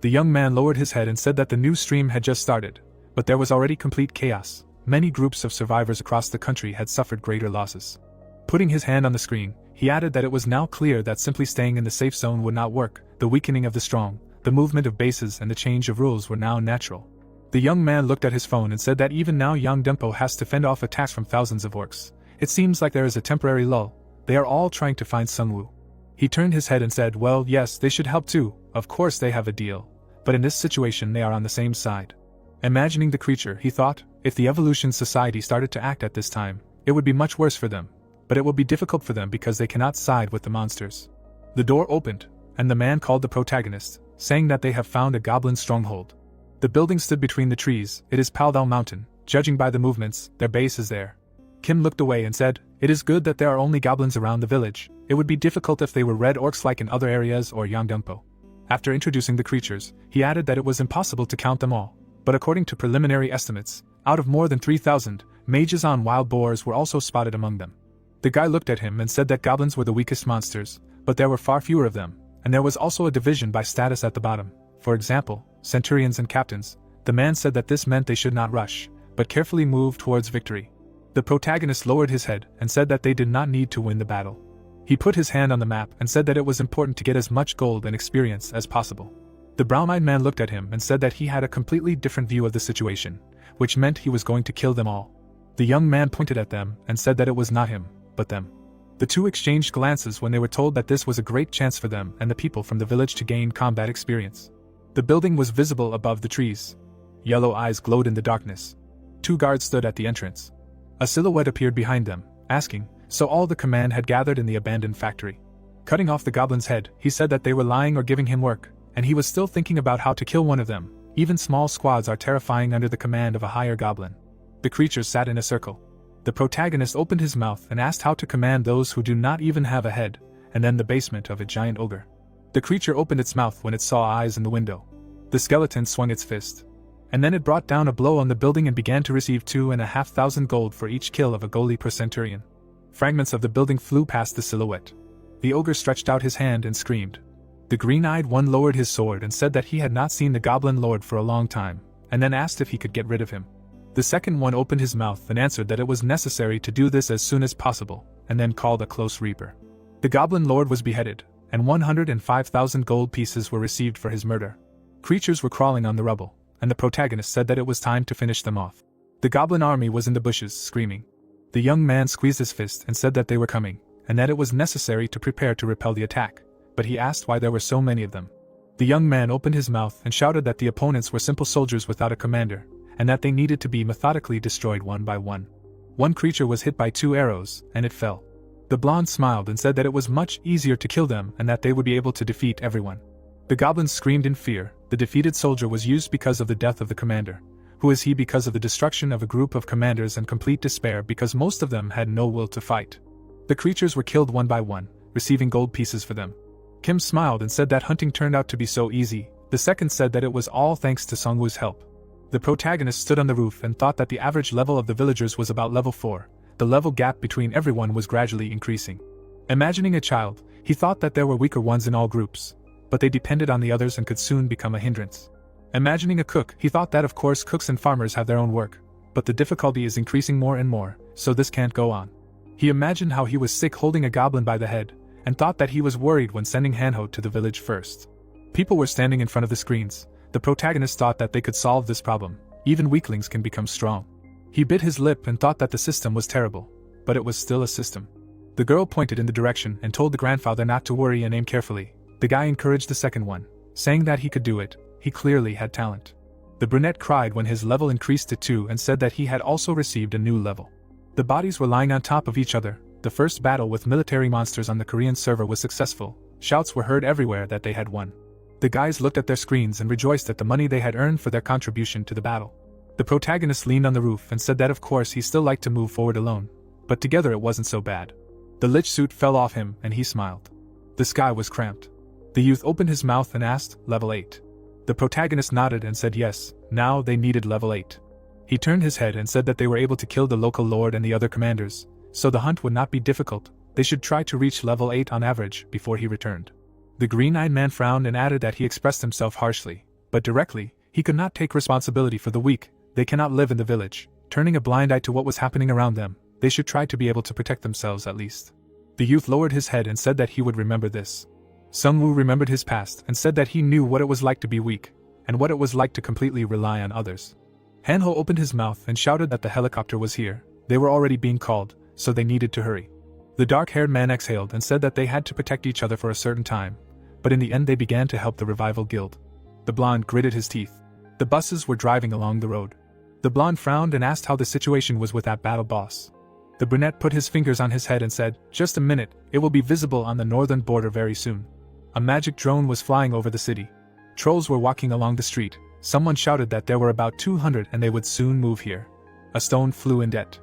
The young man lowered his head and said that the new stream had just started, but there was already complete chaos. Many groups of survivors across the country had suffered greater losses. Putting his hand on the screen, he added that it was now clear that simply staying in the safe zone would not work. The weakening of the strong, the movement of bases and the change of rules were now natural. The young man looked at his phone and said that even now Yangdempo has to fend off attacks from thousands of orcs. It seems like there is a temporary lull. They are all trying to find Sungwoo. He turned his head and said, well, yes, they should help too. Of course they have a deal. But in this situation they are on the same side. Imagining the creature, he thought, if the Evolution Society started to act at this time, it would be much worse for them. But it will be difficult for them because they cannot side with the monsters. The door opened, and the man called the protagonist, saying that they have found a goblin stronghold. The building stood between the trees. It is Paldal Mountain. Judging by the movements, their base is there. Kim looked away and said, it is good that there are only goblins around the village. It would be difficult if they were red orcs like in other areas or Yangdempo. After introducing the creatures, he added that it was impossible to count them all. But according to preliminary estimates, out of more than 3,000, mages on wild boars were also spotted among them. The guy looked at him and said that goblins were the weakest monsters, but there were far fewer of them, and there was also a division by status at the bottom. For example, centurions and captains. The man said that this meant they should not rush, but carefully move towards victory. The protagonist lowered his head and said that they did not need to win the battle. He put his hand on the map and said that it was important to get as much gold and experience as possible. The brown-eyed man looked at him and said that he had a completely different view of the situation, which meant he was going to kill them all. The young man pointed at them and said that it was not him, but them. The two exchanged glances when they were told that this was a great chance for them and the people from the village to gain combat experience. The building was visible above the trees. Yellow eyes glowed in the darkness. Two guards stood at the entrance. A silhouette appeared behind them, asking, so all the command had gathered in the abandoned factory. Cutting off the goblin's head, he said that they were lying or giving him work, and he was still thinking about how to kill one of them. Even small squads are terrifying under the command of a higher goblin. The creatures sat in a circle. The protagonist opened his mouth and asked how to command those who do not even have a head, and then the basement of a giant ogre. The creature opened its mouth when it saw eyes in the window. The skeleton swung its fist. And then it brought down a blow on the building and began to receive 2,500 gold for each kill of a goalie per centurion. Fragments of the building flew past the silhouette. The ogre stretched out his hand and screamed. The green-eyed one lowered his sword and said that he had not seen the goblin lord for a long time, and then asked if he could get rid of him. The second one opened his mouth and answered that it was necessary to do this as soon as possible, and then called a close reaper. The goblin lord was beheaded, and 105,000 gold pieces were received for his murder. Creatures were crawling on the rubble, and the protagonist said that it was time to finish them off. The goblin army was in the bushes, screaming. The young man squeezed his fist and said that they were coming, and that it was necessary to prepare to repel the attack, but he asked why there were so many of them. The young man opened his mouth and shouted that the opponents were simple soldiers without a commander, and that they needed to be methodically destroyed one by one. One creature was hit by 2 arrows, and it fell. The blonde smiled and said that it was much easier to kill them and that they would be able to defeat everyone. The goblins screamed in fear. The defeated soldier was used because of the death of the commander. Who is he? Because of the destruction of a group of commanders and complete despair because most of them had no will to fight. The creatures were killed one by one, receiving gold pieces for them. Kim smiled and said that hunting turned out to be so easy. The second said that it was all thanks to Sungwoo's help. The protagonist stood on the roof and thought that the average level of the villagers was about level 4. The level gap between everyone was gradually increasing. Imagining a child, he thought that there were weaker ones in all groups, but they depended on the others and could soon become a hindrance. Imagining a cook, he thought that of course cooks and farmers have their own work, but the difficulty is increasing more and more, so this can't go on. He imagined how he was sick holding a goblin by the head, and thought that he was worried when sending Hanho to the village first. People were standing in front of the screens. The protagonist thought that they could solve this problem. Even weaklings can become strong. He bit his lip and thought that the system was terrible, but it was still a system. The girl pointed in the direction and told the grandfather not to worry and aim carefully. The guy encouraged the second one, saying that he could do it. He clearly had talent. The brunette cried when his level increased to 2 and said that he had also received a new level. The bodies were lying on top of each other. The first battle with military monsters on the Korean server was successful. Shouts were heard everywhere that they had won. The guys looked at their screens and rejoiced at the money they had earned for their contribution to the battle. The protagonist leaned on the roof and said that of course he still liked to move forward alone, but together it wasn't so bad. The lich suit fell off him and he smiled. The sky was cramped. The youth opened his mouth and asked, level 8. The protagonist nodded and said yes, now they needed level 8. He turned his head and said that they were able to kill the local lord and the other commanders, so the hunt would not be difficult. They should try to reach level 8 on average before he returned. The green-eyed man frowned and added that he expressed himself harshly, but directly. He could not take responsibility for the weak. They cannot live in the village, turning a blind eye to what was happening around them. They should try to be able to protect themselves at least. The youth lowered his head and said that he would remember this. Sungwoo remembered his past and said that he knew what it was like to be weak, and what it was like to completely rely on others. Hanho opened his mouth and shouted that the helicopter was here. They were already being called, so they needed to hurry. The dark-haired man exhaled and said that they had to protect each other for a certain time, but in the end they began to help the revival guild. The blonde gritted his teeth. The buses were driving along the road. The blonde frowned and asked how the situation was with that battle boss. The brunette put his fingers on his head and said, "Just a minute, it will be visible on the northern border very soon." A magic drone was flying over the city. Trolls were walking along the street. Someone shouted that there were about 200 and they would soon move here. A stone flew in debt.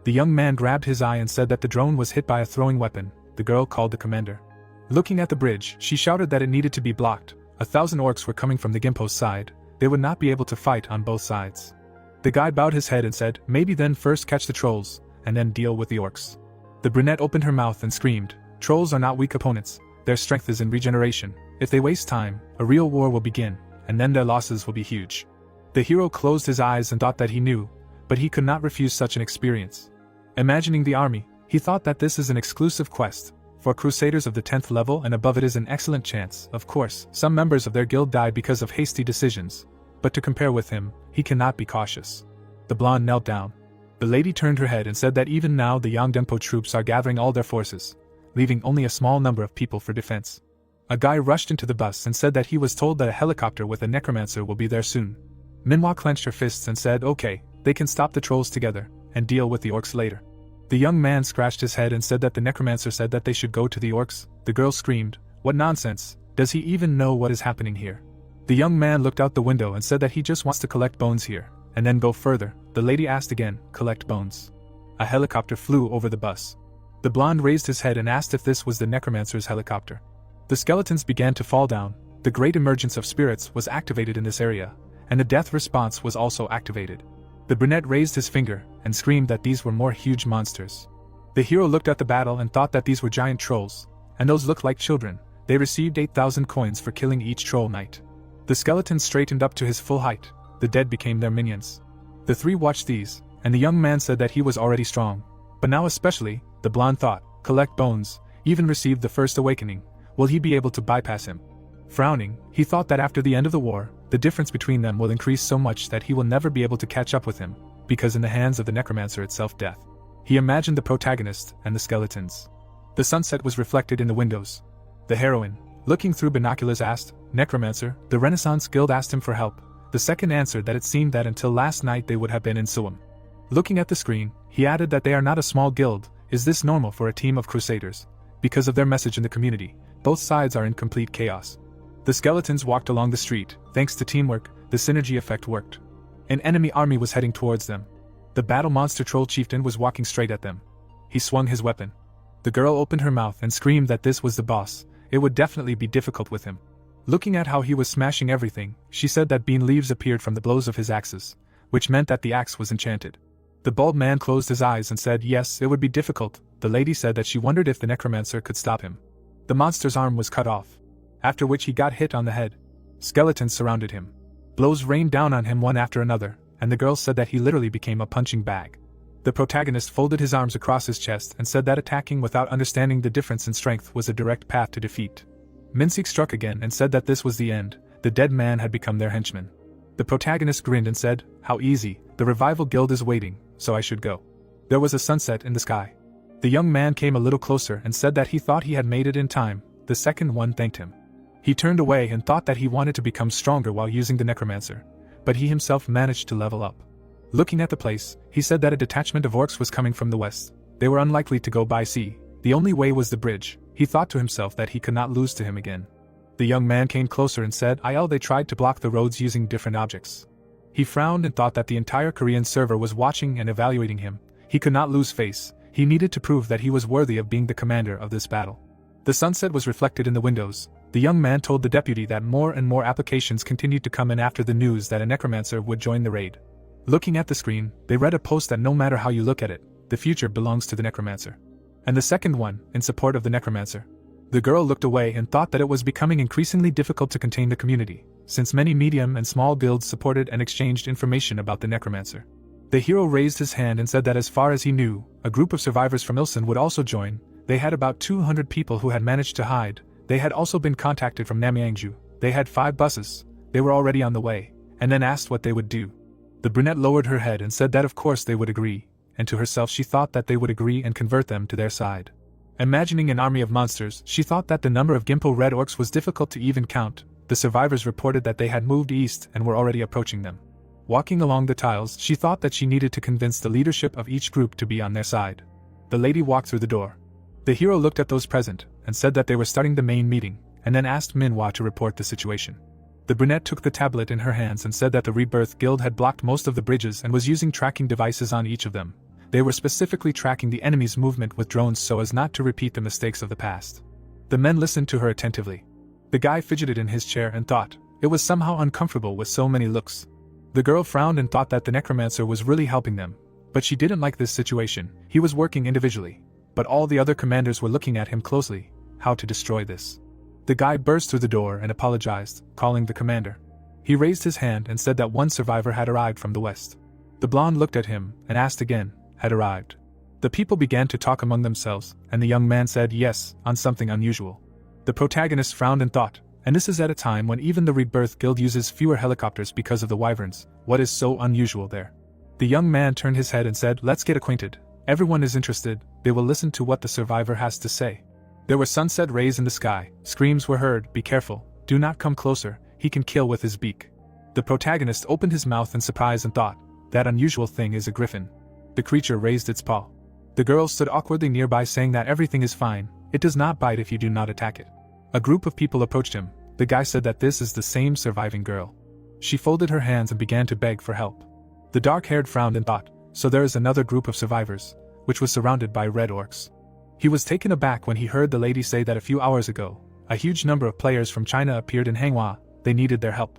The young man grabbed his eye and said that the drone was hit by a throwing weapon. The girl called the commander. Looking at the bridge, she shouted that it needed to be blocked. 1,000 orcs were coming from the Gimpo's side. They would not be able to fight on both sides. The guy bowed his head and said, "Maybe then first catch the trolls, and then deal with the orcs." The brunette opened her mouth and screamed, "Trolls are not weak opponents. Their strength is in regeneration. If they waste time, a real war will begin, and then their losses will be huge." The hero closed his eyes and thought that he knew, but he could not refuse such an experience. Imagining the army, he thought that this is an exclusive quest. For crusaders of the 10th level and above it is an excellent chance. Of course, some members of their guild died because of hasty decisions, but to compare with him, he cannot be cautious. The blonde knelt down. The lady turned her head and said that even now the Yangdempo troops are gathering all their forces, leaving only a small number of people for defense. A guy rushed into the bus and said that he was told that a helicopter with a necromancer will be there soon. Manhwa clenched her fists and said, "Okay, they can stop the trolls together, and deal with the orcs later." The young man scratched his head and said that the necromancer said that they should go to the orcs. The girl screamed, "What nonsense, does he even know what is happening here?" The young man looked out the window and said that he just wants to collect bones here, and then go further. The lady asked again, "Collect bones?" A helicopter flew over the bus. The blonde raised his head and asked if this was the necromancer's helicopter. The skeletons began to fall down. The great emergence of spirits was activated in this area, and the death response was also activated. The brunette raised his finger and screamed that these were more huge monsters. The hero looked at the battle and thought that these were giant trolls, and those looked like children. They received 8,000 coins for killing each troll knight. The skeletons straightened up to his full height. The dead became their minions. The three watched these, and the young man said that he was already strong. But now especially, the blonde thought, collect bones, even received the first awakening. Will he be able to bypass him? Frowning, he thought that after the end of the war, the difference between them will increase so much that he will never be able to catch up with him, because in the hands of the necromancer itself death. He imagined the protagonist and the skeletons. The sunset was reflected in the windows. The heroine, looking through binoculars, asked, "Necromancer?" The Renaissance Guild asked him for help. The second answered that it seemed that until last night they would have been in Suam. Looking at the screen, he added that they are not a small guild. Is this normal for a team of crusaders? Because of their message in the community, both sides are in complete chaos. The skeletons walked along the street. Thanks to teamwork, the synergy effect worked. An enemy army was heading towards them. The battle monster troll chieftain was walking straight at them. He swung his weapon. The girl opened her mouth and screamed that this was the boss. It would definitely be difficult with him. Looking at how he was smashing everything, she said that bean leaves appeared from the blows of his axes, which meant that the axe was enchanted. The bald man closed his eyes and said yes, it would be difficult. The lady said that she wondered if the necromancer could stop him. The monster's arm was cut off, after which he got hit on the head. Skeletons surrounded him. Blows rained down on him one after another, and the girl said that he literally became a punching bag. The protagonist folded his arms across his chest and said that attacking without understanding the difference in strength was a direct path to defeat. Minsik struck again and said that this was the end. The dead man had become their henchman. The protagonist grinned and said, "How easy, the revival guild is waiting, so I should go." There was a sunset in the sky. The young man came a little closer and said that he thought he had made it in time. The second one thanked him. He turned away and thought that he wanted to become stronger while using the necromancer, but he himself managed to level up. Looking at the place, he said that a detachment of orcs was coming from the west. They were unlikely to go by sea. The only way was the bridge. He thought to himself that he could not lose to him again. The young man came closer and said, they tried to block the roads using different objects. He frowned and thought that the entire Korean server was watching and evaluating him. He could not lose face. He needed to prove that he was worthy of being the commander of this battle. The sunset was reflected in the windows. The young man told the deputy that more and more applications continued to come in after the news that a necromancer would join the raid. Looking at the screen, they read a post that no matter how you look at it, the future belongs to the necromancer. And the second one, in support of the necromancer. The girl looked away and thought that it was becoming increasingly difficult to contain the community, since many medium and small guilds supported and exchanged information about the necromancer. The hero raised his hand and said that as far as he knew, a group of survivors from Ilsen would also join. They had about 200 people who had managed to hide. They had also been contacted from Namyangju. They had 5 buses. They were already on the way, and then asked what they would do. The brunette lowered her head and said that of course they would agree, and to herself she thought that they would agree and convert them to their side. Imagining an army of monsters, she thought that the number of Gimpo red orcs was difficult to even count. The survivors reported that they had moved east and were already approaching them. Walking along the tiles, she thought that she needed to convince the leadership of each group to be on their side. The lady walked through the door. The hero looked at those present, and said that they were starting the main meeting, and then asked Manhwa to report the situation. The brunette took the tablet in her hands and said that the Rebirth Guild had blocked most of the bridges and was using tracking devices on each of them. They were specifically tracking the enemy's movement with drones so as not to repeat the mistakes of the past. The men listened to her attentively. The guy fidgeted in his chair and thought, it was somehow uncomfortable with so many looks. The girl frowned and thought that the necromancer was really helping them, but she didn't like this situation. He was working individually, but all the other commanders were looking at him closely. How to destroy this? The guy burst through the door and apologized, calling the commander. He raised his hand and said that one survivor had arrived from the west. The blonde looked at him and asked again, had arrived. The people began to talk among themselves, and the young man said yes, on something unusual. The protagonist frowned and thought, and this is at a time when even the Rebirth Guild uses fewer helicopters because of the wyverns. What is so unusual there? The young man turned his head and said, let's get acquainted. Everyone is interested, they will listen to what the survivor has to say. There were sunset rays in the sky, screams were heard, be careful, do not come closer, he can kill with his beak. The protagonist opened his mouth in surprise and thought, that unusual thing is a griffin. The creature raised its paw. The girl stood awkwardly nearby saying that everything is fine, it does not bite if you do not attack it. A group of people approached him. The guy said that this is the same surviving girl. She folded her hands and began to beg for help. The dark-haired frowned and thought, so there is another group of survivors, which was surrounded by red orcs. He was taken aback when he heard the lady say that a few hours ago, a huge number of players from China appeared in Manhwa. They needed their help.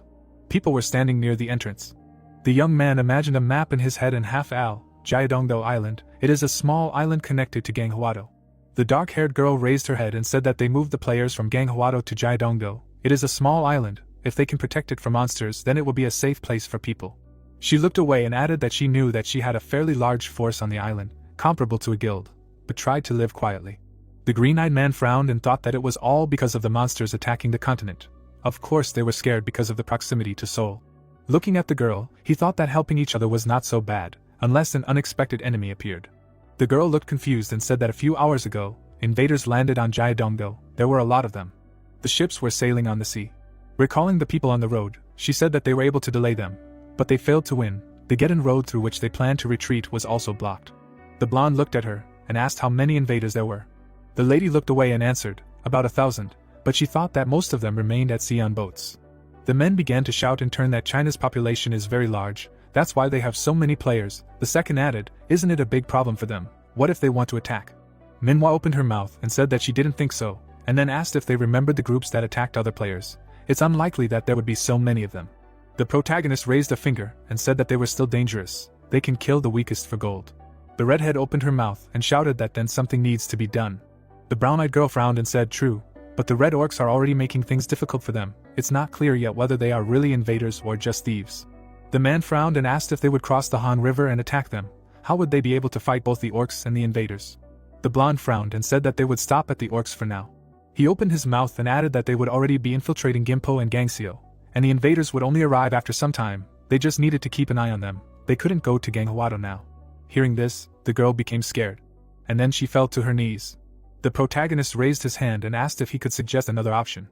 People were standing near the entrance. The young man imagined a map in his head and half-al, Jiadongdo Island. It is a small island connected to Ganghuado. The dark-haired girl raised her head and said that they moved the players from Ganghuado to Jiadongdo. It is a small island. If they can protect it from monsters, then it will be a safe place for people. She looked away and added that she knew that she had a fairly large force on the island, comparable to a guild, but tried to live quietly. The green-eyed man frowned and thought that it was all because of the monsters attacking the continent. Of course they were scared because of the proximity to Seoul. Looking at the girl, he thought that helping each other was not so bad, unless an unexpected enemy appeared. The girl looked confused and said that a few hours ago, invaders landed on Jiadongdo. There were a lot of them. The ships were sailing on the sea. Recalling the people on the road, she said that they were able to delay them, but they failed to win. The Geddon road through which they planned to retreat was also blocked. The blonde looked at her and asked how many invaders there were. The lady looked away and answered, about 1,000, but she thought that most of them remained at sea on boats. The men began to shout in turn that China's population is very large, that's why they have so many players. The second added, isn't it a big problem for them? What if they want to attack? Manhwa opened her mouth and said that she didn't think so, and then asked if they remembered the groups that attacked other players. It's unlikely that there would be so many of them. The protagonist raised a finger and said that they were still dangerous. They can kill the weakest for gold. The redhead opened her mouth and shouted that then something needs to be done. The brown-eyed girl frowned and said true, but the red orcs are already making things difficult for them. It's not clear yet whether they are really invaders or just thieves. The man frowned and asked if they would cross the Han River and attack them. How would they be able to fight both the orcs and the invaders? The blonde frowned and said that they would stop at the orcs for now. He opened his mouth and added that they would already be infiltrating Gimpo and Gangseo, and the invaders would only arrive after some time. They just needed to keep an eye on them. They couldn't go to Ganghuado now. Hearing this, the girl became scared. And then she fell to her knees. The protagonist raised his hand and asked if he could suggest another option.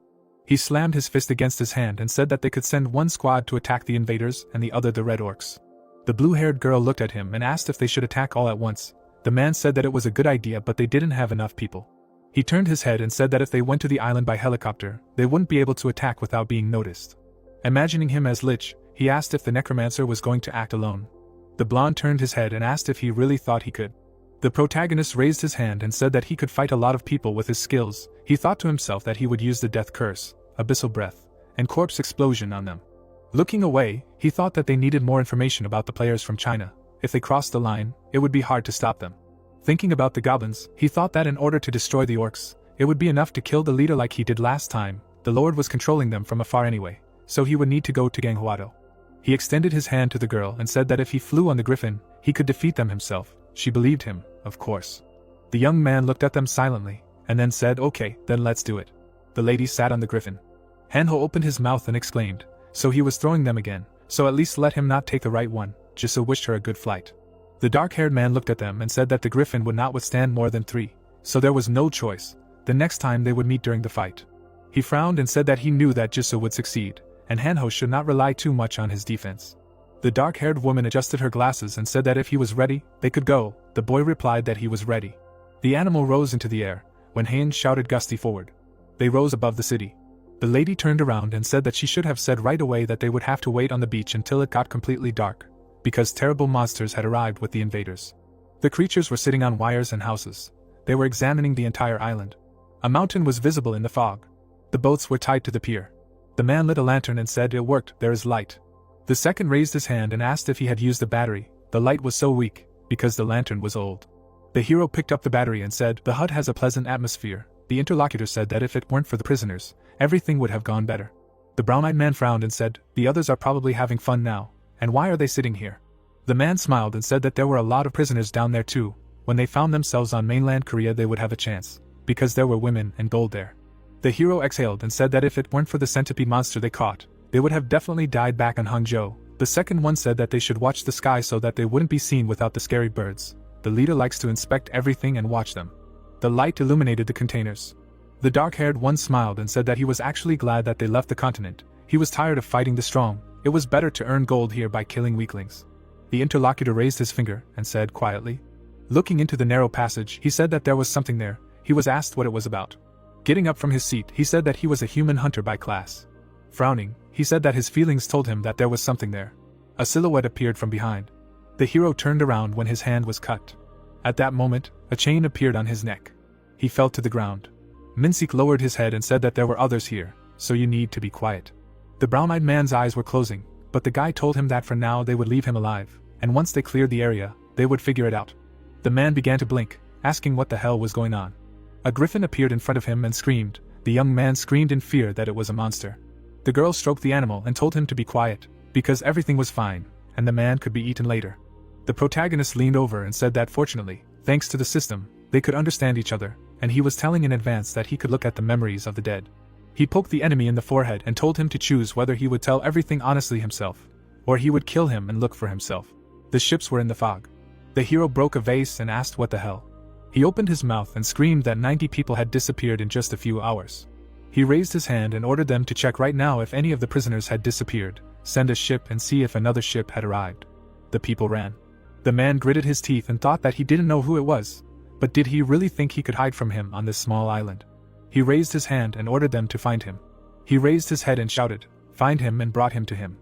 He slammed his fist against his hand and said that they could send one squad to attack the invaders and the other the red orcs. The blue-haired girl looked at him and asked if they should attack all at once. The man said that it was a good idea but they didn't have enough people. He turned his head and said that if they went to the island by helicopter, they wouldn't be able to attack without being noticed. Imagining him as Lich, he asked if the necromancer was going to act alone. The blonde turned his head and asked if he really thought he could. The protagonist raised his hand and said that he could fight a lot of people with his skills. He thought to himself that he would use the death curse, abyssal breath, and corpse explosion on them. Looking away, he thought that they needed more information about the players from China. If they crossed the line, it would be hard to stop them. Thinking about the goblins, he thought that in order to destroy the orcs, it would be enough to kill the leader like he did last time. The Lord was controlling them from afar anyway, so he would need to go to Ganghuado. He extended his hand to the girl and said that if he flew on the griffin, he could defeat them himself. She believed him, of course. The young man looked at them silently, and then said, "Okay, then let's do it." The lady sat on the griffin. Hanho opened his mouth and exclaimed, "So he was throwing them again, so at least let him not take the right one." Jisoo wished her a good flight. The dark-haired man looked at them and said that the griffin would not withstand more than 3, so there was no choice. The next time they would meet during the fight. He frowned and said that he knew that Jisoo would succeed, and Hanho should not rely too much on his defense. The dark-haired woman adjusted her glasses and said that if he was ready, they could go. The boy replied that he was ready. The animal rose into the air, when Hain shouted gusty forward. They rose above the city. The lady turned around and said that she should have said right away that they would have to wait on the beach until it got completely dark, because terrible monsters had arrived with the invaders. The creatures were sitting on wires and houses. They were examining the entire island. A mountain was visible in the fog. The boats were tied to the pier. The man lit a lantern and said, "It worked, there is light." The second raised his hand and asked if he had used the battery. The light was so weak, because the lantern was old. The hero picked up the battery and said, "The hut has a pleasant atmosphere." The interlocutor said that if it weren't for the prisoners, everything would have gone better. The brown-eyed man frowned and said, "The others are probably having fun now, and why are they sitting here?" The man smiled and said that there were a lot of prisoners down there too. When they found themselves on mainland Korea they would have a chance, because there were women and gold there. The hero exhaled and said that if it weren't for the centipede monster they caught, they would have definitely died back on Hangzhou. The second one said that they should watch the sky so that they wouldn't be seen without the scary birds. The leader likes to inspect everything and watch them. The light illuminated the containers. The dark-haired one smiled and said that he was actually glad that they left the continent. He was tired of fighting the strong. It was better to earn gold here by killing weaklings. The interlocutor raised his finger and said quietly. Looking into the narrow passage, he said that there was something there. He was asked what it was about. Getting up from his seat, he said that he was a human hunter by class. Frowning, he said that his feelings told him that there was something there. A silhouette appeared from behind. The hero turned around when his hand was cut. At that moment, a chain appeared on his neck. He fell to the ground. Minsik lowered his head and said that there were others here, so you need to be quiet. The brown-eyed man's eyes were closing, but the guy told him that for now they would leave him alive, and once they cleared the area, they would figure it out. The man began to blink, asking what the hell was going on. A griffin appeared in front of him and screamed. The young man screamed in fear that it was a monster. The girl stroked the animal and told him to be quiet, because everything was fine, and the man could be eaten later. The protagonist leaned over and said that fortunately, thanks to the system, they could understand each other, and he was telling in advance that he could look at the memories of the dead. He poked the enemy in the forehead and told him to choose whether he would tell everything honestly himself, or he would kill him and look for himself. The ships were in the fog. The hero broke a vase and asked what the hell. He opened his mouth and screamed that 90 people had disappeared in just a few hours. He raised his hand and ordered them to check right now if any of the prisoners had disappeared, send a ship and see if another ship had arrived. The people ran. The man gritted his teeth and thought that he didn't know who it was, but did he really think he could hide from him on this small island? He raised his hand and ordered them to find him. He raised his head and shouted, "Find him," and brought him to him.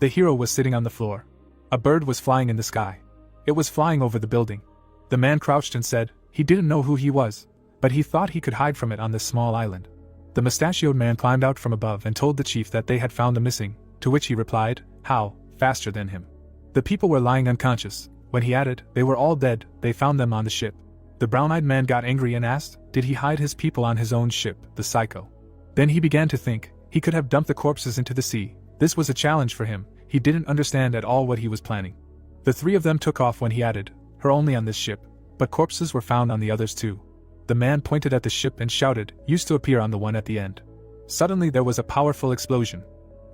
The hero was sitting on the floor. A bird was flying in the sky. It was flying over the building. The man crouched and said, he didn't know who he was, but he thought he could hide from it on this small island. The mustachioed man climbed out from above and told the chief that they had found the missing, to which he replied, "How, faster than him." The people were lying unconscious. When he added, "They were all dead, they found them on the ship." The brown-eyed man got angry and asked, did he hide his people on his own ship, the psycho? Then he began to think, he could have dumped the corpses into the sea. This was a challenge for him, he didn't understand at all what he was planning. The three of them took off when he added, "Her only on this ship," but corpses were found on the others too. The man pointed at the ship and shouted, "Used to appear on the one at the end." Suddenly there was a powerful explosion.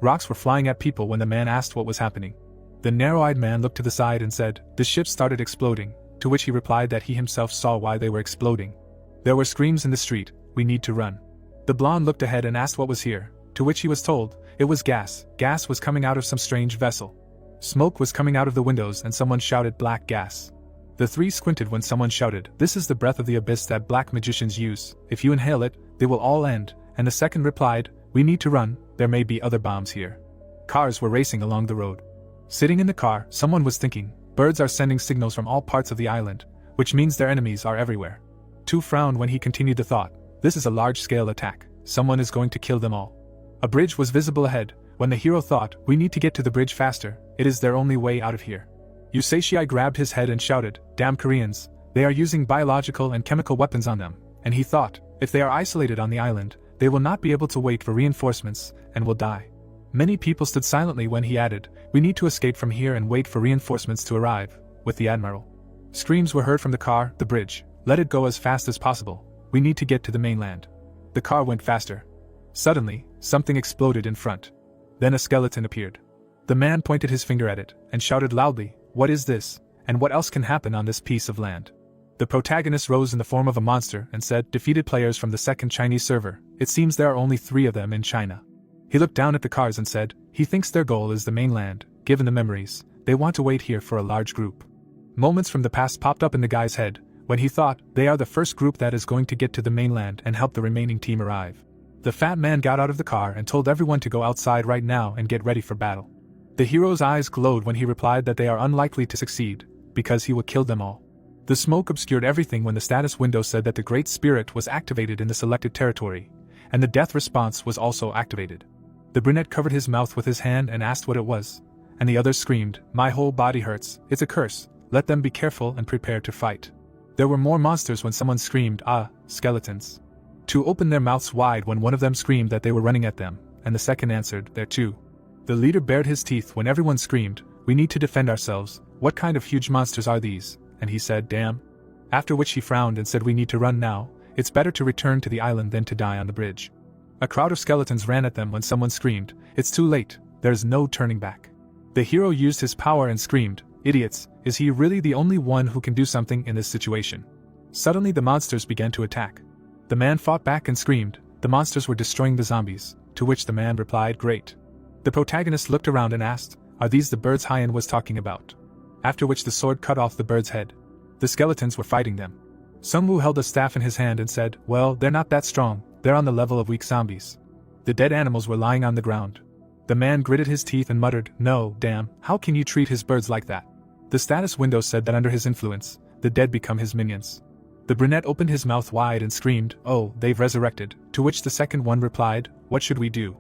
Rocks were flying at people when the man asked what was happening. The narrow-eyed man looked to the side and said, "The ship started exploding," to which he replied that he himself saw why they were exploding. There were screams in the street, "We need to run." The blonde looked ahead and asked what was here, to which he was told, it was gas. Gas was coming out of some strange vessel. Smoke was coming out of the windows and someone shouted, "Black gas." The three squinted when someone shouted, "This is the breath of the abyss that black magicians use. If you inhale it, they will all end," and the second replied, "We need to run, there may be other bombs here." Cars were racing along the road. Sitting in the car, someone was thinking, birds are sending signals from all parts of the island, which means their enemies are everywhere. Tu frowned when he continued the thought. This is a large-scale attack. Someone is going to kill them all. A bridge was visible ahead, when the hero thought, we need to get to the bridge faster, it is their only way out of here. Yuseishi grabbed his head and shouted, damn Koreans, they are using biological and chemical weapons on them, and he thought, if they are isolated on the island, they will not be able to wait for reinforcements, and will die. Many people stood silently when he added, we need to escape from here and wait for reinforcements to arrive, with the admiral. Screams were heard from the car, the bridge, let it go as fast as possible, we need to get to the mainland. The car went faster. Suddenly, something exploded in front. Then a skeleton appeared. The man pointed his finger at it, and shouted loudly, what is this, and what else can happen on this piece of land? The protagonist rose in the form of a monster and said, defeated players from the second Chinese server, it seems there are only 3 of them in China. He looked down at the cars and said, he thinks their goal is the mainland, given the memories, they want to wait here for a large group. Moments from the past popped up in the guy's head, when he thought, they are the first group that is going to get to the mainland and help the remaining team arrive. The fat man got out of the car and told everyone to go outside right now and get ready for battle. The hero's eyes glowed when he replied that they are unlikely to succeed, because he would kill them all. The smoke obscured everything when the status window said that the Great Spirit was activated in the selected territory, and the death response was also activated. The brunette covered his mouth with his hand and asked what it was, and the others screamed, my whole body hurts, it's a curse, let them be careful and prepare to fight. There were more monsters when someone screamed, skeletons. 2 opened their mouths wide when one of them screamed that they were running at them, and the second answered, there too. The leader bared his teeth when everyone screamed, we need to defend ourselves, what kind of huge monsters are these? And he said, damn. After which he frowned and said we need to run now, it's better to return to the island than to die on the bridge. A crowd of skeletons ran at them when someone screamed, it's too late, there's no turning back. The hero used his power and screamed, idiots, is he really the only one who can do something in this situation? Suddenly the monsters began to attack. The man fought back and screamed, the monsters were destroying the zombies, to which the man replied, great. The protagonist looked around and asked, are these the birds Hyen was talking about? After which the sword cut off the bird's head. The skeletons were fighting them. Sungwoo held a staff in his hand and said, well, they're not that strong, they're on the level of weak zombies. The dead animals were lying on the ground. The man gritted his teeth and muttered, no, damn, how can you treat his birds like that? The status window said that under his influence, the dead become his minions. The brunette opened his mouth wide and screamed, oh, they've resurrected, to which the second one replied, what should we do?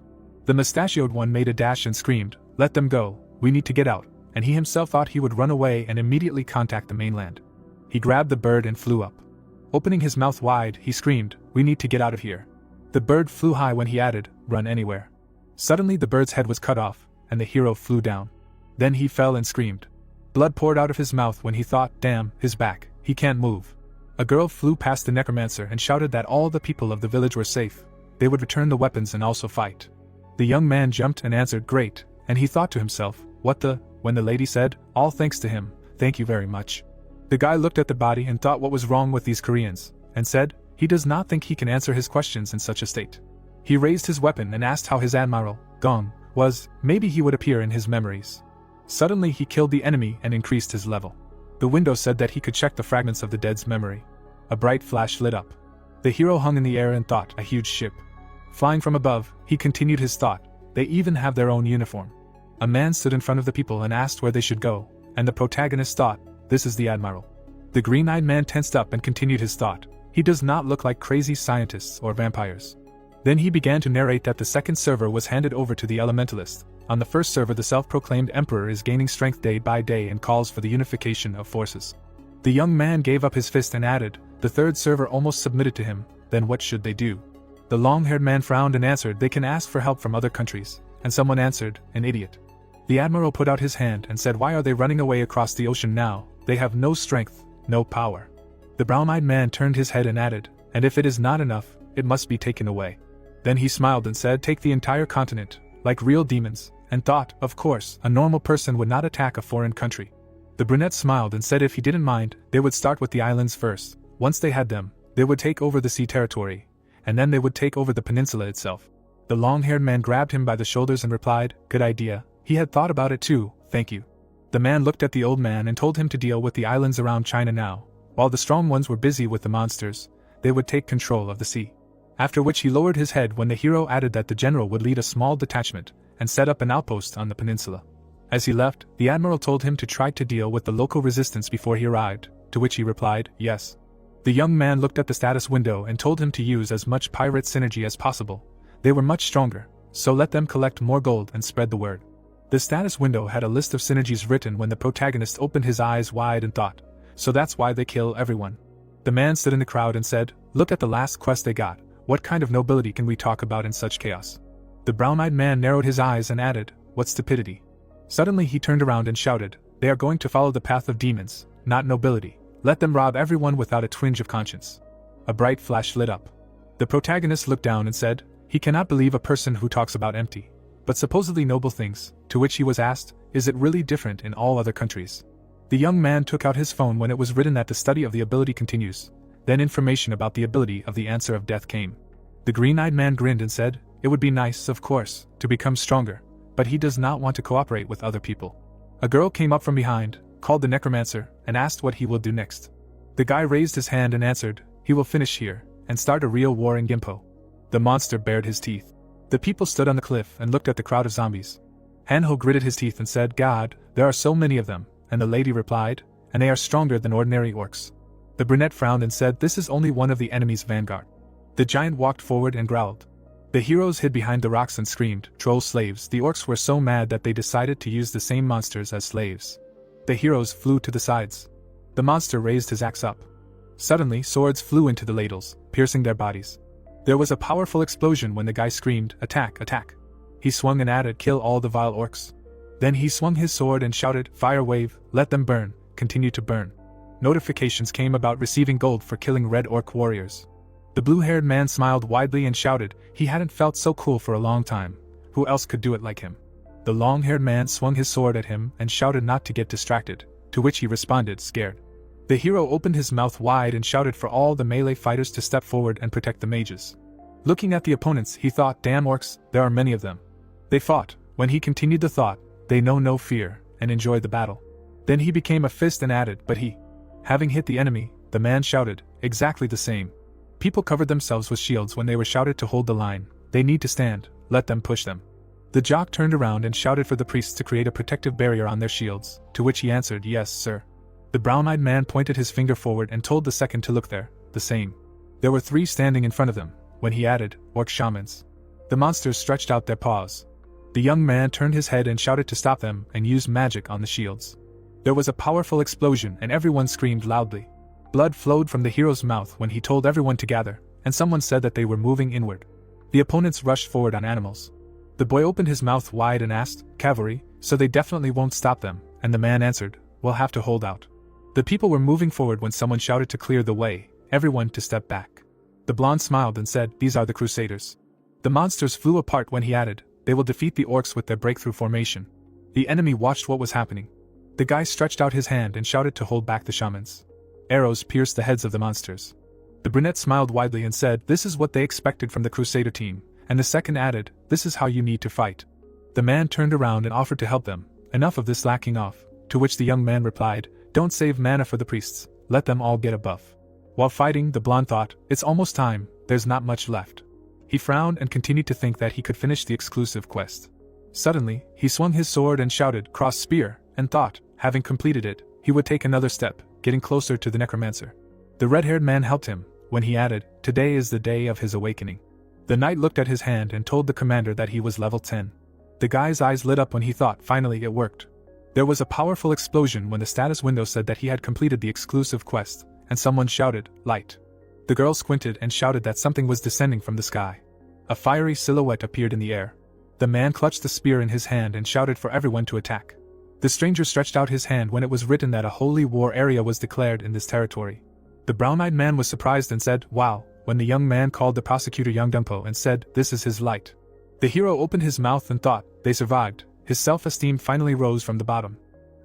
The mustachioed one made a dash and screamed, let them go, we need to get out, and he himself thought he would run away and immediately contact the mainland. He grabbed the bird and flew up. Opening his mouth wide, he screamed, we need to get out of here. The bird flew high when he added, run anywhere. Suddenly the bird's head was cut off, and the hero flew down. Then he fell and screamed. Blood poured out of his mouth when he thought, damn, his back, he can't move. A girl flew past the necromancer and shouted that all the people of the village were safe, they would return the weapons and also fight. The young man jumped and answered, great, and he thought to himself, when the lady said, all thanks to him, thank you very much. The guy looked at the body and thought what was wrong with these Koreans, and said, he does not think he can answer his questions in such a state. He raised his weapon and asked how his admiral, Gong, was, maybe he would appear in his memories. Suddenly he killed the enemy and increased his level. The window said that he could check the fragments of the dead's memory. A bright flash lit up. The hero hung in the air and thought, a huge ship. Flying from above, he continued his thought, they even have their own uniform. A man stood in front of the people and asked where they should go, and the protagonist thought, this is the admiral. The green-eyed man tensed up and continued his thought, he does not look like crazy scientists or vampires. Then he began to narrate that the second server was handed over to the elementalist. On the first server the self-proclaimed emperor is gaining strength day by day and calls for the unification of forces. The young man gave up his fist and added, the third server almost submitted to him, then what should they do? The long-haired man frowned and answered, they can ask for help from other countries, and someone answered, an idiot. The admiral put out his hand and said, why are they running away across the ocean now? They have no strength, no power. The brown-eyed man turned his head and added, and if it is not enough, it must be taken away. Then he smiled and said, take the entire continent, like real demons, and thought, of course, a normal person would not attack a foreign country. The brunette smiled and said if he didn't mind, they would start with the islands first. Once they had them, they would take over the sea territory, and then they would take over the peninsula itself. The long-haired man grabbed him by the shoulders and replied, good idea, he had thought about it too, thank you. The man looked at the old man and told him to deal with the islands around China now. While the strong ones were busy with the monsters, they would take control of the sea. After which he lowered his head when the hero added that the general would lead a small detachment and set up an outpost on the peninsula. As he left, the admiral told him to try to deal with the local resistance before he arrived, to which he replied, yes. The young man looked at the status window and told him to use as much pirate synergy as possible. They were much stronger, so let them collect more gold and spread the word. The status window had a list of synergies written when the protagonist opened his eyes wide and thought, so that's why they kill everyone. The man stood in the crowd and said, look at the last quest they got, what kind of nobility can we talk about in such chaos? The brown-eyed man narrowed his eyes and added, what stupidity. Suddenly he turned around and shouted, they are going to follow the path of demons, not nobility. Let them rob everyone without a twinge of conscience. A bright flash lit up. The protagonist looked down and said, he cannot believe a person who talks about empty, but supposedly noble things, to which he was asked, is it really different in all other countries? The young man took out his phone when it was written that the study of the ability continues. Then information about the ability of the answer of death came. The green-eyed man grinned and said, it would be nice, of course, to become stronger, but he does not want to cooperate with other people. A girl came up from behind, called the necromancer, and asked what he will do next. The guy raised his hand and answered, he will finish here, and start a real war in Gimpo. The monster bared his teeth. The people stood on the cliff and looked at the crowd of zombies. Hanho gritted his teeth and said, God, there are so many of them, and the lady replied, and they are stronger than ordinary orcs. The brunette frowned and said, this is only one of the enemy's vanguard. The giant walked forward and growled. The heroes hid behind the rocks and screamed, troll slaves. The orcs were so mad that they decided to use the same monsters as slaves. The heroes flew to the sides. The monster raised his axe up. Suddenly, swords flew into the ladles, piercing their bodies. There was a powerful explosion when the guy screamed, attack, attack. He swung and added, kill all the vile orcs. Then he swung his sword and shouted, fire wave, let them burn, continue to burn. Notifications came about receiving gold for killing red orc warriors. The blue-haired man smiled widely and shouted, he hadn't felt so cool for a long time. Who else could do it like him? The long-haired man swung his sword at him and shouted not to get distracted, to which he responded, scared. The hero opened his mouth wide and shouted for all the melee fighters to step forward and protect the mages. Looking at the opponents, he thought, damn orcs, there are many of them. They fought. When he continued the thought, they know no fear, and enjoyed the battle. Then he became a fist and added, but he. Having hit the enemy, the man shouted, exactly the same. People covered themselves with shields when they were shouted to hold the line. They need to stand, let them push them. The jock turned around and shouted for the priests to create a protective barrier on their shields, to which he answered, yes, sir. The brown-eyed man pointed his finger forward and told the second to look there, the same. There were 3 standing in front of them, when he added, orc shamans. The monsters stretched out their paws. The young man turned his head and shouted to stop them and used magic on the shields. There was a powerful explosion and everyone screamed loudly. Blood flowed from the hero's mouth when he told everyone to gather, and someone said that they were moving inward. The opponents rushed forward on animals. The boy opened his mouth wide and asked, cavalry, so they definitely won't stop them, and the man answered, we'll have to hold out. The people were moving forward when someone shouted to clear the way, everyone to step back. The blonde smiled and said, these are the crusaders. The monsters flew apart when he added, they will defeat the orcs with their breakthrough formation. The enemy watched what was happening. The guy stretched out his hand and shouted to hold back the shamans. Arrows pierced the heads of the monsters. The brunette smiled widely and said, this is what they expected from the crusader team, and the second added, this is how you need to fight. The man turned around and offered to help them, enough of this lacking off, to which the young man replied, don't save mana for the priests, let them all get a buff. While fighting, the blonde thought, it's almost time, there's not much left. He frowned and continued to think that he could finish the exclusive quest. Suddenly, he swung his sword and shouted, cross spear, and thought, having completed it, he would take another step, getting closer to the necromancer. The red-haired man helped him, when he added, today is the day of his awakening. The knight looked at his hand and told the commander that he was level 10. The guy's eyes lit up when he thought, finally it worked. There was a powerful explosion when the status window said that he had completed the exclusive quest, and someone shouted, light. The girl squinted and shouted that something was descending from the sky. A fiery silhouette appeared in the air. The man clutched the spear in his hand and shouted for everyone to attack. The stranger stretched out his hand when it was written that a holy war area was declared in this territory. The brown-eyed man was surprised and said, wow, when the young man called the prosecutor Young Dumpo and said, this is his light. The hero opened his mouth and thought, they survived. His self-esteem finally rose from the bottom.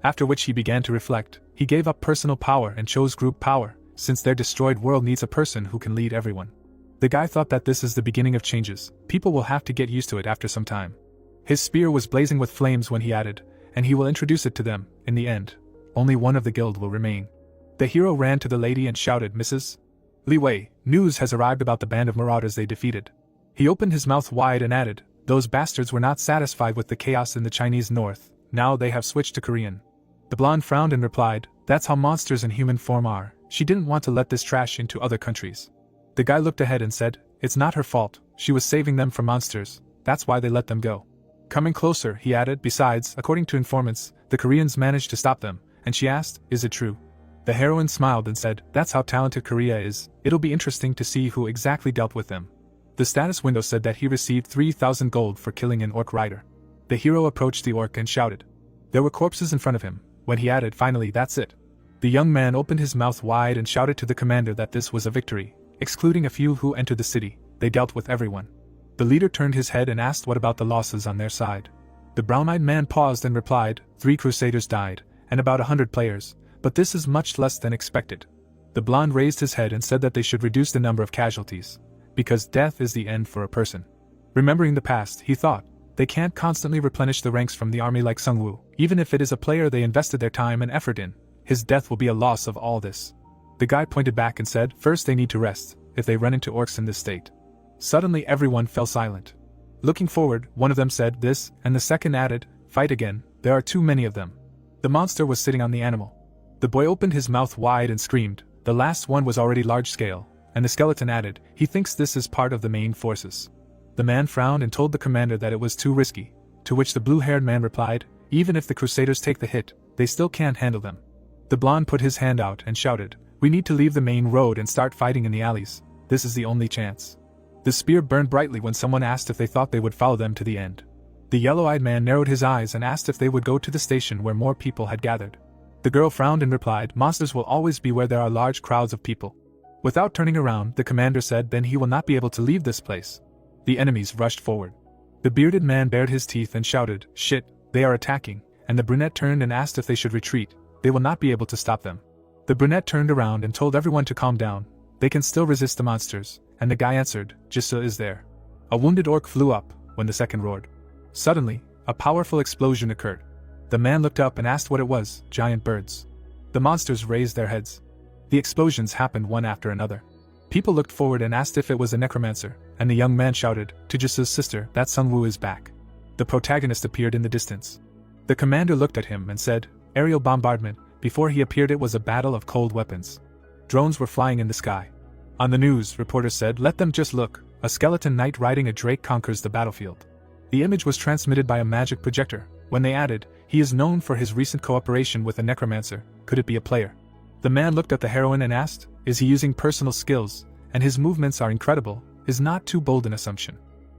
After which he began to reflect, he gave up personal power and chose group power, since their destroyed world needs a person who can lead everyone. The guy thought that this is the beginning of changes, people will have to get used to it after some time. His spear was blazing with flames when he added, and he will introduce it to them, in the end. Only one of the guild will remain. The hero ran to the lady and shouted, Mrs. Li Wei, news has arrived about the band of marauders they defeated. He opened his mouth wide and added, those bastards were not satisfied with the chaos in the Chinese north, now they have switched to Korean. The blonde frowned and replied, That's how monsters in human form are. She didn't want to let this trash into other countries. The guy looked ahead and said, it's not her fault, she was saving them from monsters, that's why they let them go. Coming closer, he added, besides, according to informants, the Koreans managed to stop them, and she asked, is it true? The heroine smiled and said, that's how talented Korea is, it'll be interesting to see who exactly dealt with them. The status window said that he received 3,000 gold for killing an orc rider. The hero approached the orc and shouted. There were corpses in front of him, when he added, finally, that's it. The young man opened his mouth wide and shouted to the commander that this was a victory, excluding a few who entered the city, they dealt with everyone. The leader turned his head and asked what about the losses on their side. The brown-eyed man paused and replied, 3 crusaders died, and about 100 players, but this is much less than expected. The blonde raised his head and said that they should reduce the number of casualties, because death is the end for a person. Remembering the past, he thought, they can't constantly replenish the ranks from the army like Sungwoo, even if it is a player they invested their time and effort in. His death will be a loss of all this. The guy pointed back and said, first they need to rest, if they run into orcs in this state. Suddenly everyone fell silent. Looking forward, one of them said this, and the second added, fight again, there are too many of them. The monster was sitting on the animal. The boy opened his mouth wide and screamed, the last one was already large scale, and the skeleton added, he thinks this is part of the main forces. The man frowned and told the commander that it was too risky, to which the blue-haired man replied, even if the crusaders take the hit, they still can't handle them. The blonde put his hand out and shouted, we need to leave the main road and start fighting in the alleys, this is the only chance. The spear burned brightly when someone asked if they thought they would follow them to the end. The yellow-eyed man narrowed his eyes and asked if they would go to the station where more people had gathered. The girl frowned and replied, monsters will always be where there are large crowds of people. Without turning around, the commander said, then he will not be able to leave this place. The enemies rushed forward. The bearded man bared his teeth and shouted, shit, they are attacking, and the brunette turned and asked if they should retreat, they will not be able to stop them. The brunette turned around and told everyone to calm down, they can still resist the monsters, and the guy answered, Jisoo is there. A wounded orc flew up, when the second roared. Suddenly, a powerful explosion occurred. The man looked up and asked what it was, giant birds. The monsters raised their heads. The explosions happened one after another. People looked forward and asked if it was a necromancer, and the young man shouted, to Jisoo's sister, that Sungwoo is back. The protagonist appeared in the distance. The commander looked at him and said, aerial bombardment, before he appeared it was a battle of cold weapons. Drones were flying in the sky. On the news, reporters said, let them just look, a skeleton knight riding a drake conquers the battlefield. The image was transmitted by a magic projector. When they added, he is known for his recent cooperation with a necromancer, could it be a player? The man looked at the heroine and asked, is he using personal skills, and his movements are incredible, is not too bold an assumption.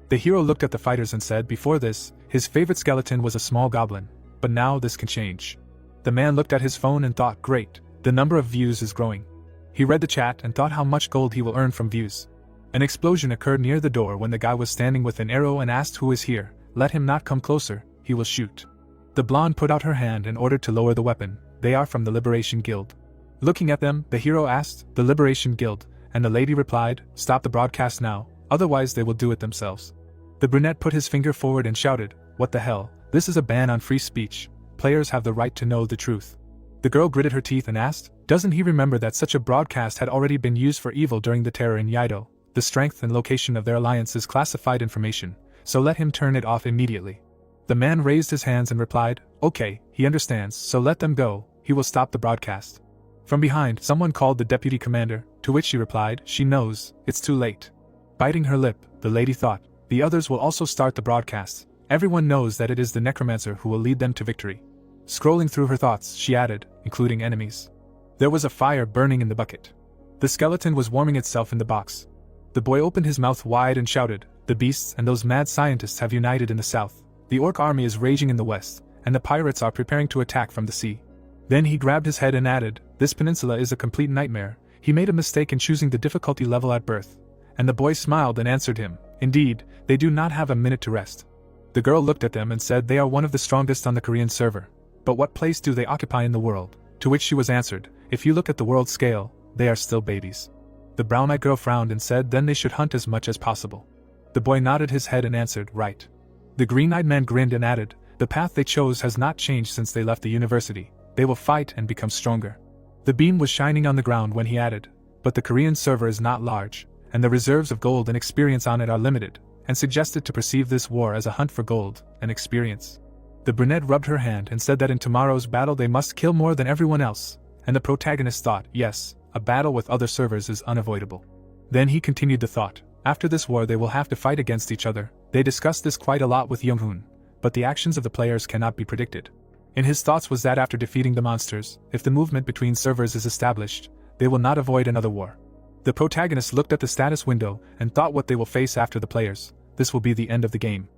The hero looked at the fighters and said before this, his favorite skeleton was a small goblin, but now this can change. The man looked at his phone and thought, great, the number of views is growing. He read the chat and thought how much gold he will earn from views. An explosion occurred near the door when the guy was standing with an arrow and asked who is here, let him not come closer, he will shoot. The blonde put out her hand and ordered to lower the weapon, they are from the Liberation Guild. Looking at them, the hero asked, the Liberation Guild, and the lady replied, stop the broadcast now, otherwise they will do it themselves. The brunette put his finger forward and shouted, what the hell, this is a ban on free speech, players have the right to know the truth. The girl gritted her teeth and asked, doesn't he remember that such a broadcast had already been used for evil during the terror in Yaido? The strength and location of their alliance is classified information, so let him turn it off immediately. The man raised his hands and replied, okay, he understands, so let them go, he will stop the broadcast. From behind, someone called the deputy commander, to which she replied, she knows, it's too late. Biting her lip, the lady thought, the others will also start the broadcast, everyone knows that it is the necromancer who will lead them to victory. Scrolling through her thoughts, she added, including enemies. There was a fire burning in the bucket. The skeleton was warming itself in the box. The boy opened his mouth wide and shouted, the beasts and those mad scientists have united in the south, the orc army is raging in the west, and the pirates are preparing to attack from the sea. Then he grabbed his head and added, this peninsula is a complete nightmare, he made a mistake in choosing the difficulty level at birth. And the boy smiled and answered him, indeed, they do not have a minute to rest. The girl looked at them and said they are one of the strongest on the Korean server. But what place do they occupy in the world? To which she was answered, if you look at the world scale, they are still babies. The brown-eyed girl frowned and said then they should hunt as much as possible. The boy nodded his head and answered, right. The green-eyed man grinned and added, the path they chose has not changed since they left the university, they will fight and become stronger. The beam was shining on the ground when he added, but the Korean server is not large, and the reserves of gold and experience on it are limited, and suggested to perceive this war as a hunt for gold and experience. The brunette rubbed her hand and said that in tomorrow's battle they must kill more than everyone else, and the protagonist thought, yes, a battle with other servers is unavoidable. Then he continued the thought, after this war they will have to fight against each other. They discussed this quite a lot with Young-hoon, but the actions of the players cannot be predicted. In his thoughts was that after defeating the monsters, if the movement between servers is established, they will not avoid another war. The protagonist looked at the status window and thought what they will face after the players. This will be the end of the game.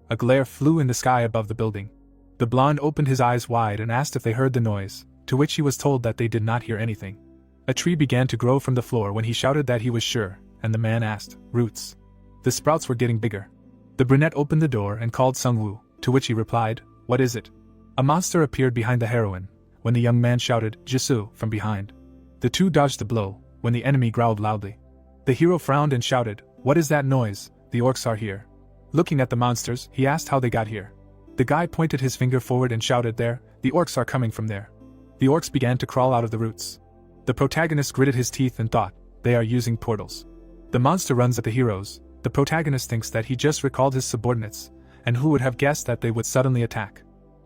A glare flew in the sky above the building. The blonde opened his eyes wide and asked if they heard the noise, to which he was told that they did not hear anything. A tree began to grow from the floor when he shouted that he was sure, and the man asked, "Roots?" The sprouts were getting bigger. The brunette opened the door and called Sung-woo, to which he replied, "What is it?" A monster appeared behind the heroine, when the young man shouted, "Jisoo," from behind. The two dodged the blow, when the enemy growled loudly. The hero frowned and shouted, "What is that noise? The orcs are here." Looking at the monsters, he asked how they got here. The guy pointed his finger forward and shouted, "There, the orcs are coming from there." The orcs began to crawl out of the roots. The protagonist gritted his teeth and thought, they are using portals. The monster runs at the heroes. The protagonist thinks that he just recalled his subordinates, and who would have guessed that they would suddenly attack.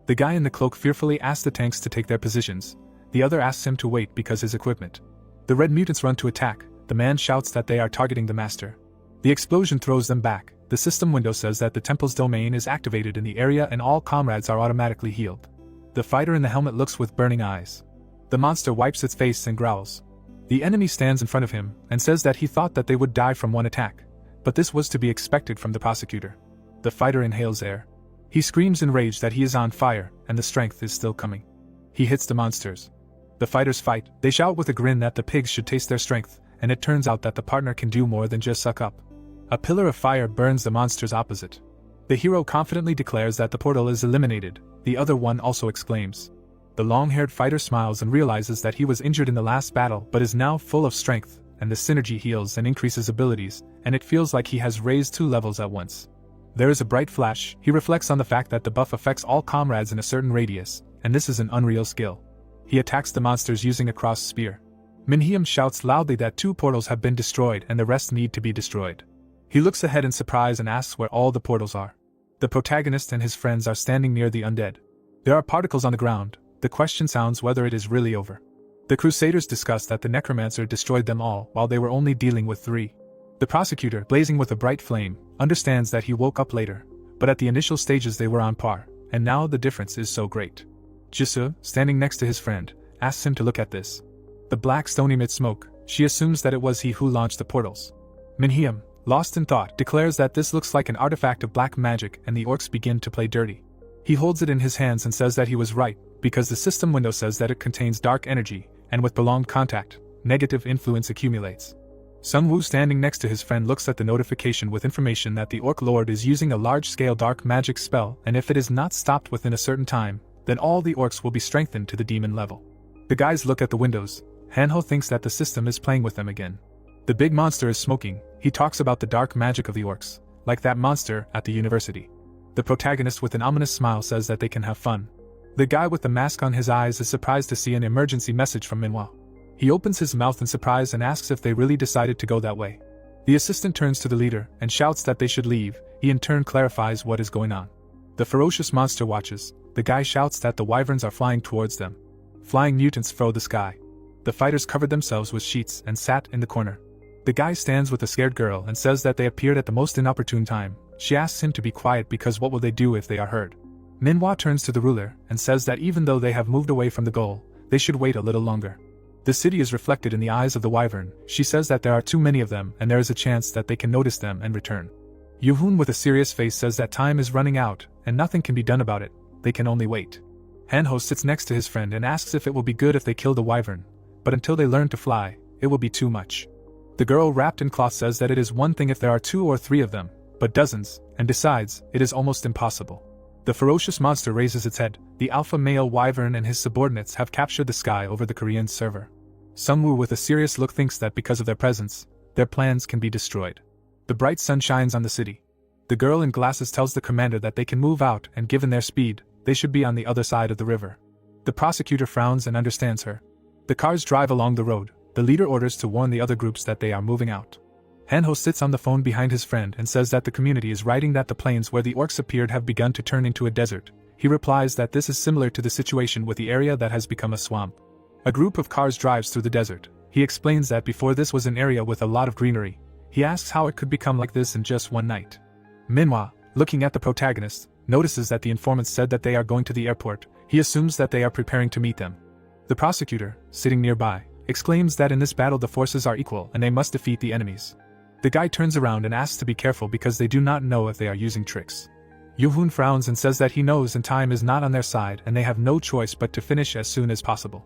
The guy in the cloak fearfully asked the tanks to take their positions. The other asks him to wait because his equipment. The red mutants run to attack. The man shouts that they are targeting the master. The explosion throws them back. The system window says that the temple's domain is activated in the area and all comrades are automatically healed. The fighter in the helmet looks with burning eyes. The monster wipes its face and growls. The enemy stands in front of him and says that he thought that they would die from one attack, but this was to be expected from the prosecutor. The fighter inhales air. He screams in rage that he is on fire and the strength is still coming. He hits the monsters. The fighters fight. They shout with a grin that the pigs should taste their strength, and it turns out that the partner can do more than just suck up. A pillar of fire burns the monsters opposite. The hero confidently declares that the portal is eliminated. The other one also exclaims. The long-haired fighter smiles and realizes that he was injured in the last battle but is now full of strength, and the synergy heals and increases abilities, and it feels like he has raised 2 levels at once. There is a bright flash. He reflects on the fact that the buff affects all comrades in a certain radius, and this is an unreal skill. He attacks the monsters using a cross spear. Minhyam shouts loudly that 2 portals have been destroyed and the rest need to be destroyed. He looks ahead in surprise and asks where all the portals are. The protagonist and his friends are standing near the undead. There are particles on the ground. The question sounds whether it is really over. The Crusaders discuss that the necromancer destroyed them all while they were only dealing with 3. The prosecutor, blazing with a bright flame, understands that he woke up later, but at the initial stages they were on par, and now the difference is so great. Jisoo, standing next to his friend, asks him to look at this. The black stone emits smoke. She assumes that it was he who launched the portals. Minhyam, lost in thought, declares that this looks like an artifact of black magic and the orcs begin to play dirty. He holds it in his hands and says that he was right, because the system window says that it contains dark energy, and with prolonged contact, negative influence accumulates. Sung-woo standing next to his friend looks at the notification with information that the orc lord is using a large-scale dark magic spell, and if it is not stopped within a certain time, then all the orcs will be strengthened to the demon level. The guys look at the windows. Hanho thinks that the system is playing with them again. The big monster is smoking. He talks about the dark magic of the orcs, like that monster at the university. The protagonist with an ominous smile says that they can have fun. The guy with the mask on his eyes is surprised to see an emergency message from Manhwa. He opens his mouth in surprise and asks if they really decided to go that way. The assistant turns to the leader and shouts that they should leave. He in turn clarifies what is going on. The ferocious monster watches. The guy shouts that the wyverns are flying towards them. Flying mutants fill the sky. The fighters covered themselves with sheets and sat in the corner. The guy stands with a scared girl and says that they appeared at the most inopportune time. She asks him to be quiet because what will they do if they are heard? Manhwa turns to the ruler and says that even though they have moved away from the goal, they should wait a little longer. The city is reflected in the eyes of the wyvern. She says that there are too many of them and there is a chance that they can notice them and return. Yoo-hoon with a serious face says that time is running out and nothing can be done about it. They can only wait. Hanho sits next to his friend and asks if it will be good if they kill the wyvern, but until they learn to fly, it will be too much. The girl wrapped in cloth says that it is one thing if there are 2 or 3 of them, but dozens, and besides, it is almost impossible. The ferocious monster raises its head. The alpha male wyvern and his subordinates have captured the sky over the Korean server. Sung-woo with a serious look thinks that because of their presence, their plans can be destroyed. The bright sun shines on the city. The girl in glasses tells the commander that they can move out and given their speed, they should be on the other side of the river. The prosecutor frowns and understands her. The cars drive along the road. The leader orders to warn the other groups that they are moving out. Hanho sits on the phone behind his friend and says that the community is writing that the plains where the orcs appeared have begun to turn into a desert. He replies that this is similar to the situation with the area that has become a swamp. A group of cars drives through the desert. He explains that before this was an area with a lot of greenery. He asks how it could become like this in just one night. Manhwa, looking at the protagonist, notices that the informants said that they are going to the airport. He assumes that they are preparing to meet them. The prosecutor, sitting nearby, exclaims that in this battle the forces are equal and they must defeat the enemies. The guy turns around and asks to be careful because they do not know if they are using tricks. Yoo-hoon frowns and says that he knows and time is not on their side and they have no choice but to finish as soon as possible.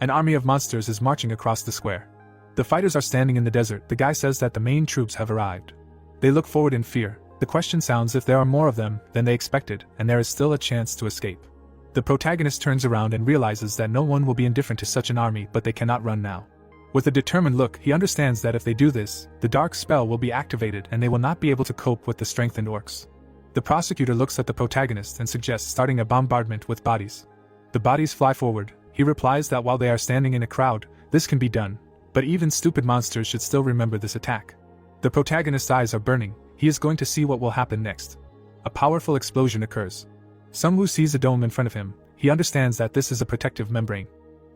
An army of monsters is marching across the square. The fighters are standing in the desert. The guy says that the main troops have arrived. They look forward in fear. The question sounds if there are more of them than they expected and there is still a chance to escape. The protagonist turns around and realizes that no one will be indifferent to such an army, but they cannot run now. With a determined look, he understands that if they do this, the dark spell will be activated and they will not be able to cope with the strengthened orcs. The prosecutor looks at the protagonist and suggests starting a bombardment with bodies. The bodies fly forward. He replies that while they are standing in a crowd, this can be done, but even stupid monsters should still remember this attack. The protagonist's eyes are burning. He is going to see what will happen next. A powerful explosion occurs. Sungwoo sees a dome in front of him. He understands that this is a protective membrane.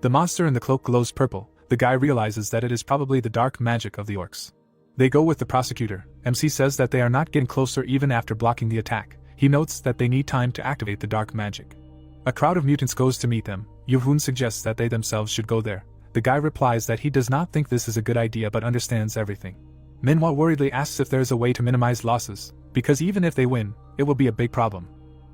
The monster in the cloak glows purple. The guy realizes that it is probably the dark magic of the orcs. They go with the prosecutor. MC says that they are not getting closer even after blocking the attack. He notes that they need time to activate the dark magic. A crowd of mutants goes to meet them. Yoo-hoon suggests that they themselves should go there. The guy replies that he does not think this is a good idea but understands everything. Manhwa worriedly asks if there is a way to minimize losses, because even if they win, it will be a big problem.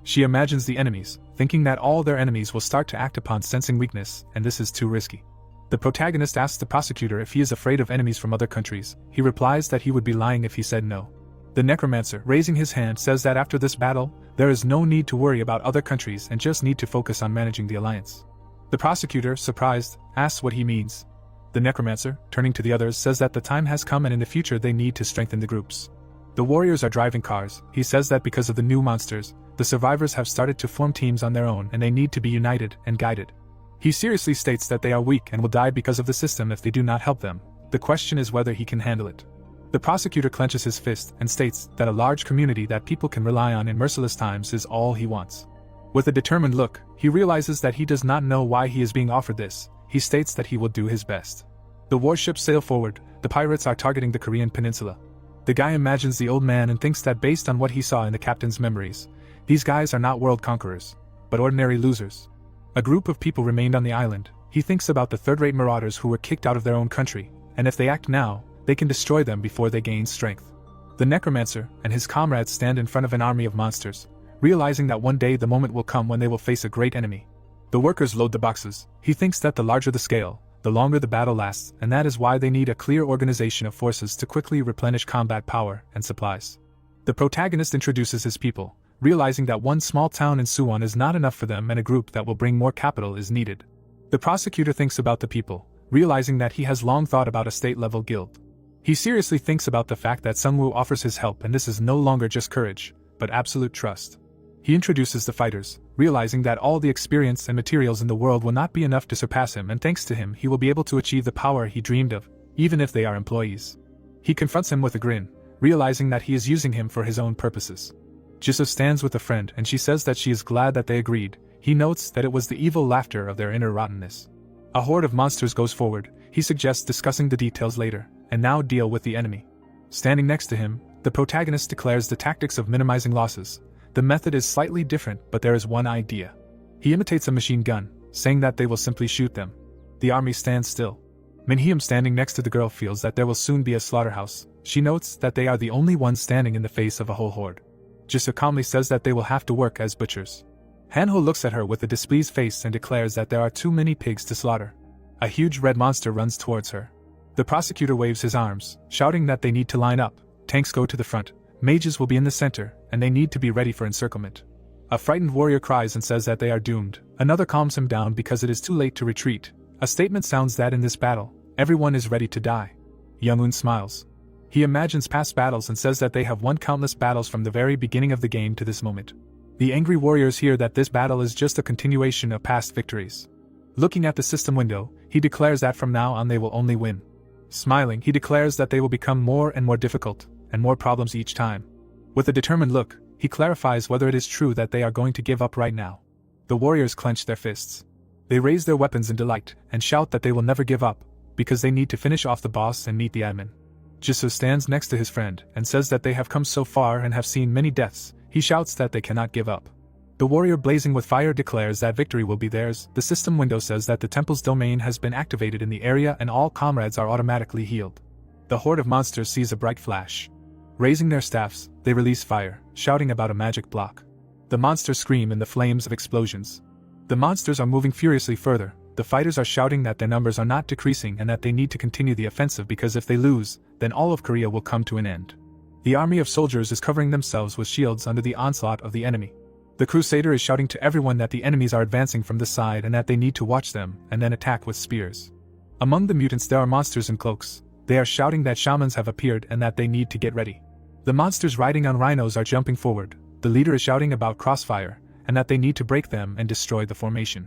She imagines the enemies, thinking that all their enemies will start to act upon sensing weakness, and this is too risky. The protagonist asks the prosecutor if he is afraid of enemies from other countries. He replies that he would be lying if he said no. The necromancer, raising his hand, says that after this battle, there is no need to worry about other countries and just need to focus on managing the alliance. The prosecutor, surprised, asks what he means. The necromancer, turning to the others, says that the time has come and in the future they need to strengthen the groups. The warriors are driving cars. He says that because of the new monsters, the survivors have started to form teams on their own and they need to be united and guided. He seriously states that they are weak and will die because of the system if they do not help them. The question is whether he can handle it. The prosecutor clenches his fist and states that a large community that people can rely on in merciless times is all he wants. With a determined look, he realizes that he does not know why he is being offered this. He states that he will do his best. The warships sail forward. The pirates are targeting the Korean peninsula. The guy imagines the old man and thinks that based on what he saw in the captain's memories, these guys are not world conquerors, but ordinary losers. A group of people remained on the island. He thinks about the third-rate marauders who were kicked out of their own country, and if they act now, they can destroy them before they gain strength. The necromancer and his comrades stand in front of an army of monsters, realizing that one day the moment will come when they will face a great enemy. The workers load the boxes. He thinks that the larger the scale, the longer the battle lasts, and that is why they need a clear organization of forces to quickly replenish combat power and supplies. The protagonist introduces his people, realizing that one small town in Suwon is not enough for them and a group that will bring more capital is needed. The prosecutor thinks about the people, realizing that he has long thought about a state-level guild. He seriously thinks about the fact that Sungwoo offers his help and this is no longer just courage, but absolute trust. He introduces the fighters, realizing that all the experience and materials in the world will not be enough to surpass him, and thanks to him he will be able to achieve the power he dreamed of, even if they are employees. He confronts him with a grin, realizing that he is using him for his own purposes. Jisoo stands with a friend and she says that she is glad that they agreed. He notes that it was the evil laughter of their inner rottenness. A horde of monsters goes forward. He suggests discussing the details later, and now deal with the enemy. Standing next to him, the protagonist declares the tactics of minimizing losses. The method is slightly different, but there is one idea. He imitates a machine gun, saying that they will simply shoot them. The army stands still. Minhyum, standing next to the girl, feels that there will soon be a slaughterhouse. She notes that they are the only ones standing in the face of a whole horde. Jisoo calmly says that they will have to work as butchers. Hanho looks at her with a displeased face and declares that there are too many pigs to slaughter. A huge red monster runs towards her. The prosecutor waves his arms, shouting that they need to line up. Tanks go to the front. Mages will be in the center, and they need to be ready for encirclement. A frightened warrior cries and says that they are doomed. Another calms him down because it is too late to retreat. A statement sounds that in this battle, everyone is ready to die. Young-un smiles. He imagines past battles and says that they have won countless battles from the very beginning of the game to this moment. The angry warriors hear that this battle is just a continuation of past victories. Looking at the system window, he declares that from now on they will only win. Smiling, he declares that they will become more and more difficult, and more problems each time. With a determined look, he clarifies whether it is true that they are going to give up right now. The warriors clench their fists. They raise their weapons in delight and shout that they will never give up, because they need to finish off the boss and meet the admin. Jisoo stands next to his friend and says that they have come so far and have seen many deaths. He shouts that they cannot give up. The warrior blazing with fire declares that victory will be theirs. The system window says that the temple's domain has been activated in the area and all comrades are automatically healed. The horde of monsters sees a bright flash. Raising their staffs, they release fire, shouting about a magic block. The monsters scream in the flames of explosions. The monsters are moving furiously further. The fighters are shouting that their numbers are not decreasing and that they need to continue the offensive because if they lose, then all of Korea will come to an end. The army of soldiers is covering themselves with shields under the onslaught of the enemy. The crusader is shouting to everyone that the enemies are advancing from the side and that they need to watch them and then attack with spears. Among the mutants there are monsters in cloaks. They are shouting that shamans have appeared and that they need to get ready. The monsters riding on rhinos are jumping forward. The leader is shouting about crossfire and that they need to break them and destroy the formation.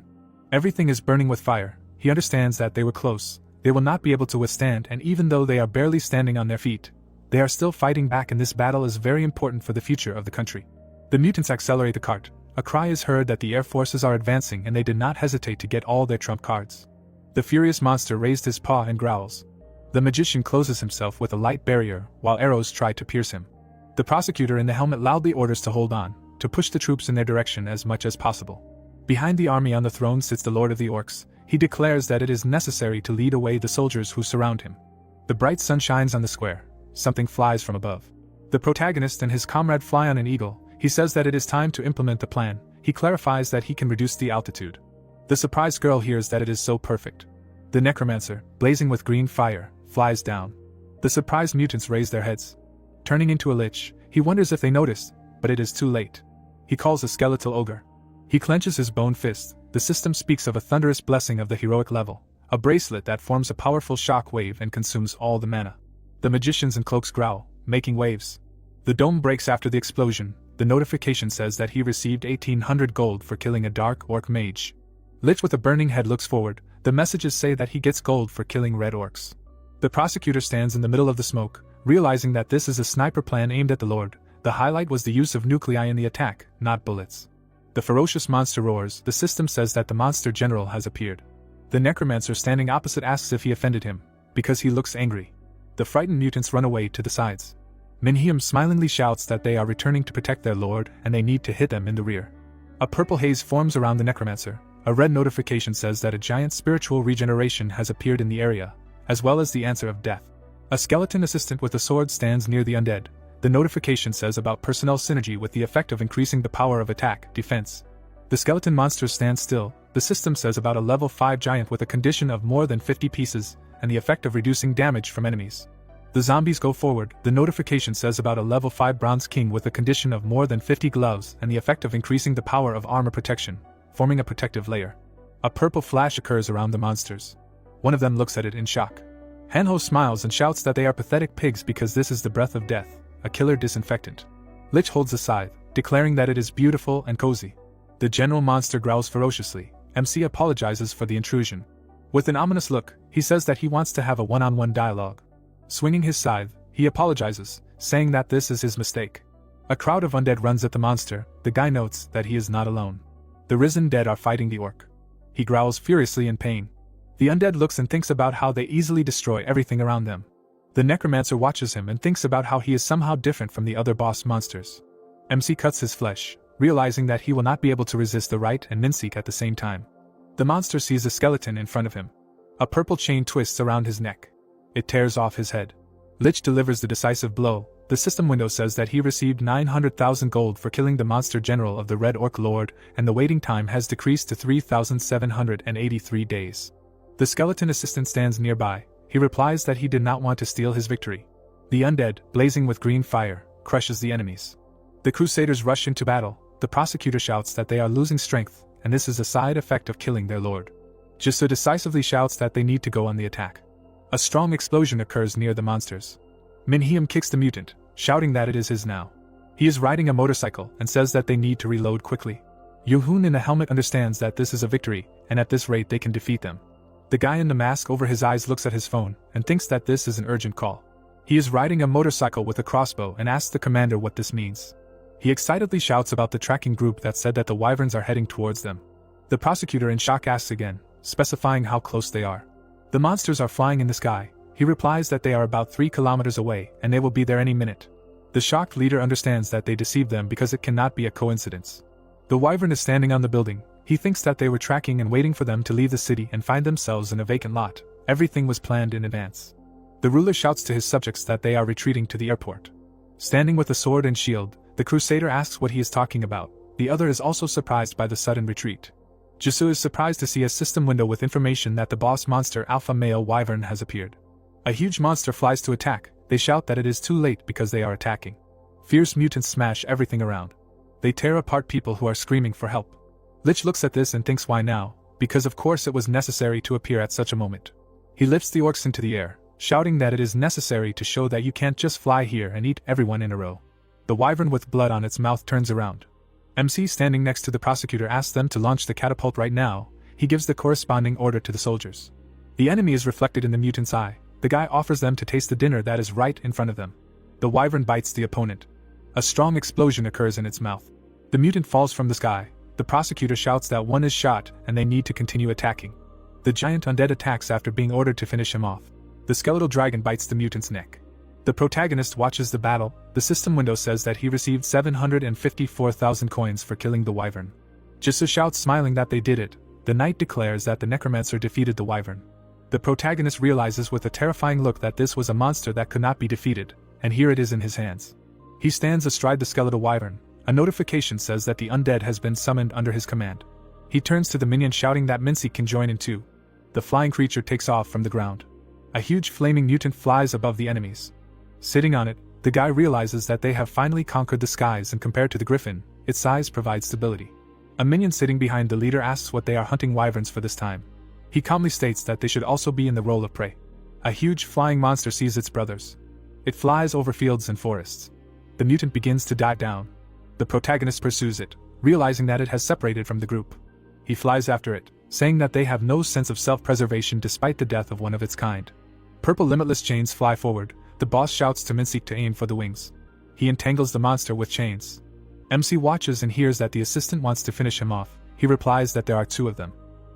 Everything is burning with fire. He understands that they were close. They will not be able to withstand, and even though they are barely standing on their feet, they are still fighting back, and this battle is very important for the future of the country. The mutants accelerate the cart. A cry is heard that the air forces are advancing and they did not hesitate to get all their trump cards. The furious monster raised his paw and growls. The magician closes himself with a light barrier while arrows try to pierce him. The prosecutor in the helmet loudly orders to hold on, to push the troops in their direction as much as possible. Behind the army on the throne sits the Lord of the Orcs. He declares that it is necessary to lead away the soldiers who surround him. The bright sun shines on the square. Something flies from above. The protagonist and his comrade fly on an eagle. He says that it is time to implement the plan. He clarifies that he can reduce the altitude. The surprised girl hears that it is so perfect. The necromancer, blazing with green fire, flies down. The surprised mutants raise their heads. Turning into a lich, he wonders if they noticed, but it is too late. He calls a skeletal ogre. He clenches his bone fist. The system speaks of a thunderous blessing of the heroic level, a bracelet that forms a powerful shock wave and consumes all the mana. The magicians in cloaks growl, making waves. The dome breaks after the explosion. The notification says that he received 1800 gold for killing a dark orc mage. Lich with a burning head looks forward. The messages say that he gets gold for killing red orcs. The prosecutor stands in the middle of the smoke, realizing that this is a sniper plan aimed at the Lord. The highlight was the use of nuclei in the attack, not bullets. The ferocious monster roars. The system says that the monster general has appeared. The necromancer standing opposite asks if he offended him, because he looks angry. The frightened mutants run away to the sides. Manhwa smilingly shouts that they are returning to protect their lord and they need to hit them in the rear. A purple haze forms around the necromancer. A red notification says that a giant spiritual regeneration has appeared in the area, as well as the answer of death. A skeleton assistant with a sword stands near the undead. The notification says about personnel synergy with the effect of increasing the power of attack, defense. The skeleton monsters stand still. The system says about a level 5 giant with a condition of more than 50 pieces, and the effect of reducing damage from enemies. The zombies go forward. The notification says about a level 5 bronze king with a condition of more than 50 gloves and the effect of increasing the power of armor protection, forming a protective layer. A purple flash occurs around the monsters. One of them looks at it in shock. Hanho smiles and shouts that they are pathetic pigs because this is the breath of death, a killer disinfectant. Lich holds a scythe, declaring that it is beautiful and cozy. The general monster growls ferociously. MC apologizes for the intrusion. With an ominous look, he says that he wants to have a one-on-one dialogue. Swinging his scythe, he apologizes, saying that this is his mistake. A crowd of undead runs at the monster. The guy notes that he is not alone. The risen dead are fighting the orc. He growls furiously in pain. The undead looks and thinks about how they easily destroy everything around them. The necromancer watches him and thinks about how he is somehow different from the other boss monsters. MC cuts his flesh, realizing that he will not be able to resist the right and Minseek at the same time. The monster sees a skeleton in front of him. A purple chain twists around his neck. It tears off his head. Lich delivers the decisive blow. The system window says that he received 900,000 gold for killing the monster general of the Red Orc Lord, and the waiting time has decreased to 3,783 days. The skeleton assistant stands nearby. He replies that he did not want to steal his victory. The undead, blazing with green fire, crushes the enemies. The crusaders rush into battle. The prosecutor shouts that they are losing strength, and this is a side effect of killing their lord. Jisoo decisively shouts that they need to go on the attack. A strong explosion occurs near the monsters. Manhwa kicks the mutant, shouting that it is his now. He is riding a motorcycle and says that they need to reload quickly. Yoo-hoon in the helmet understands that this is a victory, and at this rate they can defeat them. The guy in the mask over his eyes looks at his phone and thinks that this is an urgent call. He is riding a motorcycle with a crossbow and asks the commander what this means. He excitedly shouts about the tracking group that said that the wyverns are heading towards them. The prosecutor in shock asks again, specifying how close they are. The monsters are flying in the sky. He replies that they are about 3 kilometers away and they will be there any minute. The shocked leader understands that they deceived them because it cannot be a coincidence. The wyvern is standing on the building. He thinks that they were tracking and waiting for them to leave the city and find themselves in a vacant lot. Everything was planned in advance. The ruler shouts to his subjects that they are retreating to the airport. Standing with a sword and shield, the crusader asks what he is talking about. The other is also surprised by the sudden retreat. Jisoo is surprised to see a system window with information that the boss monster alpha male wyvern has appeared. A huge monster flies to attack. They shout that it is too late because they are attacking. Fierce mutants smash everything around. They tear apart people who are screaming for help. Lich looks at this and thinks why now, because of course it was necessary to appear at such a moment. He lifts the orcs into the air, shouting that it is necessary to show that you can't just fly here and eat everyone in a row. The wyvern with blood on its mouth turns around. MC standing next to the prosecutor asks them to launch the catapult right now. He gives the corresponding order to the soldiers. The enemy is reflected in the mutant's eye. The guy offers them to taste the dinner that is right in front of them. The wyvern bites the opponent. A strong explosion occurs in its mouth. The mutant falls from the sky. The prosecutor shouts that one is shot and they need to continue attacking. The giant undead attacks after being ordered to finish him off. The skeletal dragon bites the mutant's neck. The protagonist watches the battle. The system window says that he received 754,000 coins for killing the wyvern. Jisoo shouts smiling that they did it. The knight declares that the necromancer defeated the wyvern. The protagonist realizes with a terrifying look that this was a monster that could not be defeated, and here it is in his hands. He stands astride the skeletal wyvern. A notification says that the undead has been summoned under his command. He turns to the minion shouting that Mincy can join in too. The flying creature takes off from the ground. A huge flaming mutant flies above the enemies. Sitting on it, the guy realizes that they have finally conquered the skies, and compared to the griffin, its size provides stability. A minion sitting behind the leader asks what they are hunting wyverns for this time. He calmly states that they should also be in the role of prey. A huge flying monster sees its brothers. It flies over fields and forests. The mutant begins to die down. The protagonist pursues it, realizing that it has separated from the group. He flies after it, saying that they have no sense of self-preservation despite the death of one of its kind. Purple limitless chains fly forward. The boss shouts to Mincy to aim for the wings. He entangles the monster with chains. MC watches and hears that the assistant wants to finish him off. He replies that there are 2 of them.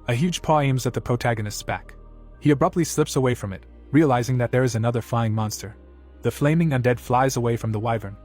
A huge paw aims at the protagonist's back. He abruptly slips away from it, realizing that there is another flying monster. The flaming undead flies away from the wyvern.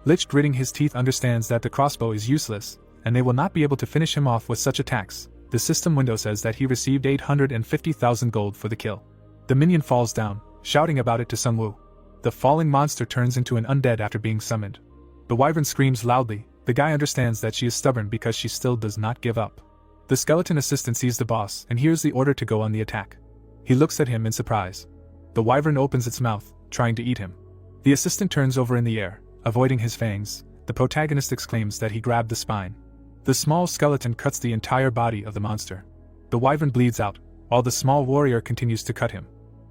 Lich, gritting his teeth, understands that the crossbow is useless, and they will not be able to finish him off with such attacks. The system window says that he received 850,000 gold for the kill. The minion falls down, shouting about it to Sungwoo. The falling monster turns into an undead after being summoned. The wyvern screams loudly. The guy understands that she is stubborn because she still does not give up. The skeleton assistant sees the boss and hears the order to go on the attack. He looks at him in surprise. The wyvern opens its mouth, trying to eat him. The assistant turns over in the air, avoiding his fangs. The protagonist exclaims that he grabbed the spine. The small skeleton cuts the entire body of the monster. The wyvern bleeds out, while the small warrior continues to cut him.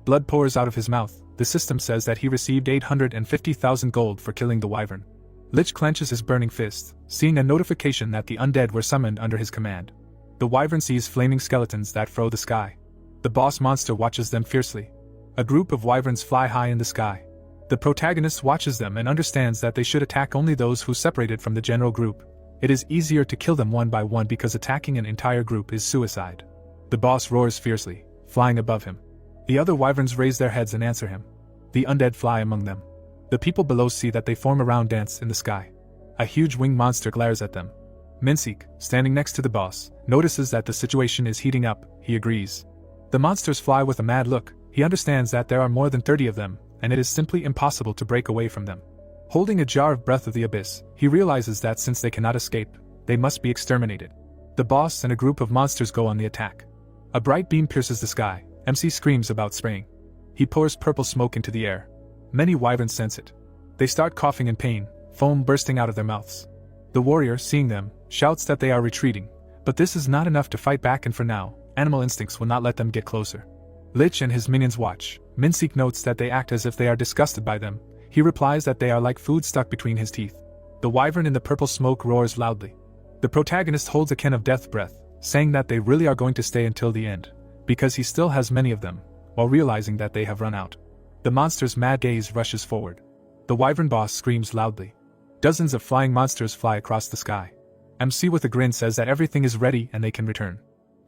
Blood pours out of his mouth. The system says that he received 850,000 gold for killing the wyvern. Lich clenches his burning fist, seeing a notification that the undead were summoned under his command. The wyvern sees flaming skeletons that throw the sky. The boss monster watches them fiercely. A group of wyverns fly high in the sky. The protagonist watches them and understands that they should attack only those who separated from the general group. It is easier to kill them one by one because attacking an entire group is suicide. The boss roars fiercely, flying above him. The other wyverns raise their heads and answer him. The undead fly among them. The people below see that they form a round dance in the sky. A huge winged monster glares at them. Minseek, standing next to the boss, notices that the situation is heating up. He agrees. The monsters fly with a mad look. He understands that there are more than 30 of them, and it is simply impossible to break away from them. Holding a jar of breath of the abyss, he realizes that since they cannot escape, they must be exterminated. The boss and a group of monsters go on the attack. A bright beam pierces the sky. MC screams about spraying. He pours purple smoke into the air. Many wyverns sense it. They start coughing in pain, foam bursting out of their mouths. The warrior, seeing them, shouts that they are retreating, but this is not enough to fight back, and for now, animal instincts will not let them get closer. Lich and his minions watch. Minseek notes that they act as if they are disgusted by them. He replies that they are like food stuck between his teeth. The wyvern in the purple smoke roars loudly. The protagonist holds a can of death breath, saying that they really are going to stay until the end, because he still has many of them, while realizing that they have run out. The monster's mad gaze rushes forward. The wyvern boss screams loudly. Dozens of flying monsters fly across the sky. MC with a grin says that everything is ready and they can return.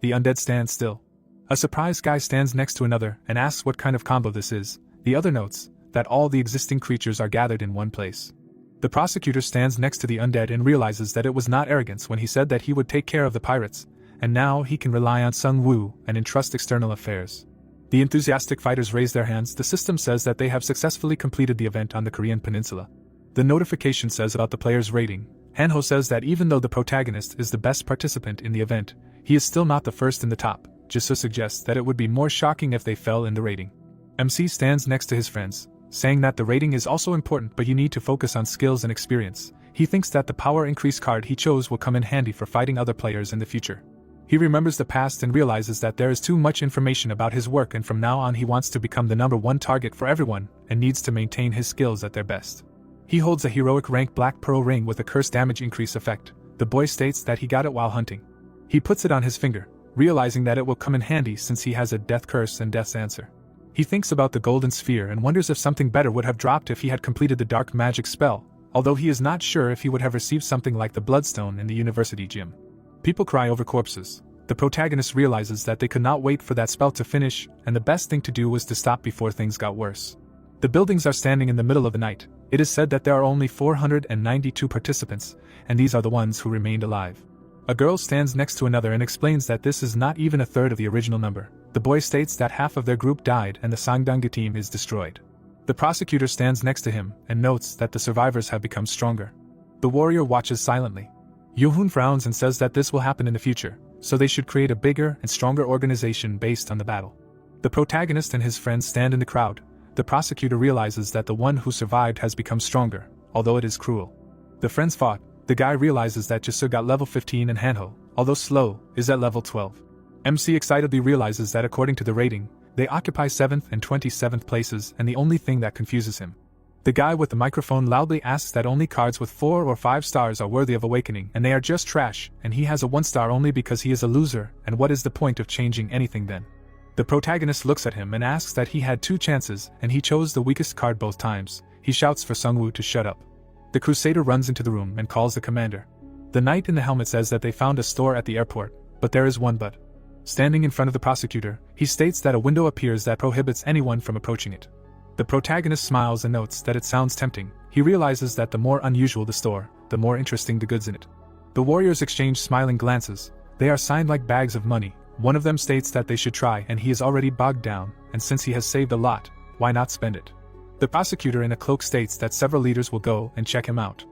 The undead stands still. A surprised guy stands next to another and asks what kind of combo this is. The other notes that all the existing creatures are gathered in one place. The prosecutor stands next to the undead and realizes that it was not arrogance when he said that he would take care of the pirates, and now he can rely on Sung Woo and entrust external affairs. The enthusiastic fighters raise their hands. The system says that they have successfully completed the event on the Korean peninsula. The notification says about the player's rating. Hanho says that even though the protagonist is the best participant in the event, he is still not the first in the top. Jisoo suggests that it would be more shocking if they fell in the rating. MC stands next to his friends, saying that the rating is also important, but you need to focus on skills and experience. He thinks that the power increase card he chose will come in handy for fighting other players in the future. He remembers the past and realizes that there is too much information about his work, and from now on he wants to become the #1 target for everyone and needs to maintain his skills at their best. He holds a heroic rank black pearl ring with a curse damage increase effect. The boy states that he got it while hunting. He puts it on his finger, realizing that it will come in handy since he has a death curse and death's answer. He thinks about the golden sphere and wonders if something better would have dropped if he had completed the dark magic spell, although he is not sure if he would have received something like the bloodstone in the university gym. People cry over corpses. The protagonist realizes that they could not wait for that spell to finish, and the best thing to do was to stop before things got worse. The buildings are standing in the middle of the night. It is said that there are only 492 participants, and these are the ones who remained alive. A girl stands next to another and explains that this is not even a third of the original number. The boy states that half of their group died and the Sangdanga team is destroyed. The prosecutor stands next to him and notes that the survivors have become stronger. The warrior watches silently. Yoo-hoon frowns and says that this will happen in the future, so they should create a bigger and stronger organization based on the battle. The protagonist and his friends stand in the crowd. The prosecutor realizes that the one who survived has become stronger, although it is cruel. The friends fought. The guy realizes that Jisoo got level 15 and Hanho, although slow, is at level 12. MC excitedly realizes that according to the rating, they occupy 7th and 27th places, and the only thing that confuses him. The guy with the microphone loudly asks that only cards with 4 or 5 stars are worthy of awakening, and they are just trash, and he has a 1 star only because he is a loser, and what is the point of changing anything then? The protagonist looks at him and asks that he had 2 chances, and he chose the weakest card both times. He shouts for Sungwoo to shut up. The crusader runs into the room and calls the commander. The knight in the helmet says that they found a store at the airport, but there is one but. Standing in front of the prosecutor, he states that a window appears that prohibits anyone from approaching it. The protagonist smiles and notes that it sounds tempting. He realizes that the more unusual the store, the more interesting the goods in it. The warriors exchange smiling glances. They are signed like bags of money. One of them states that they should try, and he is already bogged down, and since he has saved a lot, why not spend it? The prosecutor in a cloak states that several leaders will go and check him out.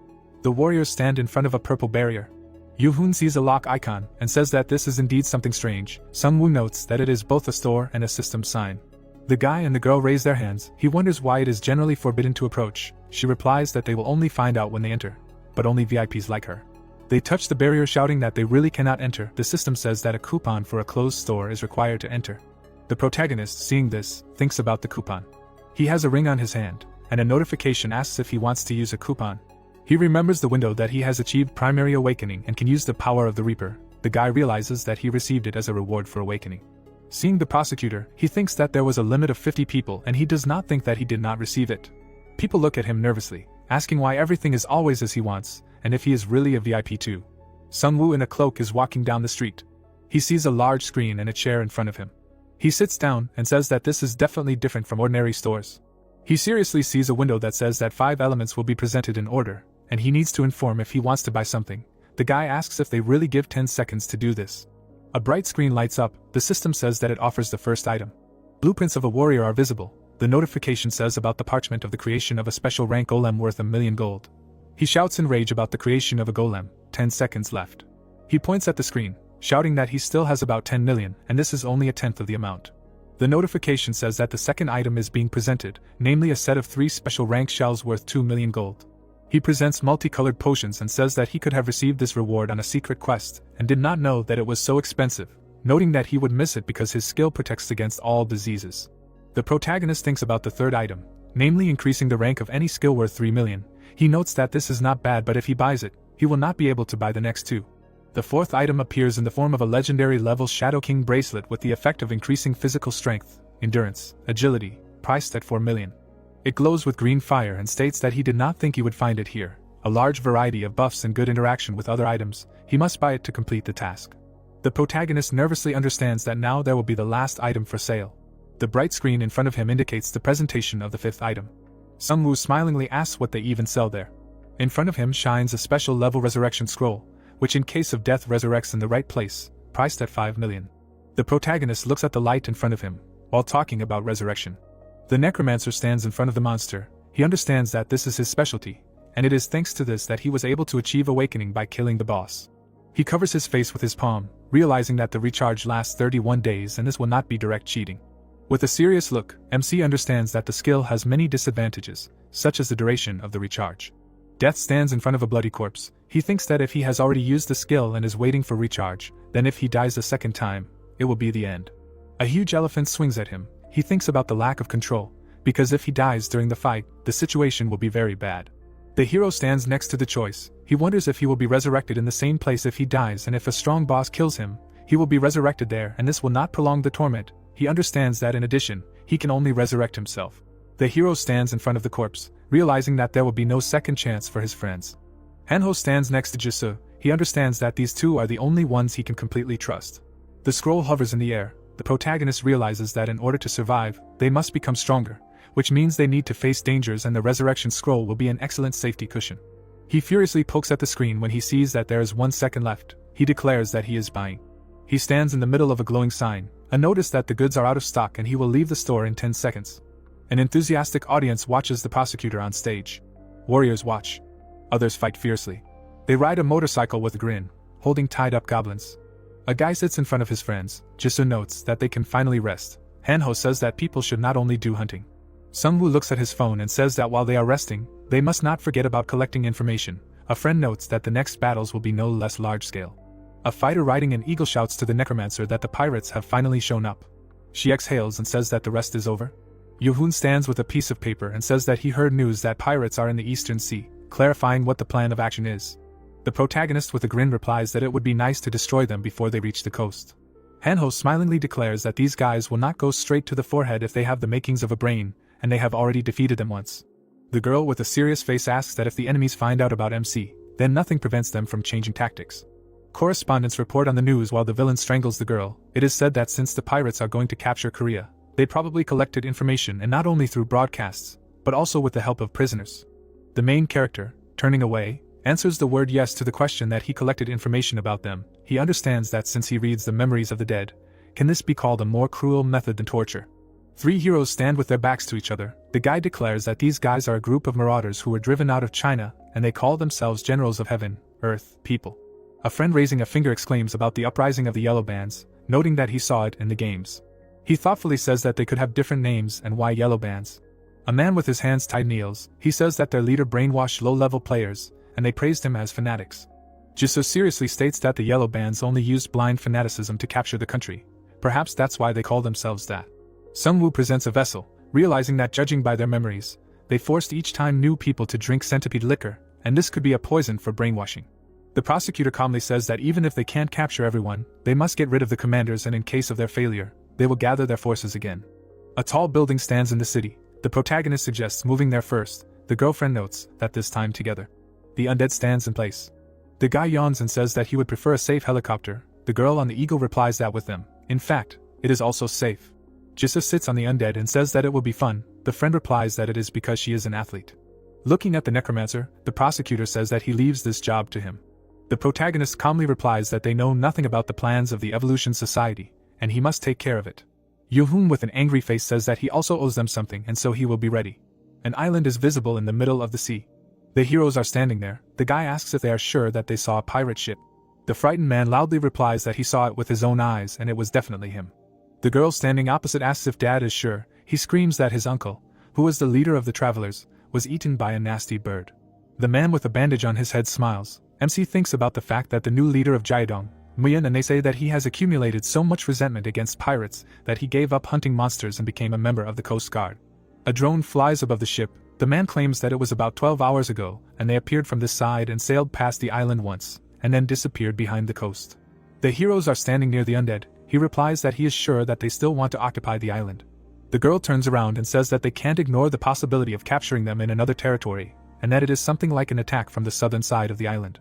The warriors stand in front of a purple barrier. Yoo-hoon sees a lock icon and says that this is indeed something strange. Sungwoo notes that it is both a store and a system sign. The guy and the girl raise their hands. He wonders why it is generally forbidden to approach. She replies that they will only find out when they enter, but only VIPs like her. They touch the barrier, shouting that they really cannot enter. The system says that a coupon for a closed store is required to enter. The protagonist, seeing this, thinks about the coupon. He has a ring on his hand, and a notification asks if he wants to use a coupon. He remembers the window that he has achieved primary awakening and can use the power of the Reaper. The guy realizes that he received it as a reward for awakening. Seeing the prosecutor, he thinks that there was a limit of 50 people and he does not think that he did not receive it. People look at him nervously, asking why everything is always as he wants, and if he is really a VIP too. Sungwoo in a cloak is walking down the street. He sees a large screen and a chair in front of him. He sits down and says that this is definitely different from ordinary stores. He seriously sees a window that says that 5 elements will be presented in order, and he needs to inform if he wants to buy something. The guy asks if they really give 10 seconds to do this. A bright screen lights up. The system says that it offers the first item. Blueprints of a warrior are visible. The notification says about the parchment of the creation of a special rank golem worth 1 million gold. He shouts in rage about the creation of a golem. 10 seconds left. He points at the screen, shouting that he still has about 10 million, and this is only a tenth of the amount. The notification says that the second item is being presented, namely a set of 3 special rank shells worth 2 million gold. He presents multicolored potions and says that he could have received this reward on a secret quest, and did not know that it was so expensive, noting that he would miss it because his skill protects against all diseases. The protagonist thinks about the third item, namely increasing the rank of any skill worth 3 million. He notes that this is not bad, but if he buys it, he will not be able to buy the next 2. The fourth item appears in the form of a legendary level Shadow King bracelet with the effect of increasing physical strength, endurance, agility, priced at 4 million. It glows with green fire and states that he did not think he would find it here. A large variety of buffs and good interaction with other items. He must buy it to complete the task. The protagonist nervously understands that now there will be the last item for sale. The bright screen in front of him indicates the presentation of the 5th item. Sungwoo smilingly asks what they even sell there. In front of him shines a special level resurrection scroll, which in case of death resurrects in the right place, priced at 5 million. The protagonist looks at the light in front of him, while talking about resurrection. The necromancer stands in front of the monster. He understands that this is his specialty, and it is thanks to this that he was able to achieve awakening by killing the boss. He covers his face with his palm, realizing that the recharge lasts 31 days and this will not be direct cheating. With a serious look, MC understands that the skill has many disadvantages, such as the duration of the recharge. Death stands in front of a bloody corpse. He thinks that if he has already used the skill and is waiting for recharge, then if he dies a second time, it will be the end. A huge elephant swings at him. He thinks about the lack of control, because if he dies during the fight, the situation will be very bad. The hero stands next to the choice. He wonders if he will be resurrected in the same place if he dies, and if a strong boss kills him, he will be resurrected there and this will not prolong the torment. He understands that in addition, he can only resurrect himself. The hero stands in front of the corpse, realizing that there will be no second chance for his friends. Hanho stands next to Jisoo. He understands that these two are the only ones he can completely trust. The scroll hovers in the air. The protagonist realizes that in order to survive, they must become stronger, which means they need to face dangers, and the resurrection scroll will be an excellent safety cushion. He furiously pokes at the screen when he sees that there is 1 second left. He declares that he is buying. He stands in the middle of a glowing sign, a notice that the goods are out of stock and he will leave the store in 10 seconds. An enthusiastic audience watches the prosecutor on stage. Warriors watch. Others fight fiercely. They ride a motorcycle with a grin, holding tied-up goblins. A guy sits in front of his friends. Jisoo notes that they can finally rest. Hanho says that people should not only do hunting. Sungwoo looks at his phone and says that while they are resting, they must not forget about collecting information. A friend notes that the next battles will be no less large-scale. A fighter riding an eagle shouts to the necromancer that the pirates have finally shown up. She exhales and says that the rest is over. Yoo-hoon stands with a piece of paper and says that he heard news that pirates are in the Eastern Sea, clarifying what the plan of action is. The protagonist with a grin replies that it would be nice to destroy them before they reach the coast. Hanho smilingly declares that these guys will not go straight to the forehead if they have the makings of a brain, and they have already defeated them once. The girl with a serious face asks that if the enemies find out about MC, then nothing prevents them from changing tactics. Correspondents report on the news while the villain strangles the girl. It is said that since the pirates are going to capture Korea, they probably collected information, and not only through broadcasts, but also with the help of prisoners. The main character, turning away, answers the word yes to the question that he collected information about them. He understands that since he reads the memories of the dead, can this be called a more cruel method than torture? 3 heroes stand with their backs to each other. The guy declares that these guys are a group of marauders who were driven out of China, and they call themselves generals of heaven, earth, people. A friend raising a finger exclaims about the uprising of the yellow bands, noting that he saw it in the games. He thoughtfully says that they could have different names and why yellow bands. A man with his hands tied kneels. He says that their leader brainwashed low-level players, and they praised him as fanatics. Jisoo seriously states that the yellow bands only used blind fanaticism to capture the country. Perhaps that's why they call themselves that. Sungwoo presents a vessel, realizing that judging by their memories, they forced each time new people to drink centipede liquor, and this could be a poison for brainwashing. The prosecutor calmly says that even if they can't capture everyone, they must get rid of the commanders, and in case of their failure, they will gather their forces again. A tall building stands in the city. The protagonist suggests moving there first. The girlfriend notes that this time together. The undead stands in place. The guy yawns and says that he would prefer a safe helicopter. The girl on the eagle replies that with them, in fact, it is also safe. Jisoo sits on the undead and says that it will be fun. The friend replies that it is because she is an athlete. Looking at the necromancer, the prosecutor says that he leaves this job to him. The protagonist calmly replies that they know nothing about the plans of the Evolution Society, and he must take care of it. Yoo-hoon with an angry face says that he also owes them something, and so he will be ready. An island is visible in the middle of the sea. The heroes are standing there. The guy asks if they are sure that they saw a pirate ship. The frightened man loudly replies that he saw it with his own eyes and it was definitely him. The girl standing opposite asks if Dad is sure. He screams that his uncle, who was the leader of the travelers, was eaten by a nasty bird. The man with a bandage on his head smiles. MC thinks about the fact that the new leader of Jaedong, Muyan, and they say that he has accumulated so much resentment against pirates that he gave up hunting monsters and became a member of the Coast Guard. A drone flies above the ship. The man claims that it was about 12 hours ago, and they appeared from this side and sailed past the island once, and then disappeared behind the coast. The heroes are standing near the undead. He replies that he is sure that they still want to occupy the island. The girl turns around and says that they can't ignore the possibility of capturing them in another territory, and that it is something like an attack from the southern side of the island.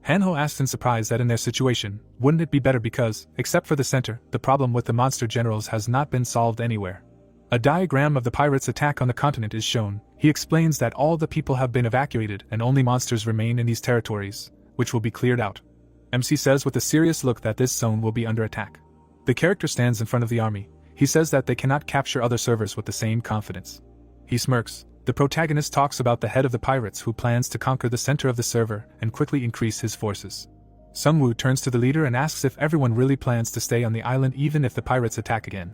Hanho asks in surprise that in their situation, wouldn't it be better because, except for the center, the problem with the monster generals has not been solved anywhere. A diagram of the pirates' attack on the continent is shown. He explains that all the people have been evacuated and only monsters remain in these territories, which will be cleared out. MC says with a serious look that this zone will be under attack. The character stands in front of the army. He says that they cannot capture other servers with the same confidence. He smirks. The protagonist talks about the head of the pirates who plans to conquer the center of the server and quickly increase his forces. Sungwoo turns to the leader and asks if everyone really plans to stay on the island even if the pirates attack again.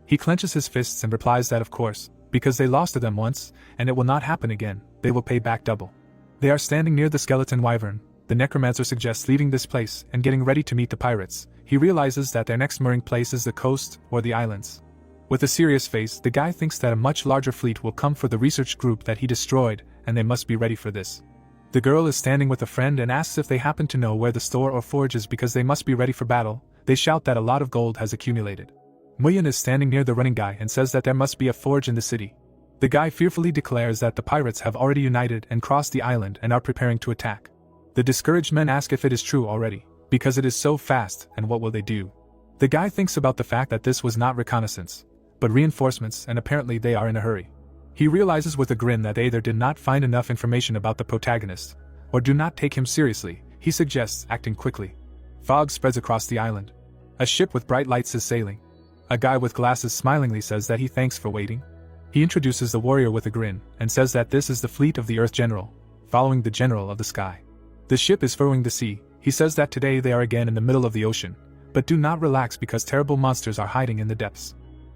He clenches his fists and replies that of course, because they lost to them once, and it will not happen again, they will pay back double. They are standing near the skeleton wyvern. The necromancer suggests leaving this place and getting ready to meet the pirates. He realizes that their next mooring place is the coast or the islands. With a serious face, the guy thinks that a much larger fleet will come for the research group that he destroyed, and they must be ready for this. The girl is standing with a friend and asks if they happen to know where the store or forge is because they must be ready for battle. They shout that a lot of gold has accumulated. Muyan is standing near the running guy and says that there must be a forge in the city. The guy fearfully declares that the pirates have already united and crossed the island and are preparing to attack. The discouraged men ask if it is true already, because it is so fast, and what will they do? The guy thinks about the fact that this was not reconnaissance, but reinforcements, and apparently they are in a hurry. He realizes with a grin that they either did not find enough information about the protagonist, or do not take him seriously. He suggests acting quickly. Fog spreads across the island. A ship with bright lights is sailing. A guy with glasses smilingly says that he thanks for waiting. He introduces the warrior with a grin, and says that this is the fleet of the Earth General, following the General of the Sky. The ship is furrowing the sea. He says that today they are again in the middle of the ocean, but do not relax because terrible monsters are hiding in the depths.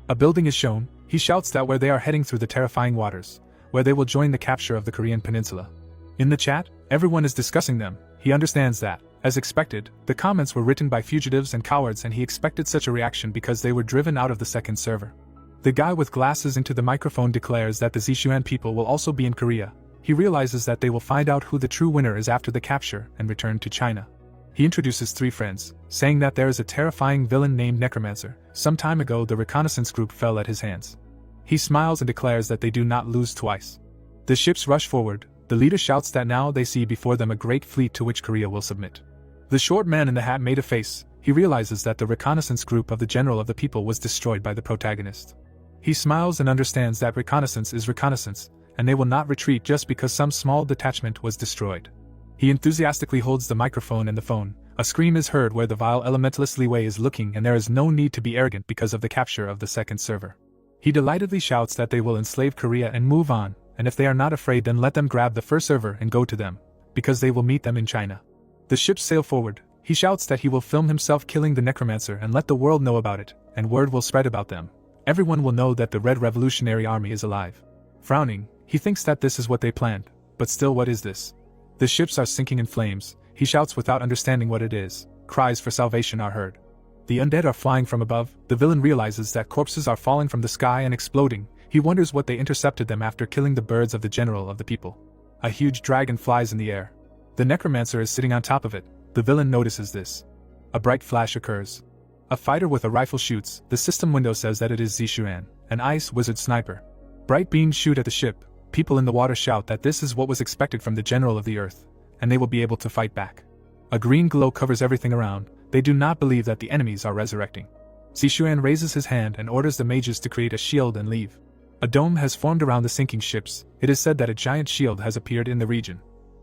A building is shown. He shouts that where they are heading through the terrifying waters, where they will join the capture of the Korean peninsula. In the chat, everyone is discussing them. He understands that, as expected, the comments were written by fugitives and cowards and he expected such a reaction because they were driven out of the second server. The guy with glasses into the microphone declares that the Zishuan people will also be in Korea. He realizes that they will find out who the true winner is after the capture and return to China. He introduces three friends, saying that there is a terrifying villain named Necromancer. Some time ago the reconnaissance group fell at his hands. He smiles and declares that they do not lose twice. The ships rush forward. The leader shouts that now they see before them a great fleet to which Korea will submit. The short man in the hat made a face. He realizes that the reconnaissance group of the general of the people was destroyed by the protagonist. He smiles and understands that reconnaissance is reconnaissance, and they will not retreat just because some small detachment was destroyed. He enthusiastically holds the microphone and the phone. A scream is heard where the vile elementalist Li Wei is looking and there is no need to be arrogant because of the capture of the second server. He delightedly shouts that they will enslave Korea and move on, and if they are not afraid then let them grab the first server and go to them, because they will meet them in China. The ships sail forward. He shouts that he will film himself killing the necromancer and let the world know about it, and word will spread about them. Everyone will know that the Red Revolutionary Army is alive. Frowning, he thinks that this is what they planned, but still what is this? The ships are sinking in flames. He shouts without understanding what it is. Cries for salvation are heard. The undead are flying from above. The villain realizes that corpses are falling from the sky and exploding. He wonders what they intercepted them after killing the birds of the general of the people. A huge dragon flies in the air. The necromancer is sitting on top of it. The villain notices this. A bright flash occurs. A fighter with a rifle shoots. The system window says that it is Zishuan, an ice wizard sniper. Bright beams shoot at the ship. People in the water shout that this is what was expected from the general of the earth, and they will be able to fight back. A green glow covers everything around. They do not believe that the enemies are resurrecting. Zishuan raises his hand and orders the mages to create a shield and leave. A dome has formed around the sinking ships. It is said that a giant shield has appeared in the region.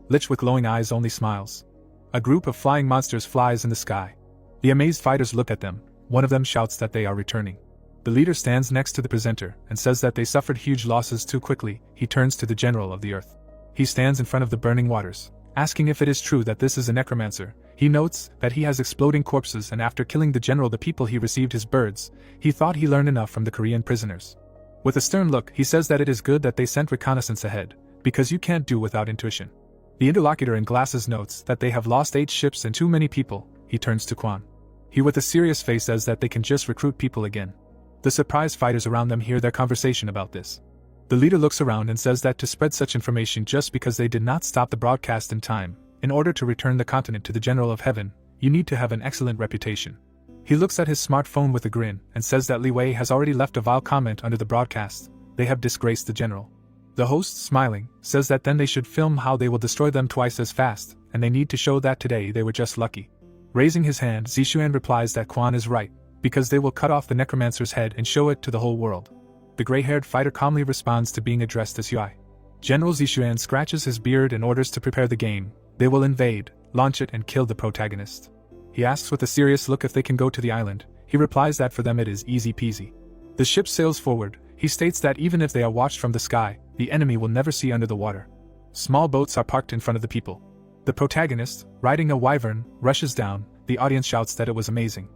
Lich with glowing eyes only smiles. A group of flying monsters flies in the sky. The amazed fighters look at them. One of them shouts that they are returning. The leader stands next to the presenter and says that they suffered huge losses too quickly. He turns to the general of the earth. He stands in front of the burning waters, asking if it is true that this is a necromancer. He notes that he has exploding corpses and after killing the general the people he received his birds. He thought he learned enough from the Korean prisoners. With a stern look he says that it is good that they sent reconnaissance ahead, because you can't do without intuition. The interlocutor in glasses notes that they have lost 8 ships and too many people. He turns to Kwan. He with a serious face says that they can just recruit people again. The surprised fighters around them hear their conversation about this. The leader looks around and says that to spread such information just because they did not stop the broadcast in time, in order to return the continent to the General of Heaven, you need to have an excellent reputation. He looks at his smartphone with a grin and says that Li Wei has already left a vile comment under the broadcast. They have disgraced the general. The host, smiling, says that then they should film how they will destroy them twice as fast, and they need to show that today they were just lucky. Raising his hand, Zixuan replies that Quan is right, because they will cut off the necromancer's head and show it to the whole world. The gray-haired fighter calmly responds to being addressed as Huai. General Zixuan scratches his beard and orders to prepare the game. They will invade, launch it, and kill the protagonist. He asks with a serious look if they can go to the island. He replies that for them it is easy peasy. The ship sails forward. He states that even if they are watched from the sky, the enemy will never see under the water. Small boats are parked in front of the people. The protagonist, riding a wyvern, rushes down. The audience shouts that it was amazing.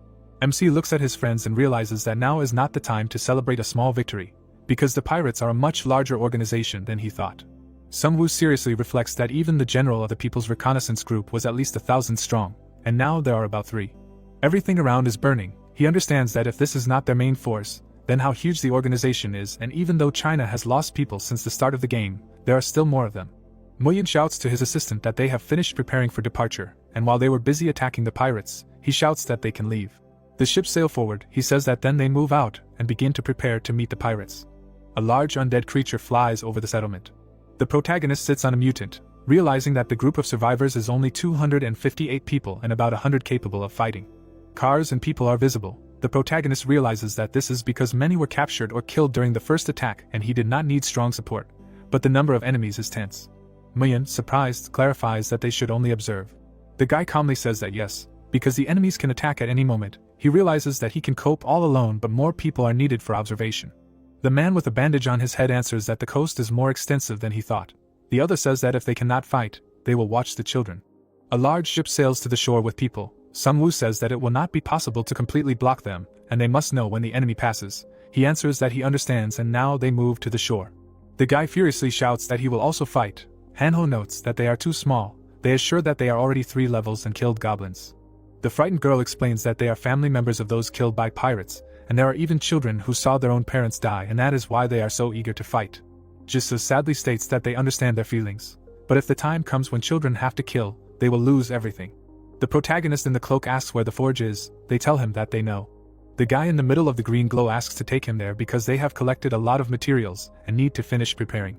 MC looks at his friends and realizes that now is not the time to celebrate a small victory, because the pirates are a much larger organization than he thought. Sungwoo seriously reflects that even the general of the People's Reconnaissance Group was at least 1,000 strong, and now there are about 3. Everything around is burning. He understands that if this is not their main force, then how huge the organization is, and even though China has lost people since the start of the game, there are still more of them. Moyin shouts to his assistant that they have finished preparing for departure, and while they were busy attacking the pirates, he shouts that they can leave. The ships sail forward. He says that then they move out and begin to prepare to meet the pirates. A large undead creature flies over the settlement. The protagonist sits on a mutant, realizing that the group of survivors is only 258 people and about 100 capable of fighting. Cars and people are visible. The protagonist realizes that this is because many were captured or killed during the first attack and he did not need strong support, but the number of enemies is tense. Muyan, surprised, clarifies that they should only observe. The guy calmly says that yes, because the enemies can attack at any moment. He realizes that he can cope all alone, but more people are needed for observation. The man with a bandage on his head answers that the coast is more extensive than he thought. The other says that if they cannot fight, they will watch the children. A large ship sails to the shore with people. Sungwoo says that it will not be possible to completely block them, and they must know when the enemy passes. He answers that he understands, and now they move to the shore. The guy furiously shouts that he will also fight. Hanho notes that they are too small. They assure that they are already 3 levels and killed goblins. The frightened girl explains that they are family members of those killed by pirates, and there are even children who saw their own parents die, and that is why they are so eager to fight. Jisoo sadly states that they understand their feelings, but if the time comes when children have to kill, they will lose everything. The protagonist in the cloak asks where the forge is. They tell him that they know. The guy in the middle of the green glow asks to take him there because they have collected a lot of materials and need to finish preparing.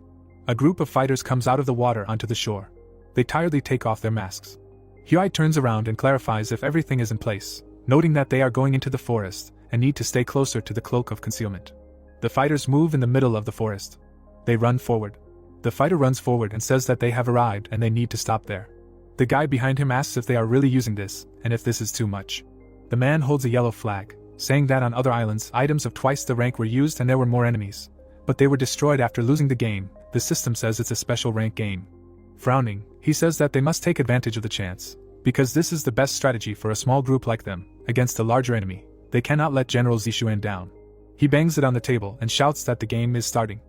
A group of fighters comes out of the water onto the shore. They tiredly take off their masks. Huai turns around and clarifies if everything is in place, noting that they are going into the forest and need to stay closer to the cloak of concealment. The fighters move in the middle of the forest. They run forward. The fighter runs forward and says that they have arrived and they need to stop there. The guy behind him asks if they are really using this, and if this is too much. The man holds a yellow flag, saying that on other islands items of twice the rank were used and there were more enemies, but they were destroyed after losing the game. The system says it's a special rank game. Frowning, he says that they must take advantage of the chance, because this is the best strategy for a small group like them, against a larger enemy. They cannot let General Zixuan down. He bangs it on the table and shouts that the game is starting.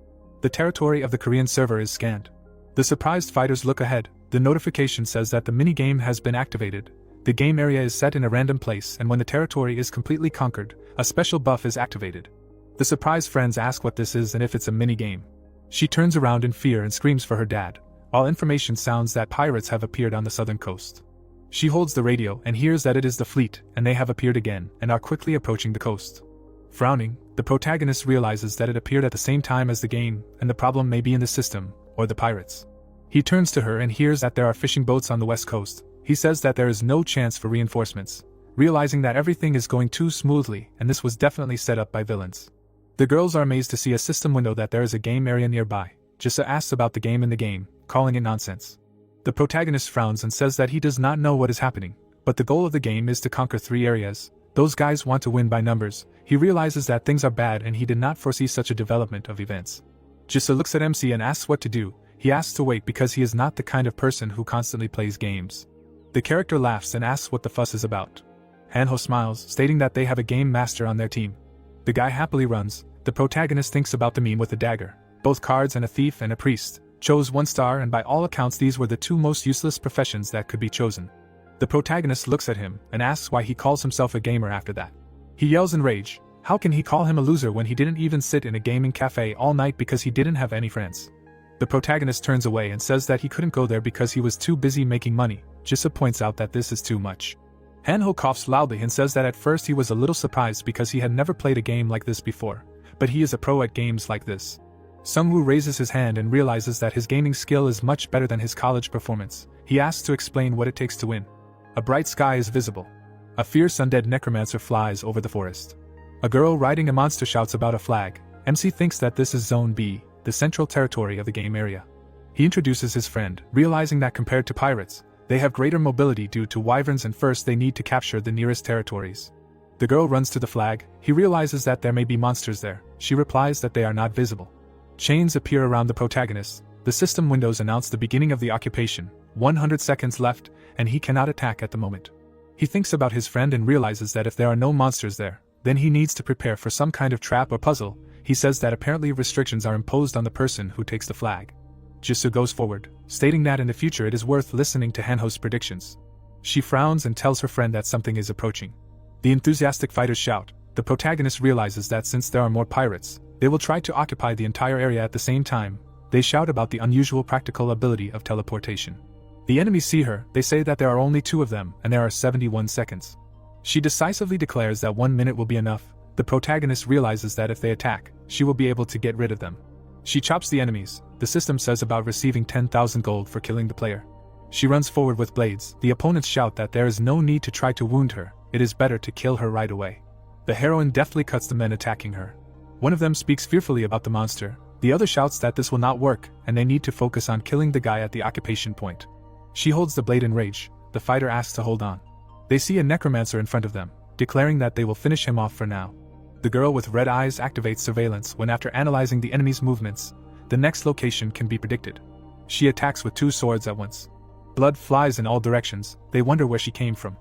The territory of the Korean server is scanned. The surprised fighters look ahead. The notification says that the minigame has been activated. The game area is set in a random place, and when the territory is completely conquered, a special buff is activated. The surprised friends ask what this is and if it's a minigame. She turns around in fear and screams for her dad, while information sounds that pirates have appeared on the southern coast. She holds the radio and hears that it is the fleet, and they have appeared again and are quickly approaching the coast. Frowning, the protagonist realizes that it appeared at the same time as the game, and the problem may be in the system, or the pirates. He turns to her and hears that there are fishing boats on the west coast. He says that there is no chance for reinforcements, realizing that everything is going too smoothly and this was definitely set up by villains. The girls are amazed to see a system window that there is a game area nearby. Jisa asks about the game in the game, calling it nonsense. The protagonist frowns and says that he does not know what is happening, but the goal of the game is to conquer 3 areas. Those guys want to win by numbers. He realizes that things are bad and he did not foresee such a development of events. Jisa looks at MC and asks what to do. He asks to wait because he is not the kind of person who constantly plays games. The character laughs and asks what the fuss is about. Hanho smiles, stating that they have a game master on their team. The guy happily runs. The protagonist thinks about the meme with the dagger. Both cards and a thief and a priest chose 1 star, and by all accounts these were the 2 most useless professions that could be chosen. The protagonist looks at him and asks why he calls himself a gamer after that. He yells in rage. How can he call him a loser when he didn't even sit in a gaming cafe all night because he didn't have any friends? The protagonist turns away and says that he couldn't go there because he was too busy making money. Jisa points out that this is too much. Hanho coughs loudly and says that at first he was a little surprised because he had never played a game like this before, but he is a pro at games like this. Sungwoo raises his hand and realizes that his gaming skill is much better than his college performance. He asks to explain what it takes to win. A bright sky is visible. A fierce undead necromancer flies over the forest. A girl riding a monster shouts about a flag. MC thinks that this is Zone B, the central territory of the game area. He introduces his friend, realizing that compared to pirates, they have greater mobility due to wyverns and first they need to capture the nearest territories. The girl runs to the flag. He realizes that there may be monsters there. She replies that they are not visible. Chains appear around the protagonist. The system windows announce the beginning of the occupation. 100 seconds left, and he cannot attack at the moment. He thinks about his friend and realizes that if there are no monsters there, then he needs to prepare for some kind of trap or puzzle. He says that apparently restrictions are imposed on the person who takes the flag. Jisoo goes forward, stating that in the future it is worth listening to Hanho's predictions. She frowns and tells her friend that something is approaching. The enthusiastic fighters shout. The protagonist realizes that since there are more pirates, they will try to occupy the entire area at the same time. They shout about the unusual practical ability of teleportation. The enemies see her. They say that there are only 2 of them and there are 71 seconds. She decisively declares that 1 minute will be enough. The protagonist realizes that if they attack, she will be able to get rid of them. She chops the enemies. The system says about receiving 10,000 gold for killing the player. She runs forward with blades. The opponents shout that there is no need to try to wound her. It is better to kill her right away. The heroine deftly cuts the men attacking her. One of them speaks fearfully about the monster. The other shouts that this will not work, and they need to focus on killing the guy at the occupation point. She holds the blade in rage. The fighter asks to hold on. They see a necromancer in front of them, declaring that they will finish him off for now. The girl with red eyes activates surveillance when after analyzing the enemy's movements, the next location can be predicted. She attacks with 2 swords at once. Blood flies in all directions. They wonder where she came from.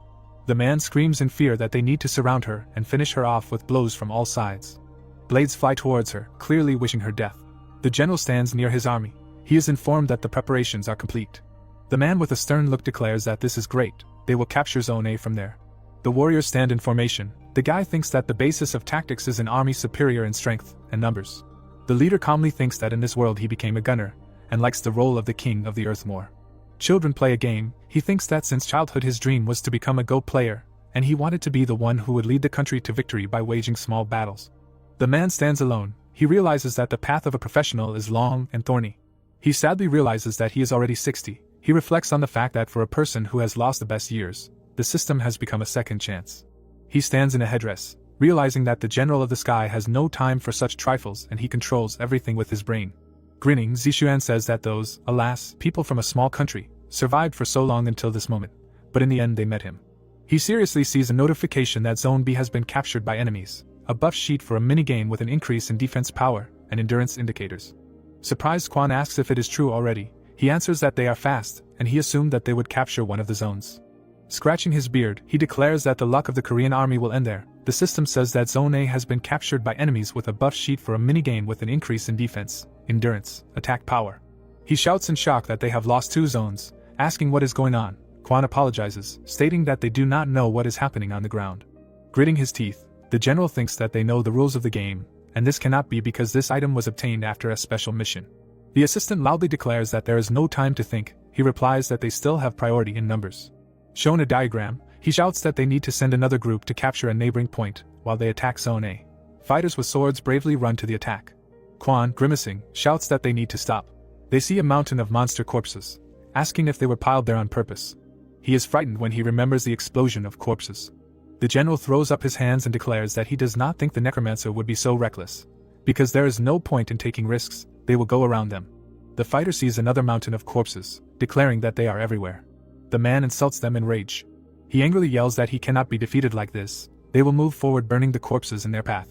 The man screams in fear that they need to surround her and finish her off with blows from all sides. Blades fly towards her, clearly wishing her death. The general stands near his army. He is informed that the preparations are complete. The man with a stern look declares that this is great. They will capture Zone A from there. The warriors stand in formation. The guy thinks that the basis of tactics is an army superior in strength and numbers. The leader calmly thinks that in this world he became a gunner, and likes the role of the king of the earth more. Children play a game. He thinks that since childhood his dream was to become a Go player, and he wanted to be the one who would lead the country to victory by waging small battles. The man stands alone. He realizes that the path of a professional is long and thorny. He sadly realizes that he is already 60. He reflects on the fact that for a person who has lost the best years, the system has become a second chance. He stands in a headdress, realizing that the general of the sky has no time for such trifles and he controls everything with his brain. Grinning, Zishuan says that those, alas, people from a small country, survived for so long until this moment, but in the end they met him. He seriously sees a notification that Zone B has been captured by enemies, a buff sheet for a minigame with an increase in defense power and endurance indicators. Surprised, Quan asks if it is true already. He answers that they are fast, and he assumed that they would capture one of the zones. Scratching his beard, he declares that the luck of the Korean army will end there. The system says that Zone A has been captured by enemies with a buff sheet for a minigame with an increase in defense, endurance, attack power. He shouts in shock that they have lost 2 zones, asking what is going on. Quan apologizes, stating that they do not know what is happening on the ground. Gritting his teeth, the general thinks that they know the rules of the game, and this cannot be because this item was obtained after a special mission. The assistant loudly declares that there is no time to think. He replies that they still have priority in numbers. Shown a diagram, he shouts that they need to send another group to capture a neighboring point while they attack Zone A. Fighters with swords bravely run to the attack. Quan, grimacing, shouts that they need to stop. They see a mountain of monster corpses, asking if they were piled there on purpose. He is frightened when he remembers the explosion of corpses. The general throws up his hands and declares that he does not think the necromancer would be so reckless. Because there is no point in taking risks, they will go around them. The fighter sees another mountain of corpses, declaring that they are everywhere. The man insults them in rage. He angrily yells that he cannot be defeated like this. They will move forward, burning the corpses in their path.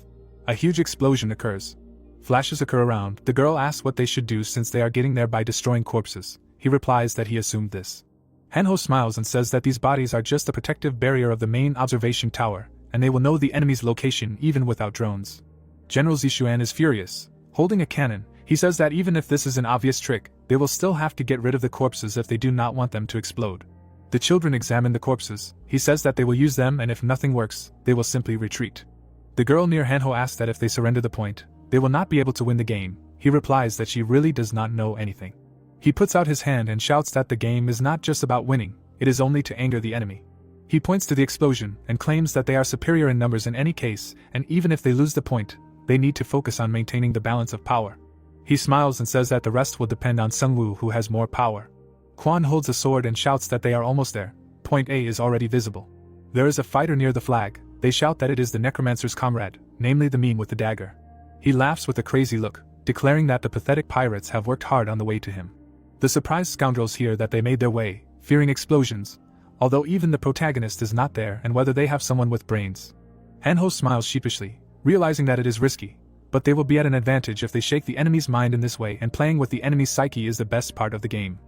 A huge explosion occurs. Flashes occur around. The girl asks what they should do since they are getting there by destroying corpses. He replies that he assumed this. Hanho smiles and says that these bodies are just a protective barrier of the main observation tower, and they will know the enemy's location even without drones. General Zishuan is furious. Holding a cannon, he says that even if this is an obvious trick, they will still have to get rid of the corpses if they do not want them to explode. The children examine the corpses. He says that they will use them, and if nothing works, they will simply retreat. The girl near Hanho asks that if they surrender the point, they will not be able to win the game. He replies that she really does not know anything. He puts out his hand and shouts that the game is not just about winning, it is only to anger the enemy. He points to the explosion and claims that they are superior in numbers in any case, and even if they lose the point, they need to focus on maintaining the balance of power. He smiles and says that the rest will depend on Sungwoo, who has more power. Quan holds a sword and shouts that they are almost there. Point A is already visible. There is a fighter near the flag. They shout that it is the necromancer's comrade, namely the meme with the dagger. He laughs with a crazy look, declaring that the pathetic pirates have worked hard on the way to him. The surprised scoundrels hear that they made their way, fearing explosions, although even the protagonist is not there and whether they have someone with brains. Hanho smiles sheepishly, realizing that it is risky, but they will be at an advantage if they shake the enemy's mind in this way, and playing with the enemy's psyche is the best part of the game.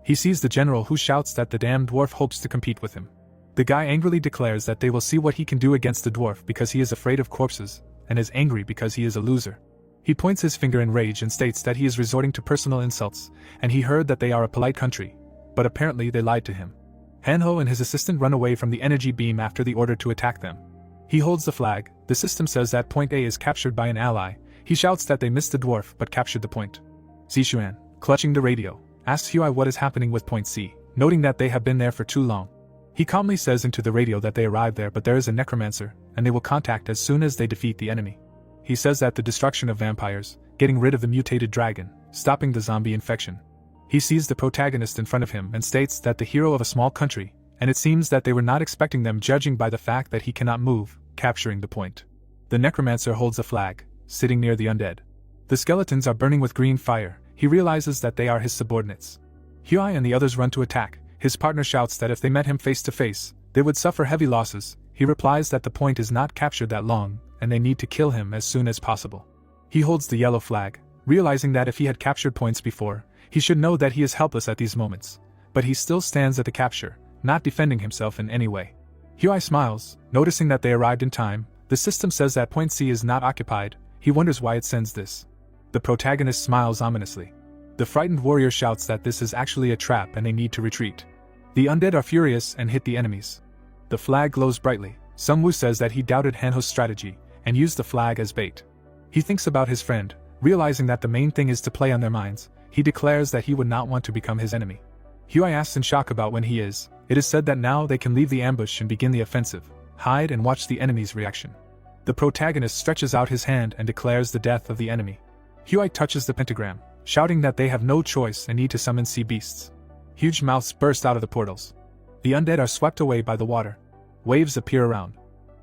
He sees the general, who shouts that the damned dwarf hopes to compete with him. The guy angrily declares that they will see what he can do against the dwarf because he is afraid of corpses, and is angry because he is a loser. He points his finger in rage and states that he is resorting to personal insults, and he heard that they are a polite country, but apparently they lied to him. Hanho and his assistant run away from the energy beam after the order to attack them. He holds the flag. The system says that Point A is captured by an ally. He shouts that they missed the dwarf but captured the point. Zishuan, clutching the radio, asks Huai what is happening with Point C, noting that they have been there for too long. He calmly says into the radio that they arrived there, but there is a necromancer, and they will contact as soon as they defeat the enemy. He says that the destruction of vampires, getting rid of the mutated dragon, stopping the zombie infection. He sees the protagonist in front of him and states that the hero of a small country, and it seems that they were not expecting them, judging by the fact that he cannot move, capturing the point. The necromancer holds a flag, sitting near the undead. The skeletons are burning with green fire. He realizes that they are his subordinates. Huai and the others run to attack. His partner shouts that if they met him face to face, they would suffer heavy losses. He replies that the point is not captured that long, and they need to kill him as soon as possible. He holds the yellow flag, realizing that if he had captured points before, he should know that he is helpless at these moments. But he still stands at the capture, not defending himself in any way. Huai smiles, noticing that they arrived in time. The system says that Point C is not occupied. He wonders why it sends this. The protagonist smiles ominously. The frightened warrior shouts that this is actually a trap and they need to retreat. The undead are furious and hit the enemies. The flag glows brightly. Sungwoo says that he doubted Hanho's strategy and used the flag as bait. He thinks about his friend, realizing that the main thing is to play on their minds. He declares that he would not want to become his enemy. Huai asks in shock about when he is. It is said that now they can leave the ambush and begin the offensive, hide and watch the enemy's reaction. The protagonist stretches out his hand and declares the death of the enemy. Huai touches the pentagram, shouting that they have no choice and need to summon sea beasts. Huge mouths burst out of the portals. The undead are swept away by the water. Waves appear around.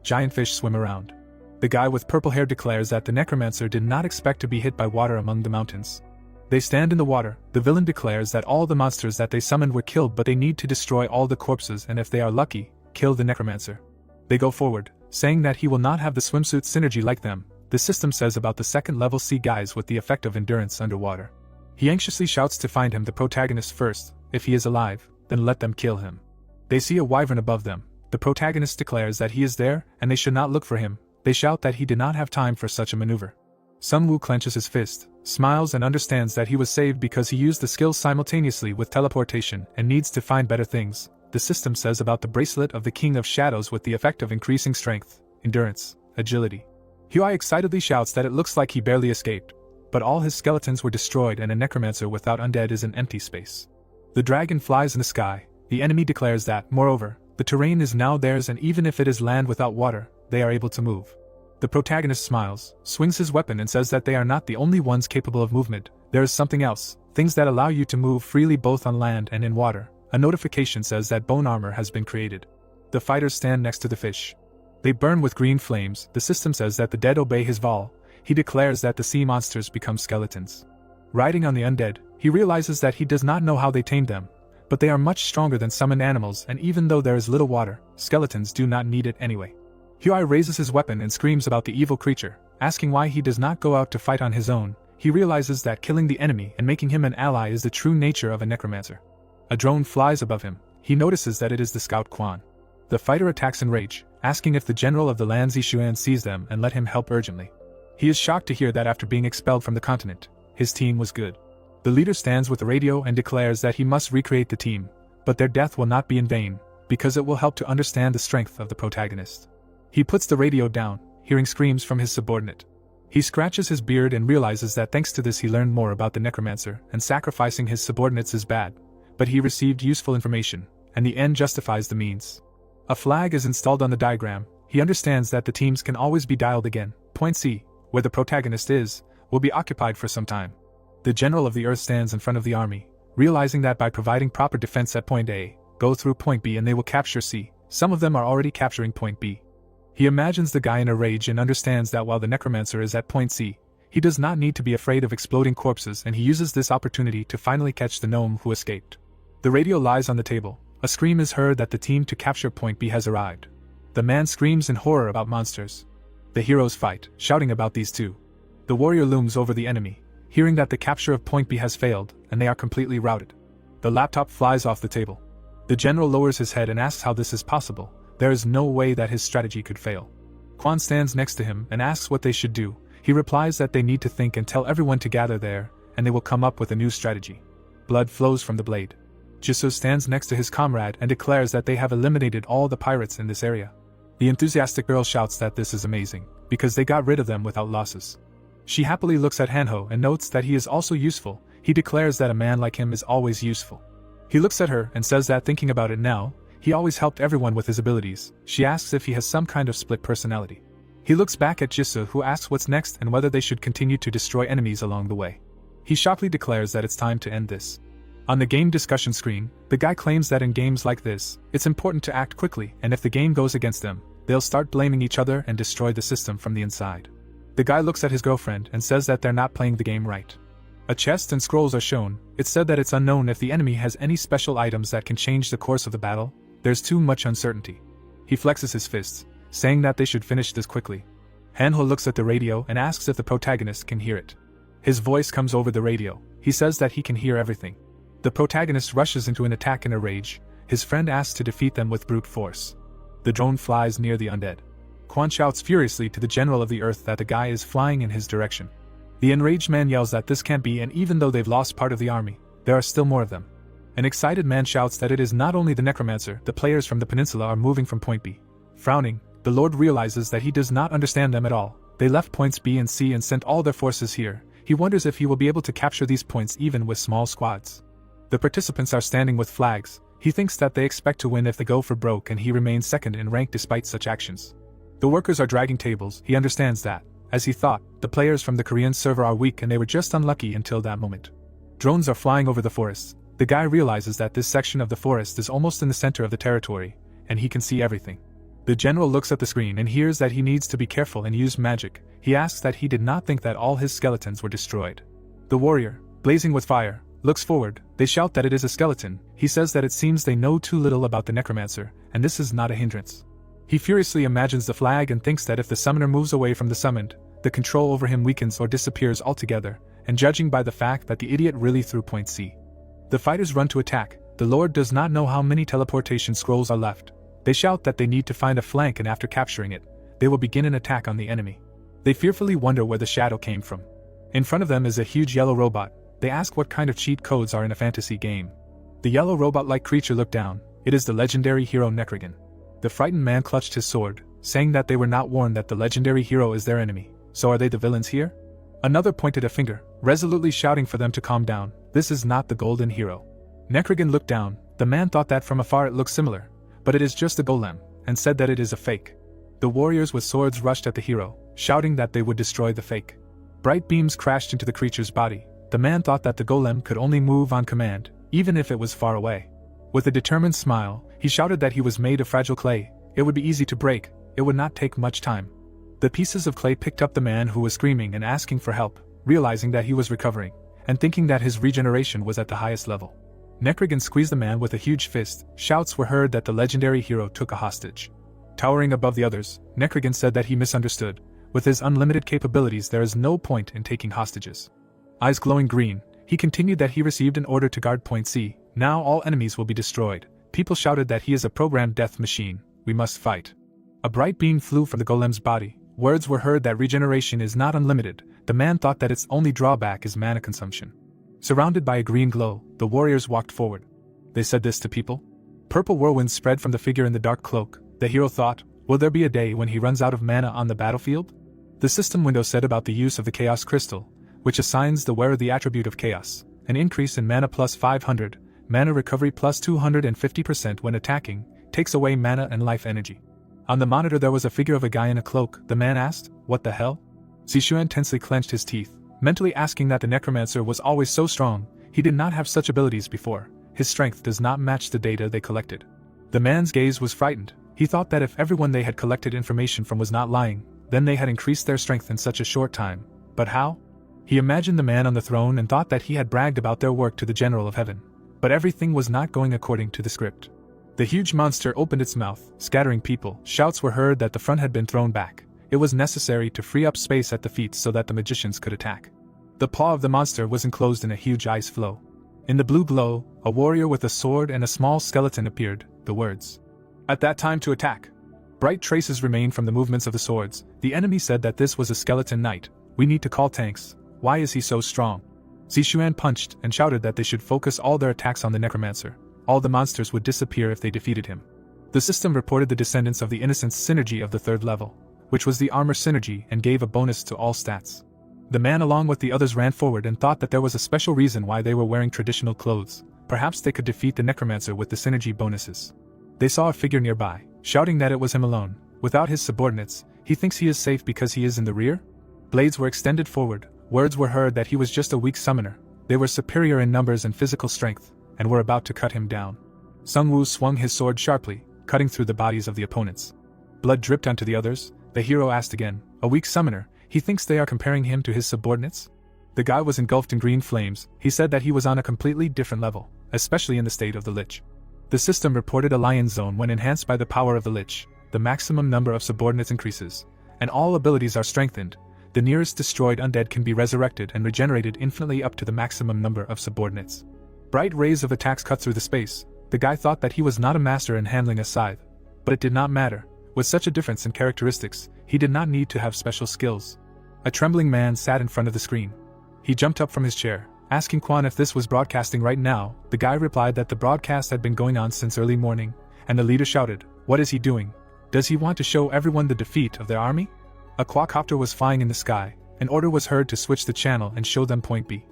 Giant fish swim around. The guy with purple hair declares that the necromancer did not expect to be hit by water among the mountains. They stand in the water. The villain declares that all the monsters that they summoned were killed, but they need to destroy all the corpses and if they are lucky, kill the necromancer. They go forward, saying that he will not have the swimsuit synergy like them. The system says about the second-level sea guys with the effect of endurance underwater. He anxiously shouts to find him, the protagonist first. If he is alive, then let them kill him. They see a wyvern above them. The protagonist declares that he is there and they should not look for him. They shout that he did not have time for such a maneuver. Sungwoo clenches his fist, smiles and understands that he was saved because he used the skills simultaneously with teleportation and needs to find better things. The system says about the bracelet of the King of Shadows with the effect of increasing strength, endurance, agility. Huai excitedly shouts that it looks like he barely escaped, but all his skeletons were destroyed and a necromancer without undead is an empty space. The dragon flies in the sky. The enemy declares that, moreover, the terrain is now theirs and even if it is land without water, they are able to move. The protagonist smiles, swings his weapon and says that they are not the only ones capable of movement. There is something else, things that allow you to move freely both on land and in water. A notification says that bone armor has been created. The fighters stand next to the fish. They burn with green flames. The system says that the dead obey his vol. He declares that the sea monsters become skeletons. Riding on the undead, he realizes that he does not know how they tamed them, but they are much stronger than summoned animals, and even though there is little water, skeletons do not need it anyway. Huai raises his weapon and screams about the evil creature, asking why he does not go out to fight on his own. He realizes that killing the enemy and making him an ally is the true nature of a necromancer. A drone flies above him. He notices that it is the scout Quan. The fighter attacks in rage, asking if the general of the land Zishuan sees them and let him help urgently. He is shocked to hear that after being expelled from the continent, his team was good. The leader stands with the radio and declares that he must recreate the team, but their death will not be in vain, because it will help to understand the strength of the protagonist. He puts the radio down, hearing screams from his subordinate. He scratches his beard and realizes that thanks to this he learned more about the necromancer, and sacrificing his subordinates is bad, but he received useful information, and the end justifies the means. A flag is installed on the diagram. He understands that the teams can always be dialed again. Point C, where the protagonist is, will be occupied for some time. The general of the earth stands in front of the army, realizing that by providing proper defense at point A, go through point B and they will capture C. Some of them are already capturing point B. He imagines the guy in a rage and understands that while the necromancer is at point C, he does not need to be afraid of exploding corpses, and he uses this opportunity to finally catch the gnome who escaped. The radio lies on the table. A scream is heard that the team to capture point B has arrived. The man screams in horror about monsters. The heroes fight, shouting about these two. The warrior looms over the enemy, hearing that the capture of point B has failed, and they are completely routed. The laptop flies off the table. The general lowers his head and asks how this is possible. There is no way that his strategy could fail. Quan stands next to him and asks what they should do. He replies that they need to think and tell everyone to gather there, and they will come up with a new strategy. Blood flows from the blade. Jisoo stands next to his comrade and declares that they have eliminated all the pirates in this area. The enthusiastic girl shouts that this is amazing, because they got rid of them without losses. She happily looks at Hanho and notes that he is also useful. He declares that a man like him is always useful. He looks at her and says that thinking about it now, he always helped everyone with his abilities. She asks if he has some kind of split personality. He looks back at Jisoo, who asks what's next and whether they should continue to destroy enemies along the way. He sharply declares that it's time to end this. On the game discussion screen, the guy claims that in games like this, it's important to act quickly, and if the game goes against them, they'll start blaming each other and destroy the system from the inside. The guy looks at his girlfriend and says that they're not playing the game right. A chest and scrolls are shown. It's said that it's unknown if the enemy has any special items that can change the course of the battle. There's too much uncertainty. He flexes his fists, saying that they should finish this quickly. Hanho looks at the radio and asks if the protagonist can hear it. His voice comes over the radio. He says that he can hear everything. The protagonist rushes into an attack in a rage. His friend asks to defeat them with brute force. The drone flies near the undead. Quan shouts furiously to the general of the earth that the guy is flying in his direction. The enraged man yells that this can't be, and even though they've lost part of the army, there are still more of them. An excited man shouts that it is not only the necromancer, the players from the peninsula are moving from point B. Frowning, the Lord realizes that he does not understand them at all. They left points B and C and sent all their forces here. He wonders if he will be able to capture these points even with small squads. The participants are standing with flags. He thinks that they expect to win if they go for broke, and he remains second in rank despite such actions. The workers are dragging tables. He understands that, as he thought, the players from the Korean server are weak and they were just unlucky until that moment. Drones are flying over the forests. The guy realizes that this section of the forest is almost in the center of the territory, and he can see everything. The general looks at the screen and hears that he needs to be careful and use magic. He asks that he did not think that all his skeletons were destroyed. The warrior, blazing with fire, looks forward. They shout that it is a skeleton. He says that it seems they know too little about the necromancer, and this is not a hindrance. He furiously imagines the flag and thinks that if the summoner moves away from the summoned, the control over him weakens or disappears altogether, and judging by the fact that the idiot really threw point C. The fighters run to attack. The Lord does not know how many teleportation scrolls are left. They shout that they need to find a flank, and after capturing it, they will begin an attack on the enemy. They fearfully wonder where the shadow came from. In front of them is a huge yellow robot. They ask what kind of cheat codes are in a fantasy game. The yellow robot-like creature looked down. It is the legendary hero Nekrigan. The frightened man clutched his sword, saying that they were not warned that the legendary hero is their enemy. So are they the villains here? Another pointed a finger, resolutely shouting for them to calm down. This is not the golden hero. Nekrigan looked down. The man thought that from afar it looked similar, but it is just a golem, and said that it is a fake. The warriors with swords rushed at the hero, shouting that they would destroy the fake. Bright beams crashed into the creature's body. The man thought that the golem could only move on command, even if it was far away. With a determined smile, he shouted that he was made of fragile clay. It would be easy to break. It would not take much time. The pieces of clay picked up the man who was screaming and asking for help, realizing that he was recovering, and thinking that his regeneration was at the highest level. Nekrigan squeezed the man with a huge fist. Shouts were heard that the legendary hero took a hostage. Towering above the others, Nekrigan said that he misunderstood. With his unlimited capabilities, there is no point in taking hostages. Eyes glowing green, he continued that he received an order to guard point C. Now all enemies will be destroyed. People shouted that he is a programmed death machine. We must fight. A bright beam flew from the golem's body. Words were heard that regeneration is not unlimited. The man thought that its only drawback is mana consumption. Surrounded by a green glow, the warriors walked forward. They said this to people. Purple whirlwind spread from the figure in the dark cloak. The hero thought, will there be a day when he runs out of mana on the battlefield? The system window said about the use of the chaos crystal, which assigns the wearer the attribute of chaos, an increase in mana plus 500, mana recovery plus 250% when attacking, takes away mana and life energy. On the monitor there was a figure of a guy in a cloak. The man asked, what the hell? Zishuan tensely clenched his teeth, mentally asking that the necromancer was always so strong. He did not have such abilities before. His strength does not match the data they collected. The man's gaze was frightened. He thought that if everyone they had collected information from was not lying, then they had increased their strength in such a short time. But how? He imagined the man on the throne and thought that he had bragged about their work to the General of Heaven. But everything was not going according to the script. The huge monster opened its mouth, scattering people. Shouts were heard that the front had been thrown back. It was necessary to free up space at the feet so that the magicians could attack. The paw of the monster was enclosed in a huge ice floe. In the blue glow, a warrior with a sword and a small skeleton appeared, the words, "At that time to attack." Bright traces remained from the movements of the swords. The enemy said that this was a skeleton knight. "We need to call tanks. Why is he so strong?" Zishuan punched and shouted that they should focus all their attacks on the necromancer. All the monsters would disappear if they defeated him. The system reported the descendants of the Innocence synergy of the 3rd level, which was the armor synergy, and gave a bonus to all stats. The man along with the others ran forward and thought that there was a special reason why they were wearing traditional clothes. Perhaps they could defeat the necromancer with the synergy bonuses. They saw a figure nearby, shouting that it was him alone. Without his subordinates, he thinks he is safe because he is in the rear? Blades were extended forward. Words were heard that he was just a weak summoner. They were superior in numbers and physical strength, and were about to cut him down. Sung Woo swung his sword sharply, cutting through the bodies of the opponents. Blood dripped onto the others. The hero asked again, "A weak summoner? He thinks they are comparing him to his subordinates?" The guy was engulfed in green flames. He said that he was on a completely different level, especially in the state of the Lich. The system reported a lion zone. When enhanced by the power of the Lich, the maximum number of subordinates increases, and all abilities are strengthened. The nearest destroyed undead can be resurrected and regenerated infinitely up to the maximum number of subordinates. Bright rays of attacks cut through the space. The guy thought that he was not a master in handling a scythe. But it did not matter. With such a difference in characteristics, he did not need to have special skills. A trembling man sat in front of the screen. He jumped up from his chair, asking Quan if this was broadcasting right now. The guy replied that the broadcast had been going on since early morning, and the leader shouted, "What is he doing? Does he want to show everyone the defeat of their army?" A quadcopter was flying in the sky. An order was heard to switch the channel and show them Point B.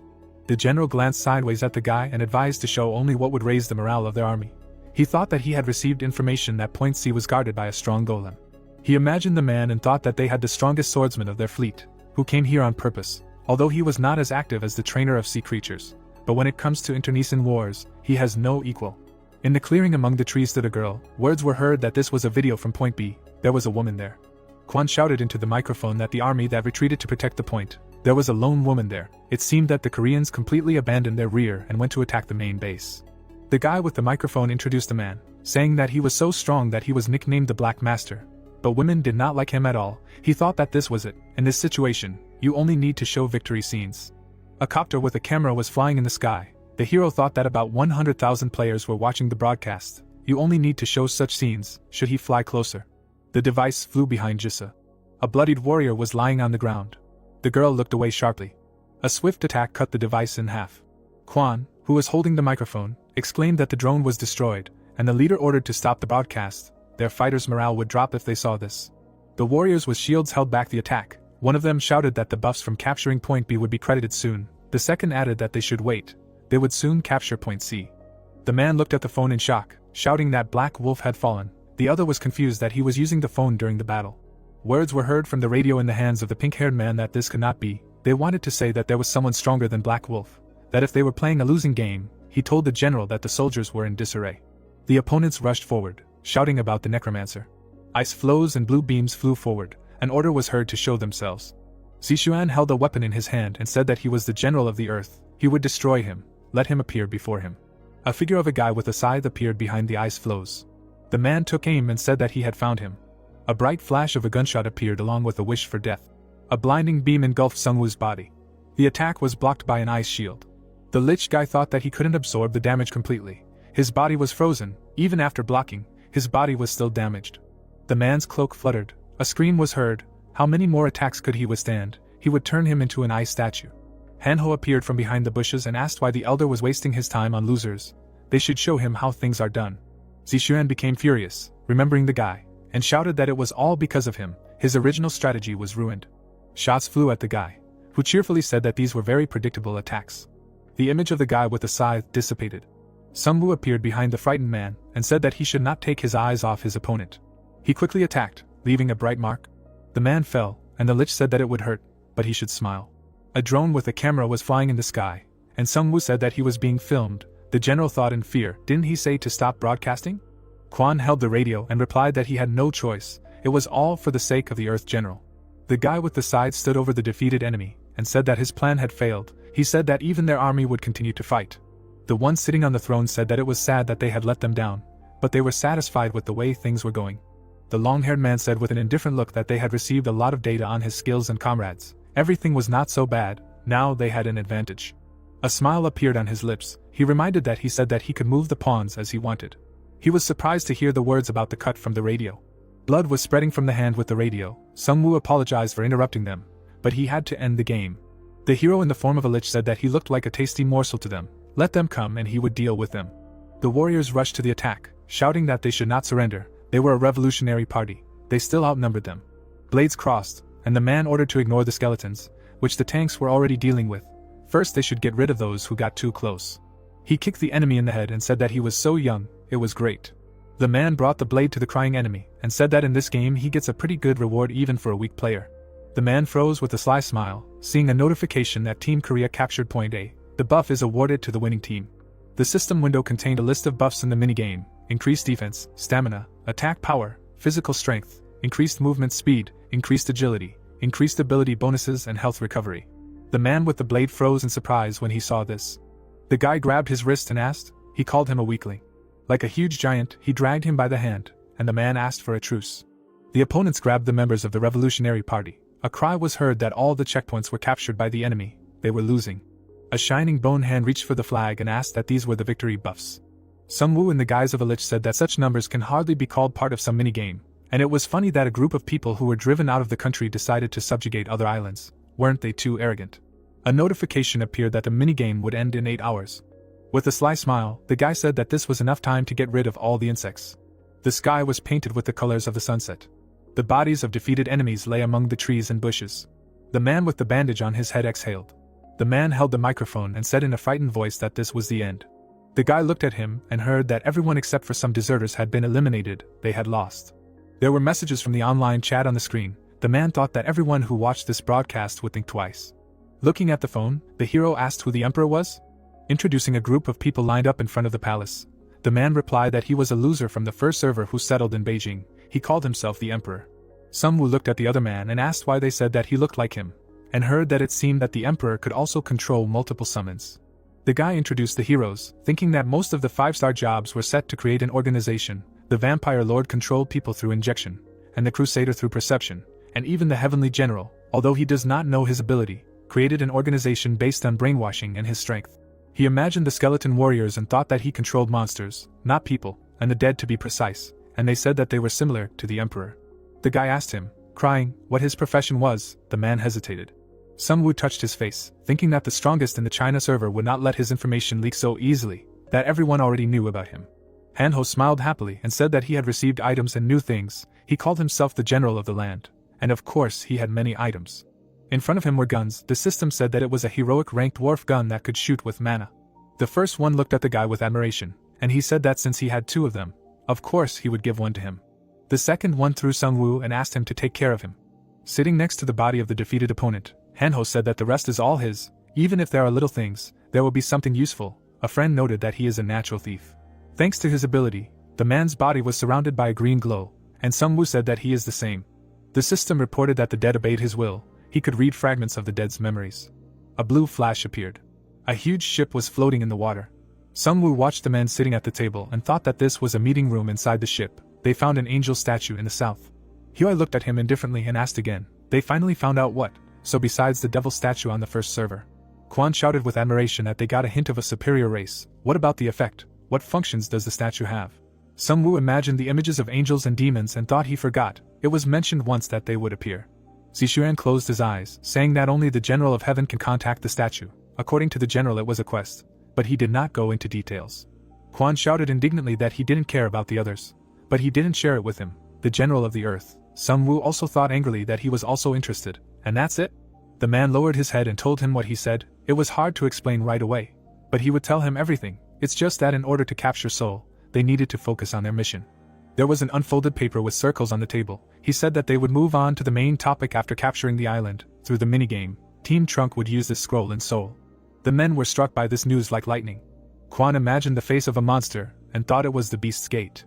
The general glanced sideways at the guy and advised to show only what would raise the morale of their army. He thought that he had received information that Point C was guarded by a strong golem. He imagined the man and thought that they had the strongest swordsman of their fleet, who came here on purpose, although he was not as active as the trainer of sea creatures. But when it comes to internecine wars, he has no equal. In the clearing among the trees stood a girl. Words were heard that this was a video from Point B. There was a woman there. Quan shouted into the microphone that the army that retreated to protect the point. There was a lone woman there. It seemed that the Koreans completely abandoned their rear and went to attack the main base. The guy with the microphone introduced the man, saying that he was so strong that he was nicknamed the Black Master. But women did not like him at all. He thought that this was it. In this situation, you only need to show victory scenes. A copter with a camera was flying in the sky. The hero thought that about 100,000 players were watching the broadcast. You only need to show such scenes, should he fly closer. The device flew behind Jissa. A bloodied warrior was lying on the ground. The girl looked away sharply. A swift attack cut the device in half. Quan, who was holding the microphone, exclaimed that the drone was destroyed, and the leader ordered to stop the broadcast. Their fighters' morale would drop if they saw this. The warriors with shields held back the attack. One of them shouted that the buffs from capturing Point B would be credited soon. The second added that they should wait. They would soon capture Point C. The man looked at the phone in shock, shouting that Black Wolf had fallen. The other was confused that he was using the phone during the battle. Words were heard from the radio in the hands of the pink-haired man that this could not be. They wanted to say that there was someone stronger than Black Wolf. That if they were playing a losing game, he told the general that the soldiers were in disarray. The opponents rushed forward, shouting about the necromancer. Ice flows and blue beams flew forward. An order was heard to show themselves. Zishuan held a weapon in his hand and said that he was the general of the earth. He would destroy him. Let him appear before him. A figure of a guy with a scythe appeared behind the ice flows. The man took aim and said that he had found him. A bright flash of a gunshot appeared along with a wish for death. A blinding beam engulfed Sungwoo's body. The attack was blocked by an ice shield. The Lich guy thought that he couldn't absorb the damage completely. His body was frozen. Even after blocking, his body was still damaged. The man's cloak fluttered. A scream was heard. How many more attacks could he withstand? He would turn him into an ice statue. Hanho appeared from behind the bushes and asked why the elder was wasting his time on losers. They should show him how things are done. Zishuan became furious, remembering the guy, and shouted that it was all because of him. His original strategy was ruined. Shots flew at the guy, who cheerfully said that these were very predictable attacks. The image of the guy with the scythe dissipated. Sungwoo appeared behind the frightened man and said that he should not take his eyes off his opponent. He quickly attacked, leaving a bright mark. The man fell, and the Lich said that it would hurt, but he should smile. A drone with a camera was flying in the sky, and Sungwoo said that he was being filmed. The general thought in fear, didn't he say to stop broadcasting? Kwon held the radio and replied that he had no choice, it was all for the sake of the Earth General. The guy with the scythe stood over the defeated enemy, and said that his plan had failed. He said that even their army would continue to fight. The one sitting on the throne said that it was sad that they had let them down, but they were satisfied with the way things were going. The long-haired man said with an indifferent look that they had received a lot of data on his skills and comrades. Everything was not so bad, now they had an advantage. A smile appeared on his lips. He reminded that he said that he could move the pawns as he wanted. He was surprised to hear the words about the cut from the radio. Blood was spreading from the hand with the radio. Sungwoo apologized for interrupting them, but he had to end the game. The hero in the form of a lich said that he looked like a tasty morsel to them. Let them come and he would deal with them. The warriors rushed to the attack, shouting that they should not surrender. They were a revolutionary party. They still outnumbered them. Blades crossed, and the man ordered to ignore the skeletons, which the tanks were already dealing with. First they should get rid of those who got too close. He kicked the enemy in the head and said that he was so young, it was great. The man brought the blade to the crying enemy, and said that in this game he gets a pretty good reward even for a weak player. The man froze with a sly smile, seeing a notification that Team Korea captured Point A. The buff is awarded to the winning team. The system window contained a list of buffs in the minigame: increased defense, stamina, attack power, physical strength, increased movement speed, increased agility, increased ability bonuses and health recovery. The man with the blade froze in surprise when he saw this. The guy grabbed his wrist and asked. He called him a weakling. Like a huge giant, he dragged him by the hand, and the man asked for a truce. The opponents grabbed the members of the Revolutionary Party. A cry was heard that all the checkpoints were captured by the enemy. They were losing. A shining bone hand reached for the flag and asked that these were the victory buffs. Sungwoo in the guise of a lich said that such numbers can hardly be called part of some minigame, and it was funny that a group of people who were driven out of the country decided to subjugate other islands. Weren't they too arrogant? A notification appeared that the minigame would end in 8 hours. With a sly smile, the guy said that this was enough time to get rid of all the insects. The sky was painted with the colors of the sunset. The bodies of defeated enemies lay among the trees and bushes. The man with the bandage on his head exhaled. The man held the microphone and said in a frightened voice that this was the end. The guy looked at him and heard that everyone except for some deserters had been eliminated. They had lost. There were messages from the online chat on the screen. The man thought that everyone who watched this broadcast would think twice. Looking at the phone, the hero asked who the emperor was. Introducing a group of people lined up in front of the palace. The man replied that he was a loser from the first server who settled in Beijing. He called himself the emperor. Sungwoo looked at the other man and asked why they said that he looked like him, and heard that it seemed that the emperor could also control multiple summons. The guy introduced the heroes, thinking that most of the 5-star jobs were set to create an organization. The vampire lord controlled people through injection, and the crusader through perception, and even the heavenly general, although he does not know his ability, created an organization based on brainwashing and his strength. He imagined the skeleton warriors and thought that he controlled monsters, not people, and the dead to be precise, and they said that they were similar to the emperor. The guy asked him, crying, what his profession was. The man hesitated. Sungwoo touched his face, thinking that the strongest in the China server would not let his information leak so easily, that everyone already knew about him. Hanho smiled happily and said that he had received items and new things. He called himself the general of the land, and of course he had many items. In front of him were guns. The system said that it was a heroic ranked dwarf gun that could shoot with mana. The first one looked at the guy with admiration, and he said that since he had 2 of them, of course he would give one to him. The second one threw Sungwoo and asked him to take care of him. Sitting next to the body of the defeated opponent, Hanho said that the rest is all his. Even if there are little things, there will be something useful. A friend noted that he is a natural thief. Thanks to his ability, the man's body was surrounded by a green glow, and Sungwoo said that he is the same. The system reported that the dead obeyed his will. He could read fragments of the dead's memories. A blue flash appeared. A huge ship was floating in the water. Sungwoo watched the men sitting at the table and thought that this was a meeting room inside the ship. They found an angel statue in the south. Huai looked at him indifferently and asked again. They finally found out what. So besides the devil statue on the first server. Kwon shouted with admiration that they got a hint of a superior race. What about the effect? What functions does the statue have? Sungwoo imagined the images of angels and demons and thought he forgot. It was mentioned once that they would appear. Zishuan closed his eyes, saying that only the General of Heaven can contact the statue. According to the General it was a quest, but he did not go into details. Kwon shouted indignantly that he didn't care about the others, but he didn't share it with him, the General of the Earth. Sungwoo also thought angrily that he was also interested, and that's it? The man lowered his head and told him what he said. It was hard to explain right away, but he would tell him everything. It's just that in order to capture Seoul, they needed to focus on their mission. There was an unfolded paper with circles on the table. He said that they would move on to the main topic after capturing the island. Through the minigame, Team Trunk would use this scroll in Seoul. The men were struck by this news like lightning. Quan imagined the face of a monster and thought it was the beast's gate.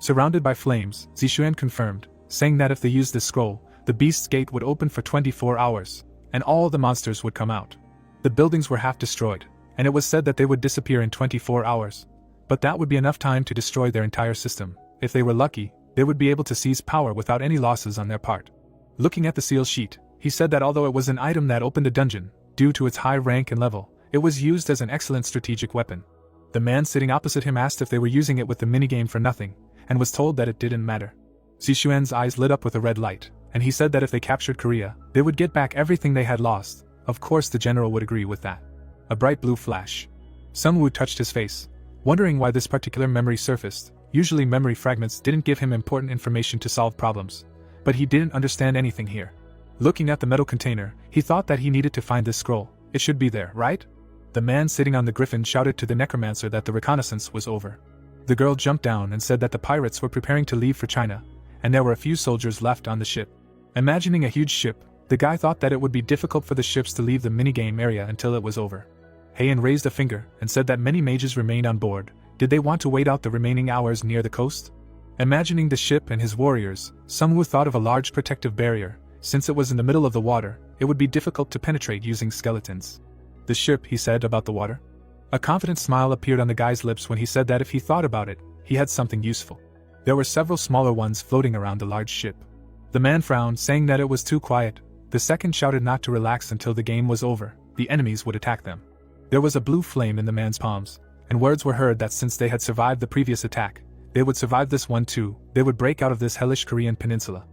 Surrounded by flames, Zixuan confirmed, saying that if they used this scroll, the beast's gate would open for 24 hours, and all the monsters would come out. The buildings were half destroyed, and it was said that they would disappear in 24 hours. But that would be enough time to destroy their entire system. If they were lucky, they would be able to seize power without any losses on their part. Looking at the seal sheet, he said that although it was an item that opened a dungeon, due to its high rank and level, it was used as an excellent strategic weapon. The man sitting opposite him asked if they were using it with the minigame for nothing, and was told that it didn't matter. Zixuan's eyes lit up with a red light, and he said that if they captured Korea, they would get back everything they had lost. Of course the general would agree with that. A bright blue flash. Sungwoo touched his face, wondering why this particular memory surfaced. Usually memory fragments didn't give him important information to solve problems, but he didn't understand anything here. Looking at the metal container, he thought that he needed to find this scroll. It should be there, right? The man sitting on the griffin shouted to the necromancer that the reconnaissance was over. The girl jumped down and said that the pirates were preparing to leave for China, and there were a few soldiers left on the ship. Imagining a huge ship, the guy thought that it would be difficult for the ships to leave the minigame area until it was over. Heian raised a finger and said that many mages remained on board. Did they want to wait out the remaining hours near the coast? Imagining the ship and his warriors, Sungwoo thought of a large protective barrier. Since it was in the middle of the water, it would be difficult to penetrate using skeletons. The ship, he said about the water. A confident smile appeared on the guy's lips when he said that if he thought about it, he had something useful. There were several smaller ones floating around the large ship. The man frowned, saying that it was too quiet. The second shouted not to relax until the game was over. The enemies would attack them. There was a blue flame in the man's palms, and words were heard that since they had survived the previous attack, they would survive this one too. They would break out of this hellish Korean peninsula.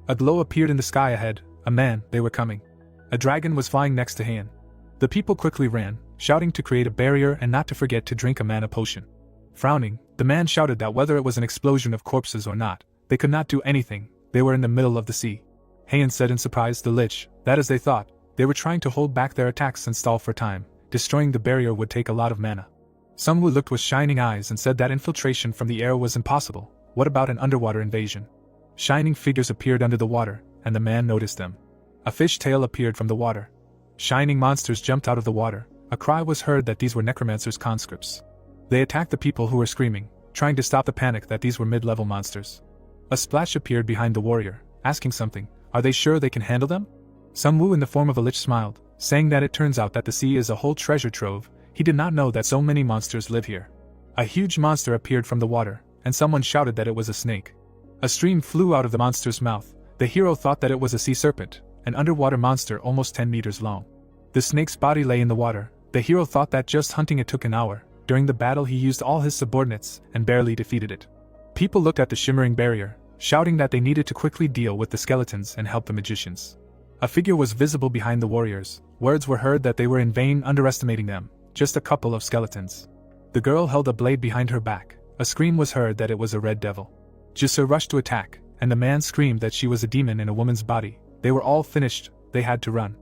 A glow appeared in the sky ahead. A man, they were coming. A dragon was flying next to Heian. The people quickly ran, shouting to create a barrier and not to forget to drink a mana potion. Frowning, the man shouted that whether it was an explosion of corpses or not, they could not do anything. They were in the middle of the sea. Heian said in surprise, the Lich, that as they thought, they were trying to hold back their attacks and stall for time. Destroying the barrier would take a lot of mana. Sungwoo looked with shining eyes and said that infiltration from the air was impossible. What about an underwater invasion? Shining figures appeared under the water, and the man noticed them. A fish tail appeared from the water. Shining monsters jumped out of the water. A cry was heard that these were necromancers' conscripts. They attacked the people who were screaming, trying to stop the panic that these were mid-level monsters. A splash appeared behind the warrior, asking something. Are they sure they can handle them? Sungwoo in the form of a lich smiled, saying that it turns out that the sea is a whole treasure trove. He did not know that so many monsters live here. A huge monster appeared from the water, and someone shouted that it was a snake. A stream flew out of the monster's mouth. The hero thought that it was a sea serpent, an underwater monster almost 10 meters long. The snake's body lay in the water. The hero thought that just hunting it took an hour. During the battle he used all his subordinates, and barely defeated it. People looked at the shimmering barrier, shouting that they needed to quickly deal with the skeletons and help the magicians. A figure was visible behind the warriors. Words were heard that they were in vain underestimating them. Just a couple of skeletons. The girl held a blade behind her back. A scream was heard that it was a red devil. Jisoo rushed to attack, and the man screamed that she was a demon in a woman's body. They were all finished. They had to run.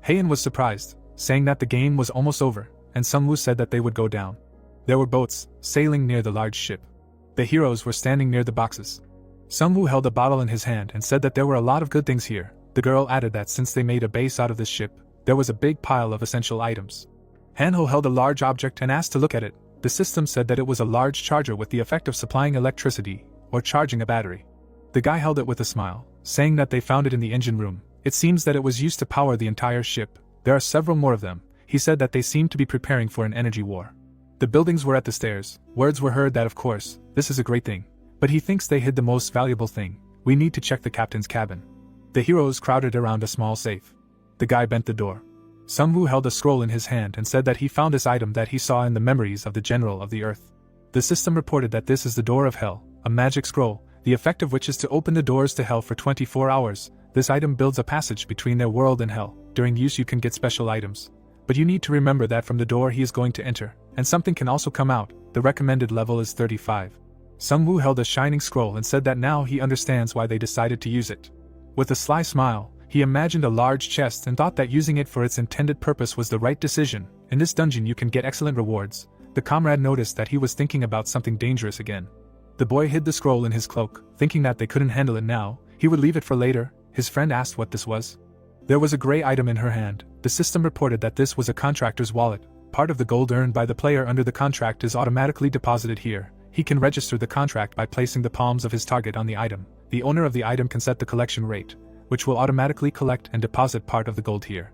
Heian was surprised, saying that the game was almost over, and Sungwoo said that they would go down. There were boats sailing near the large ship. The heroes were standing near the boxes. Sungwoo held a bottle in his hand and said that there were a lot of good things here. The girl added that since they made a base out of this ship, there was a big pile of essential items. Hanho held a large object and asked to look at it. The system said that it was a large charger with the effect of supplying electricity, or charging a battery. The guy held it with a smile, saying that they found it in the engine room. It seems that it was used to power the entire ship. There are several more of them. He said that they seemed to be preparing for an energy war. The buildings were at the stairs. Words were heard that of course, this is a great thing. But he thinks they hid the most valuable thing. We need to check the captain's cabin. The heroes crowded around a small safe. The guy bent the door. Sungwoo held a scroll in his hand and said that he found this item that he saw in the memories of the general of the earth. The system reported that this is the door of hell, a magic scroll, the effect of which is to open the doors to hell for 24 hours. This item builds a passage between their world and hell. During use you can get special items. But you need to remember that from the door he is going to enter, and something can also come out. The recommended level is 35. Sungwoo held a shining scroll and said that now he understands why they decided to use it. With a sly smile, he imagined a large chest and thought that using it for its intended purpose was the right decision. In this dungeon you can get excellent rewards. The comrade noticed that he was thinking about something dangerous again. The boy hid the scroll in his cloak, thinking that they couldn't handle it now. He would leave it for later. His friend asked what this was. There was a gray item in her hand. The system reported that this was a contractor's wallet. Part of the gold earned by the player under the contract is automatically deposited here. He can register the contract by placing the palms of his target on the item. The owner of the item can set the collection rate, which will automatically collect and deposit part of the gold here.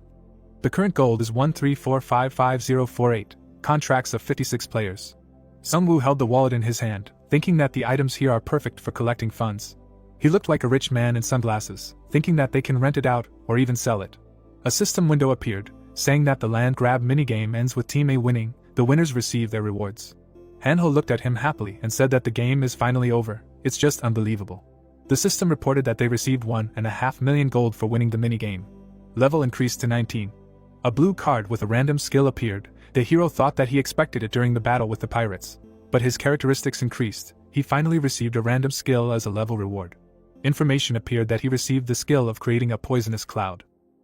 The current gold is 134555048, contracts of 56 players. Sungwoo held the wallet in his hand, thinking that the items here are perfect for collecting funds. He looked like a rich man in sunglasses, thinking that they can rent it out or even sell it. A system window appeared, saying that the land grab minigame ends with Team A winning, the winners receive their rewards. Hanho looked at him happily and said that the game is finally over. It's just unbelievable. The system reported that they received 1.5 million gold for winning the minigame. Level increased to 19. A blue card with a random skill appeared. The hero thought that he expected it during the battle with the pirates, but his characteristics increased. He finally received a random skill as a level reward. Information appeared that he received the skill of creating a poisonous cloud.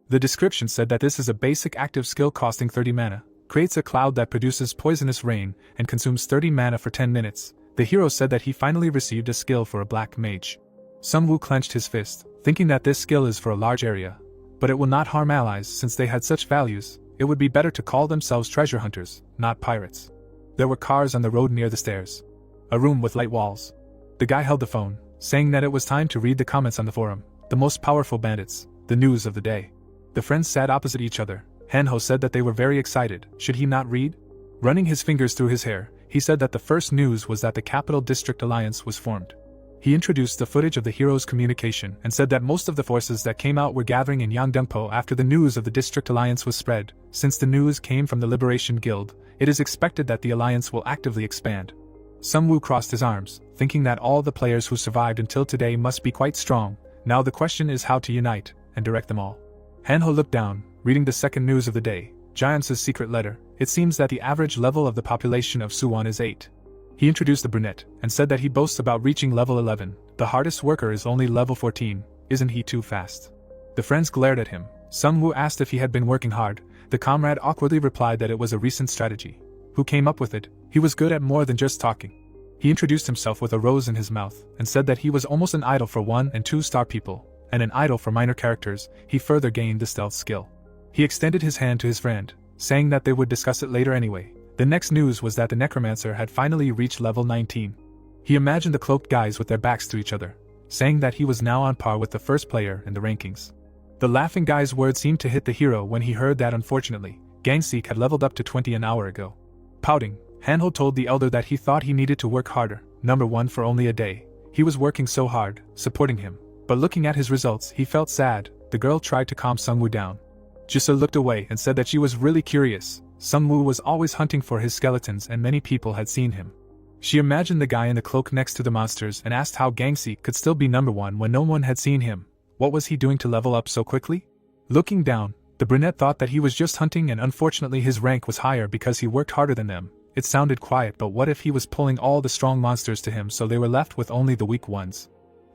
The description said that this is a basic active skill costing 30 mana, creates a cloud that produces poisonous rain, and consumes 30 mana for 10 minutes. The hero said that he finally received a skill for a black mage. Sungwoo clenched his fist, thinking that this skill is for a large area, but it will not harm allies since they had such values. It would be better to call themselves treasure hunters, not pirates. There were cars on the road near the stairs. A room with light walls. The guy held the phone, saying that it was time to read the comments on the forum. The most powerful bandits, the news of the day. The friends sat opposite each other. Hanho said that they were very excited. Should he not read? Running his fingers through his hair, he said that the first news was that the Capital District Alliance was formed. He introduced the footage of the hero's communication and said that most of the forces that came out were gathering in Yangdongpo after the news of the District Alliance was spread. Since the news came from the Liberation Guild, it is expected that the alliance will actively expand. Sungwoo crossed his arms, thinking that all the players who survived until today must be quite strong. Now the question is how to unite and direct them all. Hanho looked down, reading the second news of the day, Giants' secret letter. It seems that the average level of the population of Suwon is 8. He introduced the brunette and said that he boasts about reaching level 11. The hardest worker is only level 14. Isn't he too fast? The friends glared at him. Sungwoo asked if he had been working hard. The comrade awkwardly replied that it was a recent strategy. Who came up with it? He was good at more than just talking. He introduced himself with a rose in his mouth and said that he was almost an idol for 1- and 2-star people, and an idol for minor characters. He further gained the stealth skill. He extended his hand to his friend, saying that they would discuss it later anyway. The next news was that the necromancer had finally reached level 19. He imagined the cloaked guys with their backs to each other, saying that he was now on par with the first player in the rankings. The laughing guy's words seemed to hit the hero when he heard that unfortunately, Gangseek had leveled up to 20 an hour ago. Pouting, Hanho told the elder that he thought he needed to work harder, number 1 for only a day. He was working so hard, supporting him, but looking at his results he felt sad. The girl tried to calm Sungwoo down. Jisoo looked away and said that she was really curious. Sungwoo was always hunting for his skeletons and many people had seen him. She imagined the guy in the cloak next to the monsters and asked how Gangseek could still be number 1 when no one had seen him. What was he doing to level up so quickly? Looking down, the brunette thought that he was just hunting and unfortunately his rank was higher because he worked harder than them. It sounded quiet, but what if he was pulling all the strong monsters to him so they were left with only the weak ones?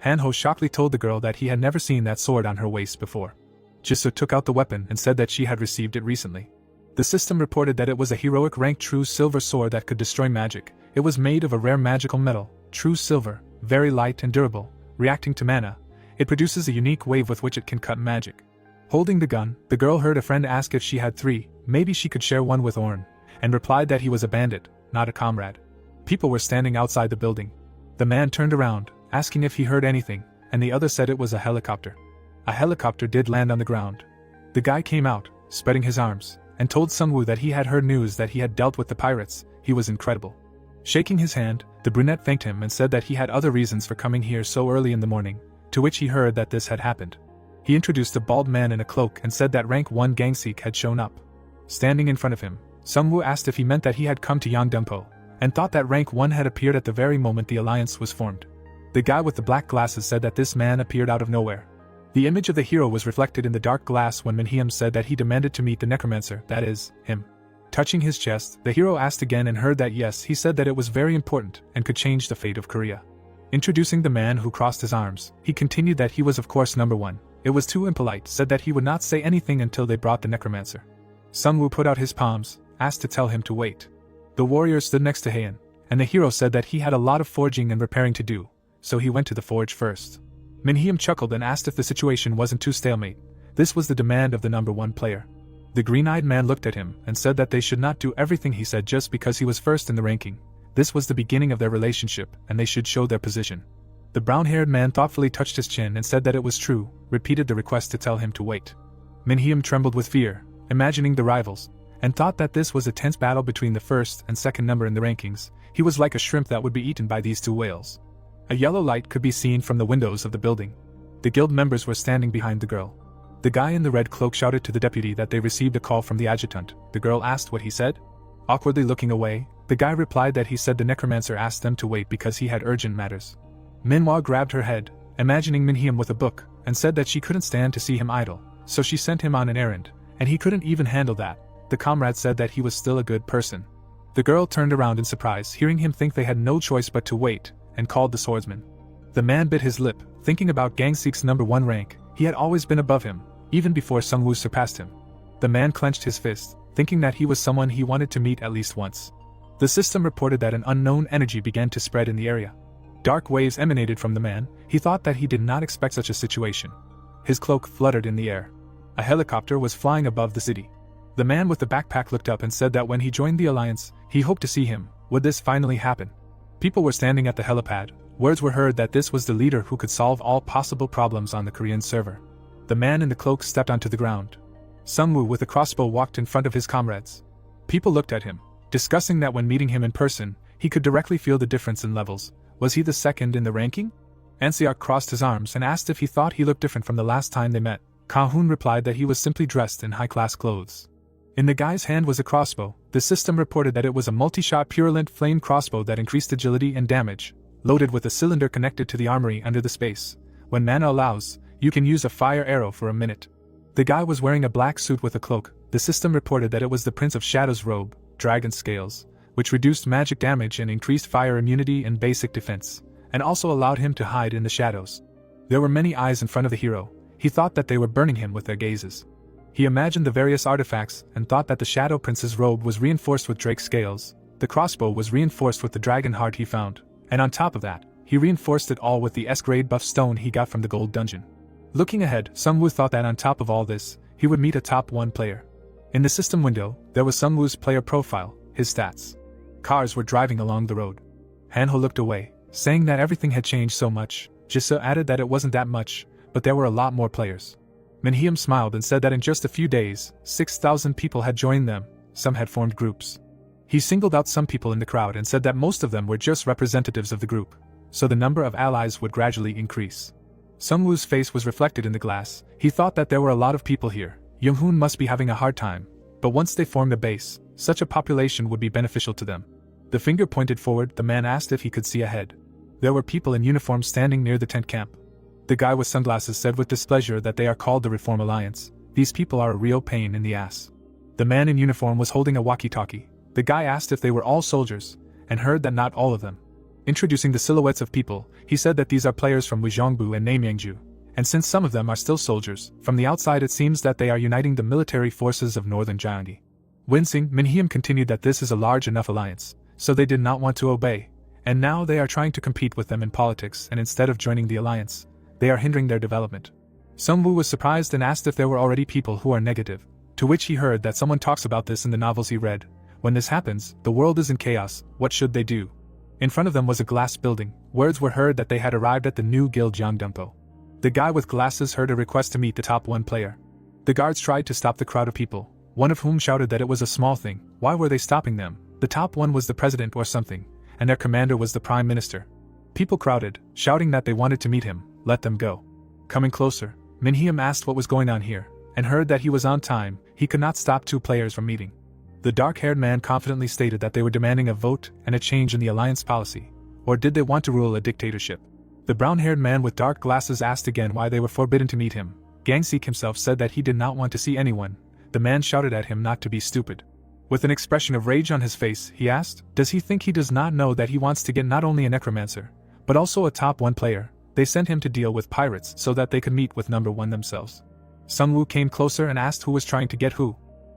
Hanho shockingly told the girl that he had never seen that sword on her waist before. Jisoo took out the weapon and said that she had received it recently. The system reported that it was a heroic rank true silver sword that could destroy magic. It was made of a rare magical metal, true silver, very light and durable, reacting to mana. It produces a unique wave with which it can cut magic. Holding the gun, the girl heard a friend ask if she had 3, maybe she could share one with Orn, and replied that he was a bandit, not a comrade. People were standing outside the building. The man turned around, asking if he heard anything, and the other said it was a helicopter. A helicopter did land on the ground. The guy came out, spreading his arms, and told Sungwoo that he had heard news that he had dealt with the pirates. He was incredible. Shaking his hand, the brunette thanked him and said that he had other reasons for coming here so early in the morning, to which he heard that this had happened. He introduced a bald man in a cloak and said that rank 1 Gangseek had shown up. Standing in front of him, Sungwoo asked if he meant that he had come to Yangdongpo, and thought that rank 1 had appeared at the very moment the alliance was formed. The guy with the black glasses said that this man appeared out of nowhere. The image of the hero was reflected in the dark glass when Manhwa said that he demanded to meet the necromancer, that is, him. Touching his chest, the hero asked again and heard that yes, he said that it was very important and could change the fate of Korea. Introducing the man who crossed his arms, he continued that he was of course number 1. It was too impolite, said that he would not say anything until they brought the necromancer. Sungwoo put out his palms, asked to tell him to wait. The warrior stood next to Heian, and the hero said that he had a lot of forging and repairing to do, so he went to the forge first. Manhwa chuckled and asked if the situation wasn't too stalemate. This was the demand of the number 1 player. The green-eyed man looked at him and said that they should not do everything he said just because he was first in the ranking. This was the beginning of their relationship, and they should show their position. The brown-haired man thoughtfully touched his chin and said that it was true, repeated the request to tell him to wait. Minhyam trembled with fear, imagining the rivals, and thought that this was a tense battle between the first and second number in the rankings. He was like a shrimp that would be eaten by these two whales. A yellow light could be seen from the windows of the building. The guild members were standing behind the girl. The guy in the red cloak shouted to the deputy that they received a call from the adjutant. The girl asked what he said. Awkwardly looking away, the guy replied that he said the necromancer asked them to wait because he had urgent matters. Manhwa grabbed her head, imagining Minhyam with a book, and said that she couldn't stand to see him idle, so she sent him on an errand, and he couldn't even handle that. The comrade said that he was still a good person. The girl turned around in surprise, hearing him think they had no choice but to wait, and called the swordsman. The man bit his lip, thinking about Gangseek's number 1 rank. He had always been above him, even before Sungwoo surpassed him. The man clenched his fist, thinking that he was someone he wanted to meet at least once. The system reported that an unknown energy began to spread in the area. Dark waves emanated from the man. He thought that he did not expect such a situation. His cloak fluttered in the air. A helicopter was flying above the city. The man with the backpack looked up and said that when he joined the alliance, he hoped to see him. Would this finally happen? People were standing at the helipad. Words were heard that this was the leader who could solve all possible problems on the Korean server. The man in the cloak stepped onto the ground. Sungwoo with a crossbow walked in front of his comrades. People looked at him, discussing that when meeting him in person, he could directly feel the difference in levels. Was he the second in the ranking? Anseok crossed his arms and asked if he thought he looked different from the last time they met. Kahun replied that he was simply dressed in high-class clothes. In the guy's hand was a crossbow. The system reported that it was a multi-shot purulent flame crossbow that increased agility and damage, loaded with a cylinder connected to the armory under the space. When mana allows, you can use a fire arrow for a minute. The guy was wearing a black suit with a cloak. The system reported that it was the Prince of Shadow's robe, dragon scales, which reduced magic damage and increased fire immunity and basic defense, and also allowed him to hide in the shadows. There were many eyes in front of the hero. He thought that they were burning him with their gazes. He imagined the various artifacts and thought that the Shadow Prince's robe was reinforced with drake scales, the crossbow was reinforced with the dragon heart he found, and on top of that, he reinforced it all with the S-grade buff stone he got from the gold dungeon. Looking ahead, Sungwoo thought that on top of all this, he would meet a top 1 player. In the system window, there was Sungwoo's player profile, his stats. Cars were driving along the road. Hanho looked away, saying that everything had changed so much. Jisoo added that it wasn't that much, but there were a lot more players. Minhyam smiled and said that in just a few days, 6,000 people had joined them. Some had formed groups. He singled out some people in the crowd and said that most of them were just representatives of the group, so the number of allies would gradually increase. Sungwoo's face was reflected in the glass. He thought that there were a lot of people here. Younghoon must be having a hard time, but once they formed a base, such a population would be beneficial to them. The finger pointed forward. The man asked if he could see ahead. There were people in uniform standing near the tent camp. The guy with sunglasses said with displeasure that they are called the Reform Alliance. These people are a real pain in the ass. The man in uniform was holding a walkie-talkie. The guy asked if they were all soldiers, and heard that not all of them. Introducing the silhouettes of people, he said that these are players from Wuzhongbu and Namyangju, and since some of them are still soldiers, from the outside it seems that they are uniting the military forces of northern Gyeonggi. Wincing, Minhyam continued that this is a large enough alliance, so they did not want to obey, and now they are trying to compete with them in politics, and instead of joining the alliance, they are hindering their development. Sungwoo was surprised and asked if there were already people who are negative, to which he heard that someone talks about this in the novels he read. When this happens, the world is in chaos. What should they do? In front of them was a glass building. Words were heard that they had arrived at the new guild Gyeongdumpo. The guy with glasses heard a request to meet the top 1 player. The guards tried to stop the crowd of people, one of whom shouted that it was a small thing. Why were they stopping them? The top 1 was the president or something, and their commander was the prime minister. People crowded, shouting that they wanted to meet him. Let them go. Coming closer, Minhyam asked what was going on here, and heard that he was on time. He could not stop 2 players from meeting. The dark-haired man confidently stated that they were demanding a vote and a change in the alliance policy. Or did they want to rule a dictatorship? The brown-haired man with dark glasses asked again why they were forbidden to meet him. Gangseek himself said that he did not want to see anyone. The man shouted at him not to be stupid. With an expression of rage on his face, he asked, does he think he does not know that he wants to get not only a necromancer, but also a top 1 player? They sent him to deal with pirates so that they could meet with number 1 themselves. Sungwoo came closer and asked who was trying to get who.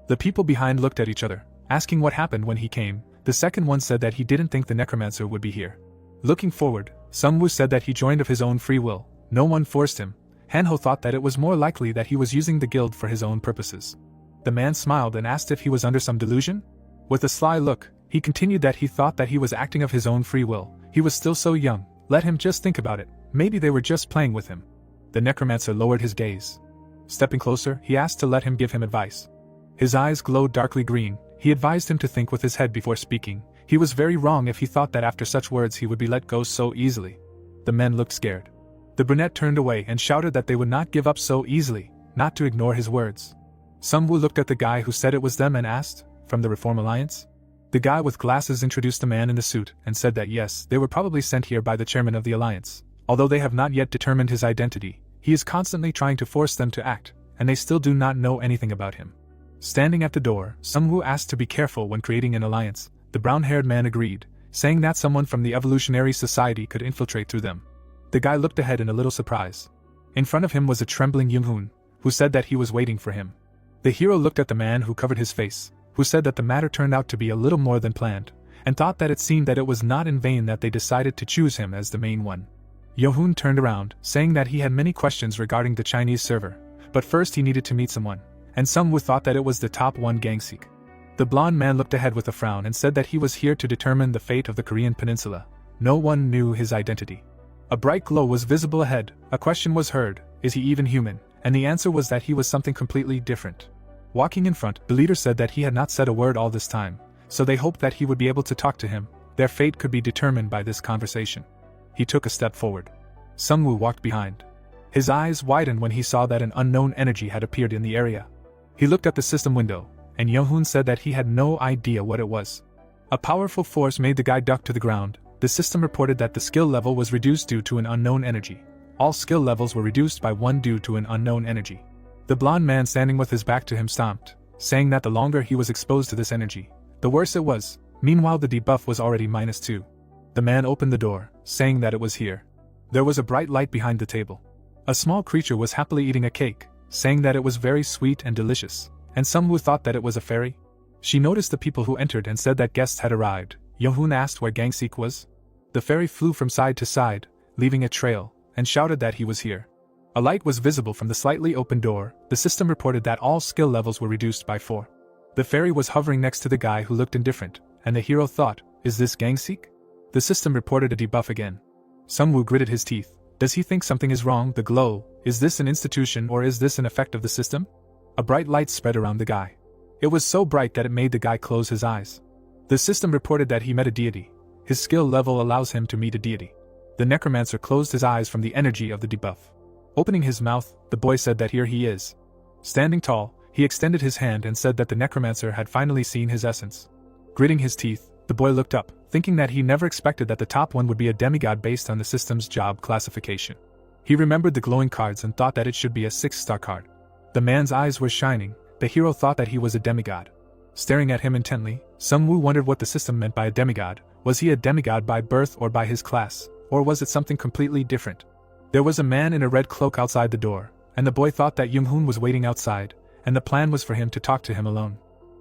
The people behind looked at each other, asking what happened when he came. The second one said that he didn't think the necromancer would be here. Looking forward, Sungwoo said that he joined of his own free will. No one forced him. Hanho thought that it was more likely that he was using the guild for his own purposes. The man smiled and asked if he was under some delusion. With a sly look, he continued that he thought that he was acting of his own free will. He was still so young, let him just think about it, maybe they were just playing with him. The necromancer lowered his gaze. Stepping closer, he asked to let him give him advice. His eyes glowed darkly green. He advised him to think with his head before speaking. He was very wrong if he thought that after such words he would be let go so easily. The men looked scared. The brunette turned away and shouted that they would not give up so easily, not to ignore his words. Sunwoo looked at the guy who said it was them and asked, "From the Reform Alliance?" The guy with glasses introduced the man in the suit and said that yes, they were probably sent here by the chairman of the alliance. Although they have not yet determined his identity, he is constantly trying to force them to act, and they still do not know anything about him. Standing at the door, Sunwoo asked to be careful when creating an alliance. The brown-haired man agreed, saying that someone from the evolutionary society could infiltrate through them. The guy looked ahead in a little surprise. In front of him was a trembling Young-hoon, who said that he was waiting for him. The hero looked at the man who covered his face, who said that the matter turned out to be a little more than planned, and thought that it seemed that it was not in vain that they decided to choose him as the main one. Young-hoon turned around, saying that he had many questions regarding the Chinese server, but first he needed to meet someone, and Sunwoo thought that it was the top one Gangsik. The blonde man looked ahead with a frown and said that he was here to determine the fate of the Korean peninsula. No one knew his identity. A bright glow was visible ahead. A question was heard, is he even human? And the answer was that he was something completely different. Walking in front, the leader said that he had not said a word all this time, so they hoped that he would be able to talk to him. Their fate could be determined by this conversation. He took a step forward. Sunwoo walked behind. His eyes widened when he saw that an unknown energy had appeared in the area. He looked at the system window, and Young-hoon said that he had no idea what it was. A powerful force made the guy duck to the ground. The system reported that the skill level was reduced due to an unknown energy. All skill levels were reduced by 1 due to an unknown energy. The blonde man standing with his back to him stomped, saying that the longer he was exposed to this energy, the worse it was. Meanwhile the debuff was already -2. The man opened the door, saying that it was here. There was a bright light behind the table. A small creature was happily eating a cake, saying that it was very sweet and delicious, and Sunwoo thought that it was a fairy. She noticed the people who entered and said that guests had arrived. Young-hoon asked where Gangsik was. The fairy flew from side to side, leaving a trail, and shouted that he was here. A light was visible from the slightly open door. The system reported that all skill levels were reduced by 4. The fairy was hovering next to the guy who looked indifferent, and the hero thought, is this Gangsik? The system reported a debuff again. Sunwoo gritted his teeth. Does he think something is wrong? The glow, is this an institution or is this an effect of the system? A bright light spread around the guy. It was so bright that it made the guy close his eyes. The system reported that he met a deity. His skill level allows him to meet a deity. The necromancer closed his eyes from the energy of the debuff. Opening his mouth, the boy said that here he is. Standing tall, he extended his hand and said that the necromancer had finally seen his essence. Gritting his teeth, the boy looked up, thinking that he never expected that the top one would be a demigod based on the system's job classification. He remembered the glowing cards and thought that it should be a 6-star card. The man's eyes were shining. The hero thought that he was a demigod. Staring at him intently, Sunwoo wondered what the system meant by a demigod. Was he a demigod by birth or by his class, or was it something completely different? There was a man in a red cloak outside the door, and the boy thought that Young-hoon was waiting outside, and the plan was for him to talk to him alone.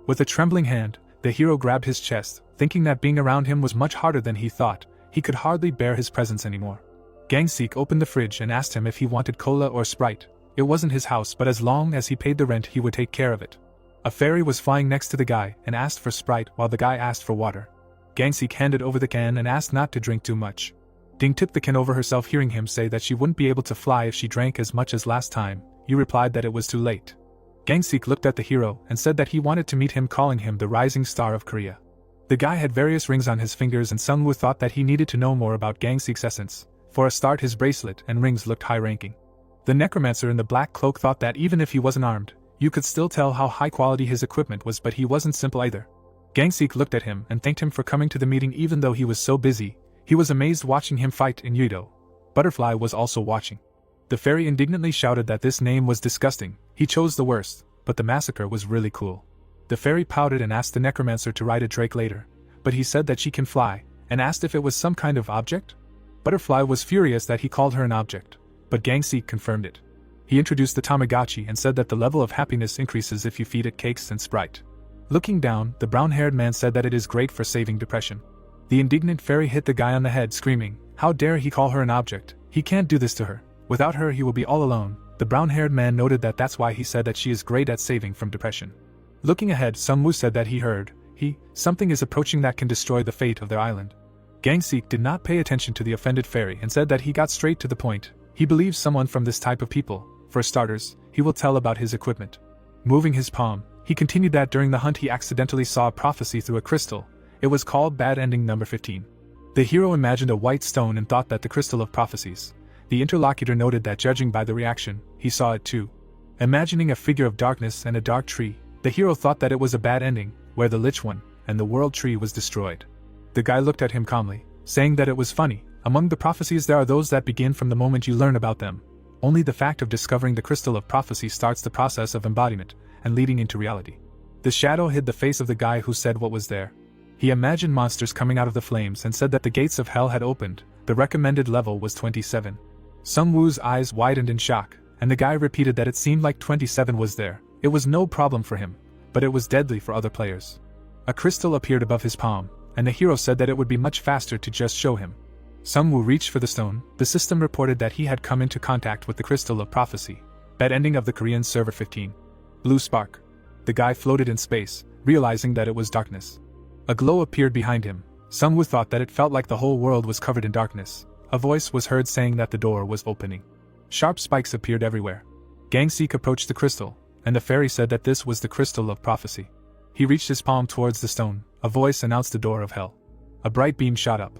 With a trembling hand, the hero grabbed his chest, thinking that being around him was much harder than he thought. He could hardly bear his presence anymore. Gangsik opened the fridge and asked him if he wanted cola or Sprite. It wasn't his house, but as long as he paid the rent he would take care of it. A fairy was flying next to the guy and asked for Sprite while the guy asked for water. Gangsik handed over the can and asked not to drink too much. Ding tipped the can over herself, hearing him say that she wouldn't be able to fly if she drank as much as last time. Yu replied that it was too late. Gangsik looked at the hero and said that he wanted to meet him, calling him the rising star of Korea. The guy had various rings on his fingers and Sunwoo thought that he needed to know more about Gangsik's essence. For a start, his bracelet and rings looked high-ranking. The necromancer in the black cloak thought that even if he wasn't armed, you could still tell how high quality his equipment was, but he wasn't simple either. Gangsik looked at him and thanked him for coming to the meeting even though he was so busy. He was amazed watching him fight in Yudo. Butterfly was also watching. The fairy indignantly shouted that this name was disgusting. He chose the worst, but the massacre was really cool. The fairy pouted and asked the necromancer to ride a drake later, but he said that she can fly, and asked if it was some kind of object. Butterfly was furious that he called her an object, but Gangsik confirmed it. He introduced the Tamagotchi and said that the level of happiness increases if you feed it cakes and Sprite. Looking down, the brown-haired man said that it is great for saving depression. The indignant fairy hit the guy on the head, screaming, "How dare he call her an object? He can't do this to her. Without her he will be all alone." The brown-haired man noted that that's why he said that she is great at saving from depression. Looking ahead, Sungwoo said that he heard, something is approaching that can destroy the fate of their island. Gangsik did not pay attention to the offended fairy and said that he got straight to the point. He believes someone from this type of people. For starters, he will tell about his equipment. Moving his palm, he continued that during the hunt he accidentally saw a prophecy through a crystal. It was called Bad Ending Number 15. The hero imagined a white stone and thought that the crystal of prophecies. The interlocutor noted that judging by the reaction, he saw it too. Imagining a figure of darkness and a dark tree, the hero thought that it was a bad ending, where the Lich One and the World Tree was destroyed. The guy looked at him calmly, saying that it was funny. Among the prophecies there are those that begin from the moment you learn about them. Only the fact of discovering the crystal of prophecy starts the process of embodiment and leading into reality. The shadow hid the face of the guy who said what was there. He imagined monsters coming out of the flames and said that the gates of hell had opened. The recommended level was 27. Sungwoo's eyes widened in shock, and the guy repeated that it seemed like 27 was there. It was no problem for him, but it was deadly for other players. A crystal appeared above his palm, and the hero said that it would be much faster to just show him. Sungwoo reached for the stone. The system reported that he had come into contact with the crystal of prophecy. Bad ending of the Korean server 15. Blue spark. The guy floated in space, realizing that it was darkness. A glow appeared behind him. Sungwoo thought that it felt like the whole world was covered in darkness. A voice was heard saying that the door was opening. Sharp spikes appeared everywhere. Gangsik approached the crystal, and the fairy said that this was the crystal of prophecy. He reached his palm towards the stone. A voice announced the door of hell. A bright beam shot up.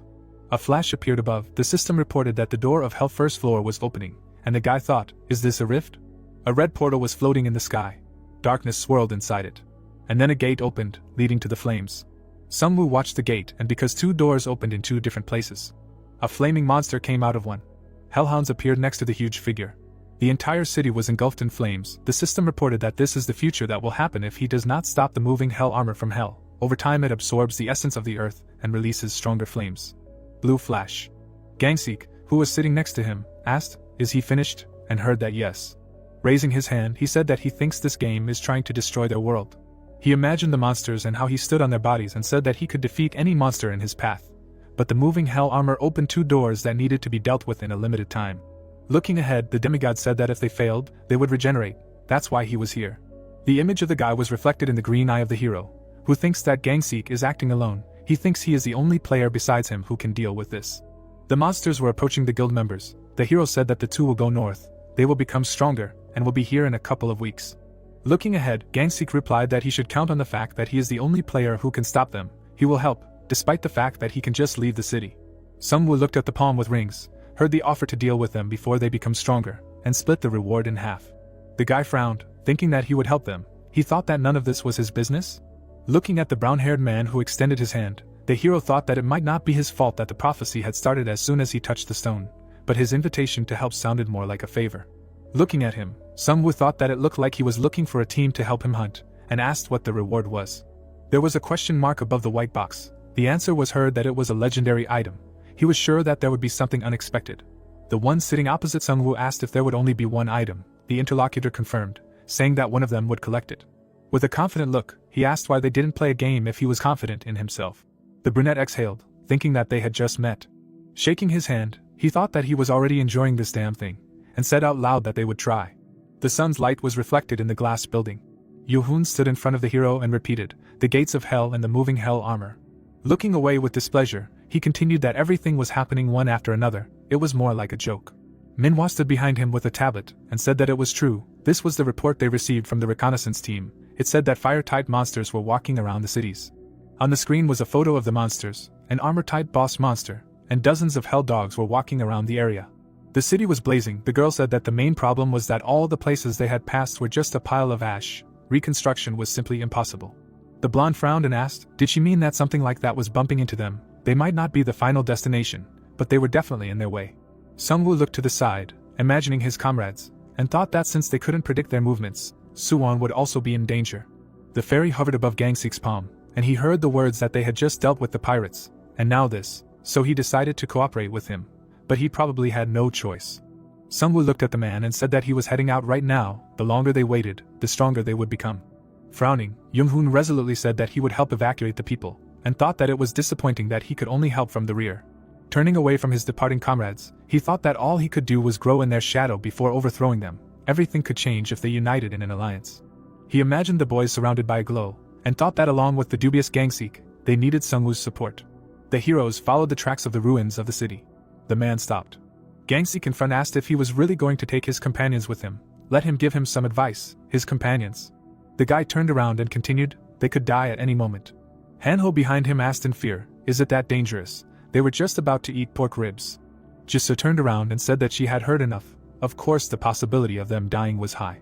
A flash appeared above. The system reported that the door of hell first floor was opening, and the guy thought, is this a rift? A red portal was floating in the sky. Darkness swirled inside it. And then a gate opened, leading to the flames. Sungwoo watched the gate, and because two doors opened in two different places, a flaming monster came out of one. Hellhounds appeared next to the huge figure. The entire city was engulfed in flames. The system reported that this is the future that will happen if he does not stop the moving hell armor from hell. Over time it absorbs the essence of the earth and releases stronger flames. Blue flash. Gangsik, who was sitting next to him, asked, is he finished? And heard that yes. Raising his hand, he said that he thinks this game is trying to destroy their world. He imagined the monsters and how he stood on their bodies and said that he could defeat any monster in his path. But the moving hell armor opened two doors that needed to be dealt with in a limited time. Looking ahead, the demigod said that if they failed, they would regenerate. That's why he was here. The image of the guy was reflected in the green eye of the hero, who thinks that Gangsik is acting alone. He thinks he is the only player besides him who can deal with this. The monsters were approaching the guild members. The hero said that the two will go north. They will become stronger, and will be here in a couple of weeks. Looking ahead, Gangsik replied that he should count on the fact that he is the only player who can stop them. He will help, despite the fact that he can just leave the city. Sungwoo looked at the palm with rings, heard the offer to deal with them before they become stronger, and split the reward in half. The guy frowned, thinking that he would help them. He thought that none of this was his business. Looking at the brown-haired man who extended his hand, the hero thought that it might not be his fault that the prophecy had started as soon as he touched the stone, but his invitation to help sounded more like a favor. Looking at him, Sungwoo thought that it looked like he was looking for a team to help him hunt, and asked what the reward was. There was a question mark above the white box. The answer was heard that it was a legendary item. He was sure that there would be something unexpected. The one sitting opposite Sungwoo asked if there would only be one item. The interlocutor confirmed, saying that one of them would collect it. With a confident look, he asked why they didn't play a game if he was confident in himself. The brunette exhaled, thinking that they had just met. Shaking his hand, he thought that he was already enjoying this damn thing, and said out loud that they would try. The sun's light was reflected in the glass building. Yoo-hoon stood in front of the hero and repeated, the gates of hell and the moving hell armor. Looking away with displeasure, he continued that everything was happening one after another. It was more like a joke. Manhwa stood behind him with a tablet, and said that it was true. This was the report they received from the reconnaissance team. It said that fire-type monsters were walking around the cities. On the screen was a photo of the monsters, an armor-type boss monster, and dozens of hell dogs were walking around the area. The city was blazing. The girl said that the main problem was that all the places they had passed were just a pile of ash. Reconstruction was simply impossible. The blonde frowned and asked, did she mean that something like that was bumping into them? They might not be the final destination, but they were definitely in their way. Sungwoo looked to the side, imagining his comrades, and thought that since they couldn't predict their movements, Suwon would also be in danger. The fairy hovered above Gangsik's palm, and he heard the words that they had just dealt with the pirates, and now this, so he decided to cooperate with him. But he probably had no choice. Sungwoo looked at the man and said that he was heading out right now. The longer they waited, the stronger they would become. Frowning, Young-hoon resolutely said that he would help evacuate the people, and thought that it was disappointing that he could only help from the rear. Turning away from his departing comrades, he thought that all he could do was grow in their shadow before overthrowing them. Everything could change if they united in an alliance. He imagined the boys surrounded by a glow, and thought that along with the dubious Gangseek, they needed Sungwoo's support. The heroes followed the tracks of the ruins of the city. The man stopped. Gangseek in front asked if he was really going to take his companions with him. Let him give him some advice, his companions. The guy turned around and continued, they could die at any moment. Hanho behind him asked in fear, is it that dangerous? They were just about to eat pork ribs. Jisoo turned around and said that she had heard enough. Of course the possibility of them dying was high.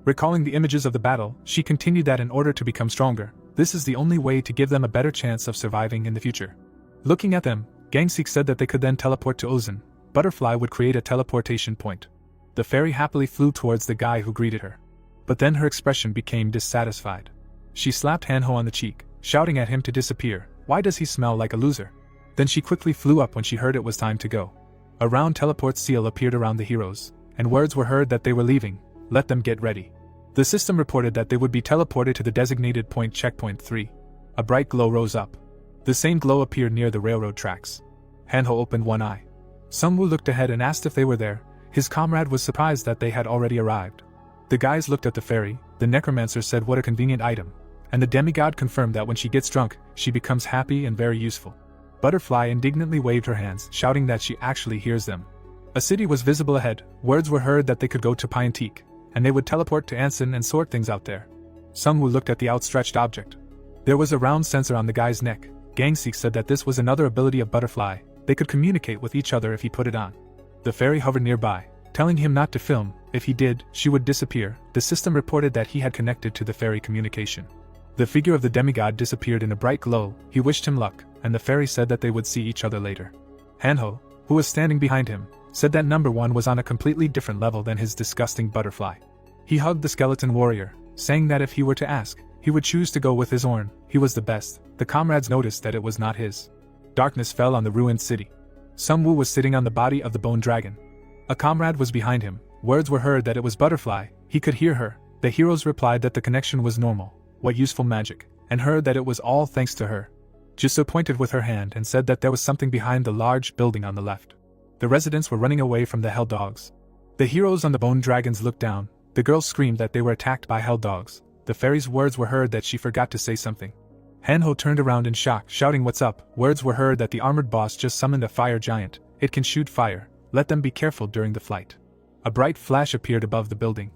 Recalling the images of the battle, she continued that in order to become stronger, this is the only way to give them a better chance of surviving in the future. Looking at them, Gangseek said that they could then teleport to Ozan. Butterfly would create a teleportation point. The fairy happily flew towards the guy who greeted her. But then her expression became dissatisfied. She slapped Hanho on the cheek, shouting at him to disappear. Why does he smell like a loser? Then she quickly flew up when she heard it was time to go. A round teleport seal appeared around the heroes, and words were heard that they were leaving. Let them get ready. The system reported that they would be teleported to the designated point checkpoint 3. A bright glow rose up. The same glow appeared near the railroad tracks. Hanho opened one eye. Sungwoo looked ahead and asked if they were there. His comrade was surprised that they had already arrived. The guys looked at the fairy. The necromancer said what a convenient item. And the demigod confirmed that when she gets drunk, she becomes happy and very useful. Butterfly indignantly waved her hands, shouting that she actually hears them. A city was visible ahead. Words were heard that they could go to Pyeonteak, and they would teleport to Anson and sort things out there. Sungwoo looked at the outstretched object. There was a round sensor on the guy's neck. Gangseek said that this was another ability of Butterfly. They could communicate with each other if he put it on. The fairy hovered nearby, telling him not to film. If he did, she would disappear. The system reported that he had connected to the fairy communication. The figure of the demigod disappeared in a bright glow. He wished him luck, and the fairy said that they would see each other later. Hanho, who was standing behind him, said that number 1 was on a completely different level than his disgusting butterfly. He hugged the skeleton warrior, saying that if he were to ask, he would choose to go with his Orn. He was the best. The comrades noticed that it was not his. Darkness fell on the ruined city. Sungwoo was sitting on the body of the bone dragon. A comrade was behind him. Words were heard that it was Butterfly. He could hear her. The heroes replied that the connection was normal. What useful magic, and heard that it was all thanks to her. Jisoo pointed with her hand and said that there was something behind the large building on the left. The residents were running away from the hell dogs. The heroes on the bone dragons looked down. The girls screamed that they were attacked by hell dogs. The fairy's words were heard that she forgot to say something. Hanho turned around in shock, shouting what's up. Words were heard that the armored boss just summoned a fire giant. It can shoot fire. Let them be careful during the flight. A bright flash appeared above the building.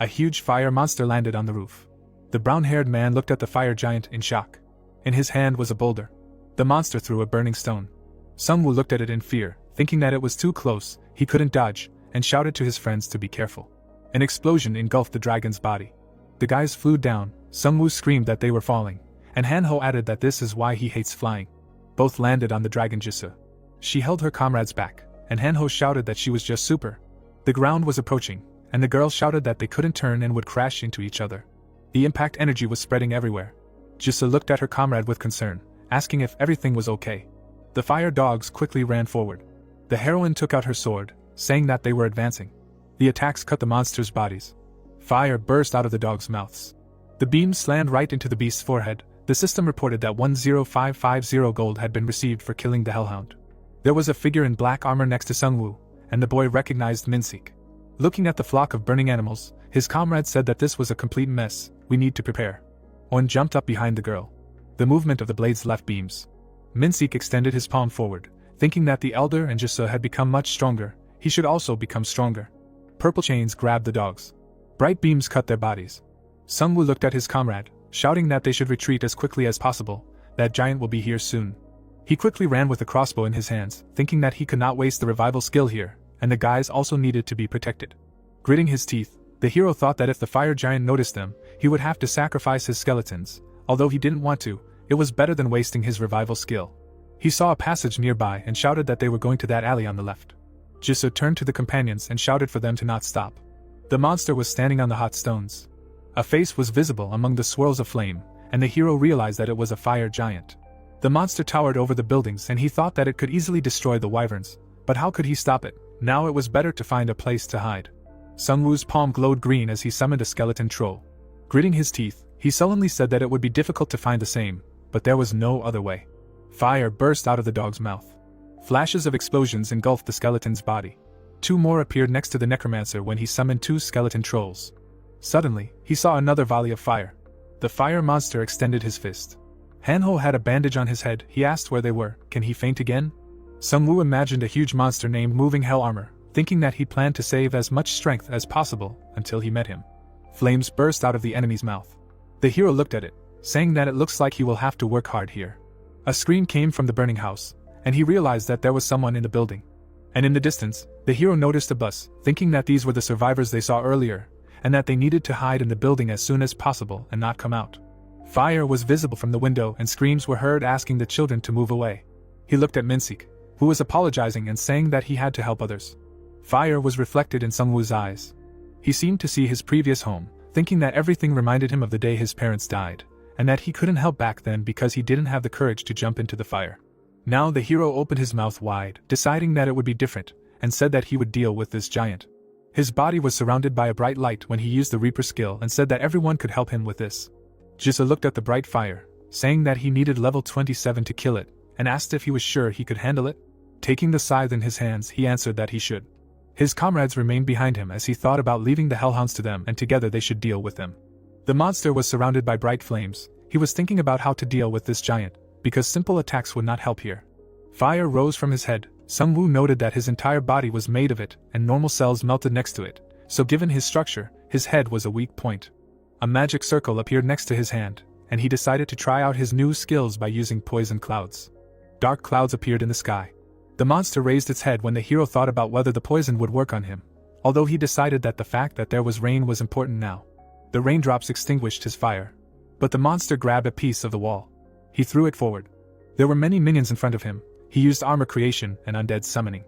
A huge fire monster landed on the roof. The brown-haired man looked at the fire giant in shock. In his hand was a boulder. The monster threw a burning stone. Sungwoo looked at it in fear, thinking that it was too close, he couldn't dodge, and shouted to his friends to be careful. An explosion engulfed the dragon's body. The guys flew down. Sungwoo screamed that they were falling, and Hanho added that this is why he hates flying. Both landed on the dragon Jisoo. She held her comrades back, and Hanho shouted that she was just super. The ground was approaching, and the girls shouted that they couldn't turn and would crash into each other. The impact energy was spreading everywhere. Jisoo looked at her comrade with concern, asking if everything was okay. The fire dogs quickly ran forward. The heroine took out her sword, saying that they were advancing. The attacks cut the monsters' bodies. Fire burst out of the dogs' mouths. The beams slammed right into the beast's forehead. The system reported that 10550 gold had been received for killing the hellhound. There was a figure in black armor next to Sungwoo, and the boy recognized Minseek. Looking at the flock of burning animals, his comrade said that this was a complete mess. We need to prepare. On jumped up behind the girl. The movement of the blades left beams. Minseek extended his palm forward, thinking that the elder and Jisoo had become much stronger. He should also become stronger. Purple chains grabbed the dogs. Bright beams cut their bodies. Sungwoo looked at his comrade, shouting that they should retreat as quickly as possible. That giant will be here soon. He quickly ran with the crossbow in his hands, thinking that he could not waste the revival skill here, and the guys also needed to be protected. Gritting his teeth, the hero thought that if the fire giant noticed them, he would have to sacrifice his skeletons. Although he didn't want to, it was better than wasting his revival skill. He saw a passage nearby and shouted that they were going to that alley on the left. Jisoo turned to the companions and shouted for them to not stop. The monster was standing on the hot stones. A face was visible among the swirls of flame, and the hero realized that it was a fire giant. The monster towered over the buildings and he thought that it could easily destroy the wyverns, but how could he stop it? Now it was better to find a place to hide. Sungwoo's palm glowed green as he summoned a skeleton troll. Gritting his teeth, he sullenly said that it would be difficult to find the same, but there was no other way. Fire burst out of the dog's mouth. Flashes of explosions engulfed the skeleton's body. Two more appeared next to the necromancer when he summoned two skeleton trolls. Suddenly, he saw another volley of fire. The fire monster extended his fist. Hanho had a bandage on his head. He asked where they were. Can he faint again? Sungwoo imagined a huge monster named Moving Hell Armor, thinking that he planned to save as much strength as possible until he met him. Flames burst out of the enemy's mouth. The hero looked at it, saying that it looks like he will have to work hard here. A scream came from the burning house, and he realized that there was someone in the building. And in the distance, the hero noticed a bus, thinking that these were the survivors they saw earlier, and that they needed to hide in the building as soon as possible and not come out. Fire was visible from the window and screams were heard asking the children to move away. He looked at Minsik, who was apologizing and saying that he had to help others. Fire was reflected in Sungwoo's eyes. He seemed to see his previous home, thinking that everything reminded him of the day his parents died, and that he couldn't help back then because he didn't have the courage to jump into the fire. Now the hero opened his mouth wide, deciding that it would be different, and said that he would deal with this giant. His body was surrounded by a bright light when he used the Reaper skill and said that everyone could help him with this. Jisa looked at the bright fire, saying that he needed level 27 to kill it, and asked if he was sure he could handle it. Taking the scythe in his hands, he answered that he should. His comrades remained behind him as he thought about leaving the hellhounds to them and together they should deal with them. The monster was surrounded by bright flames. He was thinking about how to deal with this giant, because simple attacks would not help here. Fire rose from his head. Sungwoo noted that his entire body was made of it, and normal cells melted next to it, so given his structure, his head was a weak point. A magic circle appeared next to his hand, and he decided to try out his new skills by using poison clouds. Dark clouds appeared in the sky. The monster raised its head when the hero thought about whether the poison would work on him, although he decided that the fact that there was rain was important now. The raindrops extinguished his fire. But the monster grabbed a piece of the wall. He threw it forward. There were many minions in front of him. He used armor creation and undead summoning.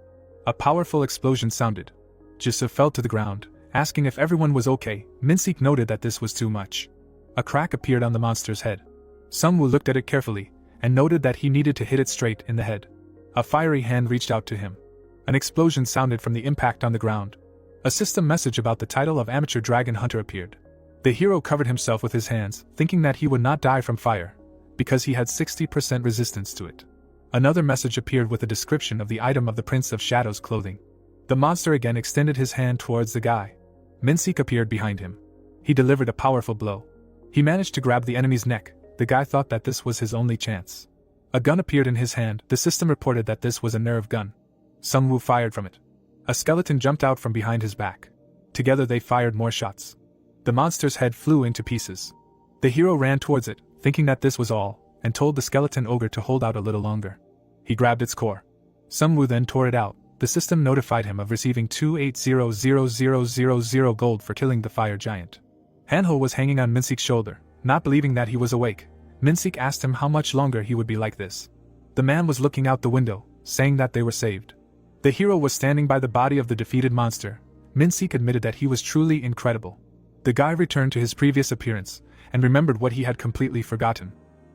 A powerful explosion sounded. Jisoo fell to the ground, asking if everyone was okay. Minsik noted that this was too much. A crack appeared on the monster's head. Sungwoo looked at it carefully, and noted that he needed to hit it straight in the head. A fiery hand reached out to him. An explosion sounded from the impact on the ground. A system message about the title of Amateur Dragon Hunter appeared. The hero covered himself with his hands, thinking that he would not die from fire, because he had 60% resistance to it. Another message appeared with a description of the item of the Prince of Shadows clothing. The monster again extended his hand towards the guy. Minsik appeared behind him. He delivered a powerful blow. He managed to grab the enemy's neck. The guy thought that this was his only chance. A gun appeared in his hand. The system reported that this was a nerve gun. Sungwoo fired from it. A skeleton jumped out from behind his back. Together they fired more shots. The monster's head flew into pieces. The hero ran towards it, thinking that this was all, and told the skeleton ogre to hold out a little longer. He grabbed its core. Sungwoo then tore it out. The system notified him of receiving 280,000 gold for killing the fire giant. Hanho was hanging on Minsik's shoulder, not believing that he was awake. Minsik asked him how much longer he would be like this. The man was looking out the window, saying that they were saved. The hero was standing by the body of the defeated monster. Minsik admitted that he was truly incredible. The guy returned to his previous appearance, and remembered what he had completely forgotten.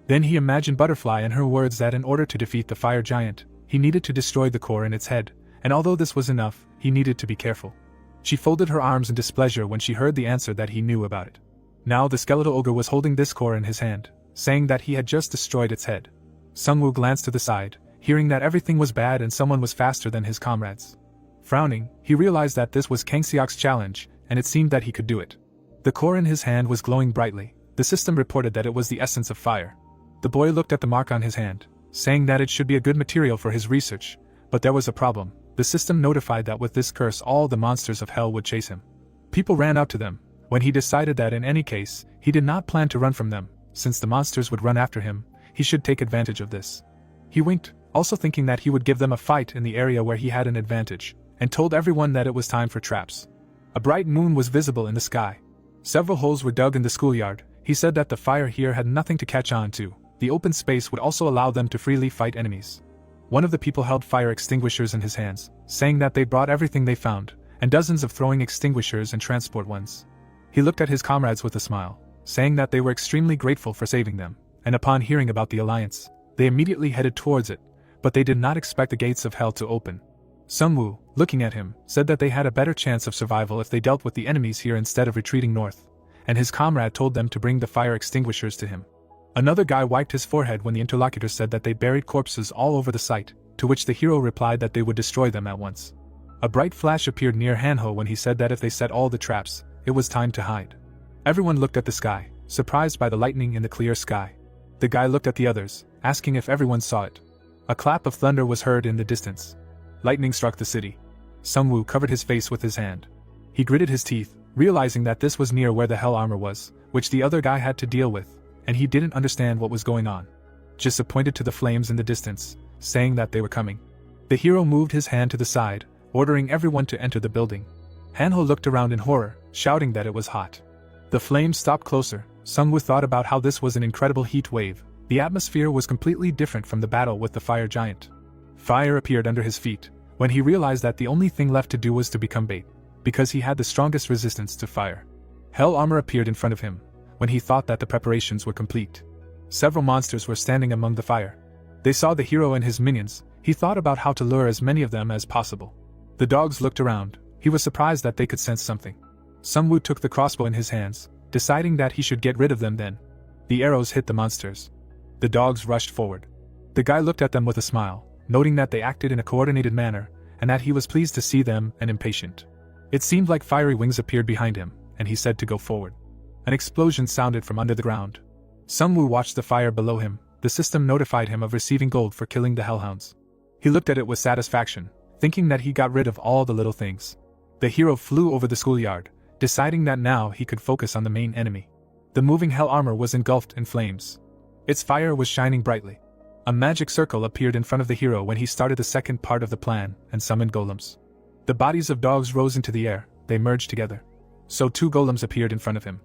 Then he imagined Butterfly and her words that in order to defeat the fire giant, he needed to destroy the core in its head, and although this was enough, he needed to be careful. She folded her arms in displeasure when she heard the answer that he knew about it. Now the skeletal ogre was holding this core in his hand, saying that he had just destroyed its head. Sungwoo glanced to the side, hearing that everything was bad and someone was faster than his comrades. Frowning, he realized that this was Kangseok's challenge, and it seemed that he could do it. The core in his hand was glowing brightly. The system reported that it was the essence of fire. The boy looked at the mark on his hand, saying that it should be a good material for his research, but there was a problem. The system notified that with this curse all the monsters of hell would chase him. People ran out to them, when he decided that in any case, he did not plan to run from them, since the monsters would run after him, he should take advantage of this. He winked, also thinking that he would give them a fight in the area where he had an advantage, and told everyone that it was time for traps. A bright moon was visible in the sky. Several holes were dug in the schoolyard. He said that the fire here had nothing to catch on to. The open space would also allow them to freely fight enemies. One of the people held fire extinguishers in his hands, saying that they brought everything they found, and dozens of throwing extinguishers and transport ones. He looked at his comrades with a smile, saying that they were extremely grateful for saving them, and upon hearing about the alliance, they immediately headed towards it, but they did not expect the gates of hell to open. Sungwoo, looking at him, said that they had a better chance of survival if they dealt with the enemies here instead of retreating north, and his comrade told them to bring the fire extinguishers to him. Another guy wiped his forehead when the interlocutor said that they buried corpses all over the site, to which the hero replied that they would destroy them at once. A bright flash appeared near Hanho when he said that if they set all the traps, it was time to hide. Everyone looked at the sky, surprised by the lightning in the clear sky. The guy looked at the others, asking if everyone saw it. A clap of thunder was heard in the distance. Lightning struck the city. Sungwoo covered his face with his hand. He gritted his teeth, realizing that this was near where the hell armor was, which the other guy had to deal with, and he didn't understand what was going on. Just pointed to the flames in the distance, saying that they were coming. The hero moved his hand to the side, ordering everyone to enter the building. Hanho looked around in horror, shouting that it was hot. The flames stopped closer. Sungwoo thought about how this was an incredible heat wave. The atmosphere was completely different from the battle with the fire giant. Fire appeared under his feet, when he realized that the only thing left to do was to become bait, because he had the strongest resistance to fire. Hell armor appeared in front of him, when he thought that the preparations were complete. Several monsters were standing among the fire. They saw the hero and his minions. He thought about how to lure as many of them as possible. The dogs looked around. He was surprised that they could sense something. Sungwoo took the crossbow in his hands, deciding that he should get rid of them then. The arrows hit the monsters. The dogs rushed forward. The guy looked at them with a smile, noting that they acted in a coordinated manner, and that he was pleased to see them and impatient. It seemed like fiery wings appeared behind him, and he said to go forward. An explosion sounded from under the ground. Sungwoo watched the fire below him. The system notified him of receiving gold for killing the hellhounds. He looked at it with satisfaction, thinking that he got rid of all the little things. The hero flew over the schoolyard, deciding that now he could focus on the main enemy. The moving hell armor was engulfed in flames. Its fire was shining brightly. A magic circle appeared in front of the hero when he started the second part of the plan and summoned golems. The bodies of dogs rose into the air. They merged together. So 2 golems appeared in front of him.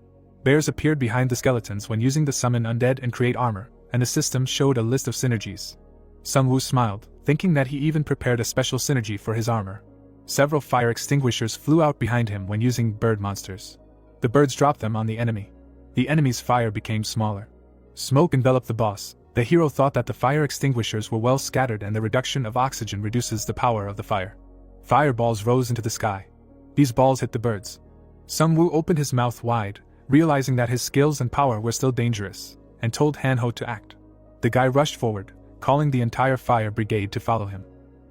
Bears appeared behind the skeletons when using the summon undead and create armor, and the system showed a list of synergies. Sungwoo smiled, thinking that he even prepared a special synergy for his armor. Several fire extinguishers flew out behind him when using bird monsters. The birds dropped them on the enemy. The enemy's fire became smaller. Smoke enveloped the boss. The hero thought that the fire extinguishers were well scattered and the reduction of oxygen reduces the power of the fire. Fireballs rose into the sky. These balls hit the birds. Sungwoo opened his mouth wide, realizing that his skills and power were still dangerous, and told Hanho to act. The guy rushed forward, calling the entire fire brigade to follow him.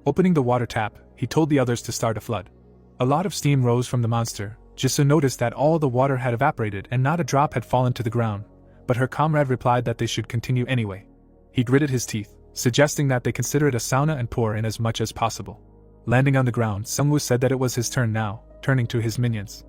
Opening the water tap, he told the others to start a flood. A lot of steam rose from the monster. Jisoo noticed that all the water had evaporated and not a drop had fallen to the ground, but her comrade replied that they should continue anyway. He gritted his teeth, suggesting that they consider it a sauna and pour in as much as possible. Landing on the ground, Sungwoo said that it was his turn now, turning to his minions.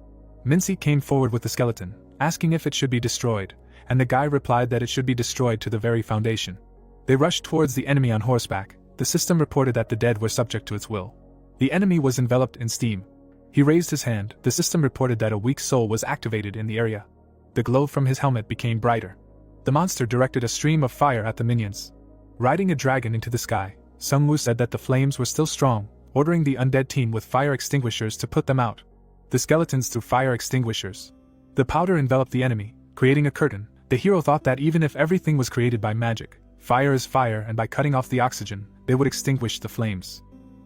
Mincy came forward with the skeleton, asking if it should be destroyed, and the guy replied that it should be destroyed to the very foundation. They rushed towards the enemy on horseback. The system reported that the dead were subject to its will. The enemy was enveloped in steam. He raised his hand. The system reported that a weak soul was activated in the area. The glow from his helmet became brighter. The monster directed a stream of fire at the minions. Riding a dragon into the sky, Sungwoo said that the flames were still strong, ordering the undead team with fire extinguishers to put them out. The skeletons threw fire extinguishers. The powder enveloped the enemy, creating a curtain. The hero thought that even if everything was created by magic, fire is fire, and by cutting off the oxygen, they would extinguish the flames.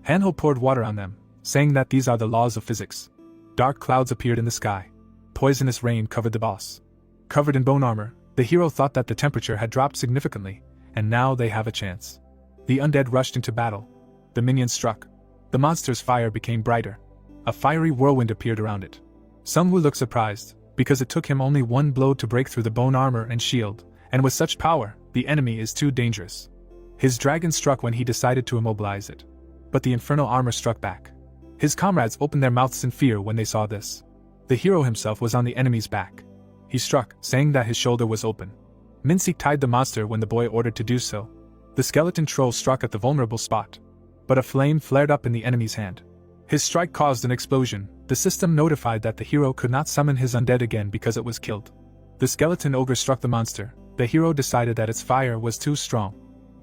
Hanho poured water on them, saying that these are the laws of physics. Dark clouds appeared in the sky. Poisonous rain covered the boss. Covered in bone armor, the hero thought that the temperature had dropped significantly, and now they have a chance. The undead rushed into battle. The minions struck. The monster's fire became brighter. A fiery whirlwind appeared around it. Sungwoo looked surprised, because it took him only one blow to break through the bone armor and shield, and with such power, the enemy is too dangerous. His dragon struck when he decided to immobilize it. But the infernal armor struck back. His comrades opened their mouths in fear when they saw this. The hero himself was on the enemy's back. He struck, saying that his shoulder was open. Mincy tied the monster when the boy ordered to do so. The skeleton troll struck at the vulnerable spot. But a flame flared up in the enemy's hand. His strike caused an explosion. The system notified that the hero could not summon his undead again because it was killed. The skeleton ogre struck the monster. The hero decided that its fire was too strong.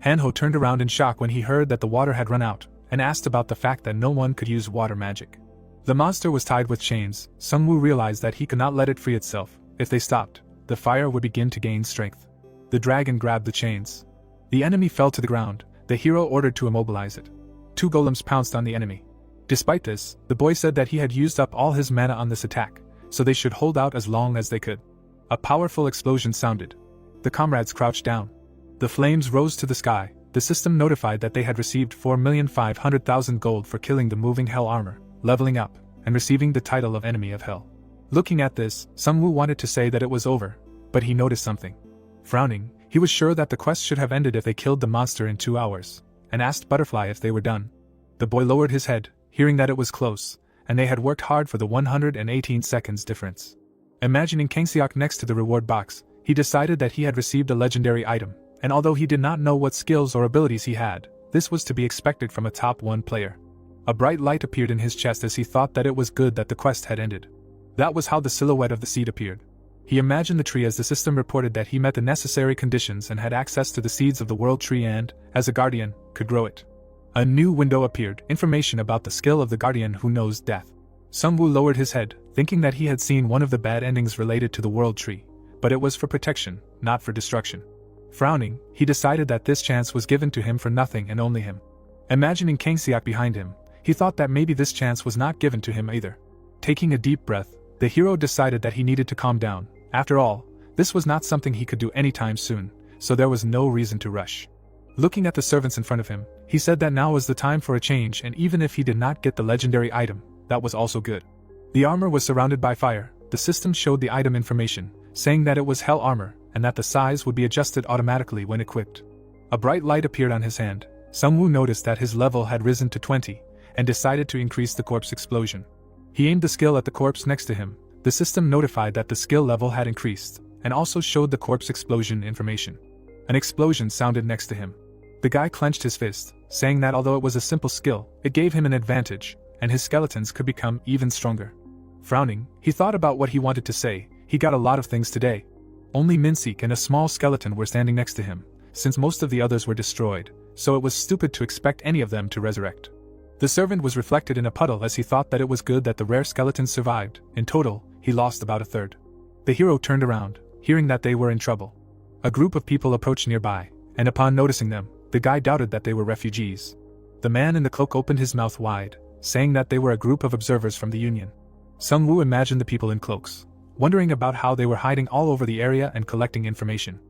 Hanho turned around in shock when he heard that the water had run out, and asked about the fact that no one could use water magic. The monster was tied with chains. Sungwoo realized that he could not let it free itself. If they stopped, the fire would begin to gain strength. The dragon grabbed the chains. The enemy fell to the ground. The hero ordered to immobilize it. 2 golems pounced on the enemy. Despite this, the boy said that he had used up all his mana on this attack, so they should hold out as long as they could. A powerful explosion sounded. The comrades crouched down. The flames rose to the sky. The system notified that they had received 4,500,000 gold for killing the moving hell armor, leveling up, and receiving the title of Enemy of Hell. Looking at this, Sungwoo wanted to say that it was over, but he noticed something. Frowning, he was sure that the quest should have ended if they killed the monster in 2 hours, and asked Butterfly if they were done. The boy lowered his head, hearing that it was close, and they had worked hard for the 118 seconds difference. Imagining Kangseok next to the reward box, he decided that he had received a legendary item, and although he did not know what skills or abilities he had, this was to be expected from a top 1 player. A bright light appeared in his chest as he thought that it was good that the quest had ended. That was how the silhouette of the seed appeared. He imagined the tree as the system reported that he met the necessary conditions and had access to the seeds of the world tree and, as a guardian, could grow it. A new window appeared, information about the skill of the guardian who knows death. Sungwoo lowered his head, thinking that he had seen one of the bad endings related to the world tree, but it was for protection, not for destruction. Frowning, he decided that this chance was given to him for nothing and only him. Imagining Kangseok behind him, he thought that maybe this chance was not given to him either. Taking a deep breath, the hero decided that he needed to calm down. After all, this was not something he could do anytime soon, so there was no reason to rush. Looking at the servants in front of him, he said that now was the time for a change, and even if he did not get the legendary item, that was also good. The armor was surrounded by fire. The system showed the item information, saying that it was hell armor, and that the size would be adjusted automatically when equipped. A bright light appeared on his hand. Sungwoo noticed that his level had risen to 20, and decided to increase the corpse explosion. He aimed the skill at the corpse next to him. The system notified that the skill level had increased, and also showed the corpse explosion information. An explosion sounded next to him. The guy clenched his fist, saying that although it was a simple skill, it gave him an advantage, and his skeletons could become even stronger. Frowning, he thought about what he wanted to say. He got a lot of things today. Only Minseek and a small skeleton were standing next to him, since most of the others were destroyed, so it was stupid to expect any of them to resurrect. The servant was reflected in a puddle as he thought that it was good that the rare skeletons survived. In total, he lost about a third. The hero turned around, hearing that they were in trouble. A group of people approached nearby, and upon noticing them, the guy doubted that they were refugees. The man in the cloak opened his mouth wide, saying that they were a group of observers from the Union. Sungwoo imagined the people in cloaks, wondering about how they were hiding all over the area and collecting information.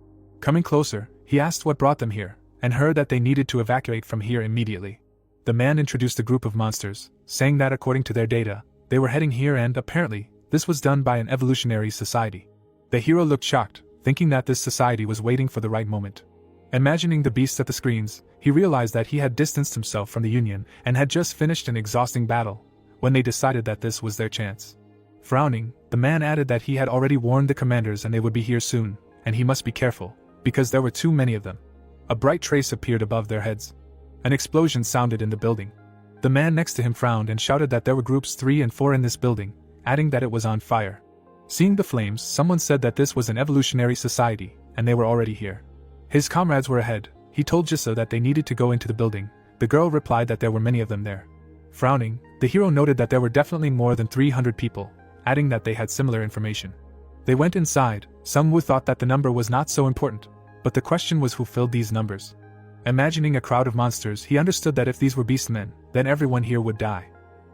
Coming closer, he asked what brought them here, and heard that they needed to evacuate from here immediately. The man introduced a group of monsters, saying that according to their data, they were heading here and, apparently, this was done by an evolutionary society. The hero looked shocked, thinking that this society was waiting for the right moment. Imagining the beasts at the screens, he realized that he had distanced himself from the Union and had just finished an exhausting battle, when they decided that this was their chance. Frowning, the man added that he had already warned the commanders and they would be here soon, and he must be careful, because there were too many of them. A bright trace appeared above their heads. An explosion sounded in the building. The man next to him frowned and shouted that there were groups 3 and 4 in this building, adding that it was on fire. Seeing the flames, someone said that this was an evolutionary society, and they were already here. His comrades were ahead. He told Jisa that they needed to go into the building. The girl replied that there were many of them there. Frowning, the hero noted that there were definitely more than 300 people, adding that they had similar information. They went inside. Sungwoo thought that the number was not so important, but the question was who filled these numbers. Imagining a crowd of monsters, he understood that if these were beastmen, then everyone here would die.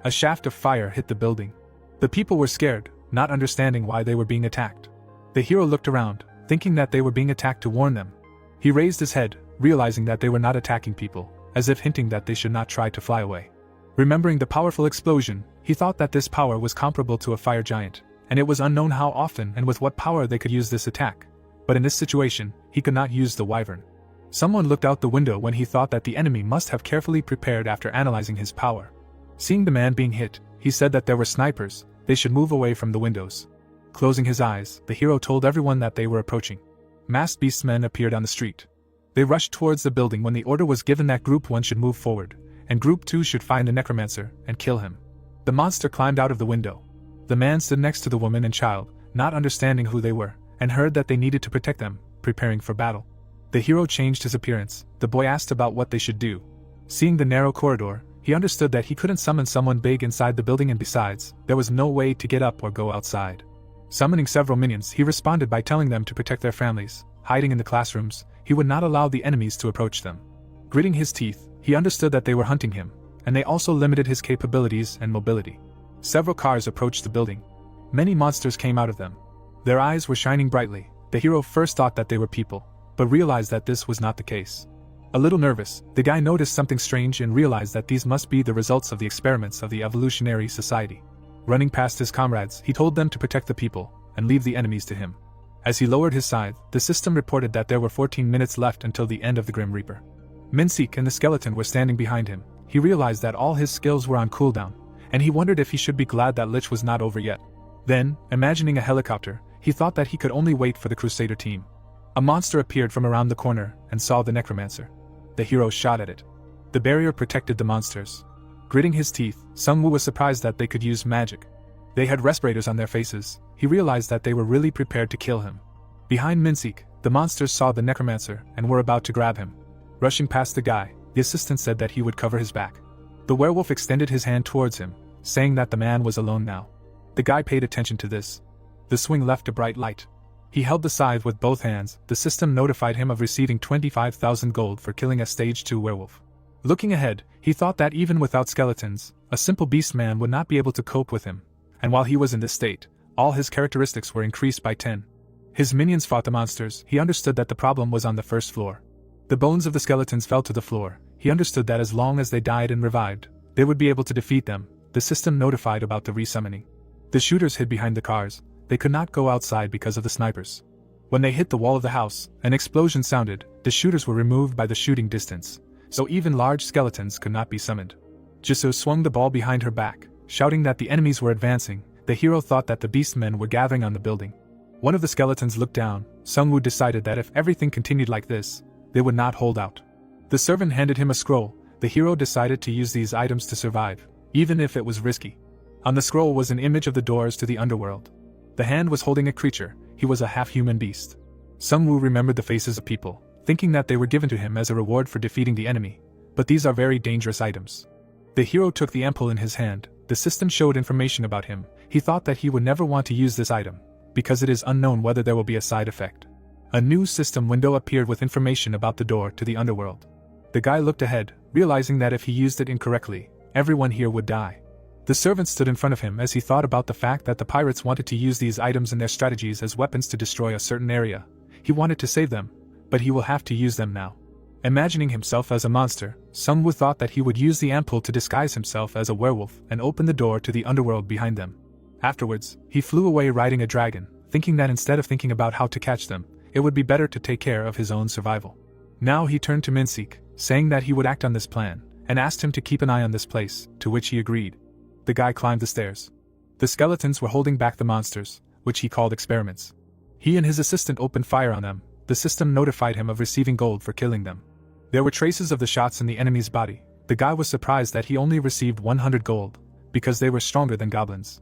A shaft of fire hit the building. The people were scared, not understanding why they were being attacked. The hero looked around, thinking that they were being attacked to warn them. He raised his head, realizing that they were not attacking people, as if hinting that they should not try to fly away. Remembering the powerful explosion, he thought that this power was comparable to a fire giant, and it was unknown how often and with what power they could use this attack. But in this situation, he could not use the wyvern. Someone looked out the window when he thought that the enemy must have carefully prepared after analyzing his power. Seeing the man being hit, he said that there were snipers, they should move away from the windows. Closing his eyes, the hero told everyone that they were approaching. Masked beastmen appeared on the street. They rushed towards the building when the order was given that Group 1 should move forward, and Group 2 should find the necromancer and kill him. The monster climbed out of the window. The man stood next to the woman and child, not understanding who they were, and heard that they needed to protect them, preparing for battle. The hero changed his appearance. The boy asked about what they should do. Seeing the narrow corridor, he understood that he couldn't summon someone big inside the building, and besides, there was no way to get up or go outside. Summoning several minions, he responded by telling them to protect their families. Hiding in the classrooms, he would not allow the enemies to approach them. Gritting his teeth, he understood that they were hunting him, and they also limited his capabilities and mobility. Several cars approached the building. Many monsters came out of them. Their eyes were shining brightly. The hero first thought that they were people, but realized that this was not the case. A little nervous, the guy noticed something strange and realized that these must be the results of the experiments of the evolutionary society. Running past his comrades, he told them to protect the people and leave the enemies to him. As he lowered his scythe, the system reported that there were 14 minutes left until the end of the Grim Reaper. Minseek and the skeleton were standing behind him. He realized that all his skills were on cooldown, and he wondered if he should be glad that Lich was not over yet. Then, imagining a helicopter, he thought that he could only wait for the Crusader team. A monster appeared from around the corner and saw the necromancer. The hero shot at it. The barrier protected the monsters. Gritting his teeth, Sungwoo was surprised that they could use magic. They had respirators on their faces. He realized that they were really prepared to kill him. Behind Minseek, the monsters saw the necromancer and were about to grab him. Rushing past the guy, the assistant said that he would cover his back. The werewolf extended his hand towards him, saying that the man was alone now. The guy paid attention to this. The swing left a bright light. He held the scythe with both hands. The system notified him of receiving 25,000 gold for killing a stage 2 werewolf. Looking ahead, he thought that even without skeletons, a simple beast man would not be able to cope with him. And while he was in this state, all his characteristics were increased by 10. His minions fought the monsters. He understood that the problem was on the first floor. The bones of the skeletons fell to the floor. He understood that as long as they died and revived, they would be able to defeat them. The system notified about the resummoning. The shooters hid behind the cars. They could not go outside because of the snipers. When they hit the wall of the house, an explosion sounded. The shooters were removed by the shooting distance, so even large skeletons could not be summoned. Jisoo swung the ball behind her back, shouting that the enemies were advancing. The hero thought that the beastmen were gathering on the building. One of the skeletons looked down. Sungwoo decided that if everything continued like this, they would not hold out. The servant handed him a scroll. The hero decided to use these items to survive, even if it was risky. On the scroll was an image of the doors to the underworld. The hand was holding a creature. He was a half-human beast. Sungwoo remembered the faces of people, thinking that they were given to him as a reward for defeating the enemy. But these are very dangerous items. The hero took the ampoule in his hand. The system showed information about him. He thought that he would never want to use this item, because it is unknown whether there will be a side effect. A new system window appeared with information about the door to the underworld. The guy looked ahead, realizing that if he used it incorrectly, everyone here would die. The servant stood in front of him as he thought about the fact that the pirates wanted to use these items in their strategies as weapons to destroy a certain area. He wanted to save them, but he will have to use them now. Imagining himself as a monster, Sungwoo thought that he would use the ampoule to disguise himself as a werewolf and open the door to the underworld behind them. Afterwards, he flew away riding a dragon, thinking that instead of thinking about how to catch them, it would be better to take care of his own survival. Now he turned to Minseek, saying that he would act on this plan, and asked him to keep an eye on this place, to which he agreed. The guy climbed the stairs. The skeletons were holding back the monsters, which he called experiments. He and his assistant opened fire on them. The system notified him of receiving gold for killing them. There were traces of the shots in the enemy's body. The guy was surprised that he only received 100 gold, because they were stronger than goblins.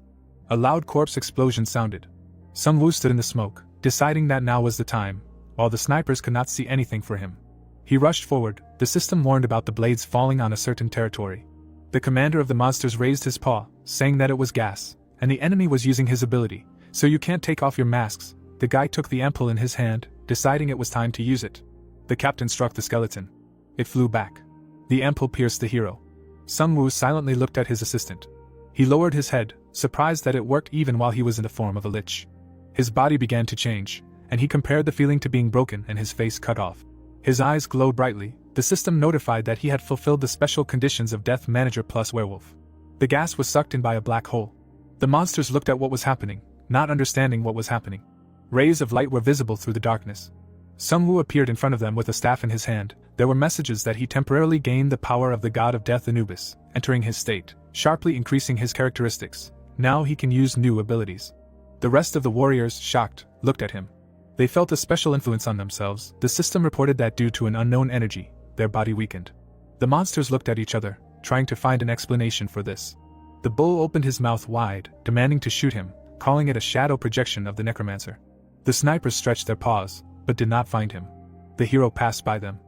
A loud corpse explosion sounded. Sungwoo stood in the smoke, deciding that now was the time, while the snipers could not see anything for him. He rushed forward. The system warned about the blades falling on a certain territory. The commander of the monsters raised his paw, saying that it was gas, and the enemy was using his ability, so you can't take off your masks. The guy took the ampoule in his hand, deciding it was time to use it. The captain struck the skeleton. It flew back. The ampoule pierced the hero. Sungwoo silently looked at his assistant. He lowered his head, surprised that it worked even while he was in the form of a lich. His body began to change, and he compared the feeling to being broken and his face cut off. His eyes glowed brightly. The system notified that he had fulfilled the special conditions of Death Manager plus Werewolf. The gas was sucked in by a black hole. The monsters looked at what was happening, not understanding what was happening. Rays of light were visible through the darkness. Sungwoo appeared in front of them with a staff in his hand. There were messages that he temporarily gained the power of the god of death Anubis, entering his state, sharply increasing his characteristics. Now he can use new abilities. The rest of the warriors, shocked, looked at him. They felt a special influence on themselves. The system reported that due to an unknown energy, their body weakened. The monsters looked at each other, trying to find an explanation for this. The bull opened his mouth wide, demanding to shoot him, calling it a shadow projection of the necromancer. The snipers stretched their paws, but did not find him. The hero passed by them.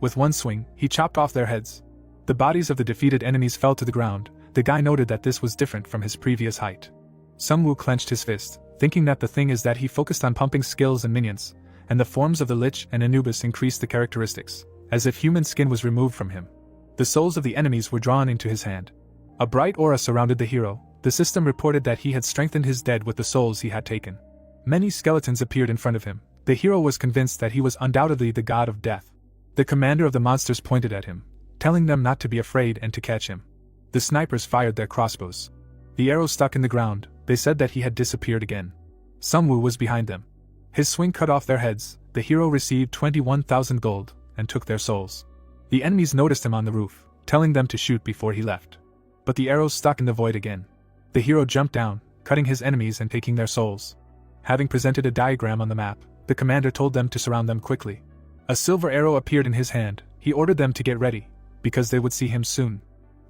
With one swing, he chopped off their heads. The bodies of the defeated enemies fell to the ground. The guy noted that this was different from his previous height. Sungwoo clenched his fist, thinking that the thing is that he focused on pumping skills and minions, and the forms of the Lich and Anubis increased the characteristics, as if human skin was removed from him. The souls of the enemies were drawn into his hand. A bright aura surrounded the hero. The system reported that he had strengthened his dead with the souls he had taken. Many skeletons appeared in front of him. The hero was convinced that he was undoubtedly the god of death. The commander of the monsters pointed at him, telling them not to be afraid and to catch him. The snipers fired their crossbows. The arrow stuck in the ground. They said that he had disappeared again. Sungwoo was behind them. His swing cut off their heads. The hero received 21,000 gold and took their souls. The enemies noticed him on the roof, telling them to shoot before he left. But the arrow stuck in the void again. The hero jumped down, cutting his enemies and taking their souls. Having presented a diagram on the map, the commander told them to surround them quickly. A silver arrow appeared in his hand. He ordered them to get ready, because they would see him soon.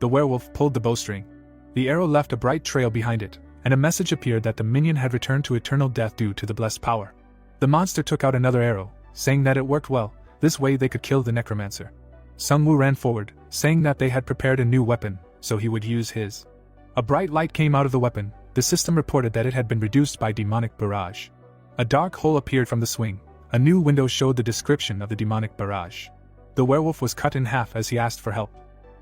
The werewolf pulled the bowstring. The arrow left a bright trail behind it, and a message appeared that the minion had returned to eternal death due to the blessed power. The monster took out another arrow, saying that it worked well. This way they could kill the necromancer. Sungwoo ran forward, saying that they had prepared a new weapon, so he would use his. A bright light came out of the weapon. The system reported that it had been reduced by demonic barrage. A dark hole appeared from the swing. A new window showed the description of the demonic barrage. The werewolf was cut in half as he asked for help.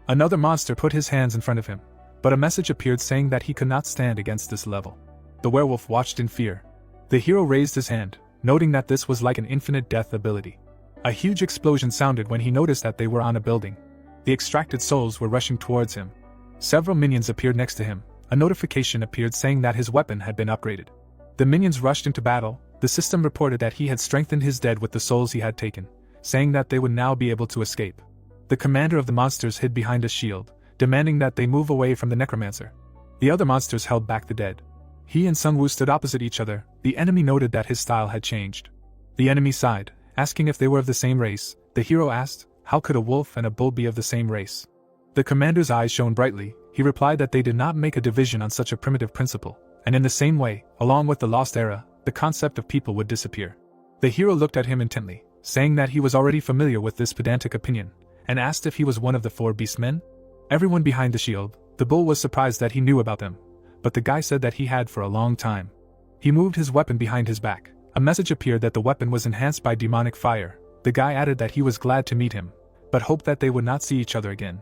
Another monster put his hands in front of him, but a message appeared saying that he could not stand against this level. The werewolf watched in fear. The hero raised his hand, noting that this was like an infinite death ability. A huge explosion sounded when he noticed that they were on a building. The extracted souls were rushing towards him. Several minions appeared next to him. A notification appeared saying that his weapon had been upgraded. The minions rushed into battle. The system reported that he had strengthened his dead with the souls he had taken, saying that they would now be able to escape. The commander of the monsters hid behind a shield, demanding that they move away from the necromancer. The other monsters held back the dead. He and Sungwoo stood opposite each other. The enemy noted that his style had changed. The enemy sighed, asking if they were of the same race. The hero asked, how could a wolf and a bull be of the same race? The commander's eyes shone brightly. He replied that they did not make a division on such a primitive principle, and in the same way, along with the lost era, the concept of people would disappear. The hero looked at him intently, saying that he was already familiar with this pedantic opinion, and asked if he was one of the 4 beastmen. Everyone behind the shield, the bull was surprised that he knew about them, but the guy said that he had for a long time. He moved his weapon behind his back. A message appeared that the weapon was enhanced by demonic fire. The guy added that he was glad to meet him, but hoped that they would not see each other again.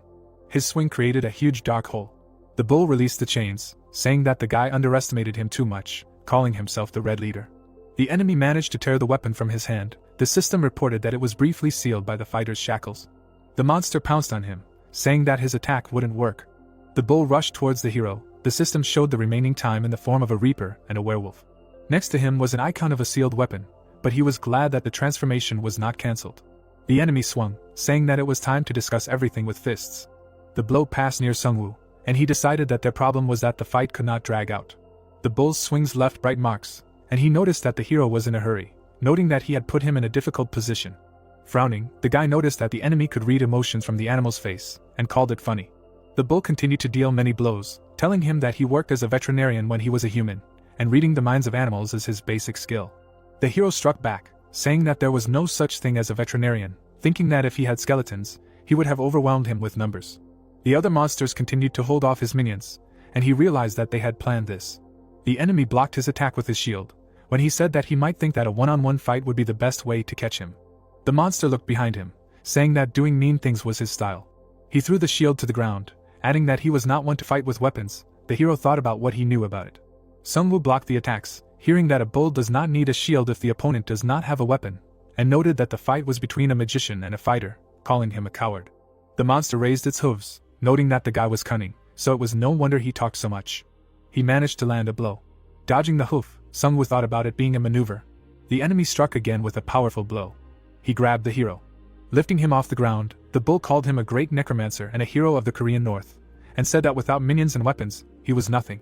His swing created a huge dark hole. The bull released the chains, saying that the guy underestimated him too much, calling himself the Red Leader. The enemy managed to tear the weapon from his hand. The system reported that it was briefly sealed by the fighter's shackles. The monster pounced on him, saying that his attack wouldn't work. The bull rushed towards the hero. The system showed the remaining time in the form of a reaper and a werewolf. Next to him was an icon of a sealed weapon, but he was glad that the transformation was not cancelled. The enemy swung, saying that it was time to discuss everything with fists. The blow passed near Sungwoo, and he decided that their problem was that the fight could not drag out. The bull's swings left bright marks, and he noticed that the hero was in a hurry, noting that he had put him in a difficult position. Frowning, the guy noticed that the enemy could read emotions from the animal's face, and called it funny. The bull continued to deal many blows, telling him that he worked as a veterinarian when he was a human, and reading the minds of animals is his basic skill. The hero struck back, saying that there was no such thing as a veterinarian, thinking that if he had skeletons, he would have overwhelmed him with numbers. The other monsters continued to hold off his minions, and he realized that they had planned this. The enemy blocked his attack with his shield, when he said that he might think that a one-on-one fight would be the best way to catch him. The monster looked behind him, saying that doing mean things was his style. He threw the shield to the ground, adding that he was not one to fight with weapons. The hero thought about what he knew about it. Sungwoo blocked the attacks, hearing that a bull does not need a shield if the opponent does not have a weapon, and noted that the fight was between a magician and a fighter, calling him a coward. The monster raised its hooves, noting that the guy was cunning, so it was no wonder he talked so much. He managed to land a blow. Dodging the hoof, Sungwoo thought about it being a maneuver. The enemy struck again with a powerful blow. He grabbed the hero. Lifting him off the ground, the bull called him a great necromancer and a hero of the Korean North, and said that without minions and weapons, he was nothing.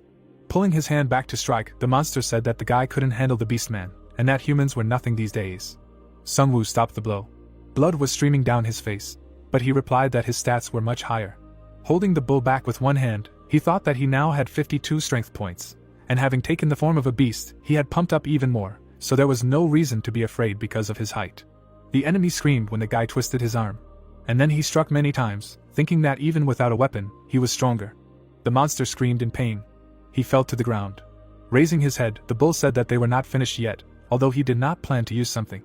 Pulling his hand back to strike, the monster said that the guy couldn't handle the beastman, and that humans were nothing these days. Sungwoo stopped the blow. Blood was streaming down his face, but he replied that his stats were much higher. Holding the bull back with one hand, he thought that he now had 52 strength points, and having taken the form of a beast, he had pumped up even more, so there was no reason to be afraid because of his height. The enemy screamed when the guy twisted his arm, and then he struck many times, thinking that even without a weapon, he was stronger. The monster screamed in pain. He fell to the ground. Raising his head, the bull said that they were not finished yet, although he did not plan to use something.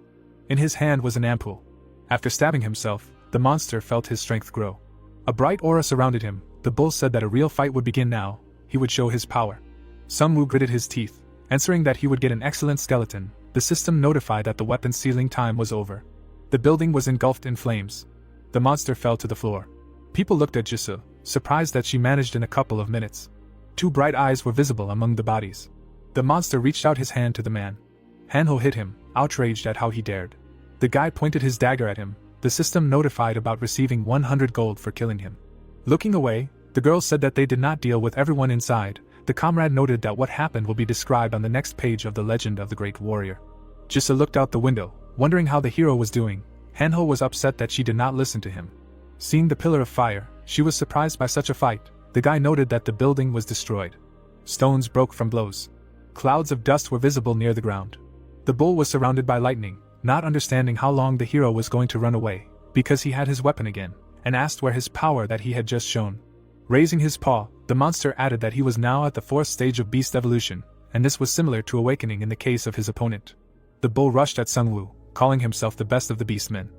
In his hand was an ampoule. After stabbing himself, the monster felt his strength grow. A bright aura surrounded him. The bull said that a real fight would begin now. He would show his power. Sungwoo gritted his teeth, answering that he would get an excellent skeleton. The system notified that the weapon sealing time was over. The building was engulfed in flames. The monster fell to the floor. People looked at Jisoo, surprised that she managed in a couple of minutes. 2 bright eyes were visible among the bodies. The monster reached out his hand to the man. Hanho hit him, outraged at how he dared. The guy pointed his dagger at him, the system notified about receiving 100 gold for killing him. Looking away, the girl said that they did not deal with everyone inside. The comrade noted that what happened will be described on the next page of the Legend of the Great Warrior. Jisa looked out the window, wondering how the hero was doing. Hanho was upset that she did not listen to him. Seeing the pillar of fire, she was surprised by such a fight. The guy noted that the building was destroyed. Stones broke from blows. Clouds of dust were visible near the ground. The bull was surrounded by lightning, not understanding how long the hero was going to run away, because he had his weapon again, and asked where his power that he had just shown. Raising his paw, the monster added that he was now at the 4th stage of beast evolution, and this was similar to awakening in the case of his opponent. The bull rushed at Sungwoo, calling himself the best of the beastmen.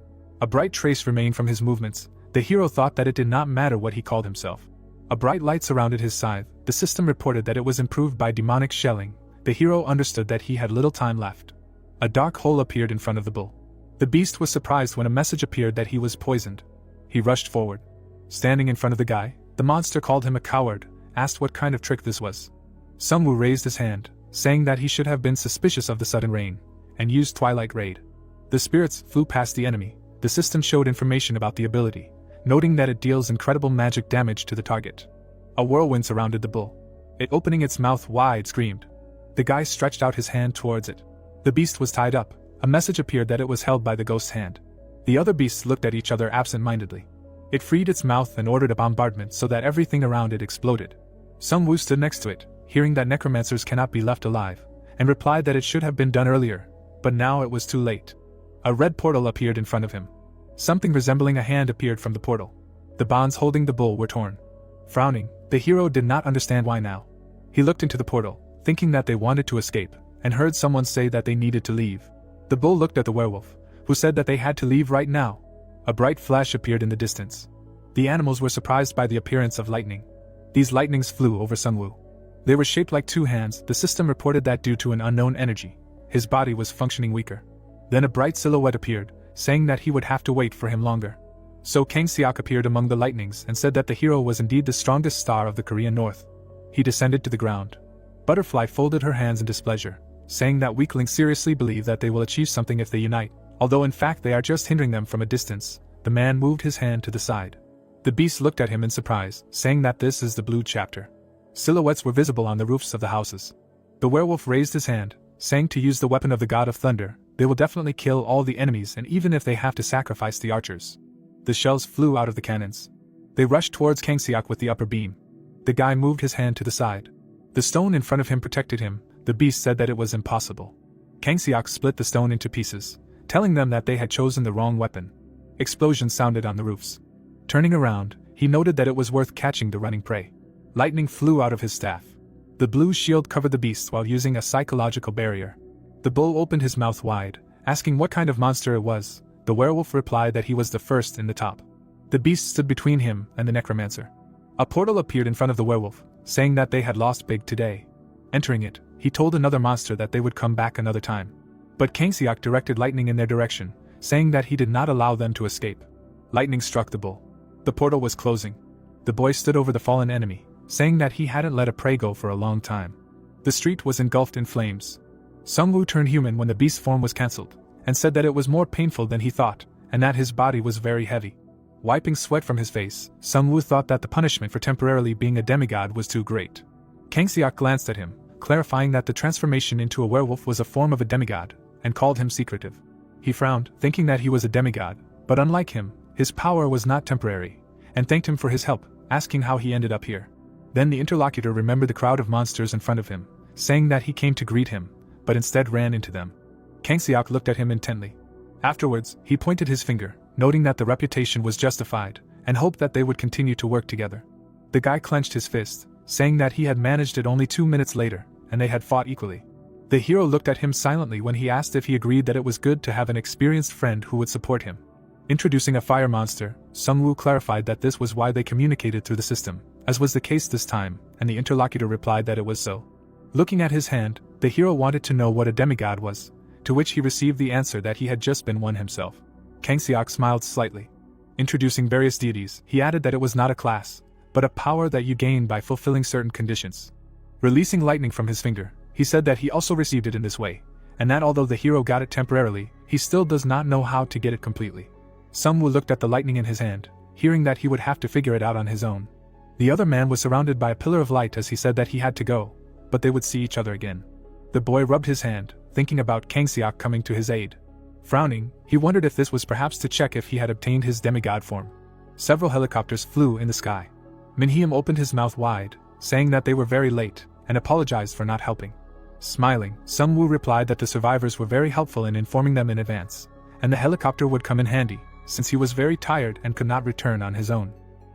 A bright trace remained from his movements. The hero thought that it did not matter what he called himself. A bright light surrounded his scythe. The system reported that it was improved by demonic shelling. The hero understood that he had little time left. A dark hole appeared in front of the bull. The beast was surprised when a message appeared that he was poisoned. He rushed forward. Standing in front of the guy, the monster called him a coward, asked what kind of trick this was. Sungwoo raised his hand, saying that he should have been suspicious of the sudden rain, and used Twilight Raid. The spirits flew past the enemy. The system showed information about the ability, noting that it deals incredible magic damage to the target. A whirlwind surrounded the bull. It, opening its mouth wide, screamed. The guy stretched out his hand towards it. The beast was tied up. A message appeared that it was held by the ghost's hand. The other beasts looked at each other absent-mindedly. It freed its mouth and ordered a bombardment so that everything around it exploded. Sungwoo stood next to it, hearing that necromancers cannot be left alive, and replied that it should have been done earlier, but now it was too late. A red portal appeared in front of him. Something resembling a hand appeared from the portal. The bonds holding the bull were torn. Frowning, the hero did not understand why now. He looked into the portal, thinking that they wanted to escape, and heard someone say that they needed to leave. The bull looked at the werewolf, who said that they had to leave right now. A bright flash appeared in the distance. The animals were surprised by the appearance of lightning. These lightnings flew over Sungwoo. They were shaped like 2 hands. The system reported that due to an unknown energy, his body was functioning weaker. Then a bright silhouette appeared, saying that he would have to wait for him longer. So Kang Seok appeared among the lightnings and said that the hero was indeed the strongest star of the Korean North. He descended to the ground. Butterfly folded her hands in displeasure, saying that weaklings seriously believe that they will achieve something if they unite, although in fact they are just hindering them from a distance. The man moved his hand to the side. The beast looked at him in surprise, saying that this is the blue chapter. Silhouettes were visible on the roofs of the houses. The werewolf raised his hand, saying to use the weapon of the god of thunder. They will definitely kill all the enemies, and even if they have to sacrifice the archers. The shells flew out of the cannons. They rushed towards Kang Seok with the upper beam. The guy moved his hand to the side. The stone in front of him protected him. The beast said that it was impossible. Kang Seok split the stone into pieces, telling them that they had chosen the wrong weapon. Explosions sounded on the roofs. Turning around, he noted that it was worth catching the running prey. Lightning flew out of his staff. The blue shield covered the beast while using a psychological barrier. The bull opened his mouth wide, asking what kind of monster it was. The werewolf replied that he was the first in the top. The beast stood between him and the necromancer. A portal appeared in front of the werewolf, saying that they had lost big today. Entering it, he told another monster that they would come back another time. But Kang Seok directed lightning in their direction, saying that he did not allow them to escape. Lightning struck the bull. The portal was closing. The boy stood over the fallen enemy, saying that he hadn't let a prey go for a long time. The street was engulfed in flames. Sungwoo turned human when the beast form was cancelled, and said that it was more painful than he thought, and that his body was very heavy. Wiping sweat from his face, Sungwoo thought that the punishment for temporarily being a demigod was too great. Kang Seok glanced at him, clarifying that the transformation into a werewolf was a form of a demigod, and called him secretive. He frowned, thinking that he was a demigod, but unlike him, his power was not temporary, and thanked him for his help, asking how he ended up here. Then the interlocutor remembered the crowd of monsters in front of him, saying that he came to greet him, but instead ran into them. Kang Seok looked at him intently. Afterwards, he pointed his finger, noting that the reputation was justified, and hoped that they would continue to work together. The guy clenched his fist, saying that he had managed it only 2 minutes later, and they had fought equally. The hero looked at him silently when he asked if he agreed that it was good to have an experienced friend who would support him. Introducing a fire monster, Sungwoo clarified that this was why they communicated through the system, as was the case this time, and the interlocutor replied that it was so. Looking at his hand, the hero wanted to know what a demigod was, to which he received the answer that he had just been one himself. Kang Seok smiled slightly. Introducing various deities, he added that it was not a class, but a power that you gain by fulfilling certain conditions. Releasing lightning from his finger, he said that he also received it in this way, and that although the hero got it temporarily, he still does not know how to get it completely. Sunwoo looked at the lightning in his hand, hearing that he would have to figure it out on his own. The other man was surrounded by a pillar of light as he said that he had to go, but they would see each other again. The boy rubbed his hand, thinking about Kangseok coming to his aid. Frowning, he wondered if this was perhaps to check if he had obtained his demigod form. Several helicopters flew in the sky. Manhwa opened his mouth wide, saying that they were very late, and apologized for not helping. Smiling, Sunwoo replied that the survivors were very helpful in informing them in advance, and the helicopter would come in handy, since he was very tired and could not return on his own.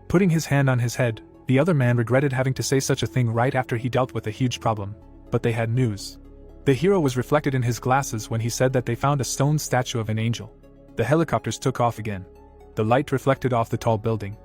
Putting his hand on his head, the other man regretted having to say such a thing right after he dealt with a huge problem, but they had news. The hero was reflected in his glasses when he said that they found a stone statue of an angel. The helicopters took off again. The light reflected off the tall building.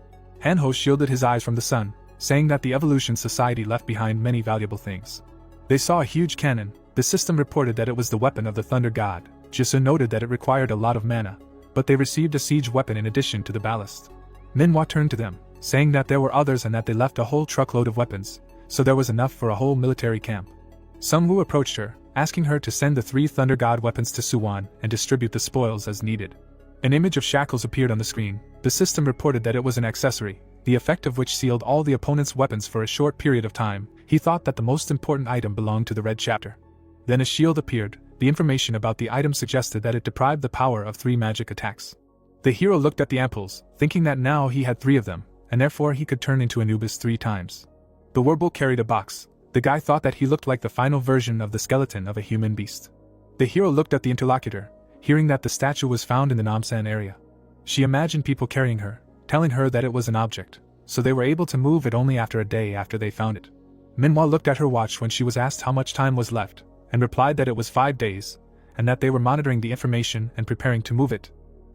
Hanho shielded his eyes from the sun, saying that the Evolution Society left behind many valuable things. They saw a huge cannon. The system reported that it was the weapon of the Thunder God. Jisoo noted that it required a lot of mana, but they received a siege weapon in addition to the ballast. Manhwa turned to them, saying that there were others and that they left a whole truckload of weapons, so there was enough for a whole military camp. Sunwoo approached her, asking her to send the 3 Thunder God weapons to Suwon and distribute the spoils as needed. An image of shackles appeared on the screen. The system reported that it was an accessory, the effect of which sealed all the opponent's weapons for a short period of time. He thought that the most important item belonged to the red chapter. Then a shield appeared. The information about the item suggested that it deprived the power of 3 magic attacks. The hero looked at the ampoules, thinking that now he had 3 of them, and therefore he could turn into Anubis 3 times. The Warble carried a box. The guy thought that he looked like the final version of the skeleton of a human beast. The hero looked at the interlocutor, hearing that the statue was found in the Namsan area. She imagined people carrying her, telling her that it was an object, so they were able to move it only after a day after they found it. Manhwa looked at her watch when she was asked how much time was left, and replied that it was 5 days, and that they were monitoring the information and preparing to move it.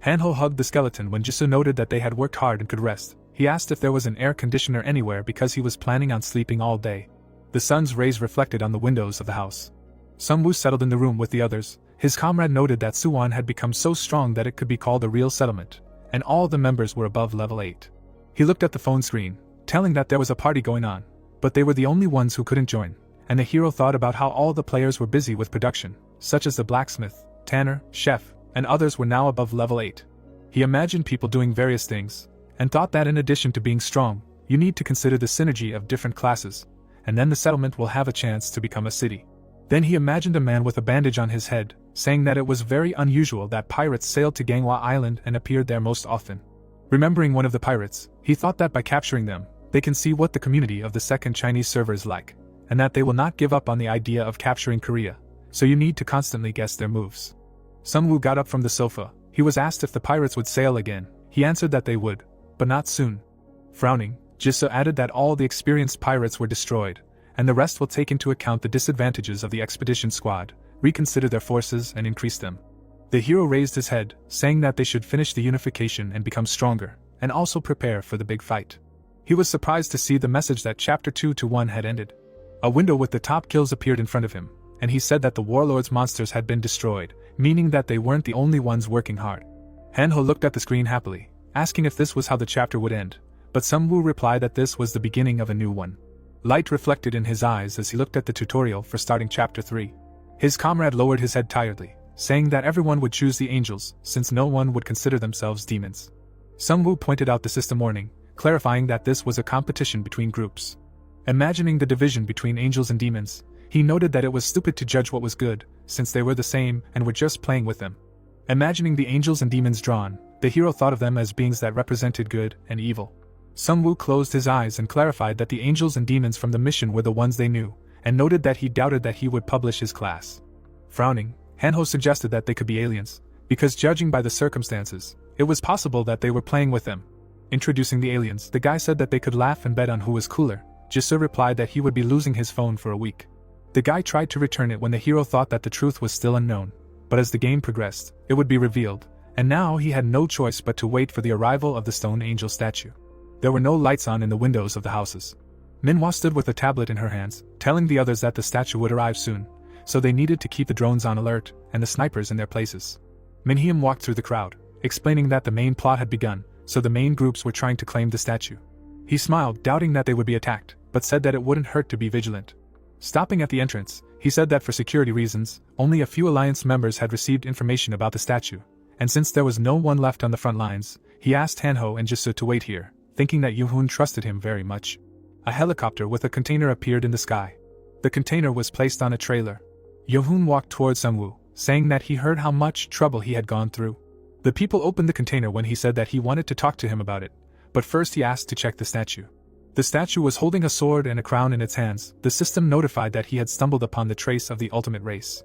Hanho hugged the skeleton when Jisoo noted that they had worked hard and could rest. He asked if there was an air conditioner anywhere because he was planning on sleeping all day. The sun's rays reflected on the windows of the house. Sunwoo settled in the room with the others. His comrade noted that Suwon had become so strong that it could be called a real settlement, and all the members were above level 8. He looked at the phone screen, telling that there was a party going on, but they were the only ones who couldn't join, and the hero thought about how all the players were busy with production, such as the blacksmith, tanner, chef, and others were now above level 8. He imagined people doing various things, and thought that in addition to being strong, you need to consider the synergy of different classes, and then the settlement will have a chance to become a city. Then he imagined a man with a bandage on his head, saying that it was very unusual that pirates sailed to Ganghwa Island and appeared there most often. Remembering one of the pirates, he thought that by capturing them, they can see what the community of the second Chinese server is like, and that they will not give up on the idea of capturing Korea, so you need to constantly guess their moves. Sunwoo got up from the sofa. He was asked if the pirates would sail again. He answered that they would, but not soon. Frowning, Jisoo added that all the experienced pirates were destroyed, and the rest will take into account the disadvantages of the expedition squad, reconsider their forces and increase them. The hero raised his head, saying that they should finish the unification and become stronger, and also prepare for the big fight. He was surprised to see the message that Chapter 2-1 had ended. A window with the top kills appeared in front of him, and he said that the warlord's monsters had been destroyed, meaning that they weren't the only ones working hard. Hanho looked at the screen happily, asking if this was how the chapter would end, but Sunwoo replied that this was the beginning of a new one. Light reflected in his eyes as he looked at the tutorial for starting Chapter 3. His comrade lowered his head tiredly, saying that everyone would choose the angels since no one would consider themselves demons. Sunwoo pointed out the system warning, clarifying that this was a competition between groups. Imagining the division between angels and demons, he noted that it was stupid to judge what was good, since they were the same and were just playing with them. Imagining the angels and demons drawn, the hero thought of them as beings that represented good and evil. Sunwoo closed his eyes and clarified that the angels and demons from the mission were the ones they knew, and noted that he doubted that he would publish his class. Frowning, Hanho suggested that they could be aliens, because judging by the circumstances, it was possible that they were playing with them. Introducing the aliens, the guy said that they could laugh and bet on who was cooler. Jisoo replied that he would be losing his phone for a week. The guy tried to return it when the hero thought that the truth was still unknown, but as the game progressed, it would be revealed, and now he had no choice but to wait for the arrival of the stone angel statue. There were no lights on in the windows of the houses. Manhwa stood with a tablet in her hands, telling the others that the statue would arrive soon, so they needed to keep the drones on alert and the snipers in their places. Manhwa walked through the crowd, explaining that the main plot had begun, so the main groups were trying to claim the statue. He smiled, doubting that they would be attacked, but said that it wouldn't hurt to be vigilant. Stopping at the entrance, he said that for security reasons, only a few Alliance members had received information about the statue, and since there was no one left on the front lines, he asked Hanho and Jisoo to wait here, thinking that Yoon-hoon trusted him very much. A helicopter with a container appeared in the sky. The container was placed on a trailer. Yoon-hoon walked towards Sungwoo, saying that he heard how much trouble he had gone through. The people opened the container when he said that he wanted to talk to him about it, but first he asked to check the statue. The statue was holding a sword and a crown in its hands. The system notified that he had stumbled upon the trace of the ultimate race.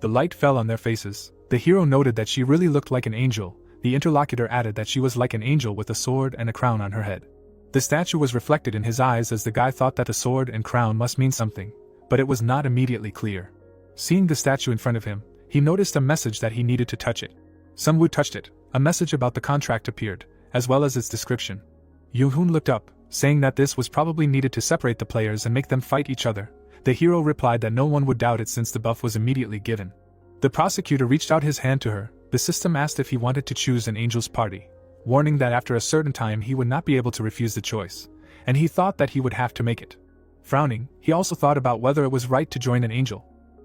The light fell on their faces. The hero noted that she really looked like an angel. The interlocutor added that she was like an angel with a sword and a crown on her head. The statue was reflected in his eyes as the guy thought that the sword and crown must mean something, but it was not immediately clear. Seeing the statue in front of him, he noticed a message that he needed to touch it. Sungwoo touched it. A message about the contract appeared, as well as its description. Yoon-hoon looked up, saying that this was probably needed to separate the players and make them fight each other. The hero replied that no one would doubt it since the buff was immediately given. The prosecutor reached out his hand to her. The system asked if he wanted to choose an angel's party, warning that after a certain time he would not be able to refuse the choice, and he thought that he would have to make it. Frowning, he also thought about whether it was right to join an angel.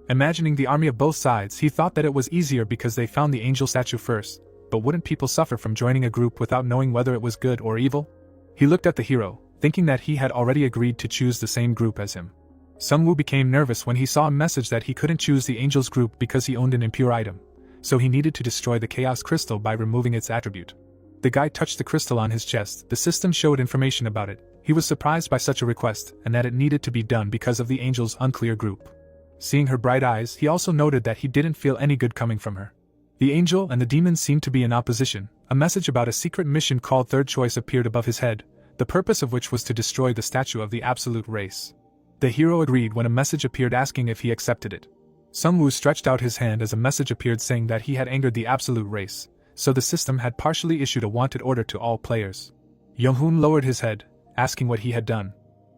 Imagining the army of both sides, he thought that it was easier because they found the angel statue first, but wouldn't people suffer from joining a group without knowing whether it was good or evil? He looked at the hero, thinking that he had already agreed to choose the same group as him. Sungwoo became nervous when he saw a message that he couldn't choose the angel's group because he owned an impure item, so he needed to destroy the chaos crystal by removing its attribute. The guy touched the crystal on his chest. The system showed information about it. He was surprised by such a request and that it needed to be done because of the angel's unclear group. Seeing her bright eyes, he also noted that he didn't feel any good coming from her. The angel and the demon seemed to be in opposition. A message about a secret mission called Third Choice appeared above his head, the purpose of which was to destroy the statue of the absolute race. The hero agreed when a message appeared asking if he accepted it. Sungwoo stretched out his hand as a message appeared saying that he had angered the absolute race, so the system had partially issued a wanted order to all players. Yoon-hoon lowered his head, asking what he had done.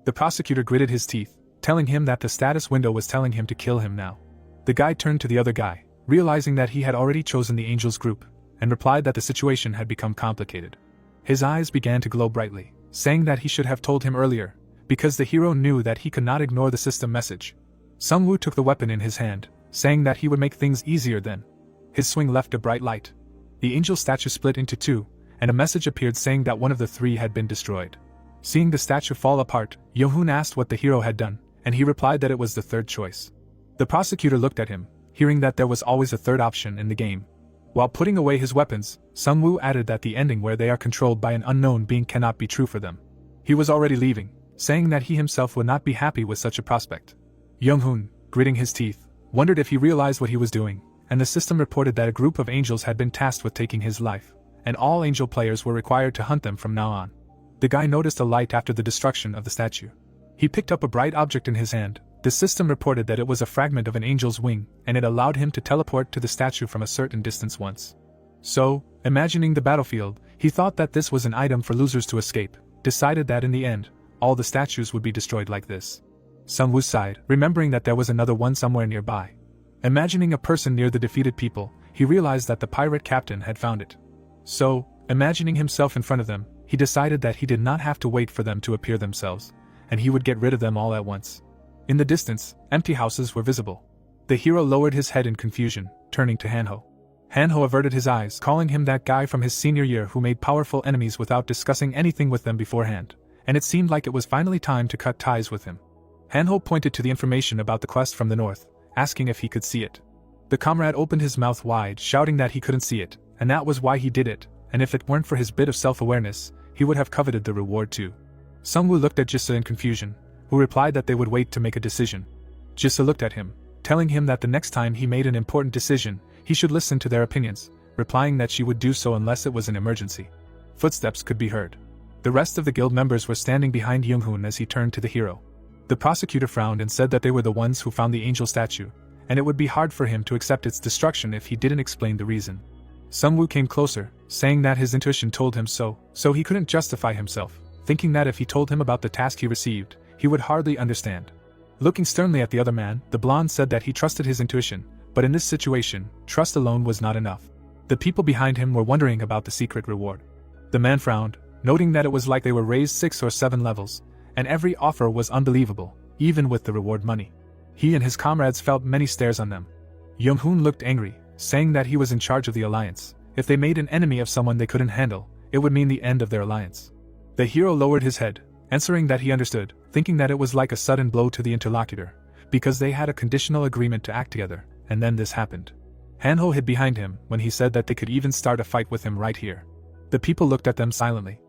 The prosecutor gritted his teeth, telling him that the status window was telling him to kill him now. The guy turned to the other guy, realizing that he had already chosen the angel's group, and replied that the situation had become complicated. His eyes began to glow brightly, saying that he should have told him earlier, because the hero knew that he could not ignore the system message. Sungwoo took the weapon in his hand, saying that he would make things easier then. His swing left a bright light. The angel statue split into two, and a message appeared saying that one of the three had been destroyed. Seeing the statue fall apart, Yoon-hoon asked what the hero had done, and he replied that it was the third choice. The prosecutor looked at him, hearing that there was always a third option in the game. While putting away his weapons, Sungwoo added that the ending where they are controlled by an unknown being cannot be true for them. He was already leaving, saying that he himself would not be happy with such a prospect. Yoon-hoon, gritting his teeth, wondered if he realized what he was doing, and the system reported that a group of angels had been tasked with taking his life, and all angel players were required to hunt them from now on. The guy noticed a light after the destruction of the statue. He picked up a bright object in his hand. The system reported that it was a fragment of an angel's wing, and it allowed him to teleport to the statue from a certain distance once. So, imagining the battlefield, he thought that this was an item for losers to escape, decided that in the end, all the statues would be destroyed like this. Sungwoo sighed, remembering that there was another one somewhere nearby. Imagining a person near the defeated people, he realized that the pirate captain had found it. So, imagining himself in front of them, he decided that he did not have to wait for them to appear themselves, and he would get rid of them all at once. In the distance, empty houses were visible. The hero lowered his head in confusion, turning to Hanho. Hanho averted his eyes, calling him that guy from his senior year who made powerful enemies without discussing anything with them beforehand, and it seemed like it was finally time to cut ties with him. Hanho pointed to the information about the quest from the north, asking if he could see it. The comrade opened his mouth wide, shouting that he couldn't see it, and that was why he did it, and if it weren't for his bit of self-awareness, he would have coveted the reward too. Sungwoo looked at Jisoo in confusion, who replied that they would wait to make a decision. Jisoo looked at him, telling him that the next time he made an important decision, he should listen to their opinions, replying that she would do so unless it was an emergency. Footsteps could be heard. The rest of the guild members were standing behind Yoon-hoon as he turned to the hero. The prosecutor frowned and said that they were the ones who found the angel statue, and it would be hard for him to accept its destruction if he didn't explain the reason. Sungwoo came closer, saying that his intuition told him so he couldn't justify himself, thinking that if he told him about the task he received, he would hardly understand. Looking sternly at the other man, the blonde said that he trusted his intuition, but in this situation, trust alone was not enough. The people behind him were wondering about the secret reward. The man frowned, noting that it was like they were raised 6 or 7 levels, and every offer was unbelievable, even with the reward money. He and his comrades felt many stares on them. Young-hoon looked angry, saying that he was in charge of the alliance. If they made an enemy of someone they couldn't handle, it would mean the end of their alliance. The hero lowered his head, answering that he understood, thinking that it was like a sudden blow to the interlocutor, because they had a conditional agreement to act together, and then this happened. Hanho hid behind him when he said that they could even start a fight with him right here. The people looked at them silently.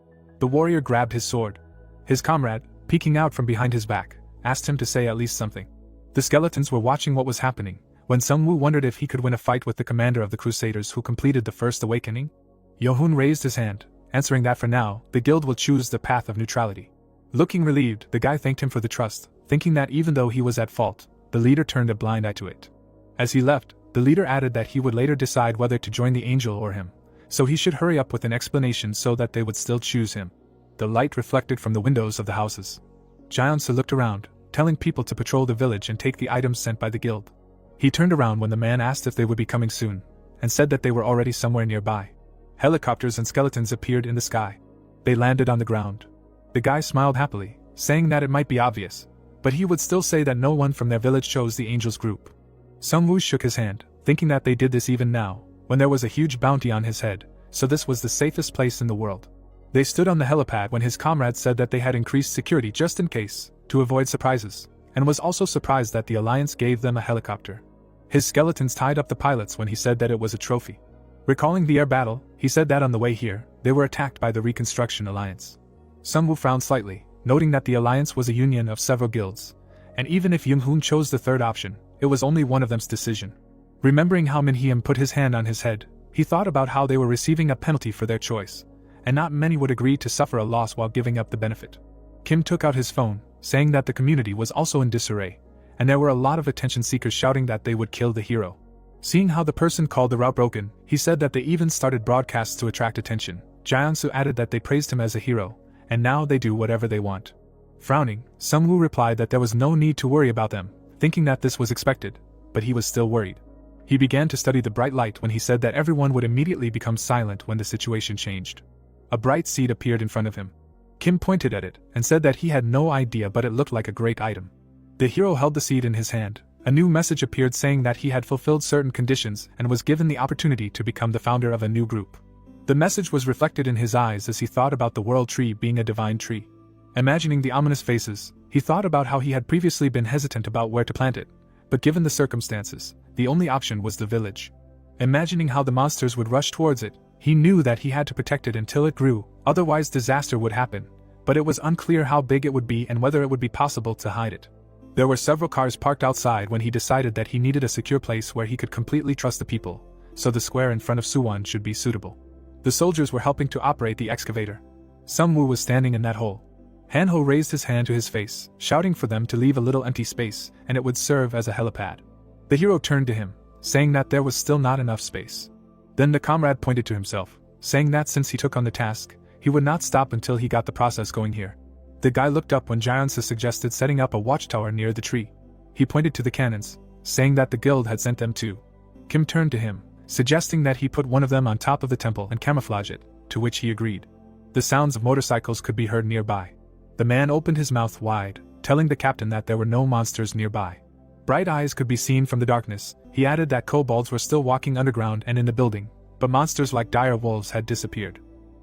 The warrior grabbed his sword. His comrade, peeking out from behind his back, asked him to say at least something. The skeletons were watching what was happening, when Sungwoo wondered if he could win a fight with the commander of the Crusaders who completed the first awakening. Yohun raised his hand, answering that for now, the guild will choose the path of neutrality. Looking relieved, the guy thanked him for the trust, thinking that even though he was at fault, the leader turned a blind eye to it. As he left, the leader added that he would later decide whether to join the angel or him, so he should hurry up with an explanation so that they would still choose him. The light reflected from the windows of the houses. Jaeonsu looked around, telling people to patrol the village and take the items sent by the guild. He turned around when the man asked if they would be coming soon, and said that they were already somewhere nearby. Helicopters and skeletons appeared in the sky. They landed on the ground. The guy smiled happily, saying that it might be obvious, but he would still say that no one from their village chose the angels group. Sungwoo shook his hand, thinking that they did this even now, when there was a huge bounty on his head, so this was the safest place in the world. They stood on the helipad when his comrades said that they had increased security just in case, to avoid surprises, and was also surprised that the alliance gave them a helicopter. His skeletons tied up the pilots when he said that it was a trophy. Recalling the air battle, he said that on the way here, they were attacked by the Reconstruction Alliance. Sungwoo frowned slightly, noting that the alliance was a union of several guilds, and even if Young-hoon chose the third option, it was only one of them's decision. Remembering how Min-hyeom put his hand on his head, he thought about how they were receiving a penalty for their choice, and not many would agree to suffer a loss while giving up the benefit. Kim took out his phone, saying that the community was also in disarray, and there were a lot of attention seekers shouting that they would kill the hero. Seeing how the person called the route broken, he said that they even started broadcasts to attract attention. Jaeonsu added that they praised him as a hero, and now they do whatever they want. Frowning, Sungwoo replied that there was no need to worry about them, thinking that this was expected, but he was still worried. He began to study the bright light when he said that everyone would immediately become silent when the situation changed. A bright seed appeared in front of him. Kim pointed at it and said that he had no idea, but it looked like a great item. The hero held the seed in his hand. A new message appeared saying that he had fulfilled certain conditions and was given the opportunity to become the founder of a new group. The message was reflected in his eyes as he thought about the world tree being a divine tree. Imagining the ominous faces, he thought about how he had previously been hesitant about where to plant it, but given the circumstances, the only option was the village. Imagining how the monsters would rush towards it, he knew that he had to protect it until it grew, otherwise disaster would happen, but it was unclear how big it would be and whether it would be possible to hide it. There were several cars parked outside when he decided that he needed a secure place where he could completely trust the people, so the square in front of Suwon should be suitable. The soldiers were helping to operate the excavator. Sungwoo was standing in that hole. Hanho raised his hand to his face, shouting for them to leave a little empty space, and it would serve as a helipad. The hero turned to him, saying that there was still not enough space. Then the comrade pointed to himself, saying that since he took on the task, he would not stop until he got the process going here. The guy looked up when Jaeonsu suggested setting up a watchtower near the tree. He pointed to the cannons, saying that the guild had sent them too. Kim turned to him, suggesting that he put one of them on top of the temple and camouflage it, to which he agreed. The sounds of motorcycles could be heard nearby. The man opened his mouth wide, telling the captain that there were no monsters nearby. Bright eyes could be seen from the darkness. He added that kobolds were still walking underground and in the building, but monsters like dire wolves had disappeared.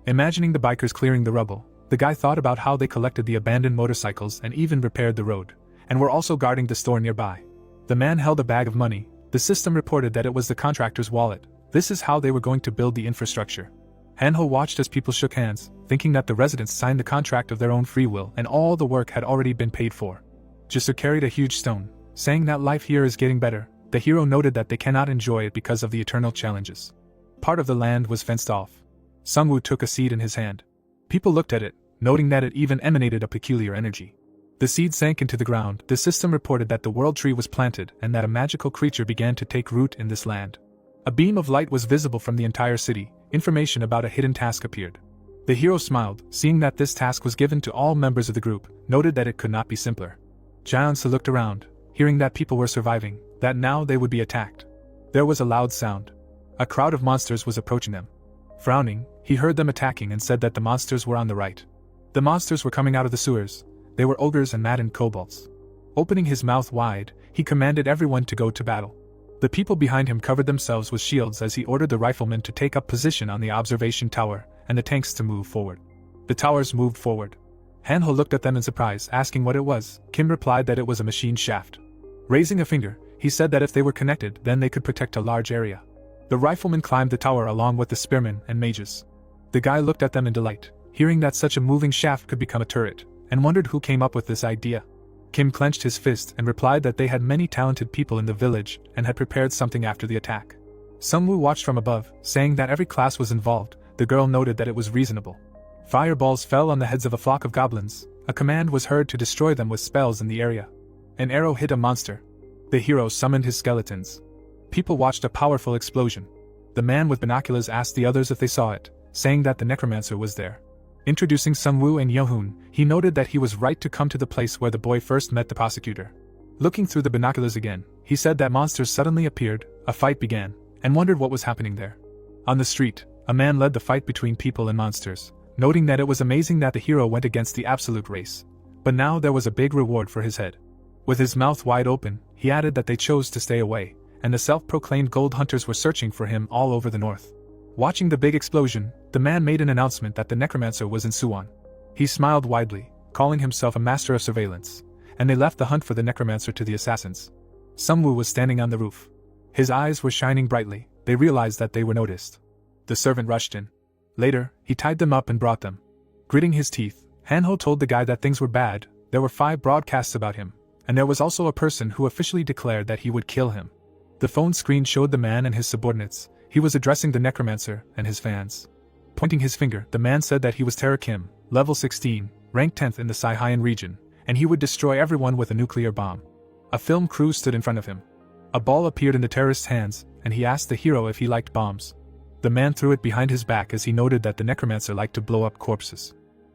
Imagining the bikers clearing the rubble, the guy thought about how they collected the abandoned motorcycles and even repaired the road, and were also guarding the store nearby. The man held a bag of money. The system reported that it was the contractor's wallet. This is how they were going to build the infrastructure. Hanho watched as people shook hands, thinking that the residents signed the contract of their own free will and all the work had already been paid for. Jisoo carried a huge stone, saying that life here is getting better. The hero noted that they cannot enjoy it because of the eternal challenges. Part of the land was fenced off. Sungwoo took a seed in his hand. People looked at it, noting that it even emanated a peculiar energy. The seed sank into the ground. The system reported that the world tree was planted and that a magical creature began to take root in this land. A beam of light was visible from the entire city. Information about a hidden task appeared. The hero smiled, seeing that this task was given to all members of the group, noted that it could not be simpler. Jaeonsu looked around, hearing that people were surviving, that now they would be attacked. There was a loud sound. A crowd of monsters was approaching them. Frowning, he heard them attacking and said that the monsters were on the right. The monsters were coming out of the sewers. They were ogres and maddened kobolds. Opening his mouth wide, he commanded everyone to go to battle. The people behind him covered themselves with shields as he ordered the riflemen to take up position on the observation tower and the tanks to move forward. The towers moved forward. Hanho looked at them in surprise, asking what it was. Kim replied that it was a machine shaft. Raising a finger, he said that if they were connected, then they could protect a large area. The riflemen climbed the tower along with the spearmen and mages. The guy looked at them in delight, hearing that such a moving shaft could become a turret, and wondered who came up with this idea. Kim clenched his fist and replied that they had many talented people in the village and had prepared something after the attack. Sungwoo watched from above, saying that every class was involved. The girl noted that it was reasonable. Fireballs fell on the heads of a flock of goblins. A command was heard to destroy them with spells in the area. An arrow hit a monster. The hero summoned his skeletons. People watched a powerful explosion. The man with binoculars asked the others if they saw it, saying that the necromancer was there. Introducing Sungwoo and Yohun, he noted that he was right to come to the place where the boy first met the prosecutor. Looking through the binoculars again, he said that monsters suddenly appeared, a fight began, and wondered what was happening there. On the street, a man led the fight between people and monsters, noting that it was amazing that the hero went against the absolute race. But now there was a big reward for his head. With his mouth wide open, he added that they chose to stay away, and the self-proclaimed gold hunters were searching for him all over the north. Watching the big explosion, the man made an announcement that the necromancer was in Suwon. He smiled widely, calling himself a master of surveillance, and they left the hunt for the necromancer to the assassins. Sungwoo was standing on the roof. His eyes were shining brightly. They realized that they were noticed. The servant rushed in. Later, he tied them up and brought them. Gritting his teeth, Hanho told the guy that things were bad. There were 5 broadcasts about him, and there was also a person who officially declared that he would kill him. The phone screen showed the man and his subordinates. He was addressing the necromancer and his fans. Pointing his finger, the man said that he was Terra Kim, level 16, ranked 10th in the Saiyan region, and he would destroy everyone with a nuclear bomb. A film crew stood in front of him. A ball appeared in the terrorist's hands, and he asked the hero if he liked bombs. The man threw it behind his back as he noted that the necromancer liked to blow up corpses.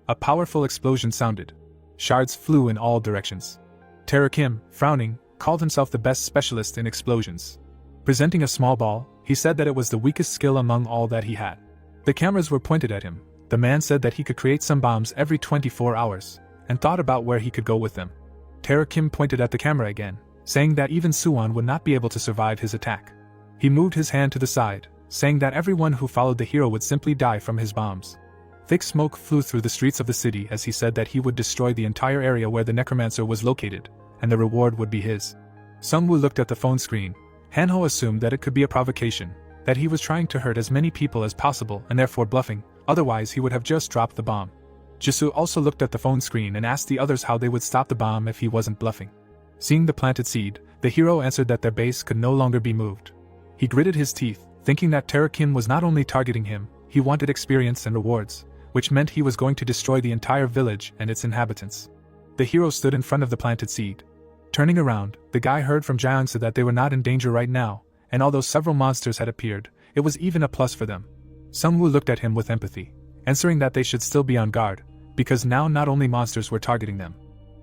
A powerful explosion sounded. Shards flew in all directions. Terra Kim, frowning, called himself the best specialist in explosions. Presenting a small ball, he said that it was the weakest skill among all that he had. The cameras were pointed at him. The man said that he could create some bombs every 24 hours, and thought about where he could go with them. Terra Kim pointed at the camera again, saying that even Suwon would not be able to survive his attack. He moved his hand to the side, saying that everyone who followed the hero would simply die from his bombs. Thick smoke flew through the streets of the city as he said that he would destroy the entire area where the necromancer was located, and the reward would be his. Sungwoo looked at the phone screen. Hanho assumed that it could be a provocation, that he was trying to hurt as many people as possible and therefore bluffing, otherwise he would have just dropped the bomb. Jisoo also looked at the phone screen and asked the others how they would stop the bomb if he wasn't bluffing. Seeing the planted seed, the hero answered that their base could no longer be moved. He gritted his teeth, thinking that Terra Kim was not only targeting him, he wanted experience and rewards, which meant he was going to destroy the entire village and its inhabitants. The hero stood in front of the planted seed. Turning around, the guy heard from Jiangsu that they were not in danger right now, and although several monsters had appeared, it was even a plus for them. Sungwoo looked at him with empathy, answering that they should still be on guard, because now not only monsters were targeting them.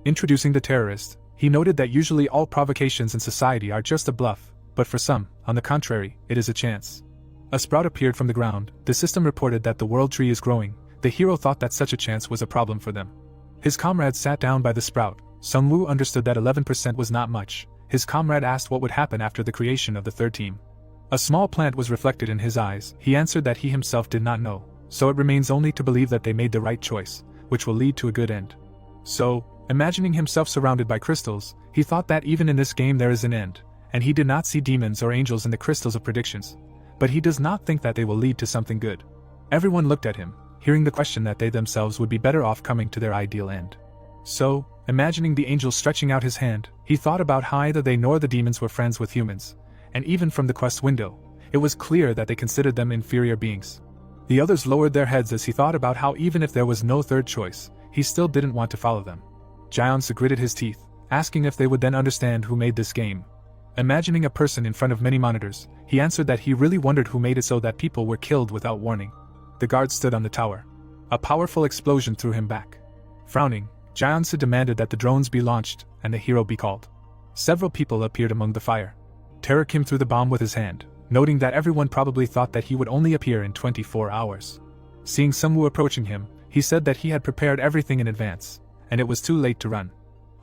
Introducing the terrorist, he noted that usually all provocations in society are just a bluff, but for some, on the contrary, it is a chance. A sprout appeared from the ground. The system reported that the world tree is growing. The hero thought that such a chance was a problem for them. His comrade sat down by the sprout. Sungwoo understood that 11% was not much. His comrade asked what would happen after the creation of the third team. A small plant was reflected in his eyes. He answered that he himself did not know, so it remains only to believe that they made the right choice, which will lead to a good end. So, imagining himself surrounded by crystals, he thought that even in this game there is an end, and he did not see demons or angels in the crystals of predictions. But he does not think that they will lead to something good. Everyone looked at him, hearing the question that they themselves would be better off coming to their ideal end. So, imagining the angel stretching out his hand, he thought about how neither they nor the demons were friends with humans, and even from the quest window, it was clear that they considered them inferior beings. The others lowered their heads as he thought about how even if there was no third choice, he still didn't want to follow them. Jiangsu gritted his teeth, asking if they would then understand who made this game. Imagining a person in front of many monitors, he answered that he really wondered who made it so that people were killed without warning. The guard stood on the tower. A powerful explosion threw him back. Frowning, Jiangsu demanded that the drones be launched and the hero be called. Several people appeared among the fire. Terra Kim threw the bomb with his hand, noting that everyone probably thought that he would only appear in 24 hours. Seeing Sungwoo approaching him, he said that he had prepared everything in advance, and it was too late to run.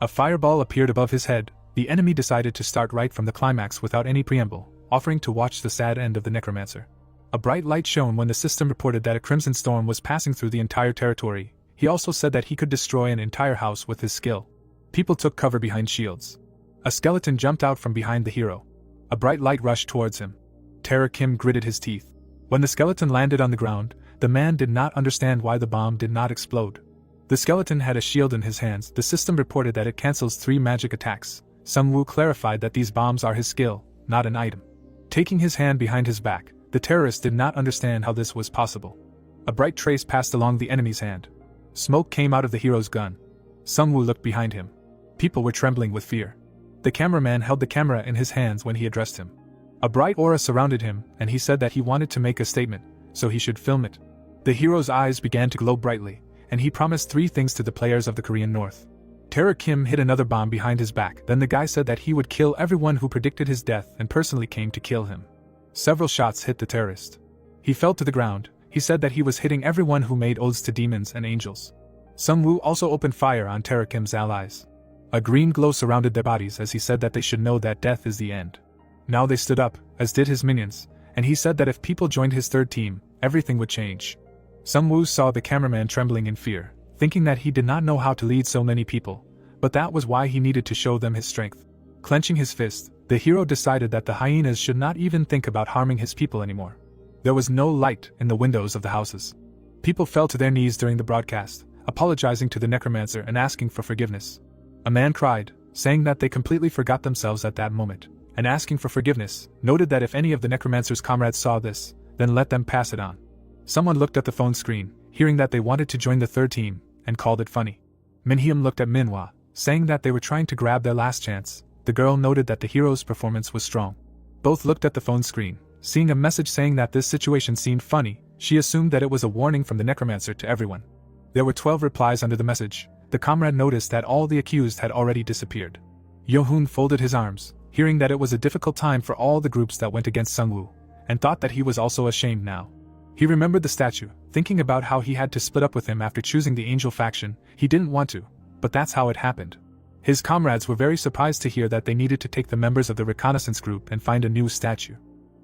A fireball appeared above his head. The enemy decided to start right from the climax without any preamble, offering to watch the sad end of the necromancer. A bright light shone when the system reported that a crimson storm was passing through the entire territory. He also said that he could destroy an entire house with his skill. People took cover behind shields. A skeleton jumped out from behind the hero. A bright light rushed towards him. Terror Kim gritted his teeth. When the skeleton landed on the ground, the man did not understand why the bomb did not explode. The skeleton had a shield in his hands. The system reported that it cancels 3 magic attacks. Sungwoo clarified that these bombs are his skill, not an item. Taking his hand behind his back, the terrorist did not understand how this was possible. A bright trace passed along the enemy's hand. Smoke came out of the hero's gun. Sungwoo looked behind him. People were trembling with fear. The cameraman held the camera in his hands when he addressed him. A bright aura surrounded him, and he said that he wanted to make a statement, so he should film it. The hero's eyes began to glow brightly, and he promised 3 things to the players of the Korean North. Terror Kim hid another bomb behind his back. Then the guy said that he would kill everyone who predicted his death and personally came to kill him. Several shots hit the terrorist. He fell to the ground. He said that he was hitting everyone who made oaths to demons and angels. Sungwoo also opened fire on Terror Kim's allies. A green glow surrounded their bodies as he said that they should know that death is the end. Now they stood up, as did his minions, and he said that if people joined his third team, everything would change. Sungwoo saw the cameraman trembling in fear, thinking that he did not know how to lead so many people, but that was why he needed to show them his strength. Clenching his fist, the hero decided that the hyenas should not even think about harming his people anymore. There was no light in the windows of the houses. People fell to their knees during the broadcast, apologizing to the necromancer and asking for forgiveness. A man cried, saying that they completely forgot themselves at that moment, and asking for forgiveness, noted that if any of the necromancer's comrades saw this, then let them pass it on. Someone looked at the phone screen, hearing that they wanted to join the third team, and called it funny. Minhyum looked at Manhwa, saying that they were trying to grab their last chance. The girl noted that the hero's performance was strong. Both looked at the phone screen, seeing a message saying that this situation seemed funny. She assumed that it was a warning from the necromancer to everyone. There were 12 replies under the message. The comrade noticed that all the accused had already disappeared. Yohun folded his arms, hearing that it was a difficult time for all the groups that went against Sungwoo, and thought that he was also ashamed now. He remembered the statue, thinking about how he had to split up with him after choosing the angel faction. He didn't want to, but that's how it happened. His comrades were very surprised to hear that they needed to take the members of the reconnaissance group and find a new statue.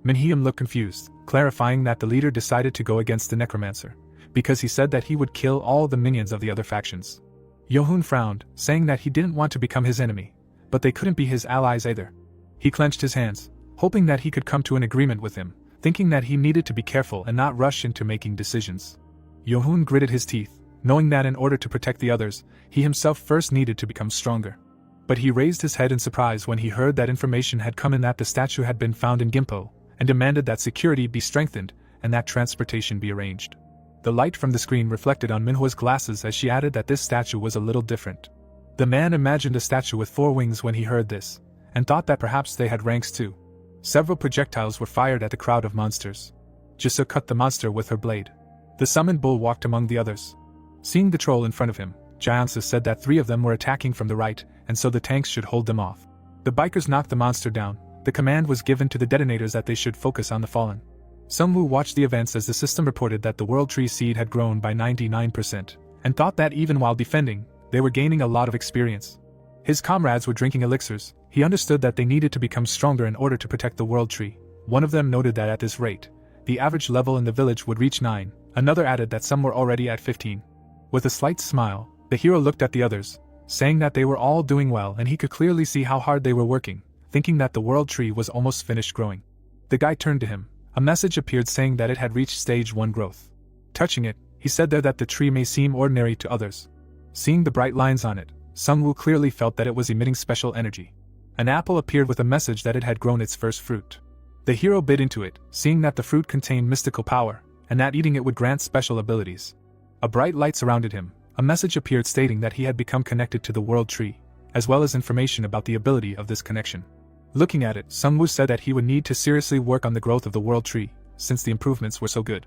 Minhyum looked confused, clarifying that the leader decided to go against the necromancer, because he said that he would kill all the minions of the other factions. Yohun frowned, saying that he didn't want to become his enemy, but they couldn't be his allies either. He clenched his hands, hoping that he could come to an agreement with him, thinking that he needed to be careful and not rush into making decisions. Yohun gritted his teeth, knowing that in order to protect the others, he himself first needed to become stronger. But he raised his head in surprise when he heard that information had come in that the statue had been found in Gimpo, and demanded that security be strengthened and that transportation be arranged. The light from the screen reflected on Minhwa's glasses as she added that this statue was a little different. The man imagined a statue with 4 wings when he heard this, and thought that perhaps they had ranks too. Several projectiles were fired at the crowd of monsters. Jisoo cut the monster with her blade. The summoned bull walked among the others. Seeing the troll in front of him, Jaeonsu said that 3 of them were attacking from the right, and so the tanks should hold them off. The bikers knocked the monster down. The command was given to the detonators that they should focus on the fallen. Sungwoo watched the events as the system reported that the World Tree seed had grown by 99%, and thought that even while defending, they were gaining a lot of experience. His comrades were drinking elixirs. He understood that they needed to become stronger in order to protect the World Tree. One of them noted that at this rate, the average level in the village would reach 9. Another added that some were already at 15. With a slight smile, the hero looked at the others, saying that they were all doing well and he could clearly see how hard they were working, thinking that the World Tree was almost finished growing. The guy turned to him. A message appeared saying that it had reached stage 1 growth. Touching it, he said there that the tree may seem ordinary to others. Seeing the bright lines on it, Sungwoo clearly felt that it was emitting special energy. An apple appeared with a message that it had grown its first fruit. The hero bit into it, seeing that the fruit contained mystical power, and that eating it would grant special abilities. A bright light surrounded him. A message appeared stating that he had become connected to the World Tree, as well as information about the ability of this connection. Looking at it, Sungwoo said that he would need to seriously work on the growth of the World Tree, since the improvements were so good.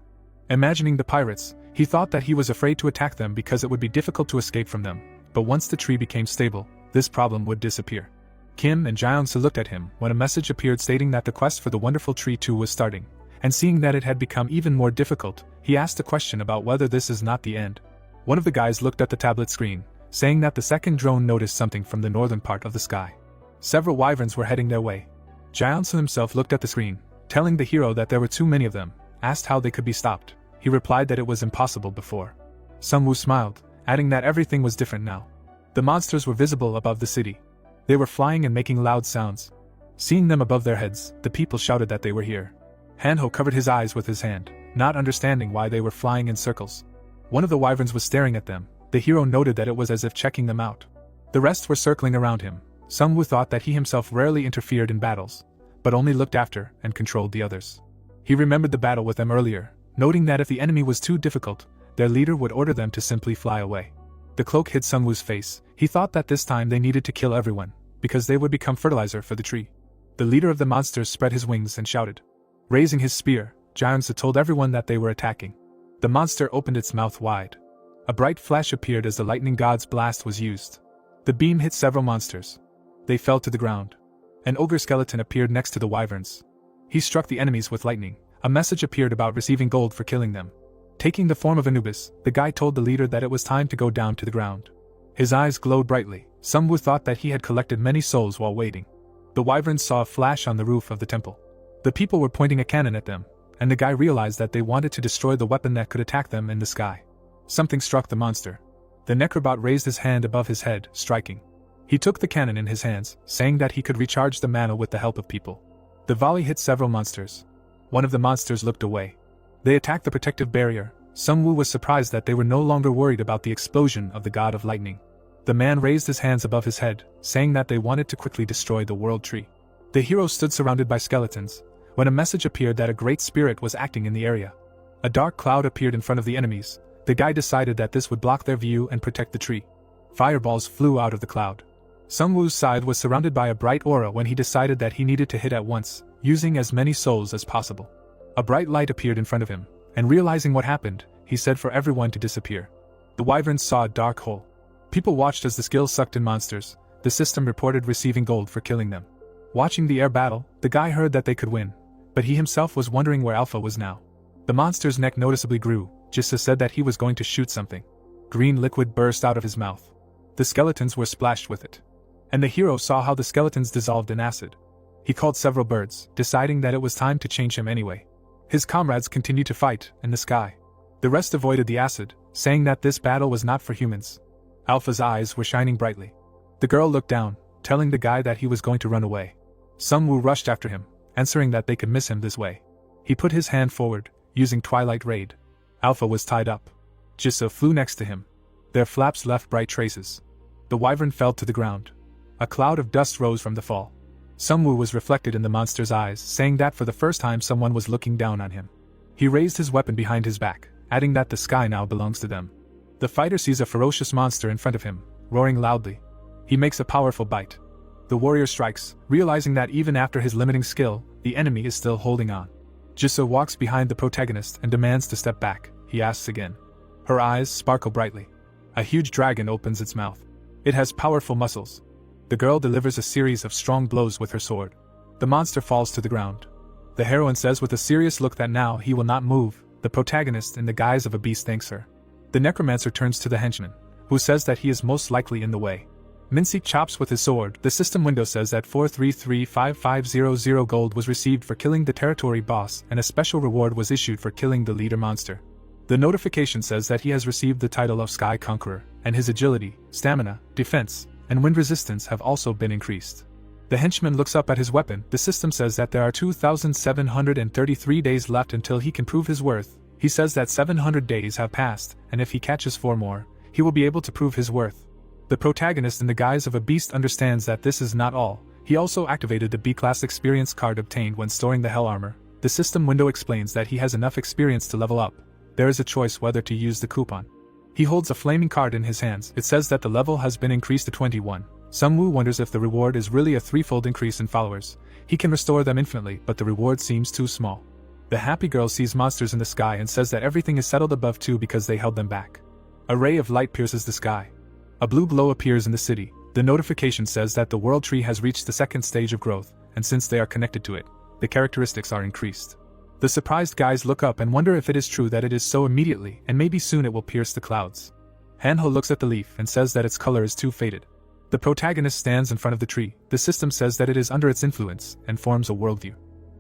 Imagining the pirates, he thought that he was afraid to attack them because it would be difficult to escape from them, but once the tree became stable, this problem would disappear. Kim and Jaeon-se looked at him when a message appeared stating that the quest for the wonderful tree 2 was starting, and seeing that it had become even more difficult, he asked a question about whether this is not the end. One of the guys looked at the tablet screen, saying that the second drone noticed something from the northern part of the sky. Several wyverns were heading their way. Jaeon-se himself looked at the screen, telling the hero that there were too many of them, asked how they could be stopped. He replied that it was impossible before. Sungwoo smiled, adding that everything was different now. The monsters were visible above the city. They were flying and making loud sounds. Seeing them above their heads, the people shouted that they were here. Hanho covered his eyes with his hand, not understanding why they were flying in circles. One of the wyverns was staring at them. The hero noted that it was as if checking them out. The rest were circling around him. Sungwoo thought that he himself rarely interfered in battles, but only looked after and controlled the others. He remembered the battle with them earlier, noting that if the enemy was too difficult, their leader would order them to simply fly away. The cloak hid Sungwoo's face. He thought that this time they needed to kill everyone, because they would become fertilizer for the tree. The leader of the monsters spread his wings and shouted. Raising his spear, Jaeon-se told everyone that they were attacking. The monster opened its mouth wide. A bright flash appeared as the lightning god's blast was used. The beam hit several monsters. They fell to the ground. An ogre skeleton appeared next to the wyverns. He struck the enemies with lightning. A message appeared about receiving gold for killing them. Taking the form of Anubis, the guy told the leader that it was time to go down to the ground. His eyes glowed brightly. Sungwoo thought that he had collected many souls while waiting. The wyverns saw a flash on the roof of the temple. The people were pointing a cannon at them, and the guy realized that they wanted to destroy the weapon that could attack them in the sky. Something struck the monster. The necrobot raised his hand above his head, striking. He took the cannon in his hands, saying that he could recharge the mana with the help of people. The volley hit several monsters. One of the monsters looked away. They attacked the protective barrier. Sungwoo was surprised that they were no longer worried about the explosion of the god of lightning. The man raised his hands above his head, saying that they wanted to quickly destroy the world tree. The hero stood surrounded by skeletons, when a message appeared that a great spirit was acting in the area. A dark cloud appeared in front of the enemies. The guy decided that this would block their view and protect the tree. Fireballs flew out of the cloud. Sungwoo's side was surrounded by a bright aura when he decided that he needed to hit at once, using as many souls as possible. A bright light appeared in front of him, and realizing what happened, he said for everyone to disappear. The wyverns saw a dark hole. People watched as the skill sucked in monsters. The system reported receiving gold for killing them. Watching the air battle, the guy heard that they could win, but he himself was wondering where Alpha was now. The monster's neck noticeably grew. Jissa said that he was going to shoot something. Green liquid burst out of his mouth. The skeletons were splashed with it. And the hero saw how the skeletons dissolved in acid. He called several birds, deciding that it was time to change him anyway. His comrades continued to fight in the sky. The rest avoided the acid, saying that this battle was not for humans. Alpha's eyes were shining brightly. The girl looked down, telling the guy that he was going to run away. Sungwoo rushed after him, answering that they could miss him this way. He put his hand forward, using Twilight Raid. Alpha was tied up. Jissa flew next to him. Their flaps left bright traces. The wyvern fell to the ground. A cloud of dust rose from the fall. Sungwoo was reflected in the monster's eyes, saying that for the first time someone was looking down on him. He raised his weapon behind his back, adding that the sky now belongs to them. The fighter sees a ferocious monster in front of him, roaring loudly. He makes a powerful bite. The warrior strikes, realizing that even after his limiting skill, the enemy is still holding on. Jissa walks behind the protagonist and demands to step back. He asks again. Her eyes sparkle brightly. A huge dragon opens its mouth. It has powerful muscles. The girl delivers a series of strong blows with her sword. The monster falls to the ground. The heroine says with a serious look that now he will not move. The protagonist in the guise of a beast thanks her. The necromancer turns to the henchman, who says that he is most likely in the way. Mincy chops with his sword. The system window says that 4335500 gold was received for killing the territory boss and a special reward was issued for killing the leader monster. The notification says that he has received the title of Sky Conqueror, and his agility, stamina, defense, and wind resistance have also been increased. The henchman looks up at his weapon. The system says that there are 2,733 days left until he can prove his worth. He says that 700 days have passed, and if he catches 4 more, he will be able to prove his worth. The protagonist in the guise of a beast understands that this is not all. He also activated the B-class experience card obtained when storing the Hell Armor. The system window explains that he has enough experience to level up. There is a choice whether to use the coupon. He holds a flaming card in his hands. It says that the level has been increased to 21. Sungwoo wonders if the reward is really a 3-fold increase in followers. He can restore them infinitely, but the reward seems too small. The happy girl sees monsters in the sky and says that everything is settled above 2 because they held them back. A ray of light pierces the sky. A blue glow appears in the city. The notification says that the world tree has reached the second stage of growth, and since they are connected to it, the characteristics are increased. The surprised guys look up and wonder if it is true that it is so immediately, and maybe soon it will pierce the clouds. Hanho looks at the leaf and says that its color is too faded. The protagonist stands in front of the tree. The system says that it is under its influence and forms a worldview.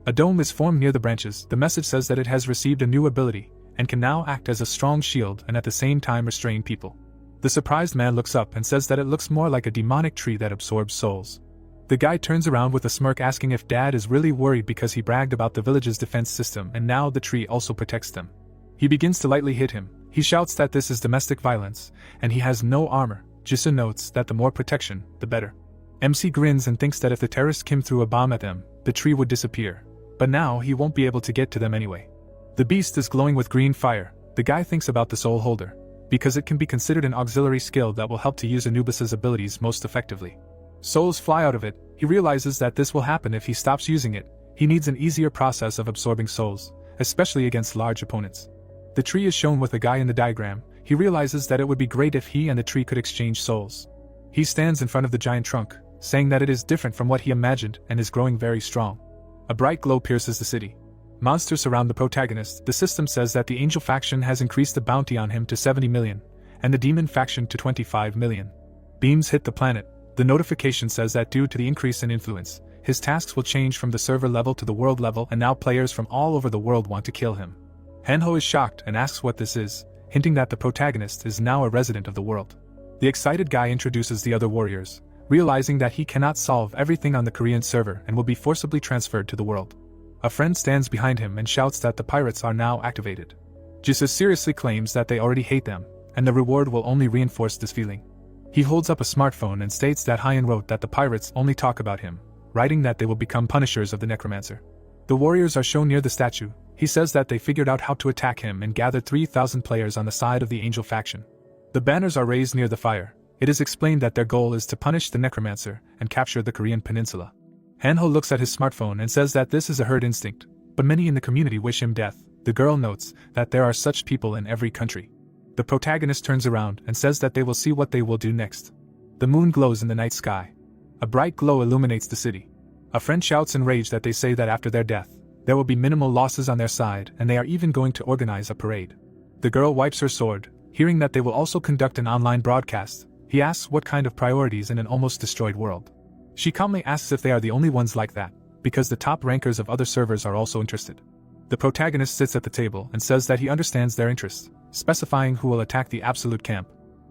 A dome is formed near the branches. The message says that it has received a new ability and can now act as a strong shield and at the same time restrain people. The surprised man looks up and says that it looks more like a demonic tree that absorbs souls. The guy turns around with a smirk asking if Dad is really worried because he bragged about the village's defense system and now the tree also protects them. He begins to lightly hit him. He shouts that this is domestic violence, and he has no armor. Jisoo notes that the more protection, the better. MC grins and thinks that if the terrorists Kim threw a bomb at them, the tree would disappear. But now he won't be able to get to them anyway. The beast is glowing with green fire. The guy thinks about the soul holder, because it can be considered an auxiliary skill that will help to use Anubis's abilities most effectively. Souls fly out of it. He realizes that this will happen if he stops using it. He needs an easier process of absorbing souls, especially against large opponents. The tree is shown with a guy in the diagram. He realizes that it would be great if he and the tree could exchange souls. He stands in front of the giant trunk, saying that it is different from what he imagined and is growing very strong. A bright glow pierces the city. Monsters surround the protagonist. The system says that the angel faction has increased the bounty on him to 70 million, and the demon faction to 25 million. Beams hit the planet. The notification says that due to the increase in influence, his tasks will change from the server level to the world level, and now players from all over the world want to kill him. Hanho is shocked and asks what this is, hinting that the protagonist is now a resident of the world. The excited guy introduces the other warriors, realizing that he cannot solve everything on the Korean server and will be forcibly transferred to the world. A friend stands behind him and shouts that the pirates are now activated. Jisoo seriously claims that they already hate them, and the reward will only reinforce this feeling. He holds up a smartphone and states that Hyan wrote that the pirates only talk about him, writing that they will become punishers of the necromancer. The warriors are shown near the statue. He says that they figured out how to attack him and gathered 3,000 players on the side of the angel faction. The banners are raised near the fire. It is explained that their goal is to punish the necromancer and capture the Korean peninsula. Hanho looks at his smartphone and says that this is a herd instinct, but many in the community wish him death. The girl notes that there are such people in every country. The protagonist turns around and says that they will see what they will do next. The moon glows in the night sky. A bright glow illuminates the city. A friend shouts in rage that they say that after their death, there will be minimal losses on their side, and they are even going to organize a parade. The girl wipes her sword, hearing that they will also conduct an online broadcast. He asks what kind of priorities in an almost destroyed world. She calmly asks if they are the only ones like that, because the top rankers of other servers are also interested. The protagonist sits at the table and says that he understands their interests, specifying who will attack the absolute camp.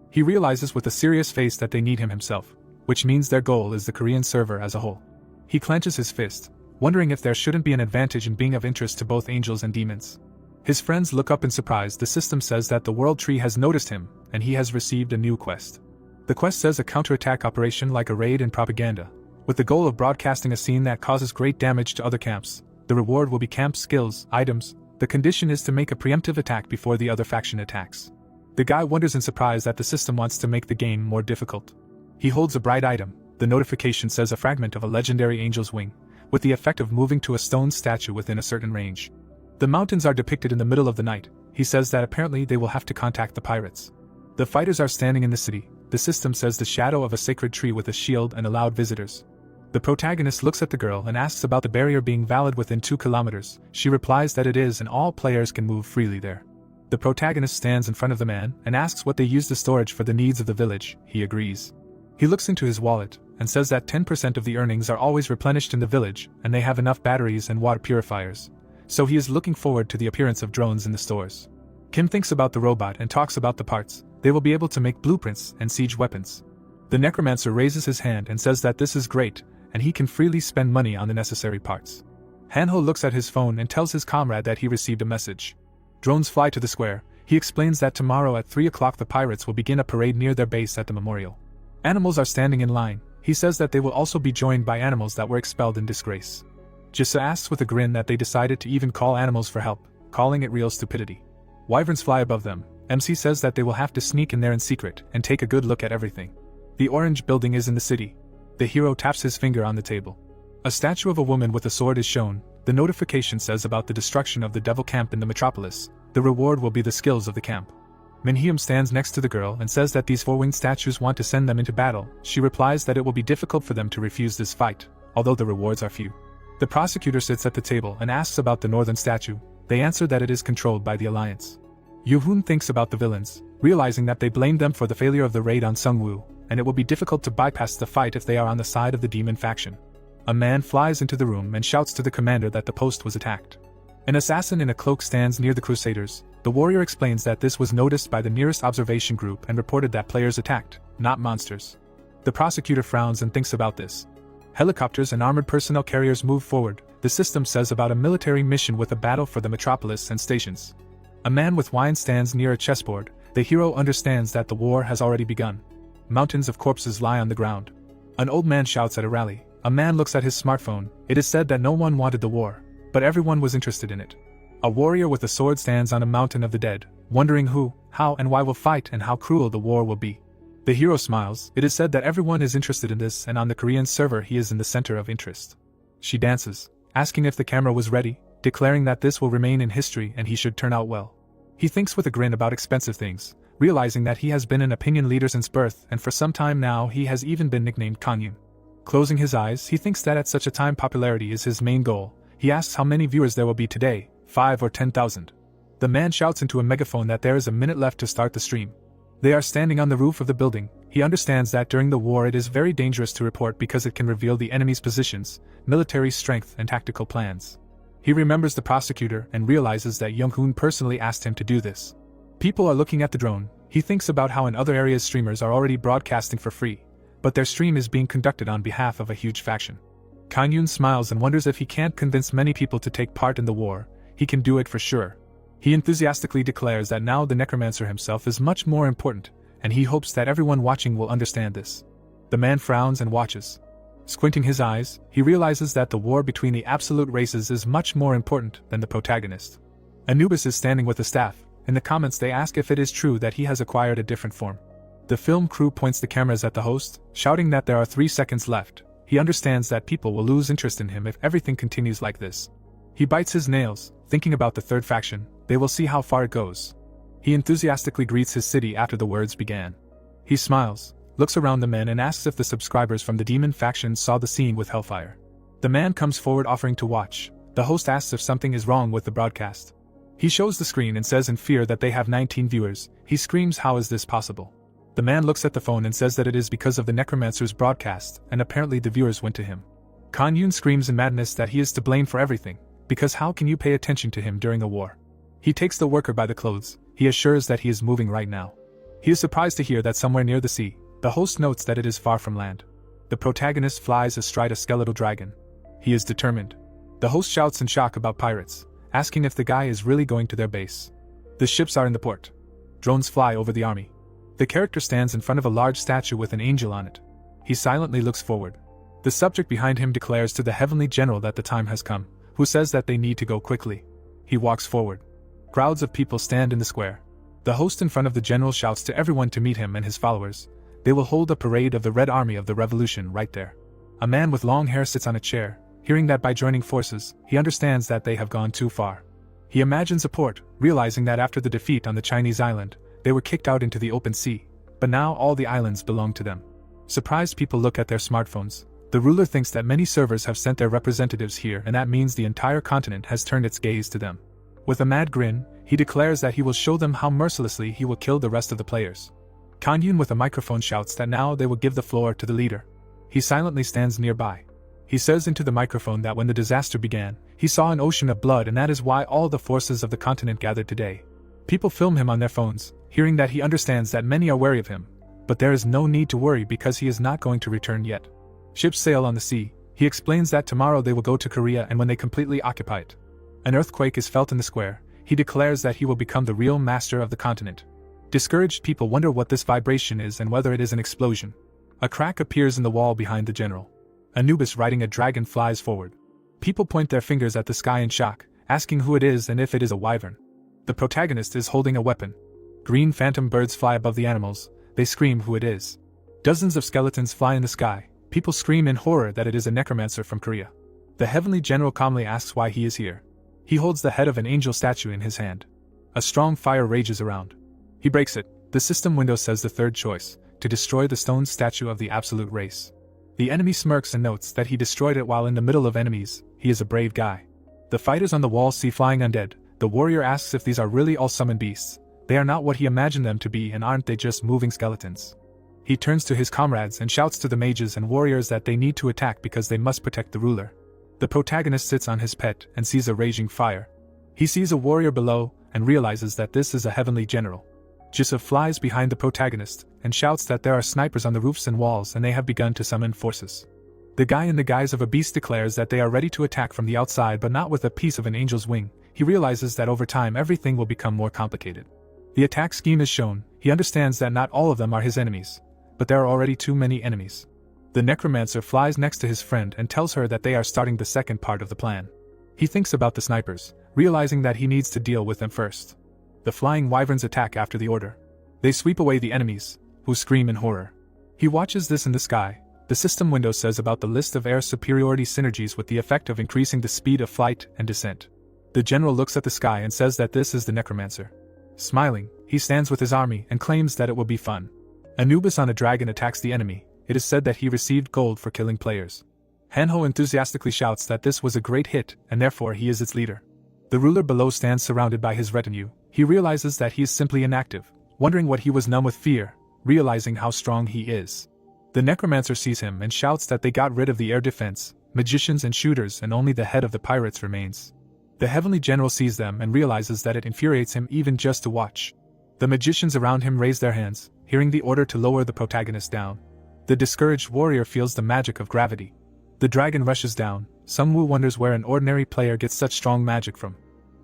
He realizes with a serious face that they need him himself, which means their goal is the Korean server as a whole. He clenches his fist, wondering if there shouldn't be an advantage in being of interest to both angels and demons. His friends look up in surprise. The system says that the world tree has noticed him, and he has received a new quest. The quest says a counterattack operation like a raid and propaganda, with the goal of broadcasting a scene that causes great damage to other camps. The reward will be camp skills, items. The condition is to make a preemptive attack before the other faction attacks. The guy wonders in surprise that the system wants to make the game more difficult. He holds a bright item. The notification says a fragment of a legendary angel's wing, with the effect of moving to a stone statue within a certain range. The mountains are depicted in the middle of the night. He says that apparently they will have to contact the pirates. The fighters are standing in the city. The system says the shadow of a sacred tree with a shield and allowed visitors. The protagonist looks at the girl and asks about the barrier being valid within 2 kilometers. She replies that it is and all players can move freely there. The protagonist stands in front of the man and asks what they use the storage for the needs of the village. He agrees. He looks into his wallet and says that 10% of the earnings are always replenished in the village and they have enough batteries and water purifiers. So he is looking forward to the appearance of drones in the stores. Kim thinks about the robot and talks about the parts. They will be able to make blueprints and siege weapons. The necromancer raises his hand and says that this is great, and he can freely spend money on the necessary parts. Hanho looks at his phone and tells his comrade that he received a message. Drones fly to the square. He explains that tomorrow at 3 o'clock the pirates will begin a parade near their base at the memorial. Animals are standing in line. He says that they will also be joined by animals that were expelled in disgrace. Jisoo asks with a grin that they decided to even call animals for help, calling it real stupidity. Wyverns fly above them. MC says that they will have to sneak in there in secret and take a good look at everything. The orange building is in the city. The hero taps his finger on the table. A statue of a woman with a sword is shown. The notification says about the destruction of the devil camp in the metropolis. The reward will be the skills of the camp. Manhwa stands next to the girl and says that these four-winged statues want to send them into battle. She replies that it will be difficult for them to refuse this fight, although the rewards are few. The prosecutor sits at the table and asks about the northern statue. They answer that it is controlled by the Alliance. Yoo-hoon thinks about the villains, realizing that they blamed them for the failure of the raid on Sungwoo, and it will be difficult to bypass the fight if they are on the side of the demon faction. A man flies into the room and shouts to the commander that the post was attacked. An assassin in a cloak stands near the Crusaders. The warrior explains that this was noticed by the nearest observation group and reported that players attacked, not monsters. The prosecutor frowns and thinks about this. Helicopters and armored personnel carriers move forward. The system says about a military mission with a battle for the metropolis and stations. A man with wine stands near a chessboard. The hero understands that the war has already begun. Mountains of corpses lie on the ground. An old man shouts at a rally. A man looks at his smartphone. It is said that no one wanted the war, but everyone was interested in it. A warrior with a sword stands on a mountain of the dead, wondering who, how and why will fight and how cruel the war will be. The hero smiles. It is said that everyone is interested in this, and on the Korean server he is in the center of interest. She dances, asking if the camera was ready, declaring that this will remain in history and he should turn out well. He thinks with a grin about expensive things, realizing that he has been an opinion leader since birth, and for some time now he has even been nicknamed Kangyun. Closing his eyes, he thinks that at such a time popularity is his main goal. He asks how many viewers there will be today, 5 or 10,000. The man shouts into a megaphone that there is a minute left to start the stream. They are standing on the roof of the building. He understands that during the war it is very dangerous to report because it can reveal the enemy's positions, military strength and tactical plans. He remembers the prosecutor and realizes that Young-hoon personally asked him to do this. People are looking at the drone. He thinks about how in other areas streamers are already broadcasting for free, but their stream is being conducted on behalf of a huge faction. Kangyun smiles and wonders if he can't convince many people to take part in the war. He can do it for sure. He enthusiastically declares that now the necromancer himself is much more important, and he hopes that everyone watching will understand this. The man frowns and watches. Squinting his eyes, he realizes that the war between the absolute races is much more important than the protagonist. Anubis is standing with the staff. In the comments they ask if it is true that he has acquired a different form. The film crew points the cameras at the host, shouting that there are 3 seconds left. He understands that people will lose interest in him if everything continues like this. He bites his nails, thinking about the third faction. They will see how far it goes. He enthusiastically greets his city after the words began. He smiles, looks around the men and asks if the subscribers from the demon faction saw the scene with Hellfire. The man comes forward offering to watch. The host asks if something is wrong with the broadcast. He shows the screen and says in fear that they have 19 viewers. He screams, "How is this possible?" The man looks at the phone and says that it is because of the necromancer's broadcast, and apparently the viewers went to him. Kangyun screams in madness that he is to blame for everything, because how can you pay attention to him during a war? He takes the worker by the clothes. He assures that he is moving right now. He is surprised to hear that somewhere near the sea, the host notes that it is far from land. The protagonist flies astride a skeletal dragon. He is determined. The host shouts in shock about pirates, asking if the guy is really going to their base. The ships are in the port. Drones fly over the army. The character stands in front of a large statue with an angel on it. He silently looks forward. The subject behind him declares to the heavenly general that the time has come, who says that they need to go quickly. He walks forward. Crowds of people stand in the square. The host in front of the general shouts to everyone to meet him and his followers. They will hold a parade of the Red Army of the Revolution right there. A man with long hair sits on a chair. Hearing that by joining forces, he understands that they have gone too far. He imagines a port, realizing that after the defeat on the Chinese island, they were kicked out into the open sea, but now all the islands belong to them. Surprised people look at their smartphones. The ruler thinks that many servers have sent their representatives here, and that means the entire continent has turned its gaze to them. With a mad grin, he declares that he will show them how mercilessly he will kill the rest of the players. Kangyun with a microphone shouts that now they will give the floor to the leader. He silently stands nearby. He says into the microphone that when the disaster began, he saw an ocean of blood, and that is why all the forces of the continent gathered today. People film him on their phones. Hearing that, he understands that many are wary of him, but there is no need to worry because he is not going to return yet. Ships sail on the sea. He explains that tomorrow they will go to Korea, and when they completely occupy it, an earthquake is felt in the square. He declares that he will become the real master of the continent. Discouraged people wonder what this vibration is and whether it is an explosion. A crack appears in the wall behind the general. Anubis riding a dragon flies forward. People point their fingers at the sky in shock, asking who it is and if it is a wyvern. The protagonist is holding a weapon. Green phantom birds fly above the animals. They scream who it is. Dozens of skeletons fly in the sky. People scream in horror that it is a necromancer from Korea. The heavenly general calmly asks why he is here. He holds the head of an angel statue in his hand. A strong fire rages around. He breaks it. The system window says the third choice, to destroy the stone statue of the absolute race. The enemy smirks and notes that he destroyed it while in the middle of enemies. He is a brave guy. The fighters on the wall see flying undead. The warrior asks if these are really all summoned beasts. They are not what he imagined them to be, and aren't they just moving skeletons? He turns to his comrades and shouts to the mages and warriors that they need to attack because they must protect the ruler. The protagonist sits on his pet and sees a raging fire. He sees a warrior below and realizes that this is a heavenly general. Jisoo flies behind the protagonist and shouts that there are snipers on the roofs and walls and they have begun to summon forces. The guy in the guise of a beast declares that they are ready to attack from the outside, but not with a piece of an angel's wing. He realizes that over time everything will become more complicated. The attack scheme is shown. He understands that not all of them are his enemies, but there are already too many enemies. The necromancer flies next to his friend and tells her that they are starting the second part of the plan. He thinks about the snipers, realizing that he needs to deal with them first. The flying wyverns attack after the order. They sweep away the enemies, who scream in horror. He watches this in the sky. The system window says about the list of air superiority synergies with the effect of increasing the speed of flight and descent. The general looks at the sky and says that this is the necromancer. Smiling, he stands with his army and claims that it will be fun. Anubis on a dragon attacks the enemy. It is said that he received gold for killing players. Hanho enthusiastically shouts that this was a great hit and therefore he is its leader. The ruler below stands surrounded by his retinue. He realizes that he is simply inactive, wondering what he was numb with fear, realizing how strong he is. The necromancer sees him and shouts that they got rid of the air defense, magicians and shooters, and only the head of the pirates remains. The heavenly general sees them and realizes that it infuriates him even just to watch. The magicians around him raise their hands, hearing the order to lower the protagonist down. The discouraged warrior feels the magic of gravity. The dragon rushes down. Sunwoo wonders where an ordinary player gets such strong magic from.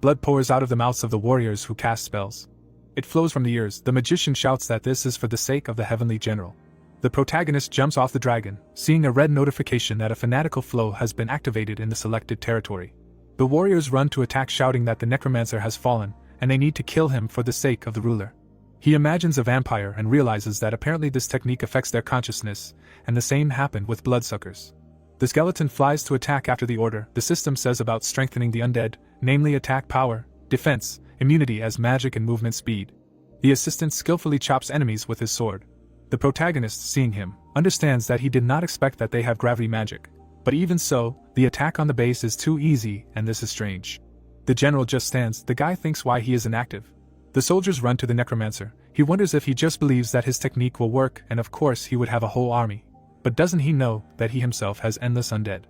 Blood pours out of the mouths of the warriors who cast spells. It flows from the ears. The magician shouts that this is for the sake of the heavenly general. The protagonist jumps off the dragon, seeing a red notification that a fanatical flow has been activated in the selected territory. The warriors run to attack, shouting that the necromancer has fallen, and they need to kill him for the sake of the ruler. He imagines a vampire and realizes that apparently this technique affects their consciousness, and the same happened with bloodsuckers. The skeleton flies to attack after the order. The system says about strengthening the undead, namely attack power, defense, immunity as magic and movement speed. The assistant skillfully chops enemies with his sword. The protagonist, seeing him, understands that he did not expect that they have gravity magic. But even so, the attack on the base is too easy, and this is strange. The general just stands. The guy thinks why he is inactive. The soldiers run to the necromancer. He wonders if he just believes that his technique will work, and of course he would have a whole army. But doesn't he know that he himself has endless undead?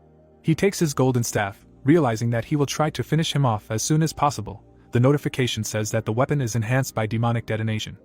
He takes his golden staff, realizing that he will try to finish him off as soon as possible. The notification says that the weapon is enhanced by demonic detonation.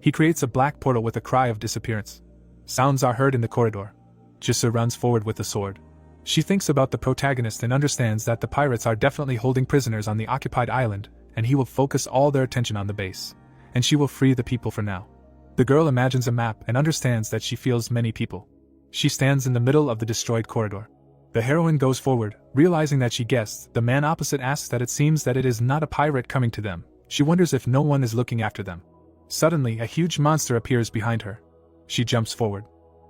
He creates a black portal with a cry of disappearance. Sounds are heard in the corridor. Jisoo runs forward with the sword. She thinks about the protagonist and understands that the pirates are definitely holding prisoners on the occupied island, and he will focus all their attention on the base. And she will free the people for now. The girl imagines a map and understands that she feels many people. She stands in the middle of the destroyed corridor. The heroine goes forward, realizing that she guessed. The man opposite asks that it seems that it is not a pirate coming to them. She wonders if no one is looking after them. Suddenly, a huge monster appears behind her. She jumps forward.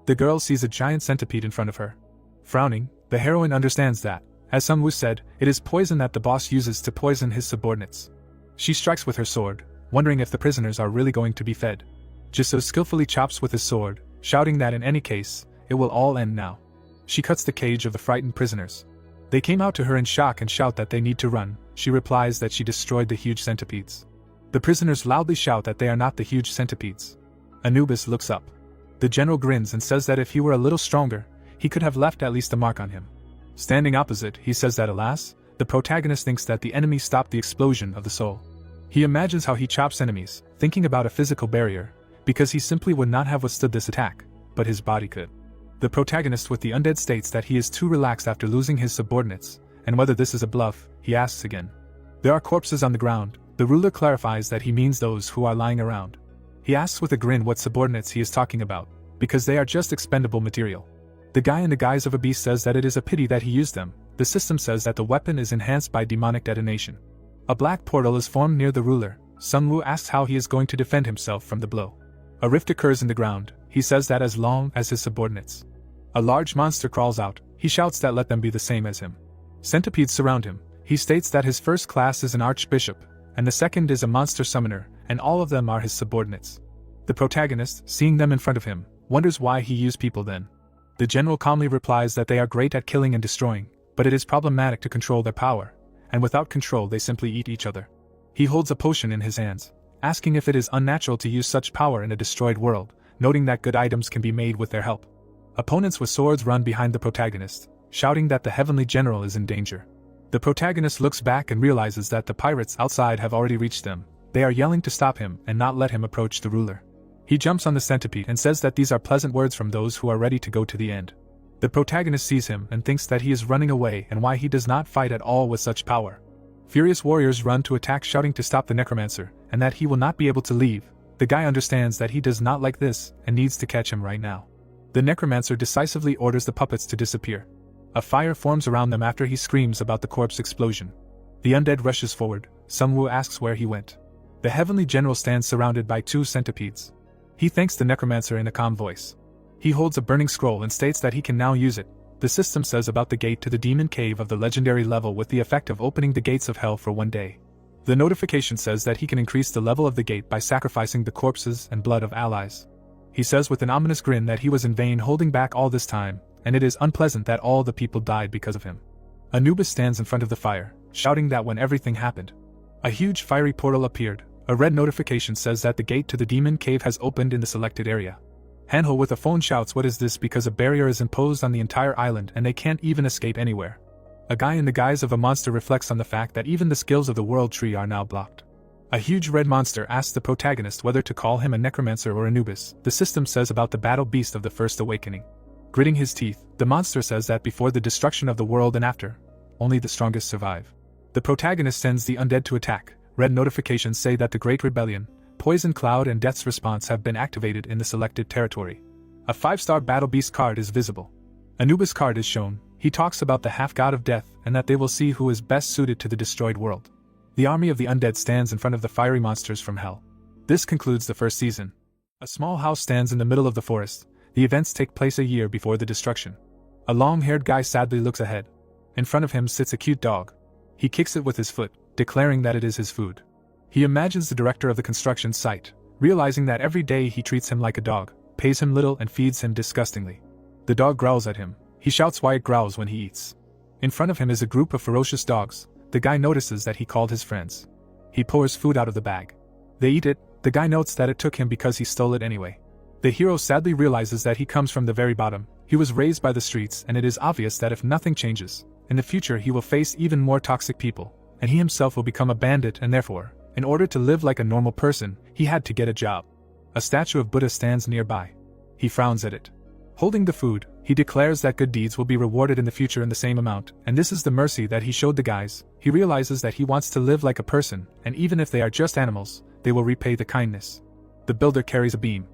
The girl sees a giant centipede in front of her. Frowning, the heroine understands that, as Sunwoo said, it is poison that the boss uses to poison his subordinates. She strikes with her sword, wondering if the prisoners are really going to be fed. Jisoo skillfully chops with his sword, shouting that in any case, it will all end now. She cuts the cage of the frightened prisoners. They came out to her in shock and shout that they need to run. She replies that she destroyed the huge centipedes. The prisoners loudly shout that they are not the huge centipedes. Anubis looks up. The general grins and says that if he were a little stronger, he could have left at least a mark on him. Standing opposite, he says that alas, the protagonist thinks that the enemy stopped the explosion of the soul. He imagines how he chops enemies, thinking about a physical barrier, because he simply would not have withstood this attack, but his body could. The protagonist with the undead states that he is too relaxed after losing his subordinates, and whether this is a bluff, he asks again. There are corpses on the ground. The ruler clarifies that he means those who are lying around. He asks with a grin what subordinates he is talking about, because they are just expendable material. The guy in the guise of a beast says that it is a pity that he used them. The system says that the weapon is enhanced by demonic detonation. A black portal is formed near the ruler. Sunwoo asks how he is going to defend himself from the blow. A rift occurs in the ground. He says that as long as his subordinates. A large monster crawls out. He shouts that let them be the same as him. Centipedes surround him. He states that his first class is an archbishop, and the second is a monster summoner, and all of them are his subordinates. The protagonist, seeing them in front of him, wonders why he used people then. The general calmly replies that they are great at killing and destroying, but it is problematic to control their power, and without control they simply eat each other. He holds a potion in his hands, asking if it is unnatural to use such power in a destroyed world, noting that good items can be made with their help. Opponents with swords run behind the protagonist, shouting that the heavenly general is in danger. The protagonist looks back and realizes that the pirates outside have already reached them. They are yelling to stop him and not let him approach the ruler. He jumps on the centipede and says that these are pleasant words from those who are ready to go to the end. The protagonist sees him and thinks that he is running away and why he does not fight at all with such power. Furious warriors run to attack, shouting to stop the necromancer, and that he will not be able to leave. The guy understands that he does not like this and needs to catch him right now. The necromancer decisively orders the puppets to disappear. A fire forms around them after he screams about the corpse explosion. The undead rushes forward. Sungwoo asks where he went. The heavenly general stands surrounded by 2 centipedes. He thanks the necromancer in a calm voice. He holds a burning scroll and states that he can now use it. The system says about the gate to the demon cave of the legendary level with the effect of opening the gates of hell for 1 day. The notification says that he can increase the level of the gate by sacrificing the corpses and blood of allies. He says with an ominous grin that he was in vain holding back all this time, and it is unpleasant that all the people died because of him. Anubis stands in front of the fire, shouting that when everything happened, a huge fiery portal appeared. A red notification says that the gate to the demon cave has opened in the selected area. Hanho with a phone shouts what is this because a barrier is imposed on the entire island and they can't even escape anywhere. A guy in the guise of a monster reflects on the fact that even the skills of the world tree are now blocked. A huge red monster asks the protagonist whether to call him a necromancer or Anubis. The system says about the battle beast of the first awakening. Gritting his teeth, the monster says that before the destruction of the world and after, only the strongest survive. The protagonist sends the undead to attack. Red notifications say that the Great Rebellion, Poison Cloud and Death's Response have been activated in the selected territory. A 5-star Battle Beast card is visible. Anubis card is shown. He talks about the half-god of death and that they will see who is best suited to the destroyed world. The army of the undead stands in front of the fiery monsters from hell. This concludes the first season. A small house stands in the middle of the forest. The events take place a year before the destruction. A long-haired guy sadly looks ahead. In front of him sits a cute dog. He kicks it with his foot, declaring that it is his food. He imagines the director of the construction site, realizing that every day he treats him like a dog, pays him little and feeds him disgustingly. The dog growls at him. He shouts why it growls when he eats. In front of him is a group of ferocious dogs. The guy notices that he called his friends. He pours food out of the bag. They eat it. The guy notes that it took him because he stole it anyway. The hero sadly realizes that he comes from the very bottom. He was raised by the streets and it is obvious that if nothing changes, in the future he will face even more toxic people, and he himself will become a bandit and therefore, in order to live like a normal person, he had to get a job. A statue of Buddha stands nearby. He frowns at it. Holding the food, he declares that good deeds will be rewarded in the future in the same amount, and this is the mercy that he showed the guys. He realizes that he wants to live like a person, and even if they are just animals, they will repay the kindness. The builder carries a beam.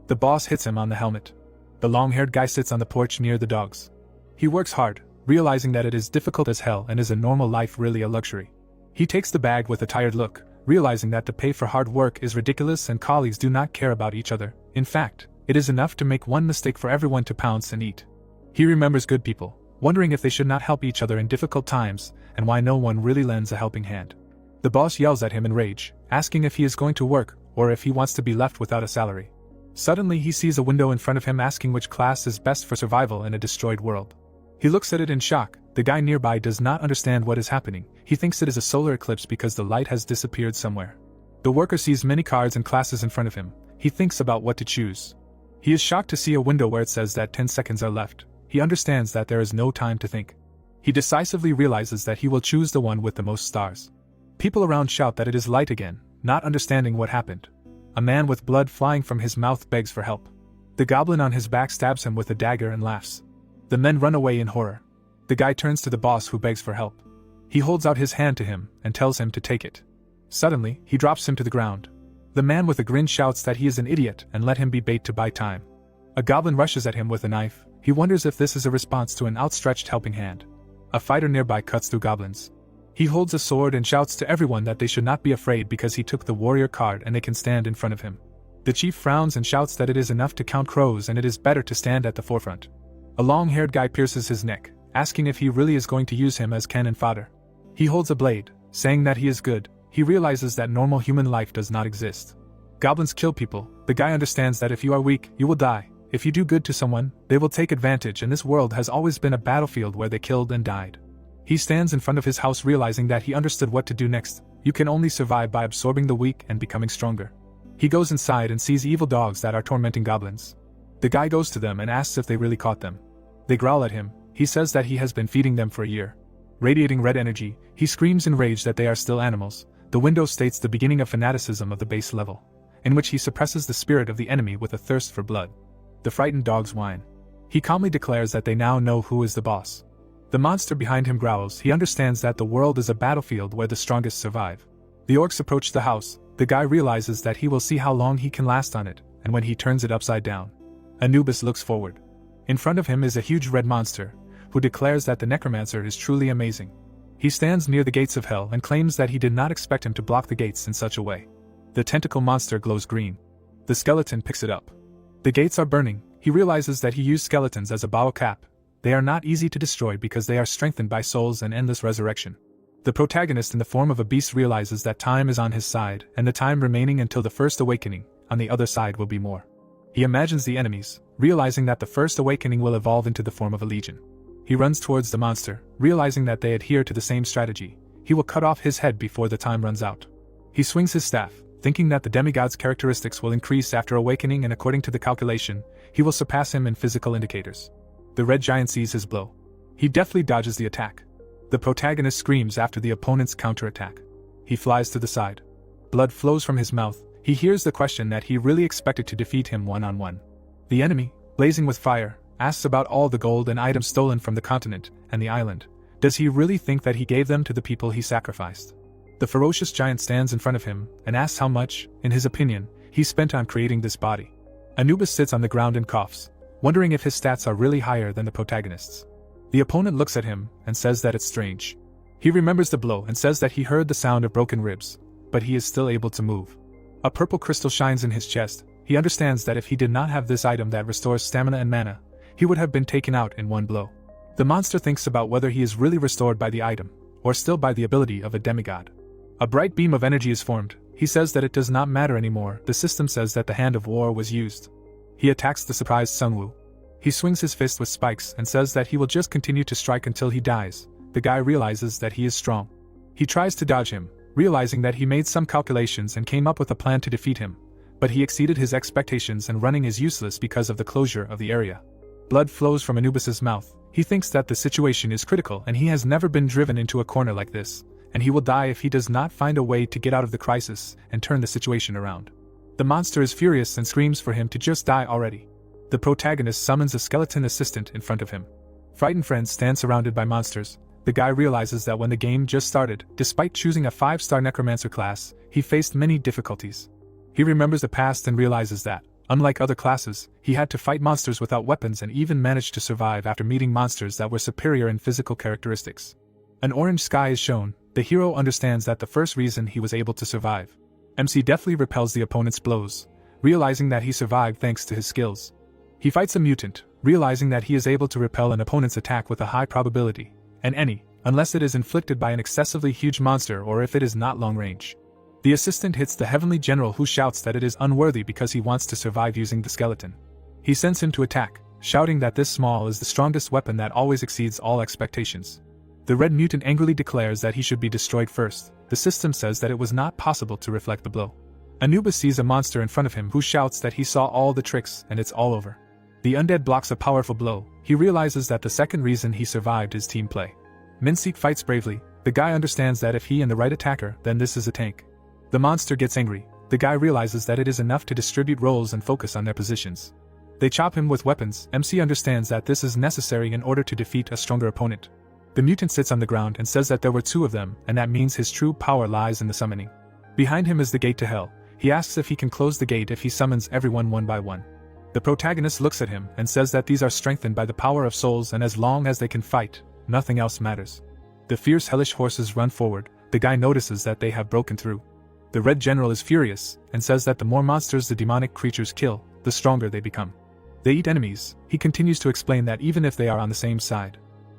The boss hits him on the helmet. The long-haired guy sits on the porch near the dogs. He works hard, realizing that it is difficult as hell and is a normal life really a luxury. He takes the bag with a tired look, realizing that the pay for hard work is ridiculous and colleagues do not care about each other. In fact, it is enough to make one mistake for everyone to pounce and eat. He remembers good people, wondering if they should not help each other in difficult times, and why no one really lends a helping hand. The boss yells at him in rage, asking if he is going to work, or if he wants to be left without a salary. Suddenly he sees a window in front of him asking which class is best for survival in a destroyed world. He looks at it in shock. The guy nearby does not understand what is happening. He thinks it is a solar eclipse because the light has disappeared somewhere. The worker sees many cards and classes in front of him. He thinks about what to choose. He is shocked to see a window where it says that 10 seconds are left. He understands that there is no time to think. He decisively realizes that he will choose the one with the most stars. People around shout that it is light again, not understanding what happened. A man with blood flying from his mouth begs for help. The goblin on his back stabs him with a dagger and laughs. The men run away in horror. The guy turns to the boss who begs for help. He holds out his hand to him and tells him to take it. Suddenly, he drops him to the ground. The man with a grin shouts that he is an idiot and let him be bait to buy time. A goblin rushes at him with a knife. He wonders if this is a response to an outstretched helping hand. A fighter nearby cuts through goblins. He holds a sword and shouts to everyone that they should not be afraid because he took the warrior card and they can stand in front of him. The chief frowns and shouts that it is enough to count crows and it is better to stand at the forefront. A long-haired guy pierces his neck, asking if he really is going to use him as cannon fodder. He holds a blade, saying that he is good. he realizes that normal human life does not exist. Goblins kill people. The guy understands that if you are weak, you will die. If you do good to someone, they will take advantage, and this world has always been a battlefield where they killed and died. He stands in front of his house realizing that he understood what to do next. You can only survive by absorbing the weak and becoming stronger. He goes inside and sees evil dogs that are tormenting goblins. The guy goes to them and asks if they really caught them. They growl at him. He says that he has been feeding them for a year. Radiating red energy, he screams in rage that they are still animals. The window states the beginning of fanaticism of the base level, in which he suppresses the spirit of the enemy with a thirst for blood. The frightened dogs whine. He calmly declares that they now know who is the boss. The monster behind him growls. He understands that the world is a battlefield where the strongest survive. The orcs approach the house. The guy realizes that he will see how long he can last on it, and when he turns it upside down. Anubis looks forward. In front of him is a huge red monster, who declares that the necromancer is truly amazing. He stands near the gates of hell and claims that he did not expect him to block the gates in such a way. The tentacle monster glows green. The skeleton picks it up. The gates are burning. He realizes that he used skeletons as a bottle cap. They are not easy to destroy because they are strengthened by souls and endless resurrection. The protagonist in the form of a beast realizes that time is on his side, and the time remaining until the first awakening, on the other side, will be more. He imagines the enemies, realizing that the first awakening will evolve into the form of a legion. He runs towards the monster, realizing that they adhere to the same strategy. He will cut off his head before the time runs out. He swings his staff, thinking that the demigod's characteristics will increase after awakening, and according to the calculation, he will surpass him in physical indicators. The red giant sees his blow. He deftly dodges the attack. The protagonist screams after the opponent's counterattack. He flies to the side. Blood flows from his mouth. He hears the question that he really expected to defeat him one-on-one. The enemy, blazing with fire, asks about all the gold and items stolen from the continent and the island. Does he really think that he gave them to the people he sacrificed? The ferocious giant stands in front of him and asks how much, in his opinion, he spent on creating this body. Anubis sits on the ground and coughs, wondering if his stats are really higher than the protagonist's. The opponent looks at him and says that it's strange. He remembers the blow and says that he heard the sound of broken ribs, but he is still able to move. A purple crystal shines in his chest. He understands that if he did not have this item that restores stamina and mana, he would have been taken out in one blow. The monster thinks about whether he is really restored by the item, or still by the ability of a demigod. A bright beam of energy is formed. He says that it does not matter anymore. The system says that the hand of war was used. He attacks the surprised Sunwoo. He swings his fist with spikes and says that he will just continue to strike until he dies. The guy realizes that he is strong. He tries to dodge him, realizing that he made some calculations and came up with a plan to defeat him, but he exceeded his expectations and running is useless because of the closure of the area. Blood flows from Anubis's mouth. He thinks that the situation is critical and he has never been driven into a corner like this, and he will die if he does not find a way to get out of the crisis and turn the situation around. The monster is furious and screams for him to just die already. The protagonist summons a skeleton assistant in front of him. Frightened friends stand surrounded by monsters. The guy realizes that when the game just started, despite choosing a 5-star necromancer class, he faced many difficulties. He remembers the past and realizes that, unlike other classes, he had to fight monsters without weapons and even managed to survive after meeting monsters that were superior in physical characteristics. An orange sky is shown. The hero understands that the first reason he was able to survive. MC deftly repels the opponent's blows, realizing that he survived thanks to his skills. He fights a mutant, realizing that he is able to repel an opponent's attack with a high probability, and any, unless it is inflicted by an excessively huge monster or if it is not long range. The assistant hits the heavenly general, who shouts that it is unworthy because he wants to survive using the skeleton. He sends him to attack, shouting that this small is the strongest weapon that always exceeds all expectations. The red mutant angrily declares that he should be destroyed first. The system says that it was not possible to reflect the blow. Anubis sees a monster in front of him who shouts that he saw all the tricks and it's all over. The undead blocks a powerful blow. He realizes that the second reason he survived is team play. Minseek fights bravely. The guy understands that if he and the right attacker, then this is a tank. The monster gets angry. The guy realizes that it is enough to distribute roles and focus on their positions. They chop him with weapons. MC understands that this is necessary in order to defeat a stronger opponent. The mutant sits on the ground and says that there were 2 of them, and that means his true power lies in the summoning. Behind him is the gate to hell. He asks if he can close the gate if he summons everyone one by one. The protagonist looks at him and says that these are strengthened by the power of souls, and as long as they can fight, nothing else matters. The fierce hellish horses run forward. The guy notices that they have broken through. The red general is furious and says that the more monsters the demonic creatures kill, the stronger they become. They eat enemies. He continues to explain that even if they are on the same side.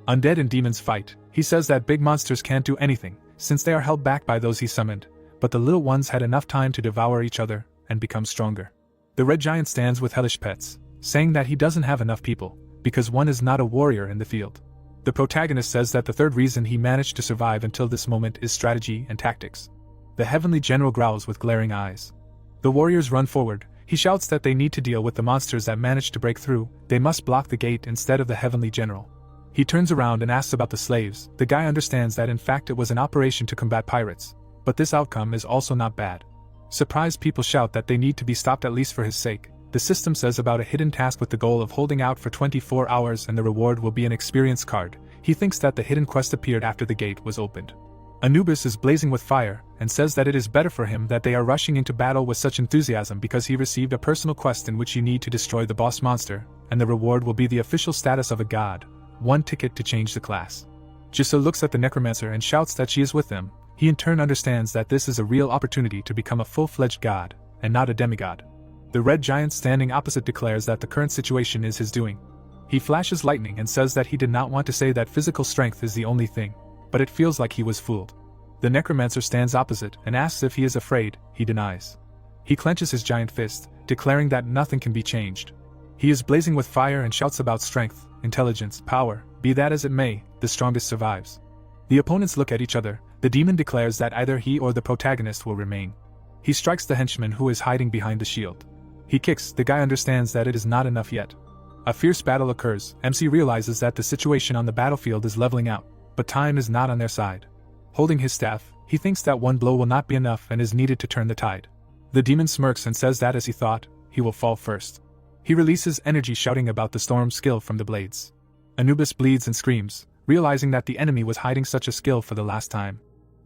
Undead and demons fight. He says that big monsters can't do anything, since they are held back by those he summoned, but the little ones had enough time to devour each other and become stronger. The red giant stands with hellish pets, saying that he doesn't have enough people, because one is not a warrior in the field. The protagonist says that the third reason he managed to survive until this moment is strategy and tactics. The heavenly general growls with glaring eyes. The warriors run forward. He shouts that they need to deal with the monsters that managed to break through. They must block the gate instead of the heavenly general. He turns around and asks about the slaves. The guy understands that in fact it was an operation to combat pirates, but this outcome is also not bad. Surprised people shout that they need to be stopped at least for his sake. The system says about a hidden task with the goal of holding out for 24 hours and the reward will be an experience card. He thinks that the hidden quest appeared after the gate was opened. Anubis is blazing with fire and says that it is better for him that they are rushing into battle with such enthusiasm because he received a personal quest in which you need to destroy the boss monster, and the reward will be the official status of a god, 1 ticket to change the class. Jisa looks at the necromancer and shouts that she is with them. He in turn understands that this is a real opportunity to become a full-fledged god, and not a demigod. The red giant standing opposite declares that the current situation is his doing. He flashes lightning and says that he did not want to say that physical strength is the only thing, but it feels like he was fooled. The necromancer stands opposite and asks if he is afraid. He denies. He clenches his giant fist, declaring that nothing can be changed. He is blazing with fire and shouts about strength, intelligence, power. Be that as it may, the strongest survives. The opponents look at each other. The demon declares that either he or the protagonist will remain. He strikes the henchman who is hiding behind the shield. He kicks. The guy understands that it is not enough yet. A fierce battle occurs. MC realizes that the situation on the battlefield is leveling out, but time is not on their side. Holding his staff, he thinks that one blow will not be enough and is needed to turn the tide. The demon smirks and says that as he thought, he will fall first. He releases energy shouting about the storm's skill from the blades. Anubis bleeds and screams, realizing that the enemy was hiding such a skill for the last time.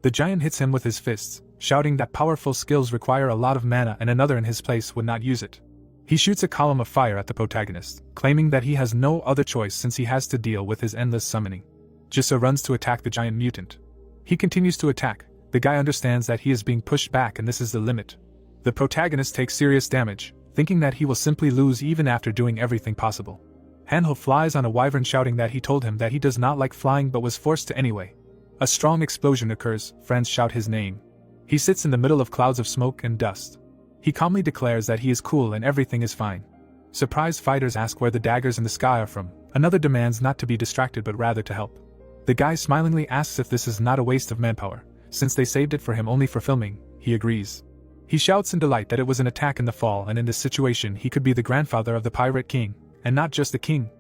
The giant hits him with his fists, shouting that powerful skills require a lot of mana and another in his place would not use it. He shoots a column of fire at the protagonist, claiming that he has no other choice since he has to deal with his endless summoning. Jisa runs to attack the giant mutant. He continues to attack. The guy understands that he is being pushed back and this is the limit. The protagonist takes serious damage, thinking that he will simply lose even after doing everything possible. Hanho flies on a wyvern shouting that he told him that he does not like flying but was forced to anyway. A strong explosion occurs. Friends shout his name. He sits in the middle of clouds of smoke and dust. He calmly declares that he is cool and everything is fine. Surprised fighters ask where the daggers in the sky are from. Another demands not to be distracted but rather to help. The guy smilingly asks if this is not a waste of manpower, since they saved it for him only for filming. He agrees. He shouts in delight that it was an attack in the fall and in this situation he could be the grandfather of the pirate king, and not just the king.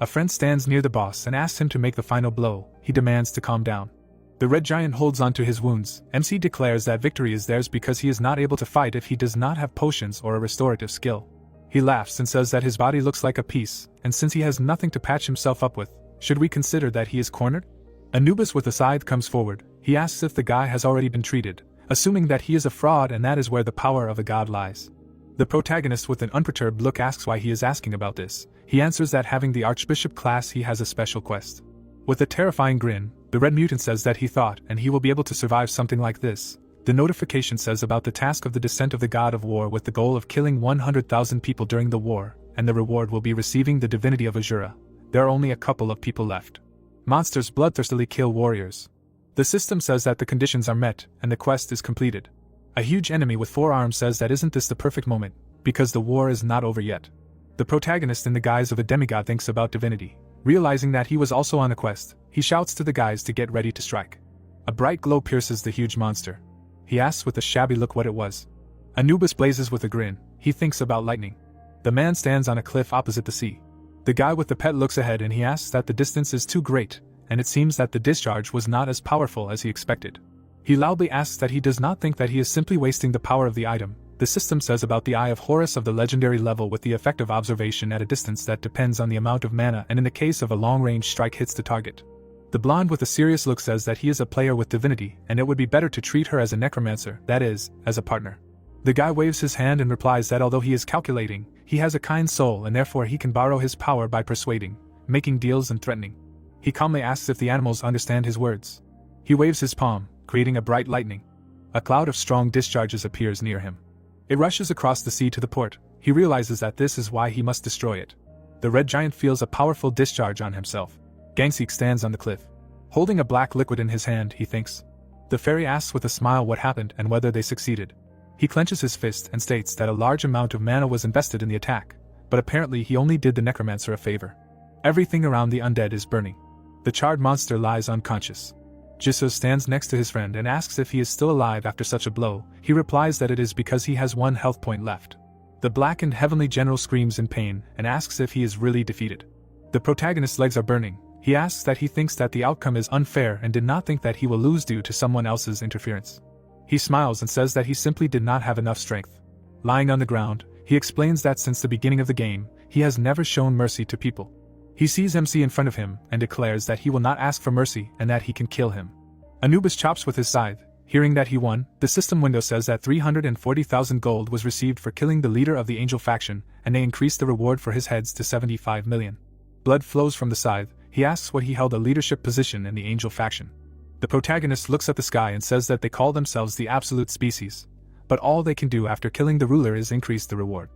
A friend stands near the boss and asks him to make the final blow. He demands to calm down. The red giant holds on to his wounds. MC declares that victory is theirs because he is not able to fight if he does not have potions or a restorative skill. He laughs and says that his body looks like a piece, and since he has nothing to patch himself up with, should we consider that he is cornered? Anubis with a scythe comes forward. He asks if the guy has already been treated, assuming that he is a fraud and that is where the power of a god lies. The protagonist with an unperturbed look asks why he is asking about this. He answers that having the archbishop class he has a special quest. With a terrifying grin, the red mutant says that he thought and he will be able to survive something like this. The notification says about the task of the descent of the god of war with the goal of killing 100,000 people during the war, and the reward will be receiving the divinity of Azura. There are only a couple of people left. Monsters bloodthirstily kill warriors. The system says that the conditions are met and the quest is completed. A huge enemy with 4 arms says that isn't this the perfect moment, because the war is not over yet. The protagonist in the guise of a demigod thinks about divinity. Realizing that he was also on a quest, he shouts to the guys to get ready to strike. A bright glow pierces the huge monster. He asks with a shabby look what it was. Anubis blazes with a grin. He thinks about lightning. The man stands on a cliff opposite the sea. The guy with the pet looks ahead and he asks that the distance is too great, and it seems that the discharge was not as powerful as he expected. He loudly asks that he does not think that he is simply wasting the power of the item. The system says about the Eye of Horus of the legendary level with the effect of observation at a distance that depends on the amount of mana and in the case of a long-range strike hits the target. The blonde with a serious look says that he is a player with divinity and it would be better to treat her as a necromancer, that is, as a partner. The guy waves his hand and replies that although he is calculating, he has a kind soul and therefore he can borrow his power by persuading, making deals and threatening. He calmly asks if the animals understand his words. He waves his palm, creating a bright lightning. A cloud of strong discharges appears near him. It rushes across the sea to the port. He realizes that this is why he must destroy it. The red giant feels a powerful discharge on himself. Gangseek stands on the cliff. Holding a black liquid in his hand, he thinks. The fairy asks with a smile what happened and whether they succeeded. He clenches his fist and states that a large amount of mana was invested in the attack, but apparently he only did the necromancer a favor. Everything around the undead is burning. The charred monster lies unconscious. Jisoo stands next to his friend and asks if he is still alive after such a blow. He replies that it is because he has 1 health point left. The blackened heavenly general screams in pain and asks if he is really defeated. The protagonist's legs are burning. He asks that he thinks that the outcome is unfair and did not think that he will lose due to someone else's interference. He smiles and says that he simply did not have enough strength. Lying on the ground, he explains that since the beginning of the game, he has never shown mercy to people. He sees MC in front of him and declares that he will not ask for mercy and that he can kill him. Anubis chops with his scythe. Hearing that he won, the system window says that 340,000 gold was received for killing the leader of the angel faction, and they increased the reward for his heads to 75 million. Blood flows from the scythe. He asks what he held a leadership position in the angel faction. The protagonist looks at the sky and says that they call themselves the absolute species, but all they can do after killing the ruler is increase the reward.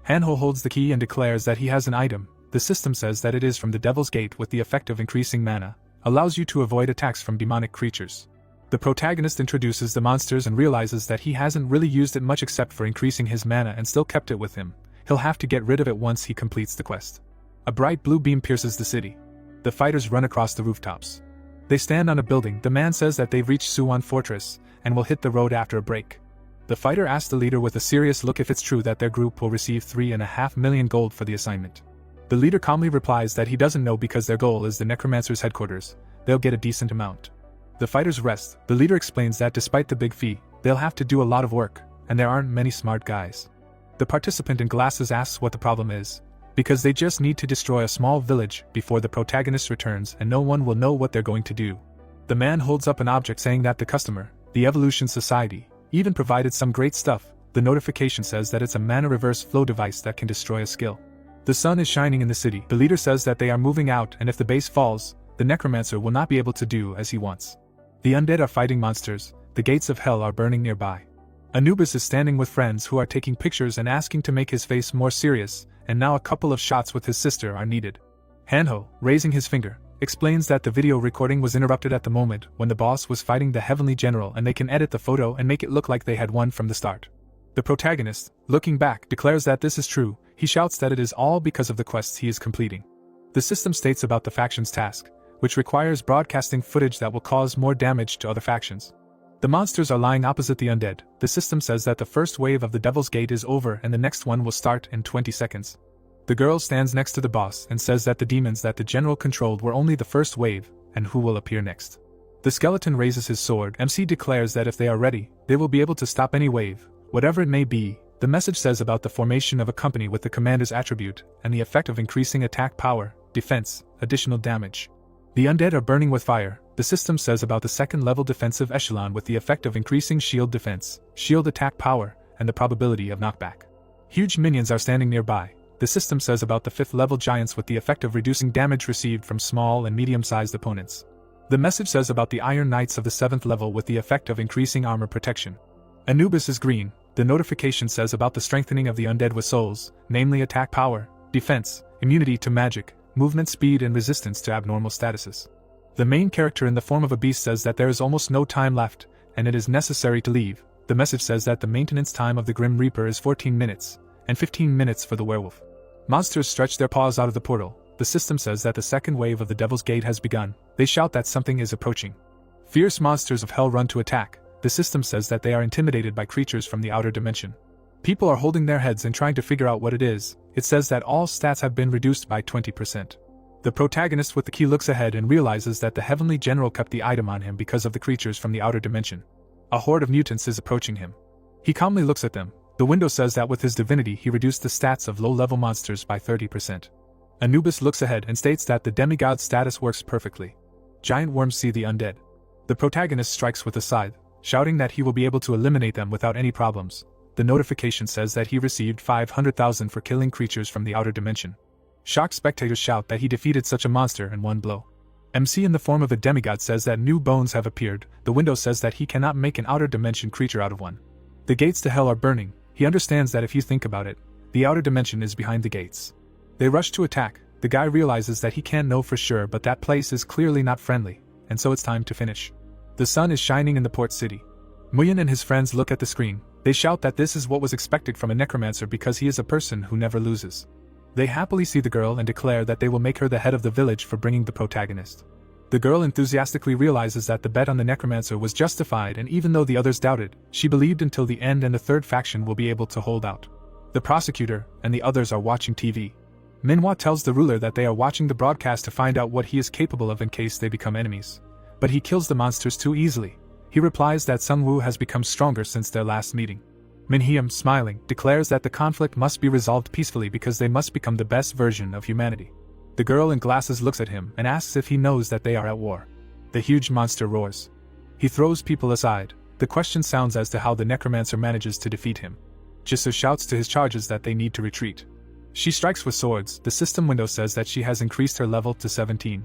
Hanho holds the key and declares that he has an item. The system says that it is from the Devil's Gate with the effect of increasing mana, allows you to avoid attacks from demonic creatures. The protagonist introduces the monsters and realizes that he hasn't really used it much except for increasing his mana and still kept it with him. He'll have to get rid of it once he completes the quest. A bright blue beam pierces the city. The fighters run across the rooftops. They stand on a building. The man says that they've reached Suwon Fortress and will hit the road after a break. The fighter asks the leader with a serious look if it's true that their group will receive 3.5 million gold for the assignment. The leader calmly replies that he doesn't know because their goal is the necromancer's headquarters. They'll get a decent amount. The fighters rest. The leader explains that despite the big fee, they'll have to do a lot of work, and there aren't many smart guys. The participant in glasses asks what the problem is, because they just need to destroy a small village before the protagonist returns and no one will know what they're going to do. The man holds up an object saying that the customer, the Evolution Society, even provided some great stuff. The notification says that it's a mana reverse flow device that can destroy a skill. The sun is shining in the city. The leader says that they are moving out and if the base falls, the necromancer will not be able to do as he wants. The undead are fighting monsters. The gates of hell are burning nearby. Anubis is standing with friends who are taking pictures and asking to make his face more serious, and now a couple of shots with his sister are needed. Hanho, raising his finger, explains that the video recording was interrupted at the moment when the boss was fighting the heavenly general and they can edit the photo and make it look like they had won from the start. The protagonist, looking back, declares that this is true. He shouts that it is all because of the quests he is completing. The system states about the faction's task, which requires broadcasting footage that will cause more damage to other factions. The monsters are lying opposite the undead. The system says that the first wave of the Devil's Gate is over and the next one will start in 20 seconds. The girl stands next to the boss and says that the demons that the general controlled were only the first wave, and who will appear next. The skeleton raises his sword. MC declares that if they are ready, they will be able to stop any wave, whatever it may be. The message says about the formation of a company with the commander's attribute and the effect of increasing attack power, defense, additional damage. The undead are burning with fire. The system says about the second-level defensive echelon with the effect of increasing shield defense, shield attack power, and the probability of knockback. Huge minions are standing nearby. The system says about the 5th-level giants with the effect of reducing damage received from small and medium-sized opponents. The message says about the Iron Knights of the 7th level with the effect of increasing armor protection. Anubis is green. The notification says about the strengthening of the undead with souls, namely attack power, defense, immunity to magic, movement speed and resistance to abnormal statuses. The main character in the form of a beast says that there is almost no time left, and it is necessary to leave. The message says that the maintenance time of the Grim Reaper is 14 minutes, and 15 minutes for the werewolf. Monsters stretch their paws out of the portal. The system says that the second wave of the Devil's Gate has begun. They shout that something is approaching. Fierce monsters of hell run to attack. The system says that they are intimidated by creatures from the outer dimension. People are holding their heads and trying to figure out what it is. It says that all stats have been reduced by 20%. The protagonist with the key looks ahead and realizes that the heavenly general kept the item on him because of the creatures from the outer dimension. A horde of mutants is approaching him. He calmly looks at them. The window says that with his divinity he reduced the stats of low-level monsters by 30%. Anubis looks ahead and states that the demigod status works perfectly. Giant worms see the undead. The protagonist strikes with a scythe, shouting that he will be able to eliminate them without any problems. The notification says that he received 500,000 for killing creatures from the outer dimension. Shocked spectators shout that he defeated such a monster in one blow. MC in the form of a demigod says that new bones have appeared. The window says that he cannot make an outer dimension creature out of one. The gates to hell are burning. He understands that if you think about it, the outer dimension is behind the gates. They rush to attack. The guy realizes that he can't know for sure but that place is clearly not friendly, and so it's time to finish. The sun is shining in the port city. Muyan and his friends look at the screen. They shout that this is what was expected from a necromancer because he is a person who never loses. They happily see the girl and declare that they will make her the head of the village for bringing the protagonist. The girl enthusiastically realizes that the bet on the necromancer was justified, and even though the others doubted, she believed until the end and the third faction will be able to hold out. The prosecutor and the others are watching TV. Manhwa tells the ruler that they are watching the broadcast to find out what he is capable of in case they become enemies. But he kills the monsters too easily. He replies that Sungwoo has become stronger since their last meeting. Minhyam, smiling, declares that the conflict must be resolved peacefully because they must become the best version of humanity. The girl in glasses looks at him and asks if he knows that they are at war. The huge monster roars. He throws people aside. The question sounds as to how the necromancer manages to defeat him. Jisoo shouts to his charges that they need to retreat. She strikes with swords. The system window says that she has increased her level to 17.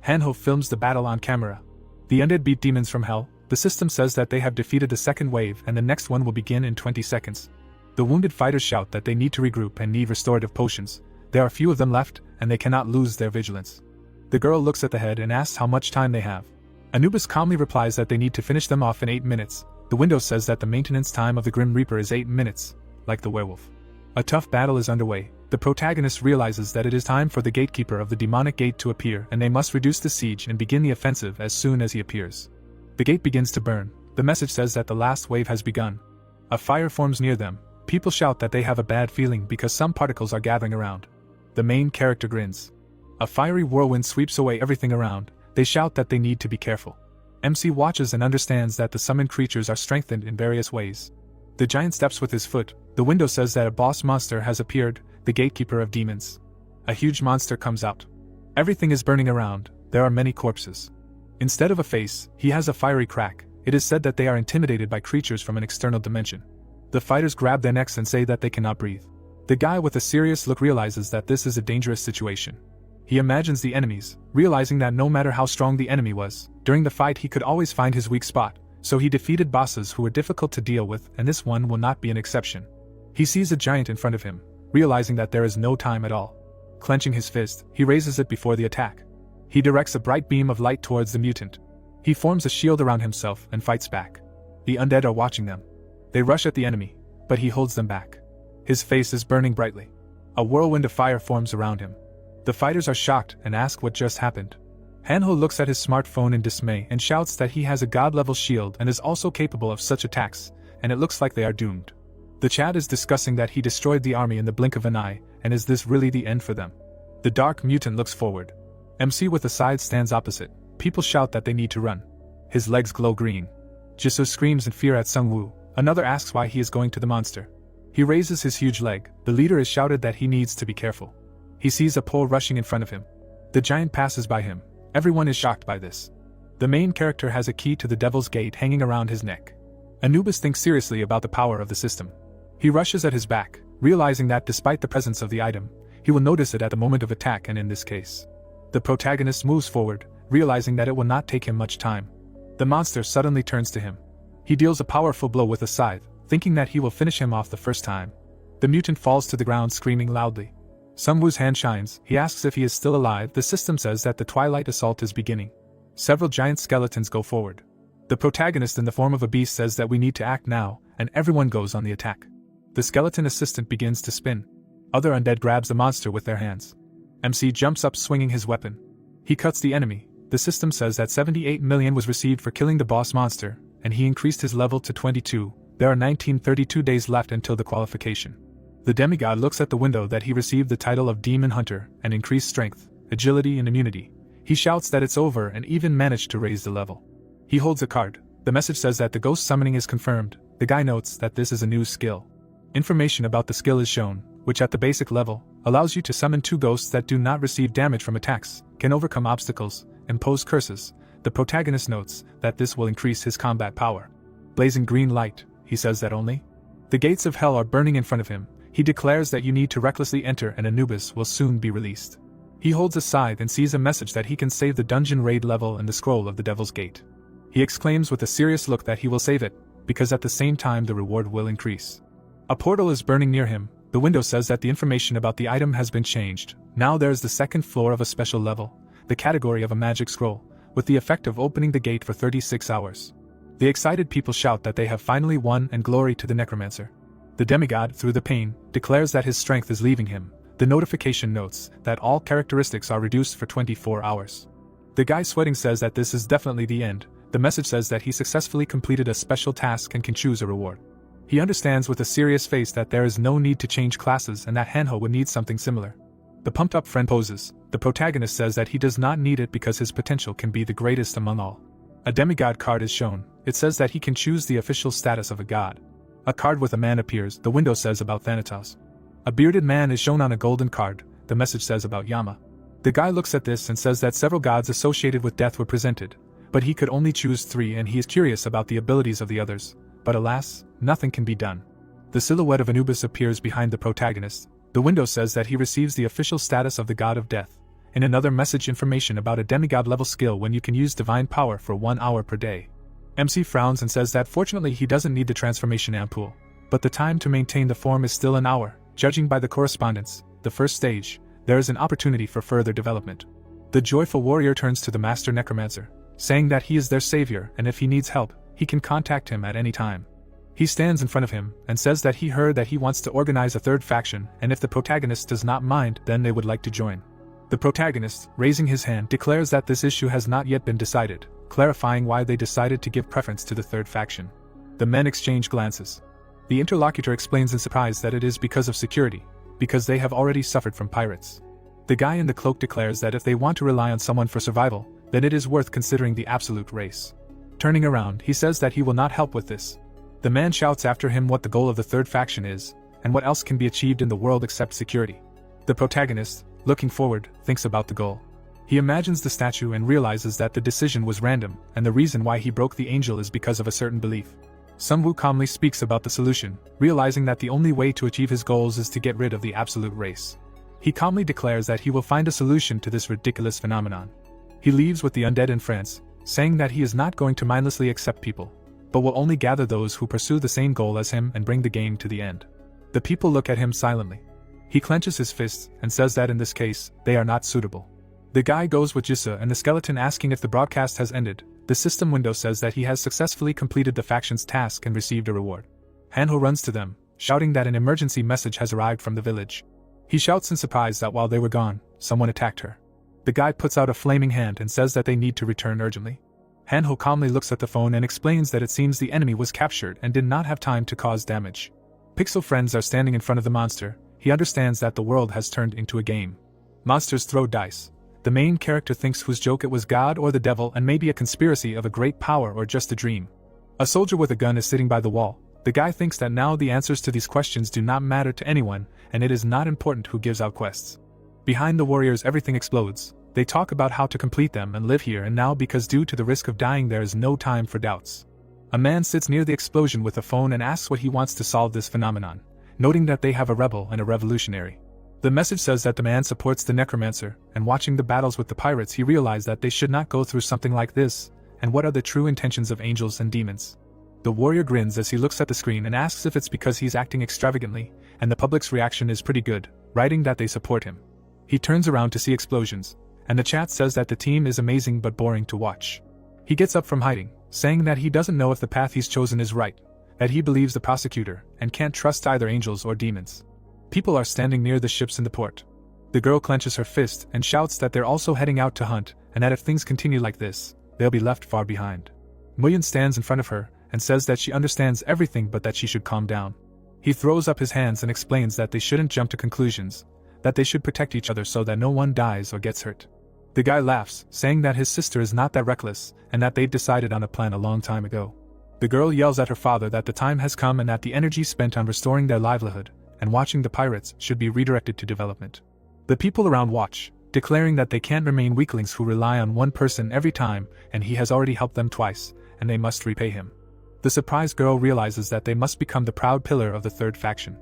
Hanho films the battle on camera. The Undead beat demons from hell. The system says that they have defeated the second wave and the next one will begin in 20 seconds. The wounded fighters shout that they need to regroup and need restorative potions. There are few of them left, and they cannot lose their vigilance. The girl looks at the head and asks how much time they have. Anubis calmly replies that they need to finish them off in 8 minutes. The window says that the maintenance time of the Grim Reaper is 8 minutes, like the werewolf. A tough battle is underway. The protagonist realizes that it is time for the gatekeeper of the demonic gate to appear, and they must reduce the siege and begin the offensive as soon as he appears. The gate begins to burn. The message says that the last wave has begun. A fire forms near them. People shout that they have a bad feeling because some particles are gathering around. The main character grins. A fiery whirlwind sweeps away everything around. They shout that they need to be careful. MC watches and understands that the summoned creatures are strengthened in various ways. The giant steps with his foot. The window says that a boss monster has appeared, the gatekeeper of demons. A huge monster comes out. Everything is burning around. There are many corpses. Instead of a face, he has a fiery crack. It is said that they are intimidated by creatures from an external dimension. The fighters grab their necks and say that they cannot breathe. The guy with a serious look realizes that this is a dangerous situation. He imagines the enemies, realizing that no matter how strong the enemy was, during the fight he could always find his weak spot, so he defeated bosses who were difficult to deal with, and this one will not be an exception. He sees a giant in front of him, realizing that there is no time at all. Clenching his fist, he raises it before the attack. He directs a bright beam of light towards the mutant. He forms a shield around himself and fights back. The undead are watching them. They rush at the enemy, but he holds them back. His face is burning brightly. A whirlwind of fire forms around him. The fighters are shocked and ask what just happened. Hanho looks at his smartphone in dismay and shouts that he has a god-level shield and is also capable of such attacks, and it looks like they are doomed. The chat is discussing that he destroyed the army in the blink of an eye, and is this really the end for them? The dark mutant looks forward. MC with a side stands opposite. People shout that they need to run. His legs glow green. Jisoo screams in fear at Sungwoo. Another asks why he is going to the monster. He raises his huge leg. The leader is shouted that he needs to be careful. He sees a pole rushing in front of him. The giant passes by him. Everyone is shocked by this. The main character has a key to the Devil's Gate hanging around his neck. Anubis thinks seriously about the power of the system. He rushes at his back, realizing that despite the presence of the item, he will notice it at the moment of attack, and in this case. The protagonist moves forward, realizing that it will not take him much time. The monster suddenly turns to him. He deals a powerful blow with a scythe, thinking that he will finish him off the first time. The mutant falls to the ground screaming loudly. Sungwoo's hand shines. He asks if he is still alive. The system says that the twilight assault is beginning. Several giant skeletons go forward. The protagonist in the form of a beast says that we need to act now, and everyone goes on the attack. The skeleton assistant begins to spin. Other undead grabs the monster with their hands. MC jumps up swinging his weapon. He cuts the enemy. The system says that 78 million was received for killing the boss monster, and he increased his level to 22. There are 1932 days left until the qualification. The demigod looks at the window that he received the title of Demon Hunter and increased strength, agility and immunity. He shouts that it's over and even managed to raise the level. He holds a card. The message says that the ghost summoning is confirmed. The guy notes that this is a new skill. Information about the skill is shown, which at the basic level, allows you to summon 2 ghosts that do not receive damage from attacks, can overcome obstacles, impose curses. The protagonist notes that this will increase his combat power. Blazing green light, he says that only. The gates of hell are burning in front of him. He declares that you need to recklessly enter and Anubis will soon be released. He holds a scythe and sees a message that he can save the dungeon raid level and the scroll of the Devil's Gate. He exclaims with a serious look that he will save it, because at the same time the reward will increase. A portal is burning near him. The window says that the information about the item has been changed. Now there is the second floor of a special level, the category of a magic scroll. with the effect of opening the gate for 36 hours. The excited people shout that they have finally won and glory to the necromancer. The demigod, through the pain, declares that his strength is leaving him. The notification notes that all characteristics are reduced for 24 hours. The guy sweating says that this is definitely the end. The message says that he successfully completed a special task and can choose a reward. He understands with a serious face that there is no need to change classes and that Hanho would need something similar. The pumped-up friend poses. The protagonist says that he does not need it because his potential can be the greatest among all. A demigod card is shown. It says that he can choose the official status of a god. A card with a man appears. The window says about Thanatos. A bearded man is shown on a golden card. The message says about Yama. The guy looks at this and says that several gods associated with death were presented, but he could only choose 3 and he is curious about the abilities of the others. But alas, nothing can be done. The silhouette of Anubis appears behind the protagonist. The window says that he receives the official status of the god of death. In another message, information about a demigod level skill when you can use divine power for 1 hour per day. MC frowns and says that fortunately he doesn't need the transformation ampoule, but the time to maintain the form is still an hour. Judging by the correspondence, the first stage, there is an opportunity for further development. The joyful warrior turns to the master necromancer, saying that he is their savior and if he needs help, he can contact him at any time. He stands in front of him and says that he heard that he wants to organize a third faction and if the protagonist does not mind, then they would like to join. The protagonist, raising his hand, declares that this issue has not yet been decided, clarifying why they decided to give preference to the third faction. The men exchange glances. The interlocutor explains in surprise that it is because of security, because they have already suffered from pirates. The guy in the cloak declares that if they want to rely on someone for survival, then it is worth considering the absolute race. Turning around, he says that he will not help with this. The man shouts after him what the goal of the third faction is, and what else can be achieved in the world except security. The protagonist, looking forward, thinks about the goal. He imagines the statue and realizes that the decision was random, and the reason why he broke the angel is because of a certain belief. Sunwoo calmly speaks about the solution, realizing that the only way to achieve his goals is to get rid of the absolute race. He calmly declares that he will find a solution to this ridiculous phenomenon. He leaves with the undead in France, saying that he is not going to mindlessly accept people, but will only gather those who pursue the same goal as him and bring the game to the end. The people look at him silently. He clenches his fists and says that in this case, they are not suitable. The guy goes with Jisa and the skeleton asking if the broadcast has ended. The system window says that he has successfully completed the faction's task and received a reward. Hanho runs to them, shouting that an emergency message has arrived from the village. He shouts in surprise that while they were gone, someone attacked her. The guy puts out a flaming hand and says that they need to return urgently. Hanho calmly looks at the phone and explains that it seems the enemy was captured and did not have time to cause damage. Pixel friends are standing in front of the monster. He understands that the world has turned into a game. Monsters throw dice. The main character thinks whose joke it was God or the devil and maybe a conspiracy of a great power or just a dream. A soldier with a gun is sitting by the wall. The guy thinks that now the answers to these questions do not matter to anyone, and it is not important who gives out quests. Behind the warriors everything explodes. They talk about how to complete them and live here and now because due to the risk of dying there is no time for doubts. A man sits near the explosion with a phone and asks what he wants to solve this phenomenon, noting that they have a rebel and a revolutionary. The message says that the man supports the necromancer, and watching the battles with the pirates he realized that they should not go through something like this, and what are the true intentions of angels and demons. The warrior grins as he looks at the screen and asks if it's because he's acting extravagantly, and the public's reaction is pretty good, writing that they support him. He turns around to see explosions, and the chat says that the team is amazing but boring to watch. He gets up from hiding, saying that he doesn't know if the path he's chosen is right, that he believes the prosecutor, and can't trust either angels or demons. People are standing near the ships in the port. The girl clenches her fist and shouts that they're also heading out to hunt, and that if things continue like this, they'll be left far behind. Muyen stands in front of her, and says that she understands everything but that she should calm down. He throws up his hands and explains that they shouldn't jump to conclusions, that they should protect each other so that no one dies or gets hurt. The guy laughs, saying that his sister is not that reckless, and that they'd decided on a plan a long time ago. The girl yells at her father that the time has come and that the energy spent on restoring their livelihood and watching the pirates should be redirected to development. The people around watch, declaring that they can't remain weaklings who rely on one person every time, and he has already helped them twice, and they must repay him. The surprised girl realizes that they must become the proud pillar of the third faction.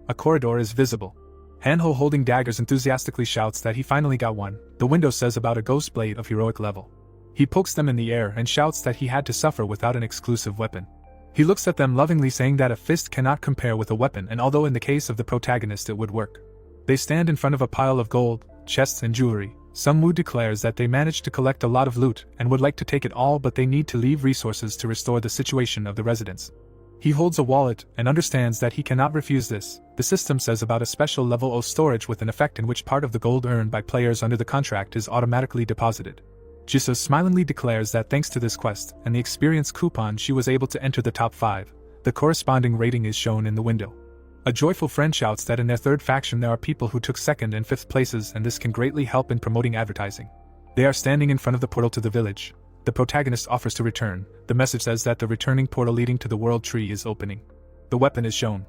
A corridor is visible. Hanho holding daggers enthusiastically shouts that he finally got one. The window says about a ghost blade of heroic level. He pokes them in the air and shouts that he had to suffer without an exclusive weapon. He looks at them lovingly saying that a fist cannot compare with a weapon, and although in the case of the protagonist it would work. They stand in front of a pile of gold, chests and jewelry, Sungwoo declares that they managed to collect a lot of loot and would like to take it all, but they need to leave resources to restore the situation of the residents. He holds a wallet and understands that he cannot refuse this. The system says about a special level O storage with an effect in which part of the gold earned by players under the contract is automatically deposited. Jisoo smilingly declares that thanks to this quest and the experience coupon she was able to enter the top 5. The corresponding rating is shown in the window. A joyful friend shouts that in their third faction there are people who took 2nd and 5th places, and this can greatly help in promoting advertising. They are standing in front of the portal to the village. The protagonist offers to return. The message says that the returning portal leading to the world tree is opening. The weapon is shown.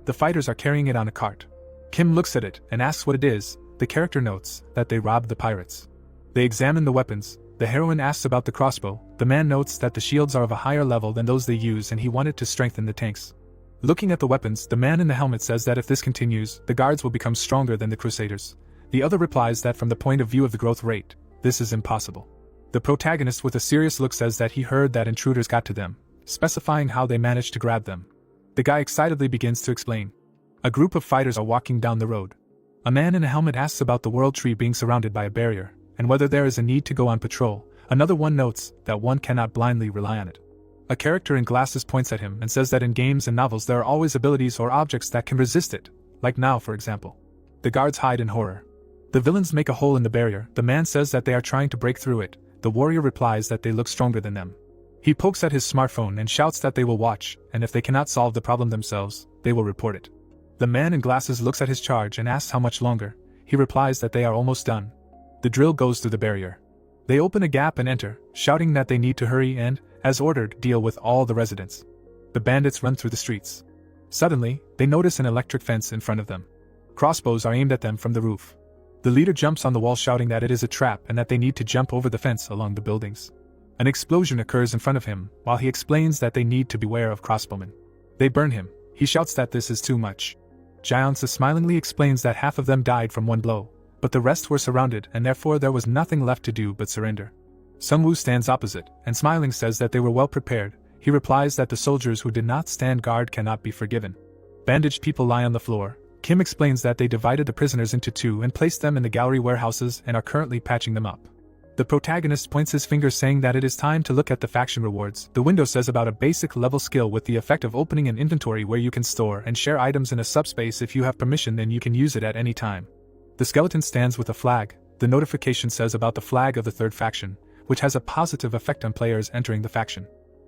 The fighters are carrying it on a cart. Kim looks at it and asks what it is. The character notes that they robbed the pirates. They examine the weapons. The heroine asks about the crossbow. The man notes that the shields are of a higher level than those they use and he wanted to strengthen the tanks. Looking at the weapons, the man in the helmet says that if this continues, the guards will become stronger than the crusaders. The other replies that from the point of view of the growth rate, this is impossible. The protagonist with a serious look says that he heard that intruders got to them, specifying how they managed to grab them. The guy excitedly begins to explain. A group of fighters are walking down the road. A man in a helmet asks about the world tree being surrounded by a barrier, and whether there is a need to go on patrol. Another one notes that one cannot blindly rely on it. A character in glasses points at him and says that in games and novels there are always abilities or objects that can resist it, like now for example. The guards hide in horror. The villains make a hole in the barrier. The man says that they are trying to break through it. The warrior replies that they look stronger than them. He pokes at his smartphone and shouts that they will watch, and if they cannot solve the problem themselves, they will report it. The man in glasses looks at his charge and asks how much longer. He replies that they are almost done. The drill goes through the barrier. They open a gap and enter, shouting that they need to hurry and, as ordered, deal with all the residents. The bandits run through the streets. Suddenly, they notice an electric fence in front of them. Crossbows are aimed at them from the roof. The leader jumps on the wall shouting that it is a trap and that they need to jump over the fence along the buildings. An explosion occurs in front of him, while he explains that they need to beware of crossbowmen. They burn him. He shouts that this is too much. Jaeonsa smilingly explains that half of them died from one blow, but the rest were surrounded and therefore there was nothing left to do but surrender. Sungwoo stands opposite, and smiling says that they were well prepared. He replies that the soldiers who did not stand guard cannot be forgiven. Bandaged people lie on the floor. Kim explains that they divided the prisoners into 2 and placed them in the gallery warehouses and are currently patching them up. The protagonist points his finger saying that it is time to look at the faction rewards. The window says about a basic level skill with the effect of opening an inventory where you can store and share items in a subspace. If you have permission, then you can use it at any time. The skeleton stands with a flag. The notification says about the flag of the 3rd faction, which has a positive effect on players entering the faction.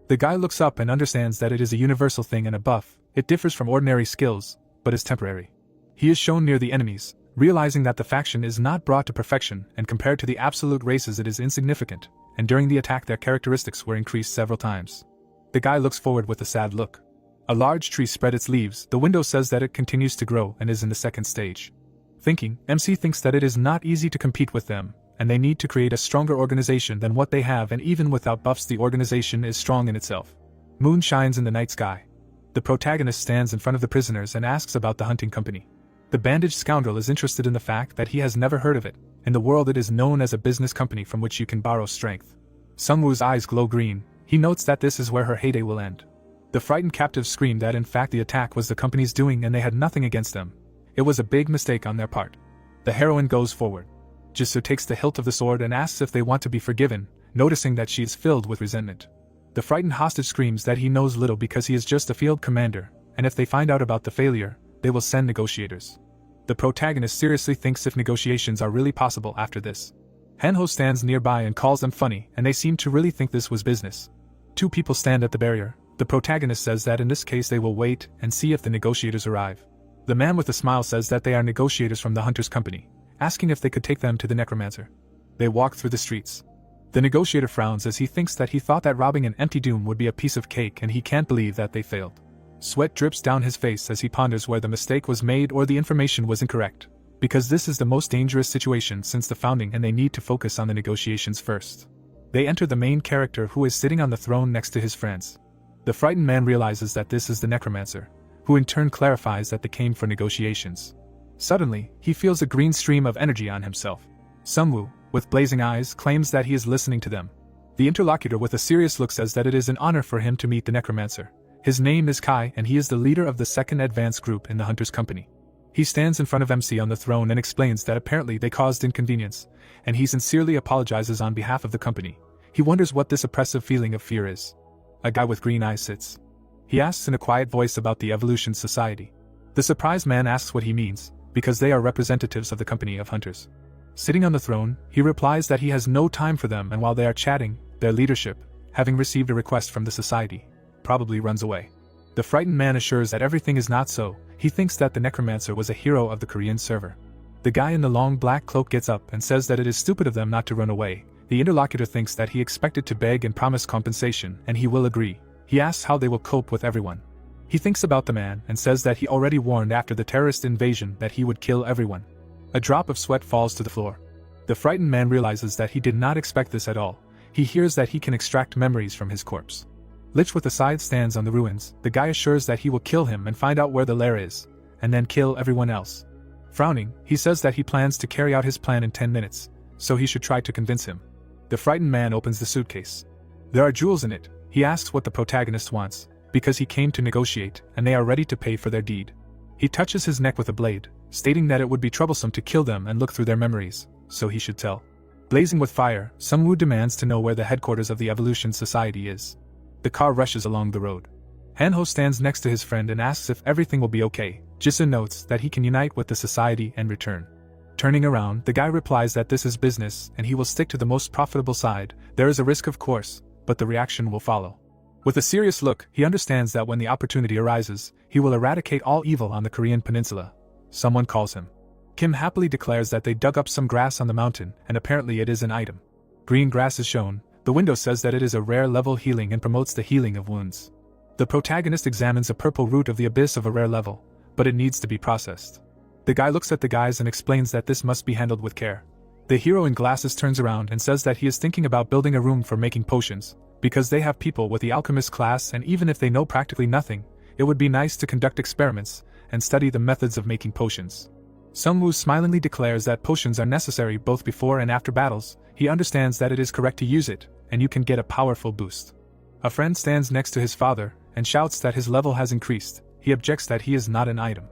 The guy looks up and understands that it is a universal thing and a buff. It differs from ordinary skills, but is temporary. He is shown near the enemies, realizing that the faction is not brought to perfection, and compared to the absolute races it is insignificant, and during the attack their characteristics were increased several times. The guy looks forward with a sad look. A large tree spread its leaves. The window says that it continues to grow and is in the 2nd stage. Thinking, MC thinks that it is not easy to compete with them, and they need to create a stronger organization than what they have, and even without buffs the organization is strong in itself. Moon shines in the night sky. The protagonist stands in front of the prisoners and asks about the hunting company. The bandaged scoundrel is interested in the fact that he has never heard of it. In the world it is known as a business company from which you can borrow strength. Sungwoo's eyes glow green. He notes that this is where her heyday will end. The frightened captives scream that in fact the attack was the company's doing and they had nothing against them. It was a big mistake on their part. The heroine goes forward. Jisoo takes the hilt of the sword and asks if they want to be forgiven, noticing that she is filled with resentment. The frightened hostage screams that he knows little because he is just a field commander, and if they find out about the failure, they will send negotiators. The protagonist seriously thinks if negotiations are really possible after this. Hanho stands nearby and calls them funny, and they seem to really think this was business. 2 people stand at the barrier. The protagonist says that in this case they will wait and see if the negotiators arrive. The man with a smile says that they are negotiators from the Hunter's Company, asking if they could take them to the necromancer. They walk through the streets. The negotiator frowns as he thinks that he thought that robbing an empty doom would be a piece of cake and he can't believe that they failed. Sweat drips down his face as he ponders where the mistake was made or the information was incorrect, because this is the most dangerous situation since the founding and they need to focus on the negotiations first. They enter the main character who is sitting on the throne next to his friends. The frightened man realizes that this is the necromancer, who in turn clarifies that they came for negotiations. Suddenly, he feels a green stream of energy on himself. Sungwoo, with blazing eyes, claims that he is listening to them. The interlocutor with a serious look says that it is an honor for him to meet the necromancer. His name is Kai and he is the leader of the 2nd advance group in the Hunter's Company. He stands in front of MC on the throne and explains that apparently they caused inconvenience, and he sincerely apologizes on behalf of the company. He wonders what this oppressive feeling of fear is. A guy with green eyes sits. He asks in a quiet voice about the Evolution Society. The surprised man asks what he means, because they are representatives of the company of hunters. Sitting on the throne, he replies that he has no time for them, and while they are chatting, their leadership, having received a request from the society, probably runs away. The frightened man assures that everything is not so. He thinks that the necromancer was a hero of the Korean server. The guy in the long black cloak gets up and says that it is stupid of them not to run away. The interlocutor thinks that he expected to beg and promise compensation, and he will agree. He asks how they will cope with everyone. He thinks about the man and says that he already warned after the terrorist invasion that he would kill everyone. A drop of sweat falls to the floor. The frightened man realizes that he did not expect this at all. He hears that he can extract memories from his corpse. Lich with a scythe stands on the ruins. The guy assures that he will kill him and find out where the lair is, and then kill everyone else. Frowning, he says that he plans to carry out his plan in 10 minutes, so he should try to convince him. The frightened man opens the suitcase. There are jewels in it. He asks what the protagonist wants, because he came to negotiate, and they are ready to pay for their deed. He touches his neck with a blade, stating that it would be troublesome to kill them and look through their memories, so he should tell. Blazing with fire, Sungwoo demands to know where the headquarters of the Evolution Society is. The car rushes along the road. Hanho stands next to his friend and asks if everything will be okay. Jisoo notes that he can unite with the society and return. Turning around, the guy replies that this is business and he will stick to the most profitable side. There is a risk, of course, but the reaction will follow. With a serious look, he understands that when the opportunity arises, he will eradicate all evil on the Korean peninsula. Someone calls him. Kim happily declares that they dug up some grass on the mountain, and apparently it is an item. Green grass is shown. The window says that it is a rare level healing and promotes the healing of wounds. The protagonist examines a purple root of the abyss of a rare level, but it needs to be processed. The guy looks at the guys and explains that this must be handled with care. The hero in glasses turns around and says that he is thinking about building a room for making potions, because they have people with the alchemist class, and even if they know practically nothing, it would be nice to conduct experiments and study the methods of making potions. Sungwoo smilingly declares that potions are necessary both before and after battles. He understands that it is correct to use it, and you can get a powerful boost. A friend stands next to his father and shouts that his level has increased. He objects that he is not an item.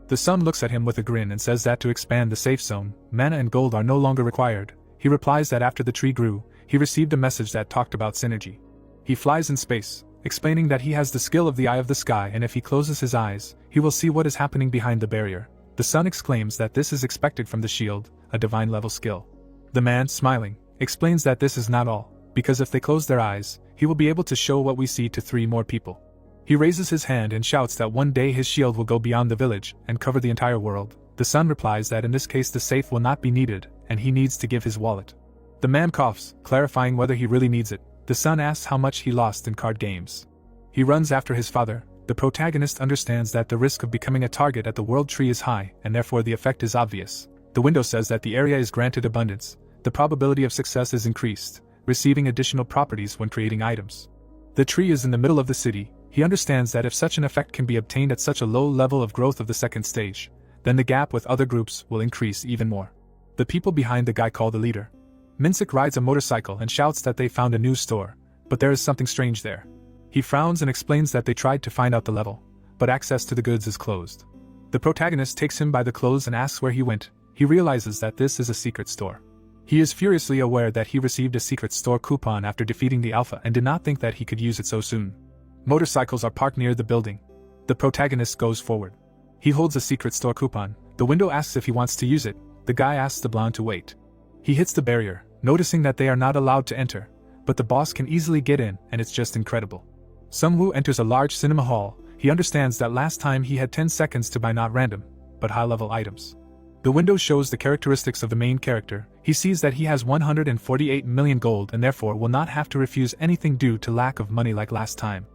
The son looks at him with a grin and says that to expand the safe zone, mana and gold are no longer required. He replies that after the tree grew, he received a message that talked about synergy. He flies in space, explaining that he has the skill of the eye of the sky, and if he closes his eyes, he will see what is happening behind the barrier. The son exclaims that this is expected from the shield, a divine level skill. The man, smiling, explains that this is not all, because if they close their eyes, he will be able to show what we see to 3 more people. He raises his hand and shouts that one day his shield will go beyond the village and cover the entire world. The son replies that in this case the safe will not be needed, and he needs to give his wallet. The man coughs, clarifying whether he really needs it. The son asks how much he lost in card games. He runs after his father. The protagonist understands that the risk of becoming a target at the world tree is high, and therefore the effect is obvious. The window says that the area is granted abundance. The probability of success is increased, receiving additional properties when creating items. The tree is in the middle of the city. He understands that if such an effect can be obtained at such a low level of growth of the second stage, then the gap with other groups will increase even more. The people behind the guy call the leader. Minsik rides a motorcycle and shouts that they found a new store, but there is something strange there. He frowns and explains that they tried to find out the level, but access to the goods is closed. The protagonist takes him by the clothes and asks where he went. He realizes that this is a secret store. He is furiously aware that he received a secret store coupon after defeating the Alpha and did not think that he could use it so soon. Motorcycles are parked near the building. The protagonist goes forward. He holds a secret store coupon. The window asks if he wants to use it. The guy asks the blonde to wait. He hits the barrier, noticing that they are not allowed to enter, but the boss can easily get in, and it's just incredible. Sungwoo enters a large cinema hall. He understands that last time he had 10 seconds to buy not random, but high-level items. The window shows the characteristics of the main character. He sees that he has 148 million gold and therefore will not have to refuse anything due to lack of money like last time.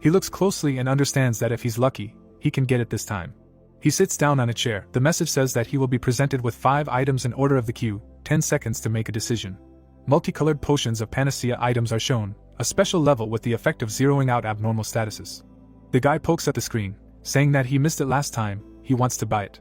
He looks closely and understands that if he's lucky, he can get it this time. He sits down on a chair. The message says that he will be presented with 5 items in order of the queue, 10 seconds to make a decision. Multicolored potions of panacea items are shown, a special level with the effect of zeroing out abnormal statuses. The guy pokes at the screen, saying that he missed it last time. He wants to buy it.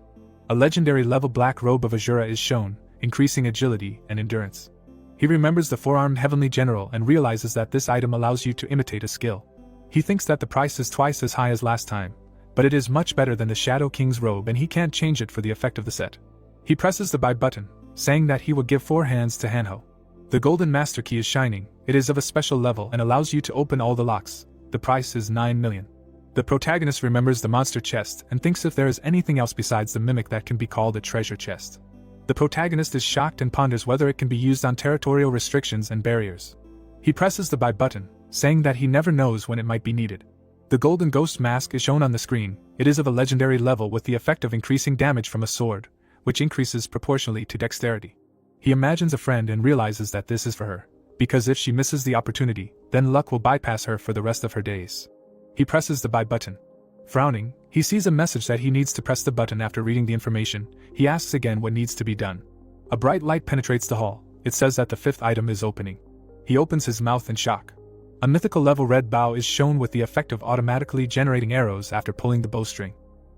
A legendary level black robe of Azura is shown, increasing agility and endurance. He remembers the 4-armed heavenly general and realizes that this item allows you to imitate a skill. He thinks that the price is twice as high as last time, but it is much better than the Shadow King's robe and he can't change it for the effect of the set. He presses the buy button, saying that he will give 4 hands to Hanho. The golden master key is shining, it is of a special level and allows you to open all the locks. The price is 9 million. The protagonist remembers the monster chest and thinks if there is anything else besides the mimic that can be called a treasure chest. The protagonist is shocked and ponders whether it can be used on territorial restrictions and barriers. He presses the buy button, saying that he never knows when it might be needed. The golden ghost mask is shown on the screen. It is of a legendary level with the effect of increasing damage from a sword, which increases proportionally to dexterity. He imagines a friend and realizes that this is for her, because if she misses the opportunity, then luck will bypass her for the rest of her days. He presses the buy button. Frowning, he sees a message that he needs to press the button after reading the information. He asks again what needs to be done. A bright light penetrates the hall. It says that the 5th item is opening. He opens his mouth in shock. A mythical level red bow is shown with the effect of automatically generating arrows after pulling the bowstring.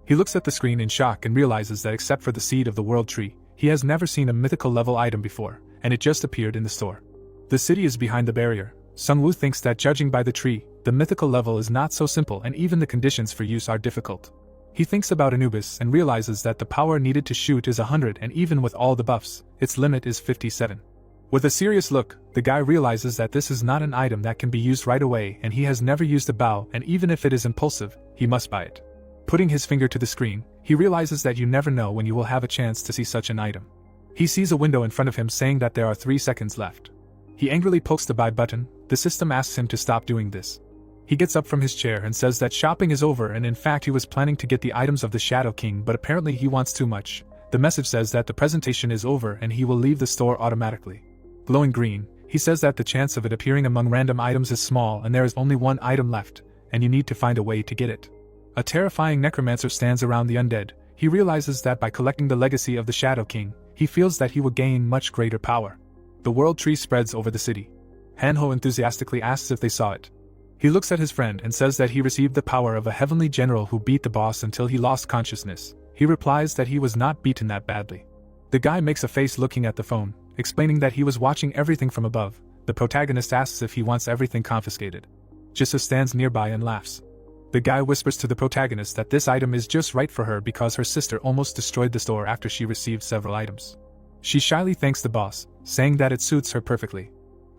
He looks at the screen in shock and realizes that except for the seed of the world tree, he has never seen a mythical level item before, and it just appeared in the store. The city is behind the barrier. Sungwoo thinks that judging by the tree, the mythical level is not so simple and even the conditions for use are difficult. He thinks about Anubis and realizes that the power needed to shoot is 100 and even with all the buffs, its limit is 57. With a serious look, the guy realizes that this is not an item that can be used right away and he has never used a bow and even if it is impulsive, he must buy it. Putting his finger to the screen, he realizes that you never know when you will have a chance to see such an item. He sees a window in front of him saying that there are 3 seconds left. He angrily pokes the buy button. The system asks him to stop doing this. He gets up from his chair and says that shopping is over and in fact he was planning to get the items of the Shadow King but apparently he wants too much. The message says that the presentation is over and he will leave the store automatically. Glowing green, he says that the chance of it appearing among random items is small and there is only 1 item left, and you need to find a way to get it. A terrifying necromancer stands around the undead. He realizes that by collecting the legacy of the Shadow King, he feels that he will gain much greater power. The world tree spreads over the city. Hanho enthusiastically asks if they saw it. He looks at his friend and says that he received the power of a heavenly general who beat the boss until he lost consciousness. He replies that he was not beaten that badly. The guy makes a face looking at the phone, explaining that he was watching everything from above. The protagonist asks if he wants everything confiscated. Jisoo stands nearby and laughs. The guy whispers to the protagonist that this item is just right for her because her sister almost destroyed the store after she received several items. She shyly thanks the boss, saying that it suits her perfectly.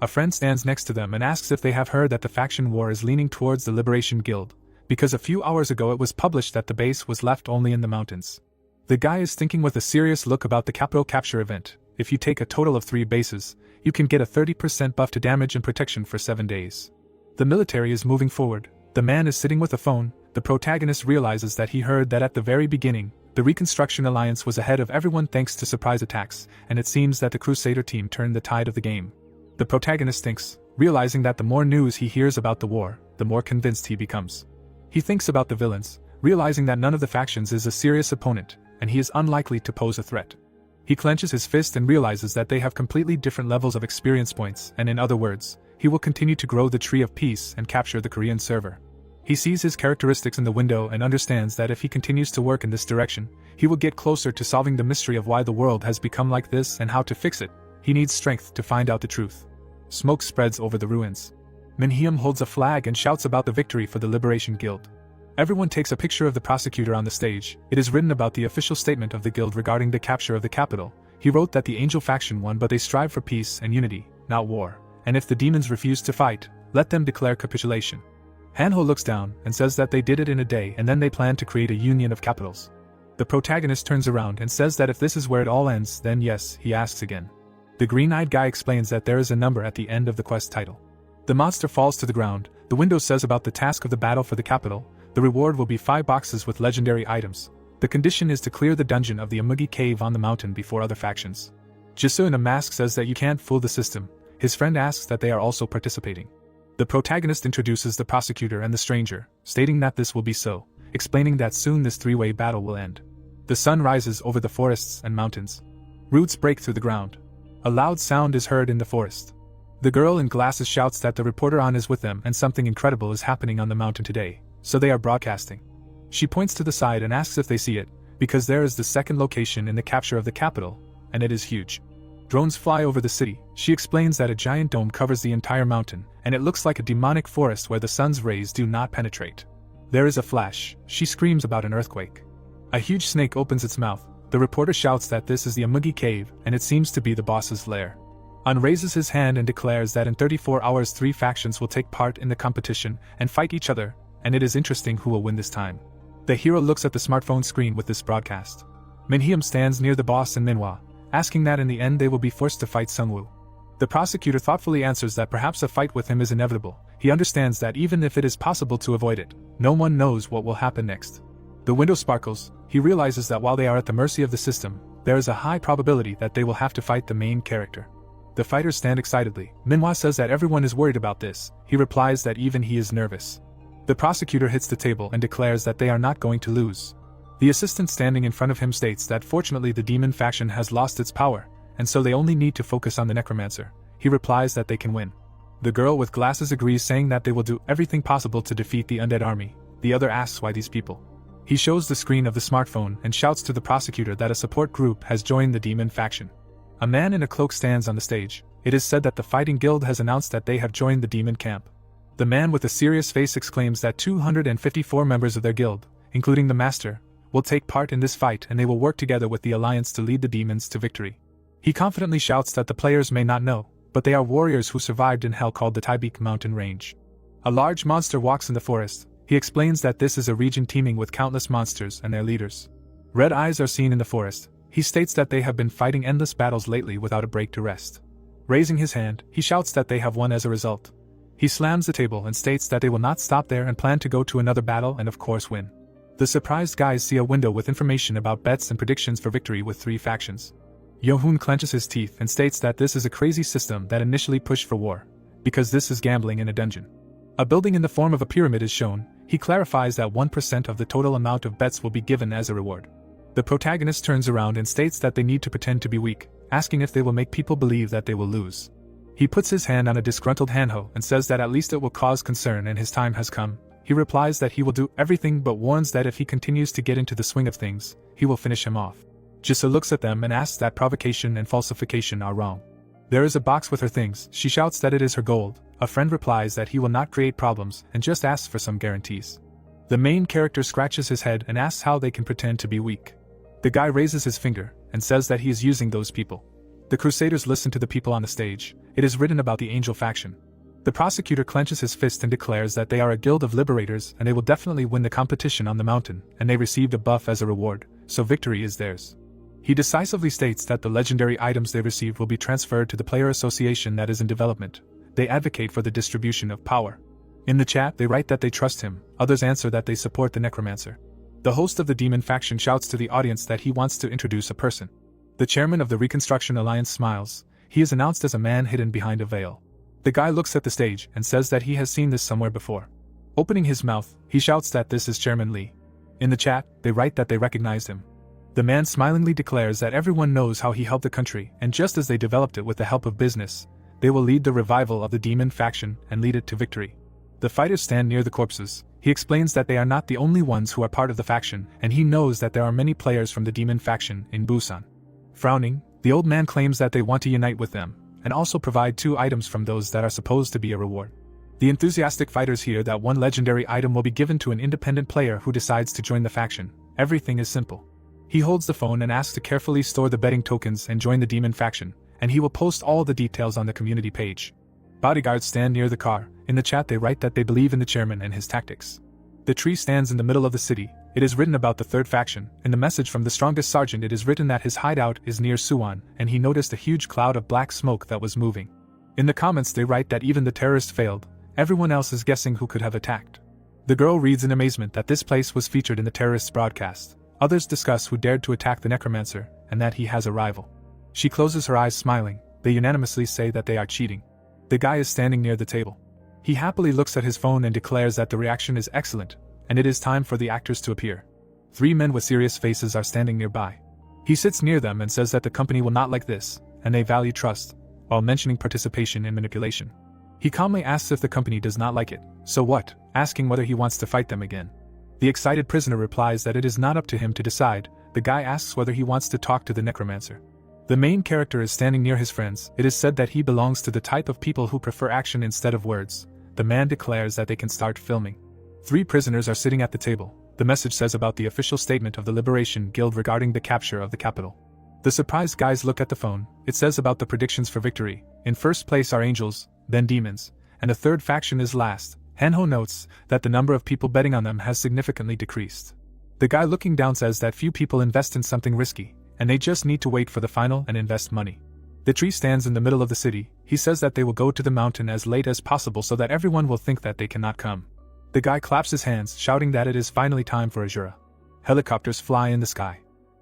A friend stands next to them and asks if they have heard that the faction war is leaning towards the Liberation Guild, because a few hours ago it was published that the base was left only in the mountains. The guy is thinking with a serious look about the capital capture event. If you take a total of 3 bases, you can get a 30% buff to damage and protection for 7 days. The military is moving forward. The man is sitting with a phone. The protagonist realizes that he heard that at the very beginning, the Reconstruction Alliance was ahead of everyone thanks to surprise attacks, and it seems that the Crusader team turned the tide of the game. The protagonist thinks, realizing that the more news he hears about the war, the more convinced he becomes. He thinks about the villains, realizing that none of the factions is a serious opponent, and he is unlikely to pose a threat. He clenches his fist and realizes that they have completely different levels of experience points, and in other words, he will continue to grow the Tree of Peace and capture the Korean server. He sees his characteristics in the window and understands that if he continues to work in this direction, he will get closer to solving the mystery of why the world has become like this and how to fix it. He needs strength to find out the truth. Smoke spreads over the ruins. Minhyum holds a flag and shouts about the victory for the Liberation Guild. Everyone takes a picture of the prosecutor on the stage. It is written about the official statement of the guild regarding the capture of the capital. He wrote that the angel faction won but they strive for peace and unity, not war, and if the demons refuse to fight, let them declare capitulation. Hanho looks down and says that they did it in a day and then they plan to create a union of capitals. The protagonist turns around and says that if this is where it all ends, then yes, he asks again. The green-eyed guy explains that there is a number at the end of the quest title. The monster falls to the ground. The window says about the task of the battle for the capital. The reward will be 5 boxes with legendary items. The condition is to clear the dungeon of the Amugi cave on the mountain before other factions. Jisoo in a mask says that you can't fool the system. His friend asks that they are also participating. The protagonist introduces the prosecutor and the stranger, stating that this will be so, explaining that soon this 3-way battle will end. The sun rises over the forests and mountains. Roots break through the ground. A loud sound is heard in the forest. The girl in glasses shouts that the reporter on is with them and something incredible is happening on the mountain today, so they are broadcasting. She points to the side and asks if they see it, because there is the second location in the capture of the capital, and it is huge. Drones fly over the city. She explains that a giant dome covers the entire mountain, and it looks like a demonic forest where the sun's rays do not penetrate. There is a flash. She screams about an earthquake. A huge snake opens its mouth. The reporter shouts that this is the Amugi cave, and it seems to be the boss's lair. Un raises his hand and declares that in 34 hours 3 factions will take part in the competition and fight each other, and it is interesting who will win this time. The hero looks at the smartphone screen with this broadcast. Minhyum stands near the boss and Manhwa, asking that in the end they will be forced to fight Sungwoo. The prosecutor thoughtfully answers that perhaps a fight with him is inevitable. He understands that even if it is possible to avoid it, no one knows what will happen next. The window sparkles. He realizes that while they are at the mercy of the system, there is a high probability that they will have to fight the main character. The fighters stand excitedly. Manhwa says that everyone is worried about this. He replies that even he is nervous. The prosecutor hits the table and declares that they are not going to lose. The assistant standing in front of him states that fortunately the demon faction has lost its power, and so they only need to focus on the necromancer. He replies that they can win. The girl with glasses agrees, saying that they will do everything possible to defeat the undead army. The other asks why these people. He shows the screen of the smartphone and shouts to the prosecutor that a support group has joined the demon faction. A man in a cloak stands on the stage. It is said that the fighting guild has announced that they have joined the demon camp. The man with a serious face exclaims that 254 members of their guild, including the master, will take part in this fight, and they will work together with the alliance to lead the demons to victory. He confidently shouts that the players may not know, but they are warriors who survived in hell called the Taibik mountain range. A large monster walks in the forest. He explains that this is a region teeming with countless monsters and their leaders. Red eyes are seen in the forest. He states that they have been fighting endless battles lately without a break to rest. Raising his hand, he shouts that they have won as a result. He slams the table and states that they will not stop there and plan to go to another battle and of course win. The surprised guys see a window with information about bets and predictions for victory with 3 factions. Yohun clenches his teeth and states that this is a crazy system that initially pushed for war, because this is gambling in a dungeon. A building in the form of a pyramid is shown. He clarifies that 1% of the total amount of bets will be given as a reward. The protagonist turns around and states that they need to pretend to be weak, asking if they will make people believe that they will lose. He puts his hand on a disgruntled Hanho and says that at least it will cause concern and his time has come. He replies that he will do everything but warns that if he continues to get into the swing of things, he will finish him off. Jisa looks at them and asks that provocation and falsification are wrong. There is a box with her things. She shouts that it is her gold. A friend replies that he will not create problems and just asks for some guarantees. The main character scratches his head and asks how they can pretend to be weak. The guy raises his finger and says that he is using those people. The Crusaders listen to the people on the stage. It is written about the Angel faction. The prosecutor clenches his fist and declares that they are a guild of liberators and they will definitely win the competition on the mountain, and they received a buff as a reward, so victory is theirs. He decisively states that the legendary items they received will be transferred to the player association that is in development. They advocate for the distribution of power. In the chat, they write that they trust him. Others answer that they support the necromancer. The host of the demon faction shouts to the audience that he wants to introduce a person. The chairman of the Reconstruction Alliance smiles. He is announced as a man hidden behind a veil. The guy looks at the stage and says that he has seen this somewhere before. Opening his mouth, he shouts that this is Chairman Lee. In the chat, they write that they recognize him. The man smilingly declares that everyone knows how he helped the country, and just as they developed it with the help of business, they will lead the revival of the demon faction and lead it to victory. The fighters stand near the corpses. He explains that they are not the only ones who are part of the faction, and he knows that there are many players from the demon faction in Busan. Frowning, the old man claims that they want to unite with them, and also provide 2 items from those that are supposed to be a reward. The enthusiastic fighters hear that 1 legendary item will be given to an independent player who decides to join the faction. Everything is simple. He holds the phone and asks to carefully store the betting tokens and join the demon faction, and he will post all the details on the community page. Bodyguards stand near the car. In the chat they write that they believe in the chairman and his tactics. The tree stands in the middle of the city. It is written about the 3rd faction. In the message from the strongest sergeant it is written that his hideout is near Suwon, and he noticed a huge cloud of black smoke that was moving. In the comments they write that even the terrorists failed. Everyone else is guessing who could have attacked. The girl reads in amazement that this place was featured in the terrorists' broadcast. Others discuss who dared to attack the necromancer, and that he has a rival. She closes her eyes smiling. They unanimously say that they are cheating. The guy is standing near the table. He happily looks at his phone and declares that the reaction is excellent, and it is time for the actors to appear. 3 men with serious faces are standing nearby. He sits near them and says that the company will not like this, and they value trust, while mentioning participation in manipulation. He calmly asks if the company does not like it, so what, asking whether he wants to fight them again. The excited prisoner replies that it is not up to him to decide. The guy asks whether he wants to talk to the necromancer. The main character is standing near his friends. It is said that he belongs to the type of people who prefer action instead of words. The man declares that they can start filming. 3 prisoners are sitting at the table. The message says about the official statement of the Liberation Guild regarding the capture of the capital. The surprised guys look at the phone. It says about the predictions for victory. In first place are angels, then demons, and a third faction is last. Hanho notes that the number of people betting on them has significantly decreased. The guy looking down says that few people invest in something risky, and they just need to wait for the final and invest money. The tree stands in the middle of the city. He says that they will go to the mountain as late as possible so that everyone will think that they cannot come. The guy claps his hands, shouting that it is finally time for Azura. Helicopters fly in the sky.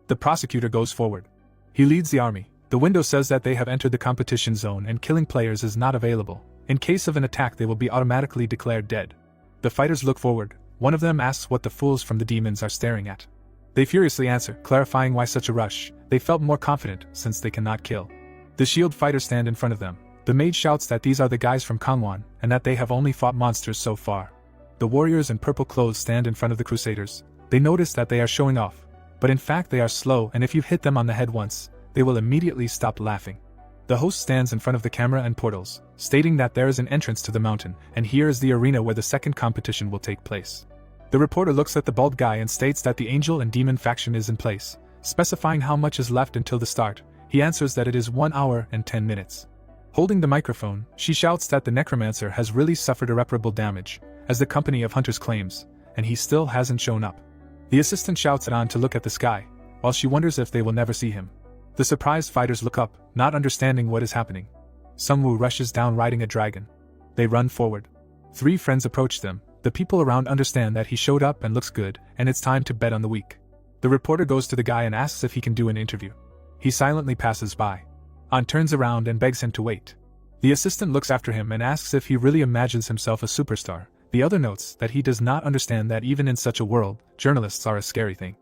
The prosecutor goes forward. He leads the army. The window says that they have entered the competition zone and killing players is not available. In case of an attack they will be automatically declared dead. The fighters look forward. One of them asks what the fools from the demons are staring at. They furiously answer, clarifying why such a rush. They felt more confident since they cannot kill. The shield fighters stand in front of them. The mage shouts that these are the guys from Kangwon and that they have only fought monsters so far. The warriors in purple clothes stand in front of the crusaders. They notice that they are showing off, but in fact they are slow, and if you hit them on the head once, they will immediately stop laughing. The host stands in front of the camera and portals, stating that there is an entrance to the mountain, and here is the arena where the second competition will take place. The reporter looks at the bald guy and states that the angel and demon faction is in place, specifying how much is left until the start. He answers that it is 1 hour and 10 minutes. Holding the microphone, she shouts that the necromancer has really suffered irreparable damage, as the company of hunters claims, and he still hasn't shown up. The assistant shouts at An to look at the sky, while she wonders if they will never see him. The surprised fighters look up, not understanding what is happening. Sungwoo rushes down riding a dragon. They run forward. 3 friends approach them. The people around understand that he showed up and looks good, and it's time to bet on the week. The reporter goes to the guy and asks if he can do an interview. He silently passes by. An turns around and begs him to wait. The assistant looks after him and asks if he really imagines himself a superstar. The other notes that he does not understand that even in such a world, journalists are a scary thing.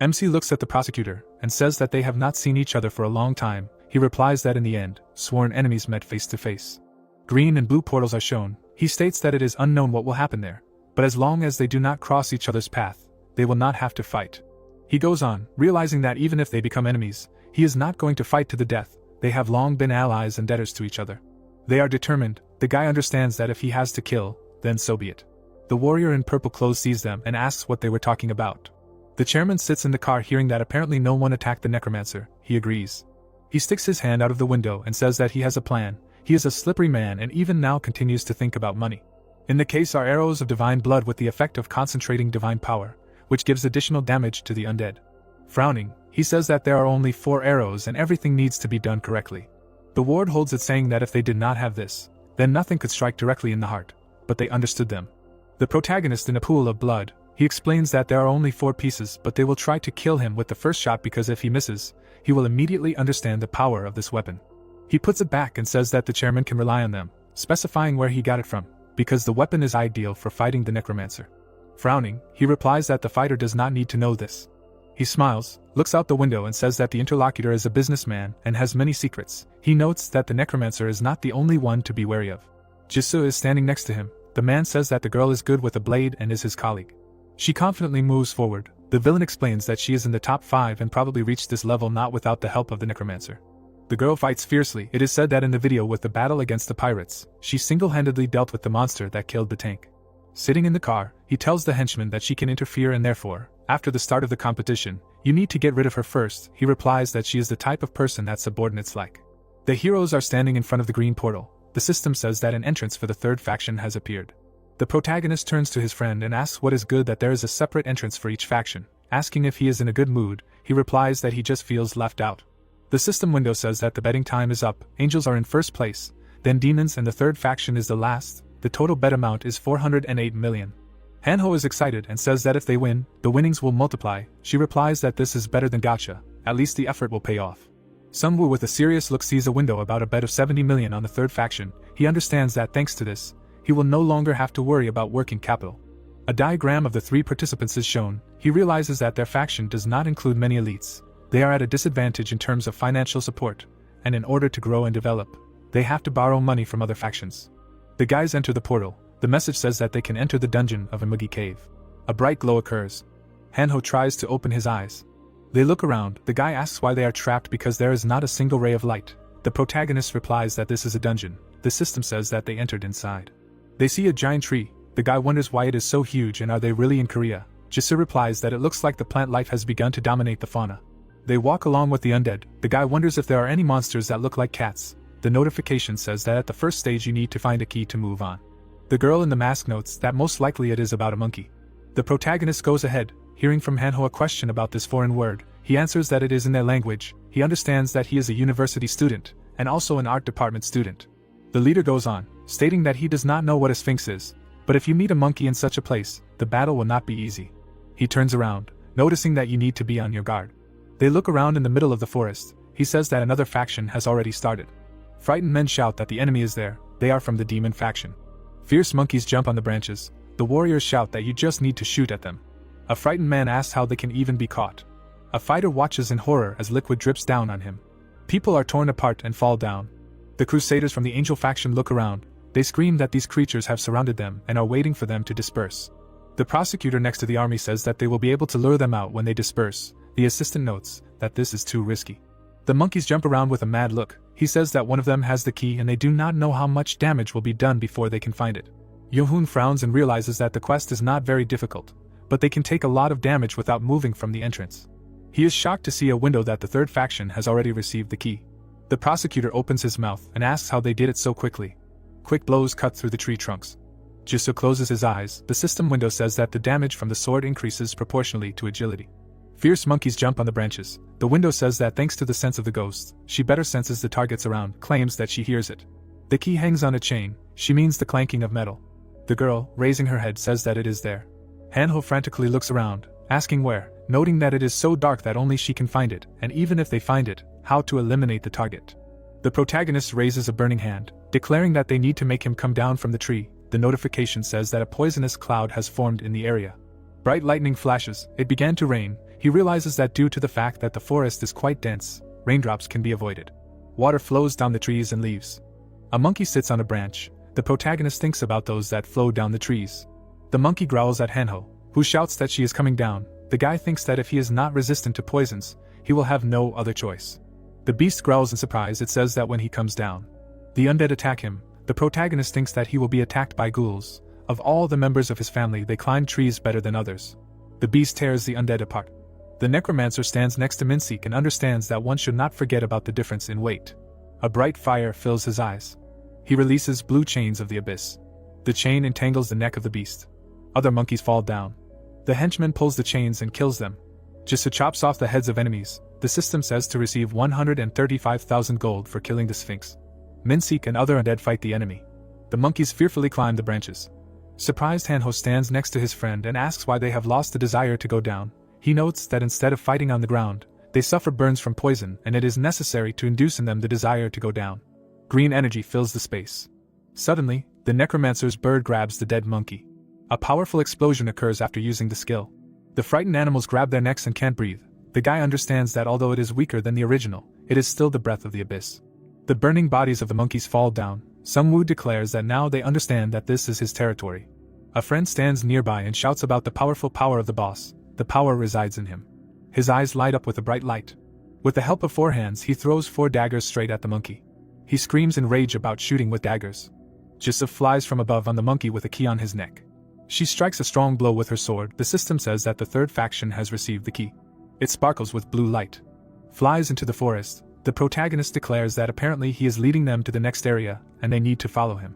MC looks at the prosecutor and says that they have not seen each other for a long time. He replies that in the end, sworn enemies met face to face. Green and blue portals are shown. He states that it is unknown what will happen there, but as long as they do not cross each other's path, they will not have to fight. He goes on, realizing that even if they become enemies, he is not going to fight to the death. They have long been allies and debtors to each other. They are determined. The guy understands that if he has to kill, then so be it. The warrior in purple clothes sees them and asks what they were talking about. The chairman sits in the car hearing that apparently no one attacked the necromancer. He agrees. He sticks his hand out of the window and says that he has a plan. He is a slippery man and even now continues to think about money. In the case are arrows of divine blood with the effect of concentrating divine power, which gives additional damage to the undead. Frowning, he says that there are only 4 arrows and everything needs to be done correctly. The ward holds it, saying that if they did not have this, then nothing could strike directly in the heart, but they understood them. The protagonist in a pool of blood, he explains that there are only 4 pieces, but they will try to kill him with the first shot because if he misses, he will immediately understand the power of this weapon. He puts it back and says that the chairman can rely on them, specifying where he got it from, because the weapon is ideal for fighting the necromancer. Frowning, he replies that the fighter does not need to know this. He smiles, looks out the window and says that the interlocutor is a businessman and has many secrets. He notes that the necromancer is not the only one to be wary of. Jisoo is standing next to him. The man says that the girl is good with a blade and is his colleague. She confidently moves forward. The villain explains that she is in the top 5 and probably reached this level not without the help of the necromancer. The girl fights fiercely. It is said that in the video with the battle against the pirates, she single-handedly dealt with the monster that killed the tank. Sitting in the car, he tells the henchman that she can interfere and therefore, after the start of the competition, you need to get rid of her first. He replies that she is the type of person that subordinates like. The heroes are standing in front of the green portal. The system says that an entrance for the third faction has appeared. The protagonist turns to his friend and asks what is good that there is a separate entrance for each faction. Asking if he is in a good mood, he replies that he just feels left out. The system window says that the betting time is up. Angels are in first place, then demons, and the third faction is the last. The total bet amount is 408 million. Hanho is excited and says that if they win, the winnings will multiply. She replies that this is better than gacha, at least the effort will pay off. Sungwoo with a serious look sees a window about a bet of 70 million on the third faction. He understands that thanks to this, he will no longer have to worry about working capital. A diagram of the 3 participants is shown. He realizes that their faction does not include many elites. They are at a disadvantage in terms of financial support, and in order to grow and develop, they have to borrow money from other factions. The guys enter the portal. The message says that they can enter the dungeon of a Mugi cave. A bright glow occurs. Hanho tries to open his eyes. They look around. The guy asks why they are trapped because there is not a single ray of light. The protagonist replies that this is a dungeon. The system says that they entered inside. They see a giant tree. The guy wonders why it is so huge and are they really in Korea. Jisoo replies that it looks like the plant life has begun to dominate the fauna. They walk along with the undead. The guy wonders if there are any monsters that look like cats. The notification says that at the first stage you need to find a key to move on. The girl in the mask notes that most likely it is about a monkey. The protagonist goes ahead, hearing from Manhwa a question about this foreign word. He answers that it is in their language. He understands that he is a university student, and also an art department student. The leader goes on, stating that he does not know what a sphinx is, but if you meet a monkey in such a place, the battle will not be easy. He turns around, noticing that you need to be on your guard. They look around in the middle of the forest. He says that another faction has already started. Frightened men shout that the enemy is there. They are from the demon faction. Fierce monkeys jump on the branches. The warriors shout that you just need to shoot at them. A frightened man asks how they can even be caught. A fighter watches in horror as liquid drips down on him. People are torn apart and fall down. The crusaders from the angel faction look around. They scream that these creatures have surrounded them and are waiting for them to disperse. The prosecutor next to the army says that they will be able to lure them out when they disperse. The assistant notes that this is too risky. The monkeys jump around with a mad look. He says that one of them has the key and they do not know how much damage will be done before they can find it. Yohoon frowns and realizes that the quest is not very difficult, but they can take a lot of damage without moving from the entrance. He is shocked to see a window that the third faction has already received the key. The prosecutor opens his mouth and asks how they did it so quickly. Quick blows cut through the tree trunks. Jisoo closes his eyes. The system window says that the damage from the sword increases proportionally to agility. Fierce monkeys jump on the branches. The window says that thanks to the sense of the ghost, she better senses the targets around, claims that she hears it. The key hangs on a chain. She means the clanking of metal. The girl, raising her head, says that it is there. Hanho frantically looks around, asking where, noting that it is so dark that only she can find it, and even if they find it, how to eliminate the target. The protagonist raises a burning hand, declaring that they need to make him come down from the tree. The notification says that a poisonous cloud has formed in the area. Bright lightning flashes. It began to rain. He realizes that due to the fact that the forest is quite dense, raindrops can be avoided. Water flows down the trees and leaves. A monkey sits on a branch. The protagonist thinks about those that flow down the trees. The monkey growls at Hanho, who shouts that she is coming down. The guy thinks that if he is not resistant to poisons, he will have no other choice. The beast growls in surprise. It says that when he comes down, the undead attack him. The protagonist thinks that he will be attacked by ghouls. Of all the members of his family, they climb trees better than others. The beast tears the undead apart. The necromancer stands next to Minsik and understands that one should not forget about the difference in weight. A bright fire fills his eyes. He releases blue chains of the abyss. The chain entangles the neck of the beast. Other monkeys fall down. The henchman pulls the chains and kills them. Jisoo chops off the heads of enemies. The system says to receive 135,000 gold for killing the Sphinx. Minsik and other undead fight the enemy. The monkeys fearfully climb the branches. Surprised, Hanho stands next to his friend and asks why they have lost the desire to go down. He notes that instead of fighting on the ground, they suffer burns from poison and it is necessary to induce in them the desire to go down. Green energy fills the space. Suddenly, the necromancer's bird grabs the dead monkey. A powerful explosion occurs after using the skill. The frightened animals grab their necks and can't breathe. The guy understands that although it is weaker than the original, it is still the breath of the abyss. The burning bodies of the monkeys fall down. Sungwoo declares that now they understand that this is his territory. A friend stands nearby and shouts about the powerful power of the boss. The power resides in him. His eyes light up with a bright light. With the help of 4 hands, he throws 4 daggers straight at the monkey. He screams in rage about shooting with daggers. Jisoo flies from above on the monkey with a key on his neck. She strikes a strong blow with her sword. The system says that the third faction has received the key. It sparkles with blue light. Flies into the forest. The protagonist declares that apparently he is leading them to the next area, and they need to follow him.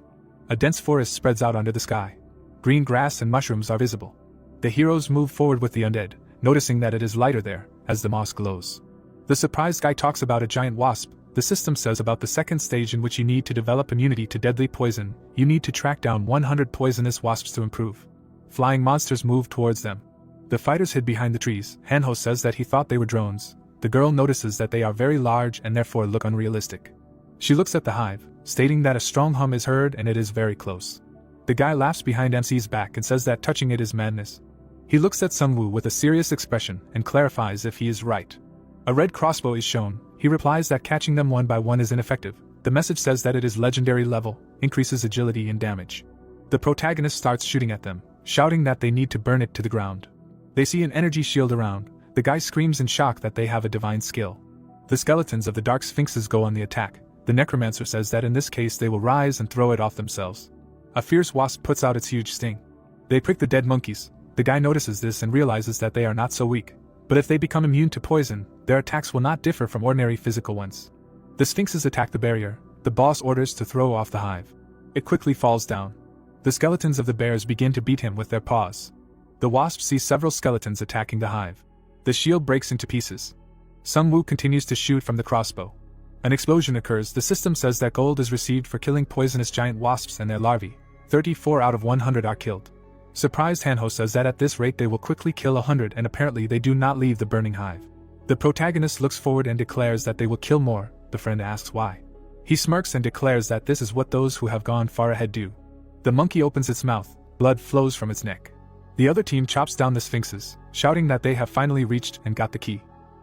A dense forest spreads out under the sky. Green grass and mushrooms are visible. The heroes move forward with the undead, noticing that it is lighter there, as the moss glows. The surprised guy talks about a giant wasp. The system says about the second stage in which you need to develop immunity to deadly poison. You need to track down 100 poisonous wasps to improve. Flying monsters move towards them. The fighters hid behind the trees. Hanho says that he thought they were drones. The girl notices that they are very large and therefore look unrealistic. She looks at the hive, stating that a strong hum is heard and it is very close. The guy laughs behind MC's back and says that touching it is madness. He looks at Sungwoo with a serious expression and clarifies if he is right. A red crossbow is shown. He replies that catching them one by one is ineffective. The message says that it is legendary level, increases agility and damage. The protagonist starts shooting at them, shouting that they need to burn it to the ground. They see an energy shield around. The guy screams in shock that they have a divine skill. The skeletons of the dark sphinxes go on the attack. The necromancer says that in this case they will rise and throw it off themselves. A fierce wasp puts out its huge sting. They prick the dead monkeys. The guy notices this and realizes that they are not so weak. But if they become immune to poison, their attacks will not differ from ordinary physical ones. The sphinxes attack the barrier. The boss orders to throw off the hive. It quickly falls down. The skeletons of the bears begin to beat him with their paws. The wasps see several skeletons attacking the hive. The shield breaks into pieces. Sung Woo continues to shoot from the crossbow. An explosion occurs. The system says that gold is received for killing poisonous giant wasps and their larvae. 34 out of 100 are killed. Surprised Hanho says that at this rate they will quickly kill 100 and apparently they do not leave the burning hive. The protagonist looks forward and declares that they will kill more. The friend asks why. He smirks and declares that this is what those who have gone far ahead do. The monkey opens its mouth. Blood flows from its neck. The other team chops down the sphinxes, shouting that they have finally reached and got the key.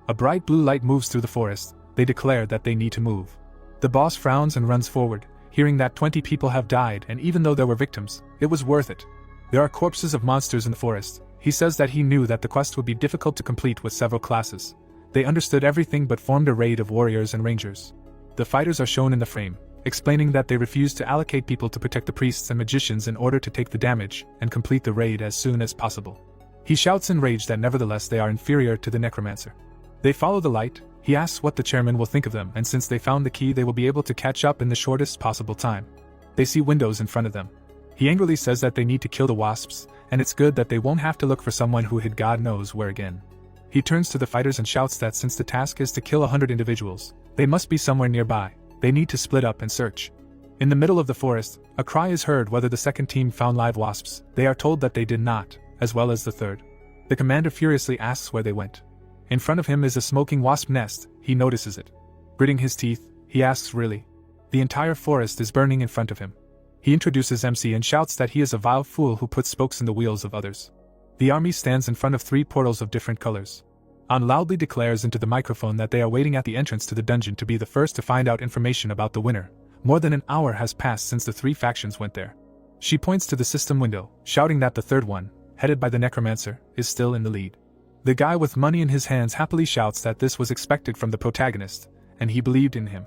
A bright blue light moves through the forest. They declare that they need to move. The boss frowns and runs forward, hearing that 20 people have died, and even though there were victims, it was worth it. There are corpses of monsters in the forest. He says that he knew that the quest would be difficult to complete with several classes. They understood everything but formed a raid of warriors and rangers. The fighters are shown in the frame, explaining that they refused to allocate people to protect the priests and magicians in order to take the damage and complete the raid as soon as possible. He shouts in rage that nevertheless they are inferior to the necromancer. They follow the light. He asks what the chairman will think of them, and since they found the key they will be able to catch up in the shortest possible time. They see windows in front of them. He angrily says that they need to kill the wasps, and it's good that they won't have to look for someone who hid God knows where again. He turns to the fighters and shouts that since the task is to kill 100 individuals, they must be somewhere nearby. They need to split up and search. In the middle of the forest, a cry is heard whether the second team found live wasps. They are told that they did not, as well as the third. The commander furiously asks where they went. In front of him is a smoking wasp nest. He notices it. Gritting his teeth, he asks really. The entire forest is burning in front of him. He introduces MC and shouts that he is a vile fool who puts spokes in the wheels of others. The army stands in front of 3 portals of different colors. An loudly declares into the microphone that they are waiting at the entrance to the dungeon to be the first to find out information about the winner. More than an hour has passed since the 3 factions went there. She points to the system window, shouting that the third one, headed by the necromancer, is still in the lead. The guy with money in his hands happily shouts that this was expected from the protagonist, and he believed in him.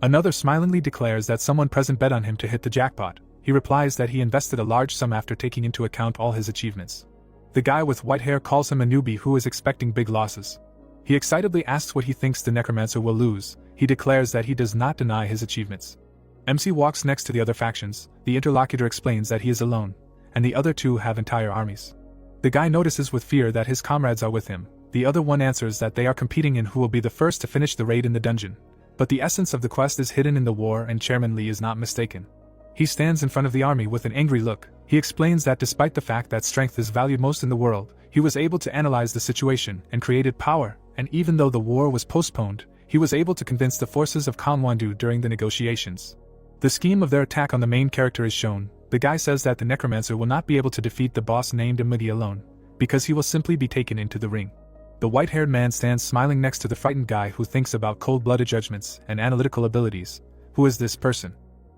Another smilingly declares that someone present bet on him to hit the jackpot. He replies that he invested a large sum after taking into account all his achievements. The guy with white hair calls him a newbie who is expecting big losses. He excitedly asks what he thinks the necromancer will lose. He declares that he does not deny his achievements. MC walks next to the other factions. The interlocutor explains that he is alone, and the other 2 have entire armies. The guy notices with fear that his comrades are with him. The other one answers that they are competing in who will be the first to finish the raid in the dungeon. But the essence of the quest is hidden in the war, and Chairman Lee is not mistaken. He stands in front of the army with an angry look. He explains that despite the fact that strength is valued most in the world, he was able to analyze the situation and created power, and even though the war was postponed, he was able to convince the forces of Kanwandu during the negotiations. The scheme of their attack on the main character is shown. The guy says that the necromancer will not be able to defeat the boss named Amudi alone, because he will simply be taken into the ring. The white-haired man stands smiling next to the frightened guy who thinks about cold-blooded judgments and analytical abilities. Who is this person?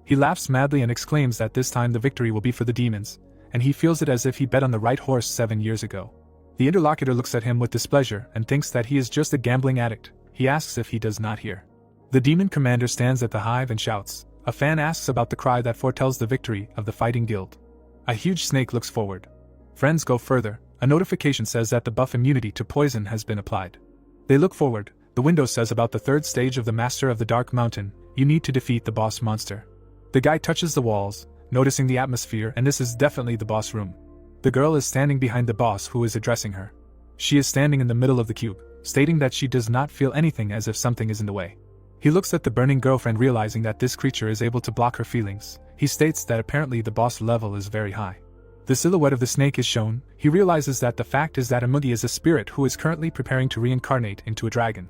He laughs madly and exclaims that this time the victory will be for the demons, and he feels it as if he bet on the right horse 7 years ago. The interlocutor looks at him with displeasure and thinks that he is just a gambling addict. He asks if he does not hear. The demon commander stands at the hive and shouts. A fan asks about the cry that foretells the victory of the fighting guild. A huge snake looks forward. Friends go further. A notification says that the buff immunity to poison has been applied. They look forward. The window says about the 3rd stage of the Master of the Dark Mountain. You need to defeat the boss monster. The guy touches the walls, noticing the atmosphere, and this is definitely the boss room. The girl is standing behind the boss who is addressing her. She is standing in the middle of the cube, stating that she does not feel anything, as if something is in the way. He looks at the burning girlfriend, realizing that this creature is able to block her feelings. He states that apparently the boss level is very high. The silhouette of the snake is shown. He realizes that the fact is that Amudi is a spirit who is currently preparing to reincarnate into a dragon.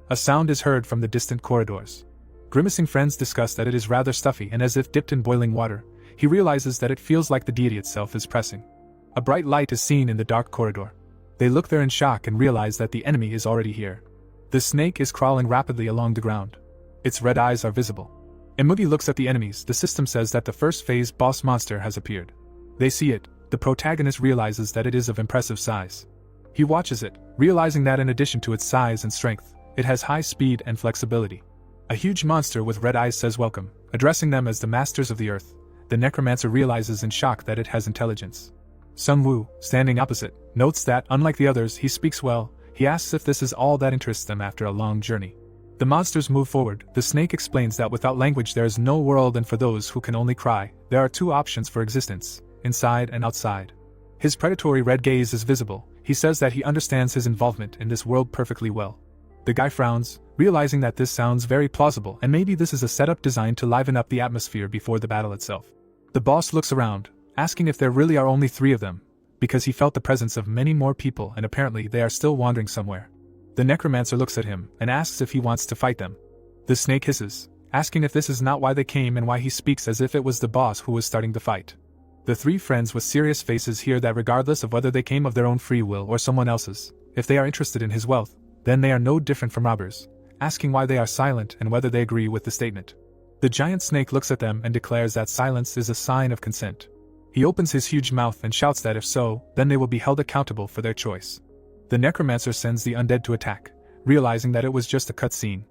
A sound is heard from the distant corridors. Grimacing friends discuss that it is rather stuffy and as if dipped in boiling water. He realizes that it feels like the deity itself is pressing. A bright light is seen in the dark corridor. They look there in shock and realize that the enemy is already here. The snake is crawling rapidly along the ground. Its red eyes are visible. Amudi looks at the enemies. The system says that the first phase boss monster has appeared. They see it. The protagonist realizes that it is of impressive size. He watches it, realizing that in addition to its size and strength, it has high speed and flexibility. A huge monster with red eyes says welcome, addressing them as the masters of the earth. The necromancer realizes in shock that it has intelligence. Sung-woo, standing opposite, notes that, unlike the others, he speaks well. He asks if this is all that interests them after a long journey. The monsters move forward. The snake explains that without language there is no world, and for those who can only cry, there are two options for existence, inside and outside. His predatory red gaze is visible. He says that he understands his involvement in this world perfectly well. The guy frowns, realizing that this sounds very plausible and maybe this is a setup designed to liven up the atmosphere before the battle itself. The boss looks around, asking if there really are only 3 of them, because he felt the presence of many more people and apparently they are still wandering somewhere. The necromancer looks at him and asks if he wants to fight them. The snake hisses, asking if this is not why they came and why he speaks as if it was the boss who was starting the fight. The 3 friends with serious faces hear that regardless of whether they came of their own free will or someone else's, if they are interested in his wealth, then they are no different from robbers, asking why they are silent and whether they agree with the statement. The giant snake looks at them and declares that silence is a sign of consent. He opens his huge mouth and shouts that if so, then they will be held accountable for their choice. The necromancer sends the undead to attack, realizing that it was just a cutscene.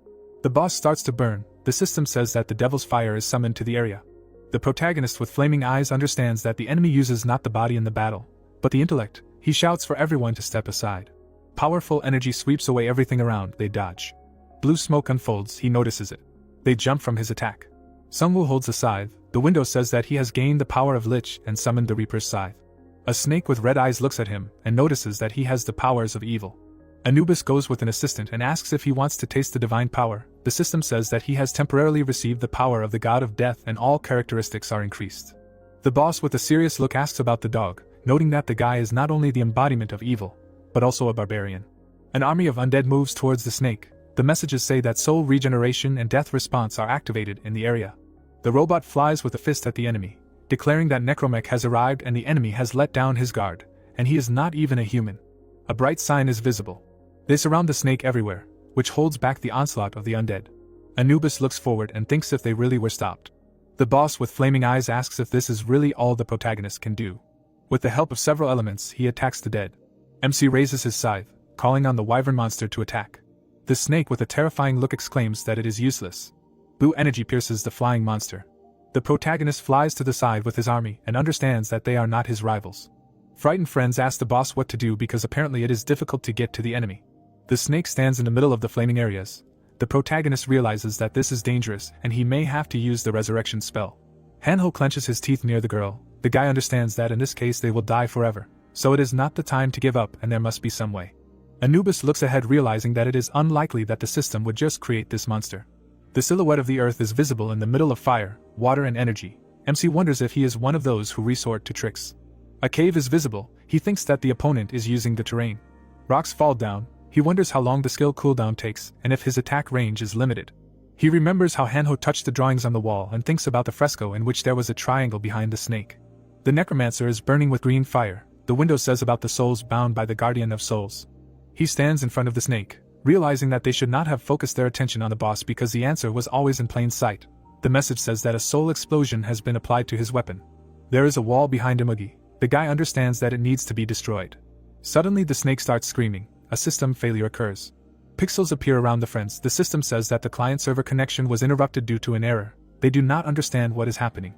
The boss starts to burn. The system says that the devil's fire is summoned to the area. The protagonist with flaming eyes understands that the enemy uses not the body in the battle, but the intellect. He shouts for everyone to step aside. Powerful energy sweeps away everything around. They dodge. Blue smoke unfolds. He notices it. They jump from his attack. Sungwoo holds a scythe. The window says that he has gained the power of Lich and summoned the Reaper's scythe. A snake with red eyes looks at him and notices that he has the powers of evil. Anubis goes with an assistant and asks if he wants to taste the divine power. The system says that he has temporarily received the power of the god of death and all characteristics are increased. The boss with a serious look asks about the dog, noting that the guy is not only the embodiment of evil, but also a barbarian. An army of undead moves towards the snake. The messages say that soul regeneration and death response are activated in the area. The robot flies with a fist at the enemy, declaring that Necromech has arrived and the enemy has let down his guard, and he is not even a human. A bright sign is visible. They surround the snake everywhere, which holds back the onslaught of the undead. Anubis looks forward and thinks if they really were stopped. The boss with flaming eyes asks if this is really all the protagonist can do. With the help of several elements, he attacks the dead. MC raises his scythe, calling on the wyvern monster to attack. The snake with a terrifying look exclaims that it is useless. Blue energy pierces the flying monster. The protagonist flies to the side with his army and understands that they are not his rivals. Frightened friends ask the boss what to do because apparently it is difficult to get to the enemy. The snake stands in the middle of the flaming areas. The protagonist realizes that this is dangerous and he may have to use the resurrection spell. Hanho clenches his teeth near the girl. The guy understands that in this case they will die forever, so it is not the time to give up and there must be some way. Anubis looks ahead realizing that it is unlikely that the system would just create this monster. The silhouette of the earth is visible in the middle of fire, water and energy. MC wonders if he is one of those who resort to tricks. A cave is visible. He thinks that the opponent is using the terrain. Rocks fall down. He wonders how long the skill cooldown takes and if his attack range is limited. He remembers how Hanho touched the drawings on the wall and thinks about the fresco in which there was a triangle behind the snake. The necromancer is burning with green fire. The window says about the souls bound by the guardian of souls. He stands in front of the snake, realizing that they should not have focused their attention on the boss because the answer was always in plain sight. The message says that a soul explosion has been applied to his weapon. There is a wall behind Imugi. The guy understands that it needs to be destroyed. Suddenly the snake starts screaming. A system failure occurs. Pixels appear around the friends. The system says that the client-server connection was interrupted due to an error. They do not understand what is happening.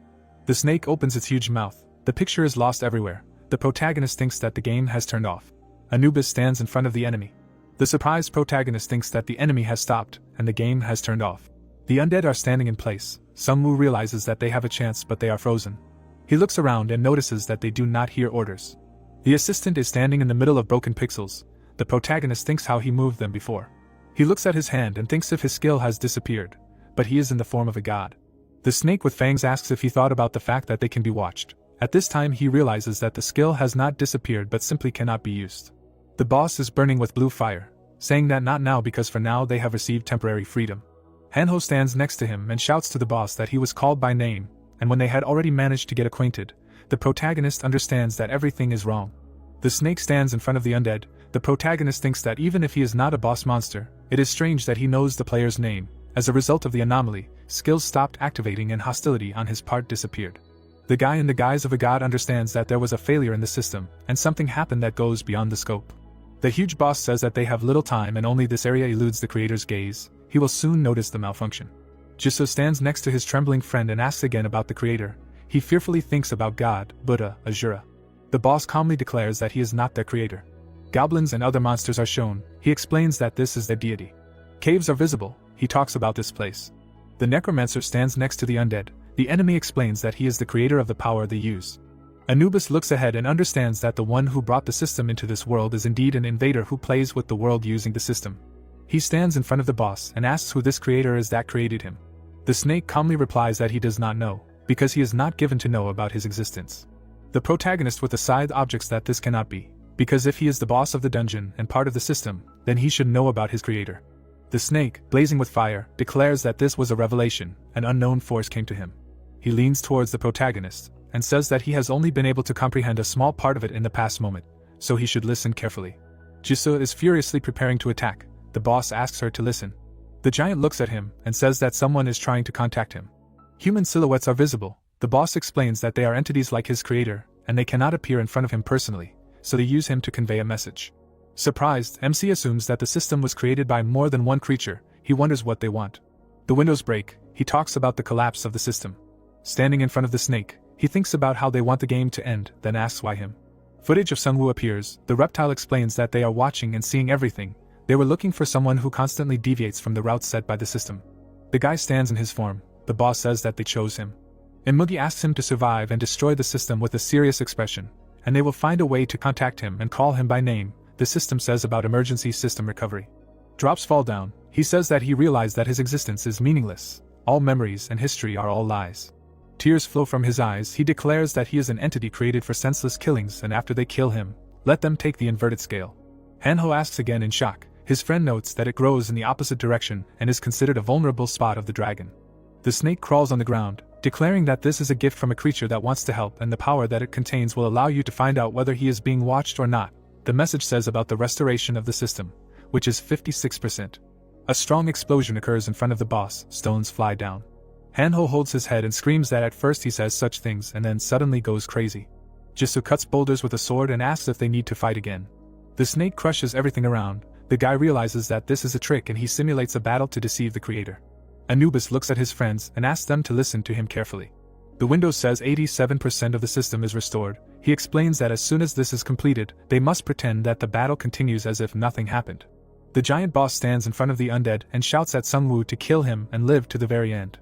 The snake opens its huge mouth. The picture is lost everywhere. The protagonist thinks that the game has turned off. Anubis stands in front of the enemy. The surprised protagonist thinks that the enemy has stopped and the game has turned off. The undead are standing in place. Sungwoo realizes that they have a chance but they are frozen. He looks around and notices that they do not hear orders. The assistant is standing in the middle of broken pixels. The protagonist thinks how he moved them before. He looks at his hand and thinks if his skill has disappeared, but he is in the form of a god. The snake with fangs asks if he thought about the fact that they can be watched. At this time he realizes that the skill has not disappeared but simply cannot be used. The boss is burning with blue fire, saying that not now because for now they have received temporary freedom. Hanho stands next to him and shouts to the boss that he was called by name, and when they had already managed to get acquainted, the protagonist understands that everything is wrong. The snake stands in front of the undead. The protagonist thinks that even if he is not a boss monster, it is strange that he knows the player's name. As a result of the anomaly, skills stopped activating and hostility on his part disappeared. The guy in the guise of a god understands that there was a failure in the system, and something happened that goes beyond the scope. The huge boss says that they have little time and only this area eludes the creator's gaze. He will soon notice the malfunction. Jisoo stands next to his trembling friend and asks again about the creator. He fearfully thinks about God, Buddha, Azura. The boss calmly declares that he is not their creator. Goblins and other monsters are shown. He explains that this is their deity. Caves are visible. He talks about this place. The necromancer stands next to the undead. The enemy explains that he is the creator of the power they use. Anubis looks ahead and understands that the one who brought the system into this world is indeed an invader who plays with the world using the system. He stands in front of the boss and asks who this creator is that created him. The snake calmly replies that he does not know, because he is not given to know about his existence. The protagonist with the side objects that this cannot be, because if he is the boss of the dungeon and part of the system, then he should know about his creator. The snake, blazing with fire, declares that this was a revelation, an unknown force came to him. He leans towards the protagonist, and says that he has only been able to comprehend a small part of it in the past moment, so he should listen carefully. Jisoo is furiously preparing to attack. The boss asks her to listen. The giant looks at him and says that someone is trying to contact him. Human silhouettes are visible. The boss explains that they are entities like his creator, and they cannot appear in front of him personally, so they use him to convey a message. Surprised, MC assumes that the system was created by more than one creature. He wonders what they want. The windows break. He talks about the collapse of the system. Standing in front of the snake, he thinks about how they want the game to end, then asks why him. Footage of Sungwoo appears. The reptile explains that they are watching and seeing everything. They were looking for someone who constantly deviates from the route set by the system. The guy stands in his form. The boss says that they chose him. Imugi asks him to survive and destroy the system with a serious expression, and they will find a way to contact him and call him by name. The system says about emergency system recovery. Drops fall down. He says that he realized that his existence is meaningless. All memories and history are all lies. Tears flow from his eyes. He declares that he is an entity created for senseless killings, and after they kill him, let them take the inverted scale. Hanho asks again in shock. His friend notes that it grows in the opposite direction and is considered a vulnerable spot of the dragon. The snake crawls on the ground, declaring that this is a gift from a creature that wants to help, and the power that it contains will allow you to find out whether he is being watched or not. The message says about the restoration of the system, which is 56%. A strong explosion occurs in front of the boss. Stones fly down. Hanho holds his head and screams that at first he says such things and then suddenly goes crazy. Jisoo cuts boulders with a sword and asks if they need to fight again. The snake crushes everything around. The guy realizes that this is a trick and he simulates a battle to deceive the creator. Anubis looks at his friends and asks them to listen to him carefully. The window says 87% of the system is restored. He explains that as soon as this is completed, they must pretend that the battle continues as if nothing happened. The giant boss stands in front of the undead and shouts at Sungwoo to kill him and live to the very end.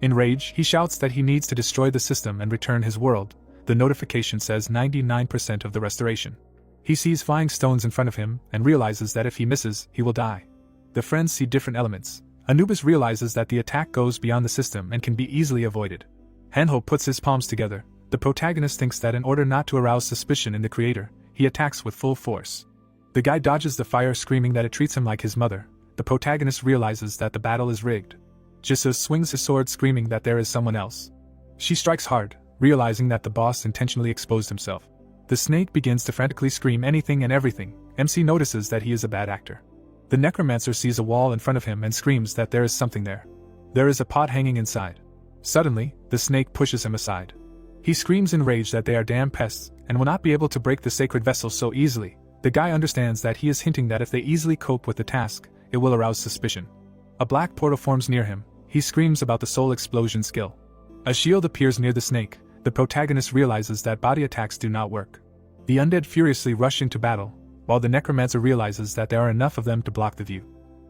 In rage, he shouts that he needs to destroy the system and return his world. The notification says 99% of the restoration. He sees flying stones in front of him and realizes that if he misses, he will die. The friends see different elements. Anubis realizes that the attack goes beyond the system and can be easily avoided. Hanho puts his palms together. The protagonist thinks that in order not to arouse suspicion in the creator, he attacks with full force. The guy dodges the fire, screaming that it treats him like his mother. The protagonist realizes that the battle is rigged. Jisoo swings his sword, screaming that there is someone else. She strikes hard, realizing that the boss intentionally exposed himself. The snake begins to frantically scream anything and everything. MC notices that he is a bad actor. The necromancer sees a wall in front of him and screams that there is something there. There is a pot hanging inside. Suddenly, the snake pushes him aside. He screams in rage that they are damn pests and will not be able to break the sacred vessel so easily. The guy understands that he is hinting that if they easily cope with the task, it will arouse suspicion. A black portal forms near him. He screams about the soul explosion skill. A shield appears near the snake. The protagonist realizes that body attacks do not work. The undead furiously rush into battle, while the necromancer realizes that there are enough of them to block the view.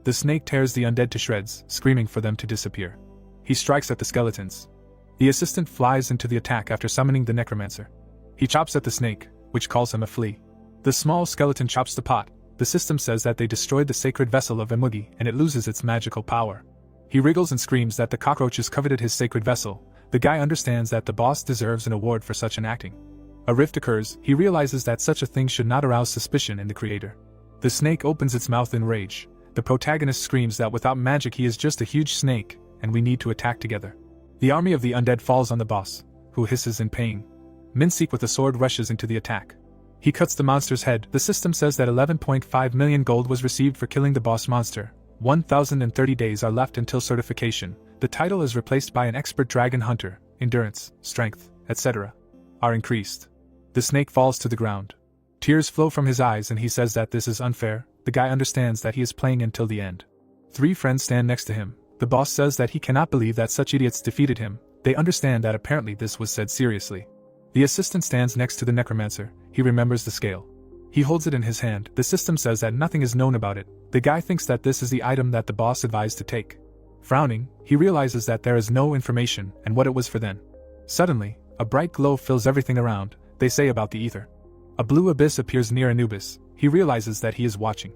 The snake tears the undead to shreds, screaming for them to disappear. He strikes at the skeletons. The assistant flies into the attack after summoning the necromancer. He chops at the snake, which calls him a flea. The small skeleton chops the pot. The system says that they destroyed the sacred vessel of Emugi and it loses its magical power. He wriggles and screams that the cockroaches coveted his sacred vessel. The guy understands that the boss deserves an award for such an acting. A rift occurs. He realizes that such a thing should not arouse suspicion in the creator. The snake opens its mouth in rage. The protagonist screams that without magic he is just a huge snake, and we need to attack together. The army of the undead falls on the boss, who hisses in pain. Minseek with a sword rushes into the attack. He cuts the monster's head. The system says that 11.5 million gold was received for killing the boss monster. 1,030 days are left until certification. The title is replaced by an expert dragon hunter. Endurance, strength, etc. are increased. The snake falls to the ground. Tears flow from his eyes and he says that this is unfair. The guy understands that he is playing until the end. 3 friends stand next to him. The boss says that he cannot believe that such idiots defeated him. They understand that apparently this was said seriously. The assistant stands next to the necromancer. he remembers the scale. He holds it in his hand. The system says that nothing is known about it. The guy thinks that this is the item that the boss advised to take. Frowning, he realizes that there is no information and what it was for then. Suddenly, a bright glow fills everything around, they say about the ether. A blue abyss appears near Anubis. He realizes that he is watching.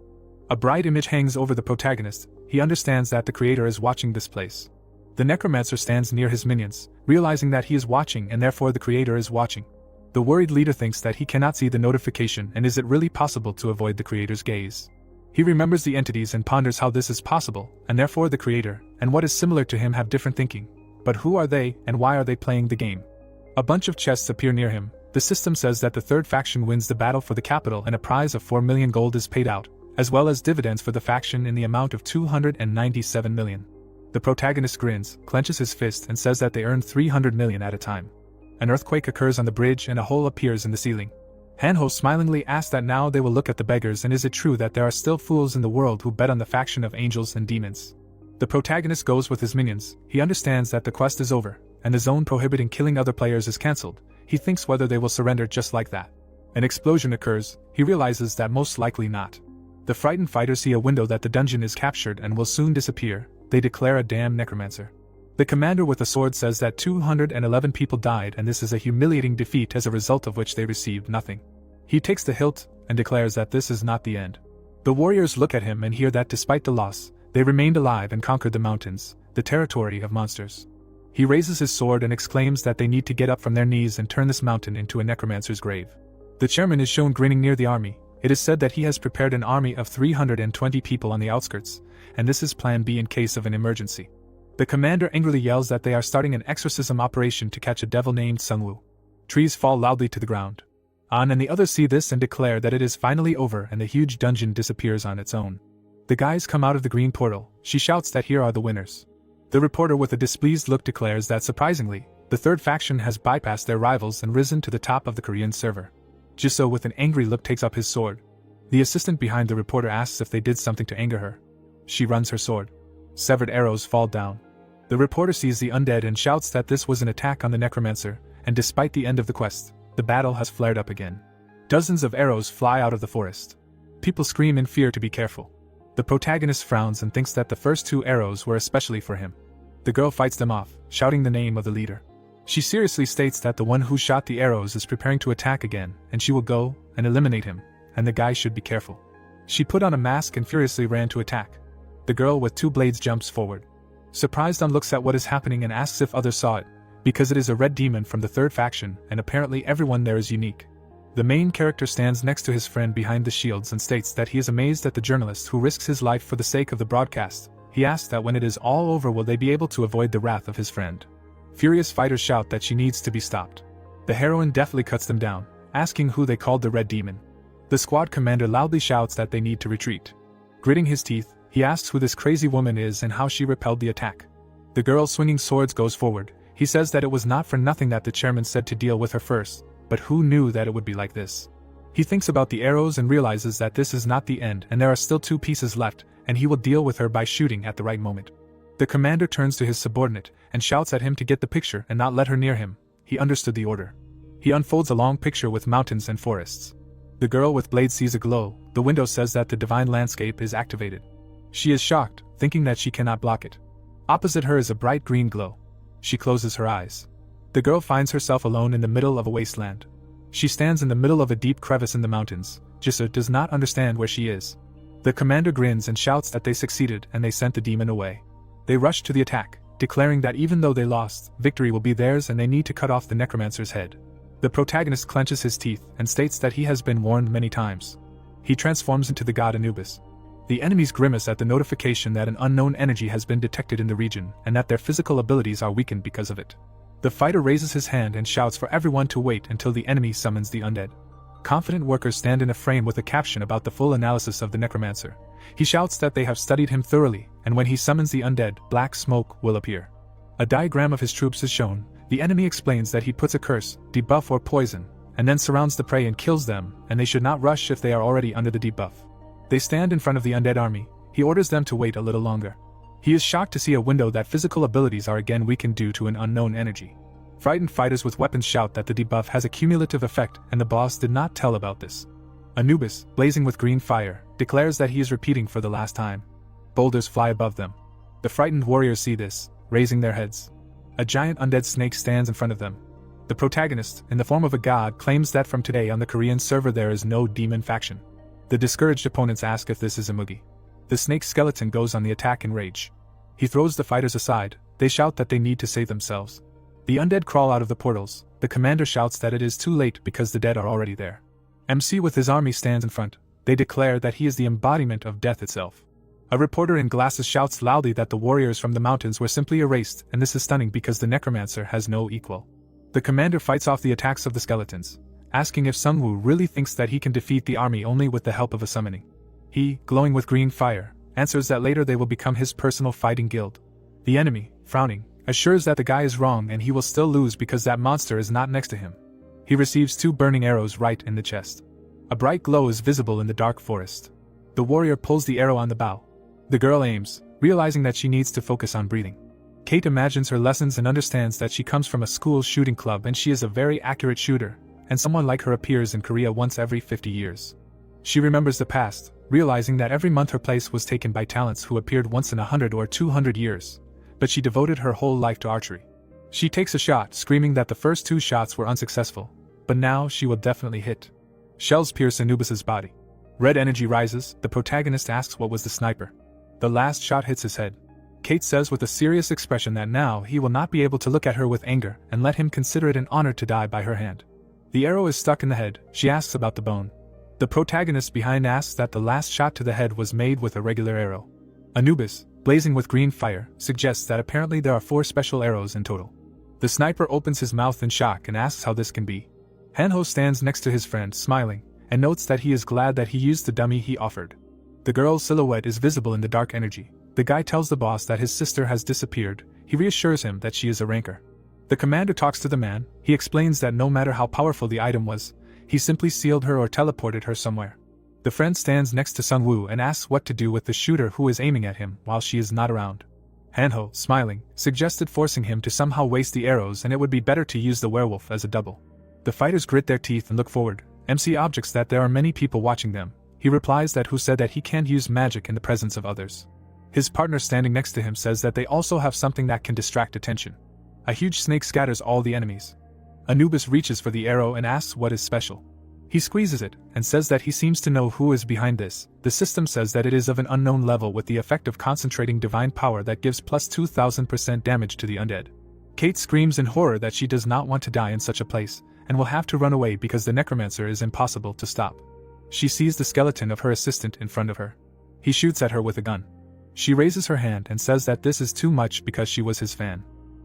A bright image hangs over the protagonist. He understands that the creator is watching this place. The necromancer stands near his minions, realizing that he is watching and therefore the creator is watching. The worried leader thinks that he cannot see the notification and is it really possible to avoid the creator's gaze? He remembers the entities and ponders how this is possible, and therefore the creator, and what is similar to him have different thinking. But who are they, and why are they playing the game? A bunch of chests appear near him. The system says that the third faction wins the battle for the capital and a prize of 4 million gold is paid out, as well as dividends for the faction in the amount of 297 million. The protagonist grins, clenches his fist and says that they earn 300 million at a time. An earthquake occurs on the bridge and a hole appears in the ceiling. Hanho smilingly asks that now they will look at the beggars and is it true that there are still fools in the world who bet on the faction of angels and demons. The protagonist goes with his minions. He understands that the quest is over, and the zone prohibiting killing other players is cancelled. He thinks whether they will surrender just like that. An explosion occurs. He realizes that most likely not. The frightened fighters see a window that the dungeon is captured and will soon disappear. They declare a damn necromancer. The commander with the sword says that 211 people died and this is a humiliating defeat as a result of which they received nothing. He takes the hilt and declares that this is not the end. The warriors look at him and hear that despite the loss, they remained alive and conquered the mountains, the territory of monsters. He raises his sword and exclaims that they need to get up from their knees and turn this mountain into a necromancer's grave. The chairman is shown grinning near the army. It is said that he has prepared an army of 320 people on the outskirts, and this is plan B in case of an emergency. The commander angrily yells that they are starting an exorcism operation to catch a devil named Sungwoo. Trees fall loudly to the ground. An and the others see this and declare that it is finally over and the huge dungeon disappears on its own. The guys come out of the green portal. She shouts that here are the winners. The reporter with a displeased look declares that surprisingly, the third faction has bypassed their rivals and risen to the top of the Korean server. Jisoo with an angry look takes up his sword. The assistant behind the reporter asks if they did something to anger her. She runs her sword. Severed arrows fall down. The reporter sees the undead and shouts that this was an attack on the necromancer, and despite the end of the quest, the battle has flared up again. Dozens of arrows fly out of the forest. People scream in fear to be careful. The protagonist frowns and thinks that the first 2 arrows were especially for him. The girl fights them off, shouting the name of the leader. She seriously states that the one who shot the arrows is preparing to attack again, and she will go and eliminate him, and the guy should be careful. She put on a mask and furiously ran to attack. The girl with 2 blades jumps forward. Surprised An looks at what is happening and asks if others saw it, because it is a red demon from the third faction and apparently everyone there is unique. The main character stands next to his friend behind the shields and states that he is amazed at the journalist who risks his life for the sake of the broadcast. He asks that when it is all over will they be able to avoid the wrath of his friend. Furious fighters shout that she needs to be stopped. The heroine deftly cuts them down, asking who they called the red demon. The squad commander loudly shouts that they need to retreat. Gritting his teeth, he asks who this crazy woman is and how she repelled the attack. The girl swinging swords goes forward. He says that it was not for nothing that the chairman said to deal with her first, but who knew that it would be like this? He thinks about the arrows and realizes that this is not the end and there are still 2 pieces left, and he will deal with her by shooting at the right moment. The commander turns to his subordinate and shouts at him to get the picture and not let her near him. He understood the order. He unfolds a long picture with mountains and forests. The girl with blade sees a glow. The window says that the divine landscape is activated. She is shocked, thinking that she cannot block it. Opposite her is a bright green glow. She closes her eyes. The girl finds herself alone in the middle of a wasteland. She stands in the middle of a deep crevice in the mountains. Jisoo does not understand where she is. The commander grins and shouts that they succeeded and they sent the demon away. They rush to the attack, declaring that even though they lost, victory will be theirs and they need to cut off the necromancer's head. The protagonist clenches his teeth and states that he has been warned many times. He transforms into the god Anubis. The enemies grimace at the notification that an unknown energy has been detected in the region and that their physical abilities are weakened because of it. The fighter raises his hand and shouts for everyone to wait until the enemy summons the undead. Confident workers stand in a frame with a caption about the full analysis of the necromancer. He shouts that they have studied him thoroughly, and when he summons the undead, black smoke will appear. A diagram of his troops is shown. The enemy explains that he puts a curse, debuff or poison, and then surrounds the prey and kills them, and they should not rush if they are already under the debuff. They stand in front of the undead army. He orders them to wait a little longer. He is shocked to see a window that physical abilities are again weakened due to an unknown energy. Frightened fighters with weapons shout that the debuff has a cumulative effect and the boss did not tell about this. Anubis, blazing with green fire, declares that he is repeating for the last time. Boulders fly above them. The frightened warriors see this, raising their heads. A giant undead snake stands in front of them. The protagonist, in the form of a god, claims that from today on the Korean server there is no demon faction. The discouraged opponents ask if this is a mugi. The snake skeleton goes on the attack in rage. He throws the fighters aside. They shout that they need to save themselves. The undead crawl out of the portals. The commander shouts that it is too late because the dead are already there. MC with his army stands in front. They declare that he is the embodiment of death itself. A reporter in glasses shouts loudly that the warriors from the mountains were simply erased, and this is stunning because the necromancer has no equal. The commander fights off the attacks of the skeletons, asking if Sungwoo really thinks that he can defeat the army only with the help of a summoning. He, glowing with green fire, answers that later they will become his personal fighting guild. The enemy, frowning, assures that the guy is wrong and he will still lose because that monster is not next to him. He receives 2 burning arrows right in the chest. A bright glow is visible in the dark forest. The warrior pulls the arrow on the bow. The girl aims, realizing that she needs to focus on breathing. Kate imagines her lessons and understands that she comes from a school shooting club and she is a very accurate shooter, and someone like her appears in Korea once every 50 years. She remembers the past, realizing that every month her place was taken by talents who appeared once in 100 or 200 years, but she devoted her whole life to archery. She takes a shot, screaming that the first 2 shots were unsuccessful, but now she will definitely hit. Shells pierce Anubis's body. Red energy rises. The protagonist asks what was the sniper. The last shot hits his head. Kate says with a serious expression that now he will not be able to look at her with anger and let him consider it an honor to die by her hand. The arrow is stuck in the head. She asks about the bone. The protagonist behind asks that the last shot to the head was made with a regular arrow. Anubis, blazing with green fire, suggests that apparently there are 4 special arrows in total. The sniper opens his mouth in shock and asks how this can be. Hanho stands next to his friend, smiling, and notes that he is glad that he used the dummy he offered. The girl's silhouette is visible in the dark energy. The guy tells the boss that his sister has disappeared. He reassures him that she is a rancor. The commander talks to the man. He explains that no matter how powerful the item was, he simply sealed her or teleported her somewhere. The friend stands next to Sungwoo and asks what to do with the shooter who is aiming at him while she is not around. Hanho, smiling, suggested forcing him to somehow waste the arrows and it would be better to use the werewolf as a double. The fighters grit their teeth and look forward. MC objects that there are many people watching them. He replies that who said that he can't use magic in the presence of others. His partner standing next to him says that they also have something that can distract attention. A huge snake scatters all the enemies. Anubis reaches for the arrow and asks what is special. He squeezes it and says that he seems to know who is behind this. The system says that it is of an unknown level with the effect of concentrating divine power that gives plus 2000% damage to the undead. Kate screams in horror that she does not want to die in such a place, and will have to run away because the necromancer is impossible to stop. She sees the skeleton of her assistant in front of her. He shoots at her with a gun. She raises her hand and says that this is too much because she was his fan.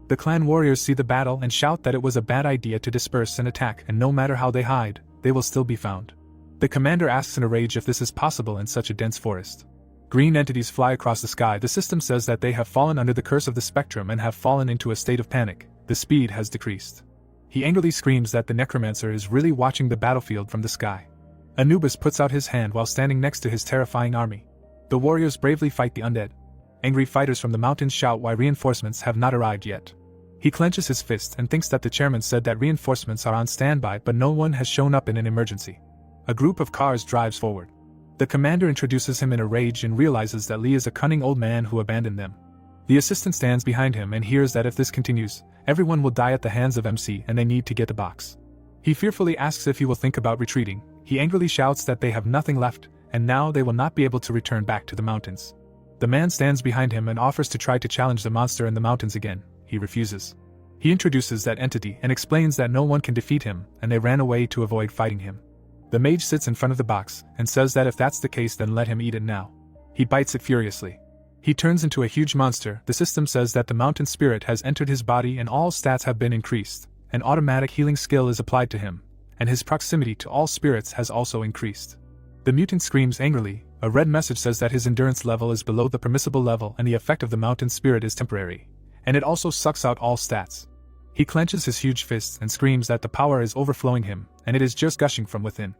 The clan warriors see the battle and shout that it was a bad idea to disperse and attack, and no matter how they hide, they will still be found. The commander asks in a rage if this is possible in such a dense forest. Green entities fly across the sky. The system says that they have fallen under the curse of the spectrum and have fallen into a state of panic. The speed has decreased. He angrily screams that the necromancer is really watching the battlefield from the sky. Anubis puts out his hand while standing next to his terrifying army. The warriors bravely fight the undead. Angry fighters from the mountains shout why reinforcements have not arrived yet. He clenches his fist and thinks that the chairman said that reinforcements are on standby but no one has shown up in an emergency. A group of cars drives forward. The commander introduces him in a rage and realizes that Lee is a cunning old man who abandoned them. The assistant stands behind him and hears that if this continues, everyone will die at the hands of MC and they need to get the box. He fearfully asks if he will think about retreating. He angrily shouts that they have nothing left, and now they will not be able to return back to the mountains. The man stands behind him and offers to try to challenge the monster in the mountains again. He refuses. He introduces that entity and explains that no one can defeat him, and they ran away to avoid fighting him. The mage sits in front of the box and says that if that's the case then let him eat it now. He bites it furiously. He turns into a huge monster. The system says that the mountain spirit has entered his body and all stats have been increased. An automatic healing skill is applied to him, and his proximity to all spirits has also increased. The mutant screams angrily. A red message says that his endurance level is below the permissible level and the effect of the mountain spirit is temporary, and it also sucks out all stats. He clenches his huge fists and screams that the power is overflowing him, and it is just gushing from within.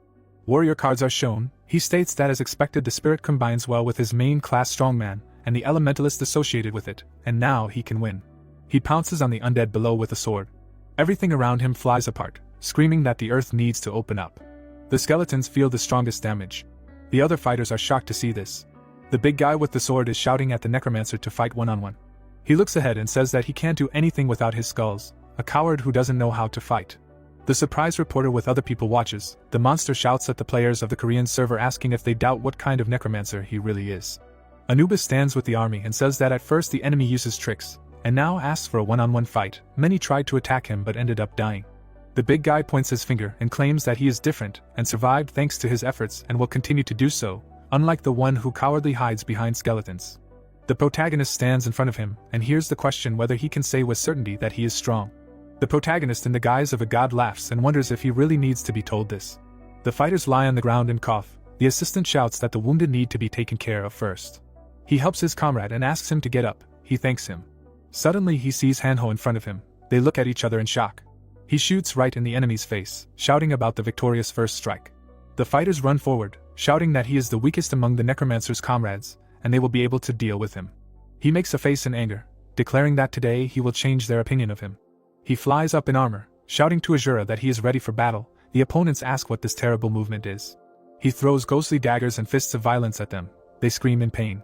Warrior cards are shown. He states that as expected the spirit combines well with his main class strongman, and the elementalist associated with it, and now he can win. He pounces on the undead below with a sword. Everything around him flies apart, screaming that the earth needs to open up. The skeletons feel the strongest damage. The other fighters are shocked to see this. The big guy with the sword is shouting at the necromancer to fight one-on-one. He looks ahead and says that he can't do anything without his skulls, a coward who doesn't know how to fight. The surprised reporter with other people watches. The monster shouts at the players of the Korean server asking if they doubt what kind of necromancer he really is. Anubis stands with the army and says that at first the enemy uses tricks, and now asks for a one-on-one fight. Many tried to attack him but ended up dying. The big guy points his finger and claims that he is different and survived thanks to his efforts and will continue to do so, unlike the one who cowardly hides behind skeletons. The protagonist stands in front of him and hears the question whether he can say with certainty that he is strong. The protagonist in the guise of a god laughs and wonders if he really needs to be told this. The fighters lie on the ground and cough. The assistant shouts that the wounded need to be taken care of first. He helps his comrade and asks him to get up. He thanks him. Suddenly he sees Hanho in front of him. They look at each other in shock. He shoots right in the enemy's face, shouting about the victorious first strike. The fighters run forward, shouting that he is the weakest among the necromancer's comrades, and they will be able to deal with him. He makes a face in anger, declaring that today he will change their opinion of him. He flies up in armor, shouting to Azura that he is ready for battle. The opponents ask what this terrible movement is. He throws ghostly daggers and fists of violence at them. They scream in pain.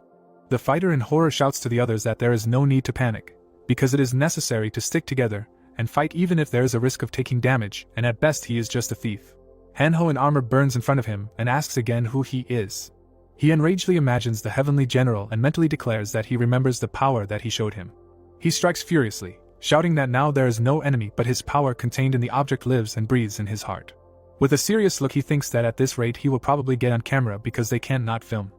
The fighter in horror shouts to the others that there is no need to panic, because it is necessary to stick together and fight even if there is a risk of taking damage, and at best he is just a thief. Hanho in armor burns in front of him and asks again who he is. He enragedly imagines the heavenly general and mentally declares that he remembers the power that he showed him. He strikes furiously, shouting that now there is no enemy but his power contained in the object lives and breathes in his heart. With a serious look he thinks that at this rate he will probably get on camera because they can not film.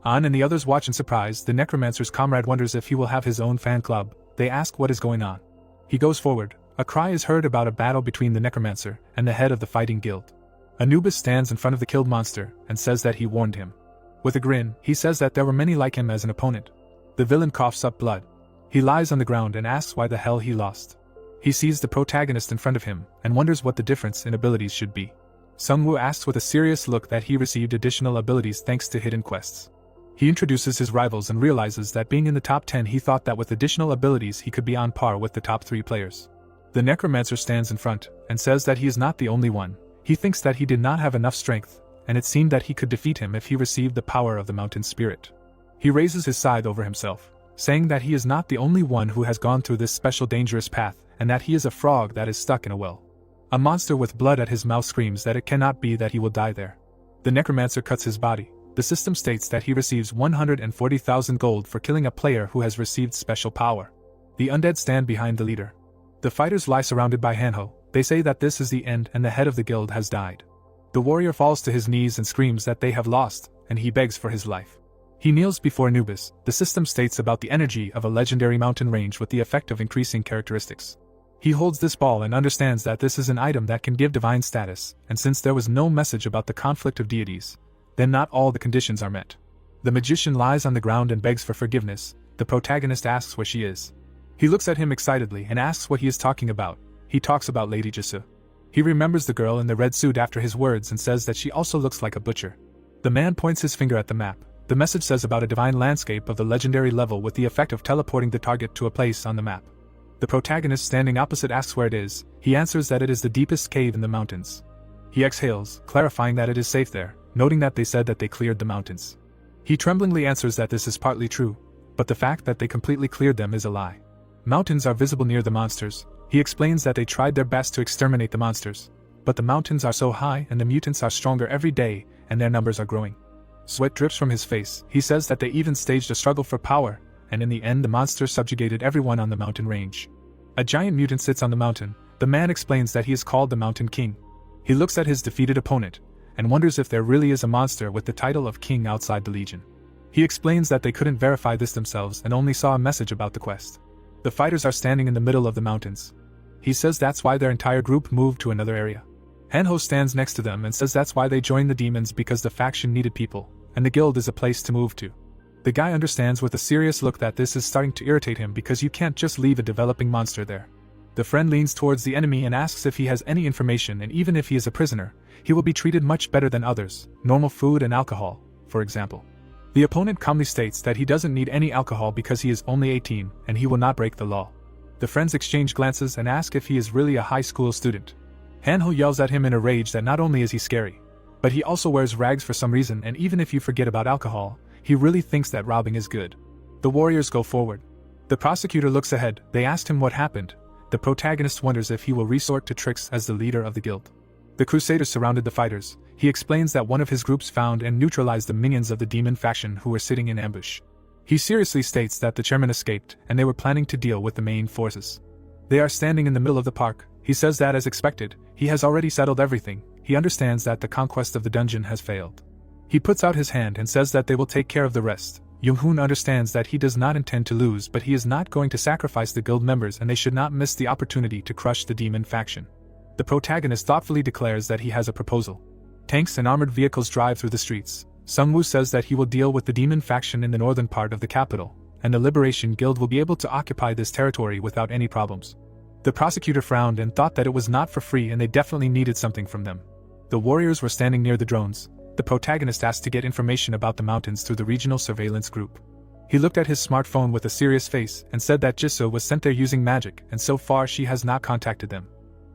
An and the others watch in surprise. The necromancer's comrade wonders if he will have his own fan club. They ask what is going on. He goes forward. A cry is heard about a battle between the necromancer and the head of the fighting guild. Anubis stands in front of the killed monster and says that he warned him. With a grin, he says that there were many like him as an opponent. The villain coughs up blood. He lies on the ground and asks why the hell he lost. He sees the protagonist in front of him and wonders what the difference in abilities should be. Sungwoo asks with a serious look that he received additional abilities thanks to hidden quests. He introduces his rivals and realizes that being in the top 10 he thought that with additional abilities he could be on par with the top 3 players. The necromancer stands in front and says that he is not the only one. He thinks that he did not have enough strength, and it seemed that he could defeat him if he received the power of the mountain spirit. He raises his scythe over himself, saying that he is not the only one who has gone through this special dangerous path and that he is a frog that is stuck in a well. A monster with blood at his mouth screams that it cannot be that he will die there. The necromancer cuts his body. The system states that he receives 140,000 gold for killing a player who has received special power. The undead stand behind the leader. The fighters lie surrounded by Hanho. They say that this is the end and the head of the guild has died. The warrior falls to his knees and screams that they have lost, and he begs for his life. He kneels before Anubis. The system states about the energy of a legendary mountain range with the effect of increasing characteristics. He holds this ball and understands that this is an item that can give divine status, and since there was no message about the conflict of deities, then not all the conditions are met. The magician lies on the ground and begs for forgiveness. The protagonist asks where she is. He looks at him excitedly and asks what he is talking about. He talks about Lady Jisoo. He remembers the girl in the red suit after his words and says that she also looks like a butcher. The man points his finger at the map. The message says about a divine landscape of the legendary level with the effect of teleporting the target to a place on the map. The protagonist standing opposite asks where it is. He answers that it is the deepest cave in the mountains. He exhales, clarifying that it is safe there, noting that they said that they cleared the mountains. He tremblingly answers that this is partly true, but the fact that they completely cleared them is a lie. Mountains are visible near the monsters. He explains that they tried their best to exterminate the monsters, but the mountains are so high and the mutants are stronger every day, and their numbers are growing. Sweat drips from his face. He says that they even staged a struggle for power, and in the end the monsters subjugated everyone on the mountain range. A giant mutant sits on the mountain. The man explains that he is called the Mountain King. He looks at his defeated opponent, and wonders if there really is a monster with the title of king outside the Legion. He explains that they couldn't verify this themselves and only saw a message about the quest. The fighters are standing in the middle of the mountains. He says that's why their entire group moved to another area. Hanho stands next to them and says that's why they joined the demons because the faction needed people, and the guild is a place to move to. The guy understands with a serious look that this is starting to irritate him because you can't just leave a developing monster there. The friend leans towards the enemy and asks if he has any information, and even if he is a prisoner, he will be treated much better than others, normal food and alcohol, for example. The opponent calmly states that he doesn't need any alcohol because he is only 18 and he will not break the law. The friends exchange glances and ask if he is really a high school student. Hanho yells at him in a rage that not only is he scary, but he also wears rags for some reason, and even if you forget about alcohol, he really thinks that robbing is good. The warriors go forward. The prosecutor looks ahead. They asked him what happened. The protagonist wonders if he will resort to tricks as the leader of the guild. The crusaders surrounded the fighters. He explains that one of his groups found and neutralized the minions of the demon faction who were sitting in ambush. He seriously states that the chairman escaped and they were planning to deal with the main forces. They are standing in the middle of the park. He says that as expected, he has already settled everything. He understands that the conquest of the dungeon has failed. He puts out his hand and says that they will take care of the rest. Young-hoon understands that he does not intend to lose, but he is not going to sacrifice the guild members and they should not miss the opportunity to crush the demon faction. The protagonist thoughtfully declares that he has a proposal. Tanks and armored vehicles drive through the streets. Sungwoo says that he will deal with the demon faction in the northern part of the capital, and the Liberation Guild will be able to occupy this territory without any problems. The prosecutor frowned and thought that it was not for free and they definitely needed something from them. The warriors were standing near the drones. The protagonist asked to get information about the mountains through the regional surveillance group. He looked at his smartphone with a serious face and said that Jisoo was sent there using magic, and so far she has not contacted them.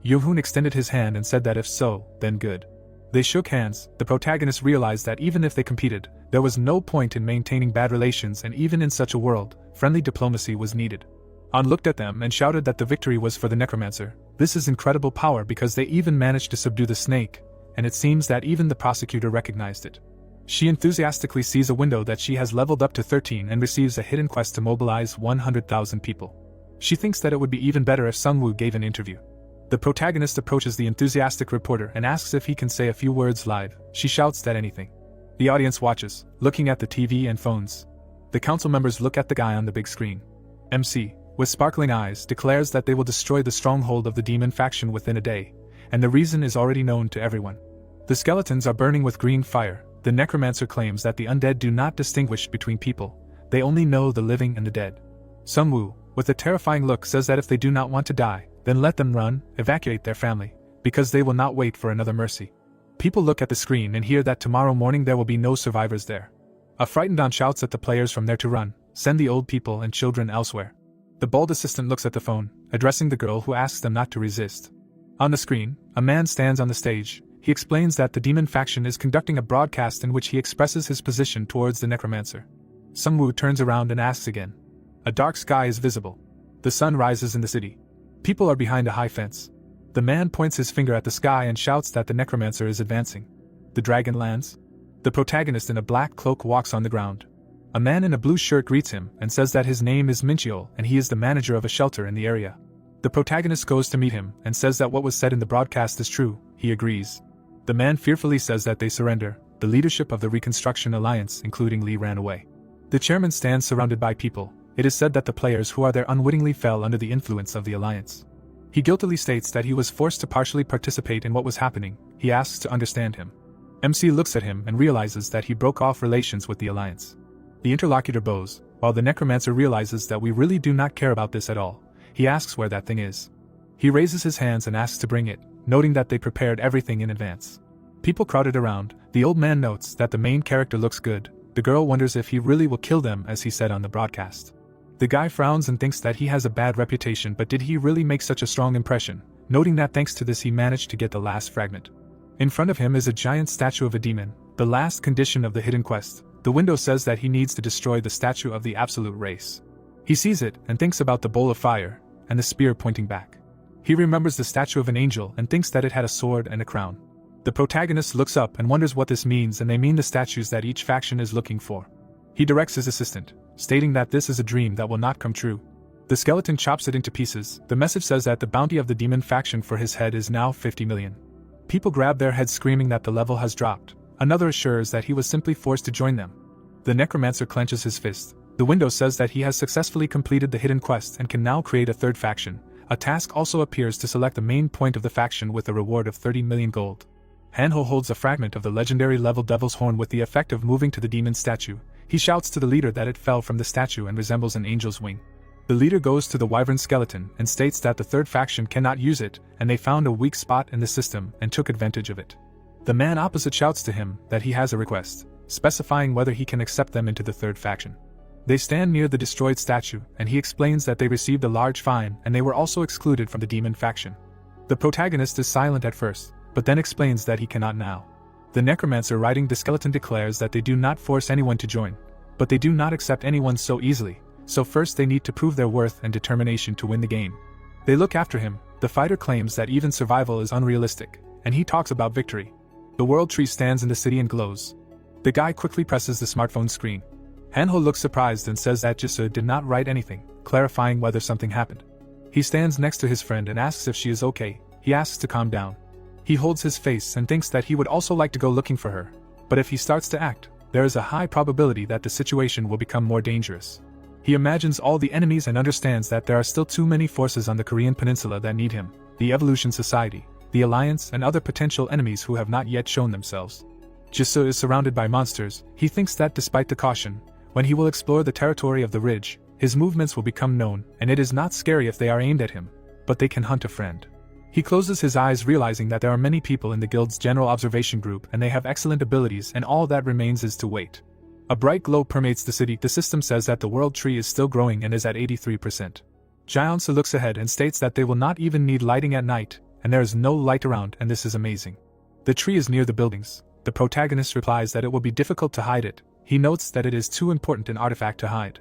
Yoon-hoon extended his hand and said that if so, then good. They shook hands. The protagonist realized that even if they competed, there was no point in maintaining bad relations, and even in such a world, friendly diplomacy was needed. An looked at them and shouted that the victory was for the necromancer. This is incredible power because they even managed to subdue the snake, and it seems that even the prosecutor recognized it. She enthusiastically sees a window that she has leveled up to 13 and receives a hidden quest to mobilize 100,000 people. She thinks that it would be even better if Sungwoo gave an interview. The protagonist approaches the enthusiastic reporter and asks if he can say a few words live. She shouts that anything. The audience watches, looking at the TV and phones. The council members look at the guy on the big screen. MC, with sparkling eyes, declares that they will destroy the stronghold of the demon faction within a day, and the reason is already known to everyone. The skeletons are burning with green fire. The necromancer claims that the undead do not distinguish between people, they only know the living and the dead. Sungwoo, with a terrifying look, says that if they do not want to die, then let them run, evacuate their family, because they will not wait for another mercy. People look at the screen and hear that tomorrow morning there will be no survivors there. A frightened An shouts at the players from there to run, send the old people and children elsewhere. The bald assistant looks at the phone, addressing the girl who asks them not to resist. On the screen, a man stands on the stage. He explains that the demon faction is conducting a broadcast in which he expresses his position towards the necromancer. Sungwoo turns around and asks again. A dark sky is visible. The sun rises in the city. People are behind a high fence. The man points his finger at the sky and shouts that the necromancer is advancing. The dragon lands. The protagonist in a black cloak walks on the ground. A man in a blue shirt greets him and says that his name is Minchio and he is the manager of a shelter in the area. The protagonist goes to meet him and says that what was said in the broadcast is true. He agrees. The man fearfully says that they surrender. The leadership of the Reconstruction Alliance, including Lee, ran away. The chairman stands surrounded by people. It is said that the players who are there unwittingly fell under the influence of the Alliance. He guiltily states that he was forced to partially participate in what was happening. He asks to understand him. MC looks at him and realizes that he broke off relations with the Alliance. The interlocutor bows, while the necromancer realizes that we really do not care about this at all. He asks where that thing is. He raises his hands and asks to bring it, noting that they prepared everything in advance. People crowded around. The old man notes that the main character looks good. The girl wonders if he really will kill them as he said on the broadcast. The guy frowns and thinks that he has a bad reputation, but did he really make such a strong impression, noting that thanks to this he managed to get the last fragment. In front of him is a giant statue of a demon, the last condition of the hidden quest. The window says that he needs to destroy the statue of the absolute race. He sees it and thinks about the bowl of fire, and the spear pointing back. He remembers the statue of an angel and thinks that it had a sword and a crown. The protagonist looks up and wonders what this means, and they mean the statues that each faction is looking for. He directs his assistant, stating that this is a dream that will not come true. The skeleton chops it into pieces. The message says that the bounty of the demon faction for his head is now 50 million. People grab their heads screaming that the level has dropped. Another assures that he was simply forced to join them. The necromancer clenches his fist. The window says that he has successfully completed the hidden quest and can now create a third faction. A task also appears to select the main point of the faction with a reward of 30 million gold. Hanho holds a fragment of the legendary level Devil's Horn with the effect of moving to the demon statue. He shouts to the leader that it fell from the statue and resembles an angel's wing. The leader goes to the wyvern skeleton and states that the third faction cannot use it, and they found a weak spot in the system and took advantage of it. The man opposite shouts to him that he has a request, specifying whether he can accept them into the third faction. They stand near the destroyed statue, and he explains that they received a large fine and they were also excluded from the demon faction. The protagonist is silent at first, but then explains that he cannot now. The necromancer riding the skeleton declares that they do not force anyone to join, but they do not accept anyone so easily, so first they need to prove their worth and determination to win the game. They look after him. The fighter claims that even survival is unrealistic, and he talks about victory. The world tree stands in the city and glows. The guy quickly presses the smartphone screen. Hanho looks surprised and says that Jisoo did not write anything, clarifying whether something happened. He stands next to his friend and asks if she is okay. He asks to calm down. He holds his face and thinks that he would also like to go looking for her, but if he starts to act, there is a high probability that the situation will become more dangerous. He imagines all the enemies and understands that there are still too many forces on the Korean peninsula that need him, the Evolution Society, the Alliance, and other potential enemies who have not yet shown themselves. Jisoo is surrounded by monsters. He thinks that despite the caution, when he will explore the territory of the ridge, his movements will become known, and it is not scary if they are aimed at him, but they can hunt a friend. He closes his eyes, realizing that there are many people in the guild's general observation group and they have excellent abilities, and all that remains is to wait. A bright glow permeates the city. The system says that the world tree is still growing and is at 83%. Jaeonsu looks ahead and states that they will not even need lighting at night, and there is no light around, and this is amazing. The tree is near the buildings. The protagonist replies that it will be difficult to hide it. He notes that it is too important an artifact to hide.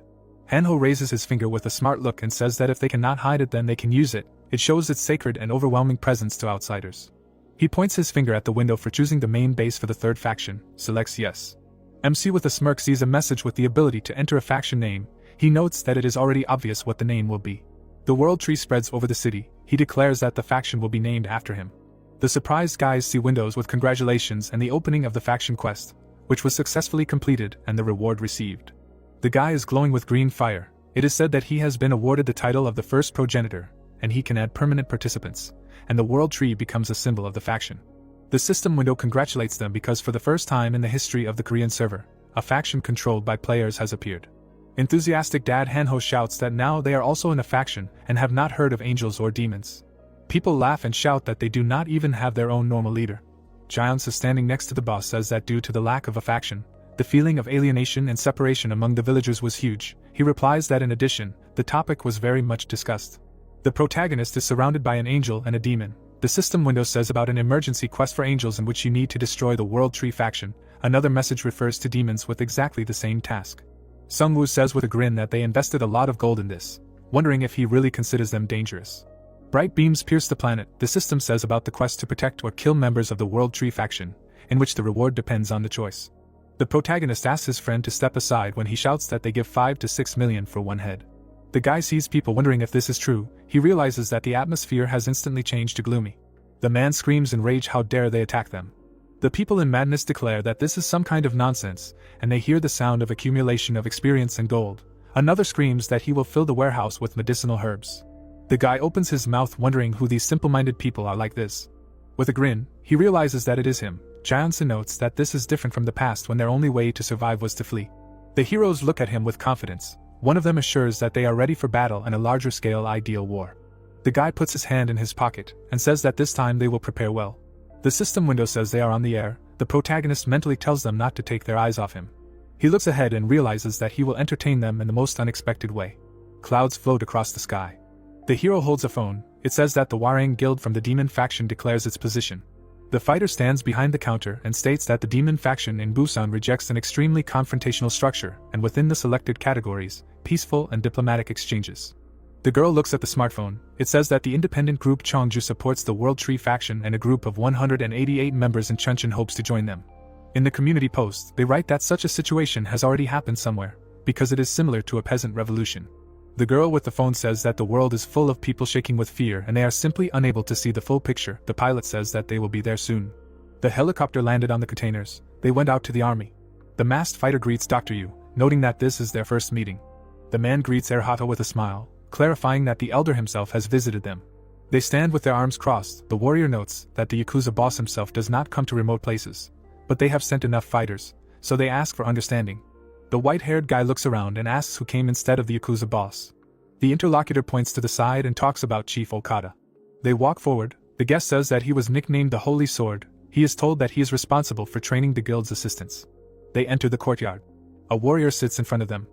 Hanho raises his finger with a smart look and says that if they cannot hide it, then they can use it. It shows its sacred and overwhelming presence to outsiders. He points his finger at the window for choosing the main base for the third faction, selects yes. MC with a smirk sees a message with the ability to enter a faction name. He notes that it is already obvious what the name will be. The world tree spreads over the city. He declares that the faction will be named after him. The surprised guys see windows with congratulations and the opening of the faction quest, which was successfully completed, and the reward received. The guy is glowing with green fire. It is said that he has been awarded the title of the first progenitor, and he can add permanent participants, and the world tree becomes a symbol of the faction. The system window congratulates them because for the first time in the history of the Korean server, a faction controlled by players has appeared. Enthusiastic Dad Hanho shouts that now they are also in a faction and have not heard of angels or demons. People laugh and shout that they do not even have their own normal leader. Jaeonsu standing next to the boss says that due to the lack of a faction, the feeling of alienation and separation among the villagers was huge. He replies that in addition, the topic was very much discussed. The protagonist is surrounded by an angel and a demon. The system window says about an emergency quest for angels in which you need to destroy the World Tree faction. Another message refers to demons with exactly the same task. Sungwoo says with a grin that they invested a lot of gold in this, wondering if he really considers them dangerous. Bright beams pierce the planet. The system says about the quest to protect or kill members of the World Tree faction, in which the reward depends on the choice. The protagonist asks his friend to step aside when he shouts that they give 5 to 6 million for one head. The guy sees people wondering if this is true. He realizes that the atmosphere has instantly changed to gloomy. The man screams in rage, how dare they attack them. The people in madness declare that this is some kind of nonsense, and they hear the sound of accumulation of experience and gold. Another screams that he will fill the warehouse with medicinal herbs. The guy opens his mouth wondering who these simple-minded people are like this. With a grin, he realizes that it is him. Jaeonsu notes that this is different from the past when their only way to survive was to flee. The heroes look at him with confidence. One of them assures that they are ready for battle and a larger-scale ideal war. The guy puts his hand in his pocket and says that this time they will prepare well. The system window says they are on the air. The protagonist mentally tells them not to take their eyes off him. He looks ahead and realizes that he will entertain them in the most unexpected way. Clouds float across the sky. The hero holds a phone. It says that the Hwarang Guild from the Demon faction declares its position. The fighter stands behind the counter and states that the Demon faction in Busan rejects an extremely confrontational structure, and within the selected categories, peaceful and diplomatic exchanges. The girl looks at the smartphone. It says that the independent group Cheongju supports the World Tree faction, and a group of 188 members in Chuncheon hopes to join them. In the community post, they write that such a situation has already happened somewhere, because it is similar to a peasant revolution. The girl with the phone says that the world is full of people shaking with fear and they are simply unable to see the full picture. The pilot says that they will be there soon. The helicopter landed on the containers. They went out to the army. The masked fighter greets Dr. Yu, noting that this is their first meeting. The man greets Erhata with a smile, clarifying that the elder himself has visited them. They stand with their arms crossed. The warrior notes that the Yakuza boss himself does not come to remote places, but they have sent enough fighters, so they ask for understanding. The white-haired guy looks around and asks who came instead of the Yakuza boss. The interlocutor points to the side and talks about Chief Okada. They walk forward. The guest says that he was nicknamed the Holy Sword. He is told that he is responsible for training the guild's assistants. They enter the courtyard. A warrior sits in front of them.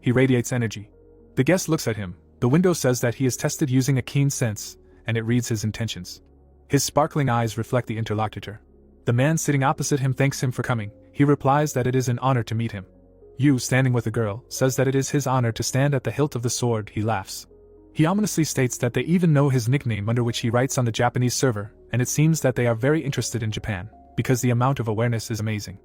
He radiates energy. The guest looks at him. The window says that he is tested using a keen sense, and it reads his intentions. His sparkling eyes reflect the interlocutor. The man sitting opposite him thanks him for coming. He replies that it is an honor to meet him. Yu, standing with the girl, says that it is his honor to stand at the hilt of the sword. He laughs. He ominously states that they even know his nickname under which he writes on the Japanese server, and it seems that they are very interested in Japan, because the amount of awareness is amazing.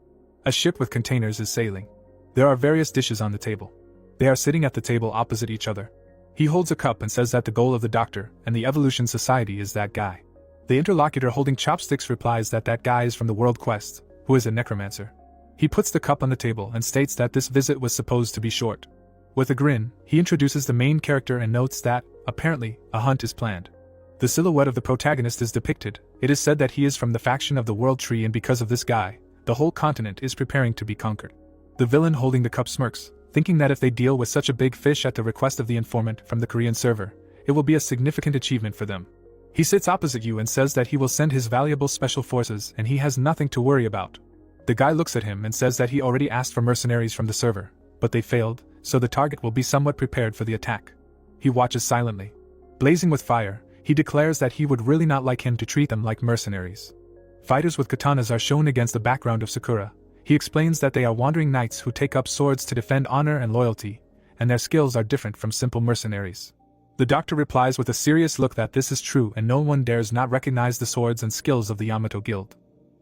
A ship with containers is sailing. There are various dishes on the table. They are sitting at the table opposite each other. He holds a cup and says that the goal of the doctor and the Evolution Society is that guy. The interlocutor holding chopsticks replies that that guy is from the World Quest, who is a necromancer. He puts the cup on the table and states that this visit was supposed to be short. With a grin, he introduces the main character and notes that, apparently, a hunt is planned. The silhouette of the protagonist is depicted. It is said that he is from the faction of the World Tree, and because of this guy, the whole continent is preparing to be conquered. The villain holding the cup smirks, thinking that if they deal with such a big fish at the request of the informant from the Korean server, it will be a significant achievement for them. He sits opposite you and says that he will send his valuable special forces and he has nothing to worry about. The guy looks at him and says that he already asked for mercenaries from the server, but they failed, so the target will be somewhat prepared for the attack. He watches silently. Blazing with fire, he declares that he would really not like him to treat them like mercenaries. Fighters with katanas are shown against the background of Sakura. He explains that they are wandering knights who take up swords to defend honor and loyalty, and their skills are different from simple mercenaries. The doctor replies with a serious look that this is true and no one dares not recognize the swords and skills of the Yamato Guild.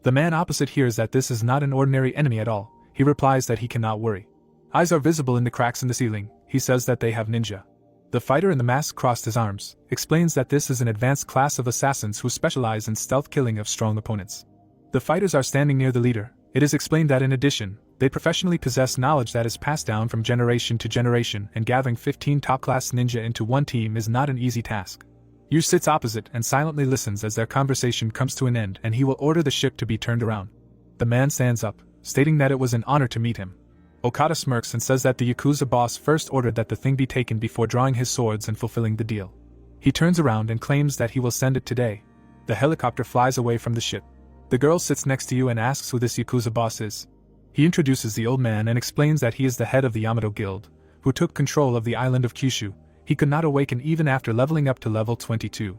The man opposite hears that this is not an ordinary enemy at all. He replies that he cannot worry. Eyes are visible in the cracks in the ceiling. He says that they have ninja. The fighter in the mask crossed his arms, explains that this is an advanced class of assassins who specialize in stealth killing of strong opponents. The fighters are standing near the leader. It is explained that in addition, they professionally possess knowledge that is passed down from generation to generation, and gathering 15 top-class ninja into one team is not an easy task. Yu sits opposite and silently listens as their conversation comes to an end, and he will order the ship to be turned around. The man stands up, stating that it was an honor to meet him. Okada smirks and says that the Yakuza boss first ordered that the thing be taken before drawing his swords and fulfilling the deal. He turns around and claims that he will send it today. The helicopter flies away from the ship. The girl sits next to you and asks who this Yakuza boss is. He introduces the old man and explains that he is the head of the Yamato Guild, who took control of the island of Kyushu. He could not awaken even after leveling up to level 22.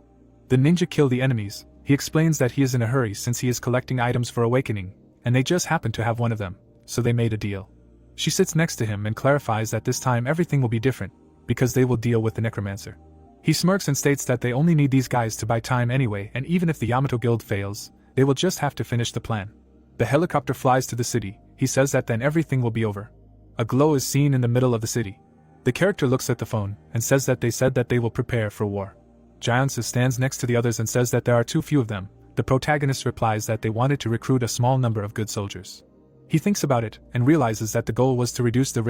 The ninja kill the enemies. He explains that he is in a hurry since he is collecting items for awakening, and they just happen to have one of them, so they made a deal. She sits next to him and clarifies that this time everything will be different, because they will deal with the necromancer. He smirks and states that they only need these guys to buy time anyway, and even if the Yamato Guild fails, they will just have to finish the plan. The helicopter flies to the city. He says that then everything will be over. A glow is seen in the middle of the city. The character looks at the phone and says that they said that they will prepare for war. Giansa stands next to the others and says that there are too few of them. The protagonist replies that they wanted to recruit a small number of good soldiers. He thinks about it and realizes that the goal was to reduce the